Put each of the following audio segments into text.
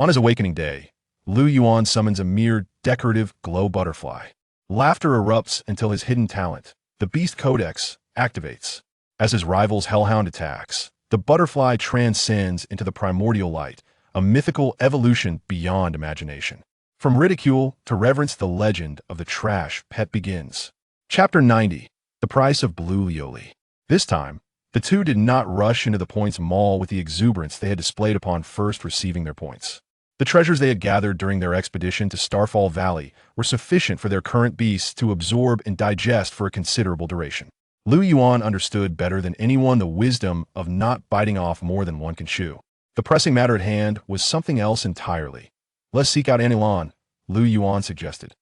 On his awakening day, Lu Yuan summons a mere decorative glow butterfly. Laughter erupts until his hidden talent, the Beast Codex, activates. As his rival's Hellhound attacks, the butterfly transcends into the primordial light, a mythical evolution beyond imagination. From ridicule to reverence, the legend of the trash pet begins. Chapter 90. The Price of Blue Lioli. This time, the two did not rush into the points mall with the exuberance they had displayed upon first receiving their points. The treasures they had gathered during their expedition to Starfall Valley were sufficient for their current beasts to absorb and digest for a considerable duration. Lu Yuan understood better than anyone the wisdom of not biting off more than one can chew. The pressing matter at hand was something else entirely. Let's seek out Anilan, Lu Yuan suggested.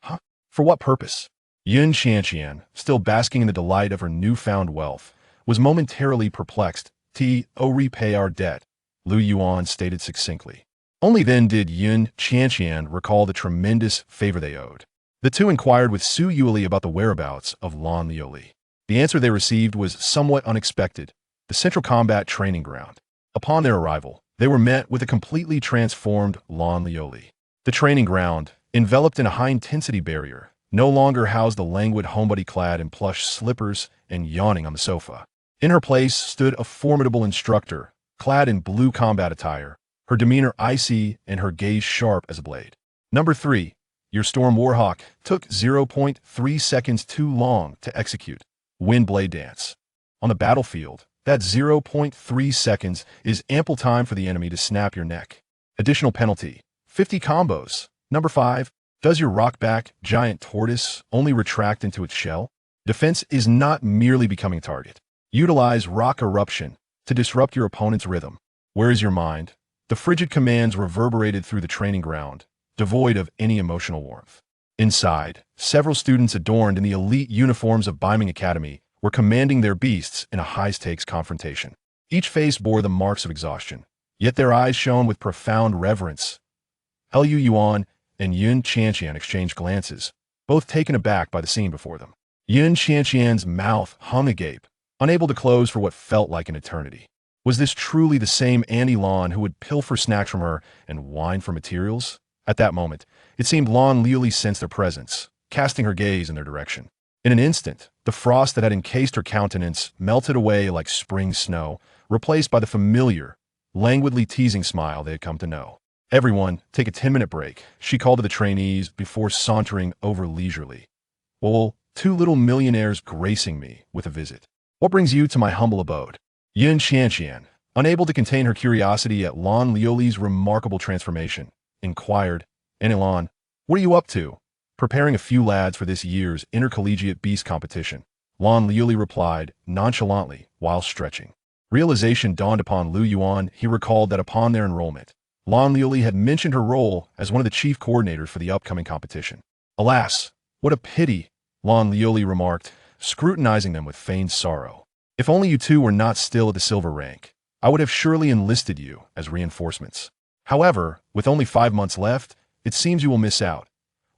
Huh? For what purpose? Yun Qianqian, still basking in the delight of her newfound wealth, was momentarily perplexed. Repay our debt, Lu Yuan stated succinctly. Only then did Yun Qianqian recall the tremendous favor they owed. The two inquired with Su Yuli about the whereabouts of Lan Lioli. The answer they received was somewhat unexpected: the Central Combat Training Ground. Upon their arrival, they were met with a completely transformed Lan Lioli. The training ground, enveloped in a high-intensity barrier, no longer housed the languid homebody clad in plush slippers and yawning on the sofa. In her place stood a formidable instructor, clad in blue combat attire, her demeanor icy and her gaze sharp as a blade. Number 3. Your Storm Warhawk took 0.3 seconds too long to execute. Wind Blade Dance. On the battlefield, that 0.3 seconds is ample time for the enemy to snap your neck. Additional penalty: 50 combos. Number 5. Does your rockback giant tortoise only retract into its shell? Defense is not merely becoming a target. Utilize Rock Eruption to disrupt your opponent's rhythm. Where is your mind? The frigid commands reverberated through the training ground, devoid of any emotional warmth. Inside, several students adorned in the elite uniforms of Beiming Academy were commanding their beasts in a high-stakes confrontation. Each face bore the marks of exhaustion, yet their eyes shone with profound reverence. Lu Yuan and Yun Qianqian exchanged glances, both taken aback by the scene before them. Yun Qianqian's mouth hung agape, unable to close for what felt like an eternity. Was this truly the same Annie Lan who would pilfer snacks from her and whine for materials? At that moment, it seemed Lan Lioli sensed their presence, casting her gaze in their direction. In an instant, the frost that had encased her countenance melted away like spring snow, replaced by the familiar, languidly teasing smile they had come to know. Everyone, take a 10-minute break, she called to the trainees before sauntering over leisurely. Well, 2 little millionaires gracing me with a visit. What brings you to my humble abode? Yun Qianqian, unable to contain her curiosity at Lan Lioli's remarkable transformation, inquired, Anilan, what are you up to? Preparing a few lads for this year's intercollegiate beast competition, Lan Lioli replied nonchalantly while stretching. Realization dawned upon Lu Yuan. He recalled that upon their enrollment, Lan Lioli had mentioned her role as one of the chief coordinators for the upcoming competition. Alas, what a pity, Lan Lioli remarked, scrutinizing them with feigned sorrow. If only you two were not still at the silver rank, I would have surely enlisted you as reinforcements. However, with only 5 months left, it seems you will miss out.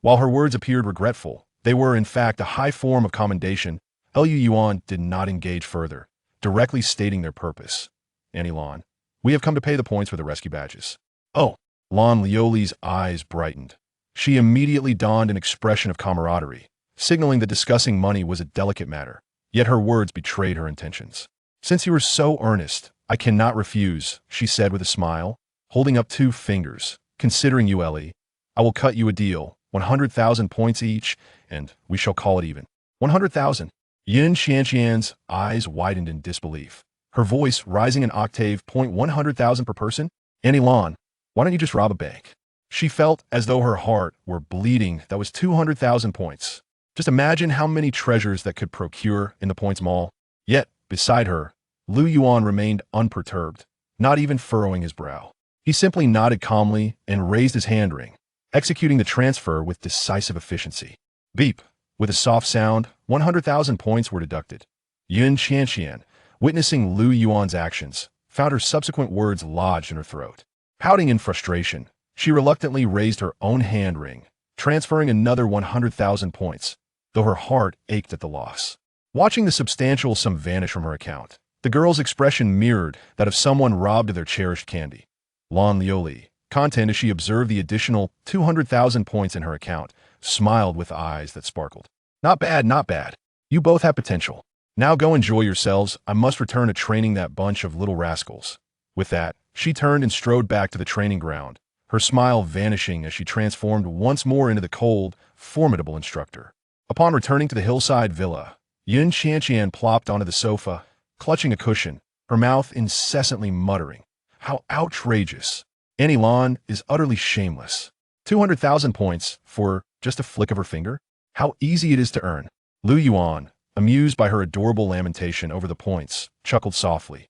While her words appeared regretful, they were in fact a high form of commendation. Lu Yuan did not engage further, directly stating their purpose. Anilan, we have come to pay the points for the rescue badges. Oh, Lan Lioli's eyes brightened. She immediately donned an expression of camaraderie, signaling that discussing money was a delicate matter. Yet her words betrayed her intentions. Since you are so earnest, I cannot refuse, she said with a smile, holding up 2 fingers. Considering you, Ellie, I will cut you a deal, 100,000 points each, and we shall call it even. 100,000. Yun Qianqian's eyes widened in disbelief, her voice rising an octave. 100,000 per person? Anilan, why don't you just rob a bank? She felt as though her heart were bleeding. That was 200,000 points. Just imagine how many treasures that could procure in the points mall. Yet, beside her, Lu Yuan remained unperturbed, not even furrowing his brow. He simply nodded calmly and raised his hand ring, executing the transfer with decisive efficiency. Beep. With a soft sound, 100,000 points were deducted. Yun Qianqian, witnessing Lu Yuan's actions, found her subsequent words lodged in her throat. Pouting in frustration, she reluctantly raised her own hand ring, transferring another 100,000 points, though her heart ached at the loss. Watching the substantial sum vanish from her account, the girl's expression mirrored that of someone robbed of their cherished candy. Lan Lioli, content as she observed the additional 200,000 points in her account, smiled with eyes that sparkled. Not bad, not bad. You both have potential. Now go enjoy yourselves. I must return to training that bunch of little rascals. With that, she turned and strode back to the training ground, her smile vanishing as she transformed once more into the cold, formidable instructor. Upon returning to the hillside villa, Yun Qianqian plopped onto the sofa, clutching a cushion, her mouth incessantly muttering, "How outrageous! Annie Lan is utterly shameless. 200,000 points for just a flick of her finger? How easy it is to earn." Lu Yuan, amused by her adorable lamentation over the points, chuckled softly.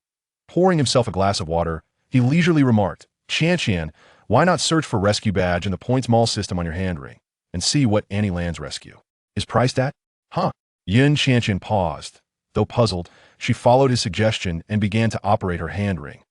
Pouring himself a glass of water, he leisurely remarked, "Qianqian, why not search for rescue badge in the points mall system on your hand ring and see what Annie Lan's rescue is priced at?" Huh? Yun Qianqian paused. Though puzzled, she followed his suggestion and began to operate her hand ring.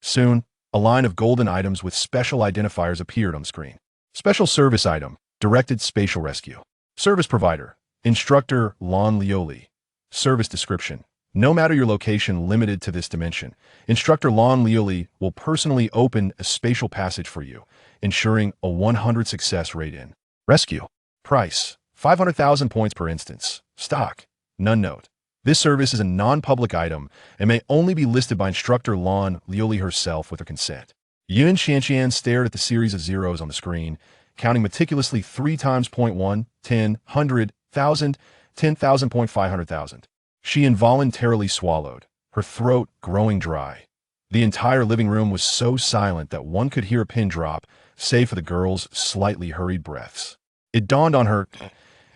Soon, a line of golden items with special identifiers appeared on the screen. Special service item, directed spatial rescue. Service provider, Instructor Lan Lioli. Service description. No matter your location limited to this dimension, Instructor Lan Lioli will personally open a spatial passage for you, ensuring a 100 success rate in rescue. Price, 500,000 points per instance. Stock, none note. This service is a non-public item and may only be listed by Instructor Lan Lioli herself with her consent. Yun Qianqian stared at the series of zeros on the screen, counting meticulously 3 times 0.1, 10, 100, 1,000, 10,000, 500,000. She involuntarily swallowed, her throat growing dry. The entire living room was so silent that one could hear a pin drop, save for the girls' slightly hurried breaths. It dawned on her,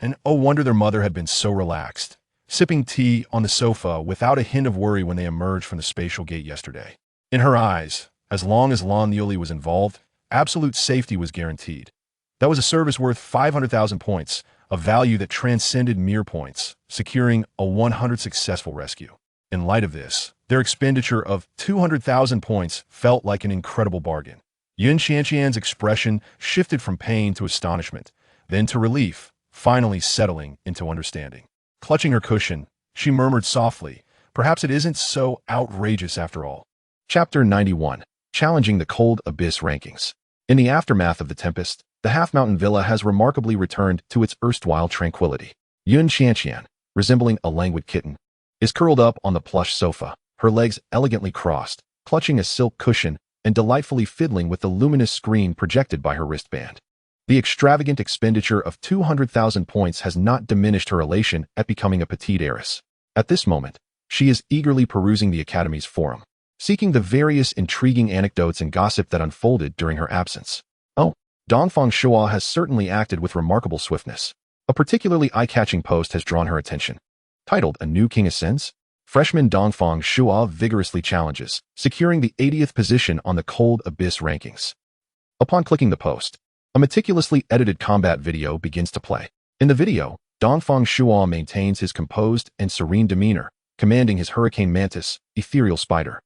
and oh wonder their mother had been so relaxed, sipping tea on the sofa without a hint of worry when they emerged from the spatial gate yesterday. In her eyes, as long as Lan Lioli was involved, absolute safety was guaranteed. That was a service worth 500,000 points, a value that transcended mere points, securing a 100 successful rescue. In light of this, their expenditure of 200,000 points felt like an incredible bargain. Yun Qianqian's expression shifted from pain to astonishment, then to relief, finally settling into understanding. Clutching her cushion, she murmured softly, "Perhaps it isn't so outrageous after all." Chapter 91. Challenging the Cold Abyss Rankings. In the aftermath of the Tempest, the Half-Mountain Villa has remarkably returned to its erstwhile tranquility. Yun Qianqian, resembling a languid kitten, is curled up on the plush sofa, her legs elegantly crossed, clutching a silk cushion and delightfully fiddling with the luminous screen projected by her wristband. The extravagant expenditure of 200,000 points has not diminished her elation at becoming a petite heiress. At this moment, she is eagerly perusing the Academy's forum, seeking the various intriguing anecdotes and gossip that unfolded during her absence. Oh, Dongfang Shua has certainly acted with remarkable swiftness. A particularly eye-catching post has drawn her attention. Titled "A New King Ascends?" Freshman Dongfang Shua vigorously challenges, securing the 80th position on the Cold Abyss rankings. Upon clicking the post, a meticulously edited combat video begins to play. In the video, Dongfang Shua maintains his composed and serene demeanor, commanding his hurricane mantis, ethereal spider,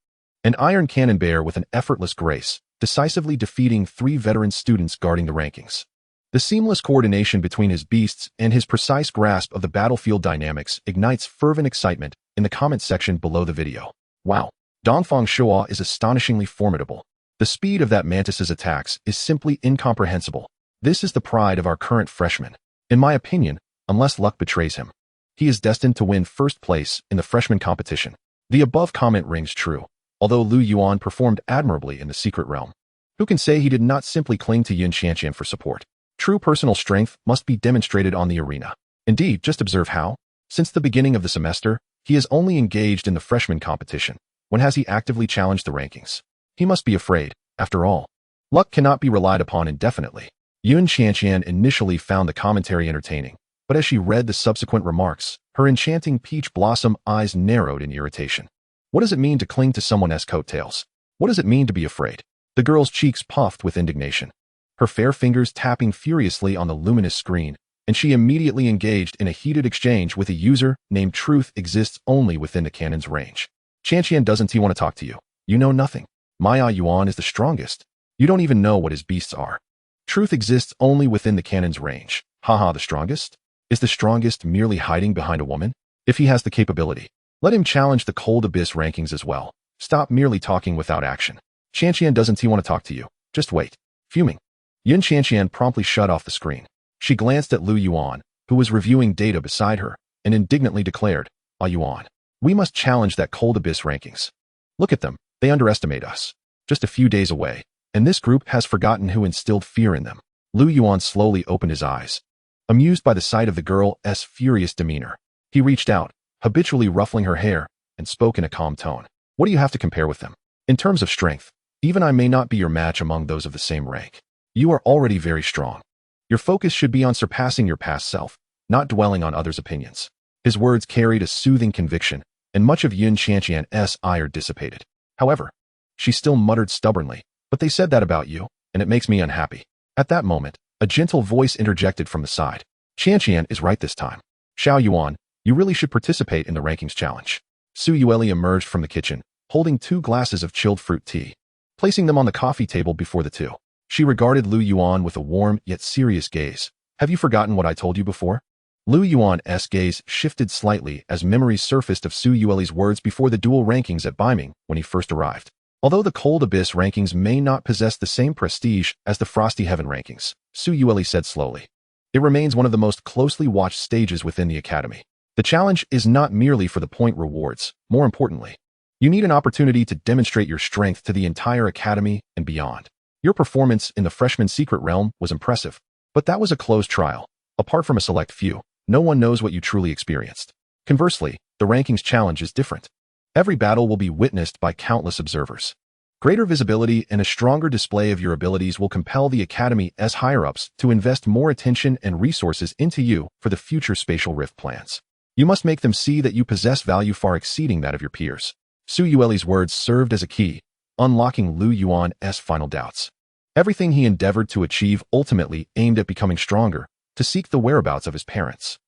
an iron cannon bear with an effortless grace, decisively defeating 3 veteran students guarding the rankings. The seamless coordination between his beasts and his precise grasp of the battlefield dynamics ignites fervent excitement in the comment section below the video. Wow, Dongfang Shua is astonishingly formidable. The speed of that mantis's attacks is simply incomprehensible. This is the pride of our current freshman. In my opinion, unless luck betrays him, he is destined to win first place in the freshman competition. The above comment rings true, although Lu Yuan performed admirably in the secret realm. Who can say he did not simply cling to Yun Qianqian for support? True personal strength must be demonstrated on the arena. Indeed, just observe how, since the beginning of the semester, he has only engaged in the freshman competition. When has he actively challenged the rankings? He must be afraid, after all. Luck cannot be relied upon indefinitely. Yun Qianqian initially found the commentary entertaining, but as she read the subsequent remarks, her enchanting peach blossom eyes narrowed in irritation. What does it mean to cling to someone's coattails? What does it mean to be afraid? The girl's cheeks puffed with indignation, her fair fingers tapping furiously on the luminous screen, and she immediately engaged in a heated exchange with a user named Truth exists only within the cannon's range. Qianqian, doesn't he want to talk to you? You know nothing. Maya Yuan is the strongest. You don't even know what his beasts are. Truth exists only within the cannon's range. Haha, the strongest? Is the strongest merely hiding behind a woman? If he has the capability, let him challenge the Cold Abyss rankings as well. Stop merely talking without action. Qianqian, doesn't he want to talk to you? Just wait. Fuming, Yun Qianqian promptly shut off the screen. She glanced at Lu Yuan, who was reviewing data beside her, and indignantly declared, "Ah, Yuan, we must challenge that cold abyss rankings. Look at them, they underestimate us. Just a few days away, and this group has forgotten who instilled fear in them." Lu Yuan slowly opened his eyes, amused by the sight of the girl's furious demeanor. He reached out, habitually ruffling her hair, and spoke in a calm tone. "What do you have to compare with them? In terms of strength, even I may not be your match among those of the same rank. You are already very strong. Your focus should be on surpassing your past self, not dwelling on others' opinions." His words carried a soothing conviction, and much of Yun Qianqian's ire dissipated. However, she still muttered stubbornly, "But they said that about you, and it makes me unhappy." At that moment, a gentle voice interjected from the side. "Qianqian is right this time. Xiao Yuan, you really should participate in the rankings challenge." Su Yueli emerged from the kitchen, holding 2 glasses of chilled fruit tea. Placing them on the coffee table before the two, she regarded Lu Yuan with a warm yet serious gaze. "Have you forgotten what I told you before?" Lu Yuan's gaze shifted slightly as memories surfaced of Su Yueli's words before the dual rankings at Beiming when he first arrived. Although the Cold Abyss rankings may not possess the same prestige as the Frosty Heaven rankings, Su Yueli said slowly, it remains one of the most closely watched stages within the Academy. The challenge is not merely for the point rewards. More importantly, you need an opportunity to demonstrate your strength to the entire Academy and beyond. Your performance in the Freshman Secret Realm was impressive, but that was a closed trial. Apart from a select few, no one knows what you truly experienced. Conversely, the rankings challenge is different. Every battle will be witnessed by countless observers. Greater visibility and a stronger display of your abilities will compel the Academy's higher-ups to invest more attention and resources into you for the future spatial rift plans. You must make them see that you possess value far exceeding that of your peers. Su Yueli's words served as a key, unlocking Lu Yuan's final doubts. Everything he endeavored to achieve ultimately aimed at becoming stronger, to seek the whereabouts of his parents.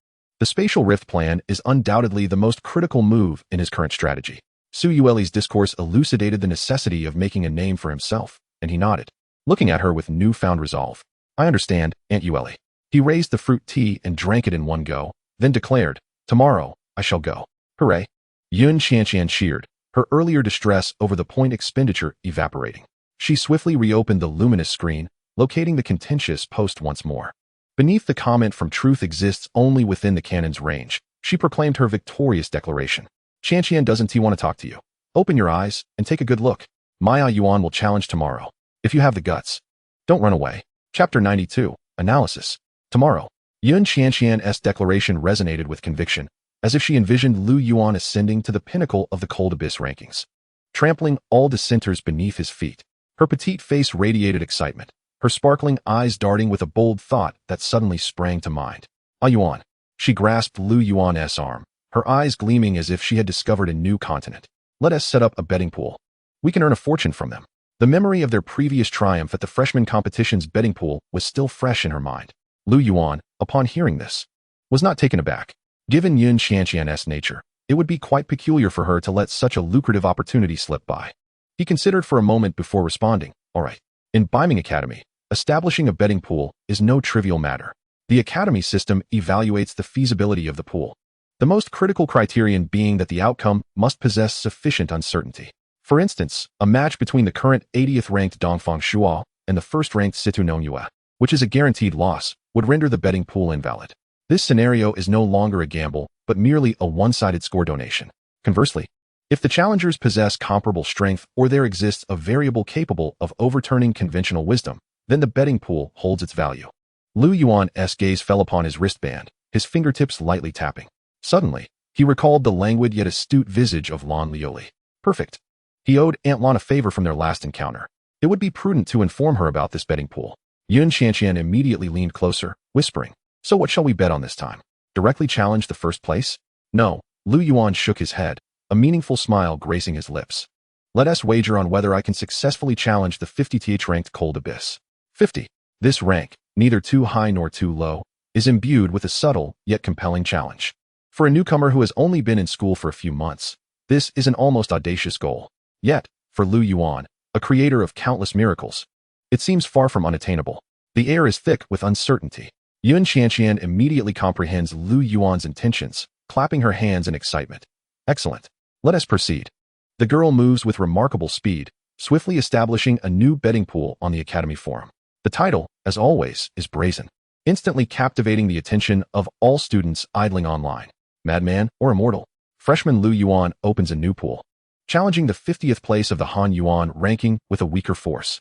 The spatial rift plan is undoubtedly the most critical move in his current strategy. Su Yueli's discourse elucidated the necessity of making a name for himself, and he nodded, looking at her with newfound resolve. "I understand, Aunt Yueli." He raised the fruit tea and drank it in one go, then declared, "Tomorrow, I shall go." "Hooray!" Yun Qianqian cheered, her earlier distress over the point expenditure evaporating. She swiftly reopened the luminous screen, locating the contentious post once more. Beneath the comment from "Truth exists only within the canon's range," she proclaimed her victorious declaration. "Qianqian, doesn't he want to talk to you? Open your eyes and take a good look. Maya Yuan will challenge tomorrow, if you have the guts. Don't run away." Chapter 92, Analysis. Tomorrow. Yun Qianqian's declaration resonated with conviction, as if she envisioned Lu Yuan ascending to the pinnacle of the Cold Abyss rankings, trampling all dissenters beneath his feet. Her petite face radiated excitement, her sparkling eyes darting with a bold thought that suddenly sprang to mind. "Ah, Yuan." She grasped Lu Yuan's arm, her eyes gleaming as if she had discovered a new continent. "Let us set up a betting pool. We can earn a fortune from them." The memory of their previous triumph at the freshman competition's betting pool was still fresh in her mind. Lu Yuan, upon hearing this, was not taken aback. Given Yun Qianqian's nature, it would be quite peculiar for her to let such a lucrative opportunity slip by. He considered for a moment before responding, "All right. In Beiming Academy, establishing a betting pool is no trivial matter. The Academy system evaluates the feasibility of the pool, the most critical criterion being that the outcome must possess sufficient uncertainty. For instance, a match between the current 80th-ranked Dongfang Shuo and the first-ranked Situ Nongyue, which is a guaranteed loss, would render the betting pool invalid. This scenario is no longer a gamble, but merely a one-sided score donation. Conversely, if the challengers possess comparable strength or there exists a variable capable of overturning conventional wisdom, then the betting pool holds its value." Lu Yuan's gaze fell upon his wristband, his fingertips lightly tapping. Suddenly, he recalled the languid yet astute visage of Lan Lioli. Perfect. He owed Aunt Lan a favor from their last encounter. It would be prudent to inform her about this betting pool. Yun Qianqian immediately leaned closer, whispering, "So what shall we bet on this time? Directly challenge the first place?" "No." Lu Yuan shook his head, a meaningful smile gracing his lips. "Let us wager on whether I can successfully challenge the 50th ranked Cold Abyss." 50. This rank, neither too high nor too low, is imbued with a subtle yet compelling challenge. For a newcomer who has only been in school for a few months, this is an almost audacious goal. Yet, for Lu Yuan, a creator of countless miracles, it seems far from unattainable. The air is thick with uncertainty. Yun Qianqian immediately comprehends Lu Yuan's intentions, clapping her hands in excitement. "Excellent. Let us proceed." The girl moves with remarkable speed, swiftly establishing a new betting pool on the Academy forum. The title, as always, is brazen, instantly captivating the attention of all students idling online. Madman or immortal? Freshman Lu Yuan opens a new pool, challenging the 50th place of the Han Yuan ranking with a weaker force.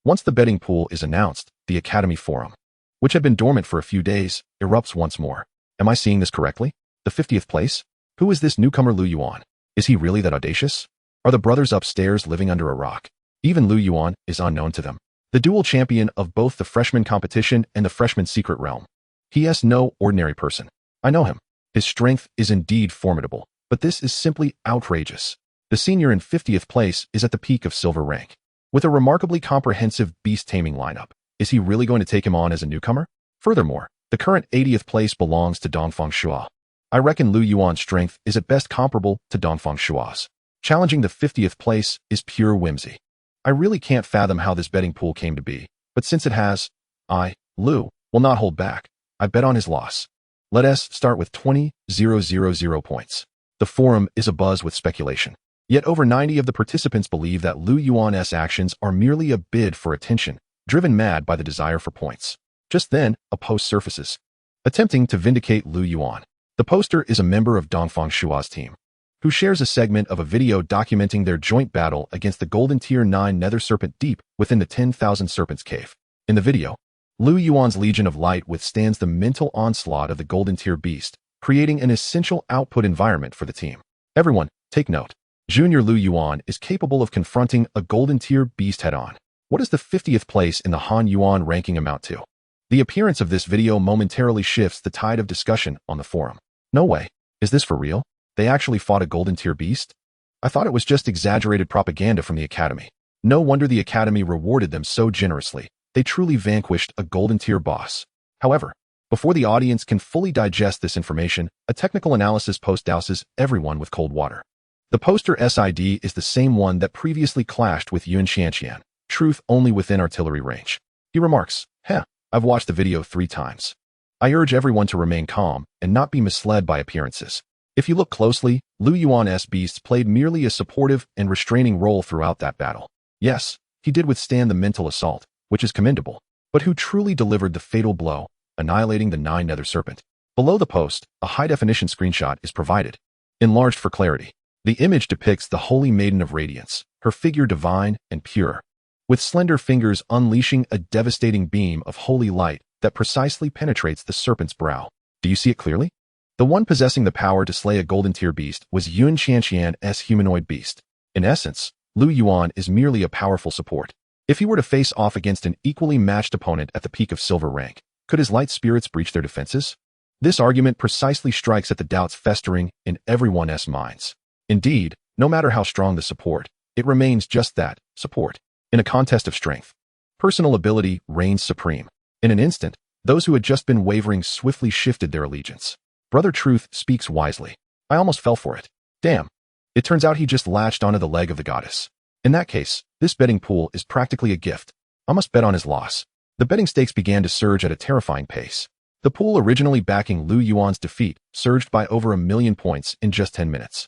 Once the betting pool is announced, the Academy Forum, which had been dormant for a few days, erupts once more. Am I seeing this correctly? The 50th place? Who is this newcomer Lu Yuan? Is he really that audacious? Are the brothers upstairs living under a rock? Even Lu Yuan is unknown to them. The dual champion of both the freshman competition and the freshman secret realm. He is no ordinary person. I know him. His strength is indeed formidable, but this is simply outrageous. The senior in 50th place is at the peak of silver rank. With a remarkably comprehensive beast taming lineup, is he really going to take him on as a newcomer? Furthermore, the current 80th place belongs to Dongfang Shua. I reckon Lu Yuan's strength is at best comparable to Dongfang Shua's. Challenging the 50th place is pure whimsy. I really can't fathom how this betting pool came to be, but since it has, Lu, will not hold back. I bet on his loss. Let us start with 20,000 points. The forum is abuzz with speculation. Yet over 90 of the participants believe that Lu Yuan's actions are merely a bid for attention, driven mad by the desire for points. Just then, a post surfaces, attempting to vindicate Lu Yuan. The poster is a member of Dongfang Shua's team, who shares a segment of a video documenting their joint battle against the Golden Tier 9 Nether Serpent deep within the 10,000 Serpents Cave. In the video, Lu Yuan's Legion of Light withstands the mental onslaught of the Golden Tier Beast, creating an essential output environment for the team. Everyone, take note. Junior Lu Yuan is capable of confronting a Golden Tier Beast head-on. What does the 50th place in the Han Yuan ranking amount to? The appearance of this video momentarily shifts the tide of discussion on the forum. No way. Is this for real? They actually fought a Golden Tier Beast? I thought it was just exaggerated propaganda from the Academy. No wonder the Academy rewarded them so generously. They truly vanquished a Golden Tier boss. However, before the audience can fully digest this information, a technical analysis post douses everyone with cold water. The poster SID is the same one that previously clashed with Yun Xianqian, truth only within artillery range. He remarks, I've watched the video 3 times. I urge everyone to remain calm and not be misled by appearances. If you look closely, Lu Yuan's beasts played merely a supportive and restraining role throughout that battle. Yes, he did withstand the mental assault, which is commendable, but who truly delivered the fatal blow, annihilating the 9 Nether Serpent? Below the post, a high-definition screenshot is provided, enlarged for clarity. The image depicts the Holy Maiden of Radiance, her figure divine and pure, with slender fingers unleashing a devastating beam of holy light that precisely penetrates the serpent's brow. Do you see it clearly? The one possessing the power to slay a Golden Tier Beast was Yun Xianqian's humanoid beast. In essence, Lu Yuan is merely a powerful support. If he were to face off against an equally matched opponent at the peak of silver rank, could his light spirits breach their defenses? This argument precisely strikes at the doubts festering in everyone's minds. Indeed, no matter how strong the support, it remains just that, support. In a contest of strength, personal ability reigns supreme. In an instant, those who had just been wavering swiftly shifted their allegiance. Brother Truth speaks wisely. I almost fell for it. Damn. It turns out he just latched onto the leg of the goddess. In that case, this betting pool is practically a gift. I must bet on his loss. The betting stakes began to surge at a terrifying pace. The pool originally backing Lu Yuan's defeat surged by over 1 million points in just 10 minutes.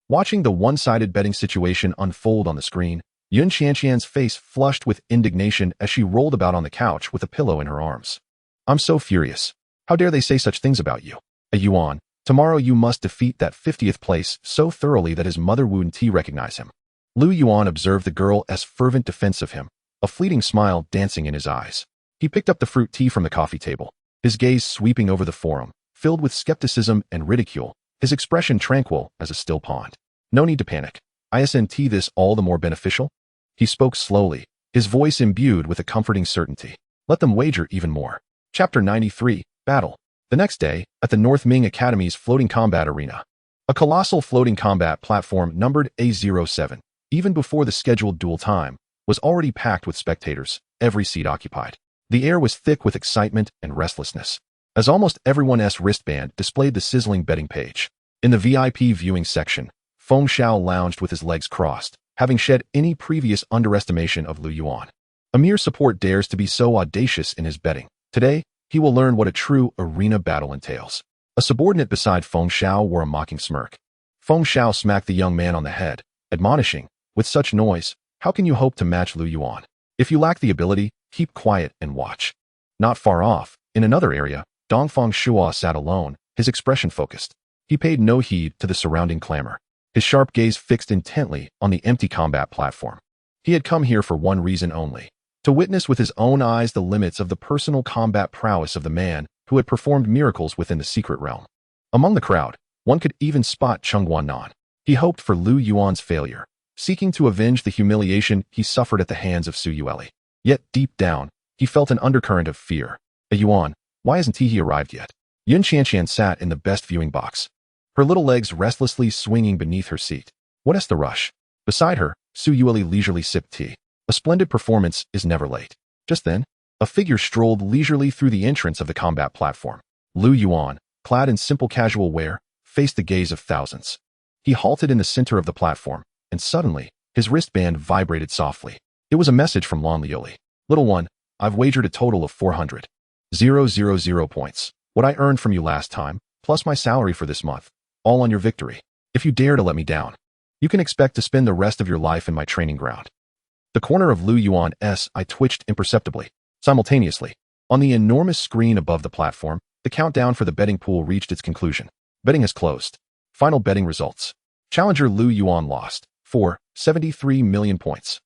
Watching the one-sided betting situation unfold on the screen, Yun Xianqian's face flushed with indignation as she rolled about on the couch with a pillow in her arms. I'm so furious. How dare they say such things about you? A Yuan, tomorrow you must defeat that 50th place so thoroughly that his mother Wu Ti recognize him. Lu Yuan observed the girl as fervent defense of him, a fleeting smile dancing in his eyes. He picked up the fruit tea from the coffee table, his gaze sweeping over the forum, filled with skepticism and ridicule, his expression tranquil as a still pond. No need to panic. Isn't this all the more beneficial? He spoke slowly, his voice imbued with a comforting certainty. Let them wager even more. Chapter 93, Battle. The next day, at the North Ming Academy's floating combat arena, a colossal floating combat platform numbered A07, even before the scheduled duel time, was already packed with spectators, every seat occupied. The air was thick with excitement and restlessness, as almost everyone's wristband displayed the sizzling betting page. In the VIP viewing section, Feng Xiao lounged with his legs crossed, having shed any previous underestimation of Lu Yuan. A mere support dares to be so audacious in his betting. Today, he will learn what a true arena battle entails. A subordinate beside Feng Xiao wore a mocking smirk. Feng Xiao smacked the young man on the head, admonishing, with such noise, how can you hope to match Lu Yuan? If you lack the ability, keep quiet and watch. Not far off, in another area, Dongfang Shuo sat alone, his expression focused. He paid no heed to the surrounding clamor, his sharp gaze fixed intently on the empty combat platform. He had come here for one reason only: to witness with his own eyes the limits of the personal combat prowess of the man who had performed miracles within the secret realm. Among the crowd, one could even spot Chung Guanan. He hoped for Lu Yuan's failure, seeking to avenge the humiliation he suffered at the hands of Su Yueli. Yet deep down, he felt an undercurrent of fear. A Yuan, why hasn't he arrived yet? Yun Qianqian sat in the best viewing box, her little legs restlessly swinging beneath her seat. What's the rush? Beside her, Su Yueli leisurely sipped tea. A splendid performance is never late. Just then, a figure strolled leisurely through the entrance of the combat platform. Lu Yuan, clad in simple casual wear, faced the gaze of thousands. He halted in the center of the platform, and suddenly, his wristband vibrated softly. It was a message from Lan Lioli. Little one, I've wagered a total of 400,000 points. What I earned from you last time, plus my salary for this month, all on your victory. If you dare to let me down, you can expect to spend the rest of your life in my training ground. The corner of Lu Yuan's eye twitched imperceptibly. Simultaneously, on the enormous screen above the platform, the countdown for the betting pool reached its conclusion. Betting is closed. Final betting results. Challenger Lu Yuan lost 73 million points.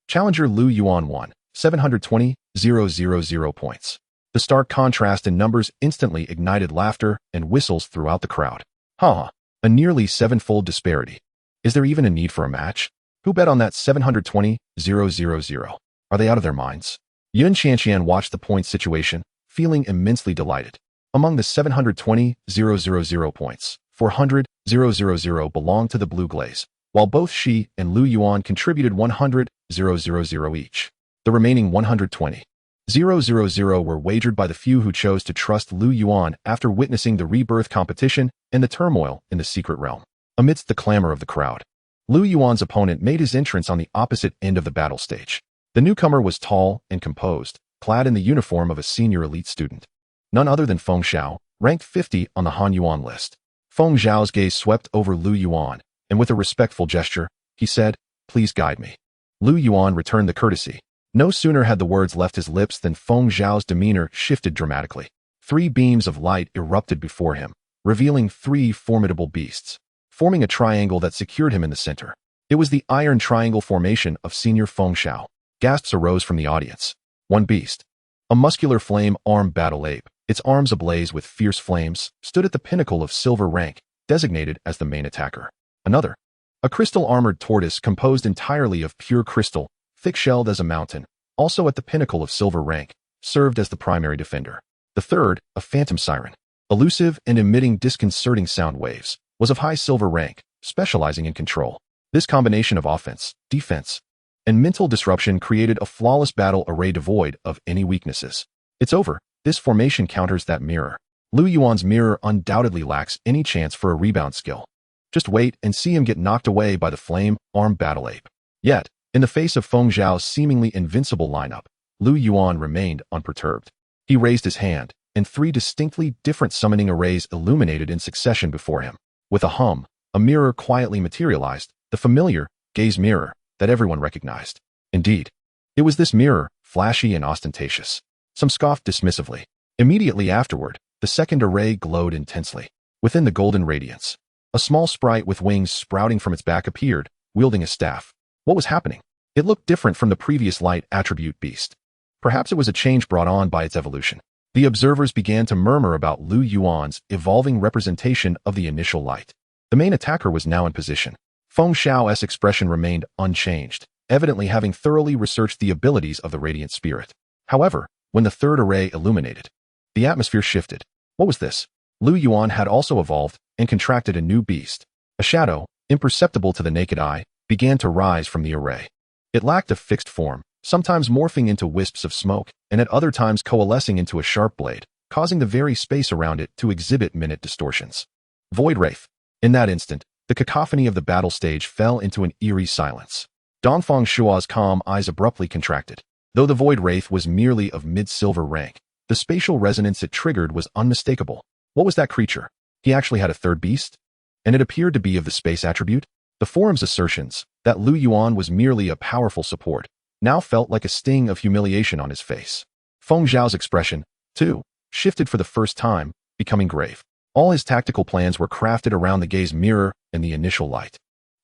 Challenger Lu Yuan won 720,000 points. The stark contrast in numbers instantly ignited laughter and whistles throughout the crowd. A nearly sevenfold disparity. Is there even a need for a match? Who bet on that 720,000? Are they out of their minds? Yun Qianqian watched the point situation, feeling immensely delighted. Among the 720,000 points, 400,000 belonged to the blue glaze, while both she and Lu Yuan contributed 100,000 each. The remaining 120,000 were wagered by the few who chose to trust Lu Yuan after witnessing the rebirth competition and the turmoil in the secret realm. Amidst the clamor of the crowd, Lu Yuan's opponent made his entrance on the opposite end of the battle stage. The newcomer was tall and composed, clad in the uniform of a senior elite student. None other than Feng Xiao, ranked 50 on the Han Yuan list. Feng Xiao's gaze swept over Lu Yuan, and with a respectful gesture, he said, "Please guide me." Lu Yuan returned the courtesy. No sooner had the words left his lips than Feng Xiao's demeanor shifted dramatically. 3 beams of light erupted before him, revealing 3 formidable beasts, forming a triangle that secured him in the center. It was the iron triangle formation of Senior Feng Xiao. Gasps arose from the audience. One beast, a muscular flame-armed battle ape, its arms ablaze with fierce flames, stood at the pinnacle of silver rank, designated as the main attacker. Another, a crystal-armored tortoise composed entirely of pure crystal, thick-shelled as a mountain, also at the pinnacle of silver rank, served as the primary defender. The third, a phantom siren, elusive and emitting disconcerting sound waves, was of high silver rank, specializing in control. This combination of offense, defense, and mental disruption created a flawless battle array devoid of any weaknesses. It's over. This formation counters that mirror. Lu Yuan's mirror undoubtedly lacks any chance for a rebound skill. Just wait and see him get knocked away by the flame-armed battle ape. Yet, in the face of Feng Zhao's seemingly invincible lineup, Lu Yuan remained unperturbed. He raised his hand, and 3 distinctly different summoning arrays illuminated in succession before him. With a hum, a mirror quietly materialized, the familiar gaze mirror that everyone recognized. Indeed, it was this mirror, flashy and ostentatious. Some scoffed dismissively. Immediately afterward, the second array glowed intensely. Within the golden radiance, a small sprite with wings sprouting from its back appeared, wielding a staff. What was happening? It looked different from the previous light attribute beast. Perhaps it was a change brought on by its evolution. The observers began to murmur about Lu Yuan's evolving representation of the initial light. The main attacker was now in position. Feng Xiao's expression remained unchanged, evidently having thoroughly researched the abilities of the radiant spirit. However, when the third array illuminated, the atmosphere shifted. What was this? Lu Yuan had also evolved and contracted a new beast. A shadow, imperceptible to the naked eye, began to rise from the array. It lacked a fixed form, sometimes morphing into wisps of smoke, and at other times coalescing into a sharp blade, causing the very space around it to exhibit minute distortions. Void Wraith. In that instant, the cacophony of the battle stage fell into an eerie silence. Dongfang Shuo's calm eyes abruptly contracted. Though the Void Wraith was merely of mid-silver rank, the spatial resonance it triggered was unmistakable. What was that creature? He actually had a third beast? And it appeared to be of the space attribute? The forum's assertions that Lu Yuan was merely a powerful support now felt like a sting of humiliation on his face. Feng Zhao's expression, too, shifted for the first time, becoming grave. All his tactical plans were crafted around the gaze mirror and the initial light.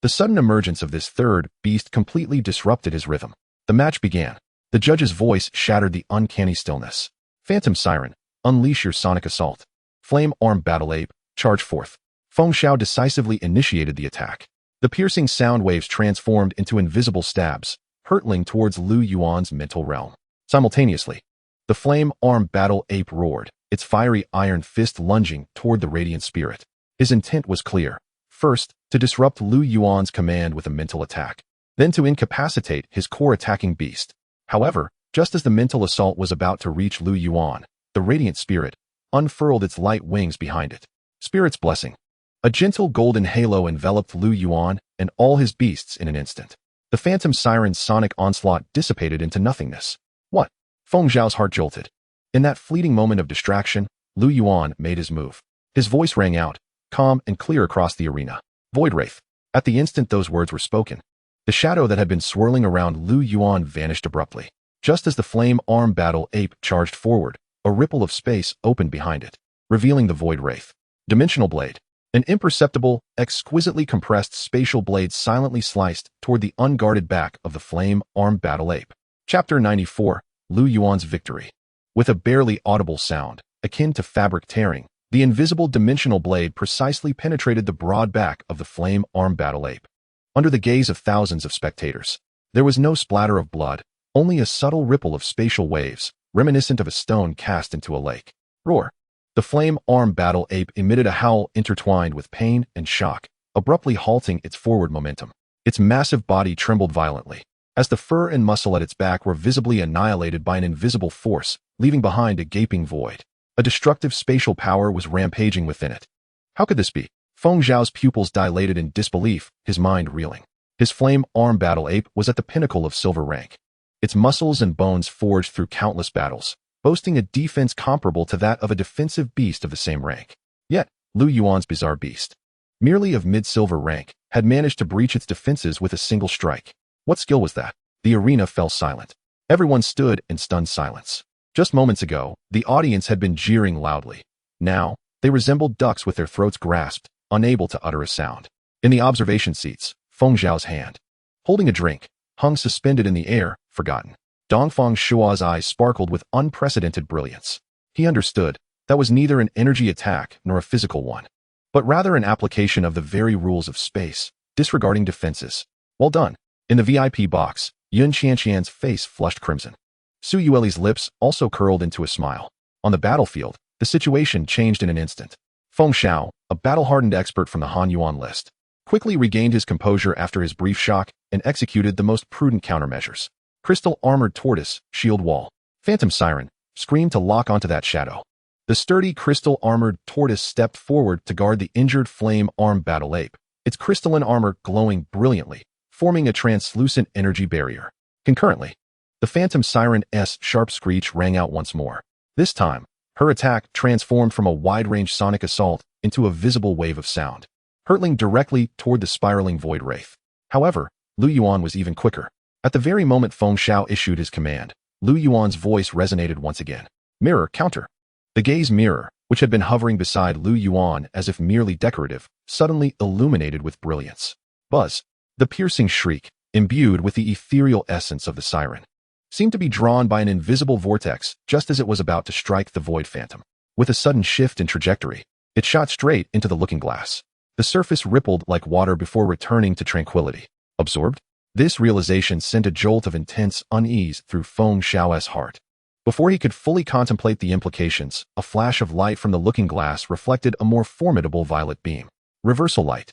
The sudden emergence of this third beast completely disrupted his rhythm. The match began. The judge's voice shattered the uncanny stillness. Phantom Siren, unleash your sonic assault. Flame Arm Battle Ape, charge forth. Feng Zhao decisively initiated the attack. The piercing sound waves transformed into invisible stabs, hurtling towards Lu Yuan's mental realm. Simultaneously, the Flame Arm Battle Ape roared, its fiery iron fist lunging toward the radiant spirit. His intent was clear. First, to disrupt Lu Yuan's command with a mental attack, then to incapacitate his core attacking beast. However, just as the mental assault was about to reach Lu Yuan, the radiant spirit unfurled its light wings behind it. Spirit's blessing. A gentle golden halo enveloped Lu Yuan and all his beasts in an instant. The Phantom Siren's sonic onslaught dissipated into nothingness. What? Feng Zhao's heart jolted. In that fleeting moment of distraction, Lu Yuan made his move. His voice rang out, calm and clear across the arena. Void Wraith. At the instant those words were spoken, the shadow that had been swirling around Lu Yuan vanished abruptly. Just as the Flame Arm Battle Ape charged forward, a ripple of space opened behind it, revealing the Void Wraith. Dimensional Blade. An imperceptible, exquisitely compressed spatial blade silently sliced toward the unguarded back of the Flame Arm Battle Ape. Chapter 94, Lu Yuan's Victory. With a barely audible sound, akin to fabric tearing, the invisible dimensional blade precisely penetrated the broad back of the Flame Arm Battle Ape. Under the gaze of thousands of spectators, there was no splatter of blood, only a subtle ripple of spatial waves, reminiscent of a stone cast into a lake. Roar. The Flame Arm Battle Ape emitted a howl intertwined with pain and shock, abruptly halting its forward momentum. Its massive body trembled violently, as the fur and muscle at its back were visibly annihilated by an invisible force, leaving behind a gaping void. A destructive spatial power was rampaging within it. How could this be? Feng Zhao's pupils dilated in disbelief, his mind reeling. His Flame Arm Battle Ape was at the pinnacle of silver rank. Its muscles and bones forged through countless battles, boasting a defense comparable to that of a defensive beast of the same rank. Yet, Lu Yuan's bizarre beast, merely of mid-silver rank, had managed to breach its defenses with a single strike. What skill was that? The arena fell silent. Everyone stood in stunned silence. Just moments ago, the audience had been jeering loudly. Now, they resembled ducks with their throats grasped, unable to utter a sound. In the observation seats, Feng Zhao's hand, holding a drink, hung suspended in the air, forgotten. Dongfang Shua's eyes sparkled with unprecedented brilliance. He understood that was neither an energy attack nor a physical one, but rather an application of the very rules of space, disregarding defenses. Well done. In the VIP box, Yun Qianqian's face flushed crimson. Su Yueli's lips also curled into a smile. On the battlefield, the situation changed in an instant. Feng Zhao, a battle-hardened expert from the Han Yuan list, quickly regained his composure after his brief shock and executed the most prudent countermeasures. Crystal Armored Tortoise, Shield Wall. Phantom Siren, screamed to lock onto that shadow. The sturdy Crystal Armored Tortoise stepped forward to guard the injured Flame Arm Battle Ape, its crystalline armor glowing brilliantly, forming a translucent energy barrier. Concurrently, the Phantom Siren's sharp screech rang out once more. This time, her attack transformed from a wide-range sonic assault into a visible wave of sound, hurtling directly toward the spiraling Void Wraith. However, Lu Yuan was even quicker. At the very moment Feng Zhao issued his command, Lu Yuan's voice resonated once again. Mirror, counter. The gaze mirror, which had been hovering beside Lu Yuan as if merely decorative, suddenly illuminated with brilliance. Buzz. The piercing shriek, imbued with the ethereal essence of the siren, seemed to be drawn by an invisible vortex just as it was about to strike the Void Phantom. With a sudden shift in trajectory, it shot straight into the looking glass. The surface rippled like water before returning to tranquility. Absorbed? This realization sent a jolt of intense unease through Feng Zhao's heart. Before he could fully contemplate the implications, a flash of light from the looking glass reflected a more formidable violet beam. Reversal light.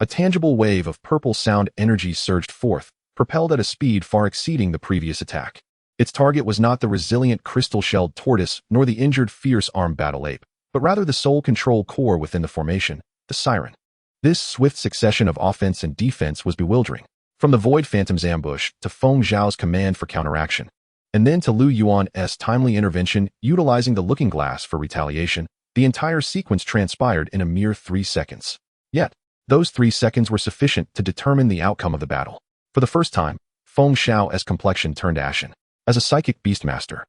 A tangible wave of purple sound energy surged forth, propelled at a speed far exceeding the previous attack. Its target was not the resilient crystal-shelled tortoise nor the injured fierce arm battle ape, but rather the sole control core within the formation, the siren. This swift succession of offense and defense was bewildering. From the Void Phantom's ambush to Feng Zhao's command for counteraction, and then to Lu Yuan's timely intervention utilizing the looking glass for retaliation, the entire sequence transpired in a mere 3 seconds. Yet, those 3 seconds were sufficient to determine the outcome of the battle. For the first time, Feng Xiao's complexion turned ashen. As a psychic beastmaster,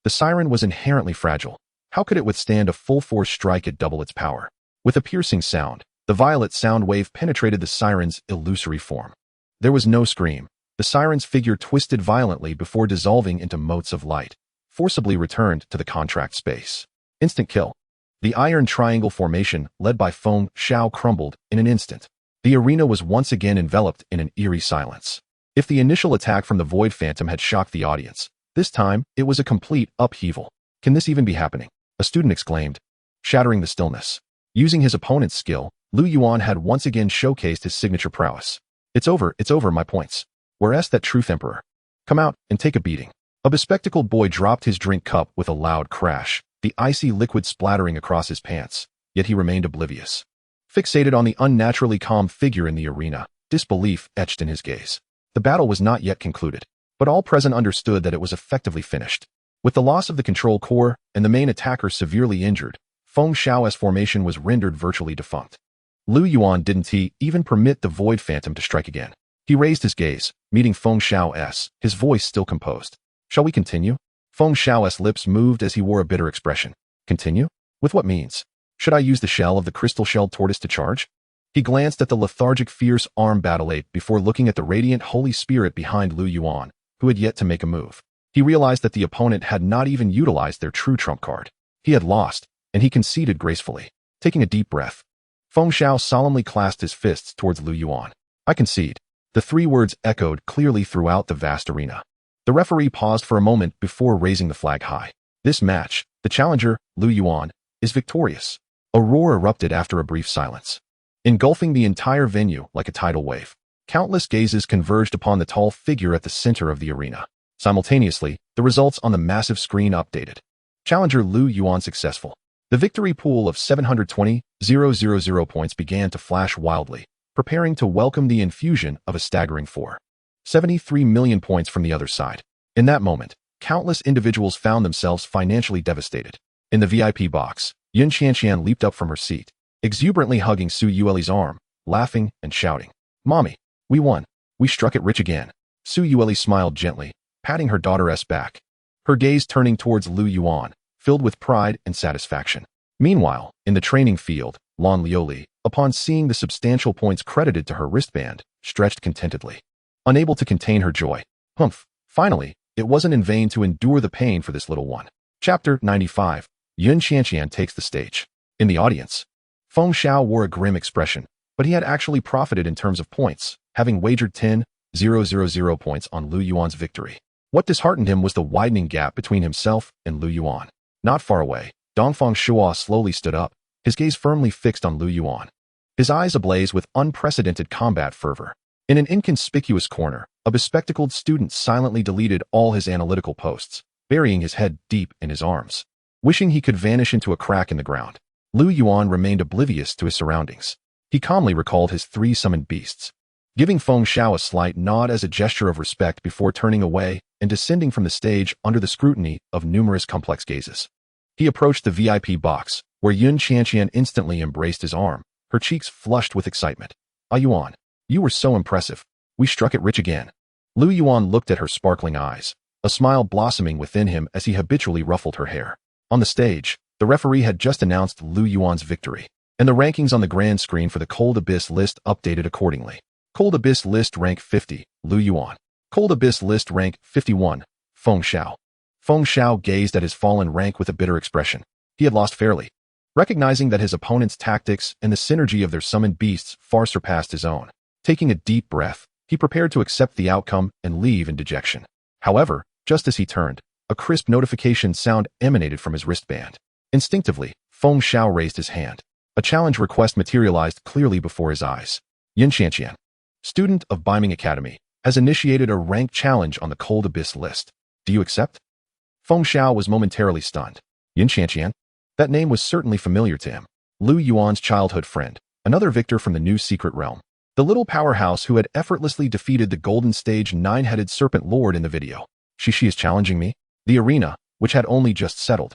the siren was inherently fragile. How could it withstand a full-force strike at double its power? With a piercing sound, the violet sound wave penetrated the siren's illusory form. There was no scream. The siren's figure twisted violently before dissolving into motes of light, forcibly returned to the contract space. Instant kill. The iron triangle formation, led by Feng Xiao, crumbled in an instant. The arena was once again enveloped in an eerie silence. If the initial attack from the Void Phantom had shocked the audience, this time it was a complete upheaval. Can this even be happening? A student exclaimed, shattering the stillness. Using his opponent's skill, Lu Yuan had once again showcased his signature prowess. It's over, my points. Whereas that truth emperor. Come out and take a beating. A bespectacled boy dropped his drink cup with a loud crash, the icy liquid splattering across his pants, yet he remained oblivious. Fixated on the unnaturally calm figure in the arena, disbelief etched in his gaze. The battle was not yet concluded, but all present understood that it was effectively finished. With the loss of the control core and the main attacker severely injured, Feng Xiao's formation was rendered virtually defunct. Lu Yuan didn't even permit the Void Phantom to strike again. He raised his gaze, meeting Feng Xiao's, his voice still composed. Shall we continue? Feng Xiao's lips moved as he wore a bitter expression. Continue? With what means? Should I use the shell of the crystal-shelled tortoise to charge? He glanced at the lethargic fierce arm battle ape before looking at the radiant holy spirit behind Lu Yuan, who had yet to make a move. He realized that the opponent had not even utilized their true trump card. He had lost, and he conceded gracefully. Taking a deep breath, Feng Xiao solemnly clasped his fists towards Lu Yuan. I concede. The three words echoed clearly throughout the vast arena. The referee paused for a moment before raising the flag high. This match, the challenger, Lu Yuan, is victorious. A roar erupted after a brief silence, engulfing the entire venue like a tidal wave. Countless gazes converged upon the tall figure at the center of the arena. Simultaneously, the results on the massive screen updated. Challenger Lu Yuan successful. The victory pool of 720,000 points began to flash wildly, preparing to welcome the infusion of a staggering 473 million points from the other side. In that moment, countless individuals found themselves financially devastated. In the VIP box, Yun Qianqian leaped up from her seat, exuberantly hugging Su Yueli's arm, laughing and shouting, Mommy, we won. We struck it rich again. Su Yueli smiled gently, patting her daughter's back, her gaze turning towards Lu Yuan, filled with pride and satisfaction. Meanwhile, in the training field, Lan Liuli, upon seeing the substantial points credited to her wristband, stretched contentedly, unable to contain her joy. Humph, finally, it wasn't in vain to endure the pain for this little one. Chapter 95. Yun Qianqian takes the stage. In the audience, Feng Xiao wore a grim expression, but he had actually profited in terms of points, having wagered 10,000 points on Lu Yuan's victory. What disheartened him was the widening gap between himself and Lu Yuan. Not far away, Dongfang Shuo slowly stood up, his gaze firmly fixed on Lu Yuan, his eyes ablaze with unprecedented combat fervor. In an inconspicuous corner, a bespectacled student silently deleted all his analytical posts, burying his head deep in his arms, wishing he could vanish into a crack in the ground. Lu Yuan remained oblivious to his surroundings. He calmly recalled his three summoned beasts, giving Feng Xiao a slight nod as a gesture of respect before turning away and descending from the stage under the scrutiny of numerous complex gazes. He approached the VIP box, where Yun Qianqian instantly embraced his arm, her cheeks flushed with excitement. Ah Yuan, you were so impressive. We struck it rich again. Lu Yuan looked at her sparkling eyes, a smile blossoming within him as he habitually ruffled her hair. On the stage, the referee had just announced Lu Yuan's victory, and the rankings on the grand screen for the Cold Abyss list updated accordingly. Cold Abyss list rank 50, Lu Yuan. Cold Abyss list rank 51, Feng Xiao. Feng Xiao gazed at his fallen rank with a bitter expression. He had lost fairly, recognizing that his opponent's tactics and the synergy of their summoned beasts far surpassed his own. Taking a deep breath, he prepared to accept the outcome and leave in dejection. However, just as he turned, a crisp notification sound emanated from his wristband. Instinctively, Feng Xiao raised his hand. A challenge request materialized clearly before his eyes. Yun Qianqian, student of Beiming Academy, has initiated a ranked challenge on the Cold Abyss list. Do you accept? Feng Xiao was momentarily stunned. Yun Qianqian? That name was certainly familiar to him. Lu Yuan's childhood friend, another victor from the new secret realm. The little powerhouse who had effortlessly defeated the Golden Stage nine-headed serpent lord in the video. She is challenging me? The arena, which had only just settled,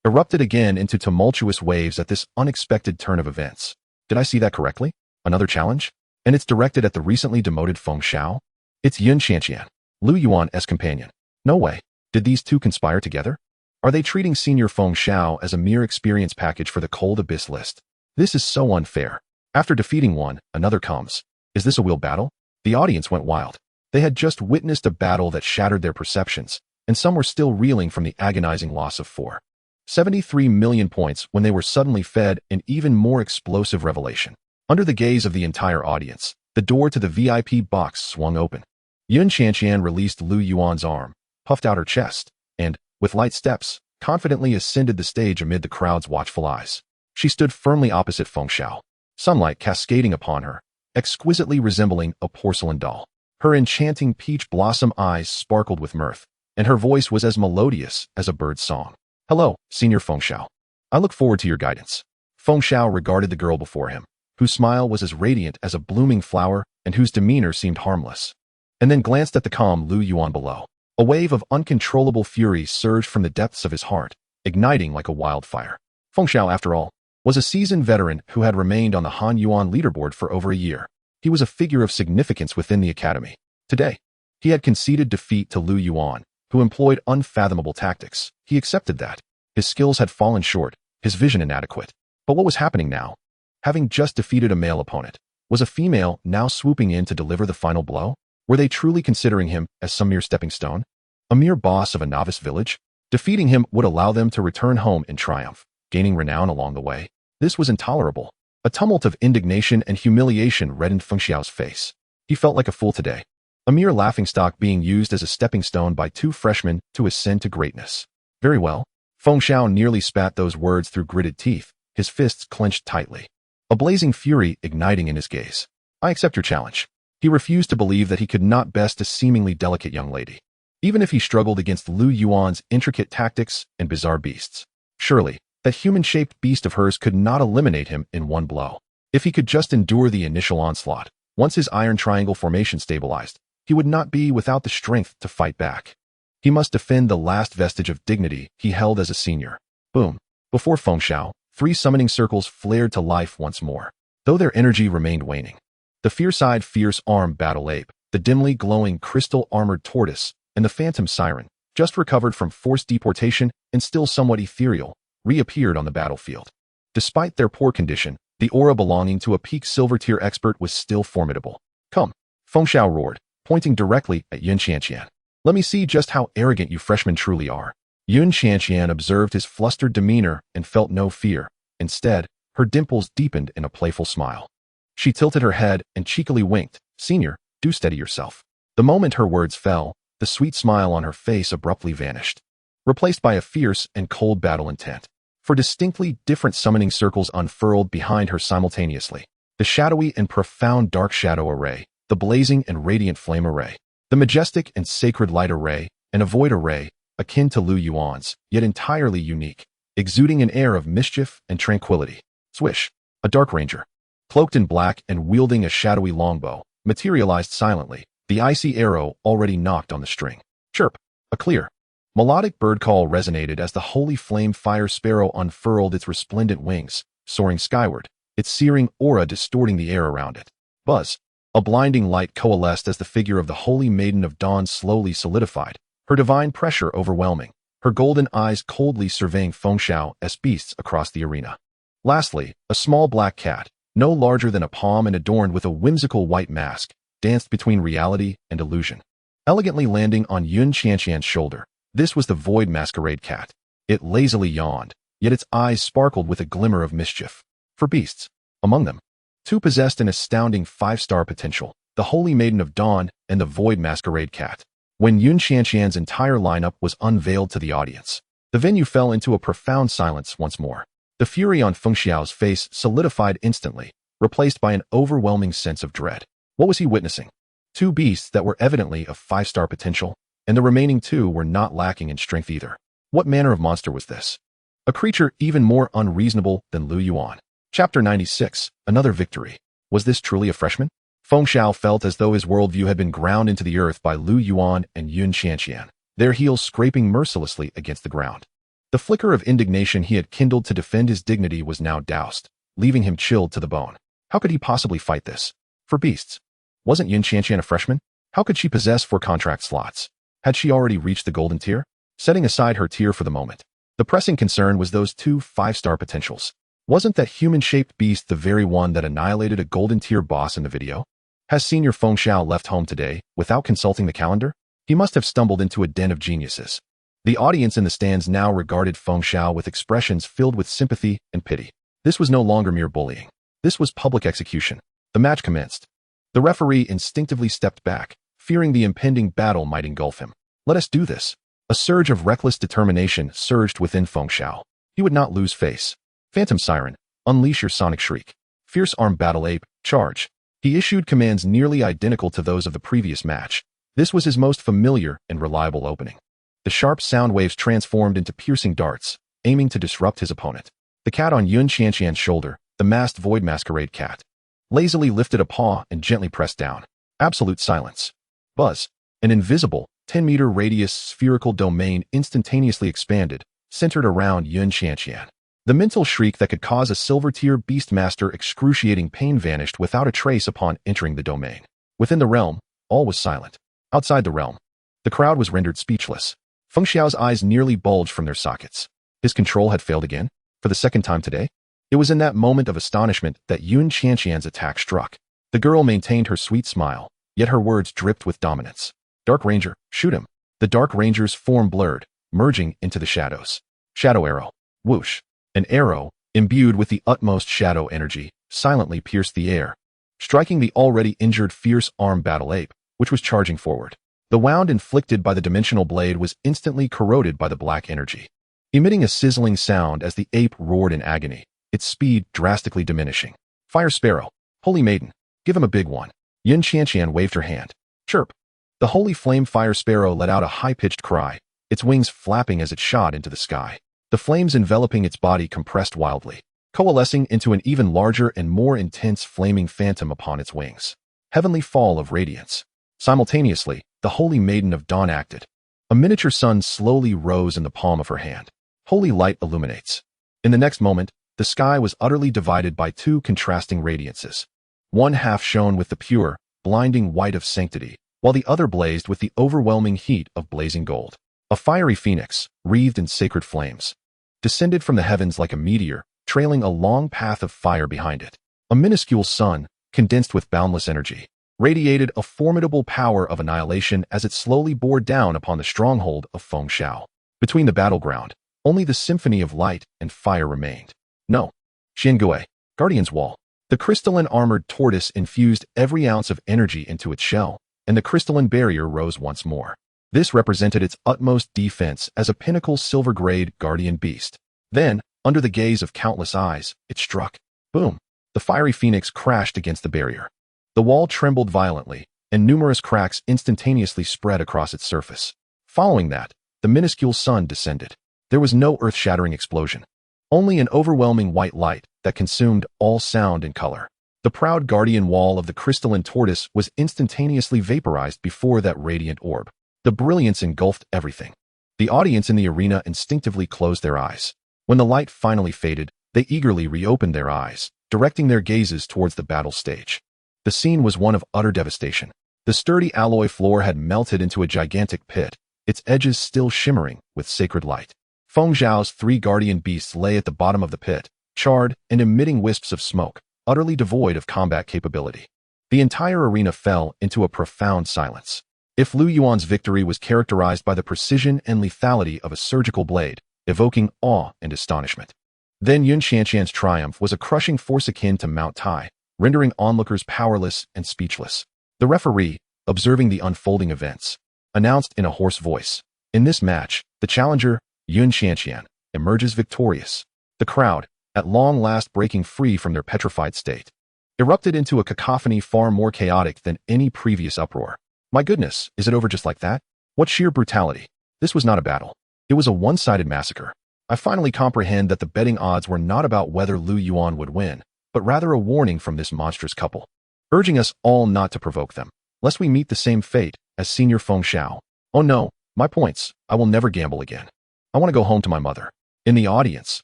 erupted again into tumultuous waves at this unexpected turn of events. Did I see that correctly? Another challenge? And it's directed at the recently demoted Feng Xiao? It's Yun Qianqian. Lu Yuan's companion. No way. Did these two conspire together? Are they treating Senior Feng Xiao as a mere experience package for the Cold Abyss list? This is so unfair. After defeating one, another comes. Is this a real battle? The audience went wild. They had just witnessed a battle that shattered their perceptions, and some were still reeling from the agonizing loss of 473 million points when they were suddenly fed an even more explosive revelation. Under the gaze of the entire audience, the door to the VIP box swung open. Yun Qianqian released Lu Yuan's arm, puffed out her chest, and, with light steps, confidently ascended the stage amid the crowd's watchful eyes. She stood firmly opposite Feng Xiao, sunlight cascading upon her, exquisitely resembling a porcelain doll. Her enchanting peach blossom eyes sparkled with mirth, and her voice was as melodious as a bird's song. Hello, Senior Feng Xiao. I look forward to your guidance. Feng Xiao regarded the girl before him, whose smile was as radiant as a blooming flower and whose demeanor seemed harmless, and then glanced at the calm Lu Yuan below. A wave of uncontrollable fury surged from the depths of his heart, igniting like a wildfire. Feng Xiao, after all, was a seasoned veteran who had remained on the Han Yuan leaderboard for over a year. He was a figure of significance within the academy. Today, he had conceded defeat to Lu Yuan, who employed unfathomable tactics. He accepted that. His skills had fallen short, his vision inadequate. But what was happening now? Having just defeated a male opponent, was a female now swooping in to deliver the final blow? Were they truly considering him as some mere stepping stone? A mere boss of a novice village? Defeating him would allow them to return home in triumph, gaining renown along the way. This was intolerable. A tumult of indignation and humiliation reddened Feng Xiao's face. He felt like a fool today, a mere laughingstock being used as a stepping stone by two freshmen to ascend to greatness. Very well. Feng Xiao nearly spat those words through gritted teeth, his fists clenched tightly, a blazing fury igniting in his gaze. I accept your challenge. He refused to believe that he could not best a seemingly delicate young lady, even if he struggled against Lu Yuan's intricate tactics and bizarre beasts. Surely, that human-shaped beast of hers could not eliminate him in one blow. If he could just endure the initial onslaught, once his iron triangle formation stabilized, he would not be without the strength to fight back. He must defend the last vestige of dignity he held as a senior. Boom. Before Feng Xiao, 3 summoning circles flared to life once more, though their energy remained waning. The fierce-eyed, fierce-armed battle ape, the dimly glowing crystal-armored tortoise, and the phantom siren, just recovered from forced deportation and still somewhat ethereal, reappeared on the battlefield. Despite their poor condition, the aura belonging to a peak silver-tier expert was still formidable. Come, Feng Xiao roared, pointing directly at Yun Qianqian. Let me see just how arrogant you freshmen truly are. Yun Qianqian observed his flustered demeanor and felt no fear. Instead, her dimples deepened in a playful smile. She tilted her head and cheekily winked. Senior, do steady yourself. The moment her words fell, the sweet smile on her face abruptly vanished, replaced by a fierce and cold battle intent. For distinctly different summoning circles unfurled behind her simultaneously. The shadowy and profound dark shadow array, the blazing and radiant flame array, the majestic and sacred light array, and a void array, akin to Lu Yuan's, yet entirely unique, exuding an air of mischief and tranquility. Swish! A dark ranger, cloaked in black and wielding a shadowy longbow, materialized silently, the icy arrow already knocked on the string. Chirp! A clear, melodic bird call resonated as the holy flame fire sparrow unfurled its resplendent wings, soaring skyward, its searing aura distorting the air around it. Buzz! A blinding light coalesced as the figure of the holy maiden of dawn slowly solidified, her divine pressure overwhelming, her golden eyes coldly surveying Feng Xiao as beasts across the arena. Lastly, a small black cat, no larger than a palm and adorned with a whimsical white mask, danced between reality and illusion, elegantly landing on Yun Qianqian's shoulder. This was the Void Masquerade Cat. It lazily yawned, yet its eyes sparkled with a glimmer of mischief. For beasts, among them, 2 possessed an astounding 5-star potential, the Holy Maiden of Dawn and the Void Masquerade Cat. When Yun Qianqian's entire lineup was unveiled to the audience, the venue fell into a profound silence once more. The fury on Feng Xiao's face solidified instantly, replaced by an overwhelming sense of dread. What was he witnessing? 2 beasts that were evidently of 5-star potential, and the remaining 2 were not lacking in strength either. What manner of monster was this? A creature even more unreasonable than Lu Yuan. Chapter 96, Another Victory. Was this truly a freshman? Feng Xiao felt as though his worldview had been ground into the earth by Lu Yuan and Yun Qianqian, their heels scraping mercilessly against the ground. The flicker of indignation he had kindled to defend his dignity was now doused, leaving him chilled to the bone. How could he possibly fight this? For beasts. Wasn't Yun Qianqian a freshman? How could she possess 4 contract slots? Had she already reached the golden tier? Setting aside her tier for the moment, the pressing concern was those 2 5-star potentials. Wasn't that human-shaped beast the very one that annihilated a golden tier boss in the video? Has Senior Feng Xiao left home today without consulting the calendar? He must have stumbled into a den of geniuses. The audience in the stands now regarded Feng Xiao with expressions filled with sympathy and pity. This was no longer mere bullying. This was public execution. The match commenced. The referee instinctively stepped back, fearing the impending battle might engulf him. Let us do this. A surge of reckless determination surged within Feng Xiao. He would not lose face. Phantom Siren, unleash your sonic shriek. Fierce Arm Battle Ape, charge. He issued commands nearly identical to those of the previous match. This was his most familiar and reliable opening. The sharp sound waves transformed into piercing darts, aiming to disrupt his opponent. The cat on Yun Qianqian's shoulder, the masked void masquerade cat, lazily lifted a paw and gently pressed down. Absolute silence. Buzz. An invisible, 10-meter radius spherical domain instantaneously expanded, centered around Yun Qianqian. The mental shriek that could cause a silver-tier beastmaster excruciating pain vanished without a trace upon entering the domain. Within the realm, all was silent. Outside the realm, the crowd was rendered speechless. Feng Xiao's eyes nearly bulged from their sockets. His control had failed again, for the second time today. It was in that moment of astonishment that Yun Qianqian's attack struck. The girl maintained her sweet smile, yet her words dripped with dominance. Dark Ranger, shoot him. The Dark Ranger's form blurred, merging into the shadows. Shadow arrow. Whoosh. An arrow, imbued with the utmost shadow energy, silently pierced the air, striking the already injured Fierce Arm Battle Ape, which was charging forward. The wound inflicted by the dimensional blade was instantly corroded by the black energy, emitting a sizzling sound as the ape roared in agony, its speed drastically diminishing. Fire Sparrow, Holy Maiden, give him a big one. Yun Qianqian waved her hand. Chirp. The Holy Flame Fire Sparrow let out a high-pitched cry, its wings flapping as it shot into the sky. The flames enveloping its body compressed wildly, coalescing into an even larger and more intense flaming phantom upon its wings. Heavenly fall of radiance. Simultaneously, the Holy Maiden of Dawn acted. A miniature sun slowly rose in the palm of her hand. Holy light illuminates. In the next moment, the sky was utterly divided by 2 contrasting radiances. One half shone with the pure, blinding white of sanctity, while the other blazed with the overwhelming heat of blazing gold. A fiery phoenix, wreathed in sacred flames, descended from the heavens like a meteor, trailing a long path of fire behind it. A minuscule sun, condensed with boundless energy, radiated a formidable power of annihilation as it slowly bore down upon the stronghold of Feng Xiao. Between the battleground, only the symphony of light and fire remained. No. Xiangui, Guardian's Wall. The crystalline armored tortoise infused every ounce of energy into its shell, and the crystalline barrier rose once more. This represented its utmost defense as a pinnacle silver-grade guardian beast. Then, under the gaze of countless eyes, it struck. Boom! The fiery phoenix crashed against the barrier. The wall trembled violently, and numerous cracks instantaneously spread across its surface. Following that, the minuscule sun descended. There was no earth-shattering explosion, only an overwhelming white light that consumed all sound and color. The proud guardian wall of the crystalline tortoise was instantaneously vaporized before that radiant orb. The brilliance engulfed everything. The audience in the arena instinctively closed their eyes. When the light finally faded, they eagerly reopened their eyes, directing their gazes towards the battle stage. The scene was one of utter devastation. The sturdy alloy floor had melted into a gigantic pit, its edges still shimmering with sacred light. Feng Xiao's 3 guardian beasts lay at the bottom of the pit, charred and emitting wisps of smoke, utterly devoid of combat capability. The entire arena fell into a profound silence. If Lu Yuan's victory was characterized by the precision and lethality of a surgical blade, evoking awe and astonishment, then Yun Qianqian's triumph was a crushing force akin to Mount Tai, rendering onlookers powerless and speechless. The referee, observing the unfolding events, announced in a hoarse voice, "In this match, the challenger, Yun Qianqian, emerges victorious." The crowd, at long last breaking free from their petrified state, erupted into a cacophony far more chaotic than any previous uproar. My goodness, is it over just like that? What sheer brutality. This was not a battle. It was a one-sided massacre. I finally comprehend that the betting odds were not about whether Lu Yuan would win, but rather a warning from this monstrous couple, urging us all not to provoke them, lest we meet the same fate as Senior Feng Xiao. Oh no, my points, I will never gamble again. I want to go home to my mother. In the audience,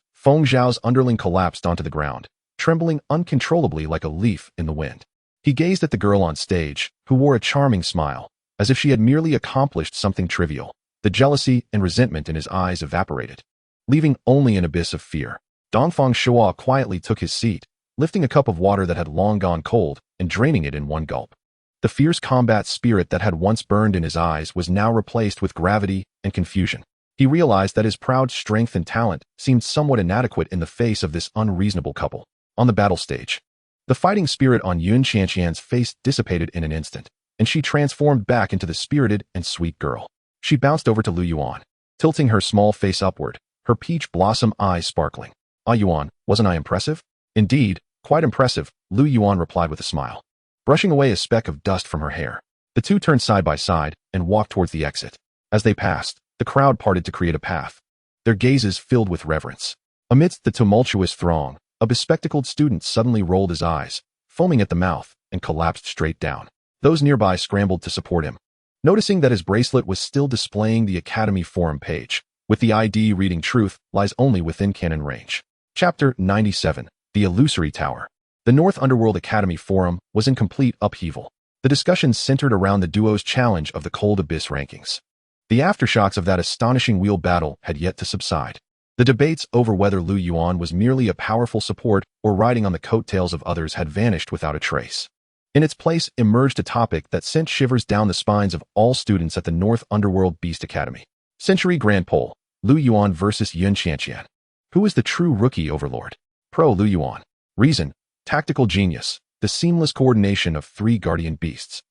Feng Xiao's underling collapsed onto the ground, trembling uncontrollably like a leaf in the wind. He gazed at the girl on stage, who wore a charming smile, as if she had merely accomplished something trivial. The jealousy and resentment in his eyes evaporated, leaving only an abyss of fear. Dongfang Shuo quietly took his seat, lifting a cup of water that had long gone cold and draining it in one gulp. The fierce combat spirit that had once burned in his eyes was now replaced with gravity and confusion. He realized that his proud strength and talent seemed somewhat inadequate in the face of this unreasonable couple. On the battle stage, the fighting spirit on Yun Qianqian's face dissipated in an instant, and she transformed back into the spirited and sweet girl. She bounced over to Lu Yuan, tilting her small face upward, her peach blossom eyes sparkling. "Ah, Yuan, wasn't I impressive?" "Indeed, quite impressive," Lu Yuan replied with a smile, brushing away a speck of dust from her hair. The two turned side by side and walked towards the exit. As they passed, the crowd parted to create a path, their gazes filled with reverence. Amidst the tumultuous throng, a bespectacled student suddenly rolled his eyes, foaming at the mouth, and collapsed straight down. Those nearby scrambled to support him, noticing that his bracelet was still displaying the Academy forum page, with the ID reading "Truth lies only within cannon range." Chapter 97. The Illusory Tower. The North Underworld Academy forum was in complete upheaval. The discussions centered around the duo's challenge of the Cold Abyss rankings. The aftershocks of that astonishing wheel battle had yet to subside. The debates over whether Lu Yuan was merely a powerful support or riding on the coattails of others had vanished without a trace. In its place emerged a topic that sent shivers down the spines of all students at the North Underworld Beast Academy. Century Grand Poll, Lu Yuan versus Yun Qianqian. Who is the true rookie overlord? Pro Lu Yuan. Reason, tactical genius, the seamless coordination of three guardian beasts.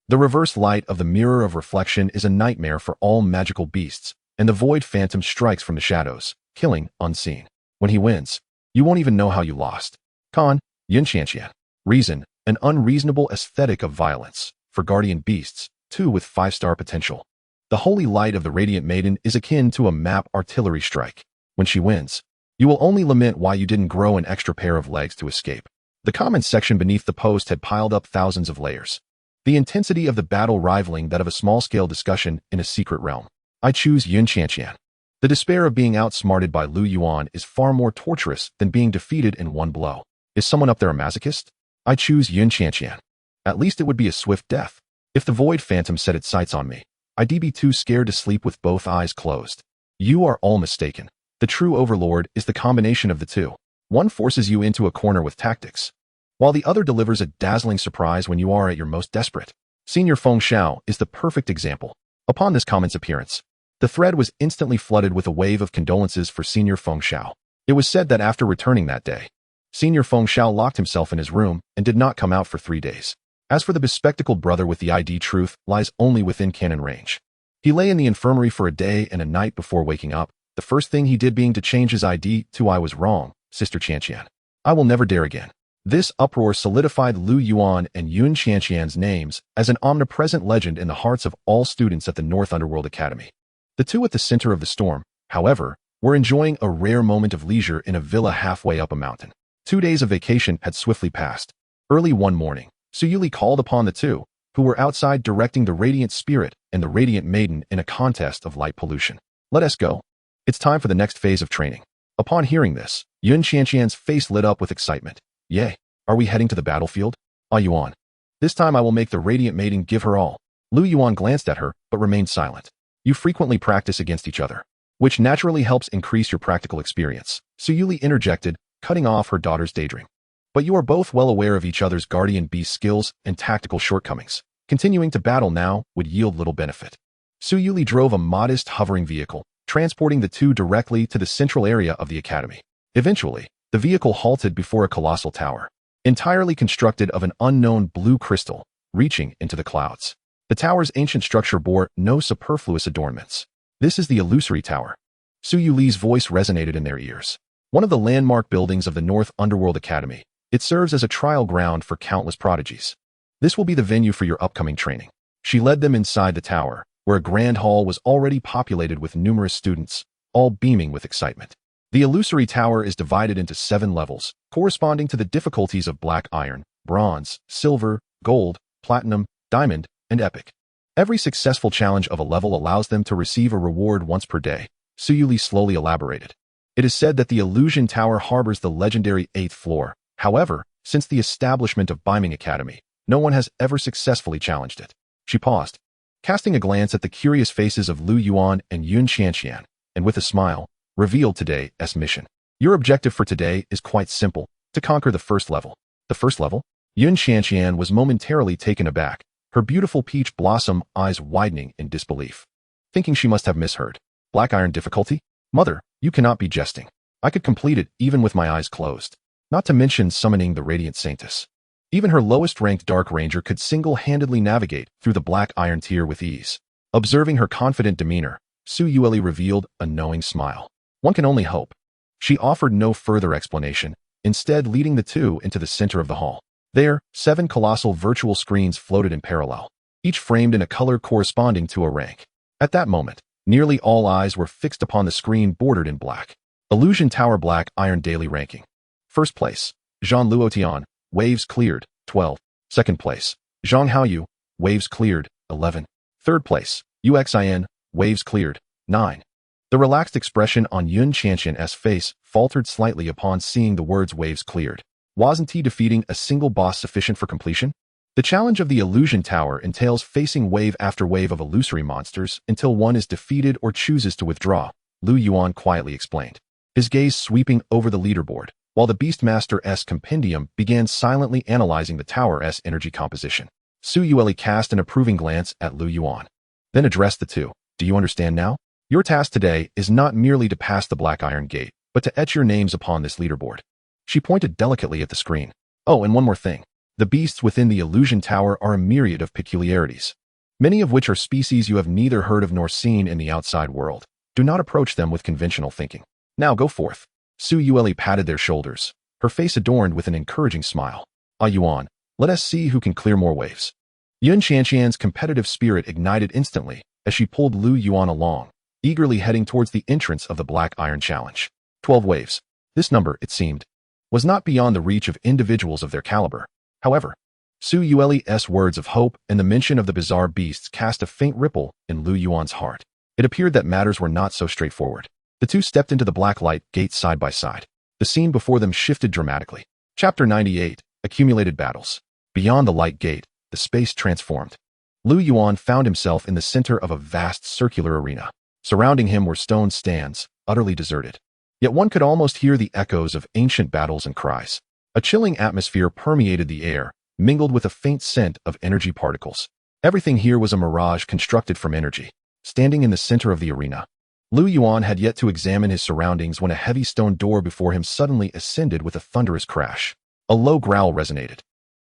The reverse light of the mirror of reflection is a nightmare for all magical beasts, and the void phantom strikes from the shadows, killing unseen. When he wins, you won't even know how you lost. Con, Yun Qianqian. Reason, an unreasonable aesthetic of violence, for guardian beasts, two with 5-star potential. The holy light of the Radiant Maiden is akin to a map artillery strike. When she wins, you will only lament why you didn't grow an extra pair of legs to escape. The comments section beneath the post had piled up thousands of layers, the intensity of the battle rivaling that of a small-scale discussion in a secret realm. I choose Yun Qianqian. The despair of being outsmarted by Lu Yuan is far more torturous than being defeated in one blow. Is someone up there a masochist? I choose Yun Qianqian. At least it would be a swift death. If the void phantom set its sights on me, I'd be too scared to sleep with both eyes closed. You are all mistaken. The true overlord is the combination of the two. One forces you into a corner with tactics, while the other delivers a dazzling surprise when you are at your most desperate. Senior Feng Xiao is the perfect example. Upon this comment's appearance, the thread was instantly flooded with a wave of condolences for Senior Feng Xiao. It was said that after returning that day, Senior Feng Xiao locked himself in his room and did not come out for 3 days. As for the bespectacled brother with the ID "Truth lies only within cannon range," he lay in the infirmary for a day and a night before waking up, the first thing he did being to change his ID to "I was wrong, Sister Qianqian. I will never dare again." This uproar solidified Lu Yuan and Yun Qianqian's names as an omnipresent legend in the hearts of all students at the North Underworld Academy. The two at the center of the storm, however, were enjoying a rare moment of leisure in a villa halfway up a mountain. 2 days of vacation had swiftly passed. Early one morning, Suyuli called upon the two, who were outside directing the Radiant Spirit and the Radiant Maiden in a contest of light pollution. "Let us go. It's time for the next phase of training." Upon hearing this, Yun Qianqian's face lit up with excitement. "Yay, are we heading to the battlefield? Ah Yuan. This time I will make the Radiant Maiden give her all." Lu Yuan glanced at her, but remained silent. "You frequently practice against each other, which naturally helps increase your practical experience," Suyuli interjected, cutting off her daughter's daydream. "But you are both well aware of each other's guardian beast skills and tactical shortcomings. Continuing to battle now would yield little benefit." Suyuli drove a modest hovering vehicle, transporting the two directly to the central area of the academy. Eventually, the vehicle halted before a colossal tower, entirely constructed of an unknown blue crystal, reaching into the clouds. The tower's ancient structure bore no superfluous adornments. "This is the Illusory Tower." Suyuli's voice resonated in their ears. One of the landmark buildings of the North Underworld Academy, it serves as a trial ground for countless prodigies. This will be the venue for your upcoming training. She led them inside the tower, where a grand hall was already populated with numerous students, all beaming with excitement. The Illusory Tower is divided into 7 levels, corresponding to the difficulties of black iron, bronze, silver, gold, platinum, diamond, and epic. Every successful challenge of a level allows them to receive a reward once per day, Suyuli slowly elaborated. It is said that the Illusion Tower harbors the legendary 8th floor. However, since the establishment of Beiming Academy, no one has ever successfully challenged it. She paused, casting a glance at the curious faces of Lu Yuan and Yun Qianqian, and with a smile, revealed today's mission. Your objective for today is quite simple, to conquer the first level. The first level? Yun Qianqian was momentarily taken aback, her beautiful peach blossom eyes widening in disbelief. Thinking she must have misheard. Black iron difficulty? Mother, you cannot be jesting. I could complete it even with my eyes closed. Not to mention summoning the Radiant Saintess. Even her lowest-ranked Dark Ranger could single-handedly navigate through the Black Iron tier with ease. Observing her confident demeanor, Su Yueli revealed a knowing smile. One can only hope. She offered no further explanation, instead leading the two into the center of the hall. There, 7 colossal virtual screens floated in parallel, each framed in a color corresponding to a rank. At that moment, nearly all eyes were fixed upon the screen bordered in black. Illusion Tower Black Iron Daily Ranking. First place, Zhang Luotian, Waves Cleared, 12. Second place, Zhang Haoyu, Waves Cleared, 11. Third place, Uxin, Waves Cleared, 9. The relaxed expression on Yun Qianqian's face faltered slightly upon seeing the words Waves Cleared. Wasn't he defeating a single boss sufficient for completion? The challenge of the Illusion Tower entails facing wave after wave of illusory monsters until one is defeated or chooses to withdraw, Lu Yuan quietly explained, his gaze sweeping over the leaderboard, while the Beastmaster's compendium began silently analyzing the tower's energy composition. Su Yueli cast an approving glance at Lu Yuan, then addressed the two. Do you understand now? Your task today is not merely to pass the Black Iron Gate, but to etch your names upon this leaderboard. She pointed delicately at the screen. Oh, and one more thing. The beasts within the Illusion Tower are a myriad of peculiarities, many of which are species you have neither heard of nor seen in the outside world. Do not approach them with conventional thinking. Now go forth. Su Yueli patted their shoulders, her face adorned with an encouraging smile. Ah Yuan, let us see who can clear more waves. Yun Qianqian's competitive spirit ignited instantly as she pulled Lu Yuan along, eagerly heading towards the entrance of the Black Iron Challenge. 12 waves. This number, it seemed, was not beyond the reach of individuals of their caliber. However, Su Yueli's words of hope and the mention of the bizarre beasts cast a faint ripple in Lu Yuan's heart. It appeared that matters were not so straightforward. The two stepped into the black light gate side by side. The scene before them shifted dramatically. Chapter 98, Accumulated Battles. Beyond the light gate, the space transformed. Lu Yuan found himself in the center of a vast circular arena. Surrounding him were stone stands, utterly deserted. Yet one could almost hear the echoes of ancient battles and cries. A chilling atmosphere permeated the air, mingled with a faint scent of energy particles. Everything here was a mirage constructed from energy. Standing in the center of the arena, Lu Yuan had yet to examine his surroundings when a heavy stone door before him suddenly ascended with a thunderous crash. A low growl resonated,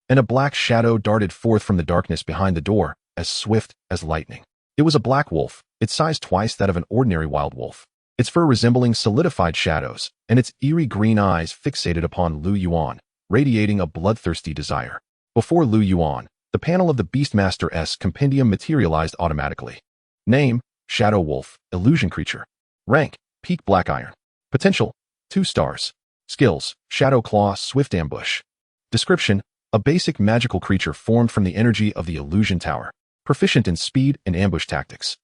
and a black shadow darted forth from the darkness behind the door, as swift as lightning. It was a black wolf, its size twice that of an ordinary wild wolf, its fur resembling solidified shadows, and its eerie green eyes fixated upon Lu Yuan, radiating a bloodthirsty desire. Before Lu Yuan, the panel of the Beastmaster's compendium materialized automatically. Name, Shadow Wolf, Illusion Creature. Rank, Peak Black Iron. Potential, 2 stars. Skills, Shadow Claw, Swift Ambush. Description, a basic magical creature formed from the energy of the Illusion Tower. Proficient in speed and ambush tactics.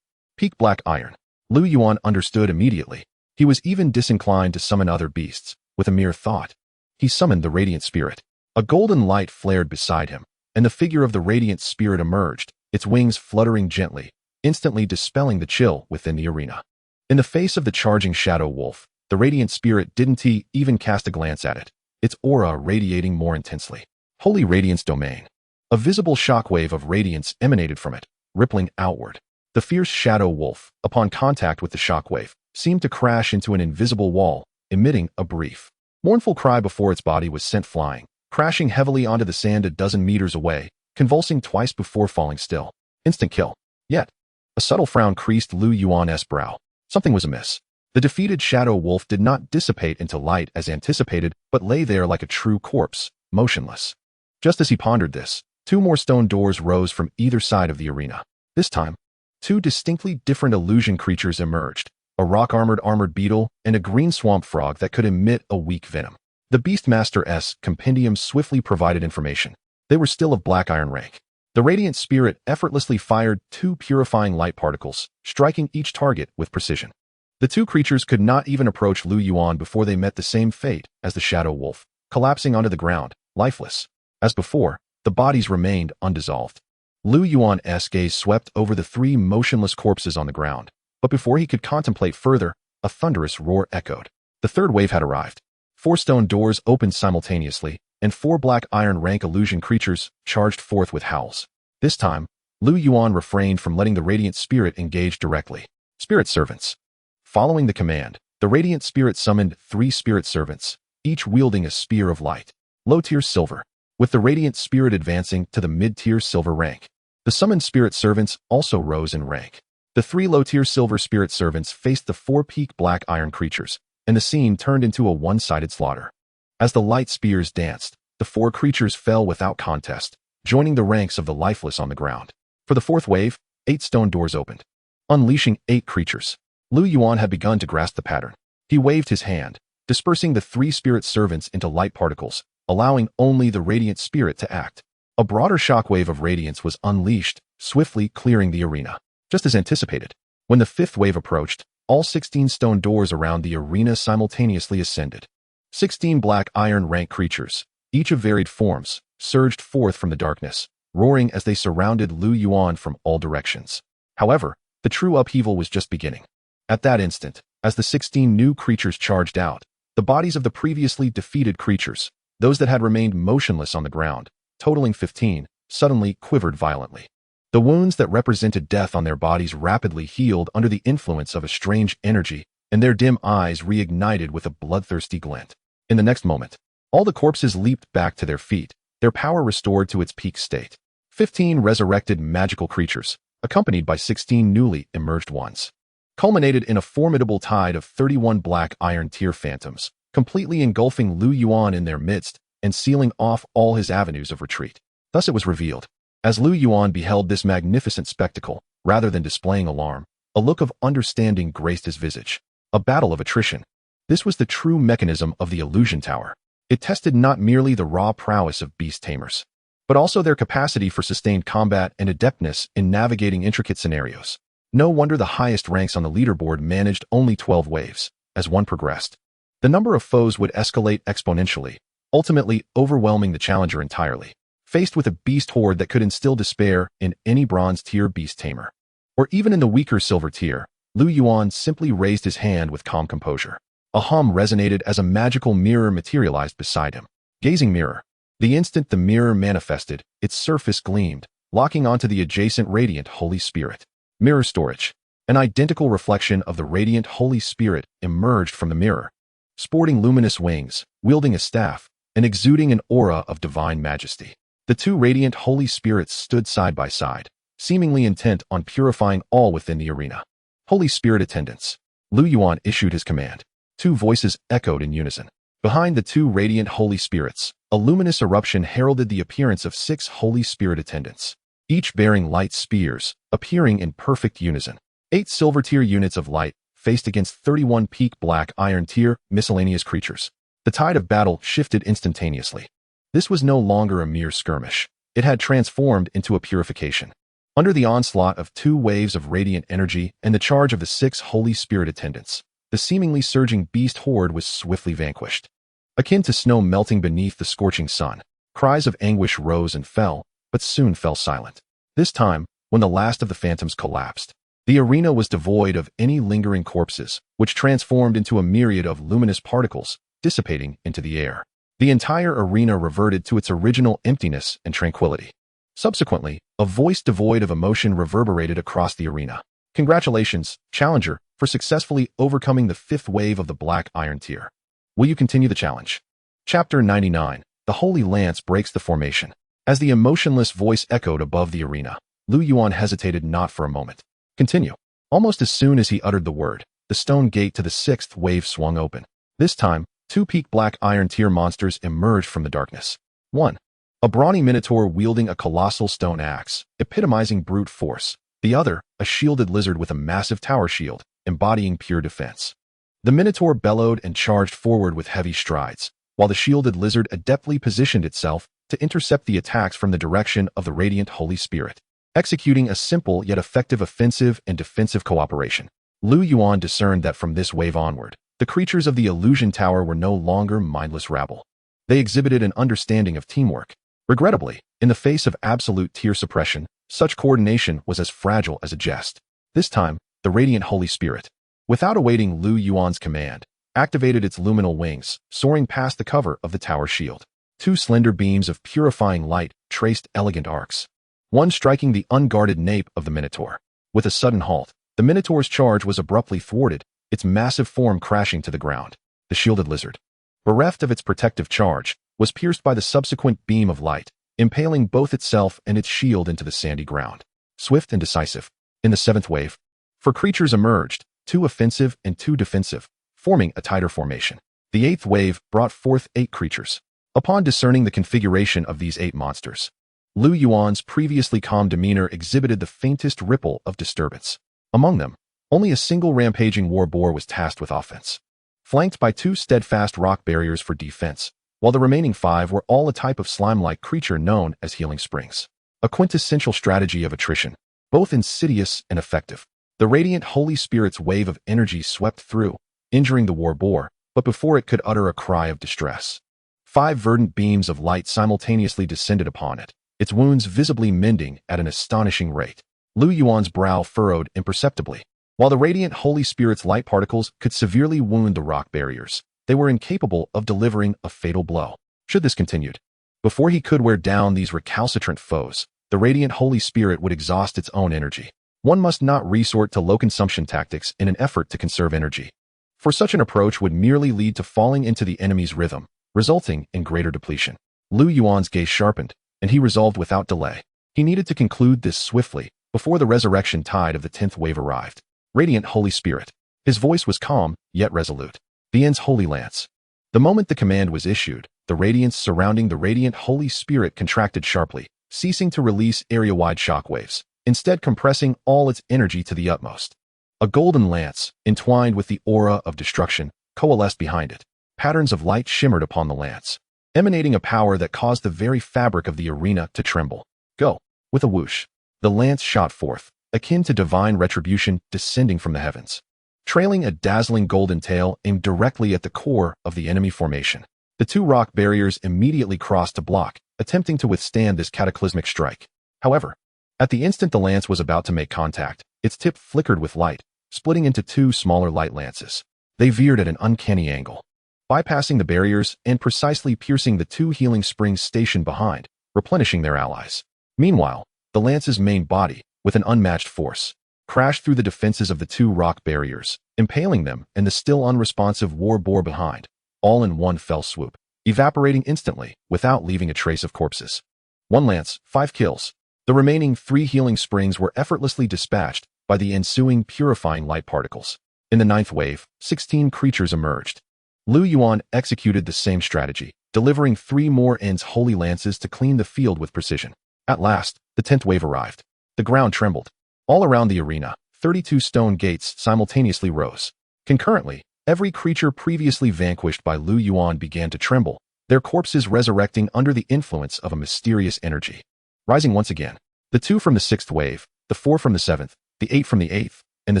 Peak Black Iron. Lu Yuan understood immediately. He was even disinclined to summon other beasts, with a mere thought. He summoned the Radiant Spirit. A golden light flared beside him, and the figure of the Radiant Spirit emerged, its wings fluttering gently, instantly dispelling the chill within the arena. In the face of the charging Shadow Wolf, the Radiant Spirit didn't even cast a glance at it, its aura radiating more intensely. Holy Radiance Domain. A visible shockwave of radiance emanated from it, rippling outward. The fierce Shadow Wolf, upon contact with the shockwave, seemed to crash into an invisible wall, emitting a brief, mournful cry before its body was sent flying, crashing heavily onto the sand a dozen meters away, convulsing twice before falling still. Instant kill. Yet, a subtle frown creased Lu Yuan's brow. Something was amiss. The defeated Shadow Wolf did not dissipate into light as anticipated, but lay there like a true corpse, motionless. Just as he pondered this, 2 more stone doors rose from either side of the arena. This time, 2 distinctly different illusion creatures emerged, a rock-armored beetle and a green swamp frog that could emit a weak venom. The Beastmaster's compendium swiftly provided information. They were still of Black Iron rank. The Radiant Spirit effortlessly fired 2 purifying light particles, striking each target with precision. The 2 creatures could not even approach Lu Yuan before they met the same fate as the Shadow Wolf, collapsing onto the ground, lifeless. As before, the bodies remained undissolved. Lu Yuan's gaze swept over the three motionless corpses on the ground, but before he could contemplate further, a thunderous roar echoed. The third wave had arrived. 4 stone doors opened simultaneously, and 4 black iron rank illusion creatures charged forth with howls. This time, Lu Yuan refrained from letting the radiant spirit engage directly. Spirit servants. Following the command, the radiant spirit summoned 3 spirit servants, each wielding a spear of light. Low-tier silver, with the radiant spirit advancing to the mid-tier silver rank. The summoned spirit servants also rose in rank. The 3 low-tier silver spirit servants faced the 4 peak black iron creatures, and the scene turned into a one-sided slaughter. As the light spears danced, the 4 creatures fell without contest, joining the ranks of the lifeless on the ground. For the 4th wave, 8 stone doors opened, unleashing 8 creatures. Lu Yuan had begun to grasp the pattern. He waved his hand, dispersing the 3 spirit servants into light particles, allowing only the radiant spirit to act. A broader shockwave of radiance was unleashed, swiftly clearing the arena. Just as anticipated, when the 5th wave approached, all 16 stone doors around the arena simultaneously ascended. 16 black iron rank creatures, each of varied forms, surged forth from the darkness, roaring as they surrounded Lu Yuan from all directions. However, the true upheaval was just beginning. At that instant, as the 16 new creatures charged out, the bodies of the previously defeated creatures, those that had remained motionless on the ground, totaling 15, suddenly quivered violently. The wounds that represented death on their bodies rapidly healed under the influence of a strange energy, and their dim eyes reignited with a bloodthirsty glint. In the next moment, all the corpses leaped back to their feet, their power restored to its peak state. 15 resurrected magical creatures, accompanied by 16 newly emerged ones, culminated in a formidable tide of 31 black iron tier phantoms, completely engulfing Lu Yuan in their midst and sealing off all his avenues of retreat. Thus it was revealed. As Lu Yuan beheld this magnificent spectacle, rather than displaying alarm, a look of understanding graced his visage. A battle of attrition. This was the true mechanism of the illusion tower. It tested not merely the raw prowess of beast tamers, but also their capacity for sustained combat and adeptness in navigating intricate scenarios. No wonder the highest ranks on the leaderboard managed only 12 waves. As one progressed, the number of foes would escalate exponentially, ultimately overwhelming the challenger entirely. Faced with a beast horde that could instill despair in any bronze tier beast tamer, or even in the weaker silver tier, Lu Yuan simply raised his hand with calm composure. A hum resonated as a magical mirror materialized beside him. Gazing mirror. The instant the mirror manifested, its surface gleamed, locking onto the adjacent radiant Holy Spirit. Mirror storage. An identical reflection of the radiant Holy Spirit emerged from the mirror, sporting luminous wings, wielding a staff, and exuding an aura of divine majesty. The 2 radiant Holy Spirits stood side by side, seemingly intent on purifying all within the arena. Holy Spirit attendants. Lu Yuan issued his command. 2 voices echoed in unison. Behind the 2 radiant Holy Spirits, a luminous eruption heralded the appearance of 6 Holy Spirit attendants, each bearing light spears, appearing in perfect unison. 8 silver tier units of light faced against 31 peak black iron tier miscellaneous creatures. The tide of battle shifted instantaneously. This was no longer a mere skirmish. It had transformed into a purification. Under the onslaught of 2 waves of radiant energy and the charge of the 6 Holy Spirit attendants, the seemingly surging beast horde was swiftly vanquished. Akin to snow melting beneath the scorching sun, cries of anguish rose and fell, but soon fell silent. This time, when the last of the phantoms collapsed, the arena was devoid of any lingering corpses, which transformed into a myriad of luminous particles, dissipating into the air. The entire arena reverted to its original emptiness and tranquility. Subsequently, a voice devoid of emotion reverberated across the arena. Congratulations, challenger, for successfully overcoming the 5th wave of the black iron tier. Will you continue the challenge? Chapter 99. The Holy Lance breaks the formation. As the emotionless voice echoed above the arena, Lu Yuan hesitated not for a moment. Continue. Almost as soon as he uttered the word, the stone gate to the 6th wave swung open. This time, 2 peak black iron tier monsters emerged from the darkness. 1. A brawny minotaur wielding a colossal stone axe, epitomizing brute force. The other, a shielded lizard with a massive tower shield, embodying pure defense. The minotaur bellowed and charged forward with heavy strides, while the shielded lizard adeptly positioned itself to intercept the attacks from the direction of the radiant Holy Spirit, executing a simple yet effective offensive and defensive cooperation. Lu Yuan discerned that from this wave onward, the creatures of the illusion tower were no longer mindless rabble. They exhibited an understanding of teamwork. Regrettably, in the face of absolute tier suppression, Such coordination was as fragile as a jest. This time, the radiant Holy Spirit, without awaiting Lu Yuan's command, activated its luminal wings, soaring past the cover of the tower shield. Two slender beams of purifying light traced elegant arcs, one striking the unguarded nape of the Minotaur. With a sudden halt, the Minotaur's charge was abruptly thwarted, its massive form crashing to the ground. The shielded lizard, bereft of its protective charge, was pierced by the subsequent beam of light, impaling both itself and its shield into the sandy ground. Swift and decisive. In the seventh wave, 4 creatures emerged, 2 offensive and 2 defensive, forming a tighter formation. The eighth wave brought forth 8 creatures. Upon discerning the configuration of these 8 monsters, Lu Yuan's previously calm demeanor exhibited the faintest ripple of disturbance. Among them, only a single rampaging war boar was tasked with offense, flanked by 2 steadfast rock barriers for defense, while the remaining 5 were all a type of slime-like creature known as healing springs. A quintessential strategy of attrition, both insidious and effective. The radiant Holy Spirit's wave of energy swept through, injuring the war boar, but before it could utter a cry of distress, 5 verdant beams of light simultaneously descended upon it, its wounds visibly mending at an astonishing rate. Lu Yuan's brow furrowed imperceptibly. While the radiant Holy Spirit's light particles could severely wound the rock barriers, they were incapable of delivering a fatal blow. Should this continued, before he could wear down these recalcitrant foes, the radiant Holy Spirit would exhaust its own energy. One must not resort to low-consumption tactics in an effort to conserve energy, for such an approach would merely lead to falling into the enemy's rhythm, resulting in greater depletion. Lu Yuan's gaze sharpened, and he resolved without delay. He needed to conclude this swiftly, before the resurrection tide of the 10th wave arrived. Radiant Holy Spirit. His voice was calm, yet resolute. The End's Holy Lance. The moment the command was issued, the radiance surrounding the radiant Holy Spirit contracted sharply, ceasing to release area-wide shockwaves, instead compressing all its energy to the utmost. A golden lance, entwined with the aura of destruction, coalesced behind it. Patterns of light shimmered upon the lance, emanating a power that caused the very fabric of the arena to tremble. Go! With a whoosh, the lance shot forth, akin to divine retribution descending from the heavens, trailing a dazzling golden tail aimed directly at the core of the enemy formation. The 2 rock barriers immediately crossed to block, attempting to withstand this cataclysmic strike. However, at the instant the lance was about to make contact, its tip flickered with light, splitting into 2 smaller light lances. They veered at an uncanny angle, bypassing the barriers and precisely piercing the 2 healing springs stationed behind, replenishing their allies. Meanwhile, the lance's main body, with an unmatched force, crashed through the defenses of the 2 rock barriers, impaling them and the still unresponsive war boar behind, all in one fell swoop, evaporating instantly without leaving a trace of corpses. 1 lance, 5 kills. The remaining 3 healing springs were effortlessly dispatched by the ensuing purifying light particles. In the 9th wave, 16 creatures emerged. Lu Yuan executed the same strategy, delivering 3 more End's Holy Lances to clean the field with precision. At last, the 10th wave arrived. The ground trembled. All around the arena, 32 stone gates simultaneously rose. Concurrently, every creature previously vanquished by Lu Yuan began to tremble, their corpses resurrecting under the influence of a mysterious energy. Rising once again, the 2 from the 6th wave, the 4 from the 7th, the 8 from the 8th, and the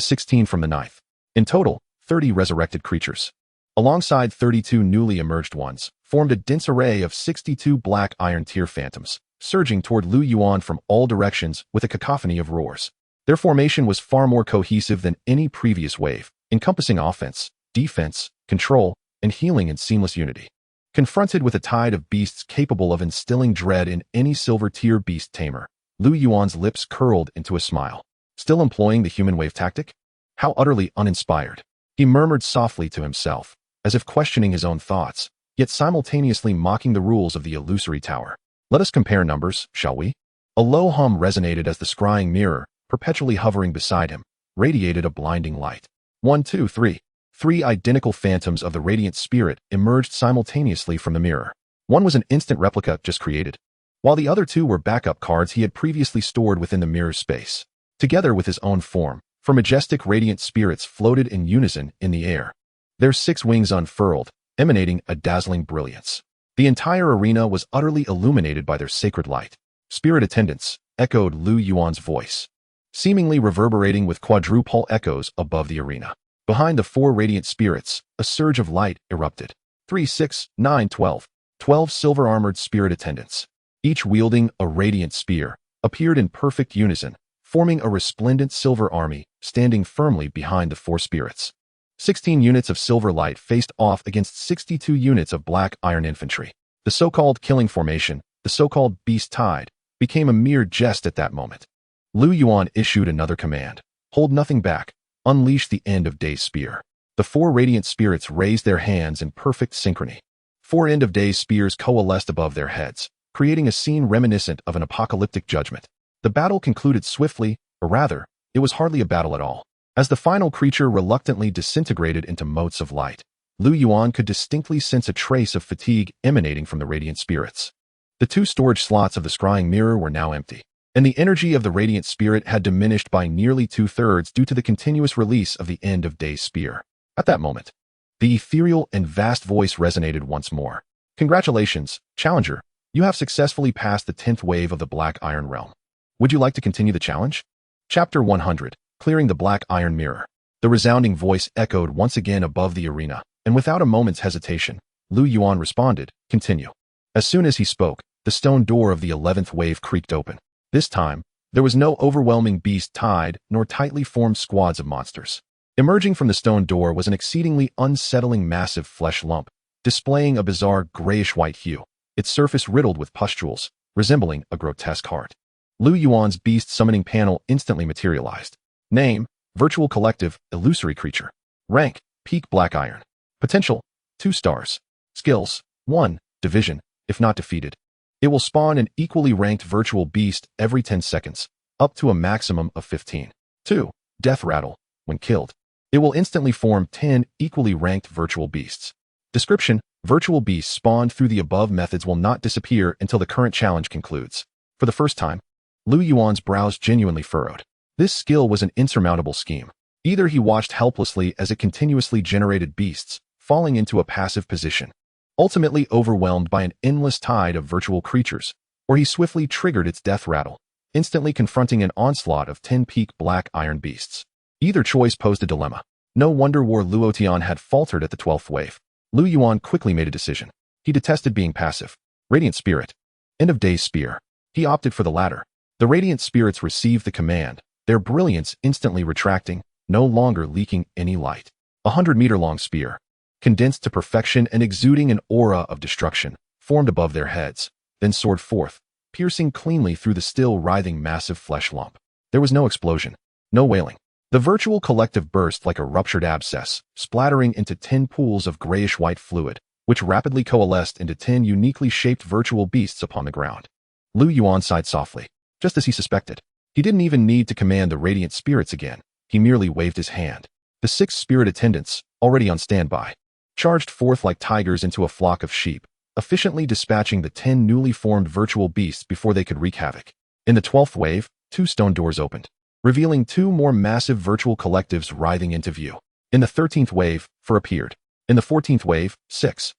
16 from the 9th. In total, 30 resurrected creatures, alongside 32 newly emerged ones, formed a dense array of 62 black iron tier phantoms, surging toward Lu Yuan from all directions with a cacophony of roars. Their formation was far more cohesive than any previous wave, encompassing offense, defense, control, and healing in seamless unity. Confronted with a tide of beasts capable of instilling dread in any silver-tier beast tamer, Lu Yuan's lips curled into a smile. Still employing the human wave tactic? How utterly uninspired. He murmured softly to himself, as if questioning his own thoughts, yet simultaneously mocking the rules of the illusory tower. Let us compare numbers, shall we? A low hum resonated as the scrying mirror, perpetually hovering beside him, radiated a blinding light. 1, 2, 3. 3 identical phantoms of the radiant spirit emerged simultaneously from the mirror. One was an instant replica just created, while the other 2 were backup cards he had previously stored within the mirror's space. Together with his own form, 4 majestic radiant spirits floated in unison in the air, their 6 wings unfurled, emanating a dazzling brilliance. The entire arena was utterly illuminated by their sacred light. Spirit attendants, echoed Lu Yuan's voice, seemingly reverberating with quadruple echoes above the arena. Behind the 4 radiant spirits, a surge of light erupted. 3, 6, 9, 12. 12 silver-armored spirit attendants, each wielding a radiant spear, appeared in perfect unison, forming a resplendent silver army standing firmly behind the four spirits. 16 units of silver light faced off against 62 units of black iron infantry. The so-called killing formation, the so-called Beast Tide, became a mere jest at that moment. Lu Yuan issued another command. Hold nothing back. Unleash the end of day's spear. The four radiant spirits raised their hands in perfect synchrony. Four end of day's spears coalesced above their heads, creating a scene reminiscent of an apocalyptic judgment. The battle concluded swiftly, or rather, it was hardly a battle at all. As the final creature reluctantly disintegrated into motes of light, Lu Yuan could distinctly sense a trace of fatigue emanating from the radiant spirits. The two storage slots of the scrying mirror were now empty, and the energy of the radiant spirit had diminished by nearly 2/3 due to the continuous release of the end of day's spear. At that moment, the ethereal and vast voice resonated once more. Congratulations, Challenger. You have successfully passed the 10th wave of the Black Iron Realm. Would you like to continue the challenge? Chapter 100, Clearing the Black Iron Mirror. The resounding voice echoed once again above the arena, and without a moment's hesitation, Lu Yuan responded, continue. As soon as he spoke, the stone door of the 11th wave creaked open. This time, there was no overwhelming beast tide nor tightly formed squads of monsters. Emerging from the stone door was an exceedingly unsettling massive flesh lump, displaying a bizarre grayish-white hue, its surface riddled with pustules, resembling a grotesque heart. Lu Yuan's beast summoning panel instantly materialized. Name, Virtual Collective, Illusory Creature. Rank, Peak Black Iron. Potential, 2 stars. Skills, 1, Division, if not defeated. It will spawn an equally ranked virtual beast every 10 seconds, up to a maximum of 15. 2, Death Rattle, when killed. It will instantly form 10 equally ranked virtual beasts. Description, virtual beasts spawned through the above methods will not disappear until the current challenge concludes. For the first time, Lu Yuan's brows genuinely furrowed. This skill was an insurmountable scheme. Either he watched helplessly as it continuously generated beasts, falling into a passive position, ultimately overwhelmed by an endless tide of virtual creatures, or he swiftly triggered its death rattle, instantly confronting an onslaught of 10 peak black iron beasts. Either choice posed a dilemma. No wonder War Luotian had faltered at the 12th wave. Lu Yuan quickly made a decision. He detested being passive. Radiant Spirit. End of Day's Spear. He opted for the latter. The Radiant Spirits received the command, their brilliance instantly retracting, no longer leaking any light. 100-meter-long spear, condensed to perfection and exuding an aura of destruction, formed above their heads, then soared forth, piercing cleanly through the still writhing massive flesh lump. There was no explosion, no wailing. The virtual collective burst like a ruptured abscess, splattering into 10 pools of grayish-white fluid, which rapidly coalesced into 10 uniquely shaped virtual beasts upon the ground. Lu Yuan sighed softly, just as he suspected. He didn't even need to command the radiant spirits again. He merely waved his hand. The 6 spirit attendants, already on standby, charged forth like tigers into a flock of sheep, efficiently dispatching the 10 newly formed virtual beasts before they could wreak havoc. In the 12th wave, 2 stone doors opened, revealing 2 more massive virtual collectives writhing into view. In the 13th wave, 4 appeared. In the 14th wave, 6.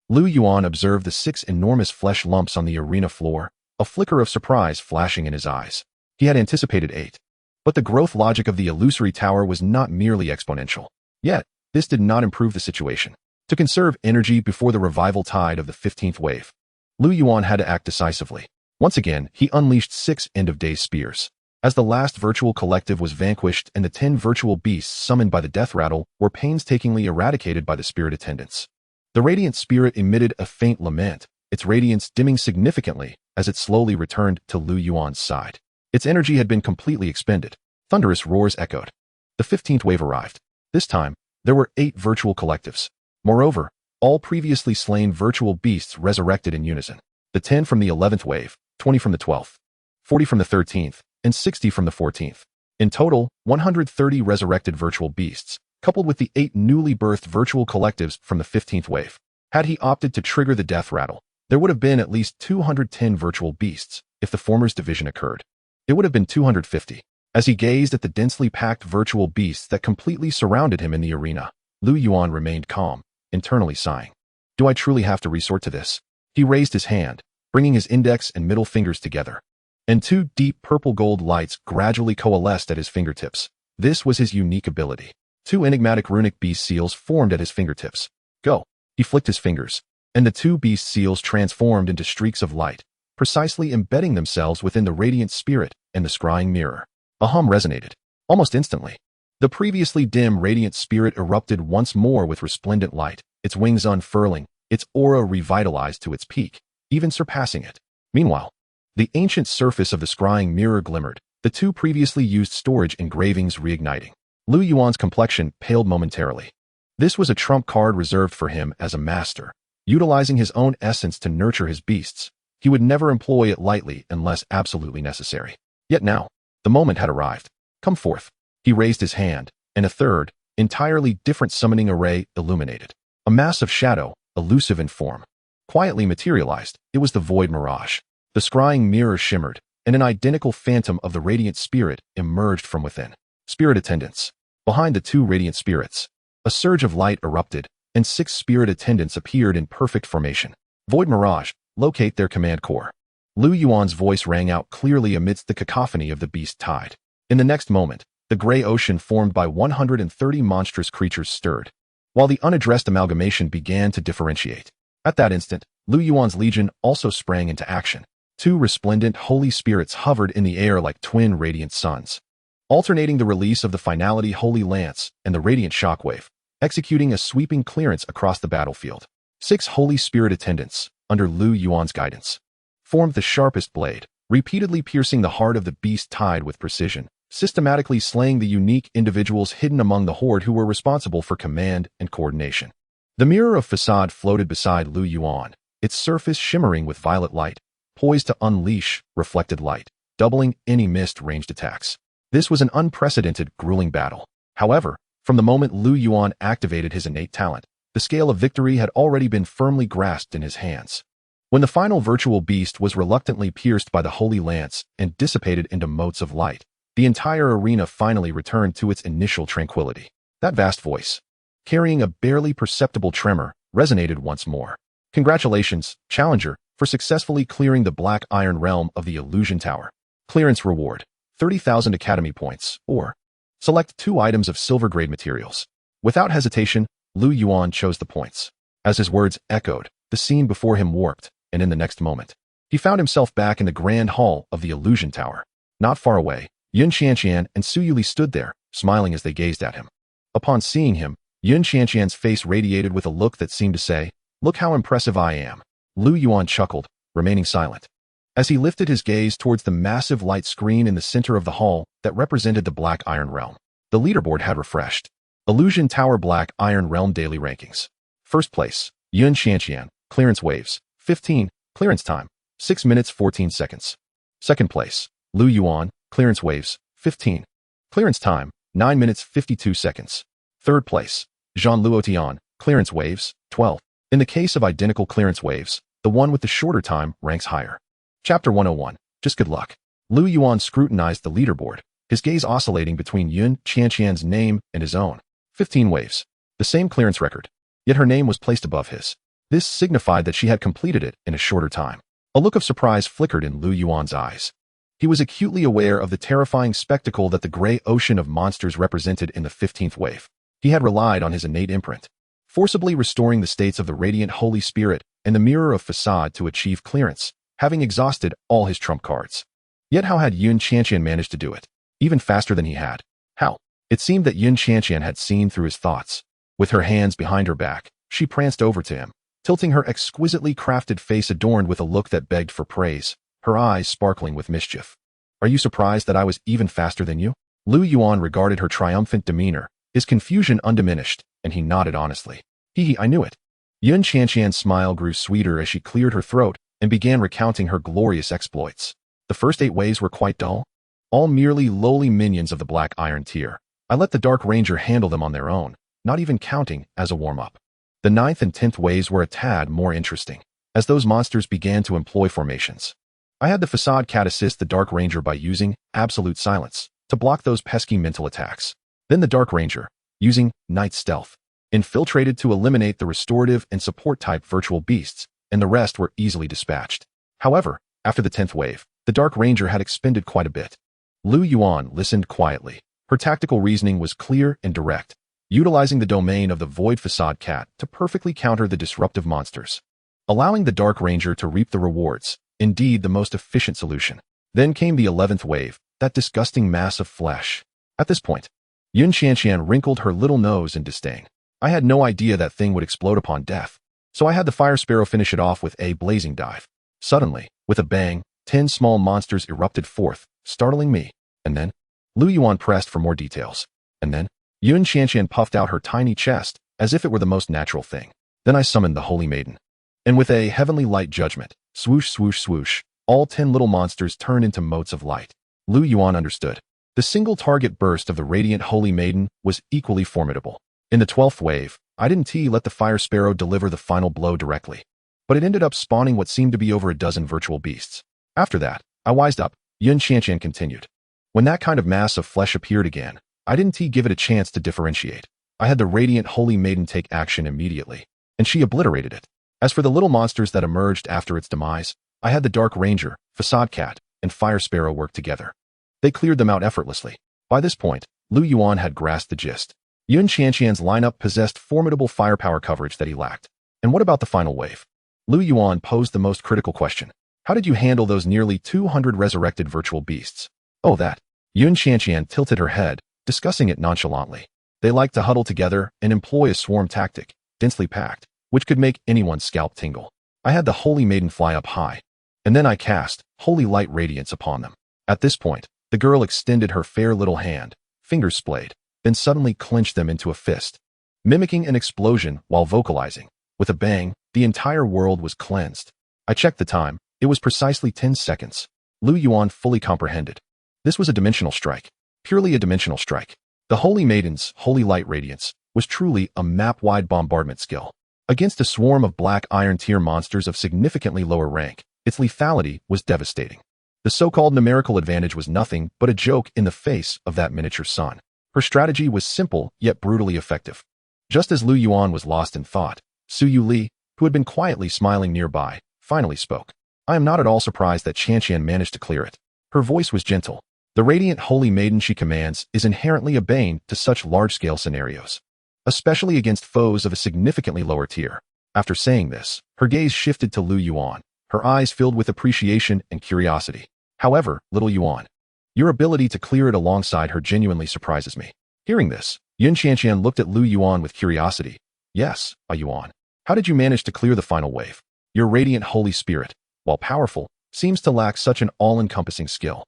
Lu Yuan observed the 6 enormous flesh lumps on the arena floor, a flicker of surprise flashing in his eyes. He had anticipated 8. But the growth logic of the illusory tower was not merely exponential. Yet, this did not improve the situation. To conserve energy before the revival tide of the 15th wave, Lu Yuan had to act decisively. Once again, he unleashed 6 end-of-day spears. As the last virtual collective was vanquished and the 10 virtual beasts summoned by the death rattle were painstakingly eradicated by the spirit attendants, the radiant spirit emitted a faint lament, its radiance dimming significantly as it slowly returned to Lu Yuan's side. Its energy had been completely expended. Thunderous roars echoed. The 15th wave arrived. This time, there were 8 virtual collectives. Moreover, all previously slain virtual beasts resurrected in unison. The 10 from the 11th wave, 20 from the 12th, 40 from the 13th, and 60 from the 14th. In total, 130 resurrected virtual beasts, coupled with the 8 newly birthed virtual collectives from the 15th wave. Had he opted to trigger the death rattle, there would have been at least 210 virtual beasts. If the former's division occurred, it would have been 250. As he gazed at the densely packed virtual beasts that completely surrounded him in the arena, Lu Yuan remained calm, internally sighing. Do I truly have to resort to this? He raised his hand, bringing his index and middle fingers together, and 2 deep purple-gold lights gradually coalesced at his fingertips. This was his unique ability. 2 enigmatic runic beast seals formed at his fingertips. Go. He flicked his fingers, and the 2 beast seals transformed into streaks of light, precisely embedding themselves within the radiant spirit and the scrying mirror. A hum resonated. Almost instantly, the previously dim radiant spirit erupted once more with resplendent light, its wings unfurling, its aura revitalized to its peak, even surpassing it. Meanwhile, the ancient surface of the scrying mirror glimmered, the two previously used storage engravings reigniting. Lu Yuan's complexion paled momentarily. This was a trump card reserved for him as a master. Utilizing his own essence to nurture his beasts, he would never employ it lightly unless absolutely necessary. Yet now, the moment had arrived. Come forth. He raised his hand, and a third, entirely different summoning array illuminated. A mass of shadow, elusive in form, quietly materialized. It was the void mirage. The scrying mirror shimmered, and an identical phantom of the radiant spirit emerged from within. Spirit attendants. Behind the two radiant spirits, a surge of light erupted, and 6 spirit attendants appeared in perfect formation. Void mirage, locate their command core. Lu Yuan's voice rang out clearly amidst the cacophony of the beast tide. In the next moment, the gray ocean formed by 130 monstrous creatures stirred, while the unaddressed amalgamation began to differentiate. At that instant, Lu Yuan's legion also sprang into action. 2 resplendent holy spirits hovered in the air like twin radiant suns, alternating the release of the finality holy lance and the radiant shockwave, executing a sweeping clearance across the battlefield. 6 holy spirit attendants, under Lu Yuan's guidance, formed the sharpest blade, repeatedly piercing the heart of the beast tide with precision, systematically slaying the unique individuals hidden among the horde who were responsible for command and coordination. The mirror of facade floated beside Lu Yuan, its surface shimmering with violet light, poised to unleash reflected light, doubling any missed ranged attacks. This was an unprecedented, grueling battle. However, from the moment Lu Yuan activated his innate talent, the scale of victory had already been firmly grasped in his hands. When the final virtual beast was reluctantly pierced by the holy lance and dissipated into motes of light, the entire arena finally returned to its initial tranquility. That vast voice, carrying a barely perceptible tremor, resonated once more. Congratulations, Challenger, for successfully clearing the Black Iron Realm of the Illusion Tower. Clearance reward, 30,000 Academy points, or select 2 items of silver-grade materials. Without hesitation, Lu Yuan chose the points. As his words echoed, the scene before him warped, and in the next moment, he found himself back in the grand hall of the Illusion Tower. Not far away, Yun Qianqian and Su Yuli stood there, smiling as they gazed at him. Upon seeing him, Yun Qianqian's face radiated with a look that seemed to say, "Look how impressive I am." Lu Yuan chuckled, remaining silent, as he lifted his gaze towards the massive light screen in the center of the hall that represented the Black Iron Realm. The leaderboard had refreshed. Illusion Tower Black Iron Realm Daily Rankings. First place, Yun Qianqian, Clearance Waves, 15, Clearance Time, 6 minutes 14 seconds. Second place, Lu Yuan, Clearance Waves, 15, Clearance Time, 9 minutes 52 seconds. Third place, Zhang Luotian, Clearance Waves, 12. In the case of identical clearance waves, the one with the shorter time ranks higher. Chapter 101, Just Good Luck. Lu Yuan scrutinized the leaderboard, his gaze oscillating between Yun Qianqian's name and his own. 15 waves. The same clearance record. Yet her name was placed above his. This signified that she had completed it in a shorter time. A look of surprise flickered in Lu Yuan's eyes. He was acutely aware of the terrifying spectacle that the gray ocean of monsters represented in the 15th wave. He had relied on his innate imprint, forcibly restoring the states of the radiant Holy Spirit and the mirror of facade to achieve clearance, having exhausted all his trump cards. Yet how had Yun Qianqian managed to do it? Even faster than he had. How? It seemed that Yun Qianqian had seen through his thoughts. With her hands behind her back, she pranced over to him, tilting her exquisitely crafted face adorned with a look that begged for praise, her eyes sparkling with mischief. Are you surprised that I was even faster than you? Lu Yuan regarded her triumphant demeanor, his confusion undiminished, and he nodded honestly. I knew it. Yun Qianqian's smile grew sweeter as she cleared her throat and began recounting her glorious exploits. The first 8 waves were quite dull, all merely lowly minions of the Black Iron tier. I let the Dark Ranger handle them on their own, not even counting as a warm-up. The 9th and 10th waves were a tad more interesting, as those monsters began to employ formations. I had the Facade Cat assist the Dark Ranger by using Absolute Silence to block those pesky mental attacks. Then the Dark Ranger, using Night Stealth, infiltrated to eliminate the restorative and support-type virtual beasts, and the rest were easily dispatched. However, after the 10th wave, the Dark Ranger had expended quite a bit. Lu Yuan listened quietly. Her tactical reasoning was clear and direct, utilizing the domain of the Void Facade Cat to perfectly counter the disruptive monsters. Allowing the Dark Ranger to reap the rewards, indeed the most efficient solution. Then came the 11th wave, that disgusting mass of flesh. At this point, Yun Qianqian wrinkled her little nose in disdain. I had no idea that thing would explode upon death, so I had the fire sparrow finish it off with a blazing dive. Suddenly, with a bang, 10 small monsters erupted forth, startling me. And then, Lu Yuan pressed for more details. And then, Yun Qianqian puffed out her tiny chest, as if it were the most natural thing. Then I summoned the Holy Maiden. And with a heavenly light judgment, swoosh, swoosh, swoosh, all 10 little monsters turned into motes of light. Lu Yuan understood. The single target burst of the radiant Holy Maiden was equally formidable. In the 12th wave, I didn't let the fire sparrow deliver the final blow directly, but it ended up spawning what seemed to be over a dozen virtual beasts. After that, I wised up. Yun Qianqian continued. When that kind of mass of flesh appeared again, I didn't give it a chance to differentiate. I had the radiant Holy Maiden take action immediately, and she obliterated it. As for the little monsters that emerged after its demise, I had the Dark Ranger, Facade Cat, and Fire Sparrow work together. They cleared them out effortlessly. By this point, Lu Yuan had grasped the gist. Yun Qianqian's lineup possessed formidable firepower coverage that he lacked. And what about the final wave? Lu Yuan posed the most critical question. How did you handle those nearly 200 resurrected virtual beasts? Oh, that. Yun Qianqian tilted her head, discussing it nonchalantly. They like to huddle together and employ a swarm tactic, densely packed, which could make anyone's scalp tingle. I had the Holy Maiden fly up high, and then I cast Holy Light Radiance upon them. At this point, the girl extended her fair little hand, fingers splayed, then suddenly clenched them into a fist, mimicking an explosion while vocalizing. With a bang, the entire world was cleansed. I checked the time. It was precisely 10 seconds. Lu Yuan fully comprehended. This was a dimensional strike. Purely a dimensional strike. The Holy Maiden's Holy Light Radiance was truly a map-wide bombardment skill. Against a swarm of black iron tier monsters of significantly lower rank, its lethality was devastating. The so-called numerical advantage was nothing but a joke in the face of that miniature sun. Her strategy was simple yet brutally effective. Just as Lu Yuan was lost in thought, Su Yuli, who had been quietly smiling nearby, finally spoke. I am not at all surprised that Qianqian managed to clear it. Her voice was gentle. The radiant Holy Maiden she commands is inherently a bane to such large-scale scenarios, especially against foes of a significantly lower tier. After saying this, her gaze shifted to Lu Yuan, her eyes filled with appreciation and curiosity. However, little Yuan, your ability to clear it alongside her genuinely surprises me. Hearing this, Yun Qianqian looked at Lu Yuan with curiosity. Yes, Yuan. How did you manage to clear the final wave? Your radiant Holy Spirit, while powerful, seems to lack such an all-encompassing skill.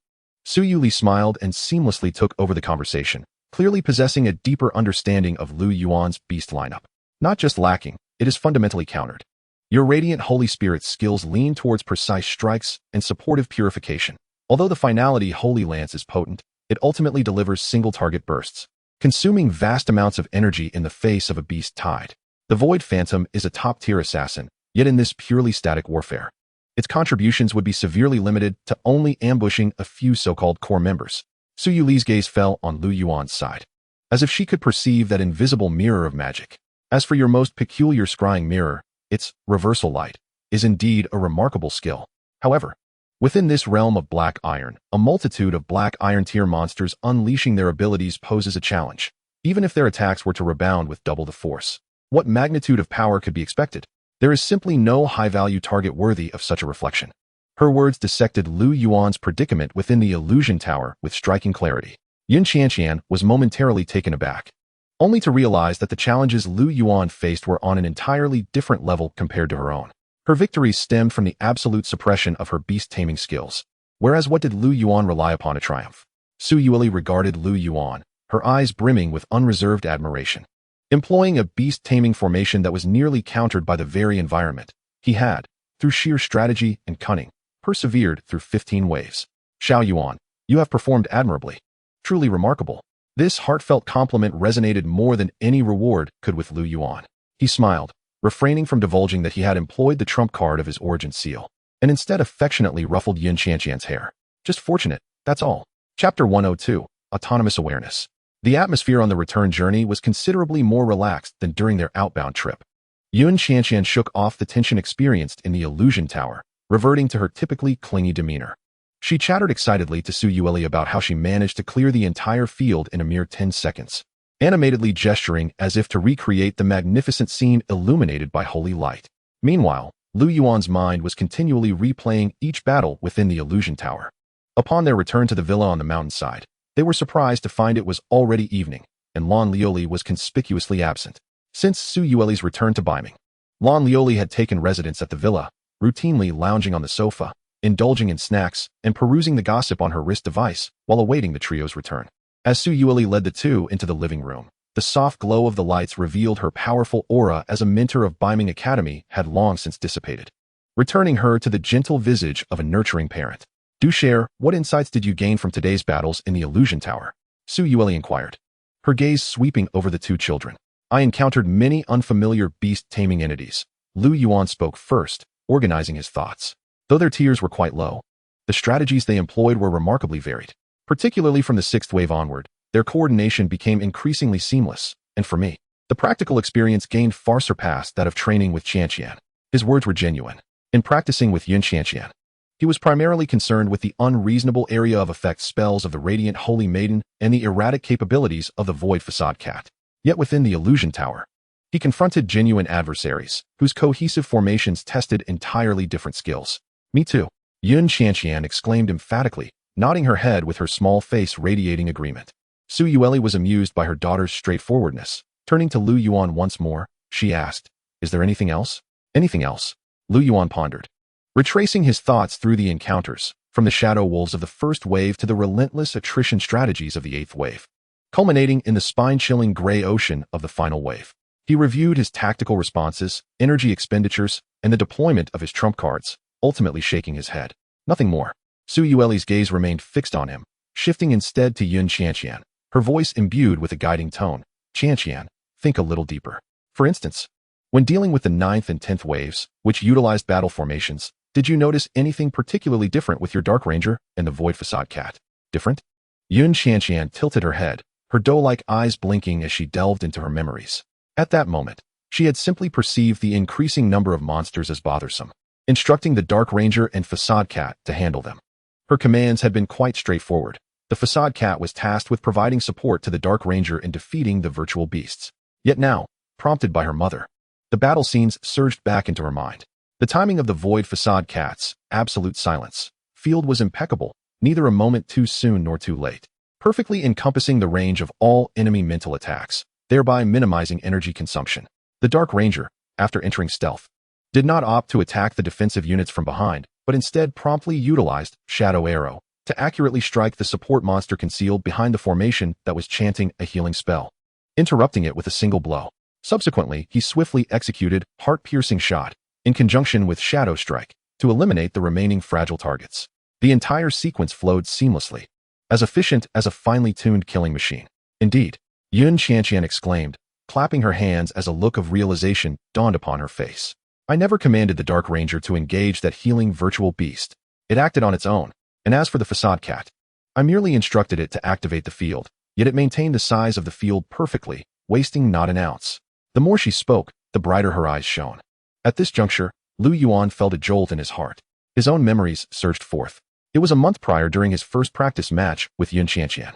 Su Yuli smiled and seamlessly took over the conversation, clearly possessing a deeper understanding of Lu Yuan's beast lineup. Not just lacking, it is fundamentally countered. Your radiant Holy Spirit's skills lean towards precise strikes and supportive purification. Although the finality Holy Lance is potent, it ultimately delivers single-target bursts, consuming vast amounts of energy in the face of a beast tide. The Void Phantom is a top-tier assassin, yet in this purely static warfare, its contributions would be severely limited to only ambushing a few so-called core members. Su Yuli's gaze fell on Lu Yuan's side, as if she could perceive that invisible mirror of magic. As for your most peculiar scrying mirror, its reversal light is indeed a remarkable skill. However, within this realm of black iron, a multitude of black iron tier monsters unleashing their abilities poses a challenge. Even if their attacks were to rebound with double the force, what magnitude of power could be expected? There is simply no high-value target worthy of such a reflection. Her words dissected Lu Yuan's predicament within the illusion tower with striking clarity. Yun Qianqian was momentarily taken aback, only to realize that the challenges Lu Yuan faced were on an entirely different level compared to her own. Her victories stemmed from the absolute suppression of her beast taming skills, whereas what did Lu Yuan rely upon to triumph? Su Yuli regarded Lu Yuan, her eyes brimming with unreserved admiration. Employing a beast taming formation that was nearly countered by the very environment, he had, through sheer strategy and cunning, persevered through 15 waves. Xiao Yuan, you have performed admirably. Truly remarkable. This heartfelt compliment resonated more than any reward could with Lu Yuan. He smiled, refraining from divulging that he had employed the trump card of his origin seal, and instead affectionately ruffled Yun Qianqian's hair. Just fortunate, that's all. Chapter 102, Autonomous Awareness. The atmosphere on the return journey was considerably more relaxed than during their outbound trip. Yun Qianqian shook off the tension experienced in the illusion tower, reverting to her typically clingy demeanor. She chattered excitedly to Su Yuli about how she managed to clear the entire field in a mere 10 seconds, animatedly gesturing as if to recreate the magnificent scene illuminated by holy light. Meanwhile, Lu Yuan's mind was continually replaying each battle within the illusion tower. Upon their return to the villa on the mountainside, they were surprised to find it was already evening, and Lan Lioli was conspicuously absent. Since Su Yueli's return to Beiming, Lan Lioli had taken residence at the villa, routinely lounging on the sofa, indulging in snacks, and perusing the gossip on her wrist device while awaiting the trio's return. As Su Yueli led the two into the living room, the soft glow of the lights revealed her powerful aura as a mentor of Beiming Academy had long since dissipated, returning her to the gentle visage of a nurturing parent. Do share, what insights did you gain from today's battles in the illusion tower? Su Yueli inquired, her gaze sweeping over the two children. I encountered many unfamiliar beast taming entities. Lu Yuan spoke first, organizing his thoughts. Though their tiers were quite low, the strategies they employed were remarkably varied. Particularly from the sixth wave onward, their coordination became increasingly seamless, and for me, the practical experience gained far surpassed that of training with Qianqian. His words were genuine. In practicing with Yun Qianqian, he was primarily concerned with the unreasonable area of effect spells of the Radiant Holy Maiden and the erratic capabilities of the Void Facade Cat. Yet within the illusion tower, he confronted genuine adversaries, whose cohesive formations tested entirely different skills. Me too, Yun Qianqian exclaimed emphatically, nodding her head with her small face radiating agreement. Su Yueli was amused by her daughter's straightforwardness. Turning to Lu Yuan once more, she asked, is there anything else? Anything else? Lu Yuan pondered, retracing his thoughts through the encounters, from the shadow wolves of the first wave to the relentless attrition strategies of the eighth wave, culminating in the spine-chilling gray ocean of the final wave. He reviewed his tactical responses, energy expenditures, and the deployment of his trump cards, ultimately shaking his head. Nothing more. Su Yueli's gaze remained fixed on him, shifting instead to Yun Qianqian, her voice imbued with a guiding tone. Qianqian, think a little deeper. For instance, when dealing with the 9th and 10th waves, which utilized battle formations, did you notice anything particularly different with your Dark Ranger and the Void Facade Cat? Different? Yun Qianqian tilted her head, her doe-like eyes blinking as she delved into her memories. At that moment, she had simply perceived the increasing number of monsters as bothersome, instructing the Dark Ranger and Facade Cat to handle them. Her commands had been quite straightforward. The Facade Cat was tasked with providing support to the Dark Ranger in defeating the virtual beasts. Yet now, prompted by her mother, the battle scenes surged back into her mind. The timing of the Void Facade Cat's absolute silence field was impeccable, neither a moment too soon nor too late, perfectly encompassing the range of all enemy mental attacks, thereby minimizing energy consumption. The Dark Ranger, after entering stealth, did not opt to attack the defensive units from behind, but instead promptly utilized Shadow Arrow to accurately strike the support monster concealed behind the formation that was chanting a healing spell, interrupting it with a single blow. Subsequently, he swiftly executed Heart-Piercing Shot in conjunction with Shadow Strike to eliminate the remaining fragile targets. The entire sequence flowed seamlessly, as efficient as a finely tuned killing machine. Indeed, Yun Qianqian exclaimed, clapping her hands as a look of realization dawned upon her face. I never commanded the Dark Ranger to engage that healing virtual beast. It acted on its own. And as for the Facade Cat, I merely instructed it to activate the field, yet it maintained the size of the field perfectly, wasting not an ounce. The more she spoke, the brighter her eyes shone. At this juncture, Lu Yuan felt a jolt in his heart. His own memories surged forth. It was a month prior during his first practice match with Yun Qianqian.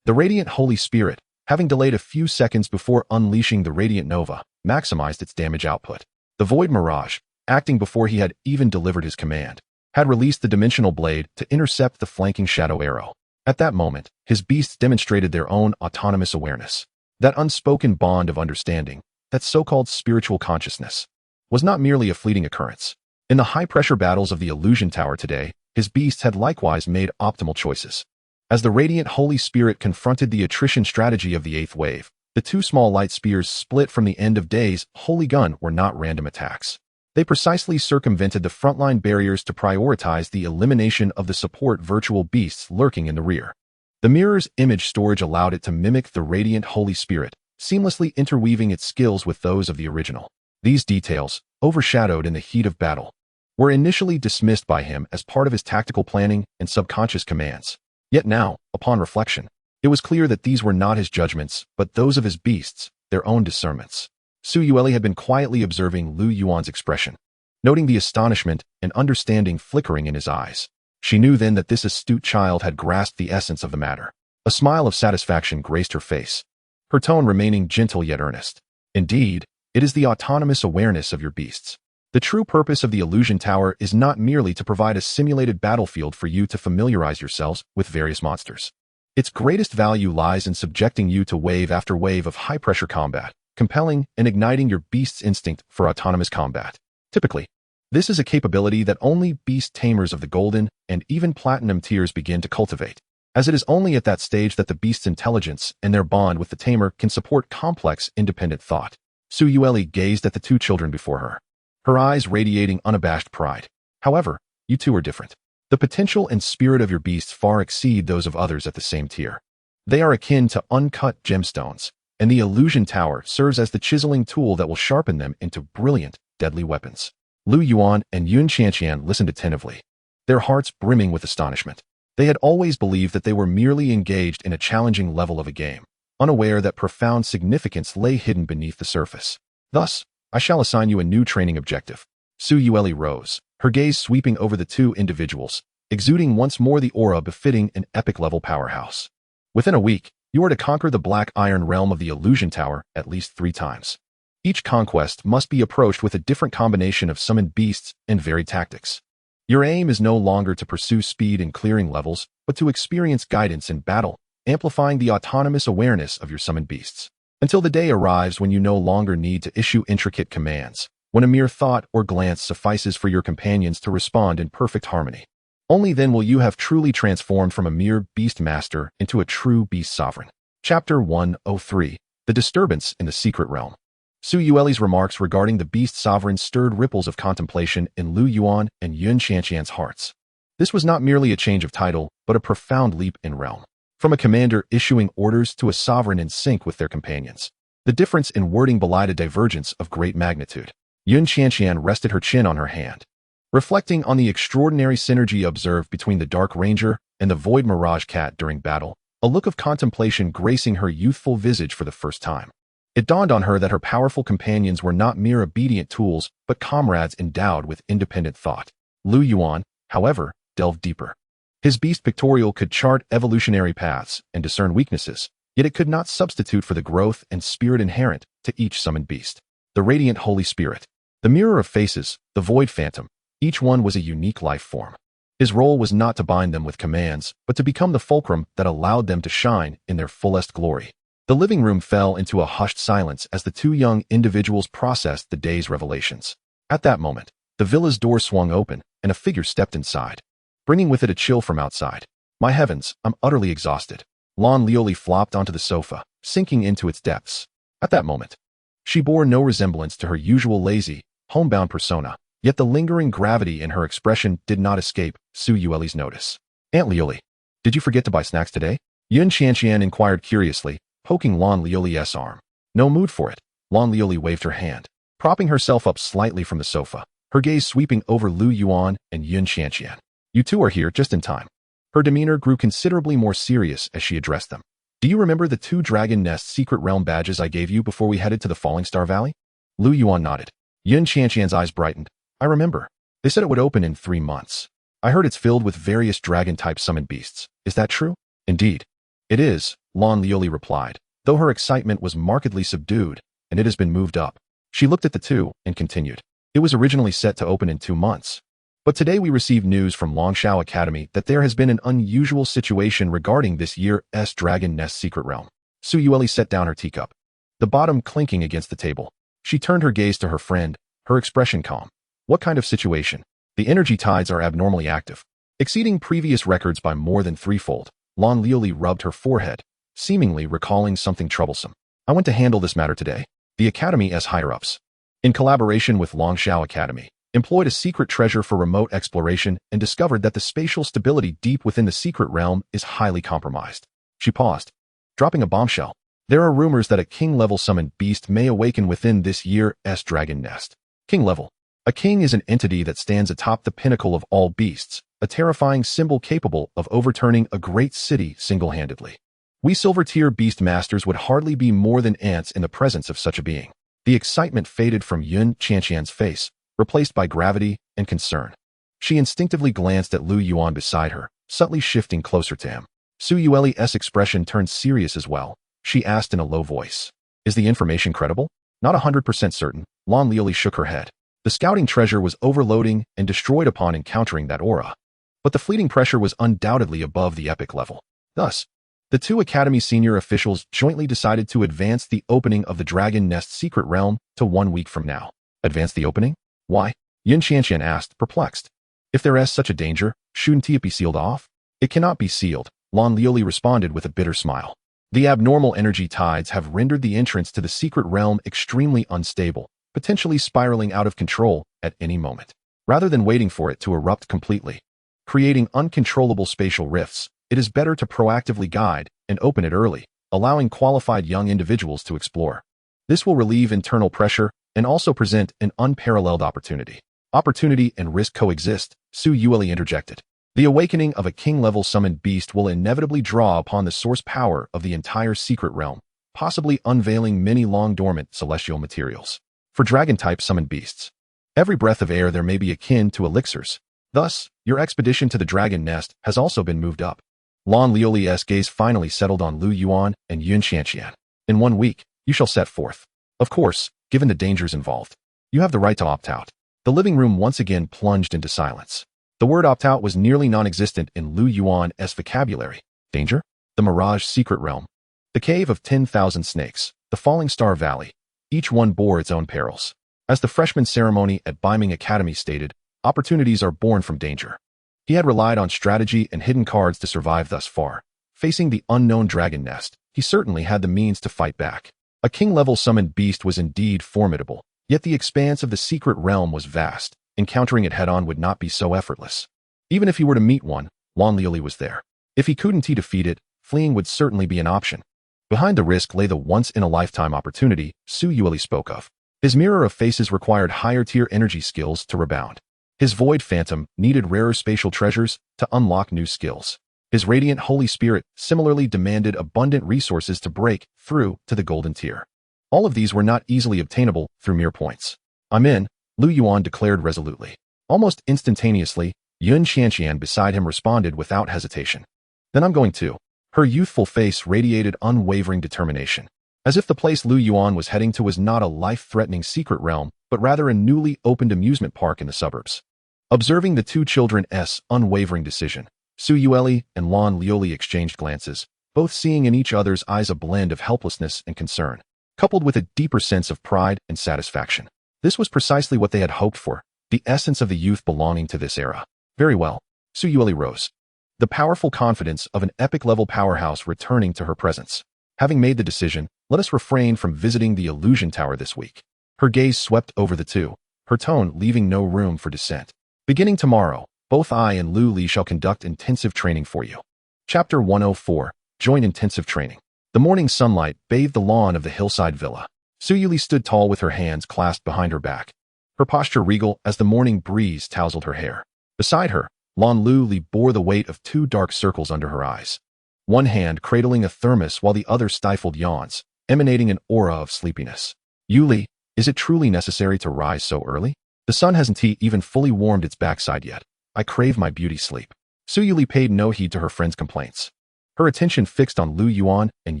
The Radiant Holy Spirit, having delayed a few seconds before unleashing the Radiant Nova, maximized its damage output. The Void Mirage, acting before he had even delivered his command, had released the Dimensional Blade to intercept the flanking Shadow Arrow. At that moment, his beasts demonstrated their own autonomous awareness. That unspoken bond of understanding, that so-called spiritual consciousness, was not merely a fleeting occurrence. In the high-pressure battles of the Illusion Tower today, his beasts had likewise made optimal choices. As the Radiant Holy Spirit confronted the attrition strategy of the 8th wave, the two small light spears split from the end of Day's Holy Gun were not random attacks. They precisely circumvented the frontline barriers to prioritize the elimination of the support virtual beasts lurking in the rear. The mirror's image storage allowed it to mimic the Radiant Holy Spirit, seamlessly interweaving its skills with those of the original. These details, overshadowed in the heat of battle, were initially dismissed by him as part of his tactical planning and subconscious commands. Yet now, upon reflection, it was clear that these were not his judgments, but those of his beasts, their own discernments. Su Yueli had been quietly observing Lu Yuan's expression, noting the astonishment and understanding flickering in his eyes. She knew then that this astute child had grasped the essence of the matter. A smile of satisfaction graced her face, her tone remaining gentle yet earnest. Indeed, it is the autonomous awareness of your beasts, The true purpose of the Illusion Tower is not merely to provide a simulated battlefield for you to familiarize yourselves with various monsters. Its greatest value lies in subjecting you to wave after wave of high-pressure combat, compelling and igniting your beast's instinct for autonomous combat. Typically, this is a capability that only beast tamers of the golden and even platinum tiers begin to cultivate, as it is only at that stage that the beast's intelligence and their bond with the tamer can support complex, independent thought. Suyueli gazed at the two children before her, her eyes radiating unabashed pride. However, you two are different. The potential and spirit of your beasts far exceed those of others at the same tier. They are akin to uncut gemstones, and the Illusion Tower serves as the chiseling tool that will sharpen them into brilliant, deadly weapons. Lu Yuan and Yun Qianqian listened attentively, their hearts brimming with astonishment. They had always believed that they were merely engaged in a challenging level of a game, unaware that profound significance lay hidden beneath the surface. Thus, I shall assign you a new training objective. Suyueli rose, her gaze sweeping over the two individuals, exuding once more the aura befitting an epic-level powerhouse. Within a week, you are to conquer the Black Iron Realm of the Illusion Tower at least 3 times. Each conquest must be approached with a different combination of summoned beasts and varied tactics. Your aim is no longer to pursue speed in clearing levels, but to experience guidance in battle, amplifying the autonomous awareness of your summoned beasts. Until the day arrives when you no longer need to issue intricate commands, when a mere thought or glance suffices for your companions to respond in perfect harmony. Only then will you have truly transformed from a mere beast master into a true beast sovereign. Chapter 103. The Disturbance in the Secret Realm. Suyueli's remarks regarding the beast sovereign stirred ripples of contemplation in Lu Yuan and Yun Qianqian's hearts. This was not merely a change of title, but a profound leap in realm. From a commander issuing orders to a sovereign in sync with their companions. The difference in wording belied a divergence of great magnitude. Yun Qianqian rested her chin on her hand, reflecting on the extraordinary synergy observed between the Dark Ranger and the Void Mirage Cat during battle, a look of contemplation gracing her youthful visage for the first time. It dawned on her that her powerful companions were not mere obedient tools, but comrades endowed with independent thought. Lu Yuan, however, delved deeper. His beast pictorial could chart evolutionary paths and discern weaknesses, yet it could not substitute for the growth and spirit inherent to each summoned beast. The Radiant Holy Spirit, the Mirror of Faces, the Void Phantom, each one was a unique life form. His role was not to bind them with commands, but to become the fulcrum that allowed them to shine in their fullest glory. The living room fell into a hushed silence as the two young individuals processed the day's revelations. At that moment, the villa's door swung open, and a figure stepped inside, bringing with it a chill from outside. My heavens, I'm utterly exhausted. Lon Lioli flopped onto the sofa, sinking into its depths. At that moment, she bore no resemblance to her usual lazy, homebound persona, yet the lingering gravity in her expression did not escape Suyueli's notice. Aunt Lioli, did you forget to buy snacks today? Yun Qianqian inquired curiously, poking Lon Lioli's arm. No mood for it. Lon Lioli waved her hand, propping herself up slightly from the sofa, her gaze sweeping over Lu Yuan and Yun Qianqian. You two are here just in time. Her demeanor grew considerably more serious as she addressed them. Do you remember the 2 Dragon Nest Secret Realm badges I gave you before we headed to the Falling Star Valley? Lu Yuan nodded. Yun Qianqian's eyes brightened. I remember. They said it would open in 3 months. I heard it's filled with various dragon-type summoned beasts. Is that true? Indeed. It is, Lon Lioli replied, though her excitement was markedly subdued, and it has been moved up. She looked at the two and continued. It was originally set to open in 2 months. But today we received news from Longshao Academy that there has been an unusual situation regarding this year's Dragon Nest Secret Realm. Suyueli set down her teacup, the bottom clinking against the table. She turned her gaze to her friend, her expression calm. What kind of situation? The energy tides are abnormally active, exceeding previous records by more than 3-fold. Lon Lioli rubbed her forehead, seemingly recalling something troublesome. I went to handle this matter today. The Academy's higher-ups, in collaboration with Longshao Academy, employed a secret treasure for remote exploration and discovered that the spatial stability deep within the secret realm is highly compromised. She paused, dropping a bombshell. There are rumors that a king-level summoned beast may awaken within this year's Dragon Nest. King level. A king is an entity that stands atop the pinnacle of all beasts, a terrifying symbol capable of overturning a great city single-handedly. We silver-tier beast masters would hardly be more than ants in the presence of such a being. The excitement faded from Yun Qianqian's face, replaced by gravity and concern. She instinctively glanced at Lu Yuan beside her, subtly shifting closer to him. Suyueli's expression turned serious as well. She asked in a low voice, is the information credible? Not 100% certain. Lon Lioli shook her head. The scouting treasure was overloading and destroyed upon encountering that aura. But the fleeting pressure was undoubtedly above the epic level. Thus, the two Academy senior officials jointly decided to advance the opening of the Dragon Nest secret realm to 1 week from now. Advance the opening? Why? Yun Qianqian asked, perplexed. If there is such a danger, shouldn't it be sealed off? It cannot be sealed, Lan Liuli responded with a bitter smile. The abnormal energy tides have rendered the entrance to the secret realm extremely unstable, potentially spiraling out of control at any moment. Rather than waiting for it to erupt completely, creating uncontrollable spatial rifts, it is better to proactively guide and open it early, allowing qualified young individuals to explore. This will relieve internal pressure and also present an unparalleled opportunity. Opportunity and risk coexist, Su Yueli interjected. The awakening of a king-level summoned beast will inevitably draw upon the source power of the entire secret realm, possibly unveiling many long-dormant celestial materials. For dragon-type summoned beasts, every breath of air there may be akin to elixirs. Thus, your expedition to the Dragon Nest has also been moved up. Lan Liuli's gaze finally settled on Lu Yuan and Yun Qianqian. In 1 week, you shall set forth. Of course, given the dangers involved, you have the right to opt out. The living room once again plunged into silence. The word opt-out was nearly non-existent in Lu Yuan's vocabulary. Danger? The Mirage Secret Realm. The Cave of 10,000 Snakes. The Falling Star Valley. Each one bore its own perils. As the freshman ceremony at Beiming Academy stated, opportunities are born from danger. He had relied on strategy and hidden cards to survive thus far. Facing the unknown Dragon Nest, he certainly had the means to fight back. A king-level summoned beast was indeed formidable, yet the expanse of the secret realm was vast. Encountering it head-on would not be so effortless. Even if he were to meet one, Lan Liuli was there. If he couldn't defeat it, fleeing would certainly be an option. Behind the risk lay the once-in-a-lifetime opportunity Su Yueli spoke of. His mirror of faces required higher-tier energy skills to rebound. His void phantom needed rarer spatial treasures to unlock new skills. His radiant Holy Spirit similarly demanded abundant resources to break through to the golden tier. All of these were not easily obtainable through mere points. I'm in, Lu Yuan declared resolutely. Almost instantaneously, Yun Qianqian beside him responded without hesitation. Then I'm going to. Her youthful face radiated unwavering determination. As if the place Lu Yuan was heading to was not a life-threatening secret realm, but rather a newly opened amusement park in the suburbs. Observing the two children's unwavering decision, Su Yueli and Lan Liuli exchanged glances, both seeing in each other's eyes a blend of helplessness and concern, coupled with a deeper sense of pride and satisfaction. This was precisely what they had hoped for, the essence of the youth belonging to this era. Very well. Su Yueli rose. The powerful confidence of an epic-level powerhouse returning to her presence. Having made the decision, let us refrain from visiting the Illusion Tower this week. Her gaze swept over the two, her tone leaving no room for dissent. Beginning tomorrow, both I and Lu Li shall conduct intensive training for you. Chapter 104. Join intensive training. The morning sunlight bathed the lawn of the hillside villa. Su Yueli stood tall with her hands clasped behind her back, her posture regal as the morning breeze tousled her hair. Beside her, Lan Liuli bore the weight of 2 dark circles under her eyes, one hand cradling a thermos while the other stifled yawns, emanating an aura of sleepiness. Yueli, is it truly necessary to rise so early? The sun hasn't even fully warmed its backside yet. I crave my beauty sleep. Su Yueli paid no heed to her friend's complaints. Her attention fixed on Lu Yuan and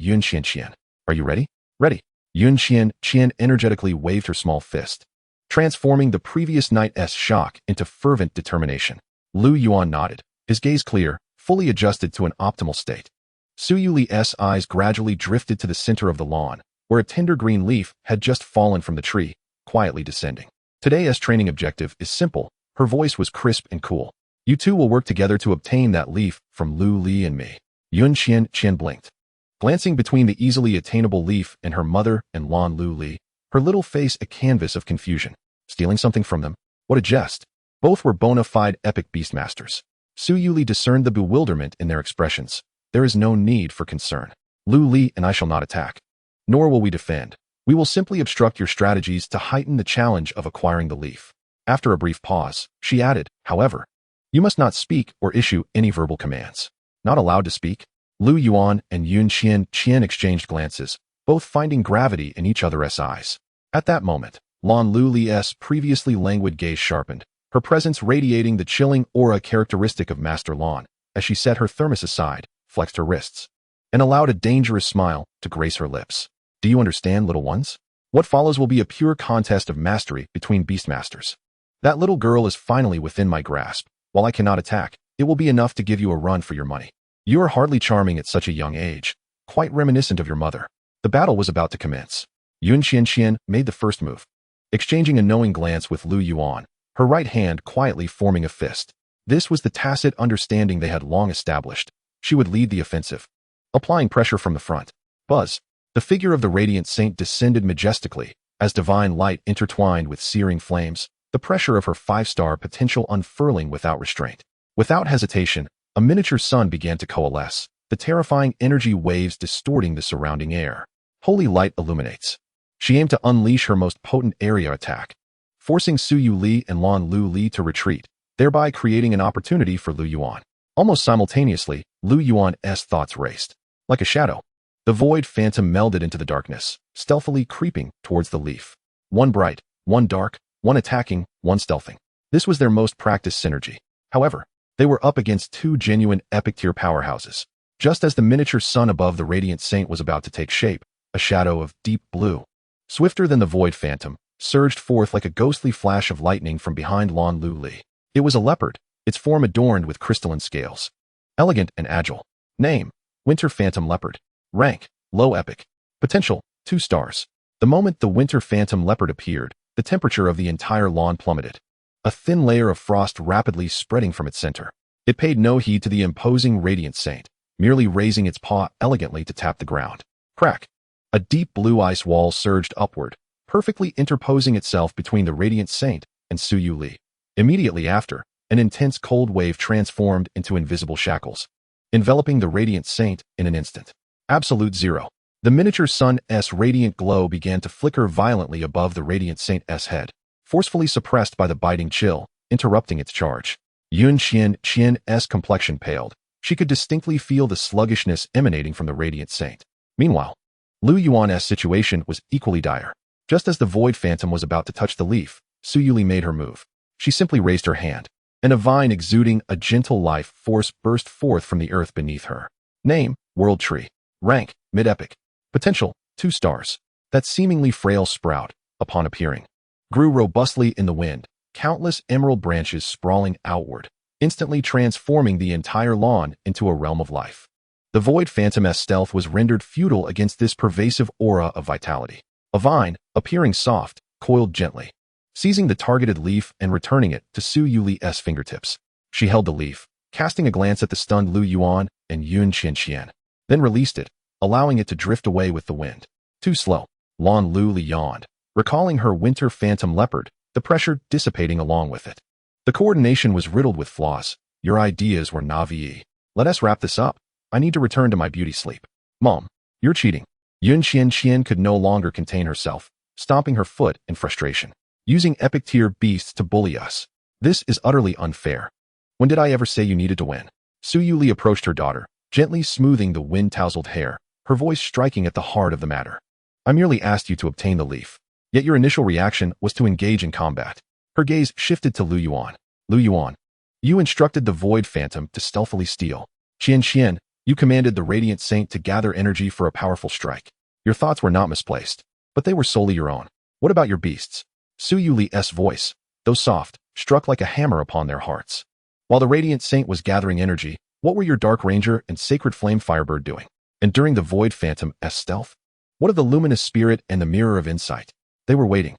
Yun Qianqian. Are you ready? Ready. Yun Qianqian energetically waved her small fist, transforming the previous night's shock into fervent determination. Lu Yuan nodded, his gaze clear, fully adjusted to an optimal state. Su Yuli's eyes gradually drifted to the center of the lawn, where a tender green leaf had just fallen from the tree, quietly descending. Today's training objective is simple. Her voice was crisp and cool. You two will work together to obtain that leaf from Lu Li and me. Yun Qianqian blinked, glancing between the easily attainable leaf and her mother and Lan Liuli, her little face a canvas of confusion. Stealing something from them? What a jest. Both were bona fide epic beastmasters. Su Yueli discerned the bewilderment in their expressions. There is no need for concern. Lu Li and I shall not attack. Nor will we defend. We will simply obstruct your strategies to heighten the challenge of acquiring the leaf. After a brief pause, she added, however, you must not speak or issue any verbal commands. Not allowed to speak? Lu Yuan and Yun Qianqian exchanged glances, both finding gravity in each other's eyes. At that moment, Lan Liuli's previously languid gaze sharpened, her presence radiating the chilling aura characteristic of Master Lan, as she set her thermos aside, flexed her wrists, and allowed a dangerous smile to grace her lips. Do you understand, little ones? What follows will be a pure contest of mastery between beastmasters. That little girl is finally within my grasp. While I cannot attack, it will be enough to give you a run for your money. You are hardly charming at such a young age, quite reminiscent of your mother. The battle was about to commence. Yun Qianqian made the first move, exchanging a knowing glance with Lu Yuan, her right hand quietly forming a fist. This was the tacit understanding they had long established. She would lead the offensive, applying pressure from the front. Buzz. The figure of the radiant saint descended majestically, as divine light intertwined with searing flames, the pressure of her 5-star potential unfurling without restraint. Without hesitation, a miniature sun began to coalesce, the terrifying energy waves distorting the surrounding air. Holy light illuminates. She aimed to unleash her most potent area attack, forcing Su Yu Li and Lan Lu Li to retreat, thereby creating an opportunity for Lu Yuan. Almost simultaneously, Lu Yuan's thoughts raced. Like a shadow, the void phantom melded into the darkness, stealthily creeping towards the leaf. One bright, one dark, one attacking, one stealthing. This was their most practiced synergy. However, they were up against two genuine epic-tier powerhouses. Just as the miniature sun above the radiant saint was about to take shape, a shadow of deep blue, swifter than the void phantom, surged forth like a ghostly flash of lightning from behind Lan Lu Li. It was a leopard, its form adorned with crystalline scales. Elegant and agile. Name: Winter Phantom Leopard. Rank: Low Epic. Potential: 2 stars. The moment the Winter Phantom Leopard appeared, the temperature of the entire lawn plummeted. A thin layer of frost rapidly spreading from its center. It paid no heed to the imposing radiant saint, merely raising its paw elegantly to tap the ground. Crack! A deep blue ice wall surged upward, perfectly interposing itself between the radiant saint and Su Yu Li. Immediately after, an intense cold wave transformed into invisible shackles, enveloping the radiant saint in an instant. Absolute zero. The miniature sun's radiant glow began to flicker violently above the radiant saint's head, forcefully suppressed by the biting chill, interrupting its charge. Yun Qian's complexion paled. She could distinctly feel the sluggishness emanating from the radiant saint. Meanwhile, Lu Yuan's situation was equally dire. Just as the void phantom was about to touch the leaf, Su Yuli made her move. She simply raised her hand, and a vine exuding a gentle life force burst forth from the earth beneath her. Name: World Tree. Rank: Mid-Epic. Potential: 2 stars. That seemingly frail sprout, upon appearing, grew robustly in the wind, countless emerald branches sprawling outward, instantly transforming the entire lawn into a realm of life. The void phantom's stealth was rendered futile against this pervasive aura of vitality. A vine, appearing soft, coiled gently, seizing the targeted leaf and returning it to Su Yuli's fingertips. She held the leaf, casting a glance at the stunned Lu Yuan and Yun Qianqian, then released it, allowing it to drift away with the wind. Too slow. Lan Lu Li yawned, recalling her winter phantom leopard, the pressure dissipating along with it. The coordination was riddled with flaws. Your ideas were naive. Let us wrap this up. I need to return to my beauty sleep. Mom, you're cheating. Yun Qianqian could no longer contain herself, stomping her foot in frustration. Using epic-tier beasts to bully us. This is utterly unfair. When did I ever say you needed to win? Su Yuli approached her daughter, gently smoothing the wind-tousled hair, her voice striking at the heart of the matter. I merely asked you to obtain the leaf. Yet your initial reaction was to engage in combat. Her gaze shifted to Lu Yuan. Lu Yuan, you instructed the void phantom to stealthily steal. Qianqian, you commanded the radiant saint to gather energy for a powerful strike. Your thoughts were not misplaced, but they were solely your own. What about your beasts? Su Yuli's voice, though soft, struck like a hammer upon their hearts. While the radiant saint was gathering energy, what were your Dark Ranger and Sacred Flame Firebird doing? And during the void phantom's stealth? What of the luminous spirit and the mirror of insight? They were waiting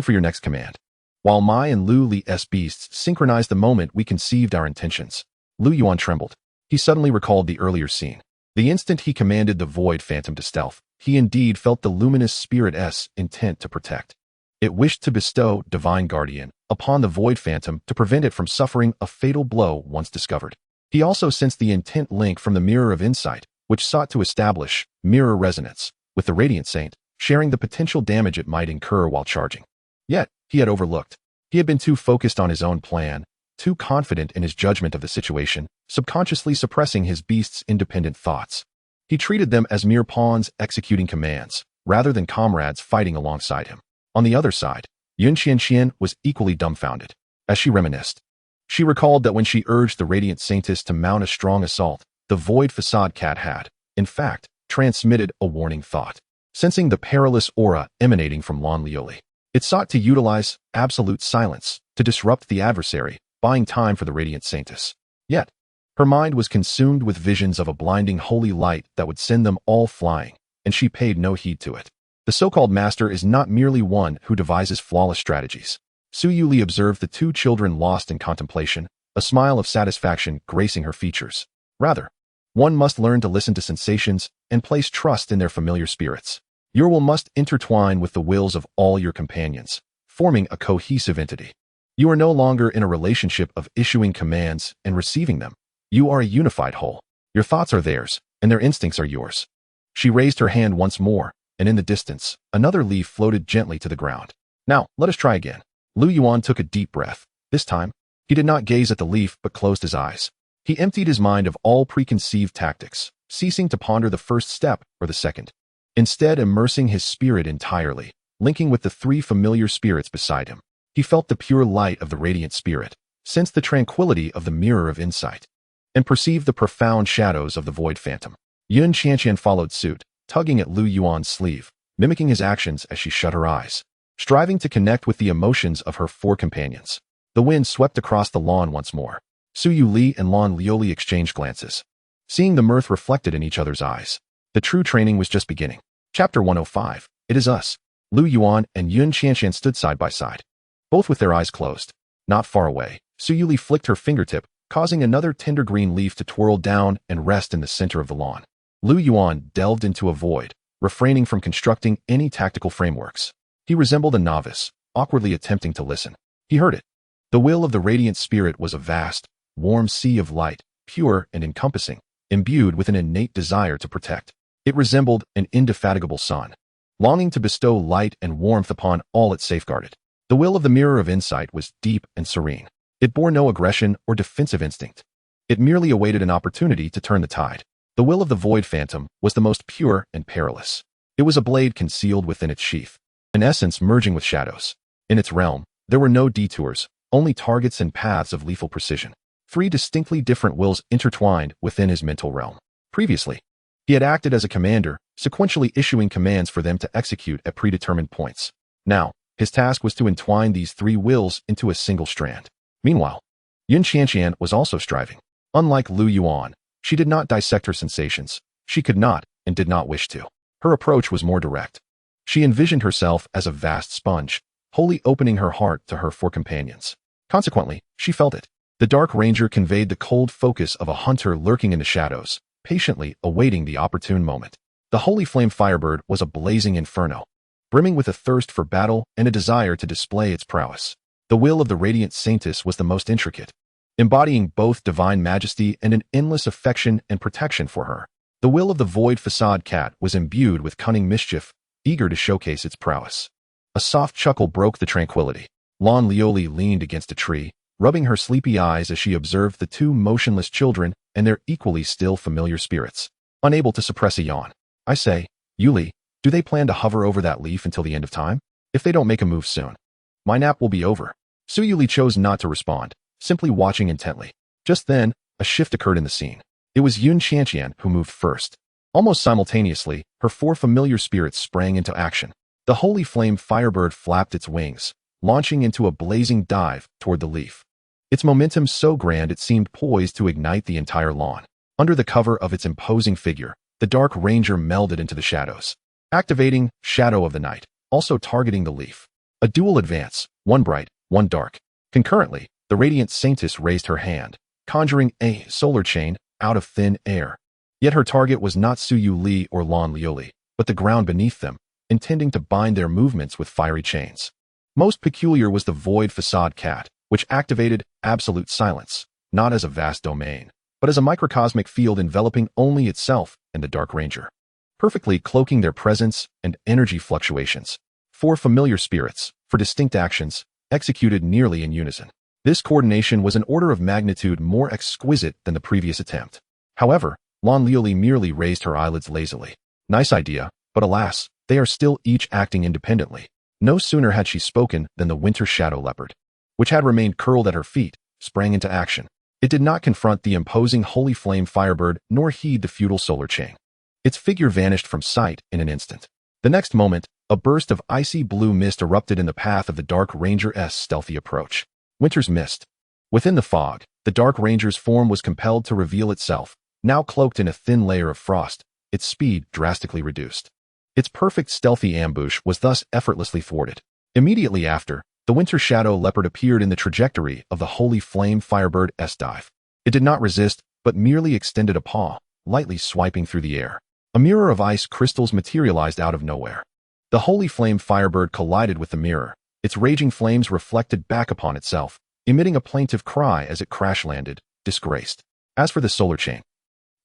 for your next command. While Mai and Lu Li's beasts synchronized the moment we conceived our intentions. Lu Yuan trembled. He suddenly recalled the earlier scene. The instant he commanded the void phantom to stealth, he indeed felt the luminous spirit's intent to protect. It wished to bestow divine guardian upon the void phantom to prevent it from suffering a fatal blow once discovered. He also sensed the intent link from the mirror of insight, which sought to establish mirror resonance with the radiant saint, sharing the potential damage it might incur while charging. Yet, he had overlooked. He had been too focused on his own plan, too confident in his judgment of the situation, subconsciously suppressing his beast's independent thoughts. He treated them as mere pawns executing commands, rather than comrades fighting alongside him. On the other side, Yun Qianqian was equally dumbfounded. As she reminisced, she recalled that when she urged the radiant saintess to mount a strong assault, the void facade cat had, in fact, transmitted a warning thought. sensing the perilous aura emanating from Lan Lioli. It sought to utilize absolute silence to disrupt the adversary, buying time for the Radiant Saintess. Yet, her mind was consumed with visions of a blinding holy light that would send them all flying, and she paid no heed to it. The so-called master is not merely one who devises flawless strategies. Su Yuli observed the two children lost in contemplation, a smile of satisfaction gracing her features. Rather, one must learn to listen to sensations and place trust in their familiar spirits. Your will must intertwine with the wills of all your companions, forming a cohesive entity. You are no longer in a relationship of issuing commands and receiving them. You are a unified whole. Your thoughts are theirs, and their instincts are yours. She raised her hand once more, and in the distance, another leaf floated gently to the ground. Now, let us try again. Lu Yuan took a deep breath. This time, he did not gaze at the leaf but closed his eyes. He emptied his mind of all preconceived tactics, ceasing to ponder the first step or the second. Instead, immersing his spirit entirely, linking with the three familiar spirits beside him. He felt the pure light of the radiant spirit, sensed the tranquility of the mirror of insight, and perceived the profound shadows of the void phantom. Yun Qianqian followed suit, tugging at Lu Yuan's sleeve, mimicking his actions as she shut her eyes, striving to connect with the emotions of her four companions. The wind swept across the lawn once more. Su Yuli and Lan Lioli exchanged glances, seeing the mirth reflected in each other's eyes. The true training was just beginning. Chapter 105. It is us. Lu Yuan and Yun Qianqian stood side by side, both with their eyes closed. Not far away, Su Yuli flicked her fingertip, causing another tender green leaf to twirl down and rest in the center of the lawn. Lu Yuan delved into a void, refraining from constructing any tactical frameworks. He resembled a novice, awkwardly attempting to listen. He heard it. The will of the radiant spirit was a vast, warm sea of light, pure and encompassing, imbued with an innate desire to protect. It resembled an indefatigable sun, longing to bestow light and warmth upon all it safeguarded. The will of the mirror of insight was deep and serene. It bore no aggression or defensive instinct. It merely awaited an opportunity to turn the tide. The will of the void phantom was the most pure and perilous. It was a blade concealed within its sheath, an essence merging with shadows. In its realm, there were no detours, only targets and paths of lethal precision. Three distinctly different wills intertwined within his mental realm. Previously, he had acted as a commander, sequentially issuing commands for them to execute at predetermined points. Now, his task was to entwine these three wills into a single strand. Meanwhile, Yun Qianqian was also striving. Unlike Lu Yuan, she did not dissect her sensations. She could not and did not wish to. Her approach was more direct. She envisioned herself as a vast sponge, wholly opening her heart to her four companions. Consequently, she felt it. The Dark Ranger conveyed the cold focus of a hunter lurking in the shadows, patiently awaiting the opportune moment. The Holy Flame Firebird was a blazing inferno, brimming with a thirst for battle and a desire to display its prowess. The will of the Radiant Saintess was the most intricate, embodying both divine majesty and an endless affection and protection for her. The will of the Void Facade Cat was imbued with cunning mischief, eager to showcase its prowess. A soft chuckle broke the tranquility. Lan Lioli leaned against a tree, rubbing her sleepy eyes as she observed the two motionless children and their equally still familiar spirits. Unable to suppress a yawn. I say, Yuli, do they plan to hover over that leaf until the end of time? If they don't make a move soon, my nap will be over. Su Yuli chose not to respond, simply watching intently. Just then, a shift occurred in the scene. It was Yun Qianqian who moved first. Almost simultaneously, her four familiar spirits sprang into action. The Holy Flame Firebird flapped its wings, launching into a blazing dive toward the leaf. Its momentum so grand it seemed poised to ignite the entire lawn. Under the cover of its imposing figure, the Dark Ranger melded into the shadows, activating Shadow of the Night, also targeting the leaf. A dual advance, one bright, one dark. Concurrently, the Radiant Saintess raised her hand, conjuring a solar chain out of thin air. Yet her target was not Su Yu Li or Lan Lioli, but the ground beneath them, intending to bind their movements with fiery chains. Most peculiar was the Void Facade Cat, which activated absolute silence, not as a vast domain, but as a microcosmic field enveloping only itself and the Dark Ranger, perfectly cloaking their presence and energy fluctuations. Four familiar spirits, for distinct actions, executed nearly in unison. This coordination was an order of magnitude more exquisite than the previous attempt. However, Lan Lioli merely raised her eyelids lazily. Nice idea, but alas, they are still each acting independently. No sooner had she spoken than the Winter Shadow Leopard, which had remained curled at her feet, sprang into action. It did not confront the imposing Holy Flame Firebird nor heed the feudal solar chain. Its figure vanished from sight in an instant. The next moment, a burst of icy blue mist erupted in the path of the Dark Ranger's stealthy approach. Winter's mist. Within the fog, the Dark Ranger's form was compelled to reveal itself, now cloaked in a thin layer of frost, its speed drastically reduced. Its perfect stealthy ambush was thus effortlessly thwarted. Immediately after, the Winter Shadow Leopard appeared in the trajectory of the Holy Flame Firebird's dive. It did not resist, but merely extended a paw, lightly swiping through the air. A mirror of ice crystals materialized out of nowhere. The Holy Flame Firebird collided with the mirror, its raging flames reflected back upon itself, emitting a plaintive cry as it crash-landed, disgraced. As for the solar chain,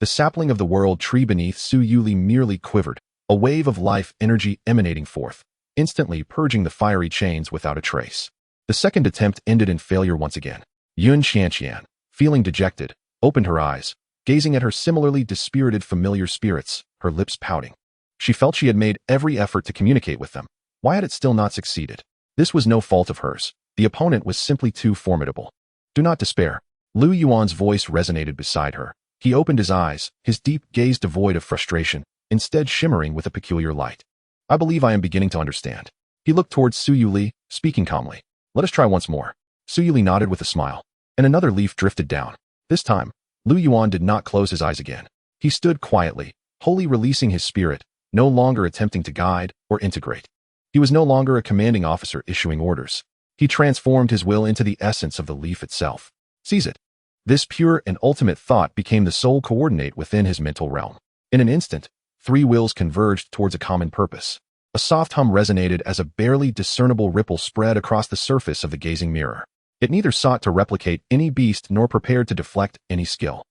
the sapling of the world tree beneath Su Yuli merely quivered, a wave of life energy emanating forth, instantly purging the fiery chains without a trace. The second attempt ended in failure once again. Yun Qianqian, feeling dejected, opened her eyes, gazing at her similarly dispirited familiar spirits, her lips pouting. She felt she had made every effort to communicate with them. Why had it still not succeeded? This was no fault of hers. The opponent was simply too formidable. Do not despair. Lu Yuan's voice resonated beside her. He opened his eyes, his deep gaze devoid of frustration, instead shimmering with a peculiar light. I believe I am beginning to understand. He looked towards Su Yuli, speaking calmly. Let us try once more. Su Yuli nodded with a smile, and another leaf drifted down. This time, Lu Yuan did not close his eyes again. He stood quietly, wholly releasing his spirit, no longer attempting to guide or integrate. He was no longer a commanding officer issuing orders. He transformed his will into the essence of the leaf itself. Seize it. This pure and ultimate thought became the sole coordinate within his mental realm. In an instant, three wills converged towards a common purpose. A soft hum resonated as a barely discernible ripple spread across the surface of the gazing mirror. It neither sought to replicate any beast nor prepared to deflect any skill.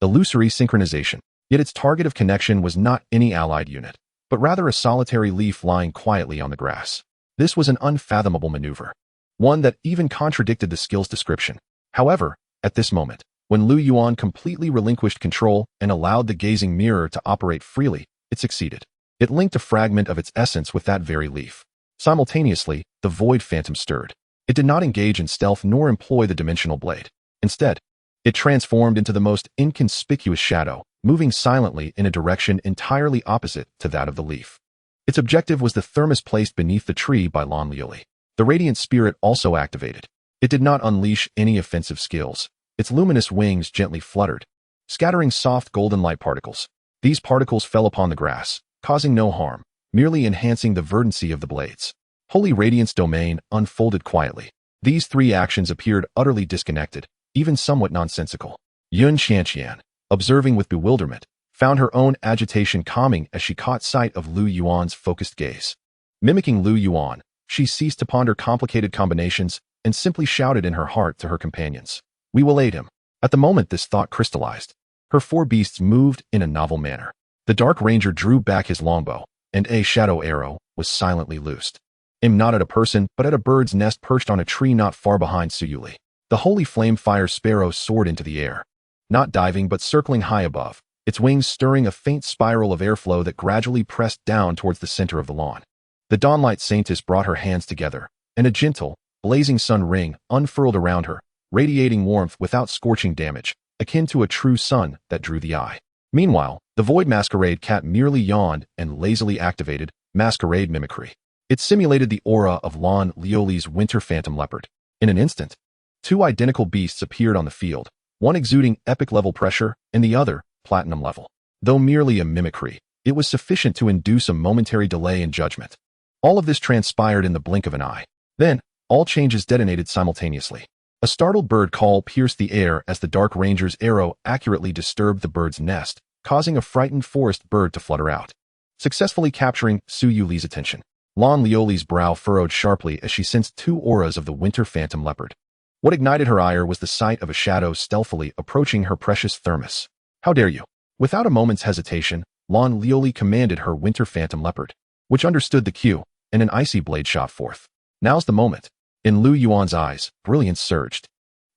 Illusory synchronization. Yet its target of connection was not any allied unit, but rather a solitary leaf lying quietly on the grass. This was an unfathomable maneuver, one that even contradicted the skill's description. However, at this moment, when Lu Yuan completely relinquished control and allowed the gazing mirror to operate freely, it succeeded. It linked a fragment of its essence with that very leaf. Simultaneously, the void phantom stirred. It did not engage in stealth nor employ the dimensional blade. Instead, it transformed into the most inconspicuous shadow, moving silently in a direction entirely opposite to that of the leaf. Its objective was the thermos placed beneath the tree by Lan Liuli. The radiant spirit also activated. It did not unleash any offensive skills. Its luminous wings gently fluttered, scattering soft golden light particles. These particles fell upon the grass, causing no harm, merely enhancing the verdancy of the blades. Holy Radiance Domain unfolded quietly. These three actions appeared utterly disconnected, even somewhat nonsensical. Yun Qianqian, observing with bewilderment, found her own agitation calming as she caught sight of Lu Yuan's focused gaze. Mimicking Lu Yuan, she ceased to ponder complicated combinations and simply shouted in her heart to her companions. We will aid him. At the moment this thought crystallized, her four beasts moved in a novel manner. The Dark Ranger drew back his longbow, and a shadow arrow was silently loosed. Aimed not at a person, but at a bird's nest perched on a tree not far behind Su Yuli. The Holy Flame Fire Sparrow soared into the air, not diving but circling high above, its wings stirring a faint spiral of airflow that gradually pressed down towards the center of the lawn. The Dawnlight Saintess brought her hands together, and a gentle, blazing sun ring unfurled around her, radiating warmth without scorching damage, akin to a true sun that drew the eye. Meanwhile, the Void Masquerade Cat merely yawned and lazily activated Masquerade Mimicry. It simulated the aura of Lan Liuli's Winter Phantom Leopard. In an instant, two identical beasts appeared on the field, one exuding epic-level pressure and the other platinum level. Though merely a mimicry, it was sufficient to induce a momentary delay in judgment. All of this transpired in the blink of an eye. Then, all changes detonated simultaneously. A startled bird call pierced the air as the Dark Ranger's arrow accurately disturbed the bird's nest, causing a frightened forest bird to flutter out, successfully capturing Su Yuli's attention. Lan Liuli's brow furrowed sharply as she sensed two auras of the Winter Phantom Leopard. What ignited her ire was the sight of a shadow stealthily approaching her precious thermos. How dare you? Without a moment's hesitation, Lan Liuli commanded her Winter Phantom Leopard, which understood the cue, and an icy blade shot forth. Now's the moment. In Lu Yuan's eyes, brilliance surged.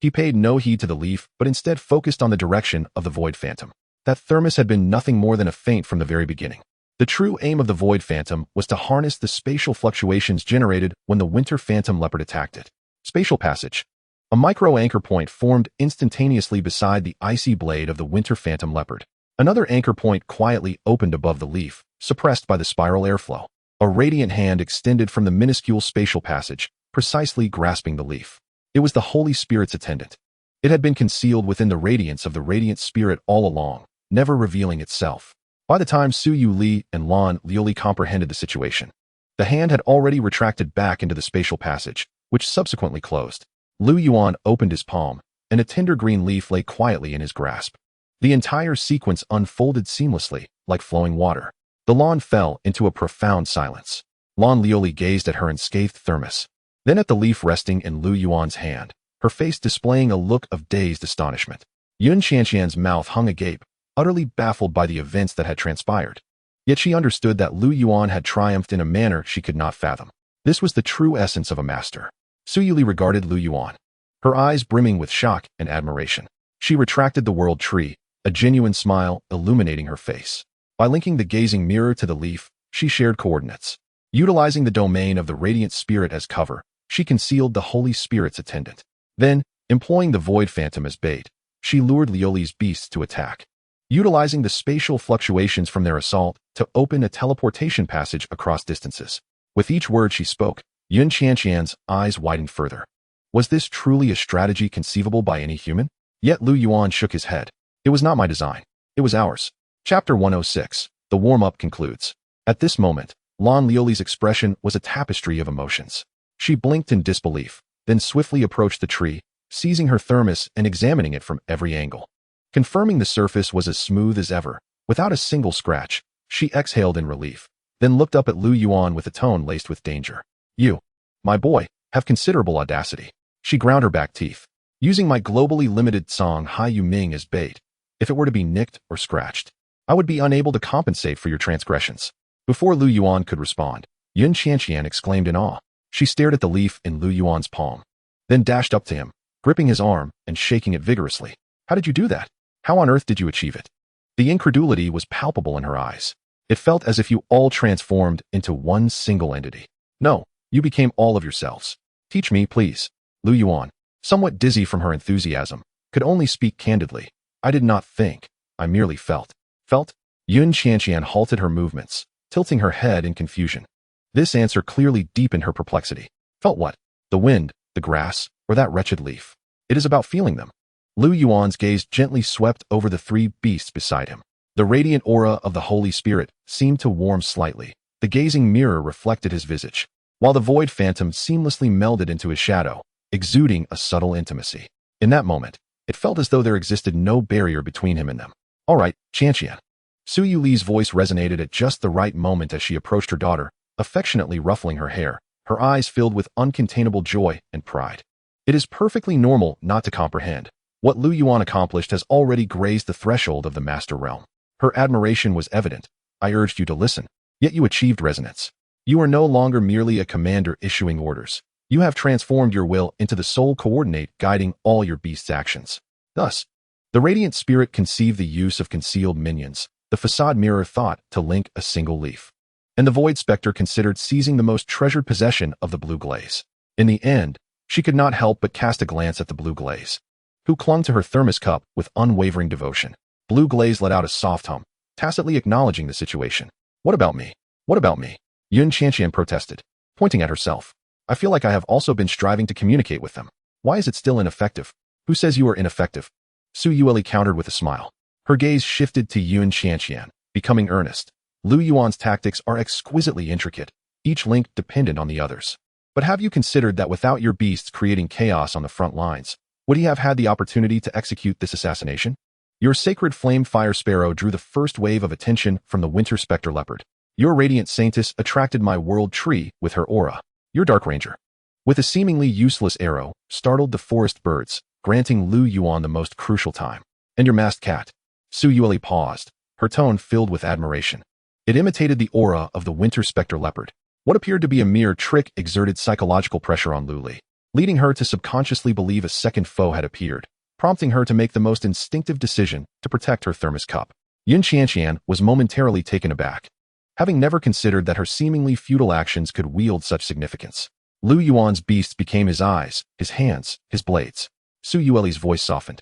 He paid no heed to the leaf, but instead focused on the direction of the Void Phantom. That thermos had been nothing more than a feint from the very beginning. The true aim of the Void Phantom was to harness the spatial fluctuations generated when the Winter Phantom Leopard attacked it. Spatial passage. A micro-anchor point formed instantaneously beside the icy blade of the Winter Phantom Leopard. Another anchor point quietly opened above the leaf, suppressed by the spiral airflow. A radiant hand extended from the minuscule spatial passage, precisely grasping the leaf. It was the Holy Spirit's attendant. It had been concealed within the radiance of the radiant spirit all along, never revealing itself. By the time Su Yu Li and Lan Liuli comprehended the situation, the hand had already retracted back into the spatial passage, which subsequently closed. Lu Yuan opened his palm, and a tender green leaf lay quietly in his grasp. The entire sequence unfolded seamlessly, like flowing water. The lawn fell into a profound silence. Lan Liuli gazed at her unscathed thermos, then at the leaf resting in Lu Yuan's hand, her face displaying a look of dazed astonishment. Yun Qianqian's mouth hung agape, utterly baffled by the events that had transpired. Yet she understood that Lu Yuan had triumphed in a manner she could not fathom. This was the true essence of a master. Su Yuli regarded Lu Yuan, her eyes brimming with shock and admiration. She retracted the world tree, a genuine smile illuminating her face. By linking the gazing mirror to the leaf, she shared coordinates. Utilizing the domain of the radiant spirit as cover, she concealed the Holy Spirit's attendant. Then, employing the void phantom as bait, she lured Liuli's beasts to attack, utilizing the spatial fluctuations from their assault to open a teleportation passage across distances. With each word she spoke, Yun Qianqian's eyes widened further. Was this truly a strategy conceivable by any human? Yet Lu Yuan shook his head. It was not my design. It was ours. Chapter 106. The warm-up concludes. At this moment, Lan Liuli's expression was a tapestry of emotions. She blinked in disbelief, then swiftly approached the tree, seizing her thermos and examining it from every angle. Confirming the surface was as smooth as ever, without a single scratch, she exhaled in relief, then looked up at Lu Yuan with a tone laced with danger. You, my boy, have considerable audacity. She ground her back teeth. Using my globally limited song Hai Yu Ming as bait, if it were to be nicked or scratched, I would be unable to compensate for your transgressions. Before Lu Yuan could respond, Yun Qianqian exclaimed in awe. She stared at the leaf in Lu Yuan's palm, then dashed up to him, gripping his arm and shaking it vigorously. How did you do that? How on earth did you achieve it? The incredulity was palpable in her eyes. It felt as if you all transformed into one single entity. No, you became all of yourselves. Teach me, please. Lu Yuan, somewhat dizzy from her enthusiasm, could only speak candidly. I did not think. I merely felt. Felt? Yun Qianqian halted her movements, tilting her head in confusion. This answer clearly deepened her perplexity. Felt what? The wind, the grass, or that wretched leaf? It is about feeling them. Lu Yuan's gaze gently swept over the three beasts beside him. The radiant aura of the Holy Spirit seemed to warm slightly. The gazing mirror reflected his visage, while the void phantom seamlessly melded into his shadow, exuding a subtle intimacy. In that moment, it felt as though there existed no barrier between him and them. All right, Qianqian. Su Yuli's voice resonated at just the right moment as she approached her daughter, affectionately ruffling her hair, her eyes filled with uncontainable joy and pride. It is perfectly normal not to comprehend. What Lu Yuan accomplished has already grazed the threshold of the master realm. Her admiration was evident. I urged you to listen, yet you achieved resonance. You are no longer merely a commander issuing orders. You have transformed your will into the sole coordinate guiding all your beast's actions. Thus, the radiant spirit conceived the use of concealed minions. The facade mirror thought to link a single leaf, and the void specter considered seizing the most treasured possession of the blue glaze. In the end, she could not help but cast a glance at the blue glaze, who clung to her thermos cup with unwavering devotion. Blue glaze let out a soft hum, tacitly acknowledging the situation. What about me? What about me? Yun Qianqian protested, pointing at herself. I feel like I have also been striving to communicate with them. Why is it still ineffective? Who says you are ineffective? Su Yueli countered with a smile. Her gaze shifted to Yun Qianqian, becoming earnest. Lu Yuan's tactics are exquisitely intricate, each link dependent on the others. But have you considered that without your beasts creating chaos on the front lines, would he have had the opportunity to execute this assassination? Your sacred flame fire sparrow drew the first wave of attention from the winter specter leopard. Your radiant saintess attracted my world tree with her aura. Your dark ranger, with a seemingly useless arrow, startled the forest birds, granting Lu Yuan the most crucial time. And your masked cat. Su Yueli paused, her tone filled with admiration. It imitated the aura of the winter specter leopard. What appeared to be a mere trick exerted psychological pressure on Lu Li, leading her to subconsciously believe a second foe had appeared, prompting her to make the most instinctive decision to protect her thermos cup. Yun Qianqian was momentarily taken aback, having never considered that her seemingly futile actions could wield such significance. Lu Yuan's beasts became his eyes, his hands, his blades. Su Yueli's voice softened,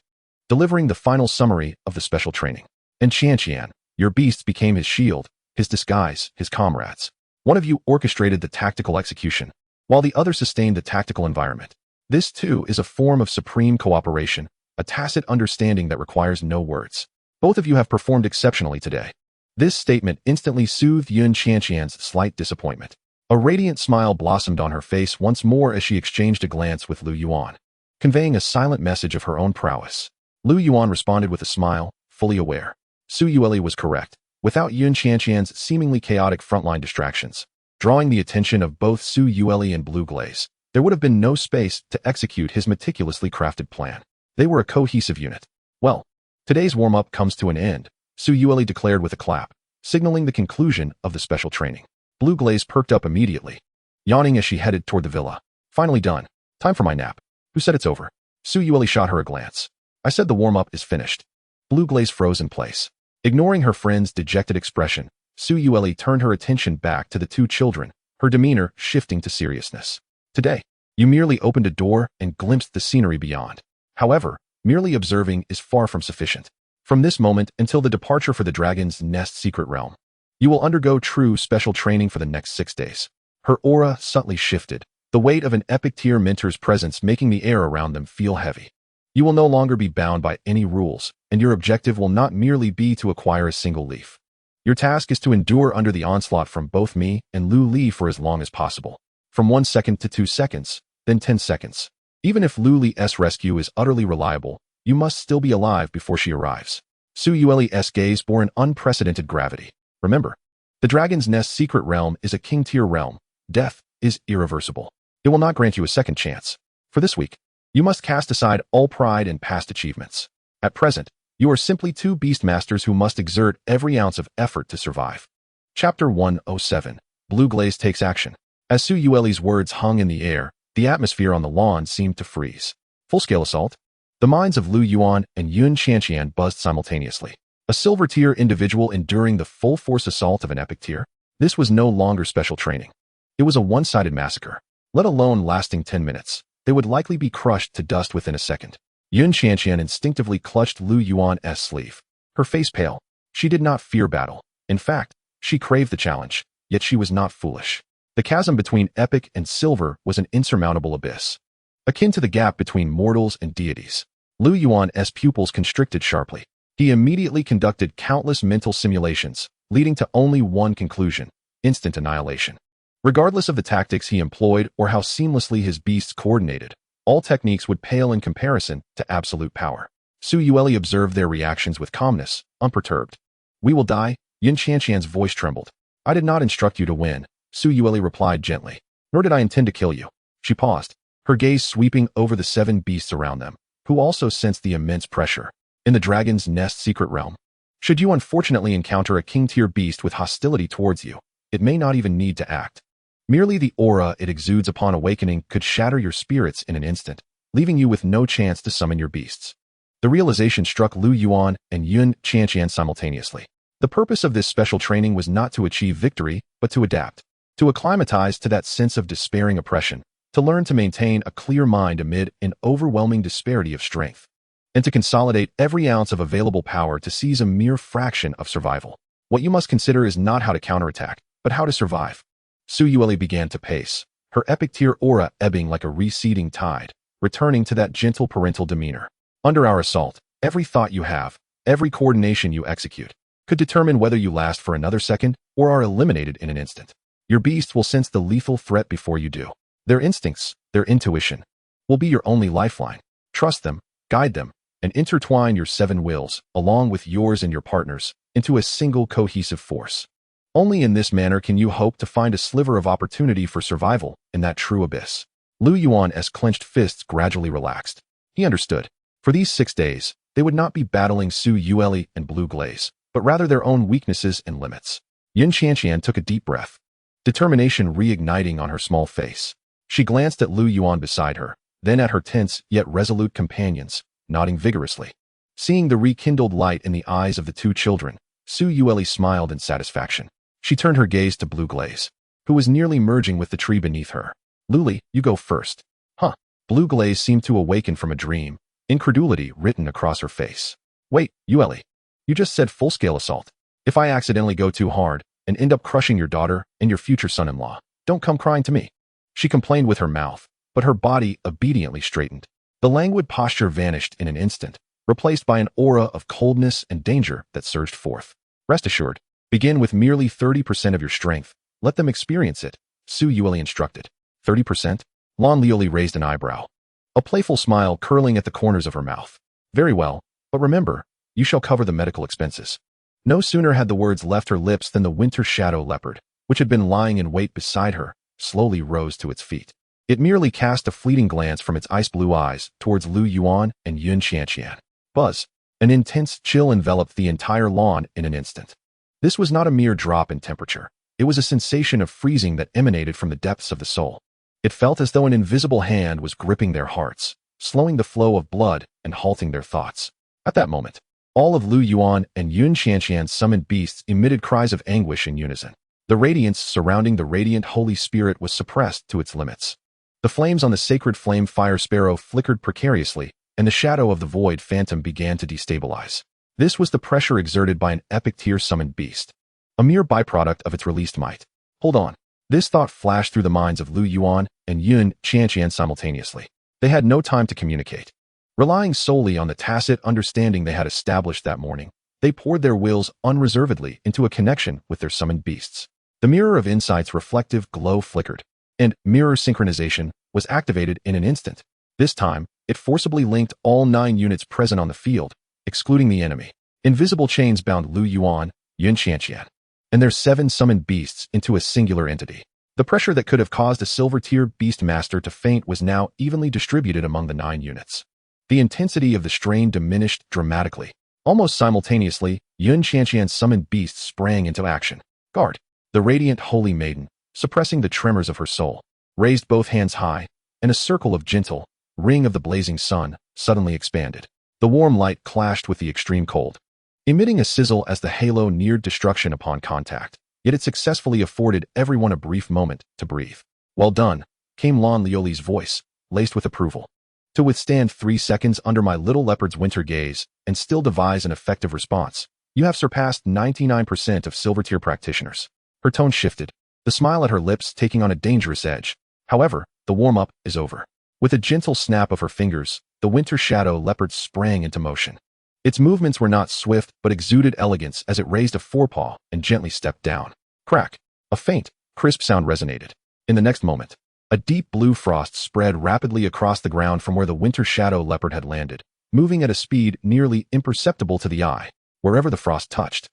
delivering the final summary of the special training. And Qianqian, your beasts became his shield, his disguise, his comrades. One of you orchestrated the tactical execution, while the other sustained the tactical environment. This, too, is a form of supreme cooperation, a tacit understanding that requires no words. Both of you have performed exceptionally today. This statement instantly soothed Yun Qianqian's slight disappointment. A radiant smile blossomed on her face once more as she exchanged a glance with Lu Yuan, conveying a silent message of her own prowess. Lu Yuan responded with a smile, fully aware. Su Yueli was correct. Without Yun Qianqian's seemingly chaotic frontline distractions, drawing the attention of both Su Yueli and Blue Glaze, there would have been no space to execute his meticulously crafted plan. They were a cohesive unit. Well, today's warm-up comes to an end, Su Yueli declared with a clap, signaling the conclusion of the special training. Blue Glaze perked up immediately, yawning as she headed toward the villa. Finally done. Time for my nap. Who said it's over? Su Yueli shot her a glance. I said the warm-up is finished. Blue Glaze froze in place. Ignoring her friend's dejected expression, Su Yueli turned her attention back to the two children, her demeanor shifting to seriousness. Today, you merely opened a door and glimpsed the scenery beyond. However, merely observing is far from sufficient. From this moment until the departure for the Dragon's Nest secret realm, you will undergo true special training for the next 6 days. Her aura subtly shifted, the weight of an epic-tier mentor's presence making the air around them feel heavy. You will no longer be bound by any rules, and your objective will not merely be to acquire a single leaf. Your task is to endure under the onslaught from both me and Lu Li for as long as possible. From 1 second to 2 seconds, then 10 seconds. Even if Lu Li's rescue is utterly reliable, you must still be alive before she arrives. Su Yueli's gaze bore an unprecedented gravity. Remember, the Dragon's Nest secret realm is a king-tier realm. Death is irreversible. It will not grant you a second chance. For this week, you must cast aside all pride and past achievements. At present, you are simply two beastmasters who must exert every ounce of effort to survive. Chapter 107. Blue Glaze takes action. As Su Yueli's words hung in the air, the atmosphere on the lawn seemed to freeze. Full-scale assault? The minds of Lu Yuan and Yun Qianqian buzzed simultaneously. A silver-tier individual enduring the full-force assault of an epic tier? This was no longer special training. It was a one-sided massacre. Let alone lasting 10 minutes. They would likely be crushed to dust within a second. Yun Qianqian instinctively clutched Lu Yuan's sleeve. Her face pale. She did not fear battle. In fact, she craved the challenge, yet she was not foolish. The chasm between epic and silver was an insurmountable abyss, akin to the gap between mortals and deities. Lu Yuan's pupils constricted sharply. He immediately conducted countless mental simulations, leading to only one conclusion: instant annihilation. Regardless of the tactics he employed or how seamlessly his beasts coordinated, all techniques would pale in comparison to absolute power. Su Yueli observed their reactions with calmness, unperturbed. We will die? Yun Qianqian's voice trembled. I did not instruct you to win, Su Yueli replied gently. Nor did I intend to kill you. She paused, her gaze sweeping over the 7 beasts around them, who also sensed the immense pressure. In the Dragon's Nest secret realm, should you unfortunately encounter a king-tier beast with hostility towards you, it may not even need to act. Merely the aura it exudes upon awakening could shatter your spirits in an instant, leaving you with no chance to summon your beasts. The realization struck Lu Yuan and Yun Qianqian simultaneously. The purpose of this special training was not to achieve victory, but to adapt, to acclimatize to that sense of despairing oppression, to learn to maintain a clear mind amid an overwhelming disparity of strength, and to consolidate every ounce of available power to seize a mere fraction of survival. What you must consider is not how to counterattack, but how to survive. Su Yueli began to pace, her epic-tier aura ebbing like a receding tide, returning to that gentle parental demeanor. Under our assault, every thought you have, every coordination you execute, could determine whether you last for another second or are eliminated in an instant. Your beasts will sense the lethal threat before you do. Their instincts, their intuition, will be your only lifeline. Trust them, guide them, and intertwine your 7 wills, along with yours and your partners, into a single cohesive force. Only in this manner can you hope to find a sliver of opportunity for survival in that true abyss. Lu Yuan's clenched fists gradually relaxed. He understood. For these 6 days, they would not be battling Su Yueli and Blue Glaze, but rather their own weaknesses and limits. Yun Qianqian took a deep breath, determination reigniting on her small face. She glanced at Lu Yuan beside her, then at her tense yet resolute companions, nodding vigorously. Seeing the rekindled light in the eyes of the 2 children, Su Yueli smiled in satisfaction. She turned her gaze to Blue Glaze, who was nearly merging with the tree beneath her. Luli, you go first. Huh. Blue Glaze seemed to awaken from a dream, incredulity written across her face. Wait, Yueli. You just said full-scale assault. If I accidentally go too hard, and end up crushing your daughter and your future son-in-law. Don't come crying to me." She complained with her mouth, but her body obediently straightened. The languid posture vanished in an instant, replaced by an aura of coldness and danger that surged forth. "Rest assured, begin with merely 30% of your strength. Let them experience it," Su Yueli instructed. 30%? Lan Lioli raised an eyebrow, a playful smile curling at the corners of her mouth. "Very well, but remember, you shall cover the medical expenses." No sooner had the words left her lips than the winter shadow leopard, which had been lying in wait beside her, slowly rose to its feet. It merely cast a fleeting glance from its ice-blue eyes towards Lu Yuan and Yun Qianqian. Buzz. An intense chill enveloped the entire lawn in an instant. This was not a mere drop in temperature. It was a sensation of freezing that emanated from the depths of the soul. It felt as though an invisible hand was gripping their hearts, slowing the flow of blood and halting their thoughts. At that moment, all of Lu Yuan and Yun Qianqian's summoned beasts emitted cries of anguish in unison. The radiance surrounding the radiant Holy Spirit was suppressed to its limits. The flames on the sacred flame fire sparrow flickered precariously, and the shadow of the void phantom began to destabilize. This was the pressure exerted by an epic tier summoned beast, a mere byproduct of its released might. Hold on. This thought flashed through the minds of Lu Yuan and Yun Qianqian simultaneously. They had no time to communicate. Relying solely on the tacit understanding they had established that morning, they poured their wills unreservedly into a connection with their summoned beasts. The mirror of insight's reflective glow flickered, and mirror synchronization was activated in an instant. This time, it forcibly linked all 9 units present on the field, excluding the enemy. Invisible chains bound Lu Yuan, Yun Qianqian, and their 7 summoned beasts into a singular entity. The pressure that could have caused a silver-tier beast master to faint was now evenly distributed among the 9 units. The intensity of the strain diminished dramatically. Almost simultaneously, Yun Qianqian's summoned beast sprang into action. Guard. The radiant holy maiden, suppressing the tremors of her soul, raised both hands high, and a circle of gentle, ring of the blazing sun, suddenly expanded. The warm light clashed with the extreme cold, emitting a sizzle as the halo neared destruction upon contact, yet it successfully afforded everyone a brief moment to breathe. "Well done," came Lan Lioli's voice, laced with approval. "To withstand 3 seconds under my little leopard's winter gaze and still devise an effective response, you have surpassed 99% of silver-tier practitioners." Her tone shifted, the smile at her lips taking on a dangerous edge. "However, the warm-up is over." With a gentle snap of her fingers, the winter shadow leopard sprang into motion. Its movements were not swift but exuded elegance as it raised a forepaw and gently stepped down. Crack! A faint, crisp sound resonated. In the next moment, a deep blue frost spread rapidly across the ground from where the winter shadow leopard had landed, moving at a speed nearly imperceptible to the eye, wherever the frost touched.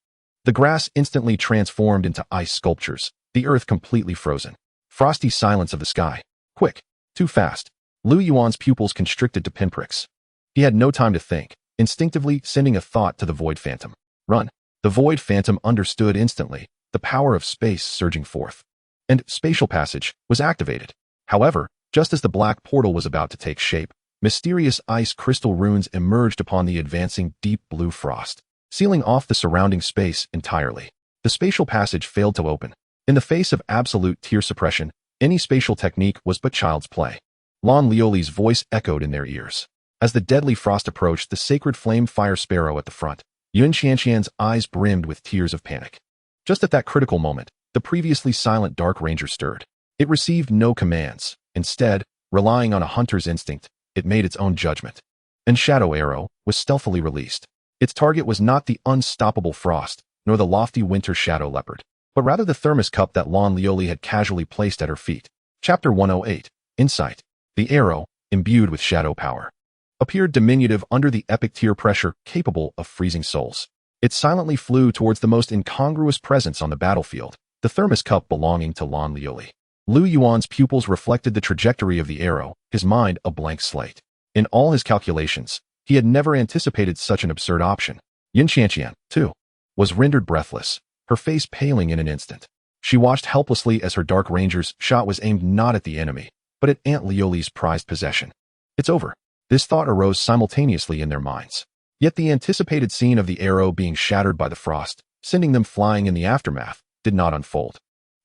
The grass instantly transformed into ice sculptures, the earth completely frozen. Frosty silence of the sky. Quick. Too fast. Lu Yuan's pupils constricted to pinpricks. He had no time to think, instinctively sending a thought to the void phantom. Run. The void phantom understood instantly, the power of space surging forth. And spatial passage was activated. However, just as the black portal was about to take shape, mysterious ice crystal runes emerged upon the advancing deep blue frost, sealing off the surrounding space entirely. The spatial passage failed to open. In the face of absolute tier suppression, any spatial technique was but child's play. Lan Lioli's voice echoed in their ears. As the deadly frost approached the sacred flame fire sparrow at the front, Yun Qianqian's eyes brimmed with tears of panic. Just at that critical moment, the previously silent Dark Ranger stirred. It received no commands. Instead, relying on a hunter's instinct, it made its own judgment. And Shadow Arrow was stealthily released. Its target was not the unstoppable frost, nor the lofty winter shadow leopard, but rather the thermos cup that Lan Lioli had casually placed at her feet. Chapter 108. Insight. The arrow, imbued with shadow power, appeared diminutive under the epic tier pressure capable of freezing souls. It silently flew towards the most incongruous presence on the battlefield, the thermos cup belonging to Lan Lioli. Lu Yuan's pupils reflected the trajectory of the arrow, his mind a blank slate. In all his calculations, he had never anticipated such an absurd option. Yun Qianqian, too, was rendered breathless, her face paling in an instant. She watched helplessly as her Dark Ranger's shot was aimed not at the enemy, but at Aunt Lioli's prized possession. It's over. This thought arose simultaneously in their minds. Yet the anticipated scene of the arrow being shattered by the frost, sending them flying in the aftermath, did not unfold.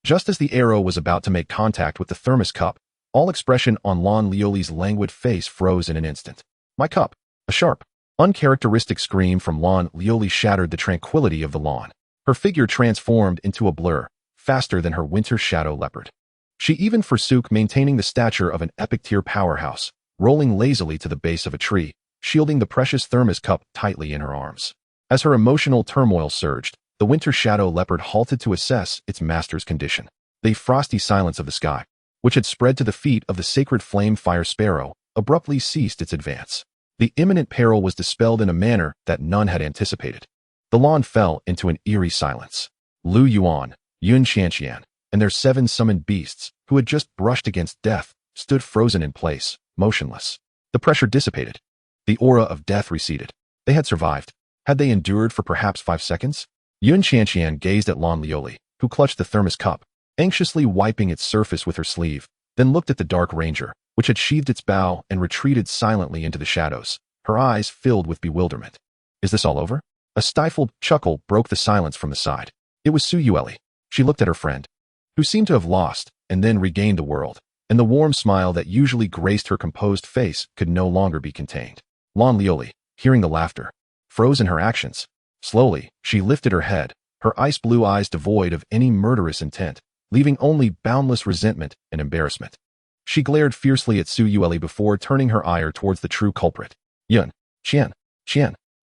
Just as the arrow was about to make contact with the thermos cup, all expression on Lan Lioli's languid face froze in an instant. "My cup!" A sharp, uncharacteristic scream from Lan Lioli shattered the tranquility of the lawn. Her figure transformed into a blur, faster than her winter shadow leopard. She even forsook maintaining the stature of an epic-tier powerhouse, rolling lazily to the base of a tree, shielding the precious thermos cup tightly in her arms. As her emotional turmoil surged, the winter shadow leopard halted to assess its master's condition. The frosty silence of the sky, which had spread to the feet of the sacred flame fire sparrow, abruptly ceased its advance. The imminent peril was dispelled in a manner that none had anticipated. The lawn fell into an eerie silence. Lu Yuan, Yun Qianqian, and their 7 summoned beasts, who had just brushed against death, stood frozen in place, motionless. The pressure dissipated. The aura of death receded. They had survived. Had they endured for perhaps 5 seconds? Yun Qianqian gazed at Lan Lioli, who clutched the thermos cup, anxiously wiping its surface with her sleeve, then looked at the Dark Ranger, which had sheathed its bow and retreated silently into the shadows, her eyes filled with bewilderment. Is this all over? A stifled chuckle broke the silence from the side. It was Su Yueli. She looked at her friend, who seemed to have lost and then regained the world, and the warm smile that usually graced her composed face could no longer be contained. Lan Lioli, hearing the laughter, froze in her actions. Slowly, she lifted her head, her ice-blue eyes devoid of any murderous intent, leaving only boundless resentment and embarrassment. She glared fiercely at Su Yueli before turning her ire towards the true culprit. Yun, Qian.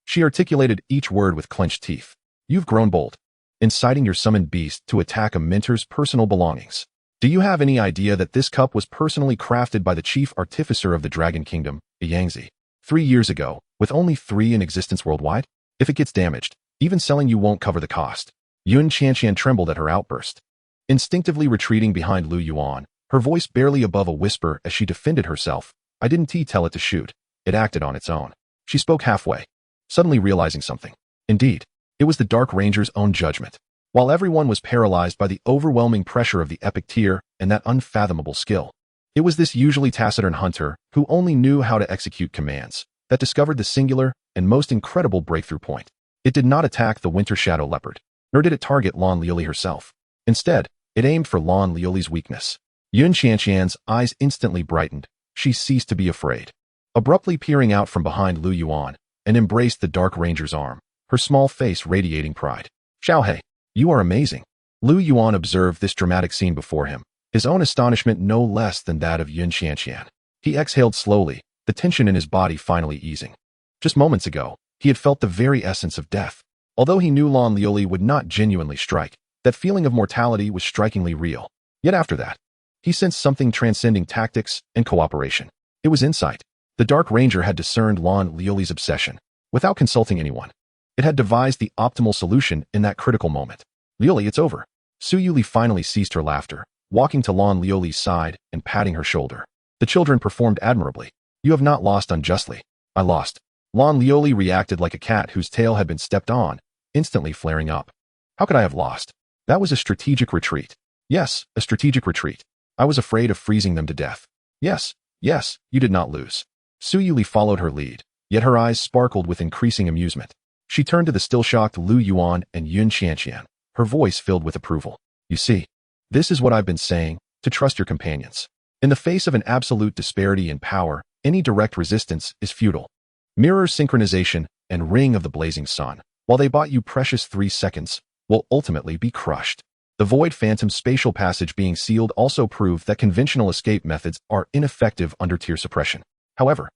She articulated each word with clenched teeth. You've grown bold, inciting your summoned beast to attack a mentor's personal belongings. Do you have any idea that this cup was personally crafted by the chief artificer of the Dragon Kingdom, Yangzi, 3 years ago, with only 3 in existence worldwide? If it gets damaged, even selling you won't cover the cost. Yun Qianqian trembled at her outburst. Instinctively retreating behind Lu Yuan, her voice barely above a whisper as she defended herself. I didn't tell it to shoot. It acted on its own. She spoke halfway, suddenly realizing something. Indeed, it was the Dark Ranger's own judgment. While everyone was paralyzed by the overwhelming pressure of the epic tier and that unfathomable skill, it was this usually taciturn hunter who only knew how to execute commands that discovered the singular and most incredible breakthrough point. It did not attack the winter shadow leopard, nor did it target Lan Lioli herself. Instead, it aimed for Lan Lioli's weakness. Yun Qianqian's eyes instantly brightened. She ceased to be afraid. Abruptly peering out from behind Lu Yuan, and embraced the Dark Ranger's arm, her small face radiating pride. Xiaohei, you are amazing. Lu Yuan observed this dramatic scene before him, his own astonishment no less than that of Yun Qianqian. He exhaled slowly, the tension in his body finally easing. Just moments ago, he had felt the very essence of death. Although he knew Lan Lioli would not genuinely strike, that feeling of mortality was strikingly real. Yet after that, he sensed something transcending tactics and cooperation. It was insight. The Dark Ranger had discerned Lan Lioli's obsession, without consulting anyone. It had devised the optimal solution in that critical moment. Lioli, it's over. Su Yueli finally ceased her laughter, walking to Lan Lioli's side and patting her shoulder. The children performed admirably. You have not lost unjustly. I lost. Lan Lioli reacted like a cat whose tail had been stepped on, instantly flaring up. How could I have lost? That was a strategic retreat. Yes, a strategic retreat. I was afraid of freezing them to death. Yes, you did not lose. Su Yueli followed her lead, yet her eyes sparkled with increasing amusement. She turned to the still-shocked Lu Yuan and Yun Qianqian, her voice filled with approval. You see, this is what I've been saying, to trust your companions. In the face of an absolute disparity in power, any direct resistance is futile. Mirror synchronization and Ring of the Blazing Sun, while they bought you precious 3 seconds, will ultimately be crushed. The Void Phantom spatial passage being sealed also proved that conventional escape methods are ineffective under tier suppression. However,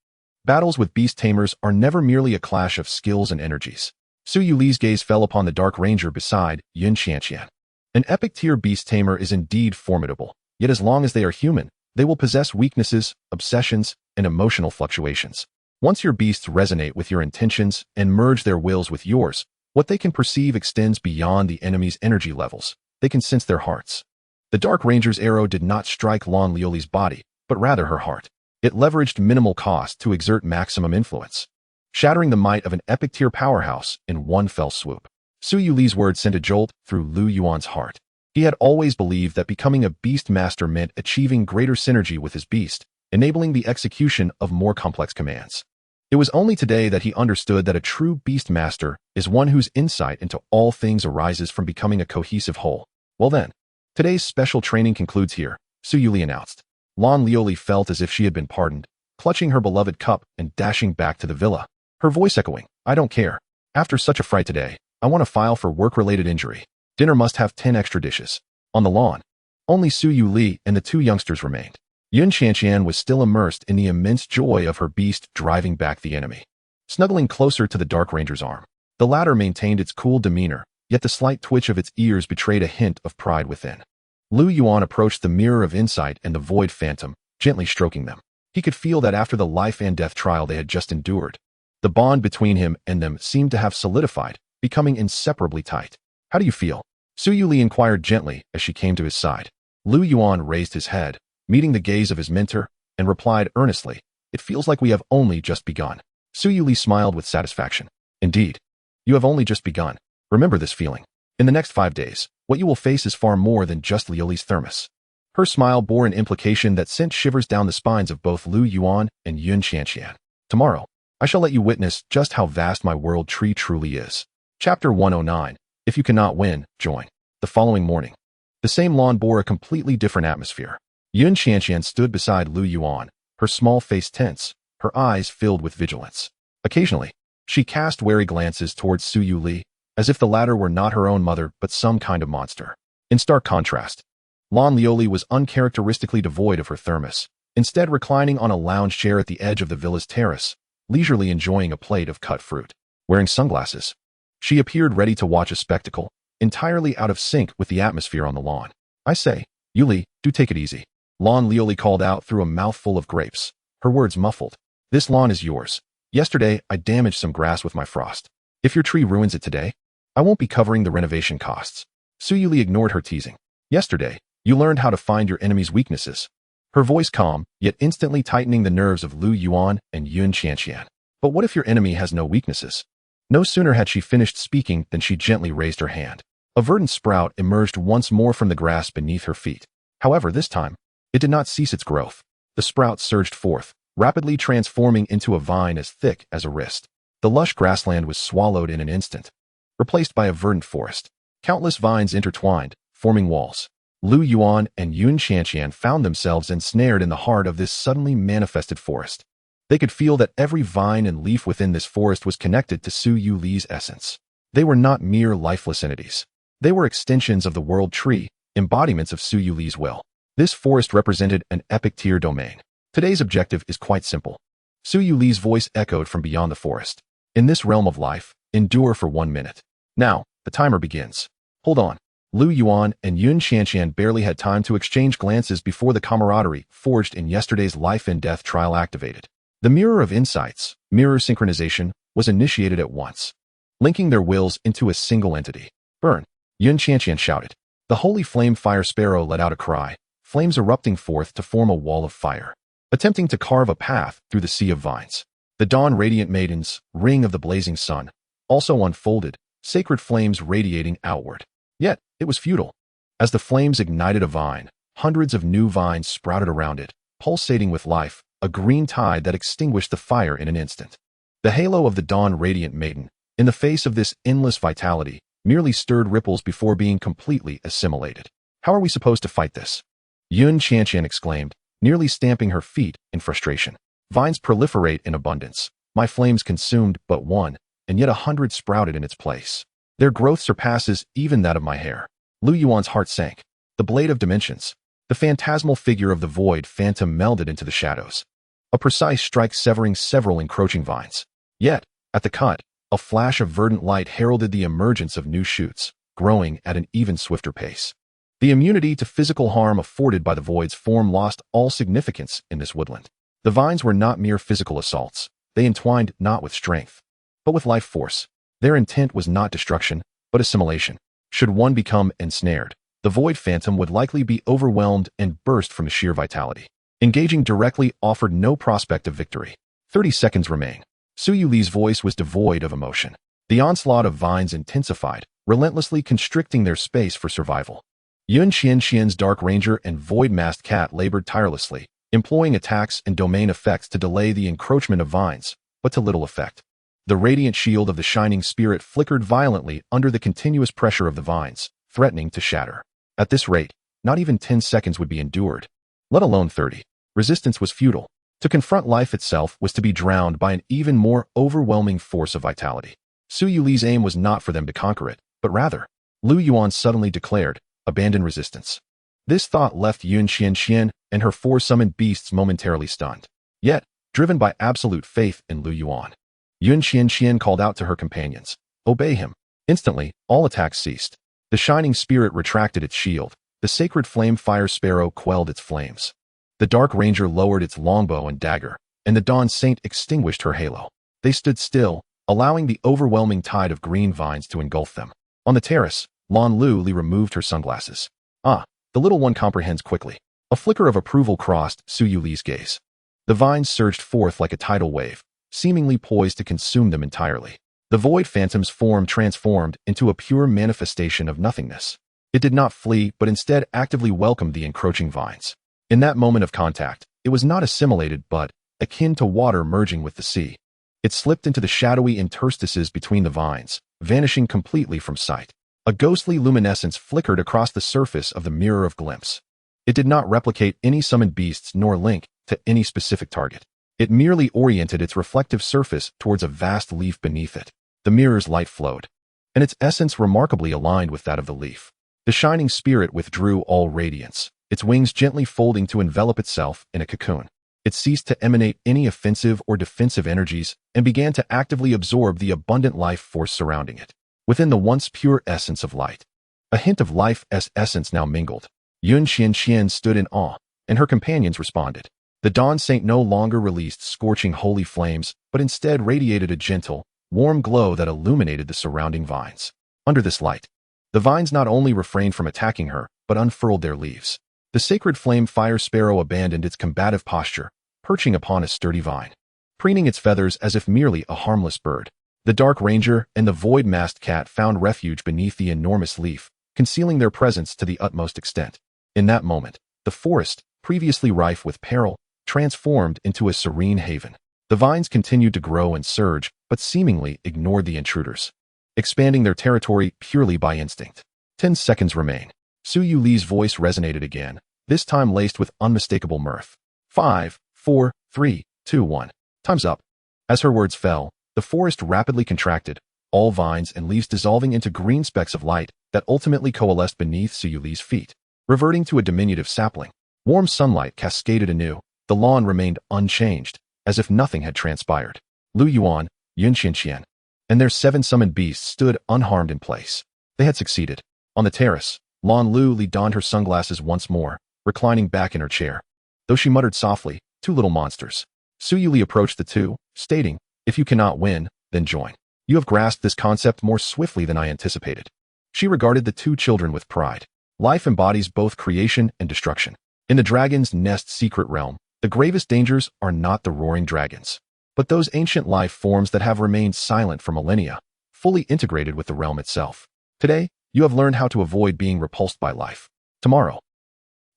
battles with beast tamers are never merely a clash of skills and energies. Su Yuli's gaze fell upon the Dark Ranger beside Yun Qianqian. An epic tier beast tamer is indeed formidable, yet as long as they are human, they will possess weaknesses, obsessions, and emotional fluctuations. Once your beasts resonate with your intentions and merge their wills with yours, what they can perceive extends beyond the enemy's energy levels. They can sense their hearts. The Dark Ranger's arrow did not strike Lan Lioli's body, but rather her heart. It leveraged minimal cost to exert maximum influence, shattering the might of an epic-tier powerhouse in one fell swoop. Su Yuli's words sent a jolt through Lu Yuan's heart. He had always believed that becoming a beast master meant achieving greater synergy with his beast, enabling the execution of more complex commands. It was only today that he understood that a true beast master is one whose insight into all things arises from becoming a cohesive whole. Well then, today's special training concludes here, Su Yuli announced. Lan Lioli felt as if she had been pardoned, clutching her beloved cup and dashing back to the villa. Her voice echoing, I don't care. After such a fright today, I want to file for work-related injury. Dinner must have 10 extra dishes. On the lawn, only Su Yu Li and the two youngsters remained. Yun Qianqian was still immersed in the immense joy of her beast driving back the enemy. Snuggling closer to the Dark Ranger's arm, the latter maintained its cool demeanor, yet the slight twitch of its ears betrayed a hint of pride within. Lu Yuan approached the Mirror of Insight and the Void Phantom, gently stroking them. He could feel that after the life and death trial they had just endured, the bond between him and them seemed to have solidified, becoming inseparably tight. How do you feel? Su Yuli inquired gently as she came to his side. Lu Yuan raised his head, meeting the gaze of his mentor, and replied earnestly, "It feels like we have only just begun." Su Yuli smiled with satisfaction. "Indeed, you have only just begun. Remember this feeling. In the next 5 days, what you will face is far more than just Liuli's thermos." Her smile bore an implication that sent shivers down the spines of both Lu Yuan and Yun Qianqian. "Tomorrow, I shall let you witness just how vast my world tree truly is." Chapter 109. If you cannot win, join. The following morning, the same lawn bore a completely different atmosphere. Yun Qianqian stood beside Lu Yuan, her small face tense, her eyes filled with vigilance. Occasionally, she cast wary glances towards Su Yu Li, as if the latter were not her own mother but some kind of monster. In stark contrast, Lan Lioli was uncharacteristically devoid of her thermos, instead reclining on a lounge chair at the edge of the villa's terrace, leisurely enjoying a plate of cut fruit. Wearing sunglasses, she appeared ready to watch a spectacle, entirely out of sync with the atmosphere on the lawn. "I say, Yuli, do take it easy," Lan Lioli called out through a mouthful of grapes, her words muffled. "This lawn is yours. Yesterday, I damaged some grass with my frost. If your tree ruins it today, I won't be covering the renovation costs." Su Yuli ignored her teasing. "Yesterday, you learned how to find your enemy's weaknesses." Her voice calm, yet instantly tightening the nerves of Lu Yuan and Yun Qianqian. "But what if your enemy has no weaknesses?" No sooner had she finished speaking than she gently raised her hand. A verdant sprout emerged once more from the grass beneath her feet. However, this time, it did not cease its growth. The sprout surged forth, rapidly transforming into a vine as thick as a wrist. The lush grassland was swallowed in an instant, replaced by a verdant forest. Countless vines intertwined, forming walls. Lu Yuan and Yun Qianqian found themselves ensnared in the heart of this suddenly manifested forest. They could feel that every vine and leaf within this forest was connected to Su Yu Li's essence. They were not mere lifeless entities. They were extensions of the world tree, embodiments of Su Yu Li's will. This forest represented an epic tier domain. Today's objective is quite simple. Su Yu Li's voice echoed from beyond the forest. "In this realm of life, endure for 1 minute. Now, the timer begins." "Hold on." Lu Yuan and Yun Qianqian barely had time to exchange glances before the camaraderie forged in yesterday's life and death trial activated. The Mirror of Insights, mirror synchronization, was initiated at once, linking their wills into a single entity. "Burn!" Yun Qianqian shouted. The holy flame fire sparrow let out a cry, flames erupting forth to form a wall of fire, attempting to carve a path through the sea of vines. The dawn radiant maidens, ring of the blazing sun, also unfolded, sacred flames radiating outward. Yet, it was futile. As the flames ignited a vine, hundreds of new vines sprouted around it, pulsating with life, a green tide that extinguished the fire in an instant. The halo of the dawn radiant maiden, in the face of this endless vitality, merely stirred ripples before being completely assimilated. "How are we supposed to fight this?" Yun Qianqian exclaimed, nearly stamping her feet in frustration. "Vines proliferate in abundance. My flames consumed but one, and yet 100 sprouted in its place. Their growth surpasses even that of my hair." Lu Yuan's heart sank. The blade of dimensions, the phantasmal figure of the void phantom melded into the shadows. A precise strike severing several encroaching vines. Yet, at the cut, a flash of verdant light heralded the emergence of new shoots, growing at an even swifter pace. The immunity to physical harm afforded by the void's form lost all significance in this woodland. The vines were not mere physical assaults. They entwined not with strength, but with life force. Their intent was not destruction, but assimilation. Should one become ensnared, the void phantom would likely be overwhelmed and burst from sheer vitality. Engaging directly offered no prospect of victory. 30 seconds remain. Su Yu Li's voice was devoid of emotion. The onslaught of vines intensified, relentlessly constricting their space for survival. Yun Qianqian's Dark Ranger and Void-Masked Cat labored tirelessly, employing attacks and domain effects to delay the encroachment of vines, but to little effect. The radiant shield of the Shining Spirit flickered violently under the continuous pressure of the vines, threatening to shatter. At this rate, not even 10 seconds would be endured, let alone 30. Resistance was futile. To confront life itself was to be drowned by an even more overwhelming force of vitality. Su Yuli's aim was not for them to conquer it, but rather, Lu Yuan suddenly declared, abandon resistance. This thought left Yun Xianxian and her 4 summoned beasts momentarily stunned. Yet, driven by absolute faith in Lu Yuan, Yun Xianxian called out to her companions, obey him. Instantly, all attacks ceased. The shining spirit retracted its shield. The sacred flame fire sparrow quelled its flames. The dark ranger lowered its longbow and dagger, and the dawn saint extinguished her halo. They stood still, allowing the overwhelming tide of green vines to engulf them. On the terrace, Lan Lu Li removed her sunglasses. Ah, the little one comprehends quickly. A flicker of approval crossed Su Yuli's gaze. The vines surged forth like a tidal wave, seemingly poised to consume them entirely. The void phantom's form transformed into a pure manifestation of nothingness. It did not flee, but instead actively welcomed the encroaching vines. In that moment of contact, it was not assimilated but akin to water merging with the sea. It slipped into the shadowy interstices between the vines, vanishing completely from sight. A ghostly luminescence flickered across the surface of the mirror of glimpse. It did not replicate any summoned beasts nor link to any specific target. It merely oriented its reflective surface towards a vast leaf beneath it. The mirror's light flowed, and its essence remarkably aligned with that of the leaf. The shining spirit withdrew all radiance, its wings gently folding to envelop itself in a cocoon. It ceased to emanate any offensive or defensive energies and began to actively absorb the abundant life force surrounding it. Within the once pure essence of light, a hint of life's essence now mingled. Yun Xianxian stood in awe, and her companions responded. The Dawn Saint no longer released scorching holy flames, but instead radiated a gentle, warm glow that illuminated the surrounding vines. Under this light, the vines not only refrained from attacking her, but unfurled their leaves. The sacred flame fire sparrow abandoned its combative posture, perching upon a sturdy vine, preening its feathers as if merely a harmless bird. The dark ranger and the void-masked cat found refuge beneath the enormous leaf, concealing their presence to the utmost extent. In that moment, the forest, previously rife with peril, transformed into a serene haven. The vines continued to grow and surge, but seemingly ignored the intruders, expanding their territory purely by instinct. 10 seconds remain. Su Yuli's voice resonated again, this time laced with unmistakable mirth. 5, 4, 3, 2, 1. Time's up. As her words fell, the forest rapidly contracted, all vines and leaves dissolving into green specks of light that ultimately coalesced beneath Su Yuli's feet, reverting to a diminutive sapling. Warm sunlight cascaded anew. The lawn remained unchanged, as if nothing had transpired. Lu Yuan, Yun Xianxian, and their 7 summoned beasts stood unharmed in place. They had succeeded. On the terrace, Lan Lu Li donned her sunglasses once more, reclining back in her chair. Though she muttered softly, 2 little monsters. Su Yuli approached the two, stating, if you cannot win, then join. You have grasped this concept more swiftly than I anticipated. She regarded the 2 children with pride. Life embodies both creation and destruction. In the dragon's nest secret realm, the gravest dangers are not the roaring dragons, but those ancient life forms that have remained silent for millennia, fully integrated with the realm itself. Today, you have learned how to avoid being repulsed by life. Tomorrow,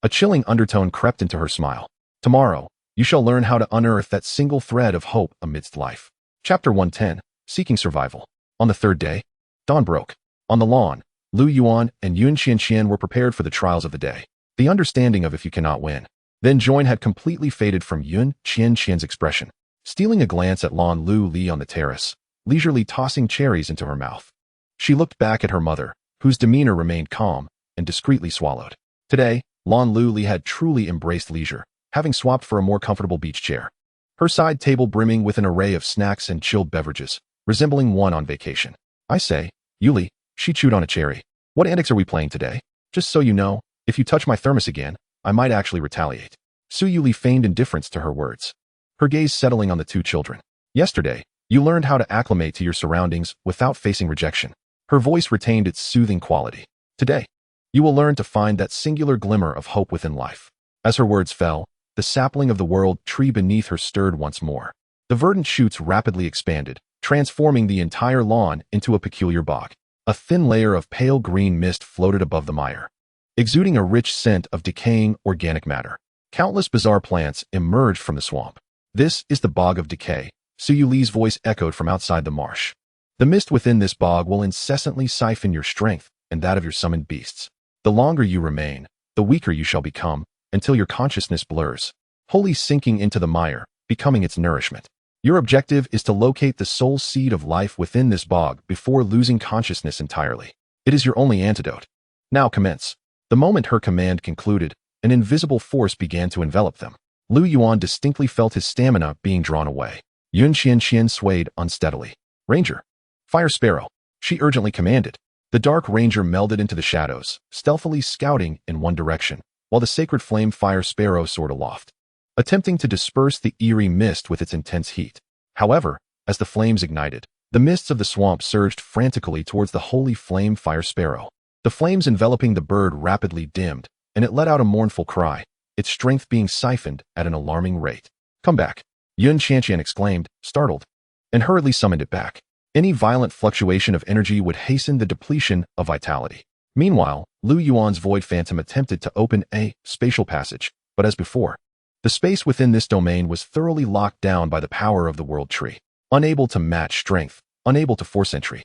a chilling undertone crept into her smile. Tomorrow, you shall learn how to unearth that single thread of hope amidst life. Chapter 110, Seeking Survival. On the 3rd day, dawn broke. On the lawn, Lu Yuan and Yun Xianxian were prepared for the trials of the day. The understanding of if you cannot win, then join had completely faded from Yun Xianxian's expression. Stealing a glance at Lan Lu Li on the terrace, leisurely tossing cherries into her mouth, she looked back at her mother, whose demeanor remained calm, and discreetly swallowed. Today, Lan Lu Li had truly embraced leisure, having swapped for a more comfortable beach chair. Her side table brimming with an array of snacks and chilled beverages, resembling one on vacation. I say, Yuli, she chewed on a cherry. What antics are we playing today? Just so you know, if you touch my thermos again, I might actually retaliate. Su Yuli feigned indifference to her words, her gaze settling on the 2 children. Yesterday, you learned how to acclimate to your surroundings without facing rejection. Her voice retained its soothing quality. Today, you will learn to find that singular glimmer of hope within life. As her words fell, the sapling of the world tree beneath her stirred once more. The verdant shoots rapidly expanded, transforming the entire lawn into a peculiar bog. A thin layer of pale green mist floated above the mire, exuding a rich scent of decaying organic matter. Countless bizarre plants emerged from the swamp. This is the bog of decay, Su Yuli's voice echoed from outside the marsh. The mist within this bog will incessantly siphon your strength and that of your summoned beasts. The longer you remain, the weaker you shall become, until your consciousness blurs, wholly sinking into the mire, becoming its nourishment. Your objective is to locate the soul seed of life within this bog before losing consciousness entirely. It is your only antidote. Now commence. The moment her command concluded, an invisible force began to envelop them. Lu Yuan distinctly felt his stamina being drawn away. Yun Xianxian swayed unsteadily. Ranger. Fire Sparrow. She urgently commanded. The Dark Ranger melded into the shadows, stealthily scouting in one direction, while the sacred flame Fire Sparrow soared aloft, attempting to disperse the eerie mist with its intense heat. However, as the flames ignited, the mists of the swamp surged frantically towards the holy flame Fire Sparrow. The flames enveloping the bird rapidly dimmed, and it let out a mournful cry, its strength being siphoned at an alarming rate. Come back, Yun Xianxian exclaimed, startled, and hurriedly summoned it back. Any violent fluctuation of energy would hasten the depletion of vitality. Meanwhile, Lu Yuan's Void Phantom attempted to open a spatial passage, but as before, the space within this domain was thoroughly locked down by the power of the World Tree, unable to match strength, unable to force entry,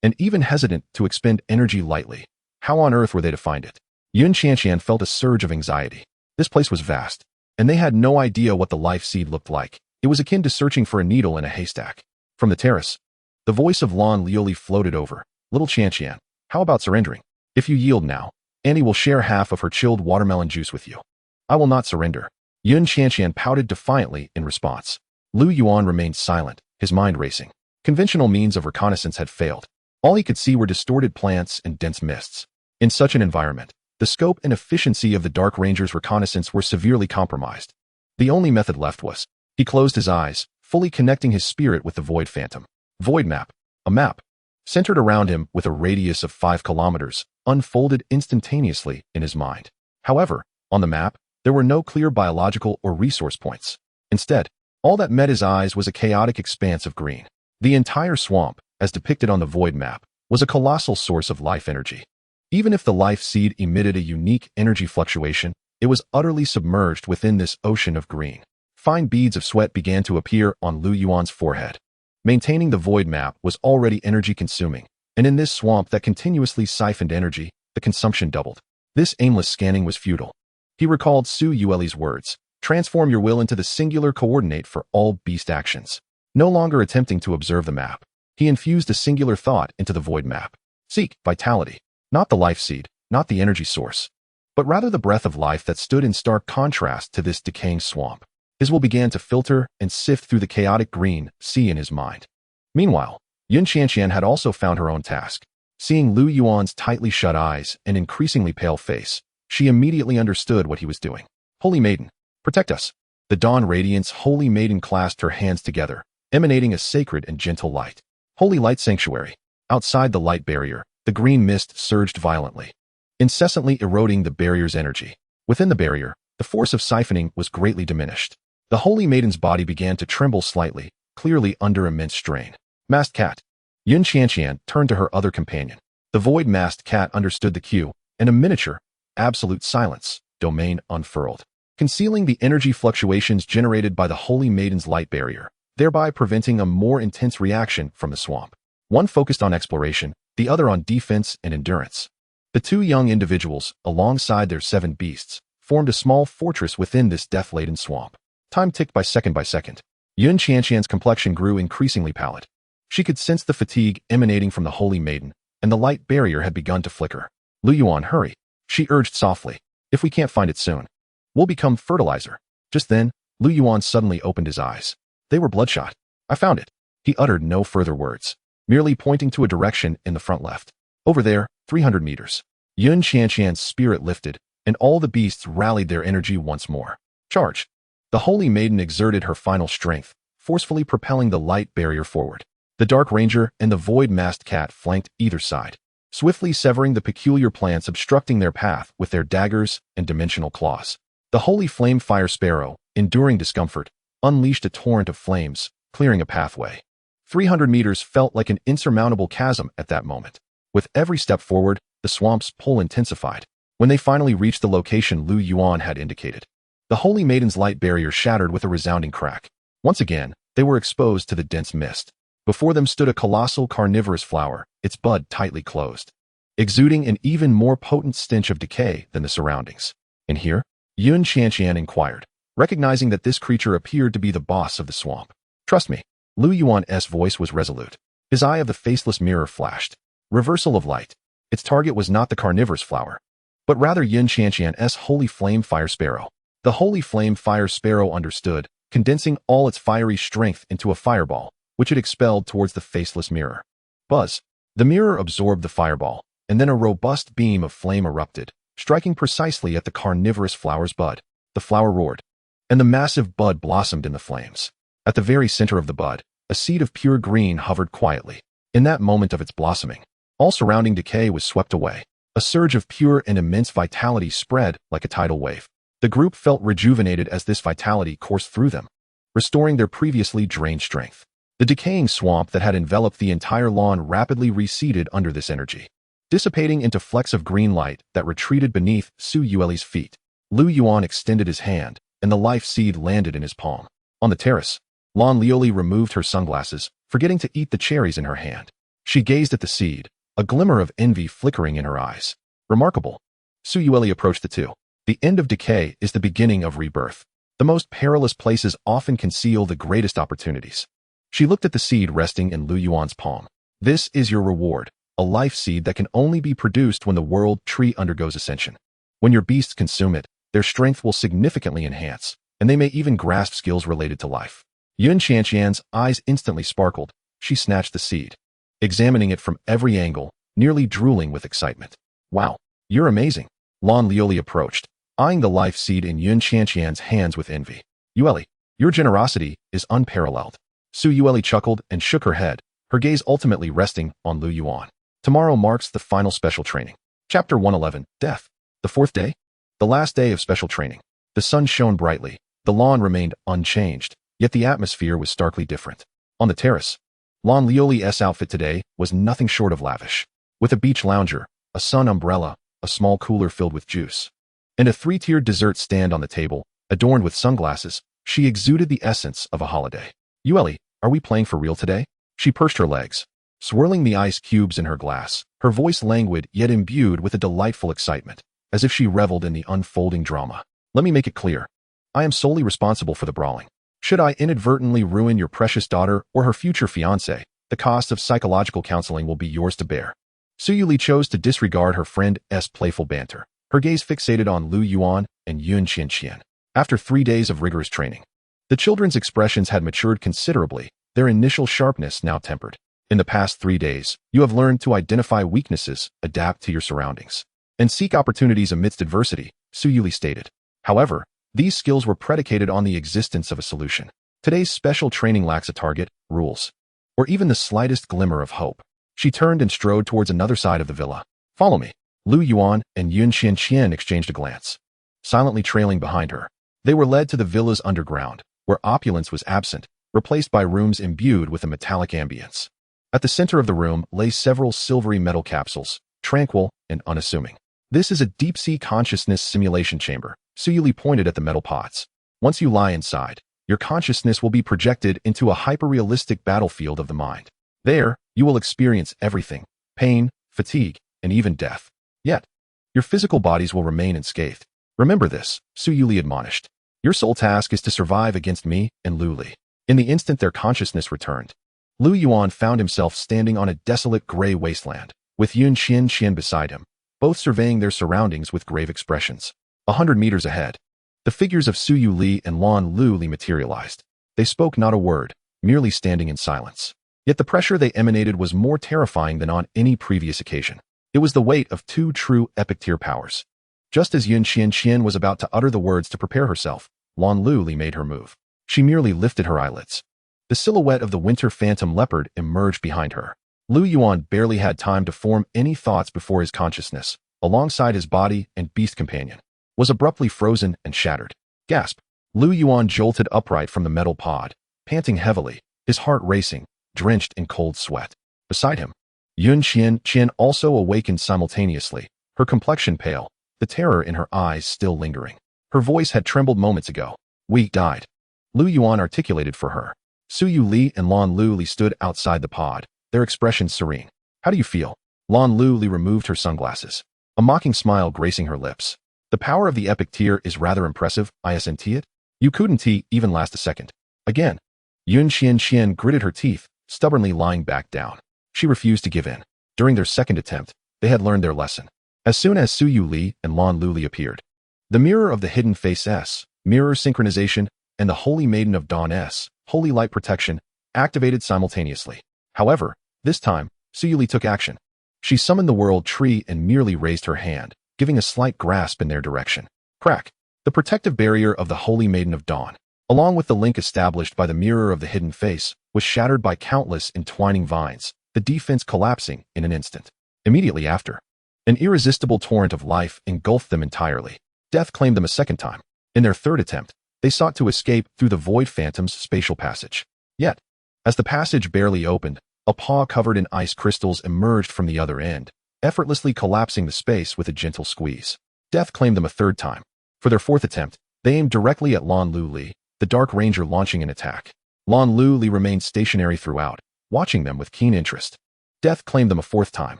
and even hesitant to expend energy lightly. How on earth were they to find it? Yun Xianxian felt a surge of anxiety. This place was vast, and they had no idea what the life seed looked like. It was akin to searching for a needle in a haystack. From the terrace, the voice of Lan Liuli floated over. Little Xianxian, how about surrendering? If you yield now, Annie will share half of her chilled watermelon juice with you. I will not surrender. Yun Xianxian pouted defiantly in response. Lu Yuan remained silent, his mind racing. Conventional means of reconnaissance had failed. All he could see were distorted plants and dense mists. In such an environment, the scope and efficiency of the Dark Ranger's reconnaissance were severely compromised. The only method left was, he closed his eyes, fully connecting his spirit with the Void Phantom. Void map. A map, centered around him with a radius of 5 kilometers, unfolded instantaneously in his mind. However, on the map, there were no clear biological or resource points. Instead, all that met his eyes was a chaotic expanse of green. The entire swamp, as depicted on the Void map, was a colossal source of life energy. Even if the life seed emitted a unique energy fluctuation, it was utterly submerged within this ocean of green. Fine beads of sweat began to appear on Lu Yuan's forehead. Maintaining the Void map was already energy-consuming, and in this swamp that continuously siphoned energy, the consumption doubled. This aimless scanning was futile. He recalled Su Yueli's words, transform your will into the singular coordinate for all beast actions. No longer attempting to observe the map, he infused a singular thought into the Void map. Seek vitality, not the life seed, not the energy source, but rather the breath of life that stood in stark contrast to this decaying swamp. His will began to filter and sift through the chaotic green sea in his mind. Meanwhile, Yun Xianxian had also found her own task. Seeing Lu Yuan's tightly shut eyes and increasingly pale face, she immediately understood what he was doing. Holy Maiden, protect us. The Dawn Radiant's Holy Maiden clasped her hands together, emanating a sacred and gentle light. Holy Light Sanctuary. Outside the light barrier, the green mist surged violently, incessantly eroding the barrier's energy. Within the barrier, the force of siphoning was greatly diminished. The Holy Maiden's body began to tremble slightly, clearly under immense strain. Masked Cat. Yun Xianxian turned to her other companion. The Void Masked Cat understood the cue, and a miniature, absolute silence, domain unfurled, concealing the energy fluctuations generated by the Holy Maiden's light barrier, thereby preventing a more intense reaction from the swamp. One focused on exploration, the other on defense and endurance. The two young individuals, alongside their 7 beasts, formed a small fortress within this death-laden swamp. Time ticked by second. Yun Xianxian's complexion grew increasingly pallid. She could sense the fatigue emanating from the Holy Maiden, and the light barrier had begun to flicker. Lu Yuan, hurry, she urged softly. If we can't find it soon, we'll become fertilizer. Just then, Lu Yuan suddenly opened his eyes. They were bloodshot. I found it. He uttered no further words, merely pointing to a direction in the front left. Over there, 300 meters. Yun Xianxian's spirit lifted, and all the beasts rallied their energy once more. Charge. The Holy Maiden exerted her final strength, forcefully propelling the light barrier forward. The Dark Ranger and the Void Masked Cat flanked either side, swiftly severing the peculiar plants obstructing their path with their daggers and dimensional claws. The Holy Flame Fire Sparrow, enduring discomfort, unleashed a torrent of flames, clearing a pathway. 300 meters felt like an insurmountable chasm at that moment. With every step forward, the swamp's pull intensified. When they finally reached the location Lu Yuan had indicated, the Holy Maiden's light barrier shattered with a resounding crack. Once again, they were exposed to the dense mist. Before them stood a colossal carnivorous flower, its bud tightly closed, exuding an even more potent stench of decay than the surroundings. And here, Yun Xianxian inquired, recognizing that this creature appeared to be the boss of the swamp. Trust me. Lu Yuan's voice was resolute. His eye of the faceless mirror flashed. Reversal of light. Its target was not the carnivorous flower, but rather Yin Qianqian's holy flame fire sparrow. The holy flame fire sparrow understood, condensing all its fiery strength into a fireball, which it expelled towards the faceless mirror. Buzz. The mirror absorbed the fireball, and then a robust beam of flame erupted, striking precisely at the carnivorous flower's bud. The flower roared, and the massive bud blossomed in the flames. At the very center of the bud, a seed of pure green hovered quietly. In that moment of its blossoming, all surrounding decay was swept away. A surge of pure and immense vitality spread like a tidal wave. The group felt rejuvenated as this vitality coursed through them, restoring their previously drained strength. The decaying swamp that had enveloped the entire lawn rapidly receded under this energy, dissipating into flecks of green light that retreated beneath Su Yueli's feet. Lu Yuan extended his hand, and the life seed landed in his palm. On the terrace, Lan Lioli removed her sunglasses, forgetting to eat the cherries in her hand. She gazed at the seed, a glimmer of envy flickering in her eyes. Remarkable. Su Yueli approached the two. The end of decay is the beginning of rebirth. The most perilous places often conceal the greatest opportunities. She looked at the seed resting in Lu Yuan's palm. This is your reward, a life seed that can only be produced when the world tree undergoes ascension. When your beasts consume it, their strength will significantly enhance, and they may even grasp skills related to life. Yun Qianqian's eyes instantly sparkled. She snatched the seed, examining it from every angle, nearly drooling with excitement. Wow, you're amazing. Lan Lioli approached, eyeing the life seed in Yun Qianqian's hands with envy. Yueli, your generosity is unparalleled. Su Yueli chuckled and shook her head, her gaze ultimately resting on Lu Yuan. Tomorrow marks the final special training. Chapter 111, Death. The fourth day? The last day of special training. The sun shone brightly. The lawn remained unchanged, yet the atmosphere was starkly different. On the terrace, Lan Lioli's outfit today was nothing short of lavish. With a beach lounger, a sun umbrella, a small cooler filled with juice, and a three-tiered dessert stand on the table, adorned with sunglasses, she exuded the essence of a holiday. Yueli, are we playing for real today? She pursed her legs, swirling the ice cubes in her glass, her voice languid yet imbued with a delightful excitement, as if she reveled in the unfolding drama. Let me make it clear. I am solely responsible for the brawling. Should I inadvertently ruin your precious daughter or her future fiancé, the cost of psychological counseling will be yours to bear. Su Yuli chose to disregard her friend's playful banter, her gaze fixated on Lu Yuan and Yun Qianqian. After 3 days of rigorous training, the children's expressions had matured considerably, their initial sharpness now tempered. In the past 3 days, you have learned to identify weaknesses, adapt to your surroundings, and seek opportunities amidst adversity, Su Yuli stated. However, these skills were predicated on the existence of a solution. Today's special training lacks a target, rules, or even the slightest glimmer of hope. She turned and strode towards another side of the villa. Follow me. Lu Yuan and Yun Qianqian exchanged a glance, silently trailing behind her. They were led to the villa's underground, where opulence was absent, replaced by rooms imbued with a metallic ambience. At the center of the room lay several silvery metal capsules, tranquil and unassuming. This is a deep-sea consciousness simulation chamber. Su Yuli pointed at the metal pots. Once you lie inside, your consciousness will be projected into a hyper-realistic battlefield of the mind. There, you will experience everything, pain, fatigue, and even death. Yet, your physical bodies will remain unscathed. Remember this, Su Yuli admonished. Your sole task is to survive against me and Lu Li. In the instant their consciousness returned, Lu Yuan found himself standing on a desolate gray wasteland, with Yun Qianqian beside him, both surveying their surroundings with grave expressions. 100 meters ahead, the figures of Su Yuli and Lan Li materialized. They spoke not a word, merely standing in silence. Yet the pressure they emanated was more terrifying than on any previous occasion. It was the weight of two true epic-tier powers. Just as Yun Qianqian was about to utter the words to prepare herself, Lan Li made her move. She merely lifted her eyelids. The silhouette of the winter phantom leopard emerged behind her. Lu Yuan barely had time to form any thoughts before his consciousness, alongside his body and beast companion, was abruptly frozen and shattered. Gasp! Lu Yuan jolted upright from the metal pod, panting heavily, his heart racing, drenched in cold sweat. Beside him, Yun Qianqian also awakened simultaneously, her complexion pale, the terror in her eyes still lingering. Her voice had trembled moments ago. We died. Lu Yuan articulated for her. Su Yuli and Lan Li stood outside the pod, their expressions serene. How do you feel? Lan Li removed her sunglasses, a mocking smile gracing her lips. The power of the epic tier is rather impressive, isn't it? You couldn't even last a second. Again, Yun Qian gritted her teeth, stubbornly lying back down. She refused to give in. During their second attempt, they had learned their lesson. As soon as Su Yu Li and Lan Luli appeared, the Mirror of the Hidden Face S, Mirror Synchronization, and the Holy Maiden of Dawn S, Holy Light Protection, activated simultaneously. However, this time, Su Yu Li took action. She summoned the World Tree and merely raised her hand, giving a slight grasp in their direction. Crack! The protective barrier of the Holy Maiden of Dawn, along with the link established by the Mirror of the Hidden Face, was shattered by countless entwining vines, the defense collapsing in an instant. Immediately after, an irresistible torrent of life engulfed them entirely. Death claimed them a second time. In their third attempt, they sought to escape through the Void Phantom's spatial passage. Yet, as the passage barely opened, a paw covered in ice crystals emerged from the other end, effortlessly collapsing the space with a gentle squeeze. Death claimed them a third time. For their fourth attempt, they aimed directly at Lan Luli, the Dark Ranger launching an attack. Lan Luli remained stationary throughout, watching them with keen interest. Death claimed them a fourth time.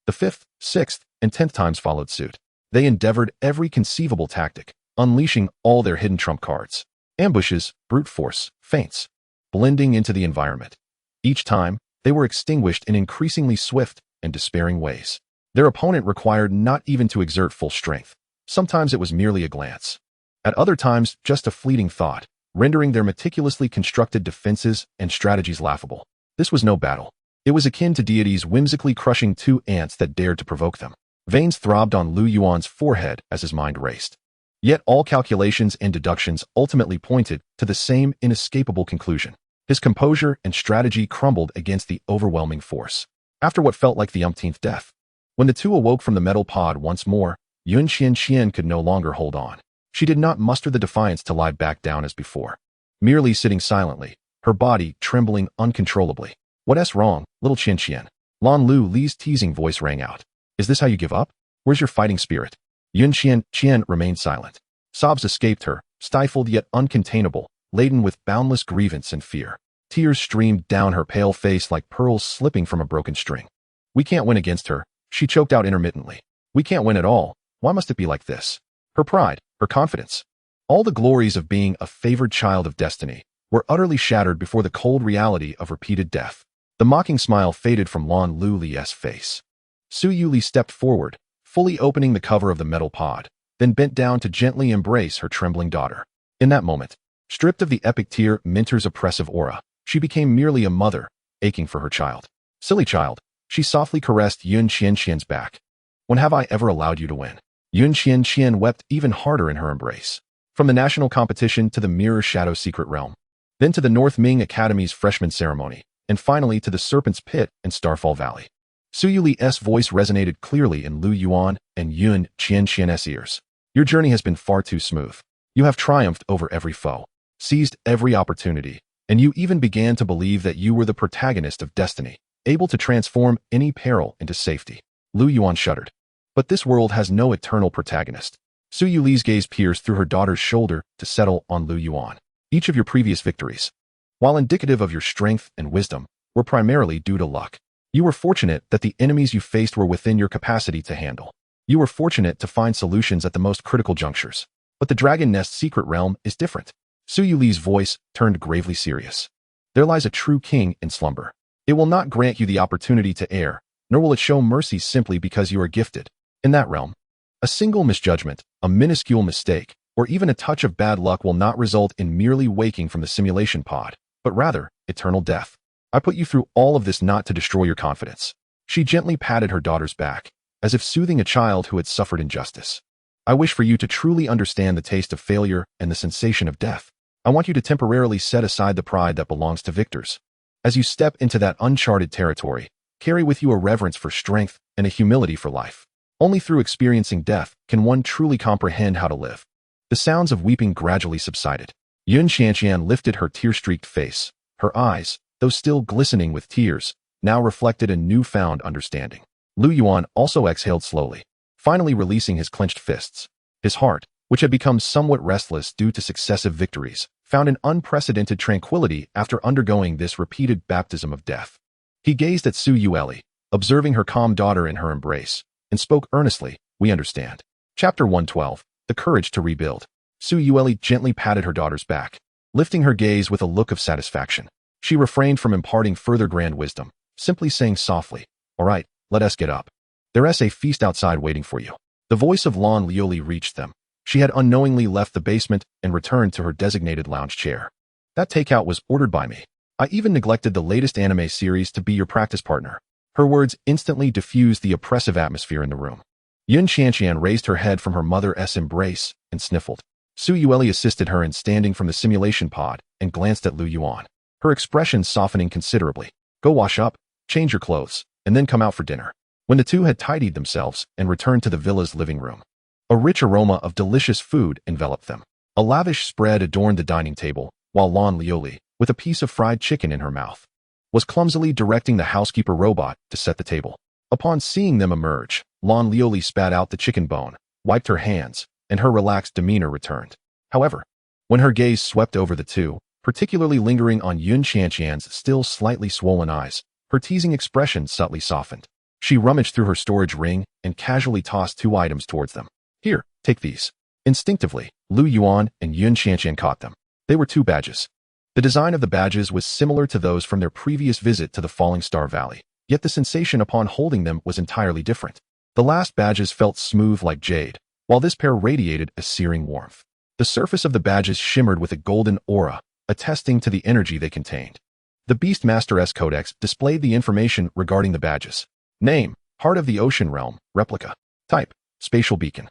The fifth, sixth, and 10th times followed suit. They endeavored every conceivable tactic, unleashing all their hidden trump cards. Ambushes, brute force, feints, blending into the environment. Each time, they were extinguished in increasingly swift and despairing ways. Their opponent required not even to exert full strength. Sometimes it was merely a glance. At other times, just a fleeting thought, rendering their meticulously constructed defenses and strategies laughable. This was no battle. It was akin to deities whimsically crushing two ants that dared to provoke them. Veins throbbed on Lu Yuan's forehead as his mind raced. Yet all calculations and deductions ultimately pointed to the same inescapable conclusion. His composure and strategy crumbled against the overwhelming force. After what felt like the umpteenth death, when the two awoke from the metal pod once more, Yun Qian could no longer hold on. She did not muster the defiance to lie back down as before. Merely sitting silently, her body trembling uncontrollably. "What's wrong, little Qian?" Lan Luli's teasing voice rang out. "Is this how you give up? Where's your fighting spirit?" Yun Qian remained silent. Sobs escaped her, stifled yet uncontainable, laden with boundless grievance and fear. Tears streamed down her pale face like pearls slipping from a broken string. "We can't win against her," she choked out intermittently. "We can't win at all. Why must it be like this?" Her pride, her confidence, all the glories of being a favored child of destiny, were utterly shattered before the cold reality of repeated death. The mocking smile faded from Lan Luli's face. Su Yuli stepped forward, fully opening the cover of the metal pod, then bent down to gently embrace her trembling daughter. In that moment, stripped of the epic tier Minter's oppressive aura, she became merely a mother, aching for her child. "Silly child," she softly caressed Yun Qian's back. "When have I ever allowed you to win?" Yun Qian wept even harder in her embrace. From the national competition to the Mirror Shadow Secret Realm, then to the North Ming Academy's freshman ceremony, and finally to the Serpent's Pit and Starfall Valley. Su Yuli's voice resonated clearly in Lu Yuan and Yun Qian's ears. "Your journey has been far too smooth. You have triumphed over every foe, seized every opportunity, and you even began to believe that you were the protagonist of destiny, able to transform any peril into safety." Lu Yuan shuddered. "But this world has no eternal protagonist." Su Yuli's gaze pierced through her daughter's shoulder to settle on Lu Yuan. "Each of your previous victories, while indicative of your strength and wisdom, were primarily due to luck. You were fortunate that the enemies you faced were within your capacity to handle. You were fortunate to find solutions at the most critical junctures. But the Dragon Nest Secret Realm is different." Su Yuli's voice turned gravely serious. "There lies a true king in slumber. It will not grant you the opportunity to err, nor will it show mercy simply because you are gifted. In that realm, a single misjudgment, a minuscule mistake, or even a touch of bad luck will not result in merely waking from the simulation pod, but rather eternal death. I put you through all of this not to destroy your confidence." She gently patted her daughter's back, as if soothing a child who had suffered injustice. "I wish for you to truly understand the taste of failure and the sensation of death. I want you to temporarily set aside the pride that belongs to victors. As you step into that uncharted territory, carry with you a reverence for strength and a humility for life. Only through experiencing death can one truly comprehend how to live." The sounds of weeping gradually subsided. Yun Qian lifted her tear-streaked face. Her eyes, though still glistening with tears, now reflected a newfound understanding. Lu Yuan also exhaled slowly, finally releasing his clenched fists. His heart, which had become somewhat restless due to successive victories, found an unprecedented tranquility after undergoing this repeated baptism of death. He gazed at Su Yuli, observing her calm daughter in her embrace, and spoke earnestly, "We understand." Chapter 112, The Courage to Rebuild. Su Yuli gently patted her daughter's back, lifting her gaze with a look of satisfaction. She refrained from imparting further grand wisdom, simply saying softly, "All right, let us get up. There's a feast outside waiting for you." The voice of Lon Lioli reached them. She had unknowingly left the basement and returned to her designated lounge chair. "That takeout was ordered by me. I even neglected the latest anime series to be your practice partner." Her words instantly diffused the oppressive atmosphere in the room. Yun Qianqian raised her head from her mother's embrace and sniffled. Su Yueli assisted her in standing from the simulation pod and glanced at Lu Yuan, her expression softening considerably. "Go wash up, change your clothes, and then come out for dinner." When the two had tidied themselves and returned to the villa's living room, a rich aroma of delicious food enveloped them. A lavish spread adorned the dining table, while Lon Lioli, with a piece of fried chicken in her mouth, was clumsily directing the housekeeper robot to set the table. Upon seeing them emerge, Lon Lioli spat out the chicken bone, wiped her hands, and her relaxed demeanor returned. However, when her gaze swept over the two, particularly lingering on Yun Qianqian's still slightly swollen eyes, her teasing expression subtly softened. She rummaged through her storage ring and casually tossed 2 items towards them. "Here, take these." Instinctively, Lu Yuan and Yun Qianqian caught them. They were 2 badges. The design of the badges was similar to those from their previous visit to the Falling Star Valley, yet the sensation upon holding them was entirely different. The last badges felt smooth like jade, while this pair radiated a searing warmth. The surface of the badges shimmered with a golden aura, attesting to the energy they contained. The Beastmaster's Codex displayed the information regarding the badges. Name: Heart of the Ocean Realm, Replica. Type: Spatial Beacon.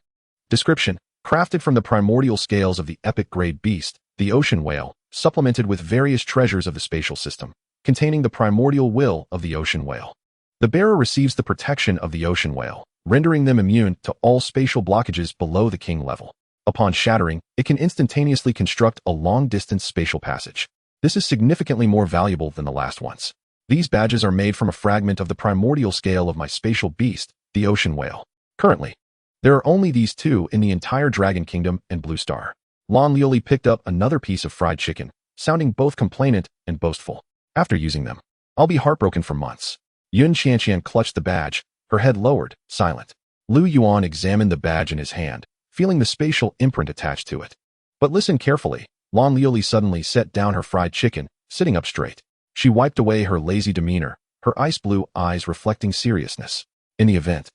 Description: crafted from the primordial scales of the epic-grade beast, the ocean whale, supplemented with various treasures of the spatial system, containing the primordial will of the ocean whale. The bearer receives the protection of the ocean whale, rendering them immune to all spatial blockages below the king level. Upon shattering, it can instantaneously construct a long-distance spatial passage. This is significantly more valuable than the last ones. These badges are made from a fragment of the primordial scale of my spatial beast, the ocean whale. Currently, there are only these 2 in the entire Dragon Kingdom and Blue Star. Lon Lioli picked up another piece of fried chicken, sounding both complainant and boastful. "After using them, I'll be heartbroken for months." Yun Qianqian clutched the badge, her head lowered, silent. Lu Yuan examined the badge in his hand, feeling the spatial imprint attached to it. But listen carefully. Lon Lioli suddenly set down her fried chicken, sitting up straight. She wiped away her lazy demeanor, her ice blue eyes reflecting seriousness. "In the event,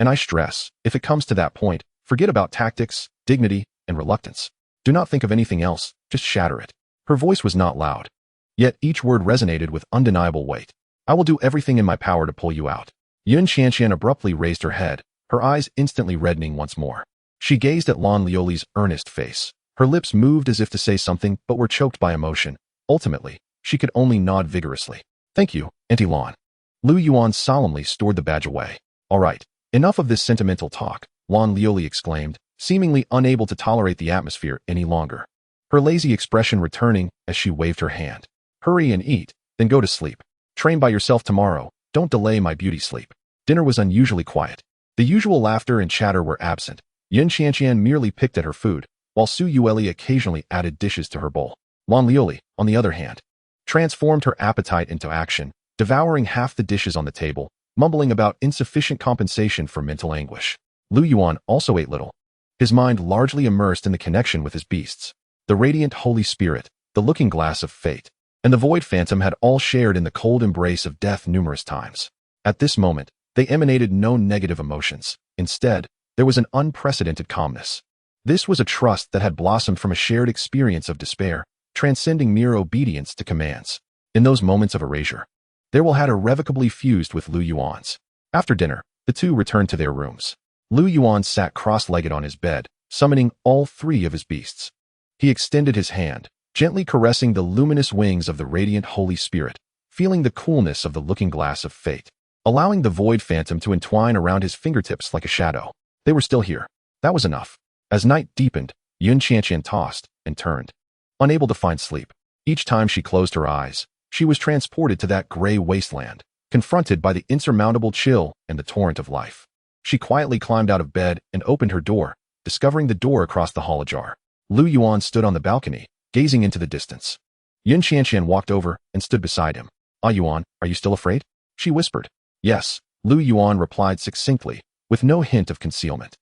and I stress, if it comes to that point, forget about tactics, dignity, and reluctance. Do not think of anything else, just shatter it." Her voice was not loud, yet each word resonated with undeniable weight. "I will do everything in my power to pull you out." Yun Qianqian abruptly raised her head, her eyes instantly reddening once more. She gazed at Lon Lioli's earnest face. Her lips moved as if to say something but were choked by emotion. Ultimately, she could only nod vigorously. "Thank you, Auntie Lon." Lu Yuan solemnly stored the badge away. "All right, enough of this sentimental talk," Lon Lioli exclaimed, seemingly unable to tolerate the atmosphere any longer. Her lazy expression returning as she waved her hand. "Hurry and eat, then go to sleep. Train by yourself tomorrow, don't delay my beauty sleep." Dinner was unusually quiet. The usual laughter and chatter were absent. Yun Qianqian merely picked at her food, while Su Yueli occasionally added dishes to her bowl. Lon Lioli, on the other hand, transformed her appetite into action, devouring half the dishes on the table, mumbling about insufficient compensation for mental anguish. Lu Yuan also ate little, his mind largely immersed in the connection with his beasts. The radiant Holy Spirit, the looking glass of fate, and the void phantom had all shared in the cold embrace of death numerous times. At this moment, they emanated no negative emotions. Instead, there was an unprecedented calmness. This was a trust that had blossomed from a shared experience of despair, transcending mere obedience to commands. In those moments of erasure, their will had irrevocably fused with Lu Yuan's. After dinner, the two returned to their rooms. Lu Yuan sat cross-legged on his bed, summoning all 3 of his beasts. He extended his hand, gently caressing the luminous wings of the radiant Holy Spirit, feeling the coolness of the looking glass of fate, allowing the void phantom to entwine around his fingertips like a shadow. They were still here. That was enough. As night deepened, Yun Qianqian tossed and turned, unable to find sleep. Each time she closed her eyes, she was transported to that gray wasteland, confronted by the insurmountable chill and the torrent of life. She quietly climbed out of bed and opened her door, discovering the door across the hall ajar. Lu Yuan stood on the balcony, gazing into the distance. Yun Qianqian walked over and stood beside him. "Ah, Yuan, are you still afraid?" she whispered. "Yes," Lu Yuan replied succinctly, with no hint of concealment.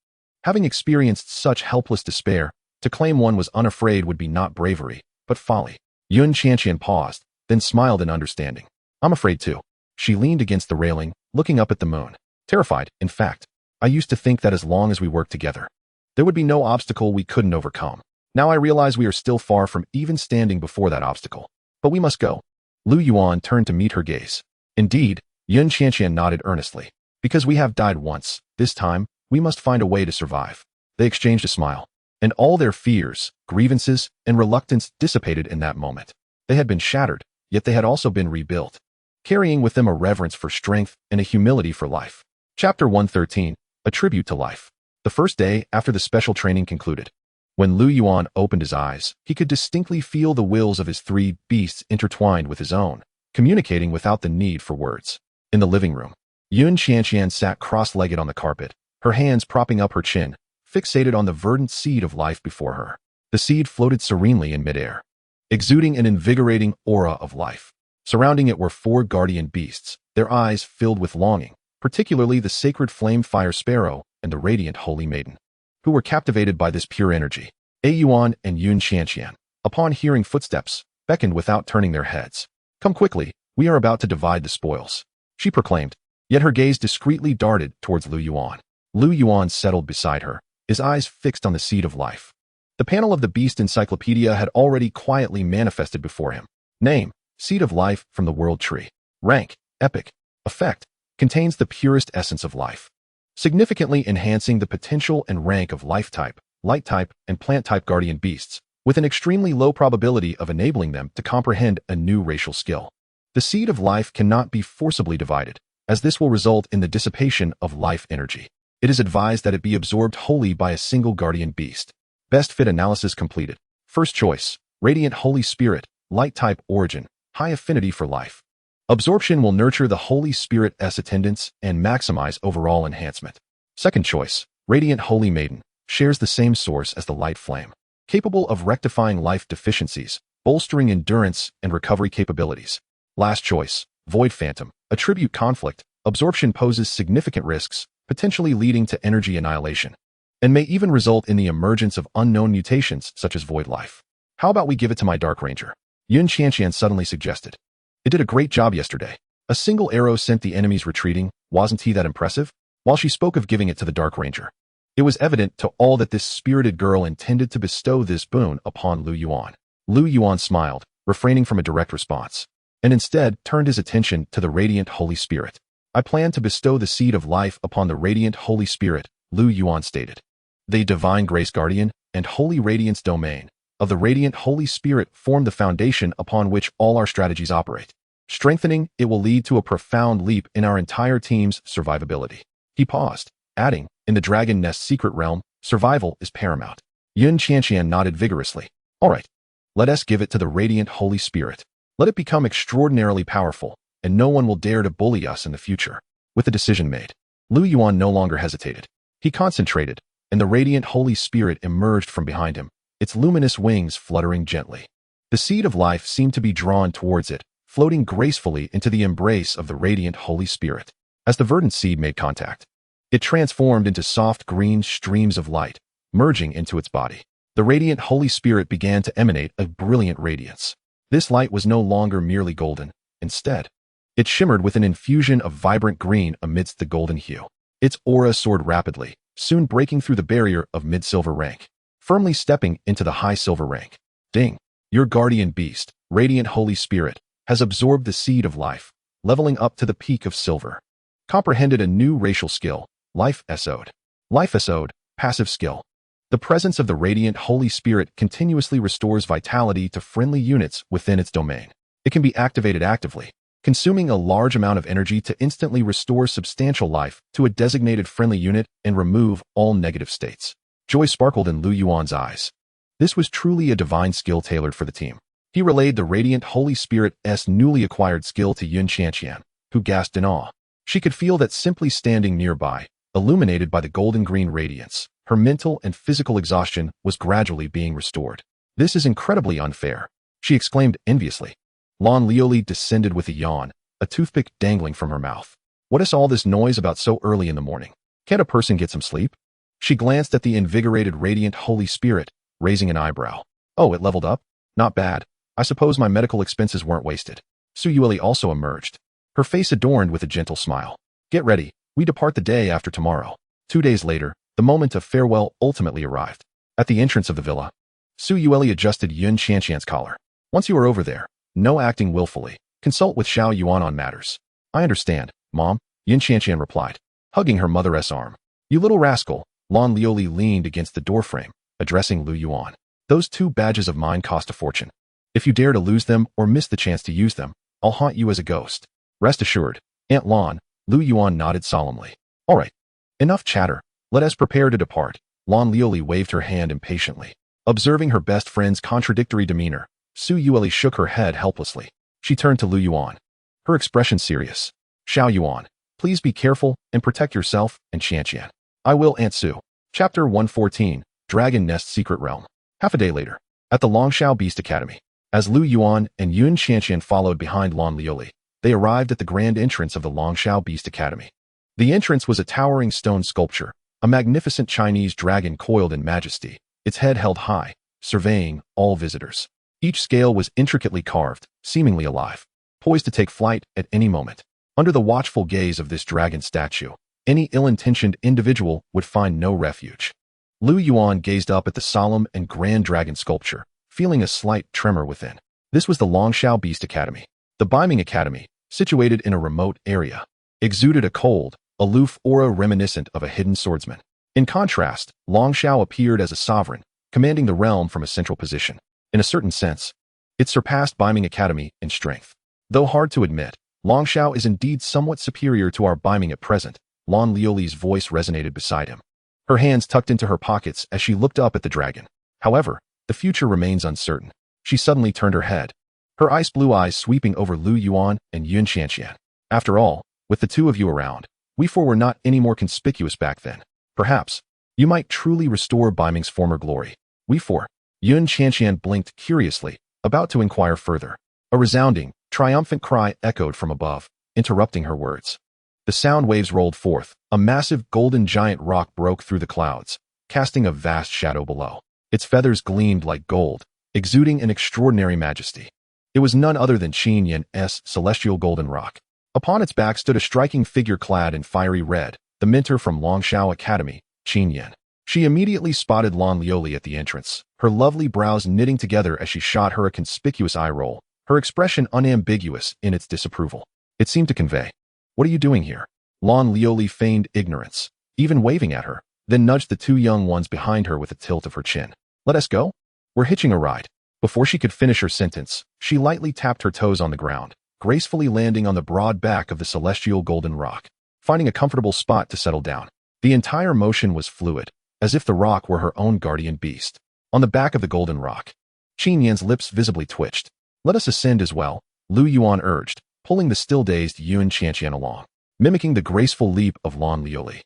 Having experienced such helpless despair, to claim one was unafraid would be not bravery, but folly. Yun Qianqian paused, then smiled in understanding. I'm afraid too. She leaned against the railing, looking up at the moon. Terrified, in fact. I used to think that as long as we worked together, there would be no obstacle we couldn't overcome. Now I realize we are still far from even standing before that obstacle. But we must go. Lu Yuan turned to meet her gaze. Indeed, Yun Qianqian nodded earnestly. Because we have died once, this time, we must find a way to survive. They exchanged a smile. And all their fears, grievances, and reluctance dissipated in that moment. They had been shattered, yet they had also been rebuilt, carrying with them a reverence for strength and a humility for life. Chapter 113, A Tribute to Life. The first day after the special training concluded. When Lu Yuan opened his eyes, he could distinctly feel the wills of his three beasts intertwined with his own, communicating without the need for words. In the living room, Yun Qianqian sat cross-legged on the carpet, her hands propping up her chin, fixated on the verdant seed of life before her. The seed floated serenely in midair, exuding an invigorating aura of life. Surrounding it were four guardian beasts, their eyes filled with longing, particularly the sacred flame fire sparrow and the radiant holy maiden, who were captivated by this pure energy. Yuan and Yun Qianqian, upon hearing footsteps, beckoned without turning their heads. Come quickly, we are about to divide the spoils, she proclaimed, yet her gaze discreetly darted towards Lu Yuan. Lu Yuan settled beside her, his eyes fixed on the seed of life. The panel of the Beast Encyclopedia had already quietly manifested before him. Name, Seed of Life from the World Tree. Rank, Epic. Effect, contains the purest essence of life, significantly enhancing the potential and rank of life type, light type, and plant type guardian beasts, with an extremely low probability of enabling them to comprehend a new racial skill. The seed of life cannot be forcibly divided, as this will result in the dissipation of life energy. It is advised that it be absorbed wholly by a single guardian beast. Best fit analysis completed. First choice, Radiant Holy Spirit, light type origin, high affinity for life. Absorption will nurture the Holy Spirit's attendance and maximize overall enhancement. Second choice, Radiant Holy Maiden, shares the same source as the light flame, capable of rectifying life deficiencies, bolstering endurance and recovery capabilities. Last choice, Void Phantom, attribute conflict. Absorption poses significant risks, potentially leading to energy annihilation, and may even result in the emergence of unknown mutations such as void life. How about we give it to my Dark Ranger? Yun Qianqian suddenly suggested. It did a great job yesterday. A single arrow sent the enemies retreating. Wasn't he that impressive? While she spoke of giving it to the Dark Ranger, it was evident to all that this spirited girl intended to bestow this boon upon Lu Yuan. Lu Yuan smiled, refraining from a direct response, and instead turned his attention to the Radiant Holy Spirit. I plan to bestow the seed of life upon the Radiant Holy Spirit, Lu Yuan stated. The Divine Grace Guardian and Holy Radiance Domain of the Radiant Holy Spirit form the foundation upon which all our strategies operate. Strengthening it will lead to a profound leap in our entire team's survivability. He paused, adding, in the Dragon Nest secret realm, survival is paramount. Yun Qianqian nodded vigorously. All right. Let us give it to the Radiant Holy Spirit. Let it become extraordinarily powerful, and no one will dare to bully us in the future. With the decision made, Lu Yuan no longer hesitated. He concentrated, and the Radiant Holy Spirit emerged from behind him, its luminous wings fluttering gently. The seed of life seemed to be drawn towards it, floating gracefully into the embrace of the Radiant Holy Spirit. As the verdant seed made contact, it transformed into soft green streams of light, merging into its body. The Radiant Holy Spirit began to emanate a brilliant radiance. This light was no longer merely golden. Instead, it shimmered with an infusion of vibrant green amidst the golden hue. Its aura soared rapidly, soon breaking through the barrier of mid-silver rank, firmly stepping into the high silver rank. Ding! Your guardian beast, Radiant Holy Spirit, has absorbed the seed of life, leveling up to the peak of silver. Comprehended a new racial skill, Life Esode. Life Esode, passive skill. The presence of the Radiant Holy Spirit continuously restores vitality to friendly units within its domain. It can be activated actively, consuming a large amount of energy to instantly restore substantial life to a designated friendly unit and remove all negative states. Joy sparkled in Lu Yuan's eyes. This was truly a divine skill tailored for the team. He relayed the Radiant Holy Spirit's newly acquired skill to Yun Qianqian, who gasped in awe. She could feel that simply standing nearby, illuminated by the golden-green radiance, her mental and physical exhaustion was gradually being restored. This is incredibly unfair, she exclaimed enviously. Lan Lioli descended with a yawn, a toothpick dangling from her mouth. What is all this noise about so early in the morning? Can't a person get some sleep? She glanced at the invigorated Radiant Holy Spirit, raising an eyebrow. Oh, it leveled up? Not bad. I suppose my medical expenses weren't wasted. Su Yueli also emerged, her face adorned with a gentle smile. Get ready, we depart the day after tomorrow. 2 days later, the moment of farewell ultimately arrived. At the entrance of the villa, Su Yueli adjusted Yun Qianqian's collar. Once you are over there, no acting willfully. Consult with Xiao Yuan on matters. I understand, Mom, Yun Qianqian replied, hugging her mother's arm. You little rascal, Lan Lioli leaned against the doorframe, addressing Lu Yuan. Those 2 badges of mine cost a fortune. If you dare to lose them or miss the chance to use them, I'll haunt you as a ghost. Rest assured, Aunt Lan, Lu Yuan nodded solemnly. All right. Enough chatter. Let us prepare to depart. Lan Lioli waved her hand impatiently. Observing her best friend's contradictory demeanor, Su Yueli shook her head helplessly. She turned to Lu Yuan, her expression serious. Xiao Yuan, please be careful and protect yourself and Qianqian. I will, Aunt Su. Chapter 114, Dragon Nest Secret Realm. Half a day later, at the Longshao Beast Academy, as Lu Yuan and Yun Qianqian followed behind Lan Lioli, they arrived at the grand entrance of the Longshao Beast Academy. The entrance was a towering stone sculpture, a magnificent Chinese dragon coiled in majesty, its head held high, surveying all visitors. Each scale was intricately carved, seemingly alive, poised to take flight at any moment. Under the watchful gaze of this dragon statue, any ill-intentioned individual would find no refuge. Lu Yuan gazed up at the solemn and grand dragon sculpture, feeling a slight tremor within. This was the Longshao Beast Academy. The Beiming Academy, situated in a remote area, exuded a cold, aloof aura reminiscent of a hidden swordsman. In contrast, Longshao appeared as a sovereign, commanding the realm from a central position. In a certain sense, it surpassed Beiming Academy in strength. Though hard to admit, Longshao is indeed somewhat superior to our Beiming at present. Lan Lioli's voice resonated beside him, her hands tucked into her pockets as she looked up at the dragon. However, the future remains uncertain. She suddenly turned her head, her ice blue eyes sweeping over Lu Yuan and Yun Qianqian. After all, with the 2 of you around, we 4 were not any more conspicuous back then. Perhaps, you might truly restore Beiming's former glory. We 4. Yun Qianqian blinked curiously, about to inquire further. A resounding, triumphant cry echoed from above, interrupting her words. The sound waves rolled forth. A massive golden giant rock broke through the clouds, casting a vast shadow below. Its feathers gleamed like gold, exuding an extraordinary majesty. It was none other than Qin Yan's celestial golden rock. Upon its back stood a striking figure clad in fiery red, the mentor from Longshao Academy, Qin Yan. She immediately spotted Lan Lioli at the entrance, her lovely brows knitting together as she shot her a conspicuous eye roll, her expression unambiguous in its disapproval. It seemed to convey, "What are you doing here?" Lan Lioli feigned ignorance, even waving at her, then nudged the 2 young ones behind her with a tilt of her chin. "Let us go? We're hitching a ride." Before she could finish her sentence, she lightly tapped her toes on the ground, gracefully landing on the broad back of the celestial golden rock, finding a comfortable spot to settle down. The entire motion was fluid, as if the rock were her own guardian beast. On the back of the golden rock, Qin Yan's lips visibly twitched. "Let us ascend as well," Lu Yuan urged, pulling the still-dazed Yun Qianqian along, mimicking the graceful leap of Lan Lioli.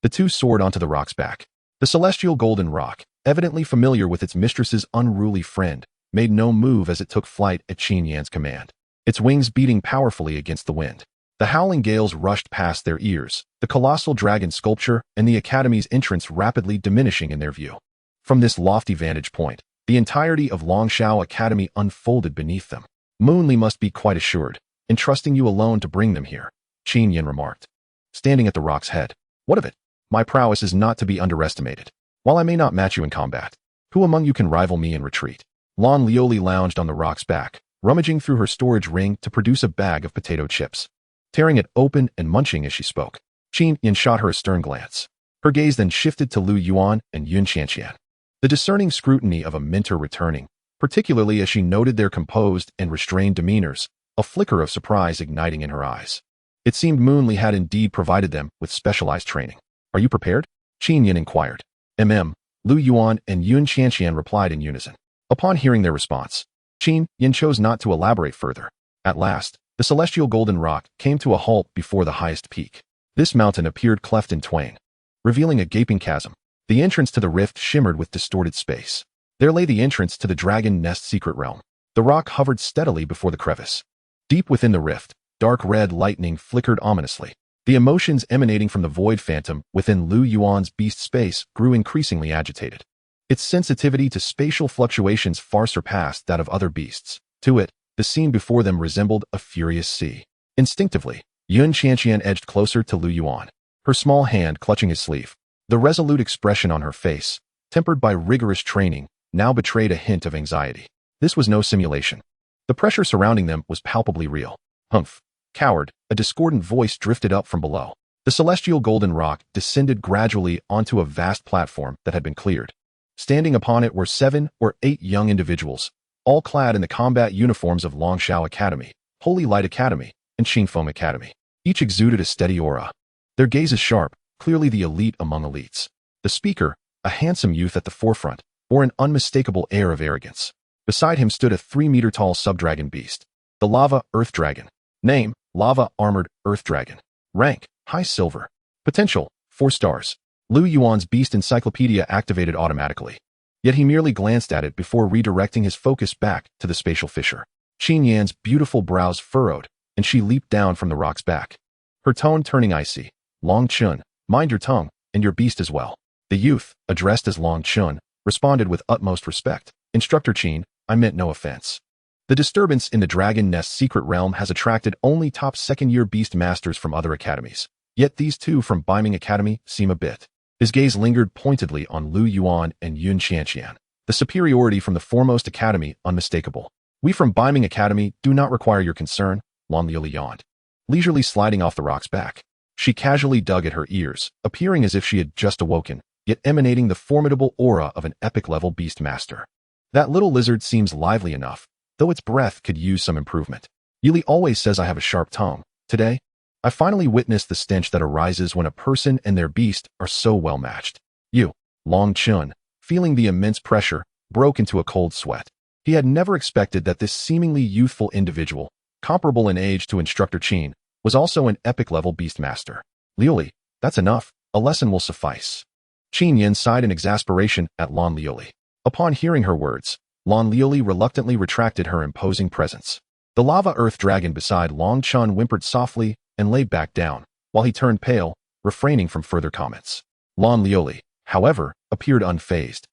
The 2 soared onto the rock's back. The celestial golden rock, evidently familiar with its mistress's unruly friend, made no move as it took flight at Qin Yan's command, its wings beating powerfully against the wind. The howling gales rushed past their ears, the colossal dragon sculpture and the academy's entrance rapidly diminishing in their view. From this lofty vantage point, the entirety of Longshao Academy unfolded beneath them. "Moonli must be quite assured, entrusting you alone to bring them here," Qin Yan remarked, standing at the rock's head. "What of it? My prowess is not to be underestimated. While I may not match you in combat, who among you can rival me in retreat?" Lan Lioli lounged on the rock's back, rummaging through her storage ring to produce a bag of potato chips, tearing it open and munching as she spoke. Qin Yan shot her a stern glance. Her gaze then shifted to Lu Yuan and Yun Qianqian, the discerning scrutiny of a mentor returning, particularly as she noted their composed and restrained demeanors, a flicker of surprise igniting in her eyes. It seemed Moonli had indeed provided them with specialized training. "Are you prepared?" Qin Yan inquired. Lu Yuan and Yun Qianqian replied in unison. Upon hearing their response, Qin Yan chose not to elaborate further. At last, the celestial golden rock came to a halt before the highest peak. This mountain appeared cleft in twain, revealing a gaping chasm. The entrance to the rift shimmered with distorted space. There lay the entrance to the Dragon Nest Secret Realm. The rock hovered steadily before the crevice. Deep within the rift, dark red lightning flickered ominously. The emotions emanating from the void phantom within Lu Yuan's beast space grew increasingly agitated. Its sensitivity to spatial fluctuations far surpassed that of other beasts. To it, the scene before them resembled a furious sea. Instinctively, Yun Qianqian edged closer to Lu Yuan, her small hand clutching his sleeve. The resolute expression on her face, tempered by rigorous training, now betrayed a hint of anxiety. This was no simulation. The pressure surrounding them was palpably real. Humph! Coward! A discordant voice drifted up from below. The celestial golden rock descended gradually onto a vast platform that had been cleared. Standing upon it were 7 or 8 young individuals, all clad in the combat uniforms of Longshao Academy, Holy Light Academy, and Qingfeng Academy. Each exuded a steady aura. Their gaze is sharp, clearly the elite among elites. The speaker, a handsome youth at the forefront, bore an unmistakable air of arrogance. Beside him stood a 3-meter-tall subdragon beast, the Lava Earth Dragon. Name, Lava Armored Earth Dragon. Rank, High Silver. Potential, 4 stars. Lu Yuan's Beast Encyclopedia activated automatically. Yet he merely glanced at it before redirecting his focus back to the spatial fissure. Qin Yan's beautiful brows furrowed, and she leaped down from the rock's back. Her tone turning icy. Long Chun, mind your tongue, and your beast as well. The youth, addressed as Long Chun, responded with utmost respect. Instructor Qin, I meant no offense. The disturbance in the Dragon Nest's secret realm has attracted only top second-year beast masters from other academies. Yet these two from Beiming Academy seem a bit. His gaze lingered pointedly on Lu Yuan and Yun Qianqian. The superiority from the foremost academy unmistakable. We from Beiming Academy do not require your concern, Lan Liuli yawned, leisurely sliding off the rock's back. She casually dug at her ears, appearing as if she had just awoken, yet emanating the formidable aura of an epic-level beast master. That little lizard seems lively enough, though its breath could use some improvement. Yuli always says I have a sharp tongue. Today, I finally witnessed the stench that arises when a person and their beast are so well matched. You, Long Chun, feeling the immense pressure, broke into a cold sweat. He had never expected that this seemingly youthful individual, comparable in age to Instructor Qin, was also an epic-level beastmaster. Liuli, that's enough. A lesson will suffice. Qin Yin sighed in exasperation at Lan Liuli. Upon hearing her words, Lan Liuli reluctantly retracted her imposing presence. The Lava Earth Dragon beside Long Chun whimpered softly and lay back down, while he turned pale, refraining from further comments. Lan Liuli, however, appeared unfazed,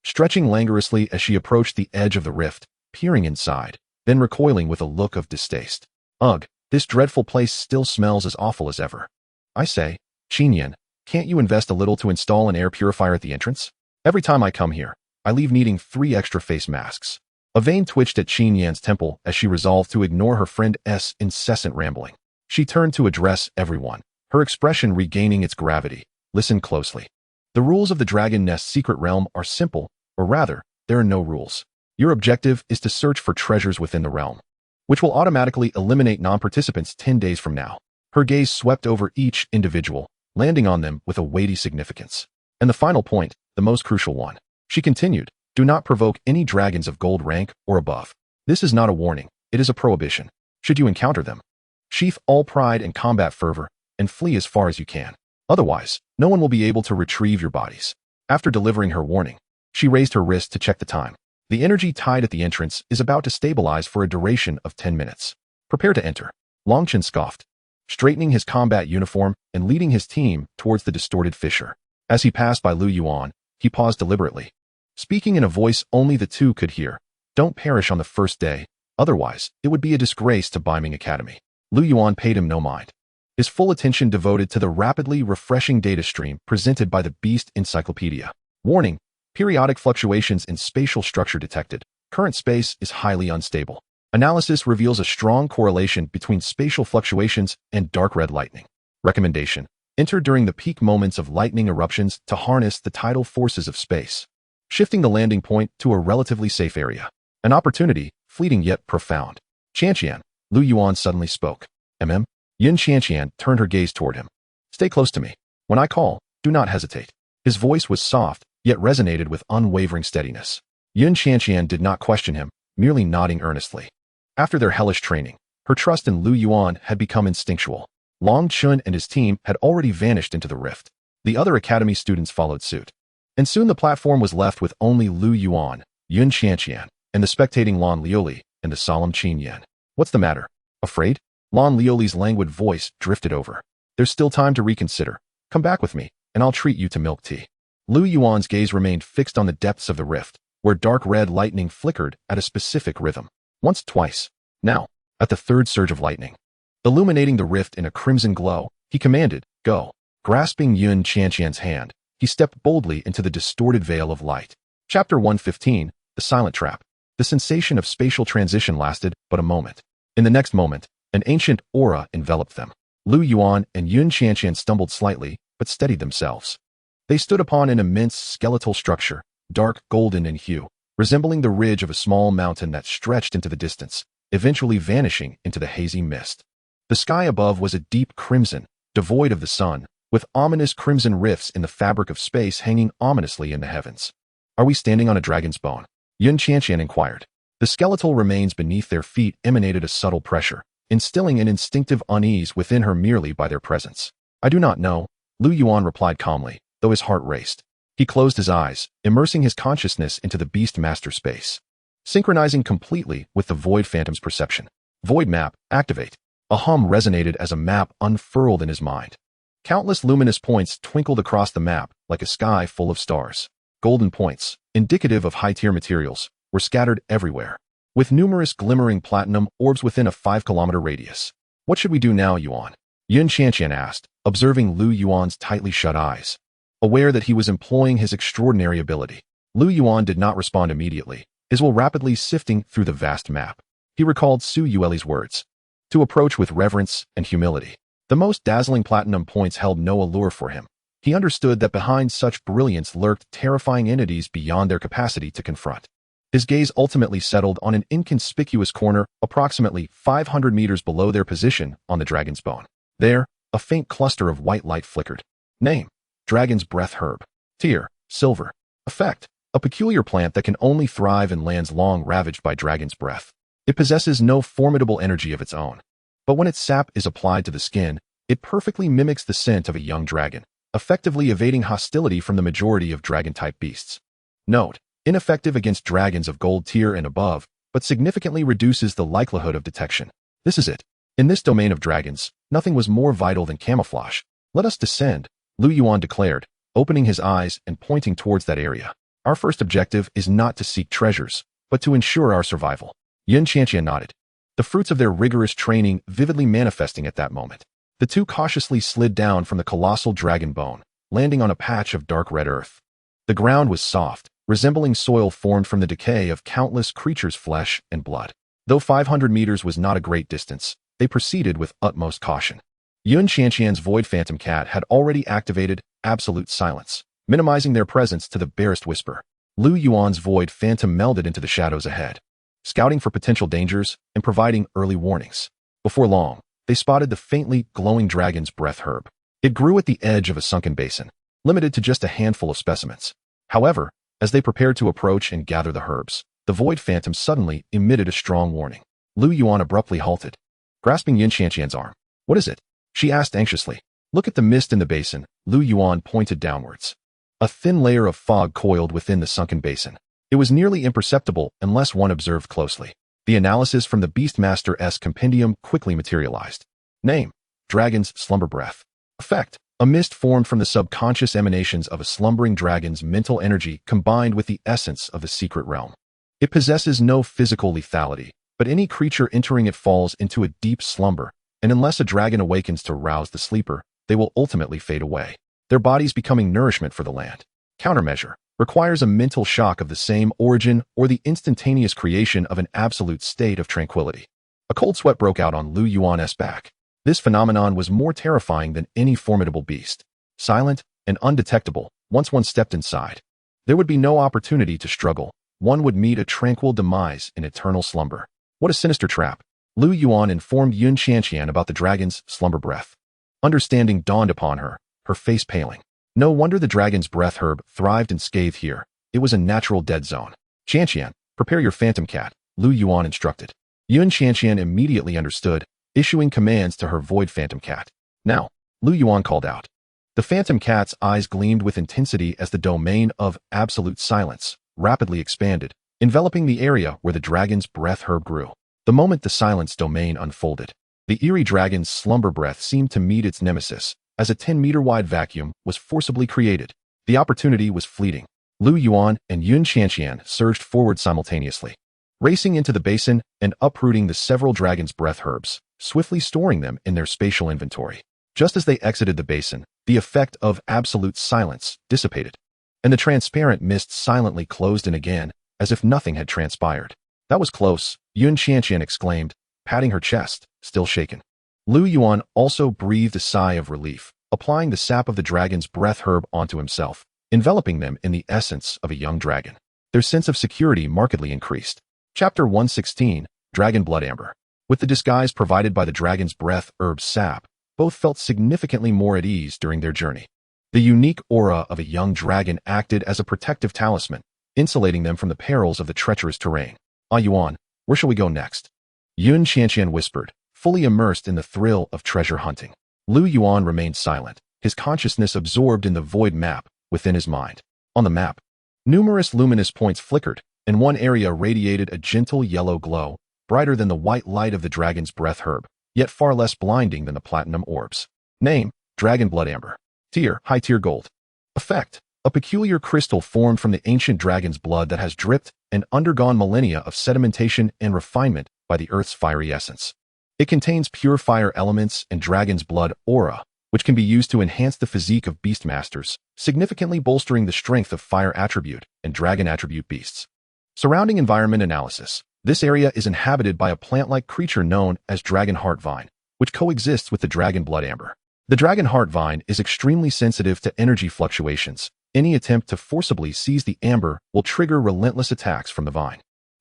stretching languorously as she approached the edge of the rift, peering inside, then recoiling with a look of distaste. Ugh, this dreadful place still smells as awful as ever. I say, Qin Yin, can't you invest a little to install an air purifier at the entrance? Every time I come here, I leave needing 3 extra face masks. A vein twitched at Qin Yan's temple as she resolved to ignore her friend's incessant rambling. She turned to address everyone, her expression regaining its gravity. Listen closely. The rules of the Dragon Nest's secret realm are simple, or rather, there are no rules. Your objective is to search for treasures within the realm, which will automatically eliminate non-participants 10 days from now. Her gaze swept over each individual, landing on them with a weighty significance. And the final point, the most crucial one. She continued, do not provoke any dragons of gold rank or above. This is not a warning, it is a prohibition. Should you encounter them, sheath all pride and combat fervor, and flee as far as you can. Otherwise, no one will be able to retrieve your bodies. After delivering her warning, she raised her wrist to check the time. The energy tied at the entrance is about to stabilize for a duration of 10 minutes. Prepare to enter. Longchen scoffed, straightening his combat uniform and leading his team towards the distorted fissure. As he passed by Lu Yuan, he paused deliberately, speaking in a voice only the two could hear. Don't perish on the first day, otherwise it would be a disgrace to Beiming Academy. Lu Yuan paid him no mind, his full attention devoted to the rapidly refreshing data stream presented by the Beast Encyclopedia. Warning, periodic fluctuations in spatial structure detected. Current space is highly unstable. Analysis reveals a strong correlation between spatial fluctuations and dark red lightning. Recommendation, enter during the peak moments of lightning eruptions to harness the tidal forces of space, shifting the landing point to a relatively safe area. An opportunity, fleeting yet profound. Qianqian, Lu Yuan suddenly spoke. Yun Qianqian turned her gaze toward him. Stay close to me. When I call, do not hesitate. His voice was soft, yet resonated with unwavering steadiness. Yun Qianqian did not question him, merely nodding earnestly. After their hellish training, her trust in Lu Yuan had become instinctual. Long Chun and his team had already vanished into the rift. The other academy students followed suit. And soon the platform was left with only Lu Yuan, Yun Qianqian, and the spectating Lan Liuli and the solemn Qin Yin. What's the matter? Afraid? Lan Liuli's languid voice drifted over. There's still time to reconsider. Come back with me, and I'll treat you to milk tea. Lu Yuan's gaze remained fixed on the depths of the rift, where dark red lightning flickered at a specific rhythm. Once, twice. Now, at the third surge of lightning, illuminating the rift in a crimson glow, he commanded, "Go." Grasping Yun Qianqian's hand, he stepped boldly into the distorted veil of light. Chapter 115, The Silent Trap. The sensation of spatial transition lasted but a moment. In the next moment, an ancient aura enveloped them. Lu Yuan and Yun Qianqian stumbled slightly, but steadied themselves. They stood upon an immense skeletal structure, dark golden in hue, resembling the ridge of a small mountain that stretched into the distance, eventually vanishing into the hazy mist. The sky above was a deep crimson, devoid of the sun, with ominous crimson rifts in the fabric of space hanging ominously in the heavens. "Are we standing on a dragon's bone?" Yun Qianqian inquired. The skeletal remains beneath their feet emanated a subtle pressure, instilling an instinctive unease within her merely by their presence. "I do not know," Lu Yuan replied calmly, though his heart raced. He closed his eyes, immersing his consciousness into the Beast Master space, synchronizing completely with the Void Phantom's perception. Void Map, activate. A hum resonated as a map unfurled in his mind. Countless luminous points twinkled across the map like a sky full of stars. Golden points, indicative of high-tier materials, were scattered everywhere, with numerous glimmering platinum orbs within a 5-kilometer radius. "What should we do now, Yuan?" Yun Qianqian asked, observing Lu Yuan's tightly shut eyes. Aware that he was employing his extraordinary ability, Lu Yuan did not respond immediately, his will rapidly sifting through the vast map. He recalled Su Yueli's words, to approach with reverence and humility. The most dazzling platinum points held no allure for him. He understood that behind such brilliance lurked terrifying entities beyond their capacity to confront. His gaze ultimately settled on an inconspicuous corner approximately 500 meters below their position on the dragon's bone. There, a faint cluster of white light flickered. Name: Dragon's Breath Herb. Tier: Silver. Effect: a peculiar plant that can only thrive in lands long ravaged by dragon's breath. It possesses no formidable energy of its own, but when its sap is applied to the skin, it perfectly mimics the scent of a young dragon, effectively evading hostility from the majority of dragon-type beasts. Note: ineffective against dragons of gold tier and above, but significantly reduces the likelihood of detection. This is it. In this domain of dragons, nothing was more vital than camouflage. "Let us descend," Lu Yuan declared, opening his eyes and pointing towards that area. "Our first objective is not to seek treasures, but to ensure our survival." Yun Qianqian nodded, the fruits of their rigorous training vividly manifesting at that moment. The two cautiously slid down from the colossal dragon bone, landing on a patch of dark red earth. The ground was soft, resembling soil formed from the decay of countless creatures' flesh and blood. Though 500 meters was not a great distance, they proceeded with utmost caution. Yun Qianqian's Void Phantom Cat had already activated absolute silence, minimizing their presence to the barest whisper. Lu Yuan's Void Phantom melded into the shadows ahead, scouting for potential dangers and providing early warnings. Before long, they spotted the faintly glowing dragon's breath herb. It grew at the edge of a sunken basin, limited to just a handful of specimens. However, as they prepared to approach and gather the herbs, the Void Phantom suddenly emitted a strong warning. Lu Yuan abruptly halted, grasping Yun Qianqian's arm. "What is it?" she asked anxiously. "Look at the mist in the basin." Lu Yuan pointed downwards. A thin layer of fog coiled within the sunken basin. It was nearly imperceptible unless one observed closely. The analysis from the Beastmaster's compendium quickly materialized. Name: Dragon's Slumber Breath. Effect: a mist formed from the subconscious emanations of a slumbering dragon's mental energy combined with the essence of the secret realm. It possesses no physical lethality, but any creature entering it falls into a deep slumber, and unless a dragon awakens to rouse the sleeper, they will ultimately fade away, their bodies becoming nourishment for the land. Countermeasure: requires a mental shock of the same origin or the instantaneous creation of an absolute state of tranquility. A cold sweat broke out on Lu Yuan's back. This phenomenon was more terrifying than any formidable beast. Silent and undetectable, once one stepped inside, there would be no opportunity to struggle. One would meet a tranquil demise in eternal slumber. What a sinister trap. Lu Yuan informed Yun Qianqian about the dragon's slumber breath. Understanding dawned upon her, her face paling. No wonder the dragon's breath herb thrived and scathed here. It was a natural dead zone. "Qianqian, prepare your phantom cat," Lu Yuan instructed. Yun Qianqian immediately understood, issuing commands to her Void Phantom Cat. "Now," Lu Yuan called out. The phantom cat's eyes gleamed with intensity as the domain of absolute silence rapidly expanded, enveloping the area where the dragon's breath herb grew. The moment the silence domain unfolded, the eerie dragon's slumber breath seemed to meet its nemesis, as a 10-meter-wide vacuum was forcibly created. The opportunity was fleeting. Lu Yuan and Yun Qianqian surged forward simultaneously. racing into the basin and uprooting the several dragon's breath herbs, swiftly storing them in their spatial inventory. Just as they exited the basin, the effect of absolute silence dissipated, and the transparent mist silently closed in again, as if nothing had transpired. That was close, Yun Qianqian exclaimed, patting her chest, still shaken. Lu Yuan also breathed a sigh of relief, applying the sap of the dragon's breath herb onto himself, enveloping them in the essence of a young dragon. Their sense of security markedly increased. Chapter 116, Dragon Blood Amber. With the disguise provided by the dragon's breath herb sap, both felt significantly more at ease during their journey. The unique aura of a young dragon acted as a protective talisman, insulating them from the perils of the treacherous terrain. Ah Yuan, where shall we go next? Yun Qianqian whispered, fully immersed in the thrill of treasure hunting. Lu Yuan remained silent, his consciousness absorbed in the void map within his mind. On the map, numerous luminous points flickered, and one area radiated a gentle yellow glow, brighter than the white light of the dragon's breath herb, yet far less blinding than the platinum orbs. Name, Dragon Blood Amber. Tier, High Tier Gold. Effect, a peculiar crystal formed from the ancient dragon's blood that has dripped and undergone millennia of sedimentation and refinement by the earth's fiery essence. It contains pure fire elements and dragon's blood aura, which can be used to enhance the physique of beastmasters, significantly bolstering the strength of fire attribute and dragon attribute beasts. Surrounding environment analysis. This area is inhabited by a plant-like creature known as Dragon Heart Vine, which coexists with the Dragon Blood Amber. The Dragon Heart Vine is extremely sensitive to energy fluctuations. Any attempt to forcibly seize the amber will trigger relentless attacks from the vine.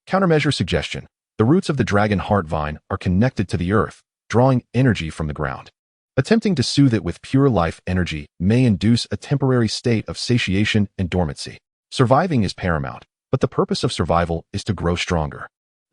Countermeasure suggestion. The roots of the Dragon Heart Vine are connected to the earth, drawing energy from the ground. Attempting to soothe it with pure life energy may induce a temporary state of satiation and dormancy. Surviving is paramount, but the purpose of survival is to grow stronger.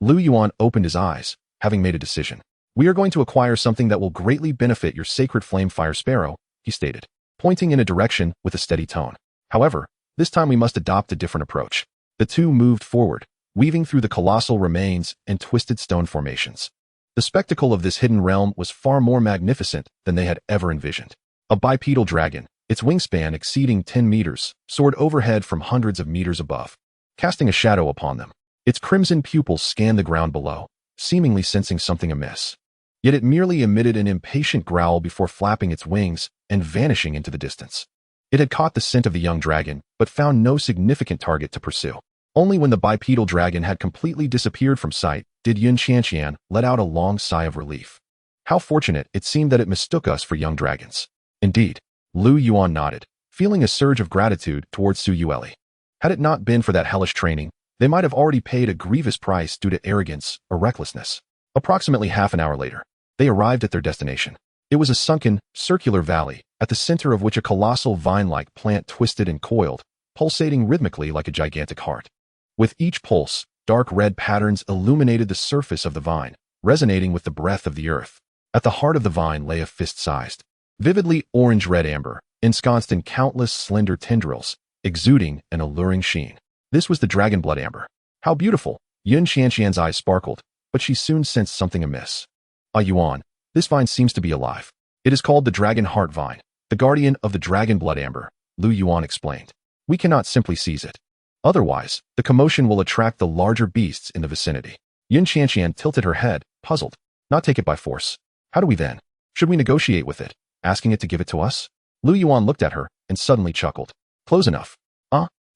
Lu Yuan opened his eyes, having made a decision. We are going to acquire something that will greatly benefit your sacred flame fire sparrow, he stated, pointing in a direction with a steady tone. However, this time we must adopt a different approach. The two moved forward, weaving through the colossal remains and twisted stone formations. The spectacle of this hidden realm was far more magnificent than they had ever envisioned. A bipedal dragon, its wingspan exceeding 10 meters, soared overhead from hundreds of meters above, casting a shadow upon them. Its crimson pupils scanned the ground below, seemingly sensing something amiss. Yet it merely emitted an impatient growl before flapping its wings and vanishing into the distance. It had caught the scent of the young dragon, but found no significant target to pursue. Only when the bipedal dragon had completely disappeared from sight did Yun Qianqian let out a long sigh of relief. How fortunate it seemed that it mistook us for young dragons. Indeed, Lu Yuan nodded, feeling a surge of gratitude towards Su Yueli. Had it not been for that hellish training, they might have already paid a grievous price due to arrogance or recklessness. Approximately half an hour later, they arrived at their destination. It was a sunken, circular valley, at the center of which a colossal vine-like plant twisted and coiled, pulsating rhythmically like a gigantic heart. With each pulse, dark red patterns illuminated the surface of the vine, resonating with the breath of the earth. At the heart of the vine lay a fist-sized, vividly orange-red amber, ensconced in countless slender tendrils, exuding an alluring sheen. This was the Dragon Blood Amber. How beautiful! Yun Qianqian's eyes sparkled, but she soon sensed something amiss. Ah Yuan, this vine seems to be alive. It is called the Dragon Heart Vine, the guardian of the Dragon Blood Amber, Lu Yuan explained. We cannot simply seize it. Otherwise, the commotion will attract the larger beasts in the vicinity. Yun Qianqian tilted her head, puzzled. Not take it by force. How do we then? Should we negotiate with it, asking it to give it to us? Lu Yuan looked at her and suddenly chuckled. Close enough.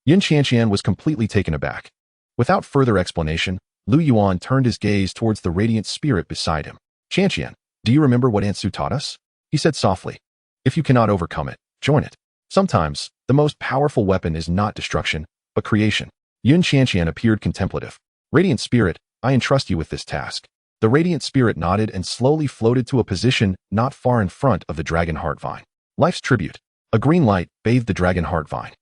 Yun Qianqian was completely taken aback. Without further explanation, Lu Yuan turned his gaze towards the radiant spirit beside him. Qianqian, do you remember what Aunt Su taught us? He said softly. If you cannot overcome it, join it. Sometimes, the most powerful weapon is not destruction, but creation. Yun Qianqian appeared contemplative. Radiant Spirit, I entrust you with this task. The Radiant Spirit nodded and slowly floated to a position not far in front of the Dragon Heart Vine. Life's tribute. A green light bathed the Dragon Heart Vine.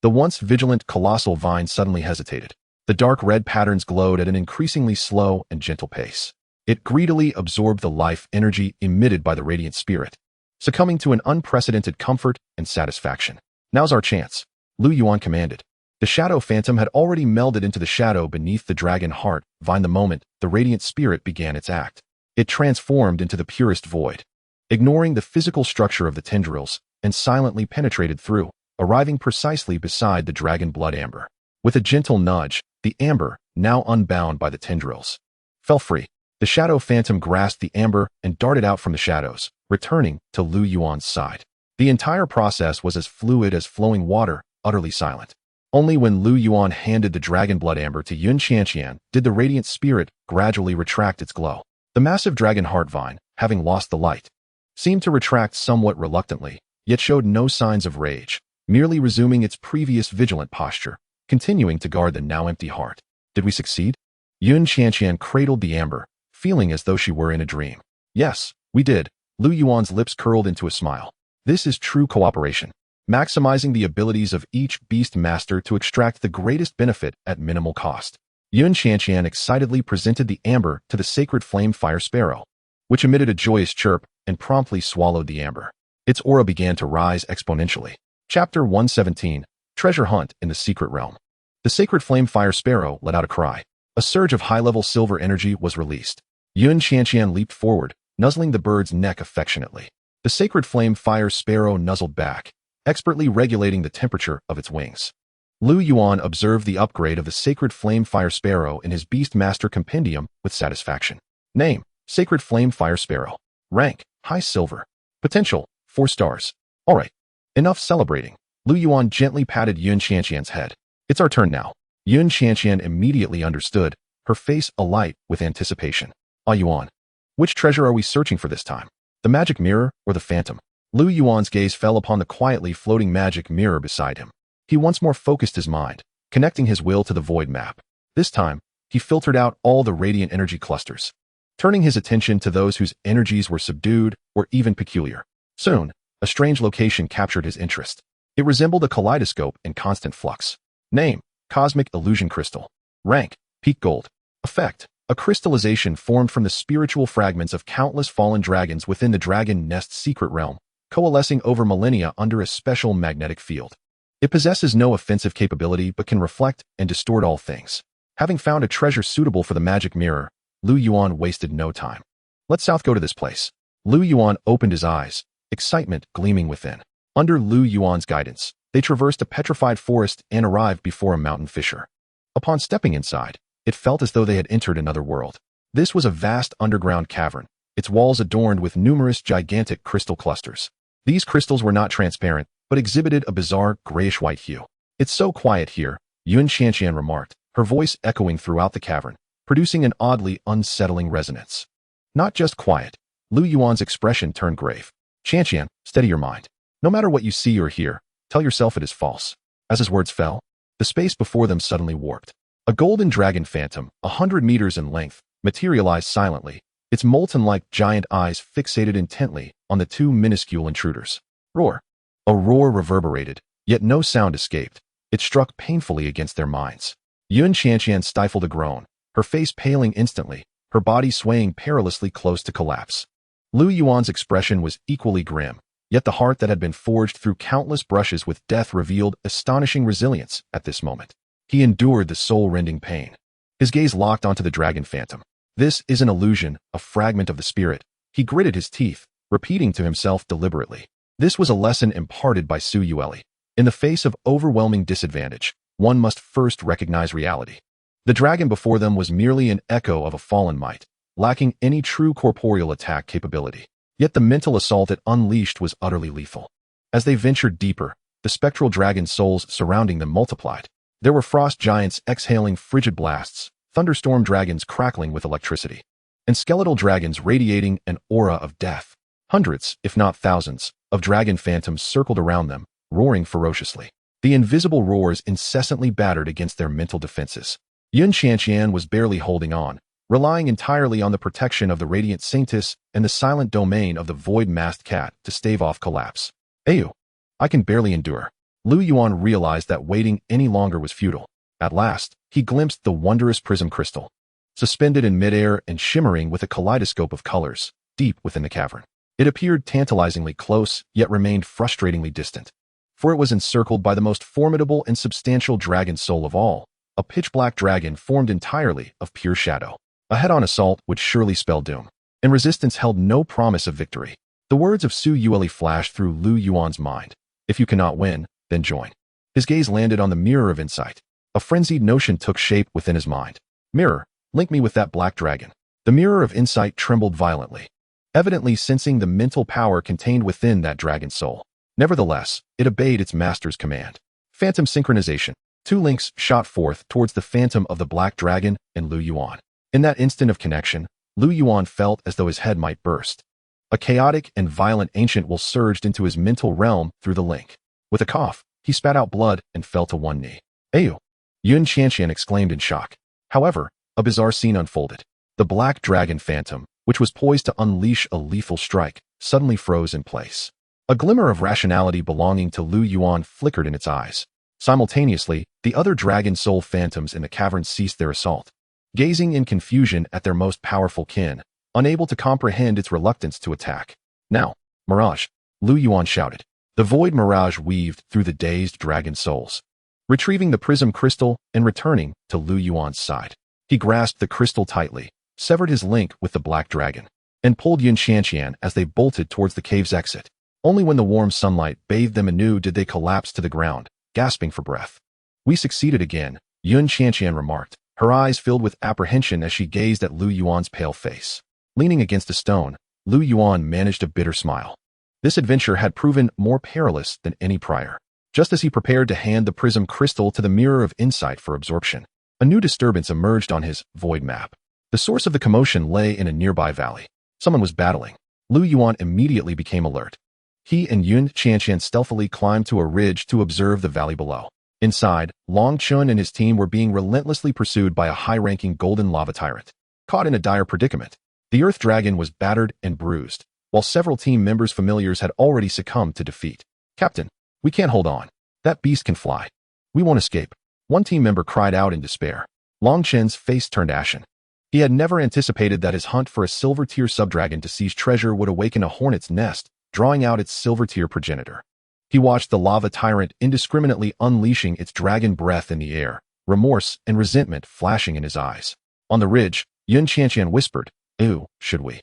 The once vigilant colossal vine suddenly hesitated. The dark red patterns glowed at an increasingly slow and gentle pace. It greedily absorbed the life energy emitted by the Radiant Spirit, succumbing to an unprecedented comfort and satisfaction. Now's our chance, Lu Yuan commanded. The shadow phantom had already melded into the shadow beneath the Dragon Heart Vine the moment the Radiant Spirit began its act. It transformed into the purest void, ignoring the physical structure of the tendrils, and silently penetrated through, arriving precisely beside the Dragon Blood Amber. With a gentle nudge, the amber, now unbound by the tendrils, fell free. The shadow phantom grasped the amber and darted out from the shadows, returning to Lu Yuan's side. The entire process was as fluid as flowing water, utterly silent. Only when Lu Yuan handed the dragon blood amber to Yun Qianqian did the radiant spirit gradually retract its glow. The massive dragon heart vine, having lost the light, seemed to retract somewhat reluctantly, yet showed no signs of rage, merely resuming its previous vigilant posture, continuing to guard the now empty heart. Did we succeed? Yun Qianqian cradled the amber, feeling as though she were in a dream. Yes, we did. Lu Yuan's lips curled into a smile. This is true cooperation, maximizing the abilities of each beast master to extract the greatest benefit at minimal cost. Yun Qianqian excitedly presented the amber to the sacred flame fire sparrow, which emitted a joyous chirp and promptly swallowed the amber. Its aura began to rise exponentially. Chapter 117, Treasure Hunt in the Secret Realm. The sacred flame fire sparrow let out a cry. A surge of high-level silver energy was released. Yun Qianqian leaped forward, nuzzling the bird's neck affectionately. The sacred flame fire sparrow nuzzled back, expertly regulating the temperature of its wings. Lu Yuan observed the upgrade of the sacred flame fire sparrow in his Beast Master Compendium with satisfaction. Name: Sacred Flame Fire Sparrow. Rank: High Silver. Potential: 4 stars. Alright. Enough celebrating. Lu Yuan gently patted Yun Qianqian's head. It's our turn now. Yun Qianqian immediately understood, her face alight with anticipation. Ah Yuan. Which treasure are we searching for this time? The magic mirror or the phantom? Lu Yuan's gaze fell upon the quietly floating magic mirror beside him. He once more focused his mind, connecting his will to the void map. This time, he filtered out all the radiant energy clusters, turning his attention to those whose energies were subdued or even peculiar. Soon, a strange location captured his interest. It resembled a kaleidoscope in constant flux. Name: Cosmic Illusion Crystal. Rank: Peak Gold. Effect: a crystallization formed from the spiritual fragments of countless fallen dragons within the dragon nest's secret realm, coalescing over millennia under a special magnetic field. It possesses no offensive capability but can reflect and distort all things. Having found a treasure suitable for the magic mirror, Lu Yuan wasted no time. Let's south go to this place. Lu Yuan opened his eyes, excitement gleaming within. Under Lu Yuan's guidance, they traversed a petrified forest and arrived before a mountain fissure. Upon stepping inside, it felt as though they had entered another world. This was a vast underground cavern, its walls adorned with numerous gigantic crystal clusters. These crystals were not transparent, but exhibited a bizarre grayish-white hue. It's so quiet here, Yun Qianqian remarked, her voice echoing throughout the cavern, producing an oddly unsettling resonance. Not just quiet. Lu Yuan's expression turned grave. Qianqian, steady your mind. No matter what you see or hear, tell yourself it is false. As his words fell, the space before them suddenly warped. A golden dragon phantom, 100 meters in length, materialized silently, its molten-like giant eyes fixated intently on the two minuscule intruders. Roar. A roar reverberated, yet no sound escaped. It struck painfully against their minds. Yun Qianqian stifled a groan, her face paling instantly, her body swaying perilously close to collapse. Lu Yuan's expression was equally grim, yet the heart that had been forged through countless brushes with death revealed astonishing resilience at this moment. He endured the soul-rending pain. His gaze locked onto the dragon phantom. This is an illusion, a fragment of the spirit. He gritted his teeth, repeating to himself deliberately. This was a lesson imparted by Su Yueli. In the face of overwhelming disadvantage, one must first recognize reality. The dragon before them was merely an echo of a fallen might, lacking any true corporeal attack capability. Yet the mental assault it unleashed was utterly lethal. As they ventured deeper, the spectral dragon souls surrounding them multiplied. There were frost giants exhaling frigid blasts, thunderstorm dragons crackling with electricity, and skeletal dragons radiating an aura of death. Hundreds, if not thousands, of dragon phantoms circled around them, roaring ferociously. The invisible roars incessantly battered against their mental defenses. Yun Qianqian was barely holding on, relying entirely on the protection of the Radiant Saintess and the silent domain of the void-masked cat to stave off collapse. Ayu, I can barely endure. Lu Yuan realized that waiting any longer was futile. At last, he glimpsed the wondrous prism crystal, suspended in midair and shimmering with a kaleidoscope of colors, deep within the cavern. It appeared tantalizingly close, yet remained frustratingly distant. For it was encircled by the most formidable and substantial dragon soul of all, a pitch-black dragon formed entirely of pure shadow. A head-on assault would surely spell doom, and resistance held no promise of victory. The words of Su Yueli flashed through Lu Yuan's mind. If you cannot win, then join. His gaze landed on the mirror of insight. A frenzied notion took shape within his mind. Mirror, link me with that black dragon. The mirror of insight trembled violently, evidently sensing the mental power contained within that dragon's soul. Nevertheless, it obeyed its master's command. Phantom synchronization. 2 links shot forth towards the phantom of the black dragon and Lu Yuan. In that instant of connection, Lu Yuan felt as though his head might burst. A chaotic and violent ancient will surged into his mental realm through the link. With a cough, he spat out blood and fell to one knee. Ayu! Yun Qianqian exclaimed in shock. However, a bizarre scene unfolded. The black dragon phantom, which was poised to unleash a lethal strike, suddenly froze in place. A glimmer of rationality belonging to Lu Yuan flickered in its eyes. Simultaneously, the other dragon soul phantoms in the cavern ceased their assault, gazing in confusion at their most powerful kin, unable to comprehend its reluctance to attack. Now, Mirage! Lu Yuan shouted. The void mirage weaved through the dazed dragon souls, retrieving the prism crystal and returning to Lu Yuan's side. He grasped the crystal tightly, severed his link with the black dragon, and pulled Yun Qianqian as they bolted towards the cave's exit. Only when the warm sunlight bathed them anew did they collapse to the ground, gasping for breath. We succeeded again, Yun Qianqian remarked, her eyes filled with apprehension as she gazed at Lu Yuan's pale face. Leaning against a stone, Lu Yuan managed a bitter smile. This adventure had proven more perilous than any prior. Just as he prepared to hand the prism crystal to the mirror of insight for absorption, a new disturbance emerged on his void map. The source of the commotion lay in a nearby valley. Someone was battling. Lu Yuan immediately became alert. He and Yun Qianqian stealthily climbed to a ridge to observe the valley below. Inside, Long Chun and his team were being relentlessly pursued by a high-ranking golden lava tyrant. Caught in a dire predicament, the earth dragon was battered and bruised, while several team members' familiars had already succumbed to defeat. Captain, we can't hold on. That beast can fly. We won't escape. One team member cried out in despair. Long Chen's face turned ashen. He had never anticipated that his hunt for a silver-tier subdragon to seize treasure would awaken a hornet's nest, drawing out its silver-tier progenitor. He watched the lava tyrant indiscriminately unleashing its dragon breath in the air, remorse and resentment flashing in his eyes. On the ridge, Yun Qianqian whispered, "Ew, should we?"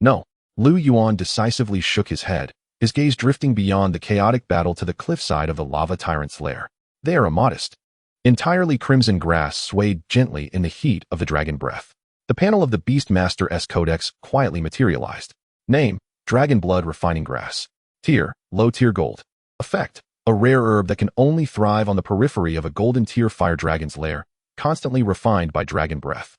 No. Lu Yuan decisively shook his head, his gaze drifting beyond the chaotic battle to the cliffside of the lava tyrant's lair. They are immodest. Entirely crimson grass swayed gently in the heat of the dragon breath. The panel of the Beast Master's Codex quietly materialized. Name, Dragon Blood Refining Grass. Tier, Low-Tier Gold. Effect, a rare herb that can only thrive on the periphery of a golden-tier fire dragon's lair, constantly refined by dragon breath.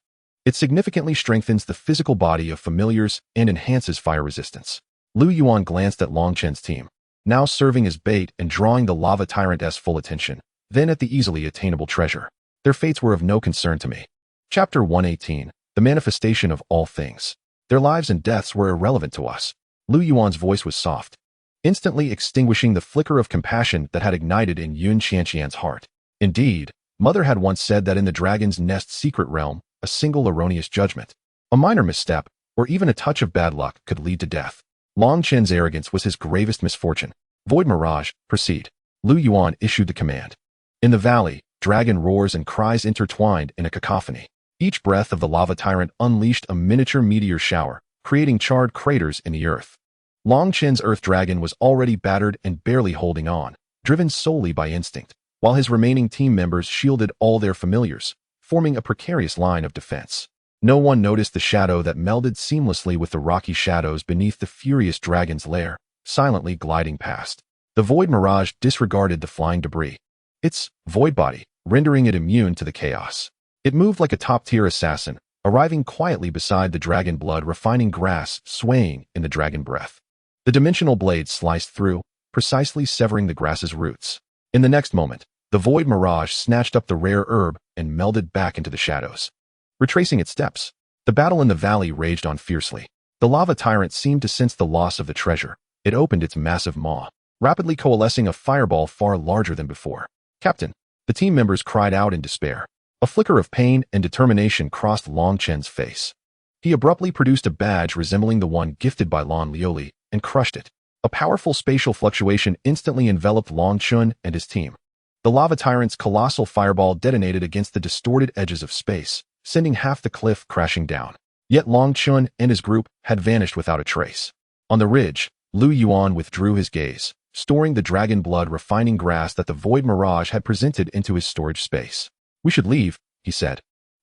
It significantly strengthens the physical body of familiars and enhances fire resistance. Lu Yuan glanced at Long Chen's team, now serving as bait and drawing the lava tyrant's full attention, then at the easily attainable treasure. Their fates were of no concern to me. Chapter 118, The Manifestation of All Things. Their lives and deaths were irrelevant to us. Lu Yuan's voice was soft, instantly extinguishing the flicker of compassion that had ignited in Yun Qianqian's heart. Indeed, Mother had once said that in the dragon's nest secret realm, a single erroneous judgment, a minor misstep, or even a touch of bad luck could lead to death. Long Chen's arrogance was his gravest misfortune. Void Mirage, proceed. Lu Yuan issued the command. In the valley, dragon roars and cries intertwined in a cacophony. Each breath of the lava tyrant unleashed a miniature meteor shower, creating charred craters in the earth. Long Chen's earth dragon was already battered and barely holding on, driven solely by instinct, while his remaining team members shielded all their familiars, forming a precarious line of defense. No one noticed the shadow that melded seamlessly with the rocky shadows beneath the furious dragon's lair, silently gliding past. The Void Mirage disregarded the flying debris, its void body, rendering it immune to the chaos. It moved like a top-tier assassin, arriving quietly beside the dragon blood refining grass swaying in the dragon breath. The dimensional blade sliced through, precisely severing the grass's roots. In the next moment, the Void Mirage snatched up the rare herb and melded back into the shadows. Retracing its steps, the battle in the valley raged on fiercely. The lava tyrant seemed to sense the loss of the treasure. It opened its massive maw, rapidly coalescing a fireball far larger than before. Captain, the team members cried out in despair. A flicker of pain and determination crossed Long Chen's face. He abruptly produced a badge resembling the one gifted by Lon Lioli and crushed it. A powerful spatial fluctuation instantly enveloped Long Chun and his team. The lava tyrant's colossal fireball detonated against the distorted edges of space, sending half the cliff crashing down. Yet Long Chun and his group had vanished without a trace. On the ridge, Lu Yuan withdrew his gaze, storing the dragon blood refining grass that the Void Mirage had presented into his storage space. We should leave, he said.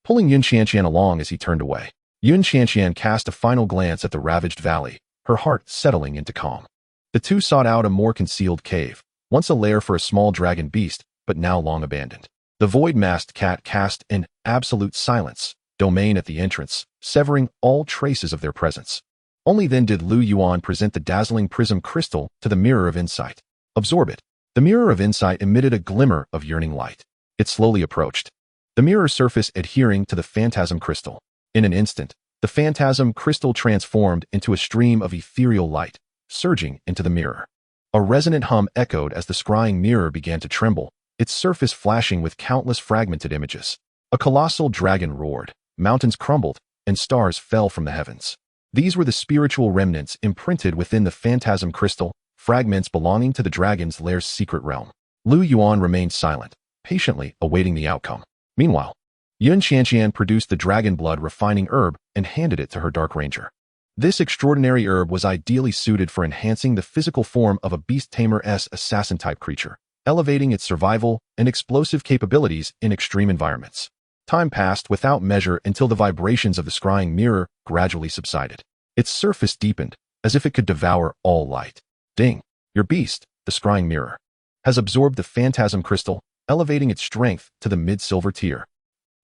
pulling Yun Qianqian along as he turned away. Yun Qianqian cast a final glance at the ravaged valley, her heart settling into calm. The two sought out a more concealed cave, once a lair for a small dragon beast, but now long abandoned. The void-masked cat cast in absolute silence, domain at the entrance, severing all traces of their presence. Only then did Lu Yuan present the dazzling prism crystal to the mirror of insight. Absorb it. The mirror of insight emitted a glimmer of yearning light. It slowly approached, the mirror surface adhering to the phantasm crystal. In an instant, the phantasm crystal transformed into a stream of ethereal light, surging into the mirror. A resonant hum echoed as the scrying mirror began to tremble, its surface flashing with countless fragmented images. A colossal dragon roared, mountains crumbled, and stars fell from the heavens. These were the spiritual remnants imprinted within the phantasm crystal, fragments belonging to the dragon's lair's secret realm. Lu Yuan remained silent, patiently awaiting the outcome. Meanwhile, Yun Qianqian produced the dragon blood refining herb and handed it to her dark ranger. This extraordinary herb was ideally suited for enhancing the physical form of a Beast Tamer's assassin-type creature, elevating its survival and explosive capabilities in extreme environments. Time passed without measure until the vibrations of the scrying mirror gradually subsided. Its surface deepened, as if it could devour all light. Ding! Your beast, the scrying mirror, has absorbed the phantasm crystal, elevating its strength to the mid-silver tier.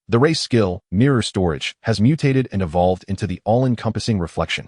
The race skill, Mirror Storage, has mutated and evolved into the All-Encompassing Reflection.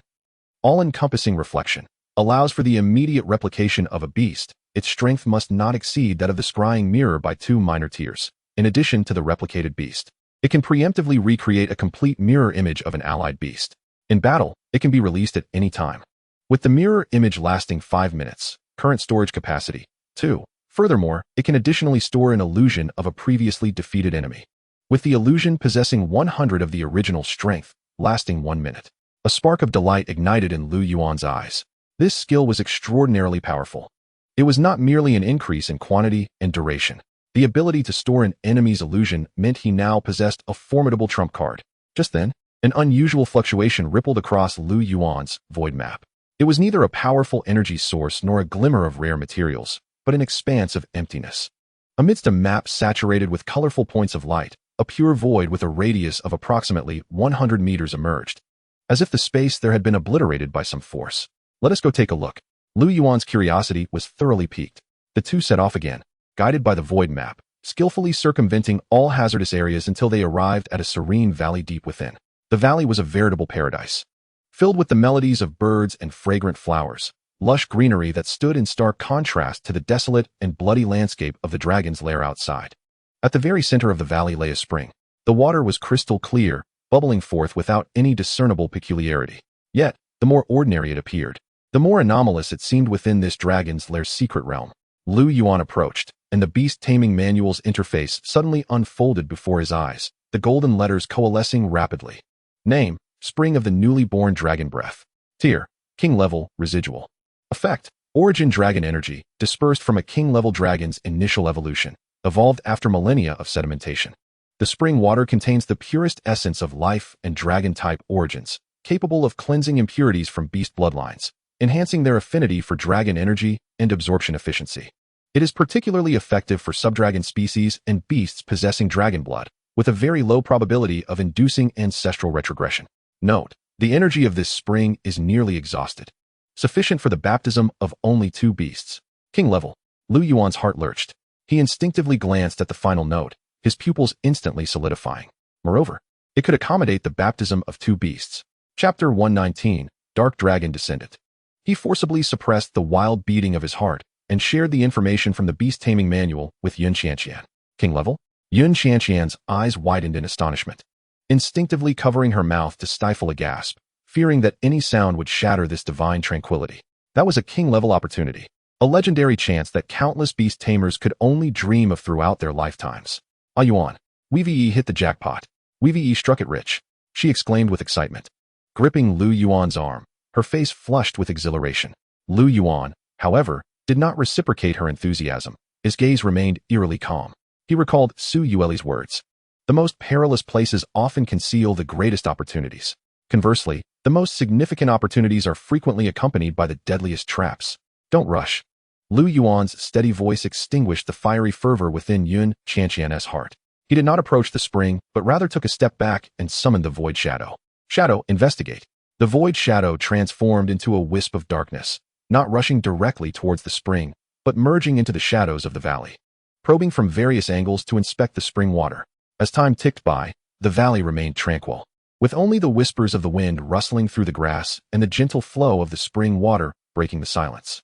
All-Encompassing Reflection allows for the immediate replication of a beast. Its strength must not exceed that of the scrying mirror by 2 minor tiers. In addition to the replicated beast, it can preemptively recreate a complete mirror image of an allied beast. In battle, it can be released at any time, with the mirror image lasting 5 minutes. Current storage capacity, 2. Furthermore, it can additionally store an illusion of a previously defeated enemy, with the illusion possessing 100 of the original strength, lasting 1 minute. A spark of delight ignited in Lu Yuan's eyes. This skill was extraordinarily powerful. It was not merely an increase in quantity and duration. The ability to store an enemy's illusion meant he now possessed a formidable trump card. Just then, an unusual fluctuation rippled across Lu Yuan's void map. It was neither a powerful energy source nor a glimmer of rare materials, but an expanse of emptiness. Amidst a map saturated with colorful points of light, a pure void with a radius of approximately 100 meters emerged, as if the space there had been obliterated by some force. Let us go take a look. Lu Yuan's curiosity was thoroughly piqued. The two set off again, guided by the void map, skillfully circumventing all hazardous areas until they arrived at a serene valley deep within. The valley was a veritable paradise, filled with the melodies of birds and fragrant flowers, lush greenery that stood in stark contrast to the desolate and bloody landscape of the dragon's lair outside. At the very center of the valley lay a spring. The water was crystal clear, bubbling forth without any discernible peculiarity. Yet, the more ordinary it appeared, the more anomalous it seemed within this dragon's lair's secret realm. Lu Yuan approached, and the Beast Taming manual's interface suddenly unfolded before his eyes, the golden letters coalescing rapidly. Name: Spring of the Newly Born Dragon Breath. Tier: King Level, Residual. Effect: Origin Dragon Energy, dispersed from a King-level dragon's initial evolution, evolved after millennia of sedimentation. The spring water contains the purest essence of life and dragon-type origins, capable of cleansing impurities from beast bloodlines, enhancing their affinity for dragon energy and absorption efficiency. It is particularly effective for subdragon species and beasts possessing dragon blood, with a very low probability of inducing ancestral retrogression. Note: the energy of this spring is nearly exhausted, sufficient for the baptism of only 2 beasts. King level. Lu Yuan's heart lurched. He instinctively glanced at the final note, his pupils instantly solidifying. Moreover, it could accommodate the baptism of 2 beasts. Chapter 119, Dark Dragon Descendant. He forcibly suppressed the wild beating of his heart and shared the information from the Beast Taming manual with Yun Qianqian. King level? Yun Qianqian's eyes widened in astonishment, instinctively covering her mouth to stifle a gasp, fearing that any sound would shatter this divine tranquility. That was a king-level opportunity, a legendary chance that countless beast tamers could only dream of throughout their lifetimes. Ah Yuan, WVE hit the jackpot. WVE struck it rich, she exclaimed with excitement. Gripping Lu Yuan's arm, her face flushed with exhilaration. Lu Yuan, however, did not reciprocate her enthusiasm. His gaze remained eerily calm. He recalled Su Yueli's words. The most perilous places often conceal the greatest opportunities. Conversely, the most significant opportunities are frequently accompanied by the deadliest traps. Don't rush. Lu Yuan's steady voice extinguished the fiery fervor within Yun Qianqian's heart. He did not approach the spring, but rather took a step back and summoned the Void Shadow. Shadow, investigate. The Void Shadow transformed into a wisp of darkness, not rushing directly towards the spring, but merging into the shadows of the valley, probing from various angles to inspect the spring water. As time ticked by, the valley remained tranquil, with only the whispers of the wind rustling through the grass and the gentle flow of the spring water breaking the silence.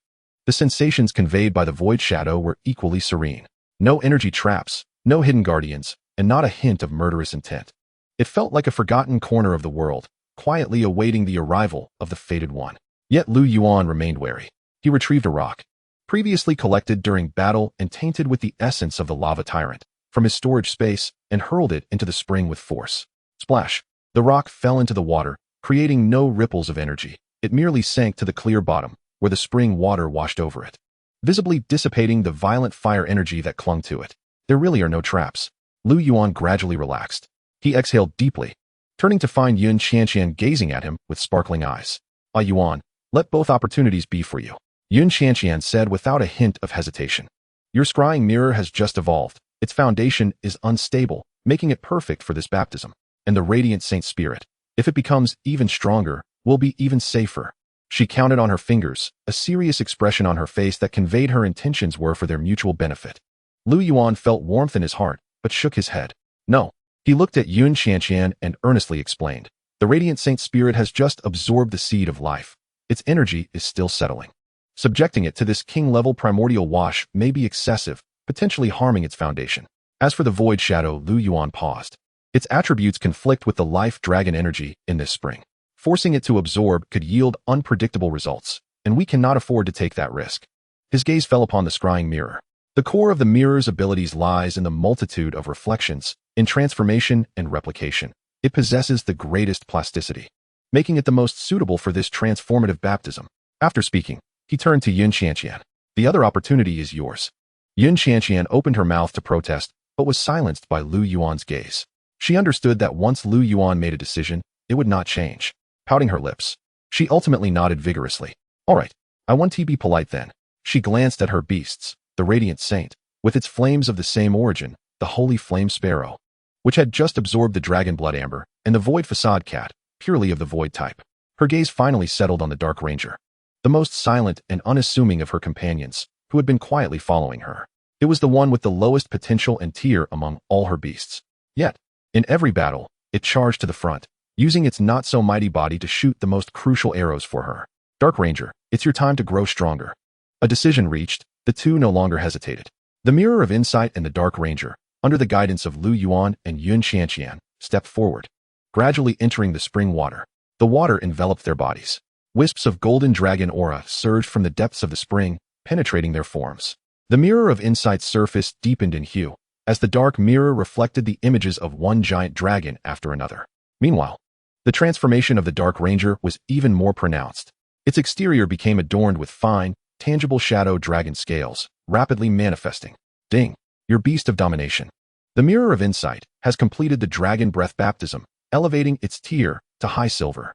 The sensations conveyed by the Void Shadow were equally serene. No energy traps, no hidden guardians, and not a hint of murderous intent. It felt like a forgotten corner of the world, quietly awaiting the arrival of the fated one. Yet Lu Yuan remained wary. He retrieved a rock, previously collected during battle and tainted with the essence of the lava tyrant, from his storage space and hurled it into the spring with force. Splash! The rock fell into the water, creating no ripples of energy. It merely sank to the clear bottom, where the spring water washed over it, visibly dissipating the violent fire energy that clung to it. There really are no traps. Lu Yuan gradually relaxed. He exhaled deeply, turning to find Yun Qianqian gazing at him with sparkling eyes. Ah Yuan, let both opportunities be for you. Yun Qianqian said without a hint of hesitation. Your scrying mirror has just evolved. Its foundation is unstable, making it perfect for this baptism. And the radiant saint spirit, if it becomes even stronger, will be even safer. She counted on her fingers, a serious expression on her face that conveyed her intentions were for their mutual benefit. Lu Yuan felt warmth in his heart, but shook his head. No. He looked at Yun Qianqian and earnestly explained. The radiant saint spirit has just absorbed the seed of life. Its energy is still settling. Subjecting it to this king-level primordial wash may be excessive, potentially harming its foundation. As for the Void Shadow, Lu Yuan paused. Its attributes conflict with the life dragon energy in this spring. Forcing it to absorb could yield unpredictable results, and we cannot afford to take that risk. His gaze fell upon the scrying mirror. The core of the mirror's abilities lies in the multitude of reflections, in transformation and replication. It possesses the greatest plasticity, making it the most suitable for this transformative baptism. After speaking, he turned to Yun Qianqian. The other opportunity is yours. Yun Qianqian opened her mouth to protest, but was silenced by Lu Yuan's gaze. She understood that once Lu Yuan made a decision, it would not change. Pouting her lips, she ultimately nodded vigorously. All right, I want to be polite then. She glanced at her beasts, the Radiant Saint, with its flames of the same origin, the Holy Flame Sparrow, which had just absorbed the Dragon Blood Amber, and the Void Facade Cat, purely of the Void type. Her gaze finally settled on the Dark Ranger, the most silent and unassuming of her companions, who had been quietly following her. It was the one with the lowest potential and tier among all her beasts. Yet, in every battle, it charged to the front, using its not-so-mighty body to shoot the most crucial arrows for her. Dark Ranger, it's your time to grow stronger. A decision reached, the two no longer hesitated. The Mirror of Insight and the Dark Ranger, under the guidance of Lu Yuan and Yun Qianqian, stepped forward, gradually entering the spring water. The water enveloped their bodies. Wisps of golden dragon aura surged from the depths of the spring, penetrating their forms. The Mirror of Insight's surface deepened in hue, as the dark mirror reflected the images of one giant dragon after another. Meanwhile, the transformation of the Dark Ranger was even more pronounced. Its exterior became adorned with fine, tangible shadow dragon scales, rapidly manifesting. Ding! Your beast of domination. The Mirror of Insight has completed the Dragon Breath Baptism, elevating its tier to High Silver.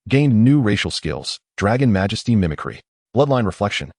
Gained new racial skills, Dragon Majesty Mimicry, Bloodline Reflection.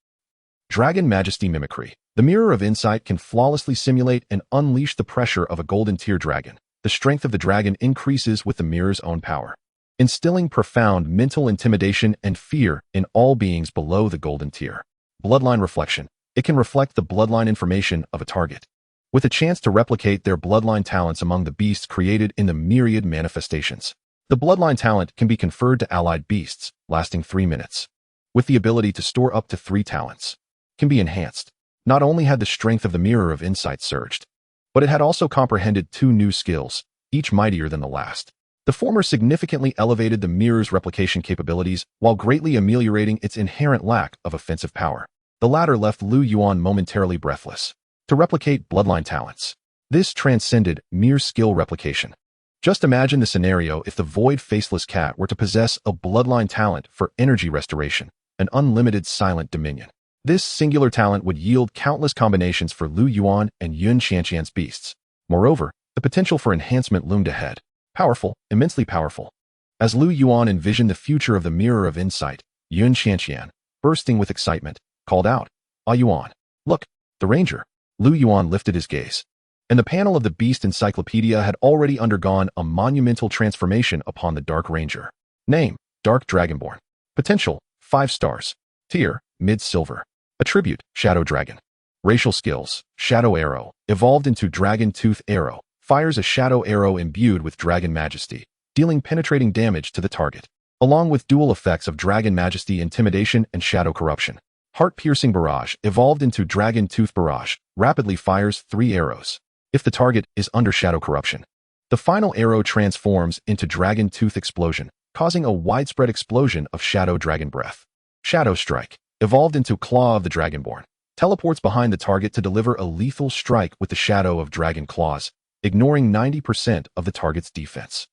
Dragon Majesty Mimicry. The Mirror of Insight can flawlessly simulate and unleash the pressure of a golden tier dragon. The strength of the dragon increases with the mirror's own power, instilling profound mental intimidation and fear in all beings below the golden tier. Bloodline Reflection. It can reflect the bloodline information of a target, with a chance to replicate their bloodline talents among the beasts created in the myriad manifestations. The bloodline talent can be conferred to allied beasts, lasting 3 minutes, with the ability to store up to 3 talents. Can be enhanced. Not only had the strength of the Mirror of Insight surged, but it had also comprehended 2 new skills, each mightier than the last. The former significantly elevated the mirror's replication capabilities while greatly ameliorating its inherent lack of offensive power. The latter left Lu Yuan momentarily breathless. To replicate bloodline talents. This transcended mere skill replication. Just imagine the scenario if the Void Faceless Cat were to possess a bloodline talent for energy restoration, an unlimited silent dominion. This singular talent would yield countless combinations for Lu Yuan and Yun Qianqian's beasts. Moreover, the potential for enhancement loomed ahead. Powerful, immensely powerful. As Lu Yuan envisioned the future of the Mirror of Insight, Yun Qianqian, bursting with excitement, called out, Ah Yuan, look, the ranger. Lu Yuan lifted his gaze. and the panel of the Beast Encyclopedia had already undergone a monumental transformation upon the Dark Ranger. Name: Dark Dragonborn. Potential: 5 stars. Tier: Mid-Silver. Attribute: Shadow Dragon. Racial skills: Shadow Arrow. Evolved into Dragon Tooth Arrow. Fires a shadow arrow imbued with Dragon Majesty, dealing penetrating damage to the target, along with dual effects of Dragon Majesty Intimidation and Shadow Corruption. Heart-piercing barrage. Evolved into Dragon Tooth Barrage. Rapidly fires 3 arrows if the target is under Shadow Corruption. The final arrow transforms into Dragon Tooth Explosion, causing a widespread explosion of Shadow Dragon Breath. Shadow Strike. Evolved into Claw of the Dragonborn. Teleports behind the target to deliver a lethal strike with the shadow of Dragon Claws, ignoring 90% of the target's defense.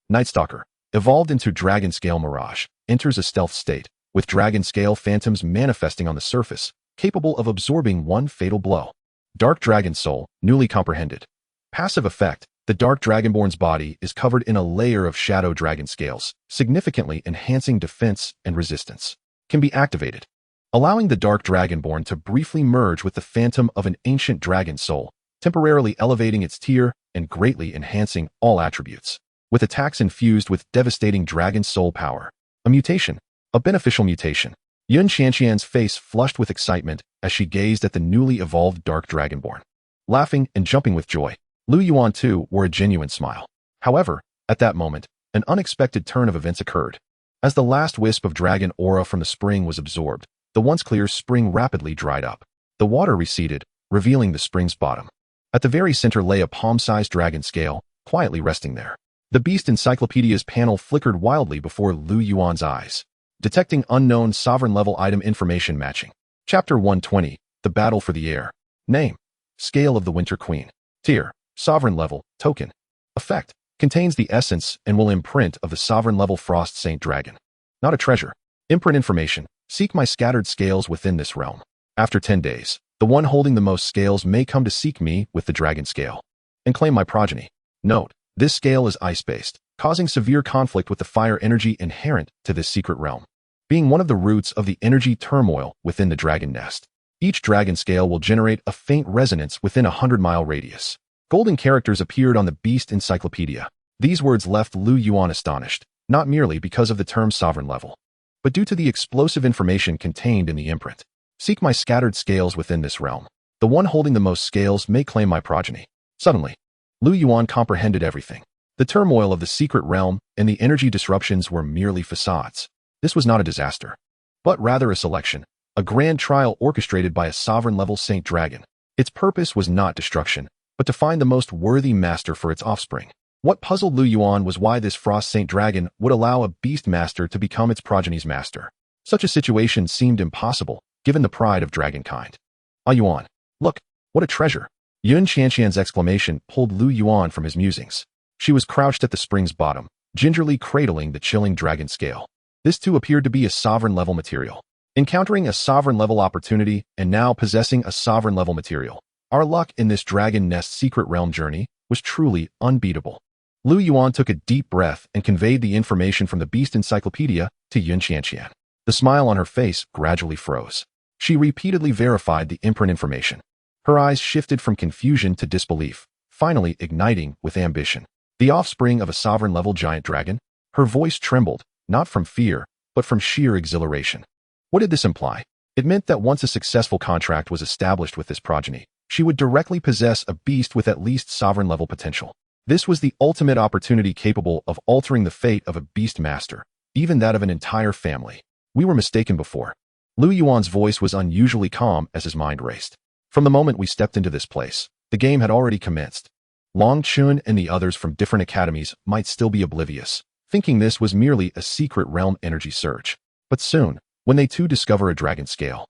Night Stalker. Evolved into Dragon Scale Mirage. Enters a stealth state, with Dragon Scale Phantoms manifesting on the surface, capable of absorbing one fatal blow. Dark Dragon Soul. Newly comprehended. Passive effect. The Dark Dragonborn's body is covered in a layer of Shadow Dragon Scales, significantly enhancing defense and resistance. Can be activated, allowing the Dark Dragonborn to briefly merge with the phantom of an ancient dragon soul, temporarily elevating its tier and greatly enhancing all attributes. With attacks infused with devastating dragon soul power. A mutation. A beneficial mutation. Yun Qianqian's face flushed with excitement as she gazed at the newly evolved Dark Dragonborn. Laughing and jumping with joy, Lu Yuan too wore a genuine smile. However, at that moment, an unexpected turn of events occurred. As the last wisp of dragon aura from the spring was absorbed, the once clear spring rapidly dried up. The water receded, revealing the spring's bottom. At the very center lay a palm-sized dragon scale, quietly resting there. The Beast Encyclopedia's panel flickered wildly before Lu Yuan's eyes, detecting unknown sovereign-level item information matching. Chapter 120, The Battle for the Air. Name: Scale of the Winter Queen. Tier: Sovereign Level, Token. Effect: Contains the essence and will imprint of the Sovereign Level Frost Saint Dragon. Not a treasure. Imprint information: Seek my scattered scales within this realm. After 10 days, the one holding the most scales may come to seek me with the dragon scale and claim my progeny. Note: This scale is ice-based, causing severe conflict with the fire energy inherent to this secret realm, being one of the roots of the energy turmoil within the dragon nest. Each dragon scale will generate a faint resonance within a 100-mile radius. Golden characters appeared on the Beast Encyclopedia. These words left Lu Yuan astonished, not merely because of the term sovereign level, but due to the explosive information contained in the imprint. Seek my scattered scales within this realm. The one holding the most scales may claim my progeny. Suddenly, Lu Yuan comprehended everything. The turmoil of the secret realm and the energy disruptions were merely facades. This was not a disaster, but rather a selection, a grand trial orchestrated by a sovereign-level Saint Dragon. Its purpose was not destruction, but to find the most worthy master for its offspring. What puzzled Lu Yuan was why this Frost Saint Dragon would allow a beast master to become its progeny's master. Such a situation seemed impossible, given the pride of dragonkind. Ah Yuan, look, what a treasure! Yun Qianqian's exclamation pulled Lu Yuan from his musings. She was crouched at the spring's bottom, gingerly cradling the chilling dragon scale. This too appeared to be a sovereign-level material. Encountering a sovereign-level opportunity and now possessing a sovereign-level material, our luck in this dragon nest secret realm journey was truly unbeatable. Lu Yuan took a deep breath and conveyed the information from the Beast Encyclopedia to Yun Qianqian. The smile on her face gradually froze. She repeatedly verified the imprint information. Her eyes shifted from confusion to disbelief, finally igniting with ambition. The offspring of a sovereign-level giant dragon? Her voice trembled, not from fear, but from sheer exhilaration. What did this imply? It meant that once a successful contract was established with this progeny, she would directly possess a beast with at least sovereign-level potential. This was the ultimate opportunity capable of altering the fate of a beast master, even that of an entire family. We were mistaken before. Lu Yuan's voice was unusually calm as his mind raced. From the moment we stepped into this place, the game had already commenced. Long Chun and the others from different academies might still be oblivious, thinking this was merely a secret realm energy surge. But soon, when they too discover a dragon scale,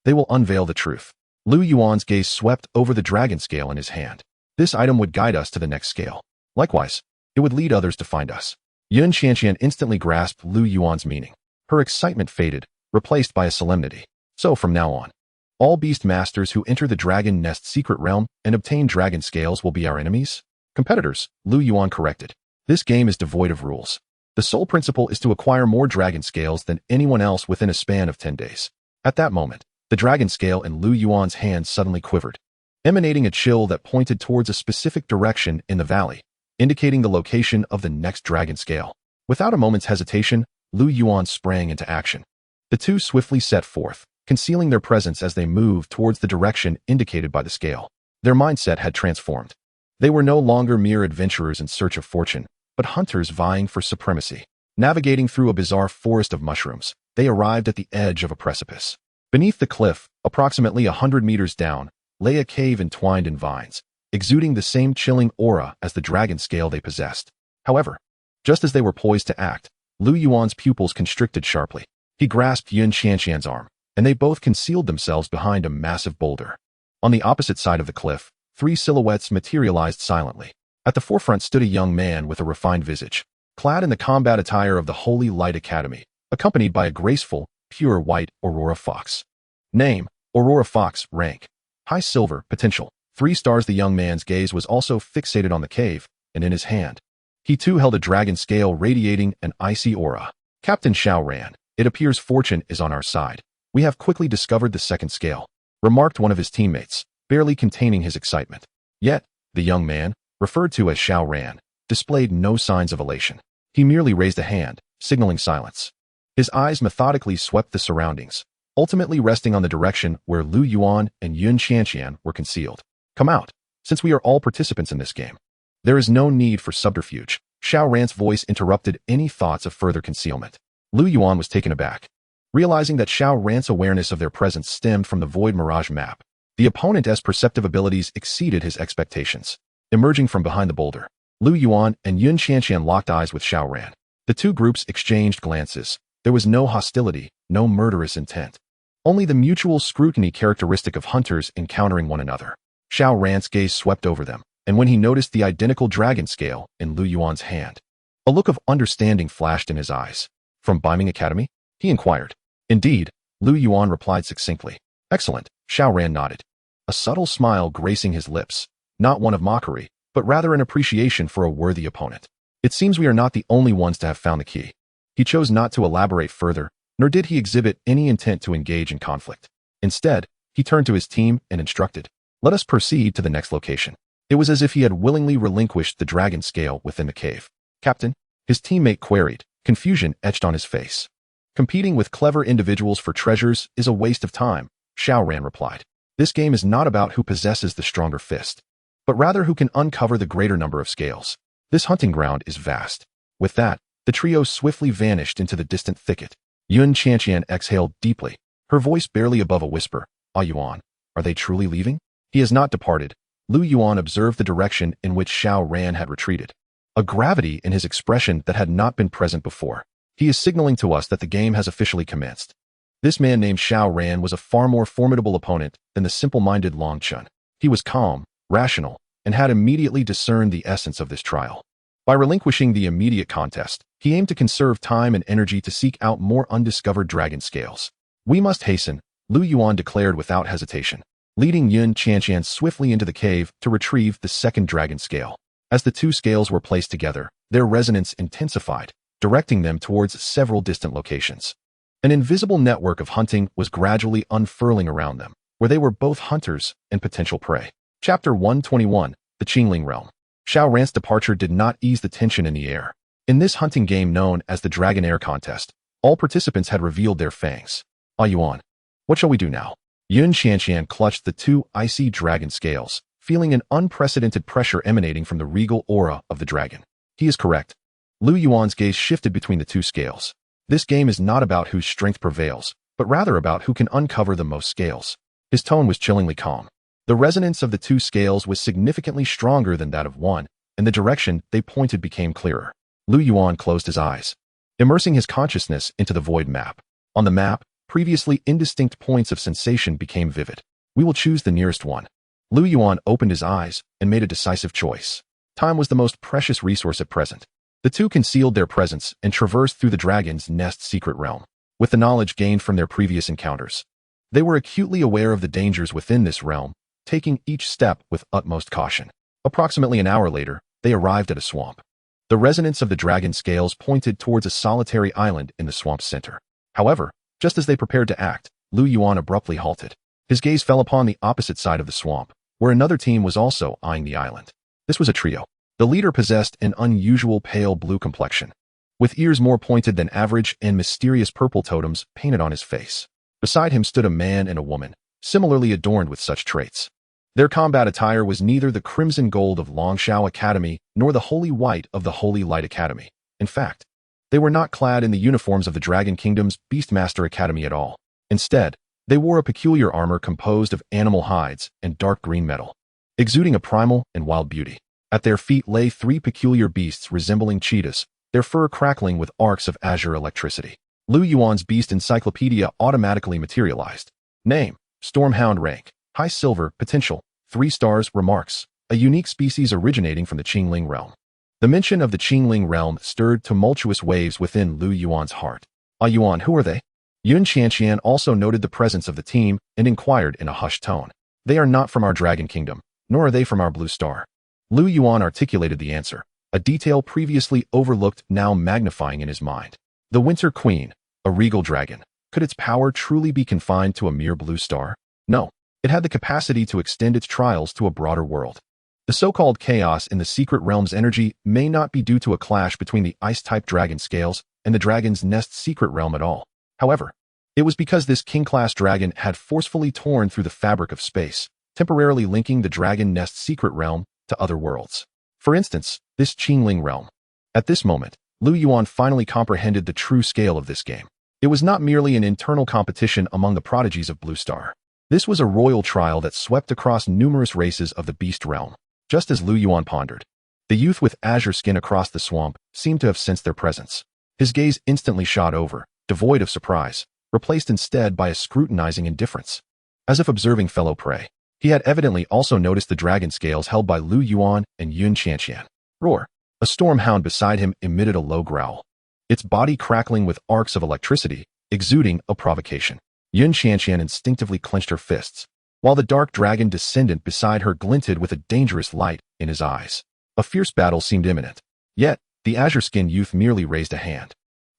they will unveil the truth. Lu Yuan's gaze swept over the dragon scale in his hand. This item would guide us to the next scale. Likewise, it would lead others to find us. Yun Qianqian instantly grasped Lu Yuan's meaning. Her excitement faded, replaced by a solemnity. So from now on, all beast masters who enter the dragon nest secret realm and obtain dragon scales will be our enemies? Competitors, Lu Yuan corrected. This game is devoid of rules. The sole principle is to acquire more dragon scales than anyone else within a span of 10 days. At that moment, the dragon scale in Lu Yuan's hand suddenly quivered. emanating a chill that pointed towards a specific direction in the valley, indicating the location of the next dragon scale. Without a moment's hesitation, Lu Yuan sprang into action. The two swiftly set forth, concealing their presence as they moved towards the direction indicated by the scale. Their mindset had transformed. They were no longer mere adventurers in search of fortune, but hunters vying for supremacy. Navigating through a bizarre forest of mushrooms, they arrived at the edge of a precipice. Beneath the cliff, approximately 100 meters down, lay a cave entwined in vines, exuding the same chilling aura as the dragon scale they possessed. However, just as they were poised to act, Lu Yuan's pupils constricted sharply. He grasped Yun Qianqian's arm, and they both concealed themselves behind a massive boulder. On the opposite side of the cliff, three silhouettes materialized silently. At the forefront stood a young man with a refined visage, clad in the combat attire of the Holy Light Academy, accompanied by a graceful, pure white Aurora Fox. Name: Aurora Fox. Rank: High Silver. Potential: 3 stars. The young man's gaze was also fixated on the cave, and in his hand, he too held a dragon scale radiating an icy aura. Captain Xiao Ran, it appears fortune is on our side. We have quickly discovered the second scale, remarked one of his teammates, barely containing his excitement. Yet, the young man, referred to as Xiao Ran, displayed no signs of elation. He merely raised a hand, signaling silence. His eyes methodically swept the surroundings, ultimately resting on the direction where Lu Yuan and Yun Qianqian were concealed. Come out, since we are all participants in this game. There is no need for subterfuge. Xiao Ran's voice interrupted any thoughts of further concealment. Lu Yuan was taken aback, realizing that Xiao Ran's awareness of their presence stemmed from the Void Mirage map. The opponent's perceptive abilities exceeded his expectations. Emerging from behind the boulder, Lu Yuan and Yun Qianqian locked eyes with Xiao Ran. The two groups exchanged glances. There was no hostility, no murderous intent. Only the mutual scrutiny characteristic of hunters encountering one another. Xiao Ran's gaze swept over them, and when he noticed the identical dragon scale in Lu Yuan's hand, a look of understanding flashed in his eyes. From Beiming Academy? He inquired. Indeed, Lu Yuan replied succinctly. Excellent. Xiao Ran nodded, a subtle smile gracing his lips, not one of mockery, but rather an appreciation for a worthy opponent. It seems we are not the only ones to have found the key. He chose not to elaborate further, nor did he exhibit any intent to engage in conflict. Instead, he turned to his team and instructed, let us proceed to the next location. It was as if he had willingly relinquished the dragon scale within the cave. Captain? His teammate queried, confusion etched on his face. Competing with clever individuals for treasures is a waste of time, Xiao Ran replied. This game is not about who possesses the stronger fist, but rather who can uncover the greater number of scales. This hunting ground is vast. With that, the trio swiftly vanished into the distant thicket. Yun Qianqian exhaled deeply, her voice barely above a whisper. Ah Yuan, are they truly leaving? He has not departed. Lu Yuan observed the direction in which Xiao Ran had retreated. A gravity in his expression that had not been present before. He is signaling to us that the game has officially commenced. This man named Xiao Ran was a far more formidable opponent than the simple-minded Long Chun. He was calm, rational, and had immediately discerned the essence of this trial. By relinquishing the immediate contest, he aimed to conserve time and energy to seek out more undiscovered dragon scales. We must hasten, Lu Yuan declared without hesitation, leading Yun Qianqian swiftly into the cave to retrieve the second dragon scale. As the two scales were placed together, their resonance intensified, directing them towards several distant locations. An invisible network of hunting was gradually unfurling around them, where they were both hunters and potential prey. Chapter 121, The Qingling Realm. Xiao Ran's departure did not ease the tension in the air. In this hunting game known as the Dragon Air Contest, all participants had revealed their fangs. Ah Yuan, what shall we do now? Yun Qianqian clutched the two icy dragon scales, feeling an unprecedented pressure emanating from the regal aura of the dragon. He is correct. Lu Yuan's gaze shifted between the two scales. This game is not about whose strength prevails, but rather about who can uncover the most scales. His tone was chillingly calm. The resonance of the two scales was significantly stronger than that of one, and the direction they pointed became clearer. Lu Yuan closed his eyes, immersing his consciousness into the void map. On the map, previously indistinct points of sensation became vivid. We will choose the nearest one. Lu Yuan opened his eyes and made a decisive choice. Time was the most precious resource at present. The two concealed their presence and traversed through the dragon's nest secret realm. With the knowledge gained from their previous encounters, they were acutely aware of the dangers within this realm, taking each step with utmost caution. Approximately an hour later, they arrived at a swamp. The resonance of the dragon scales pointed towards a solitary island in the swamp's center. However, just as they prepared to act, Lu Yuan abruptly halted. His gaze fell upon the opposite side of the swamp, where another team was also eyeing the island. This was a trio. The leader possessed an unusual pale blue complexion, with ears more pointed than average and mysterious purple totems painted on his face. Beside him stood a man and a woman, similarly adorned with such traits. Their combat attire was neither the crimson gold of Longshao Academy nor the holy white of the Holy Light Academy. In fact, they were not clad in the uniforms of the Dragon Kingdom's Beastmaster Academy at all. Instead, they wore a peculiar armor composed of animal hides and dark green metal, exuding a primal and wild beauty. At their feet lay three peculiar beasts resembling cheetahs, their fur crackling with arcs of azure electricity. Lu Yuan's beast encyclopedia automatically materialized. Name: Stormhound. Rank: High Silver. Potential: 3 stars. Remarks: a unique species originating from the Qingling realm. The mention of the Qingling realm stirred tumultuous waves within Lu Yuan's heart. Yuan, who are they? Yun Qianqian also noted the presence of the team and inquired in a hushed tone. They are not from our Dragon Kingdom, nor are they from our Blue Star. Lu Yuan articulated the answer, a detail previously overlooked now magnifying in his mind. The Winter Queen, a regal dragon. Could its power truly be confined to a mere blue star? No. It had the capacity to extend its trials to a broader world. The so-called chaos in the secret realm's energy may not be due to a clash between the ice-type dragon scales and the dragon's nest secret realm at all. However, it was because this king-class dragon had forcefully torn through the fabric of space, temporarily linking the dragon nest secret realm to other worlds. For instance, this Qingling realm. At this moment, Lu Yuan finally comprehended the true scale of this game. It was not merely an internal competition among the prodigies of Blue Star. This was a royal trial that swept across numerous races of the beast realm. Just as Lu Yuan pondered, the youth with azure skin across the swamp seemed to have sensed their presence. His gaze instantly shot over, devoid of surprise, replaced instead by a scrutinizing indifference. As if observing fellow prey, he had evidently also noticed the dragon scales held by Lu Yuan and Yun Qianqian. Roar! A stormhound beside him emitted a low growl, its body crackling with arcs of electricity, exuding a provocation. Yun Qianqian instinctively clenched her fists, while the dark dragon descendant beside her glinted with a dangerous light in his eyes. A fierce battle seemed imminent. Yet, the azure-skinned youth merely raised a hand.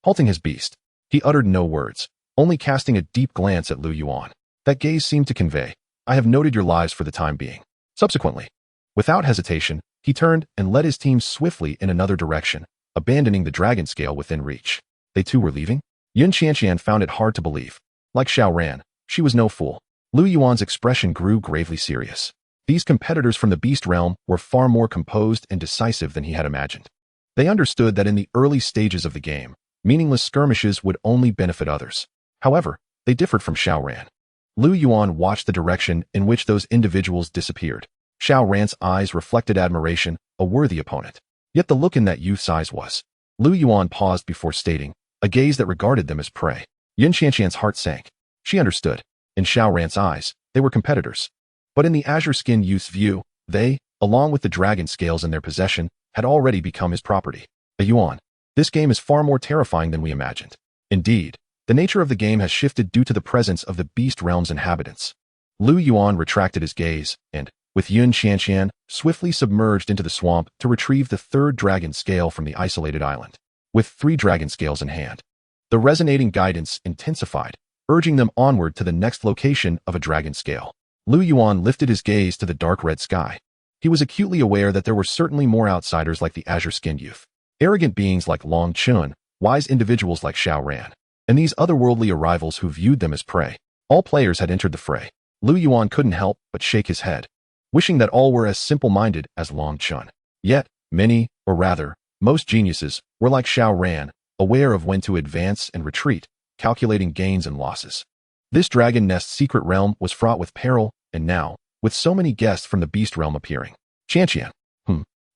Halting his beast, he uttered no words, only casting a deep glance at Lu Yuan. That gaze seemed to convey, "I have noted your lives for the time being." Subsequently, without hesitation, he turned and led his team swiftly in another direction, abandoning the dragon scale within reach. They too were leaving? Yun Qianqian found it hard to believe. Like Xiao Ran, she was no fool. Lu Yuan's expression grew gravely serious. These competitors from the beast realm were far more composed and decisive than he had imagined. They understood that in the early stages of the game, meaningless skirmishes would only benefit others. However, they differed from Xiao Ran. Lu Yuan watched the direction in which those individuals disappeared. Xiao Ran's eyes reflected admiration, a worthy opponent. Yet the look in that youth's eyes was. Lu Yuan paused before stating, a gaze that regarded them as prey. Yun Qianqian's heart sank. She understood. In Xiao Ran's eyes, they were competitors. But in the azure-skinned youth's view, they, along with the dragon scales in their possession, had already become his property. Yuan, this game is far more terrifying than we imagined. Indeed, the nature of the game has shifted due to the presence of the beast realm's inhabitants. Lu Yuan retracted his gaze, and, with Yun Qianqian, swiftly submerged into the swamp to retrieve the third dragon scale from the isolated island. With 3 dragon scales in hand, the resonating guidance intensified, urging them onward to the next location of a dragon scale. Lu Yuan lifted his gaze to the dark red sky. He was acutely aware that there were certainly more outsiders like the azure-skinned youth, arrogant beings like Long Chun, wise individuals like Xiao Ran, and these otherworldly arrivals who viewed them as prey. All players had entered the fray. Lu Yuan couldn't help but shake his head, wishing that all were as simple-minded as Long Chun. Yet, many, or rather, most geniuses, were like Xiao Ran, aware of when to advance and retreat, calculating gains and losses. This dragon nest secret realm was fraught with peril, and now, with so many guests from the beast realm appearing. Qianqian,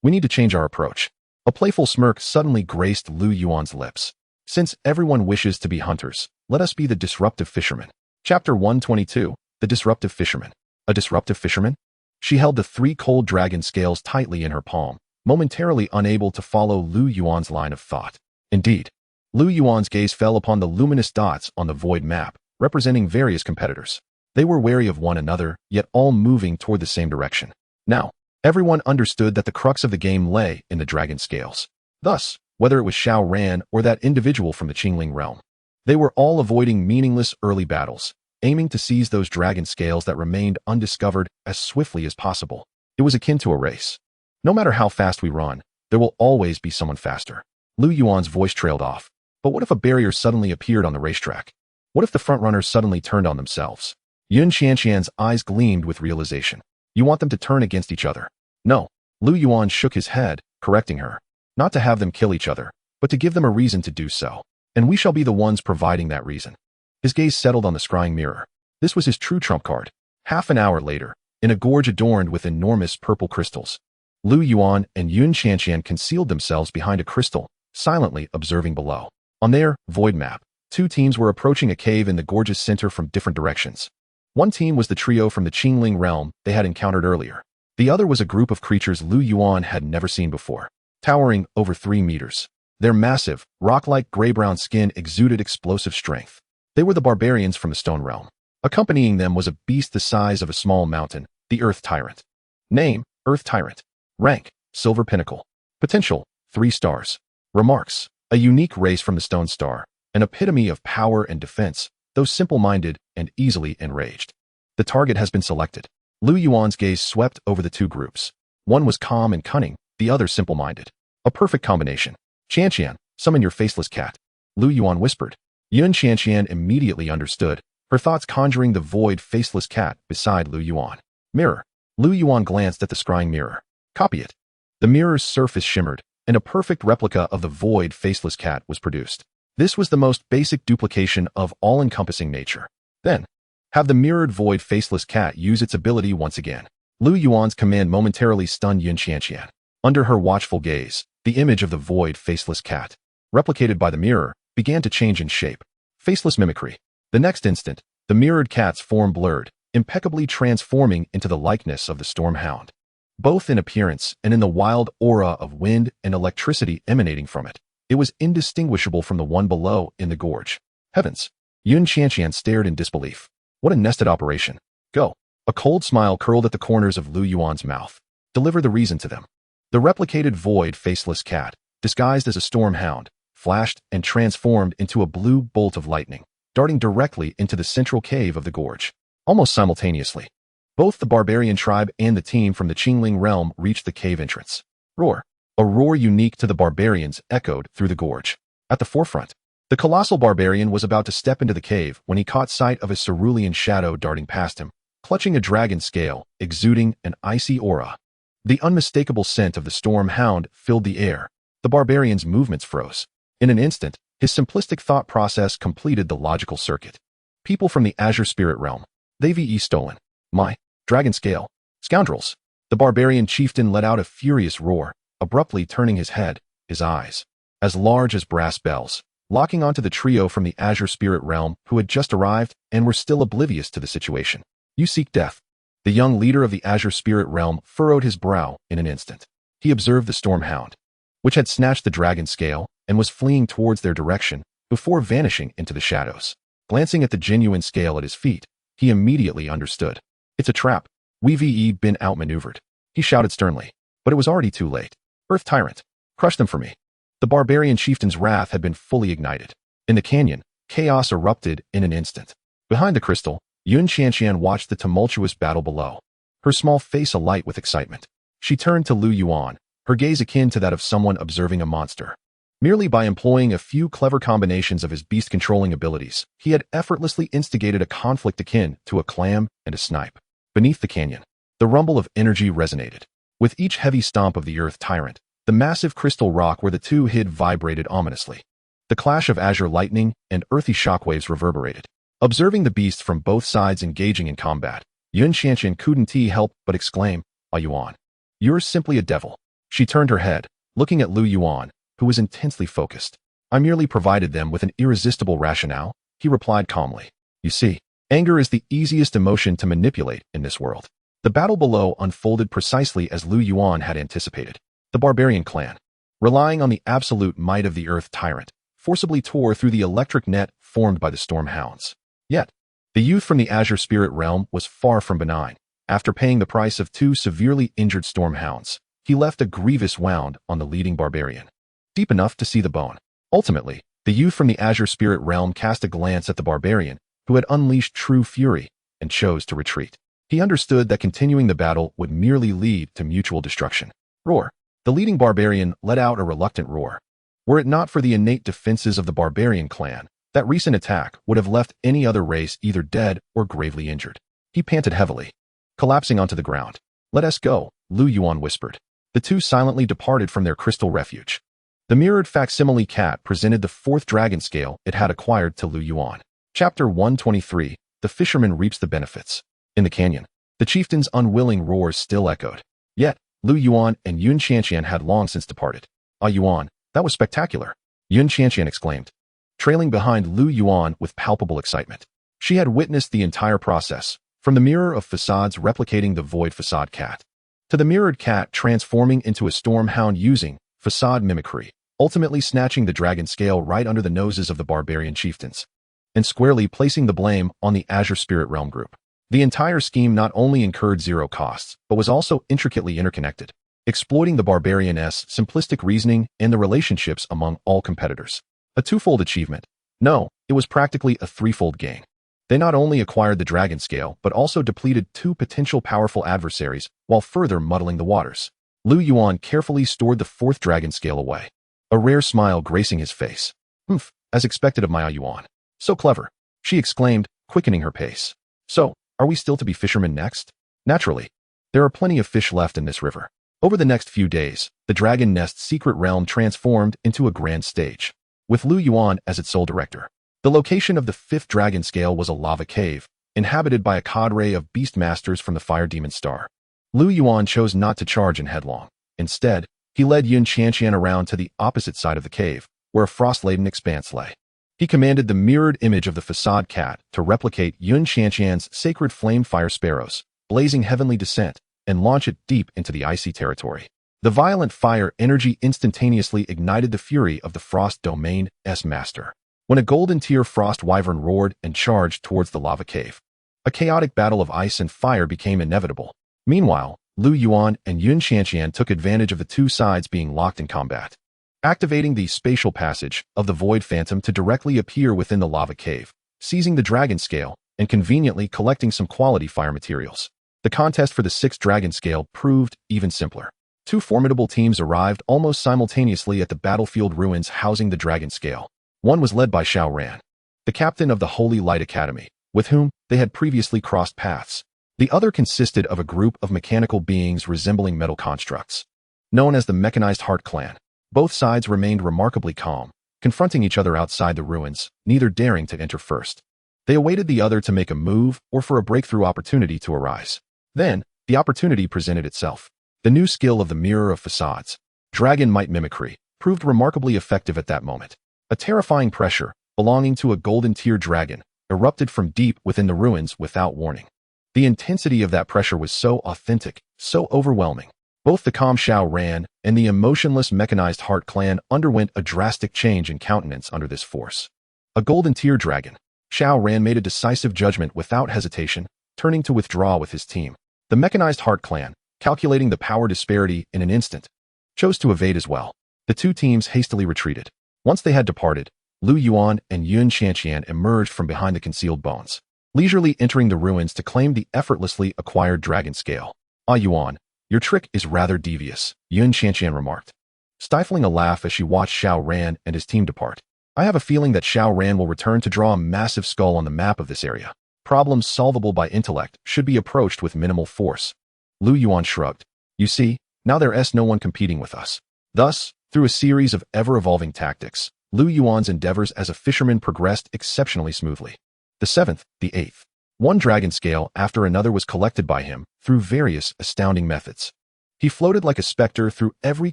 we need to change our approach. A playful smirk suddenly graced Lu Yuan's lips. Since everyone wishes to be hunters, let us be the disruptive fishermen. Chapter 122, The Disruptive Fisherman. A disruptive fisherman? She held the 3 cold dragon scales tightly in her palm, momentarily unable to follow Lu Yuan's line of thought. Indeed, Lu Yuan's gaze fell upon the luminous dots on the void map, representing various competitors. They were wary of one another, yet all moving toward the same direction. Now, everyone understood that the crux of the game lay in the dragon scales. Thus, whether it was Xiao Ran or that individual from the Qingling realm, they were all avoiding meaningless early battles, aiming to seize those dragon scales that remained undiscovered as swiftly as possible. It was akin to a race. No matter how fast we run, there will always be someone faster. Lu Yuan's voice trailed off. But what if a barrier suddenly appeared on the racetrack? What if the frontrunners suddenly turned on themselves? Yun Qianqian's eyes gleamed with realization. You want them to turn against each other? No. Lu Yuan shook his head, correcting her. Not to have them kill each other, but to give them a reason to do so. And we shall be the ones providing that reason. His gaze settled on the scrying mirror. This was his true trump card. Half an hour later, in a gorge adorned with enormous purple crystals, Lu Yuan and Yun Qianqian concealed themselves behind a crystal, silently observing below. On their void map, two teams were approaching a cave in the gorge's center from different directions. One team was the trio from the Qingling realm they had encountered earlier. The other was a group of creatures Lu Yuan had never seen before, towering over 3 meters. Their massive, rock-like gray-brown skin exuded explosive strength. They were the barbarians from the Stone Realm. Accompanying them was a beast the size of a small mountain, the Earth Tyrant. Name, Earth Tyrant. Rank, Silver Pinnacle. Potential, 3 stars. Remarks, a unique race from the Stone Star, an epitome of power and defense, though simple-minded and easily enraged. The target has been selected. Lu Yuan's gaze swept over the two groups. One was calm and cunning, the other simple-minded. A perfect combination. Qianqian, summon your faceless cat. Lu Yuan whispered. Yun Qianqian immediately understood, her thoughts conjuring the void faceless cat beside Lu Yuan. Mirror. Lu Yuan glanced at the scrying mirror. Copy it. The mirror's surface shimmered, and a perfect replica of the void faceless cat was produced. This was the most basic duplication of all-encompassing nature. Then, have the mirrored void faceless cat use its ability once again. Lu Yuan's command momentarily stunned Yun Qianqian. Under her watchful gaze, the image of the void faceless cat, replicated by the mirror, began to change in shape. Faceless mimicry. The next instant, the mirrored cat's form blurred, impeccably transforming into the likeness of the storm hound. Both in appearance and in the wild aura of wind and electricity emanating from it, it was indistinguishable from the one below in the gorge. Heavens! Yun Qianqian stared in disbelief. What a nested operation. Go. A cold smile curled at the corners of Lu Yuan's mouth. Deliver the reason to them. The replicated void faceless cat, disguised as a storm hound, flashed and transformed into a blue bolt of lightning, darting directly into the central cave of the gorge. Almost simultaneously, both the barbarian tribe and the team from the Qingling realm reached the cave entrance. Roar. A roar unique to the barbarians echoed through the gorge. At the forefront, the colossal barbarian was about to step into the cave when he caught sight of a cerulean shadow darting past him, clutching a dragon scale, exuding an icy aura. The unmistakable scent of the storm hound filled the air. The barbarian's movements froze. In an instant, his simplistic thought process completed the logical circuit. People from the Azure Spirit realm. They've stolen my dragon scale. Scoundrels. The barbarian chieftain let out a furious roar, abruptly turning his head, his eyes, as large as brass bells, locking onto the trio from the Azure Spirit realm who had just arrived and were still oblivious to the situation. You seek death. The young leader of the Azure Spirit realm furrowed his brow in an instant. He observed the storm hound, which had snatched the dragon scale and was fleeing towards their direction before vanishing into the shadows. Glancing at the genuine scale at his feet, he immediately understood. It's a trap. We've been outmaneuvered. He shouted sternly, but it was already too late. Earth Tyrant, crush them for me. The barbarian chieftain's wrath had been fully ignited. In the canyon, chaos erupted in an instant. Behind the crystal, Yun Qianqian watched the tumultuous battle below, her small face alight with excitement. She turned to Lu Yuan, her gaze akin to that of someone observing a monster. Merely by employing a few clever combinations of his beast-controlling abilities, he had effortlessly instigated a conflict akin to a clam and a snipe. Beneath the canyon, the rumble of energy resonated. With each heavy stomp of the Earth Tyrant, the massive crystal rock where the two hid vibrated ominously. The clash of azure lightning and earthy shockwaves reverberated. Observing the beasts from both sides engaging in combat, Yun Qianqian couldn't help but exclaim, "Ah Yuan, you're simply a devil." She turned her head, looking at Lu Yuan, who was intensely focused. "I merely provided them with an irresistible rationale," he replied calmly. "You see, anger is the easiest emotion to manipulate in this world." The battle below unfolded precisely as Lu Yuan had anticipated. The barbarian clan, relying on the absolute might of the Earth Tyrant, forcibly tore through the electric net formed by the storm hounds. Yet, the youth from the Azure Spirit realm was far from benign. After paying the price of 2 severely injured storm hounds, he left a grievous wound on the leading barbarian, deep enough to see the bone. Ultimately, the youth from the Azure Spirit realm cast a glance at the barbarian, who had unleashed true fury and chose to retreat. He understood that continuing the battle would merely lead to mutual destruction. Roar. The leading barbarian let out a reluctant roar. Were it not for the innate defenses of the barbarian clan, that recent attack would have left any other race either dead or gravely injured. He panted heavily, collapsing onto the ground. Let us go, Lu Yuan whispered. The two silently departed from their crystal refuge. The mirrored facsimile cat presented the fourth dragon scale it had acquired to Lu Yuan. Chapter 123. The fisherman reaps the benefits. In the canyon, the chieftain's unwilling roars still echoed. Yet, Lu Yuan and Yun Qianqian had long since departed. Ah Yuan, that was spectacular, Yun Qianqian exclaimed, trailing behind Lu Yuan with palpable excitement. She had witnessed the entire process, from the mirror of facades replicating the void facade cat, to the mirrored cat transforming into a storm hound using facade mimicry, ultimately snatching the dragon scale right under the noses of the barbarian chieftains, and squarely placing the blame on the Azure Spirit Realm group. The entire scheme not only incurred zero costs, but was also intricately interconnected, exploiting the barbarian's simplistic reasoning and the relationships among all competitors. A twofold achievement. No, it was practically a threefold gain. They not only acquired the dragon scale, but also depleted two potential powerful adversaries while further muddling the waters. Lu Yuan carefully stored the fourth dragon scale away, a rare smile gracing his face. Humph, as expected of my Yuan. So clever, she exclaimed, quickening her pace. So, are we still to be fishermen next? Naturally. There are plenty of fish left in this river. Over the next few days, the Dragon Nest's secret realm transformed into a grand stage, with Lu Yuan as its sole director. The location of the fifth dragon scale was a lava cave, inhabited by a cadre of beast masters from the fire demon star. Lu Yuan chose not to charge in headlong. Instead, he led Yun Qianqian around to the opposite side of the cave, where a frost-laden expanse lay. He commanded the mirrored image of the facade cat to replicate Yun Qianqian's sacred flame fire sparrows, blazing heavenly descent, and launch it deep into the icy territory. The violent fire energy instantaneously ignited the fury of the frost domain's master. When a golden tier frost wyvern roared and charged towards the lava cave, a chaotic battle of ice and fire became inevitable. Meanwhile, Lu Yuan and Yun Qianqian took advantage of the two sides being locked in combat, activating the spatial passage of the Void Phantom to directly appear within the lava cave, seizing the dragon scale, and conveniently collecting some quality fire materials. The contest for the sixth dragon scale proved even simpler. Two formidable teams arrived almost simultaneously at the battlefield ruins housing the dragon scale. One was led by Xiao Ran, the captain of the Holy Light Academy, with whom they had previously crossed paths. The other consisted of a group of mechanical beings resembling metal constructs, known as the Mechanized Heart Clan. Both sides remained remarkably calm, confronting each other outside the ruins, neither daring to enter first. They awaited the other to make a move or for a breakthrough opportunity to arise. Then, the opportunity presented itself. The new skill of the Mirror of Facades, Dragon Might Mimicry, proved remarkably effective at that moment. A terrifying pressure, belonging to a golden tier dragon, erupted from deep within the ruins without warning. The intensity of that pressure was so authentic, so overwhelming. Both the calm Xiao Ran and the emotionless Mechanized Heart Clan underwent a drastic change in countenance under this force. A golden tier dragon, Xiao Ran made a decisive judgment without hesitation, turning to withdraw with his team. The Mechanized Heart Clan, calculating the power disparity in an instant, chose to evade as well. The two teams hastily retreated. Once they had departed, Lu Yuan and Yun Qianqian emerged from behind the concealed bones, leisurely entering the ruins to claim the effortlessly acquired dragon scale. Ah Yuan, your trick is rather devious, Yun Qianqian remarked, stifling a laugh as she watched Xiao Ran and his team depart. I have a feeling that Xiao Ran will return to draw a massive skull on the map of this area. Problems solvable by intellect should be approached with minimal force. Lu Yuan shrugged. You see, now there's no one competing with us. Thus, through a series of ever-evolving tactics, Lu Yuan's endeavors as a fisherman progressed exceptionally smoothly. The seventh, the eighth. One dragon scale after another was collected by him through various astounding methods. He floated like a specter through every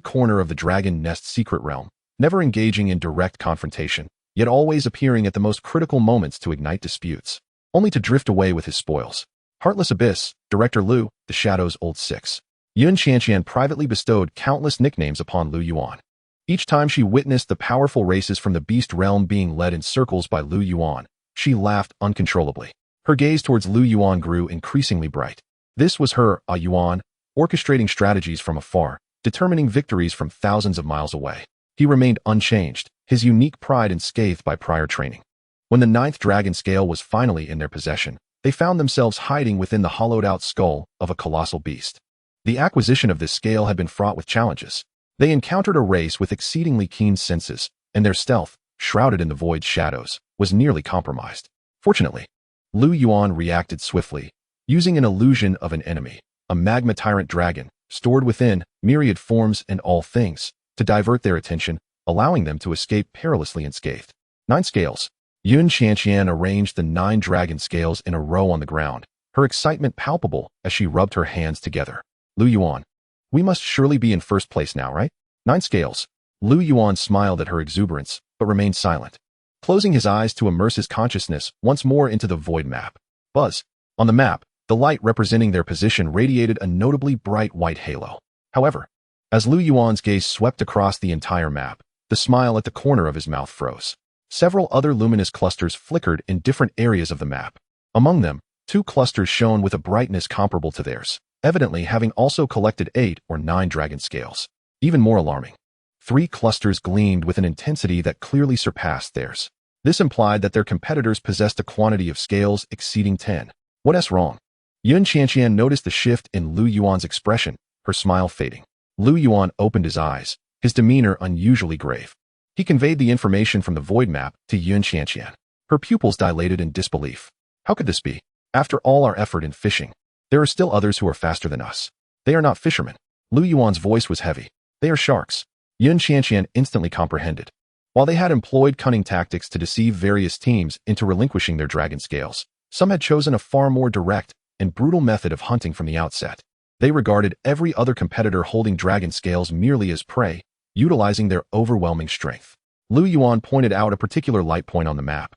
corner of the Dragon Nest's secret realm, never engaging in direct confrontation, yet always appearing at the most critical moments to ignite disputes, only to drift away with his spoils. Heartless Abyss, Director Lu, the Shadow's Old Six. Yun Qianqian privately bestowed countless nicknames upon Lu Yuan. Each time she witnessed the powerful races from the beast realm being led in circles by Lu Yuan, she laughed uncontrollably. Her gaze towards Lu Yuan grew increasingly bright. This was her, Yuan, orchestrating strategies from afar, determining victories from thousands of miles away. He remained unchanged, his unique pride unscathed by prior training. When the ninth dragon scale was finally in their possession, they found themselves hiding within the hollowed-out skull of a colossal beast. The acquisition of this scale had been fraught with challenges. They encountered a race with exceedingly keen senses, and their stealth, shrouded in the void shadows, was nearly compromised. Fortunately, Lu Yuan reacted swiftly, using an illusion of an enemy, a magma tyrant dragon, stored within myriad forms and all things, to divert their attention, allowing them to escape perilously unscathed. 9 scales. Yun Qianqian arranged the 9 dragon scales in a row on the ground, her excitement palpable as she rubbed her hands together. Lu Yuan, we must surely be in first place now, right? 9 scales. Lu Yuan smiled at her exuberance, but remained silent, closing his eyes to immerse his consciousness once more into the void map. Buzz. On the map, the light representing their position radiated a notably bright white halo. However, as Lu Yuan's gaze swept across the entire map, the smile at the corner of his mouth froze. Several other luminous clusters flickered in different areas of the map. Among them, 2 clusters shone with a brightness comparable to theirs, evidently having also collected 8 or 9 dragon scales. Even more alarming, 3 clusters gleamed with an intensity that clearly surpassed theirs. This implied that their competitors possessed a quantity of scales exceeding 10. What's wrong? Yun Qianqian noticed the shift in Lu Yuan's expression, her smile fading. Lu Yuan opened his eyes, his demeanor unusually grave. He conveyed the information from the void map to Yun Qianqian. Her pupils dilated in disbelief. How could this be? After all our effort in fishing, there are still others who are faster than us. They are not fishermen. Lu Yuan's voice was heavy. They are sharks. Yun Qianqian instantly comprehended. While they had employed cunning tactics to deceive various teams into relinquishing their dragon scales, some had chosen a far more direct and brutal method of hunting from the outset. They regarded every other competitor holding dragon scales merely as prey, utilizing their overwhelming strength. Lu Yuan pointed out a particular light point on the map,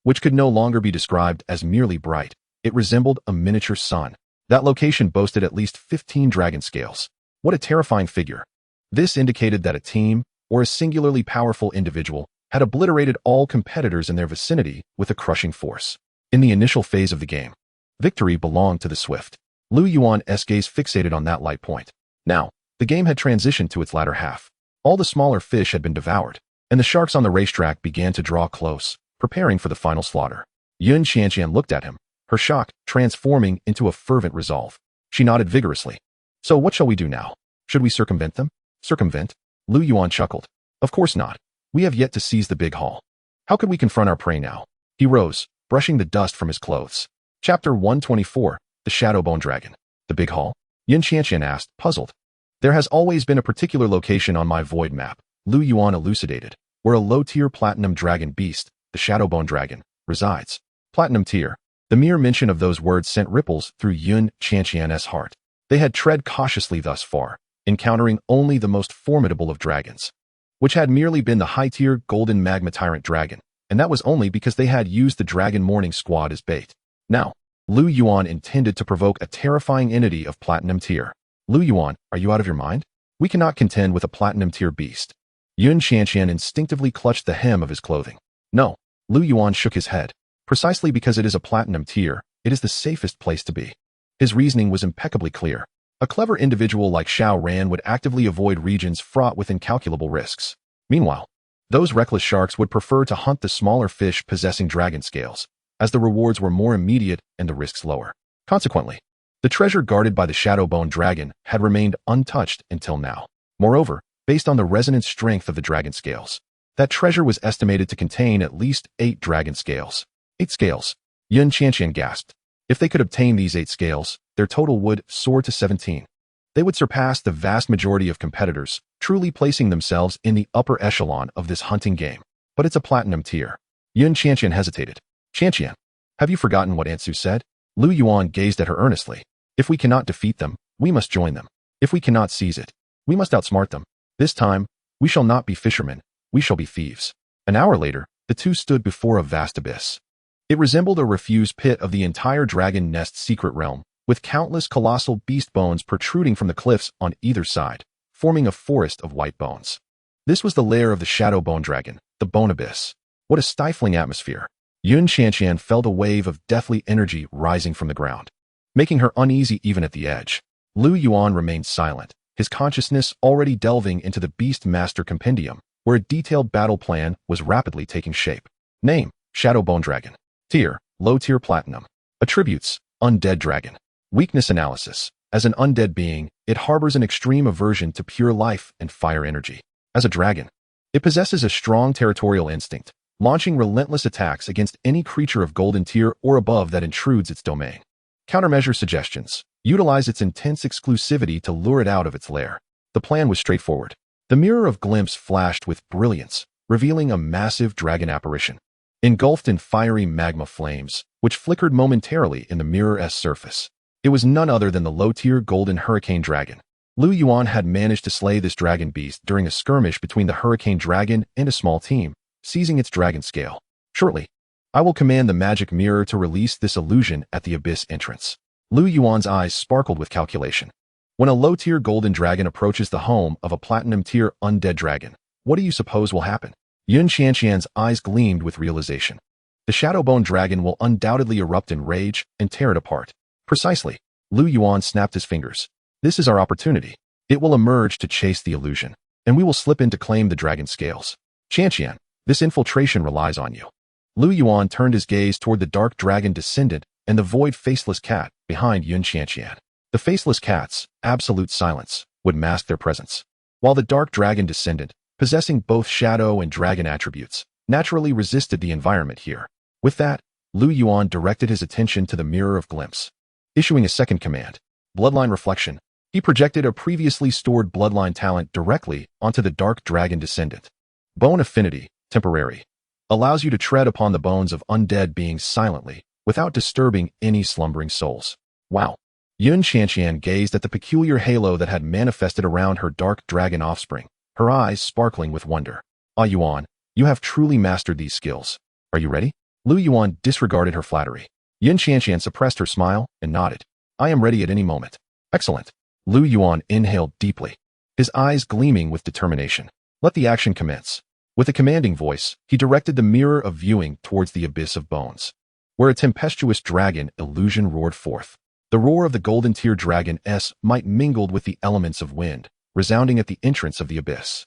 which could no longer be described as merely bright. It resembled a miniature sun. That location boasted at least 15 dragon scales. What a terrifying figure. This indicated that a team, or a singularly powerful individual, had obliterated all competitors in their vicinity with a crushing force. In the initial phase of the game, victory belonged to the swift. Lu Yuan's gaze fixated on that light point. Now, the game had transitioned to its latter half. All the smaller fish had been devoured, and the sharks on the racetrack began to draw close, preparing for the final slaughter. Yun Qianqian looked at him, her shock transforming into a fervent resolve. She nodded vigorously. So what shall we do now? Should we circumvent them? Circumvent? Lu Yuan chuckled. Of course not. We have yet to seize the big haul. How could we confront our prey now? He rose, brushing the dust from his clothes. Chapter 124, The Shadowbone Dragon. The big haul? Yun Qianqian asked, puzzled. There has always been a particular location on my void map, Lu Yuan elucidated, where a low-tier platinum dragon beast, the Shadowbone Dragon, resides. Platinum tier. The mere mention of those words sent ripples through Yun Qianqian's heart. They had tread cautiously thus far, encountering only the most formidable of dragons, which had merely been the high-tier golden magma tyrant dragon, and that was only because they had used the dragon mourning squad as bait. Now, Lu Yuan intended to provoke a terrifying entity of platinum tier. Lu Yuan, are you out of your mind? We cannot contend with a platinum tier beast. Yun Qianqian instinctively clutched the hem of his clothing. No, Lu Yuan shook his head. Precisely because it is a platinum tier, it is the safest place to be. His reasoning was impeccably clear. A clever individual like Xiao Ran would actively avoid regions fraught with incalculable risks. Meanwhile, those reckless sharks would prefer to hunt the smaller fish possessing dragon scales, as the rewards were more immediate and the risks lower. Consequently, the treasure guarded by the Shadowbone Dragon had remained untouched until now. Moreover, based on the resonant strength of the dragon scales, that treasure was estimated to contain at least 8 dragon scales. 8 scales. Yun Qianqian gasped. If they could obtain these 8 scales, their total would soar to 17. They would surpass the vast majority of competitors, truly placing themselves in the upper echelon of this hunting game. But it's a platinum tier. Yun Qianqian hesitated. Qianqian, have you forgotten what Ansu said? Lu Yuan gazed at her earnestly. If we cannot defeat them, we must join them. If we cannot seize it, we must outsmart them. This time, we shall not be fishermen, we shall be thieves. An hour later, the two stood before a vast abyss. It resembled a refused pit of the entire dragon nest secret realm, with countless colossal beast bones protruding from the cliffs on either side, forming a forest of white bones. This was the lair of the Shadowbone Dragon, the Bone Abyss. What a stifling atmosphere. Yun Qianqian felt a wave of deathly energy rising from the ground, making her uneasy even at the edge. Lu Yuan remained silent, his consciousness already delving into the Beast Master Compendium, where a detailed battle plan was rapidly taking shape. Name, Shadowbone Dragon. Tier, Low Tier Platinum. Attributes, Undead Dragon. Weakness analysis. As an undead being, it harbors an extreme aversion to pure life and fire energy. As a dragon, it possesses a strong territorial instinct, launching relentless attacks against any creature of golden tier or above that intrudes its domain. Countermeasure suggestions. Utilize its intense exclusivity to lure it out of its lair. The plan was straightforward. The mirror of glimpse flashed with brilliance, revealing a massive dragon apparition, engulfed in fiery magma flames, which flickered momentarily in the mirror's surface. It was none other than the low-tier golden hurricane dragon. Lu Yuan had managed to slay this dragon beast during a skirmish between the hurricane dragon and a small team, seizing its dragon scale. Shortly, I will command the magic mirror to release this illusion at the abyss entrance. Lu Yuan's eyes sparkled with calculation. When a low-tier golden dragon approaches the home of a platinum-tier undead dragon, what do you suppose will happen? Yun Qianqian's eyes gleamed with realization. The Shadowbone Dragon will undoubtedly erupt in rage and tear it apart. Precisely. Lu Yuan snapped his fingers. This is our opportunity. It will emerge to chase the illusion, and we will slip in to claim the dragon scales. Qianqian, this infiltration relies on you. Lu Yuan turned his gaze toward the dark dragon descendant and the void faceless cat behind Yun Qianqian. The faceless cat's absolute silence would mask their presence, while the dark dragon descendant, possessing both shadow and dragon attributes, naturally resisted the environment here. With that, Lu Yuan directed his attention to the mirror of glimpse. Issuing a second command, Bloodline Reflection, he projected a previously stored bloodline talent directly onto the dark dragon descendant. Bone Affinity, temporary, allows you to tread upon the bones of undead beings silently, without disturbing any slumbering souls. Wow. Yun Qianqian gazed at the peculiar halo that had manifested around her dark dragon offspring, her eyes sparkling with wonder. Ah Yuan, you have truly mastered these skills. Are you ready? Lu Yuan disregarded her flattery. Yun Qianqian suppressed her smile and nodded. I am ready at any moment. Excellent. Lu Yuan inhaled deeply, his eyes gleaming with determination. Let the action commence. With a commanding voice, he directed the mirror of viewing towards the abyss of bones, where a tempestuous dragon illusion roared forth. The roar of the golden tier dragon might mingled with the elements of wind, resounding at the entrance of the abyss.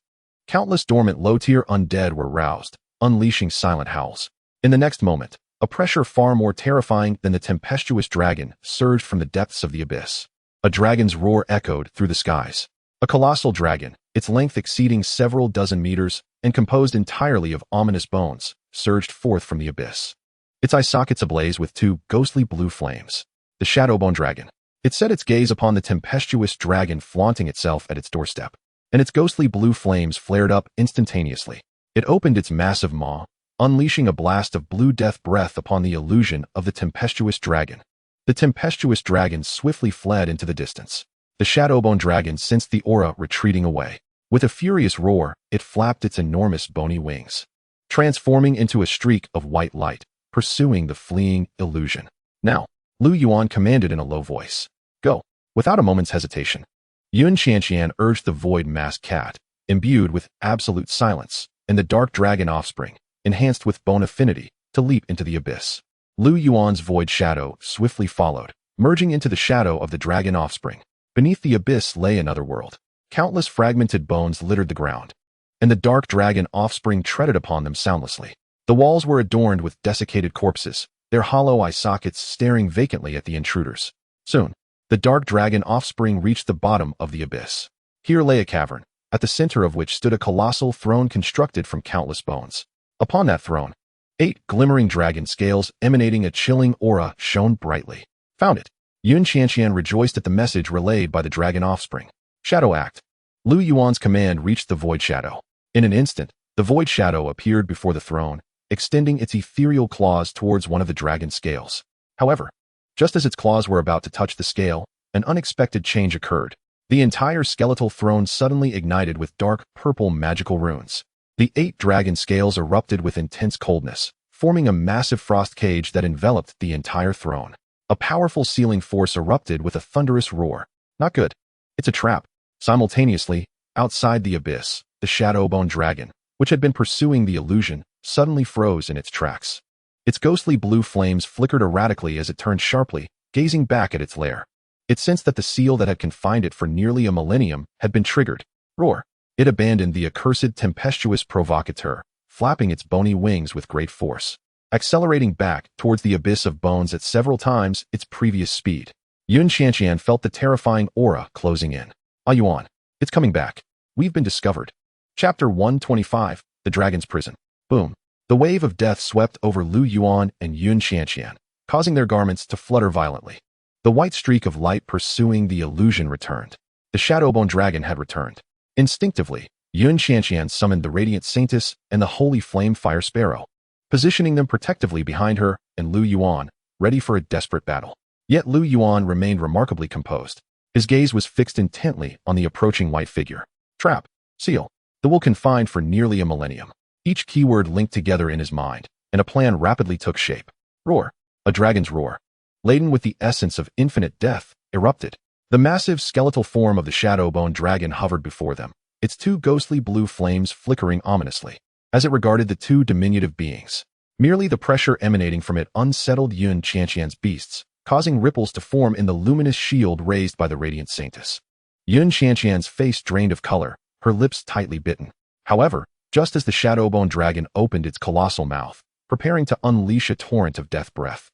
Countless dormant low-tier undead were roused, unleashing silent howls. In the next moment, a pressure far more terrifying than the tempestuous dragon surged from the depths of the abyss. A dragon's roar echoed through the skies. A colossal dragon, its length exceeding several dozen meters and composed entirely of ominous bones, surged forth from the abyss. Its eye sockets ablaze with two ghostly blue flames. The Shadowbone Dragon. It set its gaze upon the tempestuous dragon flaunting itself at its doorstep, and its ghostly blue flames flared up instantaneously. It opened its massive maw, unleashing a blast of blue death breath upon the illusion of the tempestuous dragon. The tempestuous dragon swiftly fled into the distance. The Shadowbone Dragon sensed the aura retreating away. With a furious roar, it flapped its enormous bony wings, transforming into a streak of white light, pursuing the fleeing illusion. Now, Lu Yuan commanded in a low voice. Go. Without a moment's hesitation, Yun Qianqian urged the void-masked cat, imbued with absolute silence, and the dark dragon offspring, enhanced with bone affinity, to leap into the abyss. Lu Yuan's void shadow swiftly followed, merging into the shadow of the dragon offspring. Beneath the abyss lay another world. Countless fragmented bones littered the ground, and the dark dragon offspring treaded upon them soundlessly. The walls were adorned with desiccated corpses, their hollow eye sockets staring vacantly at the intruders. Soon, the dark dragon offspring reached the bottom of the abyss. Here lay a cavern, at the center of which stood a colossal throne constructed from countless bones. Upon that throne, 8 glimmering dragon scales emanating a chilling aura shone brightly. Found it. Yun Qianqian rejoiced at the message relayed by the dragon offspring. Shadow Act. Lu Yuan's command reached the void shadow. In an instant, the void shadow appeared before the throne, extending its ethereal claws towards one of the dragon scales. However, just as its claws were about to touch the scale, an unexpected change occurred. The entire skeletal throne suddenly ignited with dark purple magical runes. The 8 dragon scales erupted with intense coldness, forming a massive frost cage that enveloped the entire throne. A powerful sealing force erupted with a thunderous roar. Not good. It's a trap. Simultaneously, outside the abyss, the Shadowbone Dragon, which had been pursuing the illusion, suddenly froze in its tracks. Its ghostly blue flames flickered erratically as it turned sharply, gazing back at its lair. It sensed that the seal that had confined it for nearly a millennium had been triggered. Roar! It abandoned the accursed tempestuous provocateur, flapping its bony wings with great force. accelerating back towards the abyss of bones at several times its previous speed. Yun Qianqian felt the terrifying aura closing in. Ah Yuan, it's coming back. We've been discovered. Chapter 125, The Dragon's Prison. Boom. The wave of death swept over Lu Yuan and Yun Qianqian, causing their garments to flutter violently. The white streak of light pursuing the illusion returned. The Shadowbone Dragon had returned. Instinctively, Yun Qianqian summoned the Radiant Saintess and the Holy Flame Fire Sparrow, positioning them protectively behind her and Lu Yuan, ready for a desperate battle. Yet Lu Yuan remained remarkably composed. His gaze was fixed intently on the approaching white figure. Trap. Seal. The will confined for nearly a millennium. Each keyword linked together in his mind, and a plan rapidly took shape. Roar. A dragon's roar, laden with the essence of infinite death, erupted. The massive skeletal form of the Shadowbone Dragon hovered before them, its two ghostly blue flames flickering ominously. As it regarded the two diminutive beings, merely the pressure emanating from it unsettled Yun Qianqian's beasts, causing ripples to form in the luminous shield raised by the Radiant Saintess. Yun Qianqian's face drained of color, her lips tightly bitten. However, just as the Shadowbone Dragon opened its colossal mouth, preparing to unleash a torrent of death breath,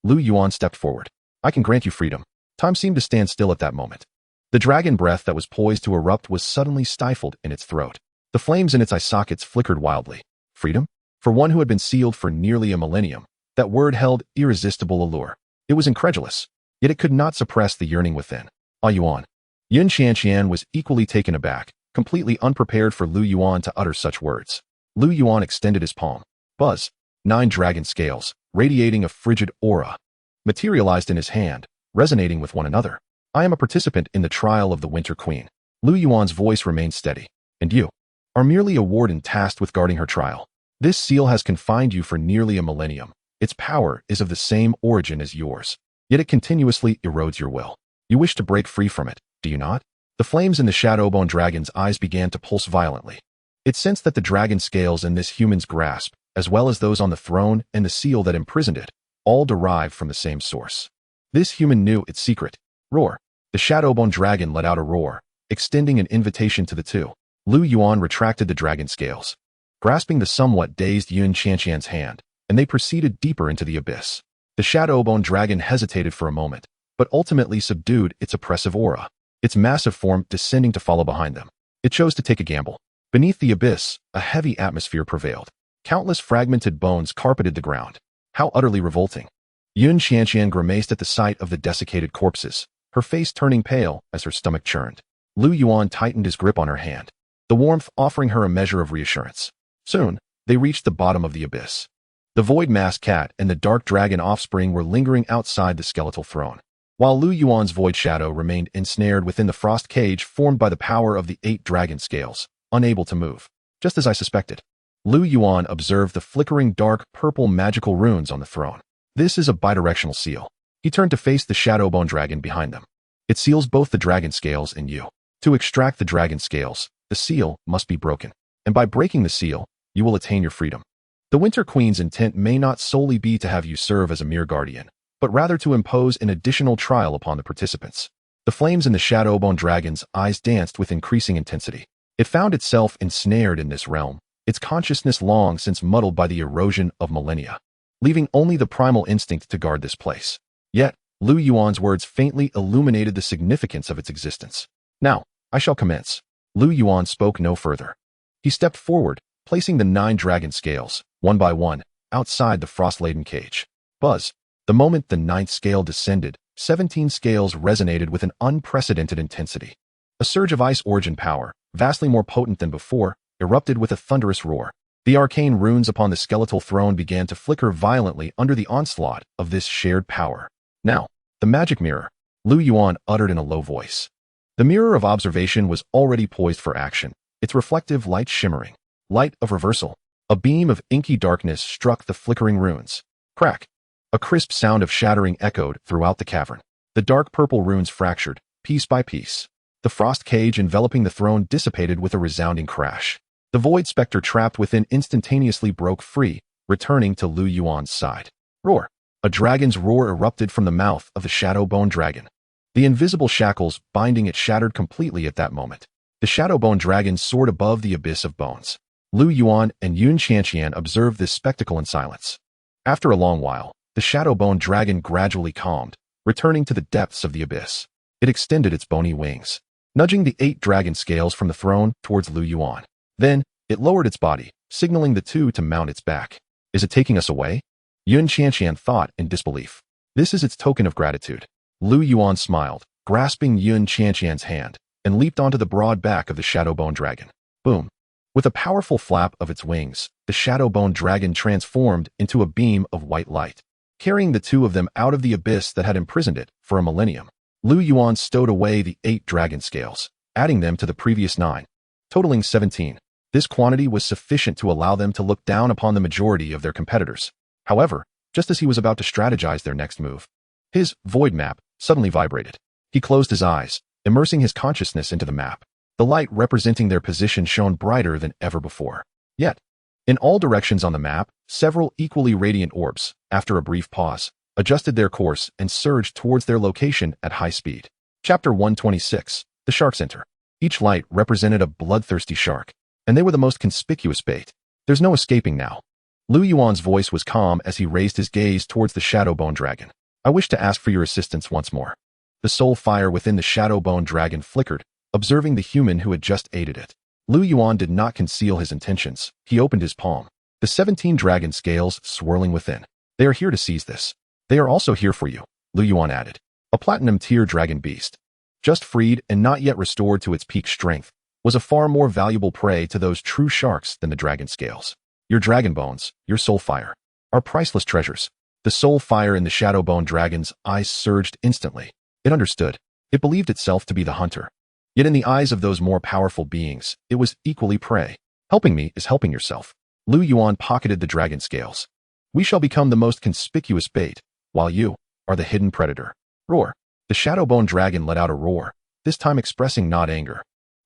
Lu Yuan stepped forward. I can grant you freedom. Time seemed to stand still at that moment. The dragon breath that was poised to erupt was suddenly stifled in its throat. The flames in its eye sockets flickered wildly. Freedom? For one who had been sealed for nearly a millennium, that word held irresistible allure. It was incredulous, yet it could not suppress the yearning within. Ah Yuan. Yun Qianqian was equally taken aback, completely unprepared for Lu Yuan to utter such words. Lu Yuan extended his palm. Buzz. 9 dragon scales, radiating a frigid aura, materialized in his hand, resonating with one another. I am a participant in the trial of the Winter Queen. Lu Yuan's voice remained steady. And you are merely a warden tasked with guarding her trial. This seal has confined you for nearly a millennium. Its power is of the same origin as yours, yet it continuously erodes your will. You wish to break free from it, do you not? The flames in the Shadowbone Dragon's eyes began to pulse violently. It sensed that the dragon scales in this human's grasp, as well as those on the throne and the seal that imprisoned it, all derived from the same source. This human knew its secret. Roar. The Shadowbone Dragon let out a roar, extending an invitation to the two. Lu Yuan retracted the dragon scales, grasping the somewhat dazed Yun Qianqian's hand, and they proceeded deeper into the abyss. The Shadowbone Dragon hesitated for a moment, but ultimately subdued its oppressive aura, its massive form descending to follow behind them. It chose to take a gamble. Beneath the abyss, a heavy atmosphere prevailed. Countless fragmented bones carpeted the ground. How utterly revolting. Yun Qianqian grimaced at the sight of the desiccated corpses, her face turning pale as her stomach churned. Lu Yuan tightened his grip on her hand, the warmth offering her a measure of reassurance. Soon, they reached the bottom of the abyss. The Void Masked Cat and the Dark Dragon offspring were lingering outside the skeletal throne, while Lu Yuan's Void Shadow remained ensnared within the frost cage formed by the power of the 8 dragon scales, unable to move. Just as I suspected. Lu Yuan observed the flickering dark purple magical runes on the throne. This is a bidirectional seal. He turned to face the Shadowbone Dragon behind them. It seals both the dragon scales and you. To extract the dragon scales, the seal must be broken. And by breaking the seal, you will attain your freedom. The Winter Queen's intent may not solely be to have you serve as a mere guardian, but rather to impose an additional trial upon the participants. The flames in the Shadowbone Dragon's eyes danced with increasing intensity. It found itself ensnared in this realm, its consciousness long since muddled by the erosion of millennia, leaving only the primal instinct to guard this place. Yet, Lu Yuan's words faintly illuminated the significance of its existence. Now, I shall commence. Lu Yuan spoke no further. He stepped forward, placing the 9 dragon scales, one by one, outside the frost-laden cage. Buzz. The moment the 9th scale descended, 17 scales resonated with an unprecedented intensity. A surge of ice origin power, vastly more potent than before, erupted with a thunderous roar. The arcane runes upon the skeletal throne began to flicker violently under the onslaught of this shared power. Now, the magic mirror, Lu Yuan uttered in a low voice. The mirror of observation was already poised for action, its reflective light shimmering. Light of reversal. A beam of inky darkness struck the flickering runes. Crack. A crisp sound of shattering echoed throughout the cavern. The dark purple runes fractured, piece by piece. The frost cage enveloping the throne dissipated with a resounding crash. The void specter trapped within instantaneously broke free, returning to Lu Yuan's side. Roar. A dragon's roar erupted from the mouth of the Shadowbone Dragon. The invisible shackles binding it shattered completely at that moment. The Shadowbone Dragon soared above the abyss of bones. Lu Yuan and Yun Qianqian observed this spectacle in silence. After a long while, the shadow bone dragon gradually calmed, returning to the depths of the abyss. It extended its bony wings, nudging the 8 dragon scales from the throne towards Lu Yuan. Then, it lowered its body, signaling the two to mount its back. Is it taking us away? Yun Qianqian thought in disbelief. This is its token of gratitude. Lu Yuan smiled, grasping Yun Qianqian's hand, and leaped onto the broad back of the shadow bone dragon. Boom! With a powerful flap of its wings, the shadow bone dragon transformed into a beam of white light, carrying the two of them out of the abyss that had imprisoned it for a millennium. Lu Yuan stowed away the 8 dragon scales, adding them to the previous 9, totaling 17. This quantity was sufficient to allow them to look down upon the majority of their competitors. However, just as he was about to strategize their next move, his void map suddenly vibrated. He closed his eyes, immersing his consciousness into the map. The light representing their position shone brighter than ever before. Yet, in all directions on the map, several equally radiant orbs, after a brief pause, adjusted their course and surged towards their location at high speed. Chapter 126, The Shark Center. Each light represented a bloodthirsty shark, and they were the most conspicuous bait. There's no escaping now. Lu Yuan's voice was calm as he raised his gaze towards the shadow bone dragon. I wish to ask for your assistance once more. The soul fire within the shadow bone dragon flickered, observing the human who had just aided it. Lu Yuan did not conceal his intentions. He opened his palm, the 17 dragon scales swirling within. They are here to seize this. They are also here for you, Lu Yuan added. A platinum tier dragon beast, just freed and not yet restored to its peak strength, was a far more valuable prey to those true sharks than the dragon scales. Your dragon bones, your soul fire, are priceless treasures. The soul fire in the shadow bone dragon's eyes surged instantly. It understood. It believed itself to be the hunter. Yet in the eyes of those more powerful beings, it was equally prey. Helping me is helping yourself. Lu Yuan pocketed the dragon scales. We shall become the most conspicuous bait, while you are the hidden predator. Roar. The shadow bone dragon let out a roar, this time expressing not anger,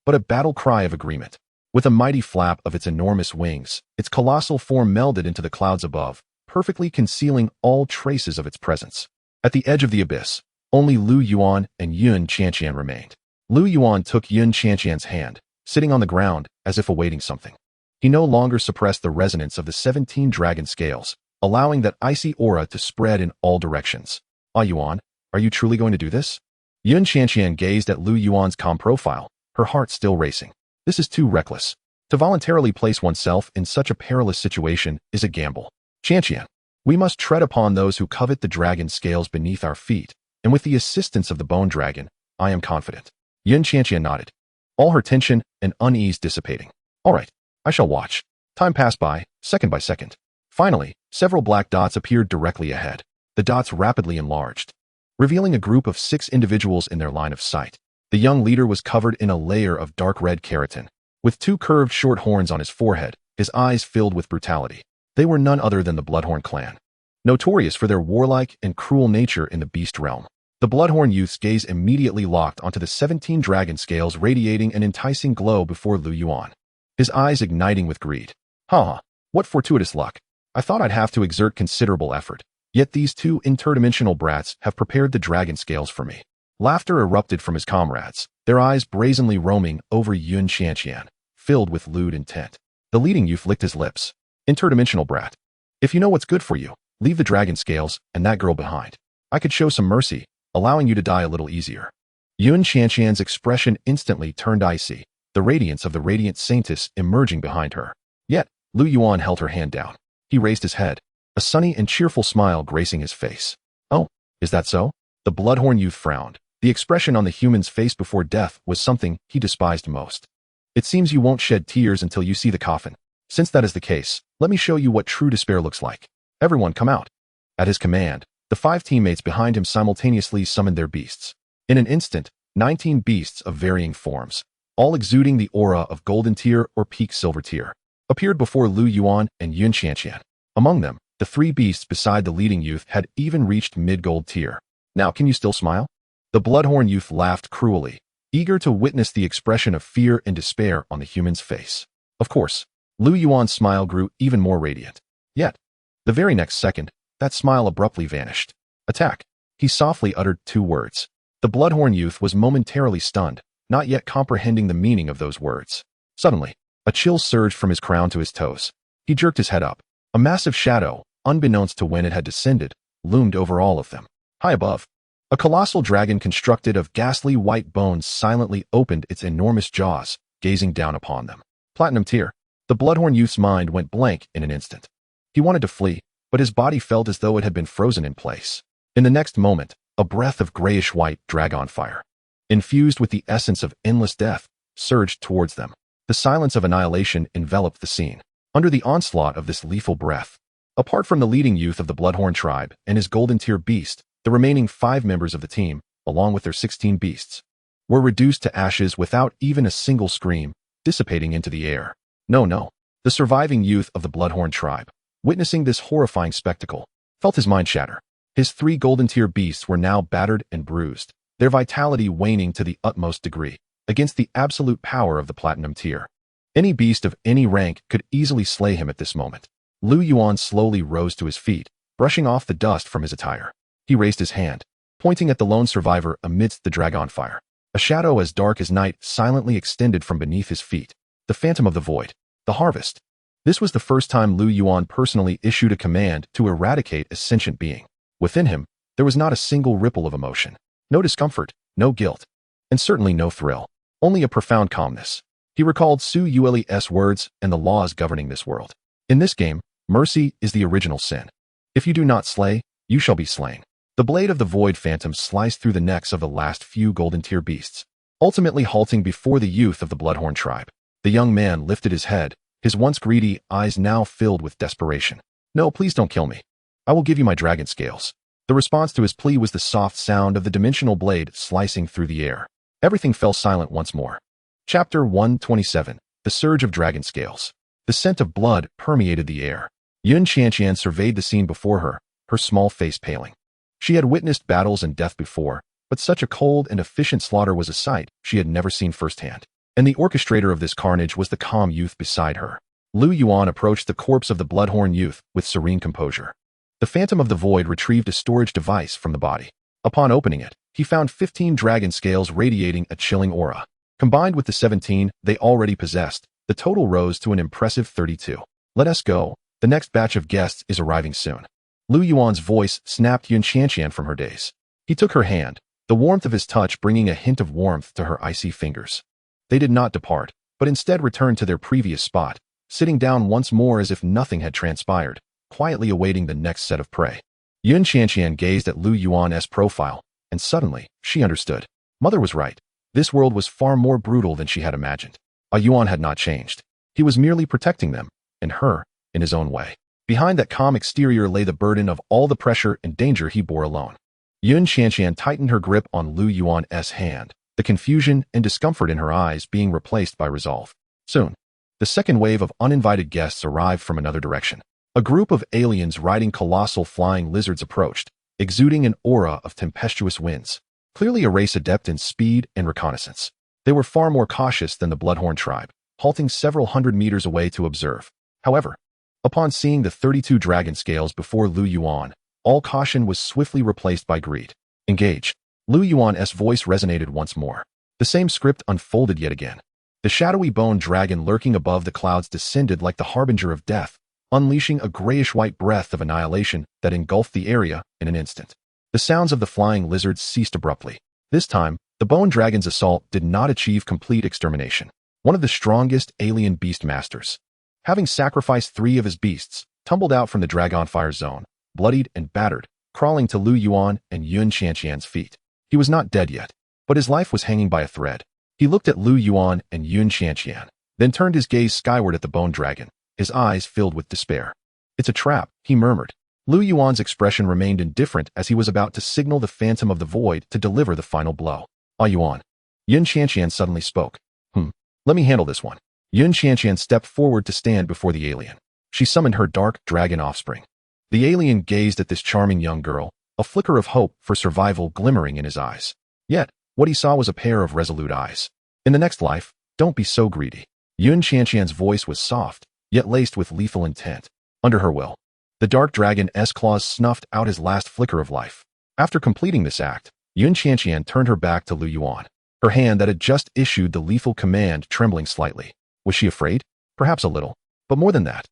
but a battle cry of agreement. With a mighty flap of its enormous wings, its colossal form melded into the clouds above, perfectly concealing all traces of its presence. At the edge of the abyss, only Lu Yuan and Yun Qianqian remained. Lu Yuan took Yun Qianqian's hand, sitting on the ground as if awaiting something. He no longer suppressed the resonance of the 17 dragon scales, allowing that icy aura to spread in all directions. Ah, Yuan, are you truly going to do this? Yun Qianqian gazed at Lu Yuan's calm profile, her heart still racing. This is too reckless. To voluntarily place oneself in such a perilous situation is a gamble. Qianqian, we must tread upon those who covet the dragon scales beneath our feet, and with the assistance of the bone dragon, I am confident. Yun Qianqian nodded, all her tension and unease dissipating. All right, I shall watch. Time passed by, second by second. Finally, several black dots appeared directly ahead. The dots rapidly enlarged, revealing a group of 6 individuals in their line of sight. The young leader was covered in a layer of dark red keratin, with 2 curved short horns on his forehead, his eyes filled with brutality. They were none other than the Bloodhorn clan, notorious for their warlike and cruel nature in the beast realm. The Bloodhorn youth's gaze immediately locked onto the 17 dragon scales radiating an enticing glow before Lu Yuan, his eyes igniting with greed. Ha! What fortuitous luck. I thought I'd have to exert considerable effort, yet these 2 interdimensional brats have prepared the dragon scales for me. Laughter erupted from his comrades, their eyes brazenly roaming over Yun Qianqian, filled with lewd intent. The leading youth licked his lips. Interdimensional brat. If you know what's good for you, leave the dragon scales and that girl behind. I could show some mercy, allowing you to die a little easier. Yun Qianqian's expression instantly turned icy, the radiance of the radiant saintess emerging behind her. Yet, Lu Yuan held her hand down. He raised his head, a sunny and cheerful smile gracing his face. Oh, is that so? The Bloodhorn youth frowned. The expression on the human's face before death was something he despised most. It seems you won't shed tears until you see the coffin. Since that is the case, let me show you what true despair looks like. Everyone come out. At his command, the 5 teammates behind him simultaneously summoned their beasts. In an instant, 19 beasts of varying forms, all exuding the aura of golden tier or peak silver tier, appeared before Lu Yuan and Yun Qianqian. Among them, the 3 beasts beside the leading youth had even reached mid-gold tier. Now can you still smile? The Bloodhorn youth laughed cruelly, eager to witness the expression of fear and despair on the human's face. Of course, Lu Yuan's smile grew even more radiant. Yet, the very next second, that smile abruptly vanished. Attack. He softly uttered 2 words. The Bloodhorn youth was momentarily stunned, not yet comprehending the meaning of those words. Suddenly, a chill surged from his crown to his toes. He jerked his head up. A massive shadow, unbeknownst to when it had descended, loomed over all of them. High above, a colossal dragon constructed of ghastly white bones silently opened its enormous jaws, gazing down upon them. Platinum tier. The Bloodhorn youth's mind went blank in an instant. He wanted to flee, but his body felt as though it had been frozen in place. In the next moment, a breath of grayish-white dragon fire, infused with the essence of endless death, surged towards them. The silence of annihilation enveloped the scene. Under the onslaught of this lethal breath, apart from the leading youth of the Bloodhorn tribe and his golden tier beast, the remaining 5 members of the team, along with their 16 beasts, were reduced to ashes without even a single scream, dissipating into the air. No. The surviving youth of the Bloodhorn tribe, witnessing this horrifying spectacle, felt his mind shatter. His 3 golden tier beasts were now battered and bruised, their vitality waning to the utmost degree, against the absolute power of the platinum tier. Any beast of any rank could easily slay him at this moment. Lu Yuan slowly rose to his feet, brushing off the dust from his attire. He raised his hand, pointing at the lone survivor amidst the dragon fire. A shadow as dark as night silently extended from beneath his feet. The Phantom of the Void. The Harvest. This was the first time Lu Yuan personally issued a command to eradicate a sentient being. Within him, there was not a single ripple of emotion. No discomfort, no guilt, and certainly no thrill. Only a profound calmness. He recalled Su Yuli's words and the laws governing this world. In this game, mercy is the original sin. If you do not slay, you shall be slain. The blade of the Void Phantom sliced through the necks of the last few golden tier beasts, ultimately halting before the youth of the Bloodhorn tribe. The young man lifted his head, his once greedy eyes now filled with desperation. No, please don't kill me. I will give you my dragon scales. The response to his plea was the soft sound of the dimensional blade slicing through the air. Everything fell silent once more. Chapter 127. The Surge of Dragon Scales. The scent of blood permeated the air. Yun Qianqian surveyed the scene before her, her small face paling. She had witnessed battles and death before, but such a cold and efficient slaughter was a sight she had never seen firsthand. And the orchestrator of this carnage was the calm youth beside her. Lu Yuan approached the corpse of the Bloodhorn youth with serene composure. The Phantom of the Void retrieved a storage device from the body. Upon opening it, he found 15 dragon scales radiating a chilling aura. Combined with the 17 they already possessed, the total rose to an impressive 32. Let us go. The next batch of guests is arriving soon. Lu Yuan's voice snapped Yun Qianqian from her daze. He took her hand, the warmth of his touch bringing a hint of warmth to her icy fingers. They did not depart, but instead returned to their previous spot, sitting down once more as if nothing had transpired, quietly awaiting the next set of prey. Yun Qianqian gazed at Lu Yuan's profile, and suddenly, she understood. Mother was right. This world was far more brutal than she had imagined. Yuan had not changed. He was merely protecting them, and her, in his own way. Behind that calm exterior lay the burden of all the pressure and danger he bore alone. Yun Qianqian tightened her grip on Lu Yuan's hand, the confusion and discomfort in her eyes being replaced by resolve. Soon, the second wave of uninvited guests arrived from another direction. A group of aliens riding colossal flying lizards approached, exuding an aura of tempestuous winds. Clearly a race adept in speed and reconnaissance. They were far more cautious than the Bloodhorn tribe, halting several hundred meters away to observe. However, upon seeing the 32 dragon scales before Lu Yuan, all caution was swiftly replaced by greed. Engage. Lu Yuan's voice resonated once more. The same script unfolded yet again. The shadowy bone dragon lurking above the clouds descended like the harbinger of death, unleashing a grayish-white breath of annihilation that engulfed the area in an instant. The sounds of the flying lizards ceased abruptly. This time, the bone dragon's assault did not achieve complete extermination. One of the strongest alien beast masters, having sacrificed 3 of his beasts, tumbled out from the dragonfire zone, bloodied and battered, crawling to Lu Yuan and Yun Qianqian's feet. He was not dead yet, but his life was hanging by a thread. He looked at Lu Yuan and Yun Qianqian, then turned his gaze skyward at the bone dragon, his eyes filled with despair. It's a trap, he murmured. Lu Yuan's expression remained indifferent as he was about to signal the Phantom of the Void to deliver the final blow. Yuan. Yun Qianqian suddenly spoke. Let me handle this one. Yun Qianqian stepped forward to stand before the alien. She summoned her dark dragon offspring. The alien gazed at this charming young girl, a flicker of hope for survival glimmering in his eyes. Yet, what he saw was a pair of resolute eyes. In the next life, don't be so greedy. Yun Qianqian's voice was soft, yet laced with lethal intent. Under her will, the dark dragon's claws snuffed out his last flicker of life. After completing this act, Yun Qianqian turned her back to Lu Yuan, her hand that had just issued the lethal command trembling slightly. Was she afraid? Perhaps a little. But more than that,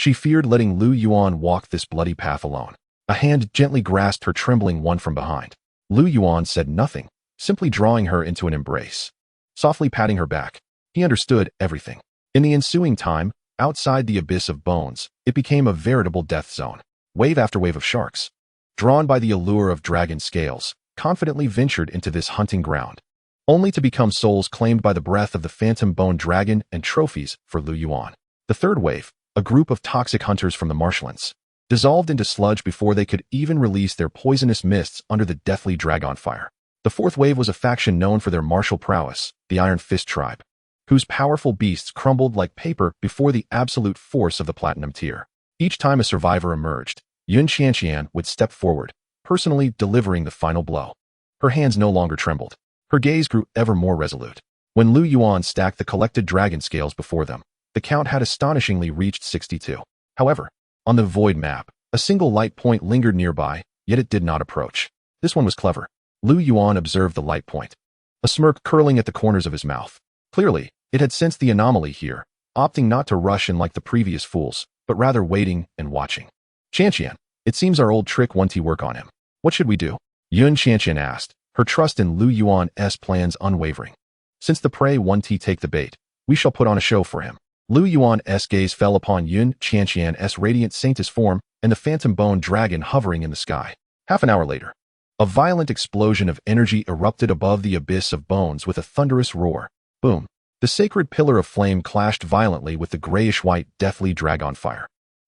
She feared letting Lu Yuan walk this bloody path alone. A hand gently grasped her trembling one from behind. Lu Yuan said nothing, simply drawing her into an embrace. Softly patting her back, he understood everything. In the ensuing time, outside the abyss of bones, it became a veritable death zone. Wave after wave of sharks, drawn by the allure of dragon scales, confidently ventured into this hunting ground, only to become souls claimed by the breath of the phantom bone dragon and trophies for Lu Yuan. The third wave, a group of toxic hunters from the marshlands, dissolved into sludge before they could even release their poisonous mists under the deathly dragon fire. The fourth wave was a faction known for their martial prowess, the Iron Fist tribe, whose powerful beasts crumbled like paper before the absolute force of the platinum tier. Each time a survivor emerged, Yun Qianqian would step forward, personally delivering the final blow. Her hands no longer trembled. Her gaze grew ever more resolute. When Lu Yuan stacked the collected dragon scales before them, the count had astonishingly reached 62. However, on the void map, a single light point lingered nearby, yet it did not approach. This one was clever. Lu Yuan observed the light point, a smirk curling at the corners of his mouth. Clearly, it had sensed the anomaly here, opting not to rush in like the previous fools, but rather waiting and watching. Qianqian, it seems our old trick won't work on him. What should we do? Yun Qianqian asked, her trust in Lu Yuan's plans unwavering. Since the prey won't take the bait, we shall put on a show for him. Lu Yuan's gaze fell upon Yun Qianqian's radiant saintess form and the phantom bone dragon hovering in the sky. Half an hour later, a violent explosion of energy erupted above the abyss of bones with a thunderous roar. Boom. The sacred pillar of flame clashed violently with the grayish-white deathly dragon fire,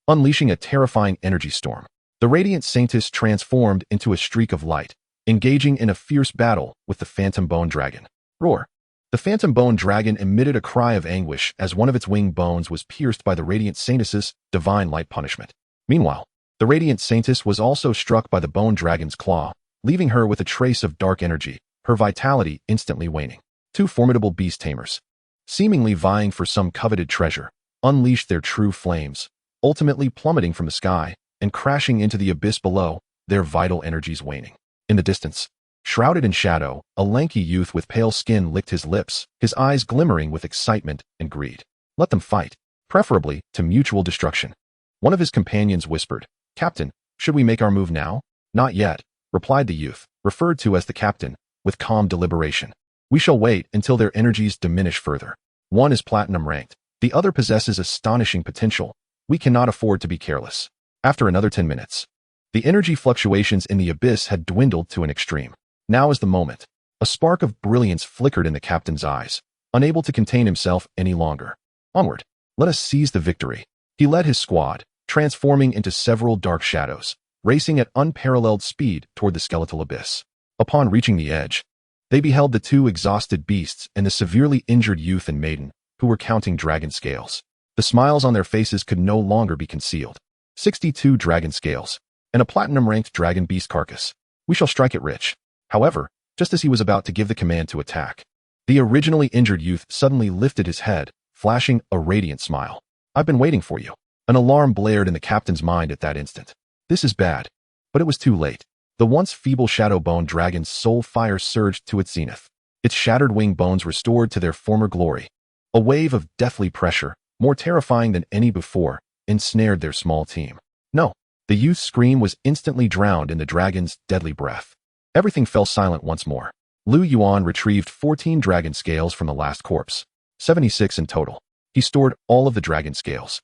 unleashing a terrifying energy storm. The radiant saintess transformed into a streak of light, engaging in a fierce battle with the phantom bone dragon. Roar. The phantom bone dragon emitted a cry of anguish as one of its wing bones was pierced by the radiant saintess's divine light punishment. Meanwhile, the radiant saintess was also struck by the bone dragon's claw, leaving her with a trace of dark energy, her vitality instantly waning. Two formidable beast tamers, seemingly vying for some coveted treasure, unleashed their true flames, ultimately plummeting from the sky and crashing into the abyss below, their vital energies waning. In the distance, shrouded in shadow, a lanky youth with pale skin licked his lips, his eyes glimmering with excitement and greed. Let them fight, preferably to mutual destruction. One of his companions whispered, "Captain, should we make our move now?" "Not yet," replied the youth, referred to as the captain, with calm deliberation. "We shall wait until their energies diminish further. One is platinum ranked, the other possesses astonishing potential. We cannot afford to be careless." After another 10 minutes, the energy fluctuations in the abyss had dwindled to an extreme. Now is the moment. A spark of brilliance flickered in the captain's eyes, unable to contain himself any longer. "Onward. Let us seize the victory." He led his squad, transforming into several dark shadows, racing at unparalleled speed toward the skeletal abyss. Upon reaching the edge, they beheld the two exhausted beasts and the severely injured youth and maiden, who were counting dragon scales. The smiles on their faces could no longer be concealed. 62 dragon scales, and a platinum-ranked dragon beast carcass. We shall strike it rich. However, just as he was about to give the command to attack, the originally injured youth suddenly lifted his head, flashing a radiant smile. "I've been waiting for you." An alarm blared in the captain's mind at that instant. This is bad. But it was too late. The once feeble shadow bone dragon's soul fire surged to its zenith. Its shattered wing bones restored to their former glory. A wave of deathly pressure, more terrifying than any before, ensnared their small team. No. The youth's scream was instantly drowned in the dragon's deadly breath. Everything fell silent once more. Lu Yuan retrieved 14 dragon scales from the last corpse, 76 in total. He stored all of the dragon scales,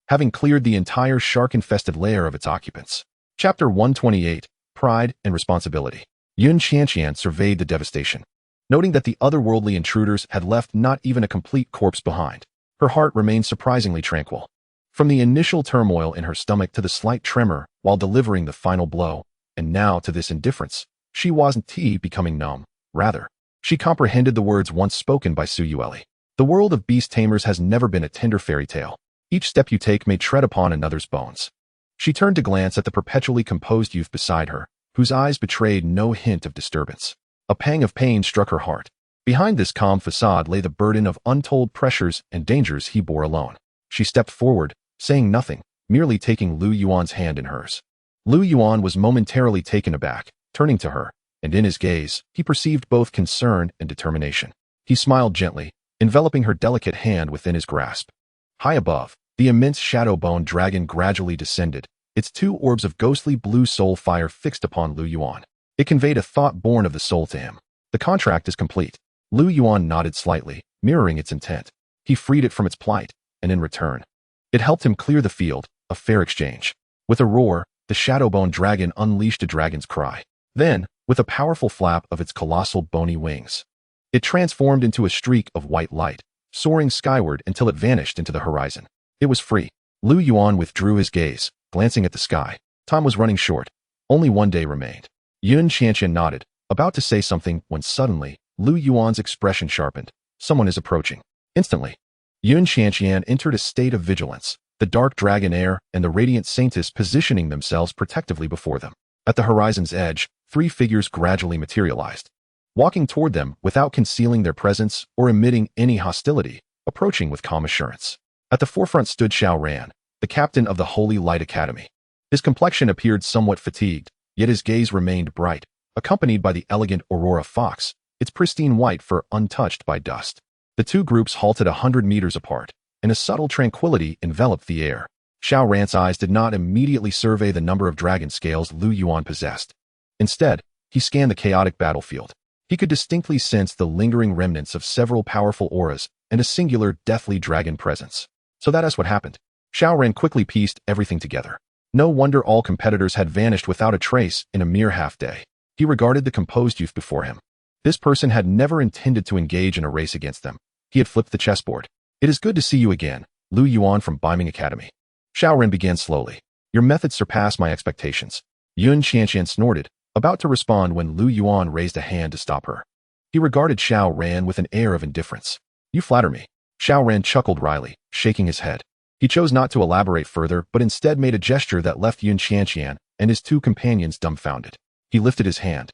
having cleared the entire shark-infested lair of its occupants. Chapter 128, Pride and Responsibility. Yun Qianqian surveyed the devastation, noting that the otherworldly intruders had left not even a complete corpse behind. Her heart remained surprisingly tranquil. From the initial turmoil in her stomach to the slight tremor while delivering the final blow, and now to this indifference, she wasn't becoming numb. Rather, she comprehended the words once spoken by Su Yueli. The world of beast tamers has never been a tender fairy tale. Each step you take may tread upon another's bones. She turned to glance at the perpetually composed youth beside her, whose eyes betrayed no hint of disturbance. A pang of pain struck her heart. Behind this calm facade lay the burden of untold pressures and dangers he bore alone. She stepped forward, saying nothing, merely taking Lu Yuan's hand in hers. Lu Yuan was momentarily taken aback, turning to her, and in his gaze, he perceived both concern and determination. He smiled gently, enveloping her delicate hand within his grasp. High above, The immense shadow bone dragon gradually descended, its two orbs of ghostly blue soul fire fixed upon Lu Yuan. It conveyed a thought born of the soul to him. The contract is complete. Lu Yuan nodded slightly, mirroring its intent. He freed it from its plight, and in return, it helped him clear the field, a fair exchange. With a roar, the Shadowbone dragon unleashed a dragon's cry. Then, with a powerful flap of its colossal bony wings, it transformed into a streak of white light, soaring skyward until it vanished into the horizon. It was free. Lu Yuan withdrew his gaze, glancing at the sky. Time was running short. Only one day remained. Yun Qianqian nodded, about to say something when suddenly, Lu Yuan's expression sharpened. Someone is approaching. Instantly, Yun Qianqian entered a state of vigilance, the dark dragon air and the radiant saintess positioning themselves protectively before them. At the horizon's edge, three figures gradually materialized, walking toward them without concealing their presence or emitting any hostility, approaching with calm assurance. At the forefront stood Xiao Ran, the captain of the Holy Light Academy. His complexion appeared somewhat fatigued, yet his gaze remained bright, accompanied by the elegant Aurora Fox, its pristine white fur untouched by dust. The two groups halted 100 meters apart, and a subtle tranquility enveloped the air. Xiao Ran's eyes did not immediately survey the number of dragon scales Lu Yuan possessed. Instead, he scanned the chaotic battlefield. He could distinctly sense the lingering remnants of several powerful auras and a singular deathly dragon presence. So that is what happened. Xiao Ran quickly pieced everything together. No wonder all competitors had vanished without a trace in a mere half-day. He regarded the composed youth before him. This person had never intended to engage in a race against them. He had flipped the chessboard. It is good to see you again, Lu Yuan from Beiming Academy. Xiao Ran began slowly. Your methods surpass my expectations. Yun Qianqian snorted, about to respond when Lu Yuan raised a hand to stop her. He regarded Xiao Ran with an air of indifference. You flatter me. Xiao Ran chuckled wryly, shaking his head. He chose not to elaborate further but instead made a gesture that left Yun Qianqian and his two companions dumbfounded. He lifted his hand.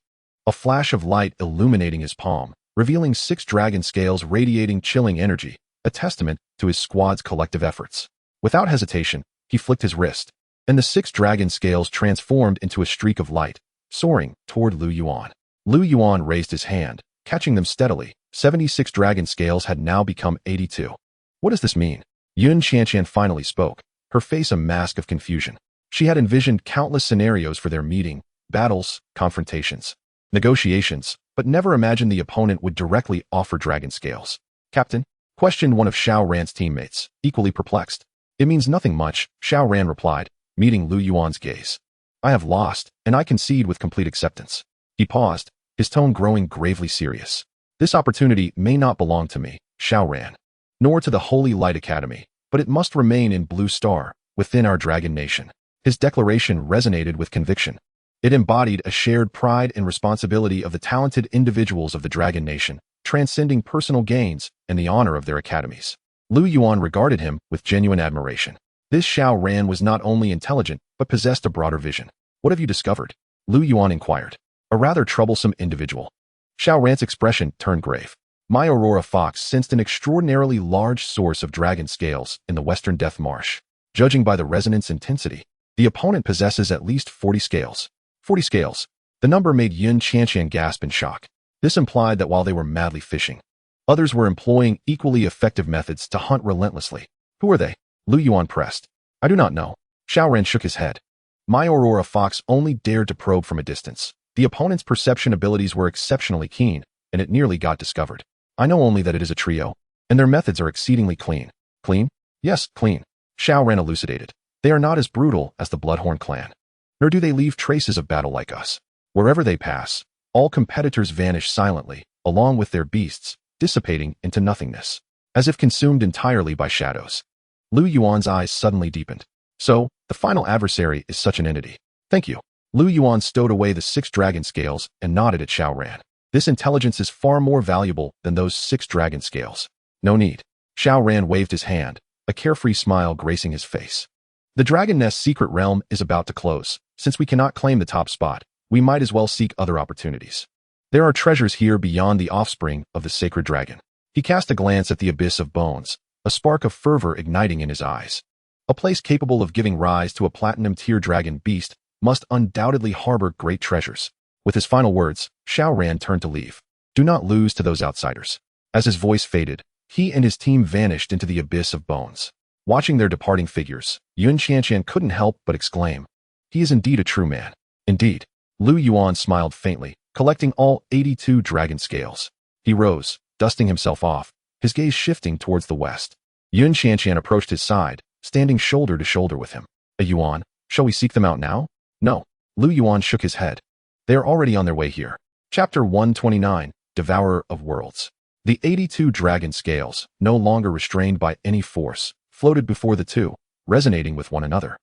A flash of light illuminating his palm, revealing 6 dragon scales radiating chilling energy, a testament to his squad's collective efforts. Without hesitation, he flicked his wrist, and the 6 dragon scales transformed into a streak of light, soaring toward Lu Yuan. Lu Yuan raised his hand, catching them steadily. 76 dragon scales had now become 82. What does this mean? Yun Qianqian finally spoke, her face a mask of confusion. She had envisioned countless scenarios for their meeting, battles, confrontations, negotiations, but never imagined the opponent would directly offer dragon scales. Captain? Questioned one of Xiao Ran's teammates, equally perplexed. It means nothing much, Xiao Ran replied, meeting Lu Yuan's gaze. I have lost, and I concede with complete acceptance. He paused, his tone growing gravely serious. This opportunity may not belong to me, Xiao Ran, nor to the Holy Light Academy, but it must remain in Blue Star, within our dragon nation. His declaration resonated with conviction. It embodied a shared pride and responsibility of the talented individuals of the dragon nation, transcending personal gains and the honor of their academies. Lu Yuan regarded him with genuine admiration. This Xiao Ran was not only intelligent, but possessed a broader vision. What have you discovered? Lu Yuan inquired. A rather troublesome individual. Xiao Ran's expression turned grave. My Aurora Fox sensed an extraordinarily large source of dragon scales in the Western Death Marsh. Judging by the resonance intensity, the opponent possesses at least 40 scales. 40 scales. The number made Yun Qianqian gasp in shock. This implied that while they were madly fishing, others were employing equally effective methods to hunt relentlessly. Who are they? Lu Yuan pressed. I do not know. Xiao Ran shook his head. My Aurora Fox only dared to probe from a distance. The opponent's perception abilities were exceptionally keen, and it nearly got discovered. I know only that it is a trio, and their methods are exceedingly clean. Clean? Yes, clean. Xiao Ran elucidated. They are not as brutal as the Bloodhorn clan, nor do they leave traces of battle like us. Wherever they pass, all competitors vanish silently, along with their beasts, dissipating into nothingness, as if consumed entirely by shadows. Lu Yuan's eyes suddenly deepened. So, the final adversary is such an entity. Thank you. Lu Yuan stowed away the 6 dragon scales and nodded at Xiao Ran. This intelligence is far more valuable than those 6 dragon scales. No need. Xiao Ran waved his hand, a carefree smile gracing his face. The Dragon Nest's secret realm is about to close. Since we cannot claim the top spot, we might as well seek other opportunities. There are treasures here beyond the offspring of the sacred dragon. He cast a glance at the abyss of bones, a spark of fervor igniting in his eyes. A place capable of giving rise to a platinum-tier dragon beast must undoubtedly harbor great treasures. With his final words, Xiao Ran turned to leave. Do not lose to those outsiders. As his voice faded, he and his team vanished into the abyss of bones. Watching their departing figures, Yun Qianqian couldn't help but exclaim, "He is indeed a true man." Indeed. Lu Yuan smiled faintly, collecting all 82 dragon scales. He rose, dusting himself off, his gaze shifting towards the west. Yun Qianqian approached his side, standing shoulder to shoulder with him. Yuan, shall we seek them out now? No. Lu Yuan shook his head. They are already on their way here. Chapter 129, Devourer of Worlds. The 82 dragon scales, no longer restrained by any force, floated before the two, resonating with one another,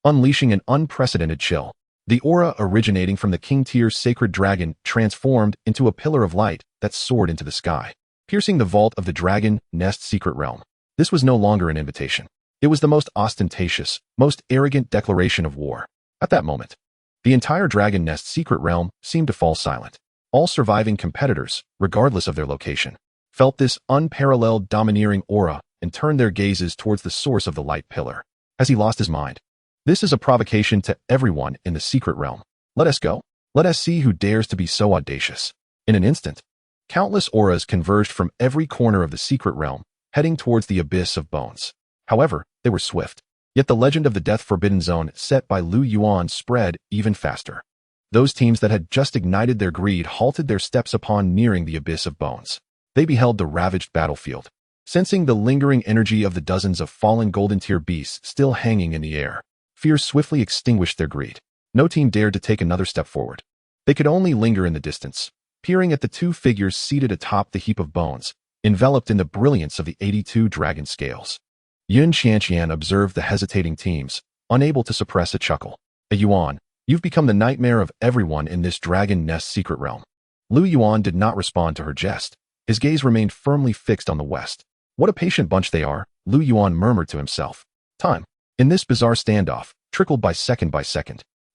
unleashing an unprecedented chill. The aura originating from the king-tier sacred dragon transformed into a pillar of light that soared into the sky, piercing the vault of the dragon nest secret realm. This was no longer an invitation. It was the most ostentatious, most arrogant declaration of war. At that moment, the entire dragon nest secret realm seemed to fall silent. All surviving competitors, regardless of their location, felt this unparalleled domineering aura and turned their gazes towards the source of the light pillar. Has he lost his mind? This is a provocation to everyone in the secret realm. Let us go. Let us see who dares to be so audacious. In an instant, countless auras converged from every corner of the secret realm, heading towards the abyss of bones. However, they were swift. Yet the legend of the Death Forbidden Zone set by Lu Yuan spread even faster. Those teams that had just ignited their greed halted their steps upon nearing the abyss of bones. They beheld the ravaged battlefield, sensing the lingering energy of the dozens of fallen golden-tier beasts still hanging in the air. Fear swiftly extinguished their greed. No team dared to take another step forward. They could only linger in the distance, peering at the two figures seated atop the heap of bones, enveloped in the brilliance of the 82 dragon scales. Yun Qianqian observed the hesitating teams, unable to suppress a chuckle. Yuan, you've become the nightmare of everyone in this dragon nest secret realm. Lu Yuan did not respond to her jest. His gaze remained firmly fixed on the west. What a patient bunch they are, Lu Yuan murmured to himself. Time. In this bizarre standoff, trickled by second,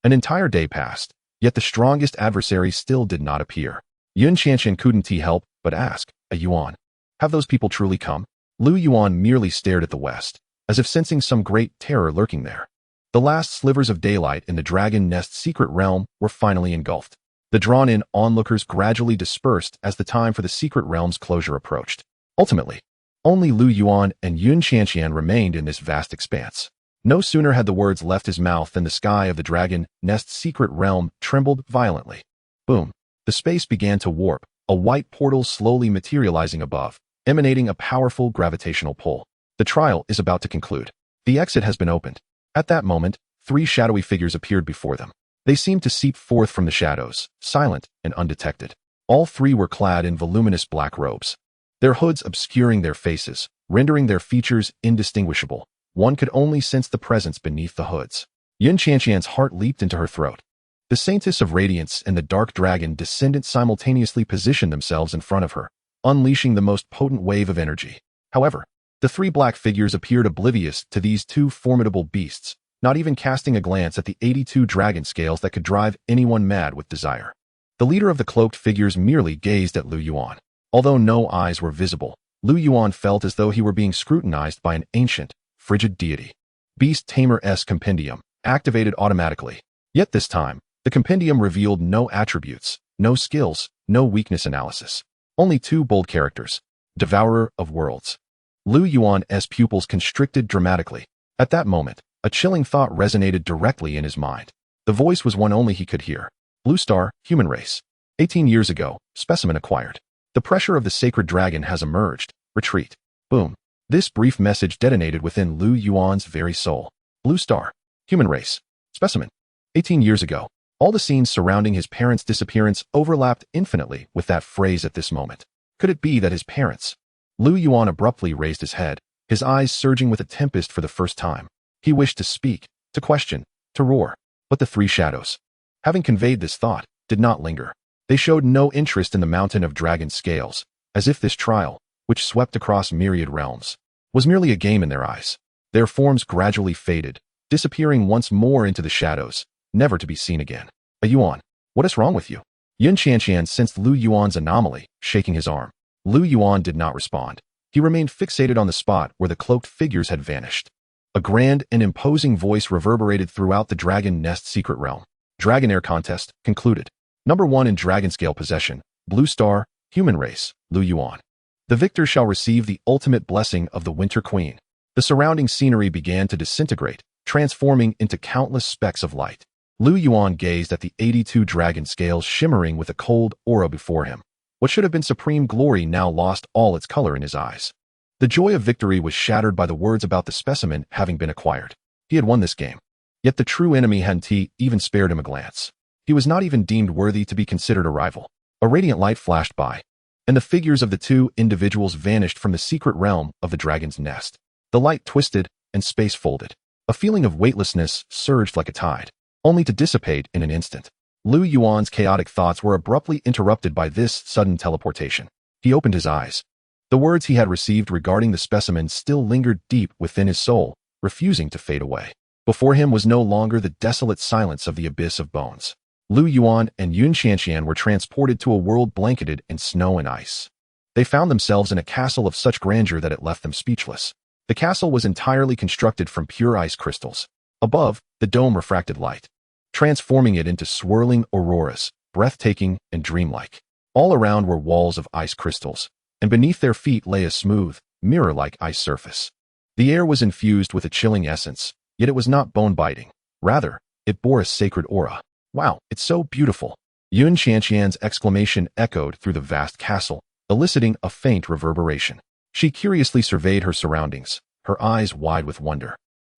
an entire day passed, yet the strongest adversary still did not appear. Yun Qianqian couldn't help but ask, Yuan, have those people truly come? Lu Yuan merely stared at the west, as if sensing some great terror lurking there. The last slivers of daylight in the dragon nest secret realm were finally engulfed. The drawn-in onlookers gradually dispersed as the time for the secret realm's closure approached. Ultimately, only Lu Yuan and Yun Qianqian remained in this vast expanse. No sooner had the words left his mouth than the sky of the dragon nest's secret realm trembled violently. Boom. The space began to warp, a white portal slowly materializing above, emanating a powerful gravitational pull. The trial is about to conclude. The exit has been opened. At that moment, 3 shadowy figures appeared before them. They seemed to seep forth from the shadows, silent and undetected. All 3 were clad in voluminous black robes, their hoods obscuring their faces, rendering their features indistinguishable. One could only sense the presence beneath the hoods. Yun Qianqian's heart leaped into her throat. The Saintess of Radiance and the Dark Dragon descendant simultaneously positioned themselves in front of her, unleashing the most potent wave of energy. However, the 3 black figures appeared oblivious to these 2 formidable beasts, not even casting a glance at the 82 dragon scales that could drive anyone mad with desire. The leader of the cloaked figures merely gazed at Lu Yuan. Although no eyes were visible, Lu Yuan felt as though he were being scrutinized by an ancient, frigid deity. Beast Tamer-S Compendium, activated automatically. Yet this time, the compendium revealed no attributes, no skills, no weakness analysis. Only 2 bold characters. Devourer of Worlds. Lu Yuan's pupils constricted dramatically. At that moment, a chilling thought resonated directly in his mind. The voice was one only he could hear. Blue Star, human race. 18 years ago, specimen acquired. The pressure of the sacred dragon has emerged. Retreat. Boom. This brief message detonated within Lu Yuan's very soul. Blue Star, human race, specimen. 18 years ago, all the scenes surrounding his parents' disappearance overlapped infinitely with that phrase at this moment. Could it be that his parents? Lu Yuan abruptly raised his head, his eyes surging with a tempest for the first time. He wished to speak, to question, to roar, but the 3 shadows, having conveyed this thought, did not linger. They showed no interest in the mountain of dragon scales, as if this trial, which swept across myriad realms, was merely a game in their eyes. Their forms gradually faded, disappearing once more into the shadows, never to be seen again. Yuan, what is wrong with you? Yun Qianqian sensed Lu Yuan's anomaly, shaking his arm. Lu Yuan did not respond. He remained fixated on the spot where the cloaked figures had vanished. A grand and imposing voice reverberated throughout the dragon nest secret realm. Dragonair contest concluded. Number 1 in dragon scale possession, Blue Star, human race, Lu Yuan. The victor shall receive the ultimate blessing of the Winter Queen. The surrounding scenery began to disintegrate, transforming into countless specks of light. Lu Yuan gazed at the 82 dragon scales shimmering with a cold aura before him. What should have been supreme glory now lost all its color in his eyes. The joy of victory was shattered by the words about the specimen having been acquired. He had won this game. Yet the true enemy hadn't even spared him a glance. He was not even deemed worthy to be considered a rival. A radiant light flashed by, and the figures of the two individuals vanished from the secret realm of the dragon's nest. The light twisted, and space folded. A feeling of weightlessness surged like a tide, only to dissipate in an instant. Lu Yuan's chaotic thoughts were abruptly interrupted by this sudden teleportation. He opened his eyes. The words he had received regarding the specimen still lingered deep within his soul, refusing to fade away. Before him was no longer the desolate silence of the abyss of bones. Lu Yuan and Yun Xianxian were transported to a world blanketed in snow and ice. They found themselves in a castle of such grandeur that it left them speechless. The castle was entirely constructed from pure ice crystals. Above, the dome refracted light, transforming it into swirling auroras, breathtaking and dreamlike. All around were walls of ice crystals, and beneath their feet lay a smooth, mirror-like ice surface. The air was infused with a chilling essence, yet it was not bone-biting. Rather, it bore a sacred aura. Wow, it's so beautiful. Yun Xianxian's exclamation echoed through the vast castle, eliciting a faint reverberation. She curiously surveyed her surroundings, her eyes wide with wonder,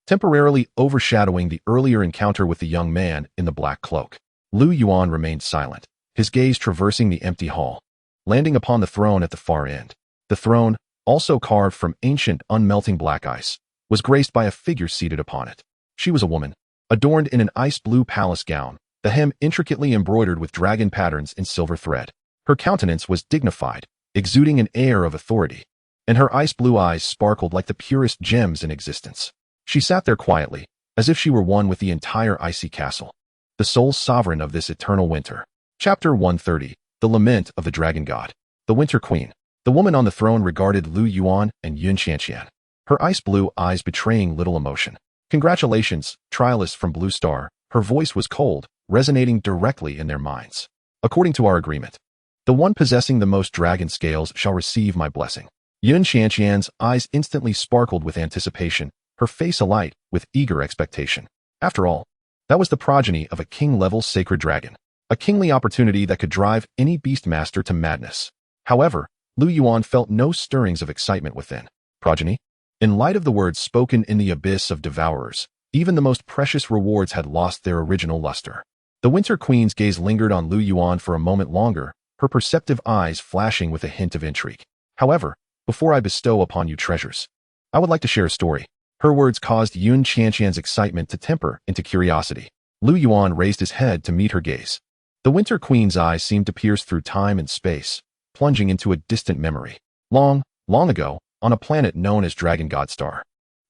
temporarily overshadowing the earlier encounter with the young man in the black cloak. Lu Yuan remained silent, his gaze traversing the empty hall, landing upon the throne at the far end. The throne, also carved from ancient, unmelting black ice, was graced by a figure seated upon it. She was a woman, adorned in an ice-blue palace gown, the hem intricately embroidered with dragon patterns in silver thread. Her countenance was dignified, exuding an air of authority, and her ice-blue eyes sparkled like the purest gems in existence. She sat there quietly, as if she were one with the entire icy castle, the sole sovereign of this eternal winter. Chapter 130, The Lament of the Dragon God. The Winter Queen. The woman on the throne regarded Lu Yuan and Yun Xianxian, her ice-blue eyes betraying little emotion. Congratulations, trialist from Blue Star. Her voice was cold, resonating directly in their minds. According to our agreement, the one possessing the most dragon scales shall receive my blessing. Yun Xianxian's eyes instantly sparkled with anticipation, her face alight with eager expectation. After all, that was the progeny of a king-level sacred dragon, a kingly opportunity that could drive any beast master to madness. However, Lu Yuan felt no stirrings of excitement within. Progeny? In light of the words spoken in the abyss of devourers, even the most precious rewards had lost their original luster. The Winter Queen's gaze lingered on Lu Yuan for a moment longer, her perceptive eyes flashing with a hint of intrigue. However, before I bestow upon you treasures, I would like to share a story. Her words caused Yun Xianxian's excitement to temper into curiosity. Lu Yuan raised his head to meet her gaze. The Winter Queen's eyes seemed to pierce through time and space, plunging into a distant memory. Long, long ago, on a planet known as Dragon God Star,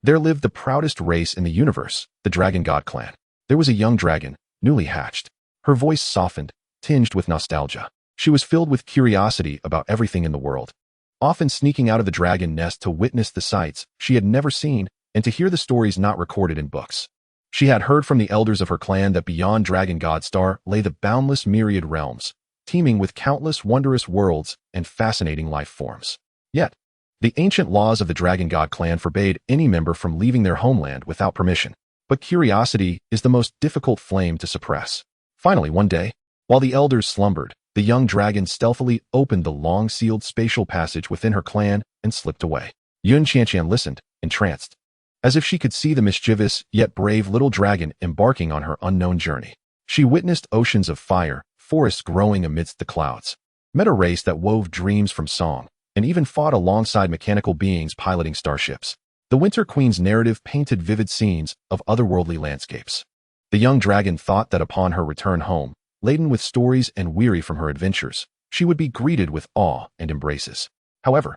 there lived the proudest race in the universe, the Dragon God clan. There was a young dragon, newly hatched. Her voice softened, tinged with nostalgia. She was filled with curiosity about everything in the world, often sneaking out of the dragon nest to witness the sights she had never seen and to hear the stories not recorded in books. She had heard from the elders of her clan that beyond Dragon God Star lay the boundless myriad realms, teeming with countless wondrous worlds and fascinating life forms. Yet, the ancient laws of the Dragon God clan forbade any member from leaving their homeland without permission. But curiosity is the most difficult flame to suppress. Finally, one day, while the elders slumbered, the young dragon stealthily opened the long-sealed spatial passage within her clan and slipped away. Yun Xianxian listened, entranced, as if she could see the mischievous yet brave little dragon embarking on her unknown journey. She witnessed oceans of fire, forests growing amidst the clouds, met a race that wove dreams from song, and even fought alongside mechanical beings piloting starships. The Winter Queen's narrative painted vivid scenes of otherworldly landscapes. The young dragon thought that upon her return home, laden with stories and weary from her adventures, she would be greeted with awe and embraces. However,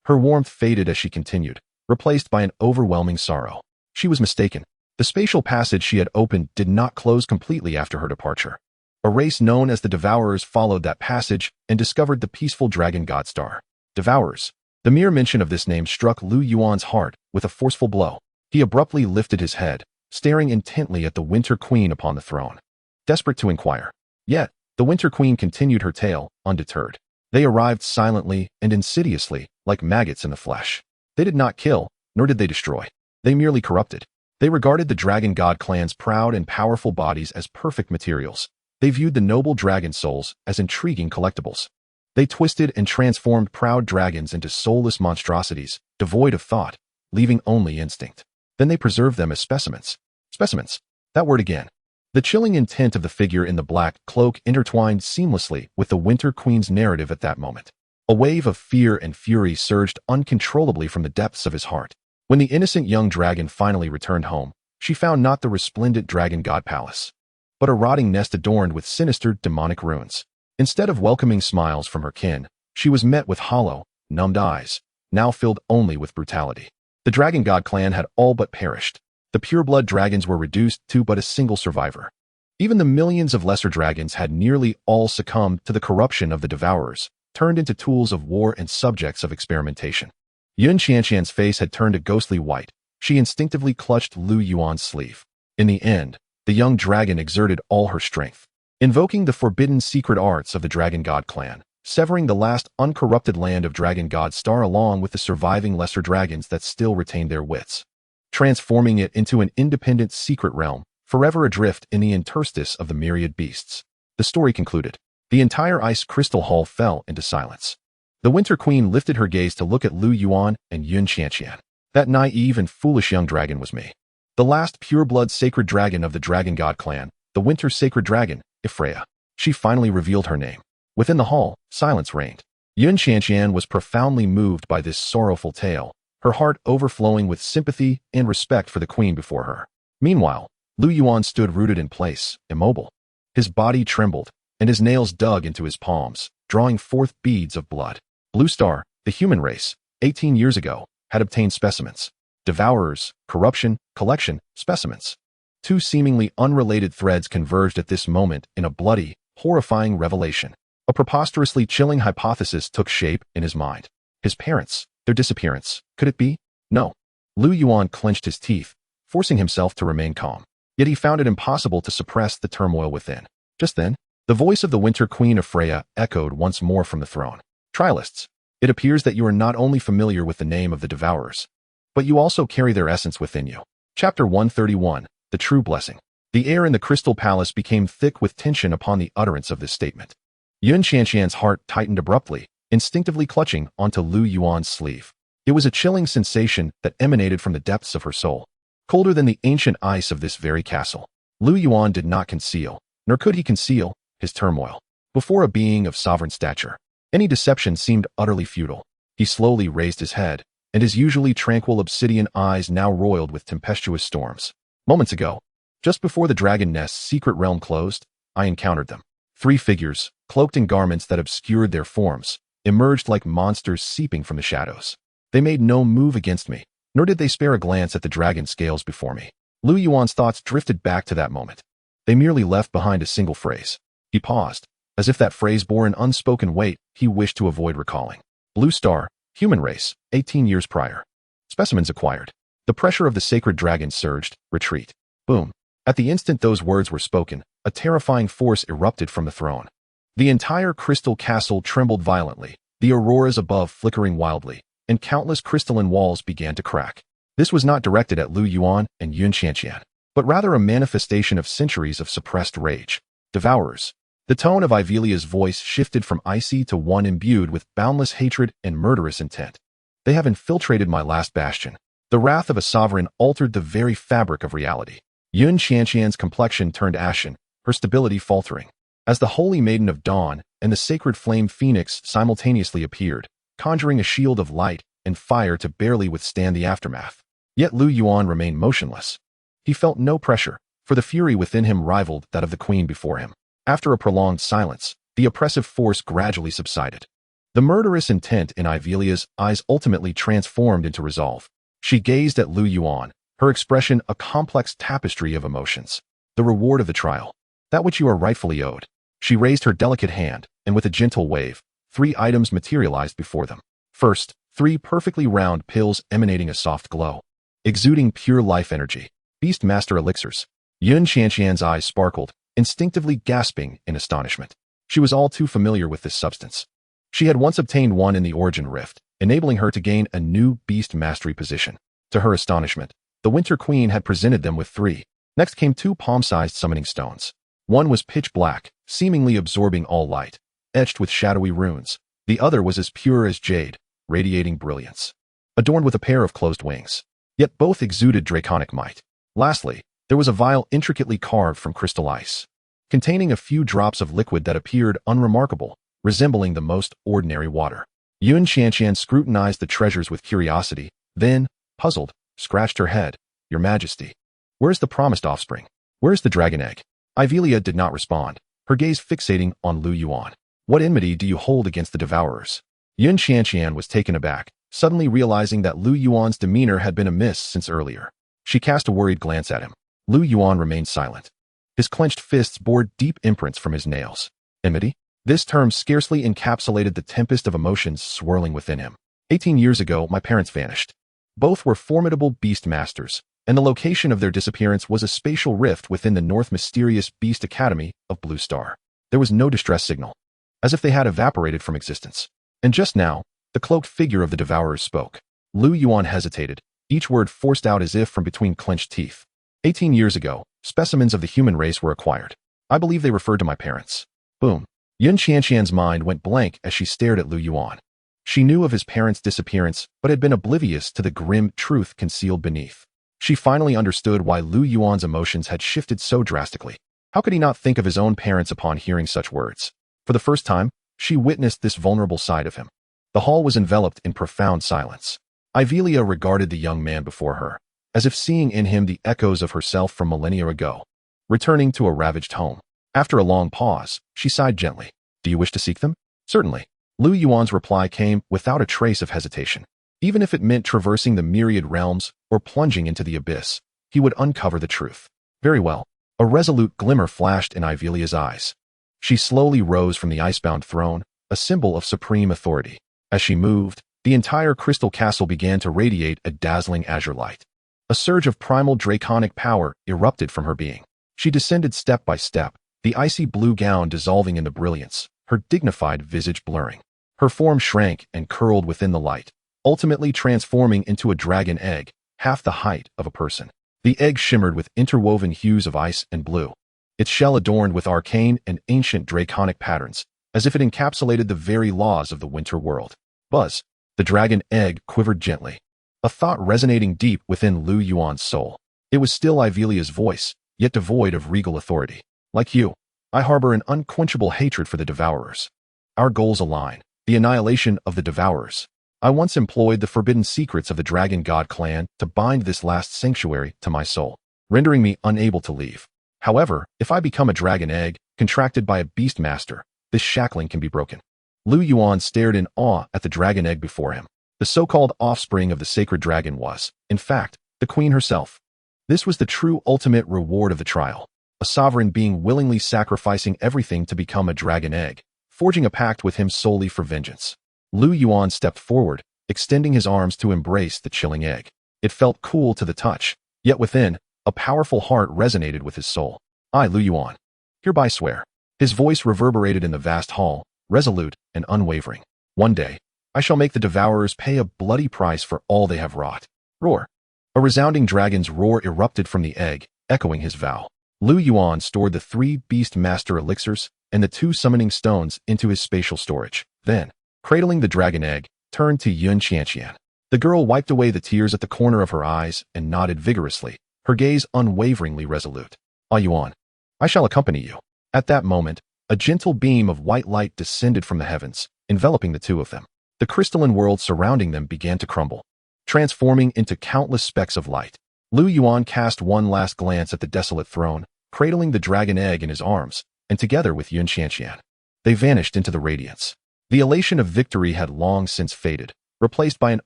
her warmth faded as she continued, replaced by an overwhelming sorrow. She was mistaken. The spatial passage she had opened did not close completely after her departure. A race known as the Devourers followed that passage and discovered the peaceful Dragon God Star. Devourers. The mere mention of this name struck Lu Yuan's heart with a forceful blow. He abruptly lifted his head, staring intently at the Winter Queen upon the throne, desperate to inquire. Yet, the Winter Queen continued her tale, undeterred. They arrived silently and insidiously, like maggots in the flesh. They did not kill, nor did they destroy. They merely corrupted. They regarded the Dragon God clan's proud and powerful bodies as perfect materials. They viewed the noble dragon souls as intriguing collectibles. They twisted and transformed proud dragons into soulless monstrosities, devoid of thought, leaving only instinct. Then they preserved them as specimens. Specimens. That word again. The chilling intent of the figure in the black cloak intertwined seamlessly with the Winter Queen's narrative at that moment. A wave of fear and fury surged uncontrollably from the depths of his heart. When the innocent young dragon finally returned home, she found not the resplendent Dragon God Palace, but a rotting nest adorned with sinister demonic ruins. Instead of welcoming smiles from her kin, she was met with hollow, numbed eyes, now filled only with brutality. The Dragon God clan had all but perished. The pureblood dragons were reduced to but a single survivor. Even the millions of lesser dragons had nearly all succumbed to the corruption of the Devourers, turned into tools of war and subjects of experimentation. Yun Qianqian's face had turned a ghostly white. She instinctively clutched Lu Yuan's sleeve. In the end, the young dragon exerted all her strength, invoking the forbidden secret arts of the Dragon God clan, severing the last uncorrupted land of Dragon God Star along with the surviving lesser dragons that still retained their wits, transforming it into an independent secret realm, forever adrift in the interstice of the myriad beasts. The story concluded. The entire ice crystal hall fell into silence. The Winter Queen lifted her gaze to look at Lu Yuan and Yun Qianqian. That naive and foolish young dragon was me. The last pure-blood sacred dragon of the Dragon God clan, the Winter Sacred Dragon, Ifreya. She finally revealed her name. Within the hall, silence reigned. Yun Qianqian was profoundly moved by this sorrowful tale, her heart overflowing with sympathy and respect for the queen before her. Meanwhile, Lu Yuan stood rooted in place, immobile. His body trembled, and his nails dug into his palms, drawing forth beads of blood. Blue Star, the human race, 18 years ago, had obtained specimens. Devourers, corruption, collection, specimens. Two seemingly unrelated threads converged at this moment in a bloody, horrifying revelation. A preposterously chilling hypothesis took shape in his mind. His parents, their disappearance, could it be? No. Lu Yuan clenched his teeth, forcing himself to remain calm. Yet he found it impossible to suppress the turmoil within. Just then, the voice of the Winter Queen of Freya echoed once more from the throne. Trialists, it appears that you are not only familiar with the name of the Devourers, but you also carry their essence within you. Chapter 131, The True Blessing. The air in the Crystal Palace became thick with tension upon the utterance of this statement. Yun Qianqian's heart tightened abruptly, instinctively clutching onto Lu Yuan's sleeve. It was a chilling sensation that emanated from the depths of her soul, colder than the ancient ice of this very castle. Lu Yuan did not conceal, nor could he conceal, his turmoil. Before a being of sovereign stature, any deception seemed utterly futile. He slowly raised his head, and his usually tranquil obsidian eyes now roiled with tempestuous storms. Moments ago, just before the dragon nest's secret realm closed, I encountered them. 3 figures, cloaked in garments that obscured their forms, emerged like monsters seeping from the shadows. They made no move against me, nor did they spare a glance at the dragon scales before me. Lu Yuan's thoughts drifted back to that moment. They merely left behind a single phrase. He paused, as if that phrase bore an unspoken weight he wished to avoid recalling. Blue Star, human race, 18 years prior. Specimens acquired. The pressure of the sacred dragon surged, retreat. Boom. At the instant those words were spoken, a terrifying force erupted from the throne. The entire crystal castle trembled violently, the auroras above flickering wildly, and countless crystalline walls began to crack. This was not directed at Lu Yuan and Yun Qianqian, but rather a manifestation of centuries of suppressed rage. Devourers. The tone of Ivelia's voice shifted from icy to one imbued with boundless hatred and murderous intent. They have infiltrated my last bastion. The wrath of a sovereign altered the very fabric of reality. Yun Qianqian's complexion turned ashen, her stability faltering. As the Holy Maiden of Dawn and the Sacred Flame Phoenix simultaneously appeared, conjuring a shield of light and fire to barely withstand the aftermath. Yet Lu Yuan remained motionless. He felt no pressure, for the fury within him rivaled that of the queen before him. After a prolonged silence, the oppressive force gradually subsided. The murderous intent in Ivelia's eyes ultimately transformed into resolve. She gazed at Lu Yuan, her expression a complex tapestry of emotions. The reward of the trial. That which you are rightfully owed. She raised her delicate hand, and with a gentle wave, 3 items materialized before them. First, 3 perfectly round pills emanating a soft glow, exuding pure life energy. Beast Master elixirs. Yun Qianqian's eyes sparkled, instinctively gasping in astonishment. She was all too familiar with this substance. She had once obtained one in the Origin Rift, enabling her to gain a new beast mastery position. To her astonishment, the Winter Queen had presented them with 3. Next came 2 palm-sized summoning stones. One was pitch black, seemingly absorbing all light, etched with shadowy runes. The other was as pure as jade, radiating brilliance, adorned with a pair of closed wings. Yet both exuded draconic might. Lastly, there was a vial intricately carved from crystal ice, containing a few drops of liquid that appeared unremarkable, resembling the most ordinary water. Yun Qianqian scrutinized the treasures with curiosity, then, puzzled, scratched her head. Your Majesty, where's the promised offspring? Where's the dragon egg? Ivelia did not respond, her gaze fixating on Lu Yuan. What enmity do you hold against the devourers? Yun Qianqian was taken aback, suddenly realizing that Lu Yuan's demeanor had been amiss since earlier. She cast a worried glance at him. Lu Yuan remained silent. His clenched fists bore deep imprints from his nails. Enmity? This term scarcely encapsulated the tempest of emotions swirling within him. 18 years ago, my parents vanished. Both were formidable beast masters, and the location of their disappearance was a spatial rift within the North Mysterious Beast Academy of Blue Star. There was no distress signal, as if they had evaporated from existence. And just now, the cloaked figure of the devourers spoke. Lu Yuan hesitated, each word forced out as if from between clenched teeth. 18 years ago, specimens of the human race were acquired. I believe they referred to my parents. Boom. Yun Qianqian's mind went blank as she stared at Lu Yuan. She knew of his parents' disappearance, but had been oblivious to the grim truth concealed beneath. She finally understood why Lu Yuan's emotions had shifted so drastically. How could he not think of his own parents upon hearing such words? For the first time, she witnessed this vulnerable side of him. The hall was enveloped in profound silence. Ivelia regarded the young man before her, as if seeing in him the echoes of herself from millennia ago, returning to a ravaged home. After a long pause, she sighed gently. Do you wish to seek them? Certainly. Lu Yuan's reply came without a trace of hesitation. Even if it meant traversing the myriad realms or plunging into the abyss, he would uncover the truth. Very well. A resolute glimmer flashed in Ivelia's eyes. She slowly rose from the icebound throne, a symbol of supreme authority. As she moved, the entire crystal castle began to radiate a dazzling azure light. A surge of primal draconic power erupted from her being. She descended step by step, the icy blue gown dissolving into brilliance, her dignified visage blurring. Her form shrank and curled within the light, ultimately transforming into a dragon egg, half the height of a person. The egg shimmered with interwoven hues of ice and blue, its shell adorned with arcane and ancient draconic patterns, as if it encapsulated the very laws of the winter world. Buzz. The dragon egg quivered gently, a thought resonating deep within Lu Yuan's soul. It was still Ivelia's voice, yet devoid of regal authority. Like you, I harbor an unquenchable hatred for the devourers. Our goals align, the annihilation of the devourers. I once employed the forbidden secrets of the Dragon God clan to bind this last sanctuary to my soul, rendering me unable to leave. However, if I become a dragon egg, contracted by a beast master, this shackling can be broken. Lu Yuan stared in awe at the dragon egg before him. The so-called offspring of the sacred dragon was, in fact, the queen herself. This was the true ultimate reward of the trial, a sovereign being willingly sacrificing everything to become a dragon egg, forging a pact with him solely for vengeance. Lu Yuan stepped forward, extending his arms to embrace the chilling egg. It felt cool to the touch, yet within, a powerful heart resonated with his soul. I, Lu Yuan, hereby swear. His voice reverberated in the vast hall, resolute and unwavering. One day, I shall make the devourers pay a bloody price for all they have wrought. Roar. A resounding dragon's roar erupted from the egg, echoing his vow. Lu Yuan stored the 3 beast master elixirs and the 2 summoning stones into his spatial storage. Then, cradling the dragon egg, turned to Yun Qianqian. The girl wiped away the tears at the corner of her eyes and nodded vigorously, her gaze unwaveringly resolute. Ah Yuan, I shall accompany you. At that moment, a gentle beam of white light descended from the heavens, enveloping the 2 of them. The crystalline world surrounding them began to crumble, transforming into countless specks of light. Lu Yuan cast one last glance at the desolate throne, cradling the dragon egg in his arms, and together with Yun Qianqian, they vanished into the radiance. The elation of victory had long since faded, replaced by an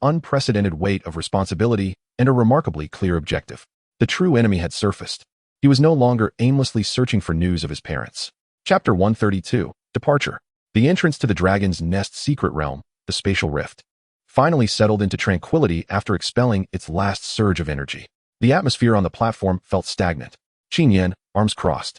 unprecedented weight of responsibility and a remarkably clear objective. The true enemy had surfaced. He was no longer aimlessly searching for news of his parents. Chapter 132, Departure. The entrance to the Dragon's Nest secret realm, the spatial rift, finally settled into tranquility after expelling its last surge of energy. The atmosphere on the platform felt stagnant. Qin Yan, arms crossed,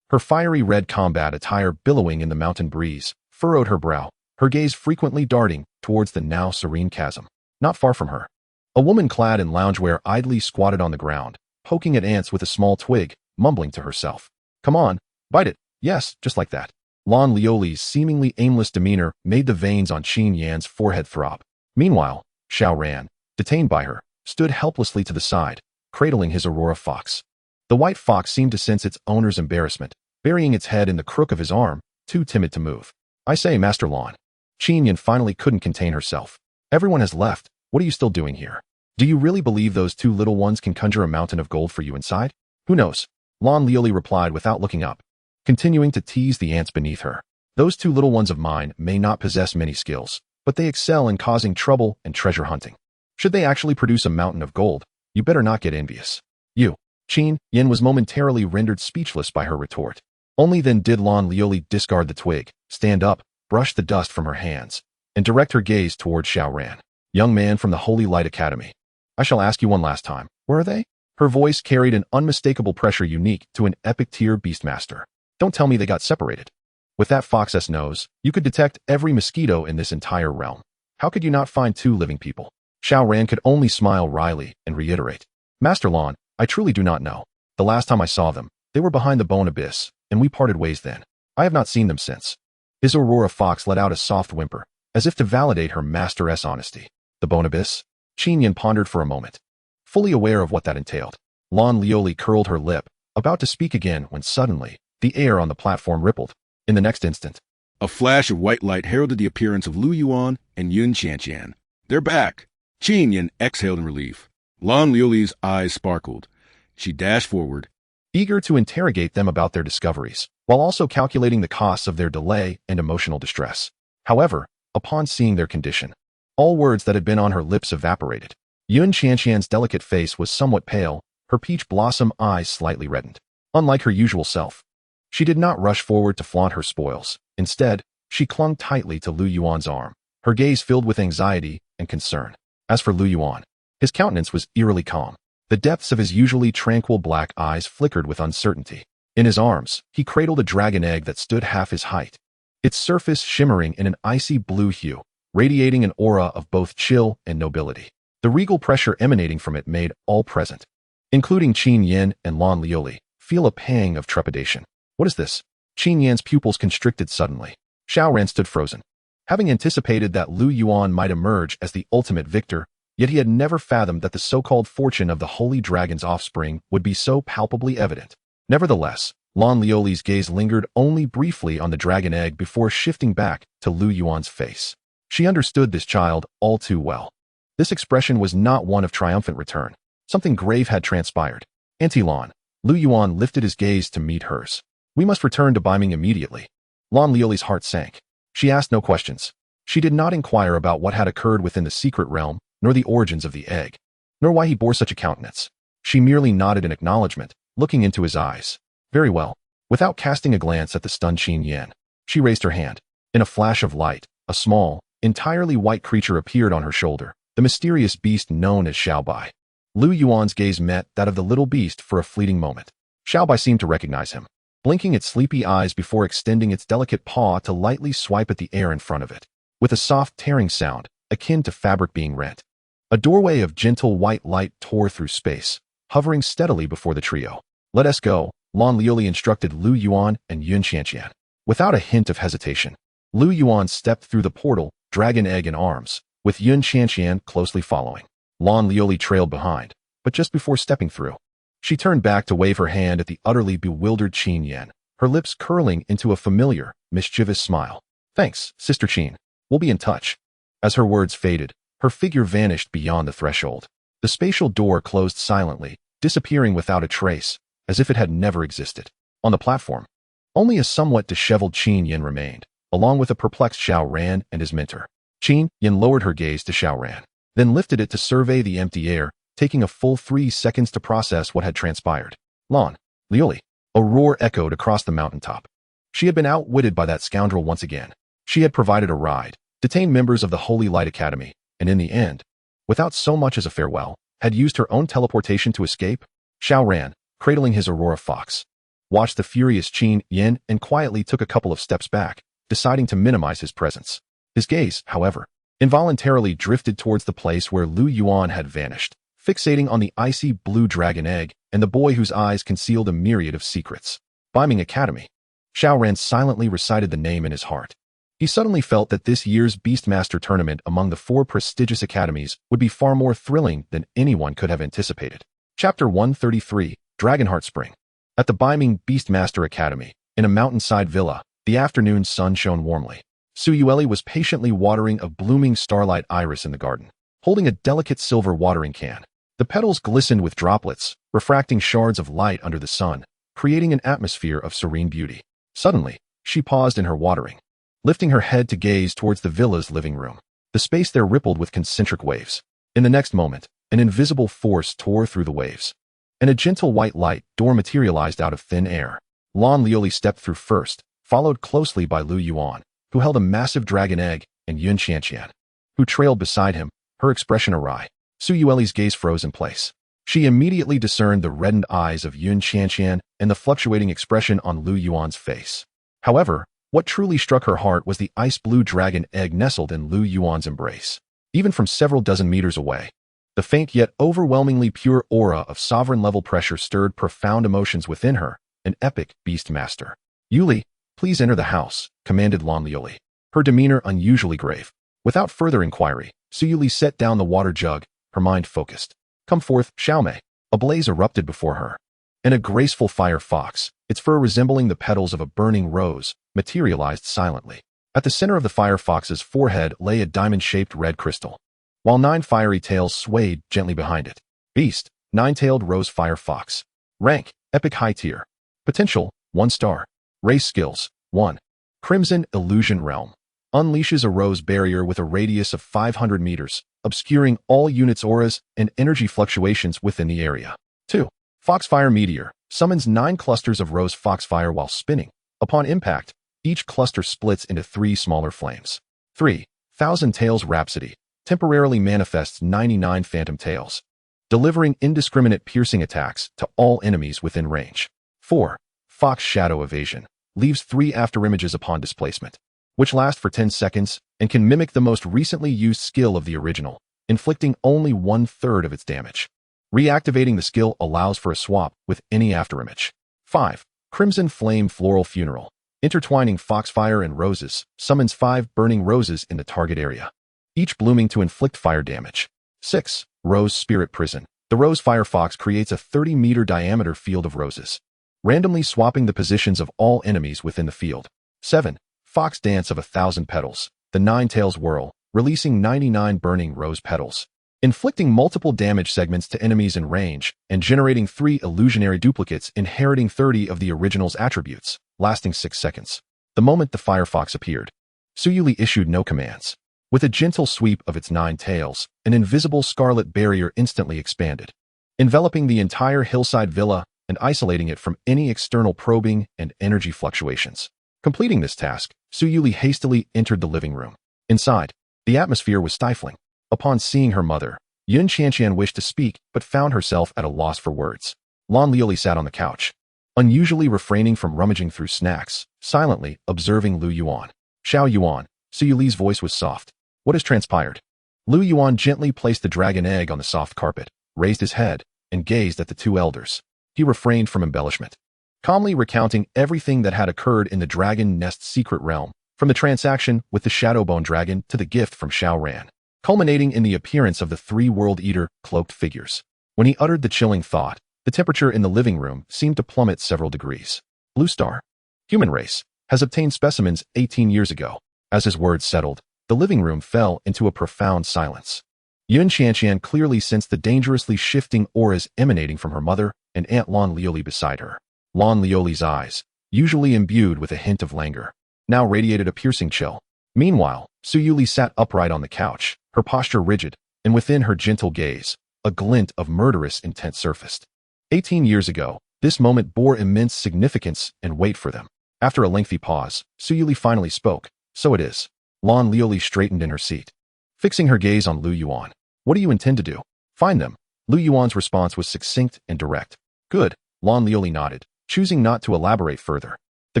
her fiery red combat attire billowing in the mountain breeze, furrowed her brow, her gaze frequently darting towards the now serene chasm. Not far from her, A woman clad in loungewear idly squatted on the ground, poking at ants with a small twig, mumbling to herself. Come on, bite it. Yes, just like that. Lon Lioli's seemingly aimless demeanor made the veins on Qin Yan's forehead throb. Meanwhile, Xiao Ran, detained by her, stood helplessly to the side, cradling his Aurora fox. The white fox seemed to sense its owner's embarrassment, burying its head in the crook of his arm, too timid to move. I say, Master Lon. Qin Yan finally couldn't contain herself. Everyone has left. What are you still doing here? Do you really believe those two little ones can conjure a mountain of gold for you inside? Who knows? Lon Lioli replied without looking up, continuing to tease the ants beneath her. Those two little ones of mine may not possess many skills, but they excel in causing trouble and treasure hunting. Should they actually produce a mountain of gold, you better not get envious. You. Qin Yan was momentarily rendered speechless by her retort. Only then did Lon Lioli discard the twig, stand up, brush the dust from her hands, and direct her gaze toward Xiao Ran. Young man from the Holy Light Academy. I shall ask you one last time. Where are they? Her voice carried an unmistakable pressure unique to an epic-tier beastmaster. Don't tell me they got separated. With that fox's nose, you could detect every mosquito in this entire realm. How could you not find two living people? Xiao Ran could only smile wryly and reiterate. Master Lon, I truly do not know. The last time I saw them, they were behind the bone abyss, and we parted ways then. I have not seen them since. His Aurora fox let out a soft whimper, as if to validate her master's honesty. The bone abyss? Qin Yan pondered for a moment, fully aware of what that entailed. Lon Lioli curled her lip, about to speak again when suddenly, the air on the platform rippled. In the next instant, a flash of white light heralded the appearance of Lu Yuan and Yun Qianqian. They're back. Qin Yan exhaled in relief. Lon Lioli's eyes sparkled. She dashed forward, eager to interrogate them about their discoveries, while also calculating the costs of their delay and emotional distress. However, upon seeing their condition, all words that had been on her lips evaporated. Yun Qianqian's delicate face was somewhat pale, her peach blossom eyes slightly reddened. Unlike her usual self, she did not rush forward to flaunt her spoils. Instead, she clung tightly to Lu Yuan's arm, her gaze filled with anxiety and concern. As for Lu Yuan, his countenance was eerily calm. The depths of his usually tranquil black eyes flickered with uncertainty. In his arms, he cradled a dragon egg that stood half his height, its surface shimmering in an icy blue hue, radiating an aura of both chill and nobility. The regal pressure emanating from it made all present, including Qin Yan and Lon Lioli, feel a pang of trepidation. What is this? Qin Yan's pupils constricted suddenly. Xiao Ran stood frozen. Having anticipated that Lu Yuan might emerge as the ultimate victor, yet he had never fathomed that the so-called fortune of the Holy Dragon's offspring would be so palpably evident. Nevertheless, Lon Lioli's gaze lingered only briefly on the dragon egg before shifting back to Lu Yuan's face. She understood this child all too well. This expression was not one of triumphant return. Something grave had transpired. Auntie Lon. Lu Yuan lifted his gaze to meet hers. We must return to Beiming immediately. Lon Lioli's heart sank. She asked no questions. She did not inquire about what had occurred within the secret realm, nor the origins of the egg, nor why he bore such a countenance. She merely nodded in acknowledgement, looking into his eyes. Very well. Without casting a glance at the stunned Qin Yan, she raised her hand. In a flash of light, a small, entirely white creature appeared on her shoulder, the mysterious beast known as Xiaobai. Lu Yuan's gaze met that of the little beast for a fleeting moment. Xiaobai seemed to recognize him, blinking its sleepy eyes before extending its delicate paw to lightly swipe at the air in front of it, with a soft tearing sound, akin to fabric being rent. A doorway of gentle white light tore through space, hovering steadily before the trio. Let us go, Lon Lioli instructed Lu Yuan and Yun Qianqian. Without a hint of hesitation, Lu Yuan stepped through the portal, dragon egg in arms, with Yun Qianqian closely following. Lon Lioli trailed behind, but just before stepping through, she turned back to wave her hand at the utterly bewildered Qin Yan, her lips curling into a familiar, mischievous smile. Thanks, Sister Qin. We'll be in touch. As her words faded, her figure vanished beyond the threshold. The spatial door closed silently, disappearing without a trace, as if it had never existed. On the platform, only a somewhat disheveled Qin Yan remained, along with a perplexed Xiao Ran and his mentor. Qin Yan lowered her gaze to Xiao Ran, then lifted it to survey the empty air, taking a full 3 seconds to process what had transpired. Lon Lioli. A roar echoed across the mountaintop. She had been outwitted by that scoundrel once again. She had provided a ride, detained members of the Holy Light Academy, and in the end, without so much as a farewell, had used her own teleportation to escape. Xiao Ran, cradling his Aurora fox, watched the furious Qin Yan and quietly took a couple of steps back, deciding to minimize his presence. His gaze, however, involuntarily drifted towards the place where Lu Yuan had vanished, fixating on the icy blue dragon egg and the boy whose eyes concealed a myriad of secrets. Beiming Academy. Xiaoran silently recited the name in his heart. He suddenly felt that this year's Beastmaster tournament among the 4 prestigious academies would be far more thrilling than anyone could have anticipated. Chapter 133, Dragonheart Spring. At the Beiming Beastmaster Academy, in a mountainside villa, the afternoon sun shone warmly. Suyueli was patiently watering a blooming starlight iris in the garden, holding a delicate silver watering can. The petals glistened with droplets, refracting shards of light under the sun, creating an atmosphere of serene beauty. Suddenly, she paused in her watering, lifting her head to gaze towards the villa's living room. The space there rippled with concentric waves. In the next moment, an invisible force tore through the waves, and a gentle white light door materialized out of thin air. Lan Lioli stepped through first, followed closely by Lu Yuan, who held a massive dragon egg, and Yun Qianqian, who trailed beside him, her expression awry. Suyueli's gaze froze in place. She immediately discerned the reddened eyes of Yun Qianqian and the fluctuating expression on Lu Yuan's face. However, what truly struck her heart was the ice-blue dragon egg nestled in Lu Yuan's embrace. Even from several dozen meters away, the faint yet overwhelmingly pure aura of sovereign-level pressure stirred profound emotions within her, an epic beast master. "Yuli, please enter the house," commanded Lan Lioli, her demeanor unusually grave. Without further inquiry, Suyuli set down the water jug, her mind focused. "Come forth, Xiaomei." A blaze erupted before her, and a graceful fire fox, its fur resembling the petals of a burning rose, materialized silently. At the center of the fire fox's forehead lay a diamond-shaped red crystal, while 9 fiery tails swayed gently behind it. Beast, 9-tailed rose fire fox. Rank, epic high tier. Potential, 1 star. Race skills, 1. Crimson Illusion Realm. Unleashes a rose barrier with a radius of 500 meters, obscuring all units' auras and energy fluctuations within the area. 2. Foxfire Meteor. Summons 9 clusters of rose foxfire while spinning. Upon impact, each cluster splits into 3 smaller flames. 3. Thousand Tails Rhapsody. Temporarily manifests 99 phantom tails, delivering indiscriminate piercing attacks to all enemies within range. 4. Fox Shadow Evasion. Leaves 3 afterimages upon displacement, which last for 10 seconds and can mimic the most recently used skill of the original, inflicting only 1/3 of its damage. Reactivating the skill allows for a swap with any afterimage. 5. Crimson Flame Floral Funeral. Intertwining foxfire and roses, summons 5 burning roses in the target area, each blooming to inflict fire damage. 6. Rose Spirit Prison. The Rose Fire Fox creates a 30-meter diameter field of roses, randomly swapping the positions of all enemies within the field. 7. Fox Dance of 1,000 Petals. The 9 tails whirl, releasing 99 burning rose petals, inflicting multiple damage segments to enemies in range, and generating 3 illusionary duplicates inheriting 30 of the original's attributes, lasting 6 seconds. The moment the Firefox appeared, Suyuli issued no commands. With a gentle sweep of its 9 tails, an invisible scarlet barrier instantly expanded, enveloping the entire hillside villa and isolating it from any external probing and energy fluctuations. Completing this task, Suyuli hastily entered the living room. Inside, the atmosphere was stifling. Upon seeing her mother, Yun Qianqian wished to speak but found herself at a loss for words. Lan Lioli sat on the couch, unusually refraining from rummaging through snacks, silently observing Lu Yuan. "Xiao Yuan," Suyuli's voice was soft. "What has transpired?" Lu Yuan gently placed the dragon egg on the soft carpet, raised his head, and gazed at the 2 elders. He refrained from embellishment, calmly recounting everything that had occurred in the dragon nest's secret realm, from the transaction with the Shadowbone dragon to the gift from Xiaoran, culminating in the appearance of the 3 World Eater cloaked figures. When he uttered the chilling thought, the temperature in the living room seemed to plummet several degrees. "Blue Star. Human race. Has obtained specimens 18 years ago." As his words settled, the living room fell into a profound silence. Yun Qianqian clearly sensed the dangerously shifting auras emanating from her mother and Aunt Lan Lioli beside her. Lan Lioli's eyes, usually imbued with a hint of languor, now radiated a piercing chill. Meanwhile, Suyuli sat upright on the couch, her posture rigid, and within her gentle gaze, a glint of murderous intent surfaced. 18 years ago, this moment bore immense significance and weight for them. After a lengthy pause, Suyuli finally spoke. "So it is." Lan Lioli straightened in her seat, fixing her gaze on Lu Yuan. "What do you intend to do?" "Find them." Lu Yuan's response was succinct and direct. "Good." Lan Lioli nodded, choosing not to elaborate further. The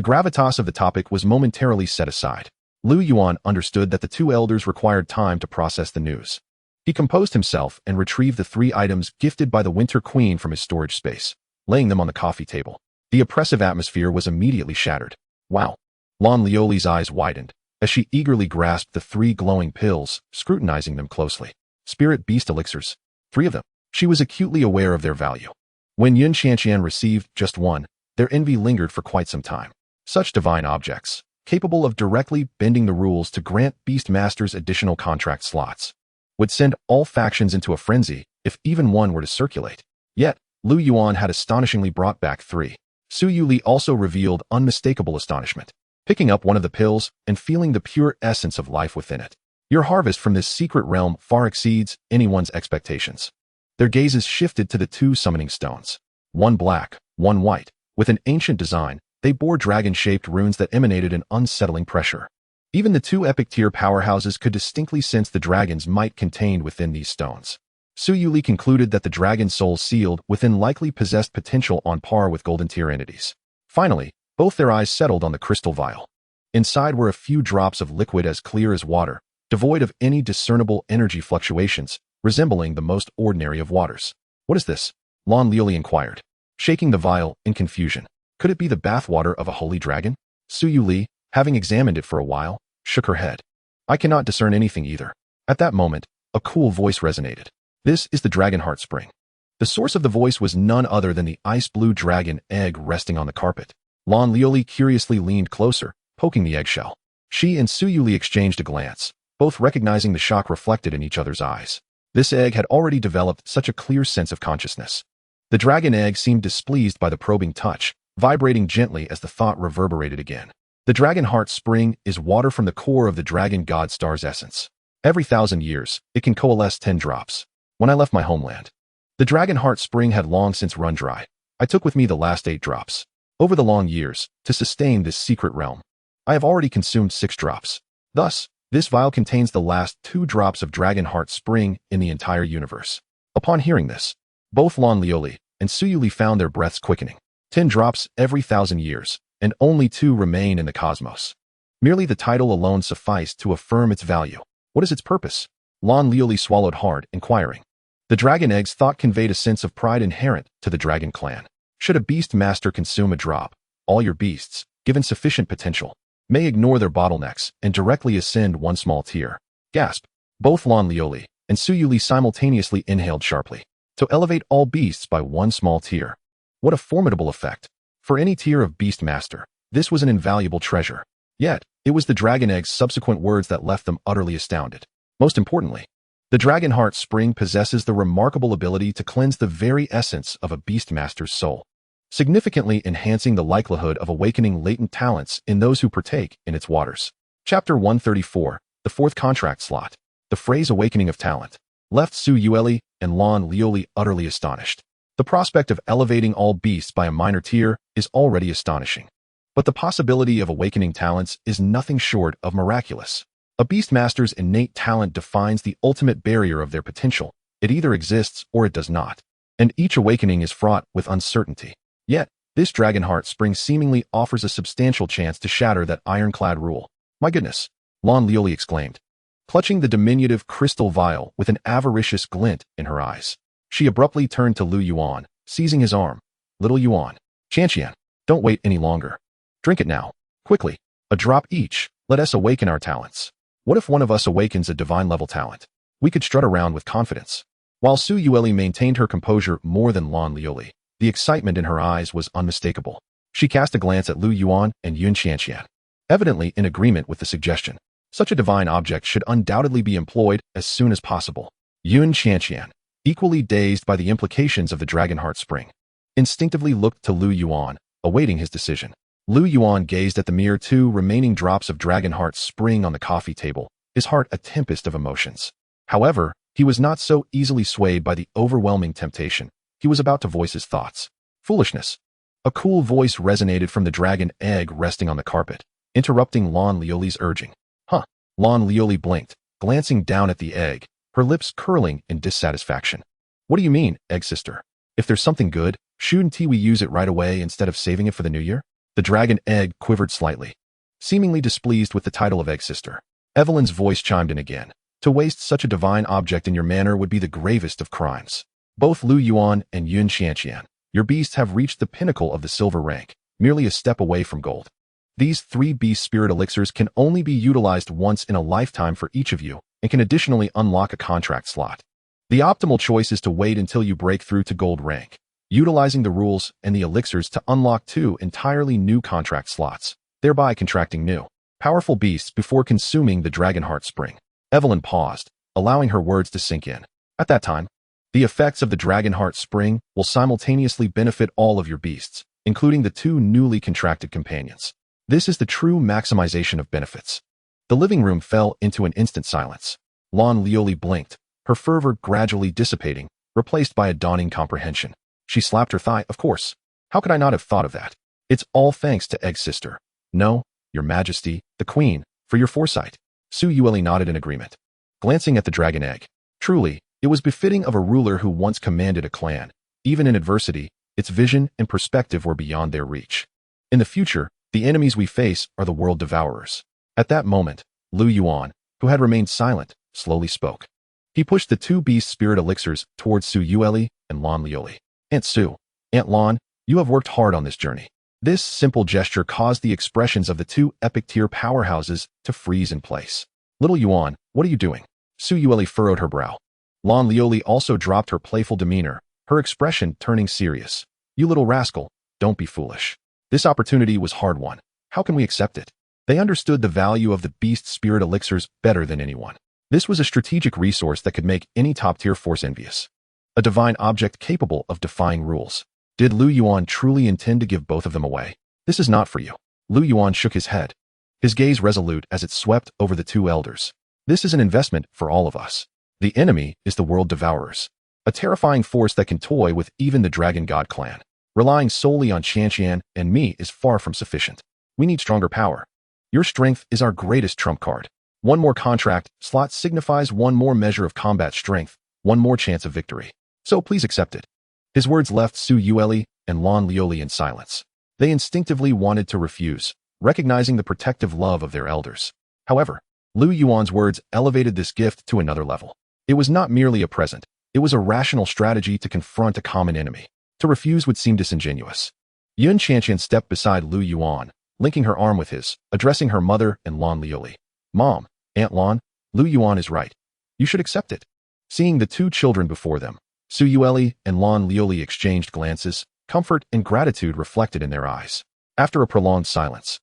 gravitas of the topic was momentarily set aside. Lu Yuan understood that the two elders required time to process the news. He composed himself and retrieved the 3 items gifted by the Winter Queen from his storage space, laying them on the coffee table. The oppressive atmosphere was immediately shattered. Wow! Lon Lioli's eyes widened as she eagerly grasped the 3 glowing pills, scrutinizing them closely. Spirit beast elixirs. 3 of them. She was acutely aware of their value. When Yun Qianqian received just 1, their envy lingered for quite some time. Such divine objects, capable of directly bending the rules to grant beast masters additional contract slots, would send all factions into a frenzy if even one were to circulate. Yet, Lu Yuan had astonishingly brought back 3. Su Yuli also revealed unmistakable astonishment, picking up one of the pills and feeling the pure essence of life within it. Your harvest from this secret realm far exceeds anyone's expectations. Their gazes shifted to the 2 summoning stones. One black, one white. With an ancient design, they bore dragon-shaped runes that emanated an unsettling pressure. Even the 2 epic tier powerhouses could distinctly sense the dragon's might contained within these stones. Su Yuli concluded that the dragon's soul sealed within likely possessed potential on par with golden tier entities. Finally, both their eyes settled on the crystal vial. Inside were a few drops of liquid as clear as water, devoid of any discernible energy fluctuations, resembling the most ordinary of waters. What is this? Lon Lioli inquired, shaking the vial in confusion. Could it be the bathwater of a holy dragon? Su Yuli, having examined it for a while, shook her head. I cannot discern anything either. At that moment, a cool voice resonated. This is the Dragon Heart Spring. The source of the voice was none other than the ice-blue dragon egg resting on the carpet. Lon Lioli curiously leaned closer, poking the eggshell. She and Su Yuli exchanged a glance, both recognizing the shock reflected in each other's eyes. This egg had already developed such a clear sense of consciousness. The dragon egg seemed displeased by the probing touch, vibrating gently as the thought reverberated again. The Dragon Heart Spring is water from the core of the dragon god star's essence. Every 1,000 years, it can coalesce 10 drops. When I left my homeland, the Dragon Heart Spring had long since run dry. I took with me the last 8 drops. Over the long years, to sustain this secret realm, I have already consumed 6 drops. Thus, this vial contains the last 2 drops of Dragon Heart Spring in the entire universe. Upon hearing this, both Lon Lioli and Su Yuli found their breaths quickening. 10 drops every 1,000 years, and only 2 remain in the cosmos. Merely the title alone sufficed to affirm its value. What is its purpose? Lon Lioli swallowed hard, inquiring. The dragon egg's thought conveyed a sense of pride inherent to the dragon clan. Should a beast master consume a drop, all your beasts, given sufficient potential, may ignore their bottlenecks and directly ascend 1 small tier. Gasp! Both Lon Lioli and Su Yuli simultaneously inhaled sharply. To elevate all beasts by 1 small tier. What a formidable effect. For any tier of beast master, this was an invaluable treasure. Yet, it was the dragon egg's subsequent words that left them utterly astounded. Most importantly, the Dragon Heart Spring possesses the remarkable ability to cleanse the very essence of a beastmaster's soul, significantly enhancing the likelihood of awakening latent talents in those who partake in its waters. Chapter 134, the 4th contract slot. The phrase awakening of talent left Su Yuli and Lon Lioli utterly astonished. The prospect of elevating all beasts by a minor tier is already astonishing. But the possibility of awakening talents is nothing short of miraculous. A beastmaster's innate talent defines the ultimate barrier of their potential. It either exists or it does not. And each awakening is fraught with uncertainty. Yet, this Dragon Heart Spring seemingly offers a substantial chance to shatter that ironclad rule. My goodness! Lon Lioli exclaimed, clutching the diminutive crystal vial with an avaricious glint in her eyes. She abruptly turned to Lu Yuan, seizing his arm. Little Yuan, Qianqian, don't wait any longer. Drink it now. Quickly. A drop each. Let us awaken our talents. What if one of us awakens a divine-level talent? We could strut around with confidence. While Su Yuli maintained her composure more than Lon Lioli, the excitement in her eyes was unmistakable. She cast a glance at Lu Yuan and Yun Qianqian, evidently in agreement with the suggestion. Such a divine object should undoubtedly be employed as soon as possible. Yun Qianqian, equally dazed by the implications of the Dragon Heart Spring, instinctively looked to Lu Yuan, awaiting his decision. Lu Yuan gazed at the mere 2 remaining drops of Dragon Heart Spring on the coffee table, his heart a tempest of emotions. However, he was not so easily swayed by the overwhelming temptation. He was about to voice his thoughts. Foolishness. A cool voice resonated from the dragon egg resting on the carpet, interrupting Lon Lioli's urging. Huh. Lon Lioli blinked, glancing down at the egg, her lips curling in dissatisfaction. What do you mean, egg sister? If there's something good, shouldn't we use it right away instead of saving it for the new year? The dragon egg quivered slightly. seemingly displeased with the title of Egg Sister. Evelyn's voice chimed in again. To waste such a divine object in your manner would be the gravest of crimes. Both Lu Yuan and Yun Qianqian, your beasts have reached the pinnacle of the silver rank, merely a step away from gold. These 3 beast spirit elixirs can only be utilized once in a lifetime for each of you, and can additionally unlock a contract slot. The optimal choice is to wait until you break through to gold rank, utilizing the rules and the elixirs to unlock 2 entirely new contract slots, thereby contracting new, powerful beasts before consuming the Dragonheart Spring. Evelyn paused, allowing her words to sink in. At that time, the effects of the Dragonheart Spring will simultaneously benefit all of your beasts, including the 2 newly contracted companions. This is the true maximization of benefits. The living room fell into an instant silence. Lan Lioli blinked, her fervor gradually dissipating, replaced by a dawning comprehension. She slapped her thigh. Of course. How could I not have thought of that? It's all thanks to Egg Sister. No, Your Majesty, the Queen, for your foresight. Su Yueli nodded in agreement, glancing at the dragon egg. Truly, it was befitting of a ruler who once commanded a clan. Even in adversity, its vision and perspective were beyond their reach. In the future, the enemies we face are the world devourers. At that moment, Lu Yuan, who had remained silent, slowly spoke. He pushed the 2 beast spirit elixirs towards Su Yueli and Lan Lioli. Aunt Su, Aunt Lan, you have worked hard on this journey. This simple gesture caused the expressions of the 2 epic-tier powerhouses to freeze in place. Little Yuan, what are you doing? Su Yueli furrowed her brow. Lan Lioli also dropped her playful demeanor, her expression turning serious. You little rascal, don't be foolish. This opportunity was hard-won. How can we accept it? They understood the value of the beast spirit elixirs better than anyone. This was a strategic resource that could make any top-tier force envious. A divine object capable of defying rules. Did Lu Yuan truly intend to give both of them away? This is not for you. Lu Yuan shook his head, his gaze resolute as it swept over the 2 elders. This is an investment for all of us. The enemy is the world devourers, a terrifying force that can toy with even the Dragon God clan. Relying solely on Qianqian and me is far from sufficient. We need stronger power. Your strength is our greatest trump card. 1 more contract slot signifies 1 more measure of combat strength, 1 more chance of victory. So please accept it. His words left Su Yueli and Lan Lioli in silence. They instinctively wanted to refuse, recognizing the protective love of their elders. However, Lu Yuan's words elevated this gift to another level. It was not merely a present, it was a rational strategy to confront a common enemy. To refuse would seem disingenuous. Yun Qianqian stepped beside Lu Yuan, linking her arm with his, addressing her mother and Lan Lioli. Mom, Aunt Lan, Lu Yuan is right. You should accept it. Seeing the 2 children before them, Su Yueli and Lan Lioli exchanged glances, comfort and gratitude reflected in their eyes. After a prolonged silence,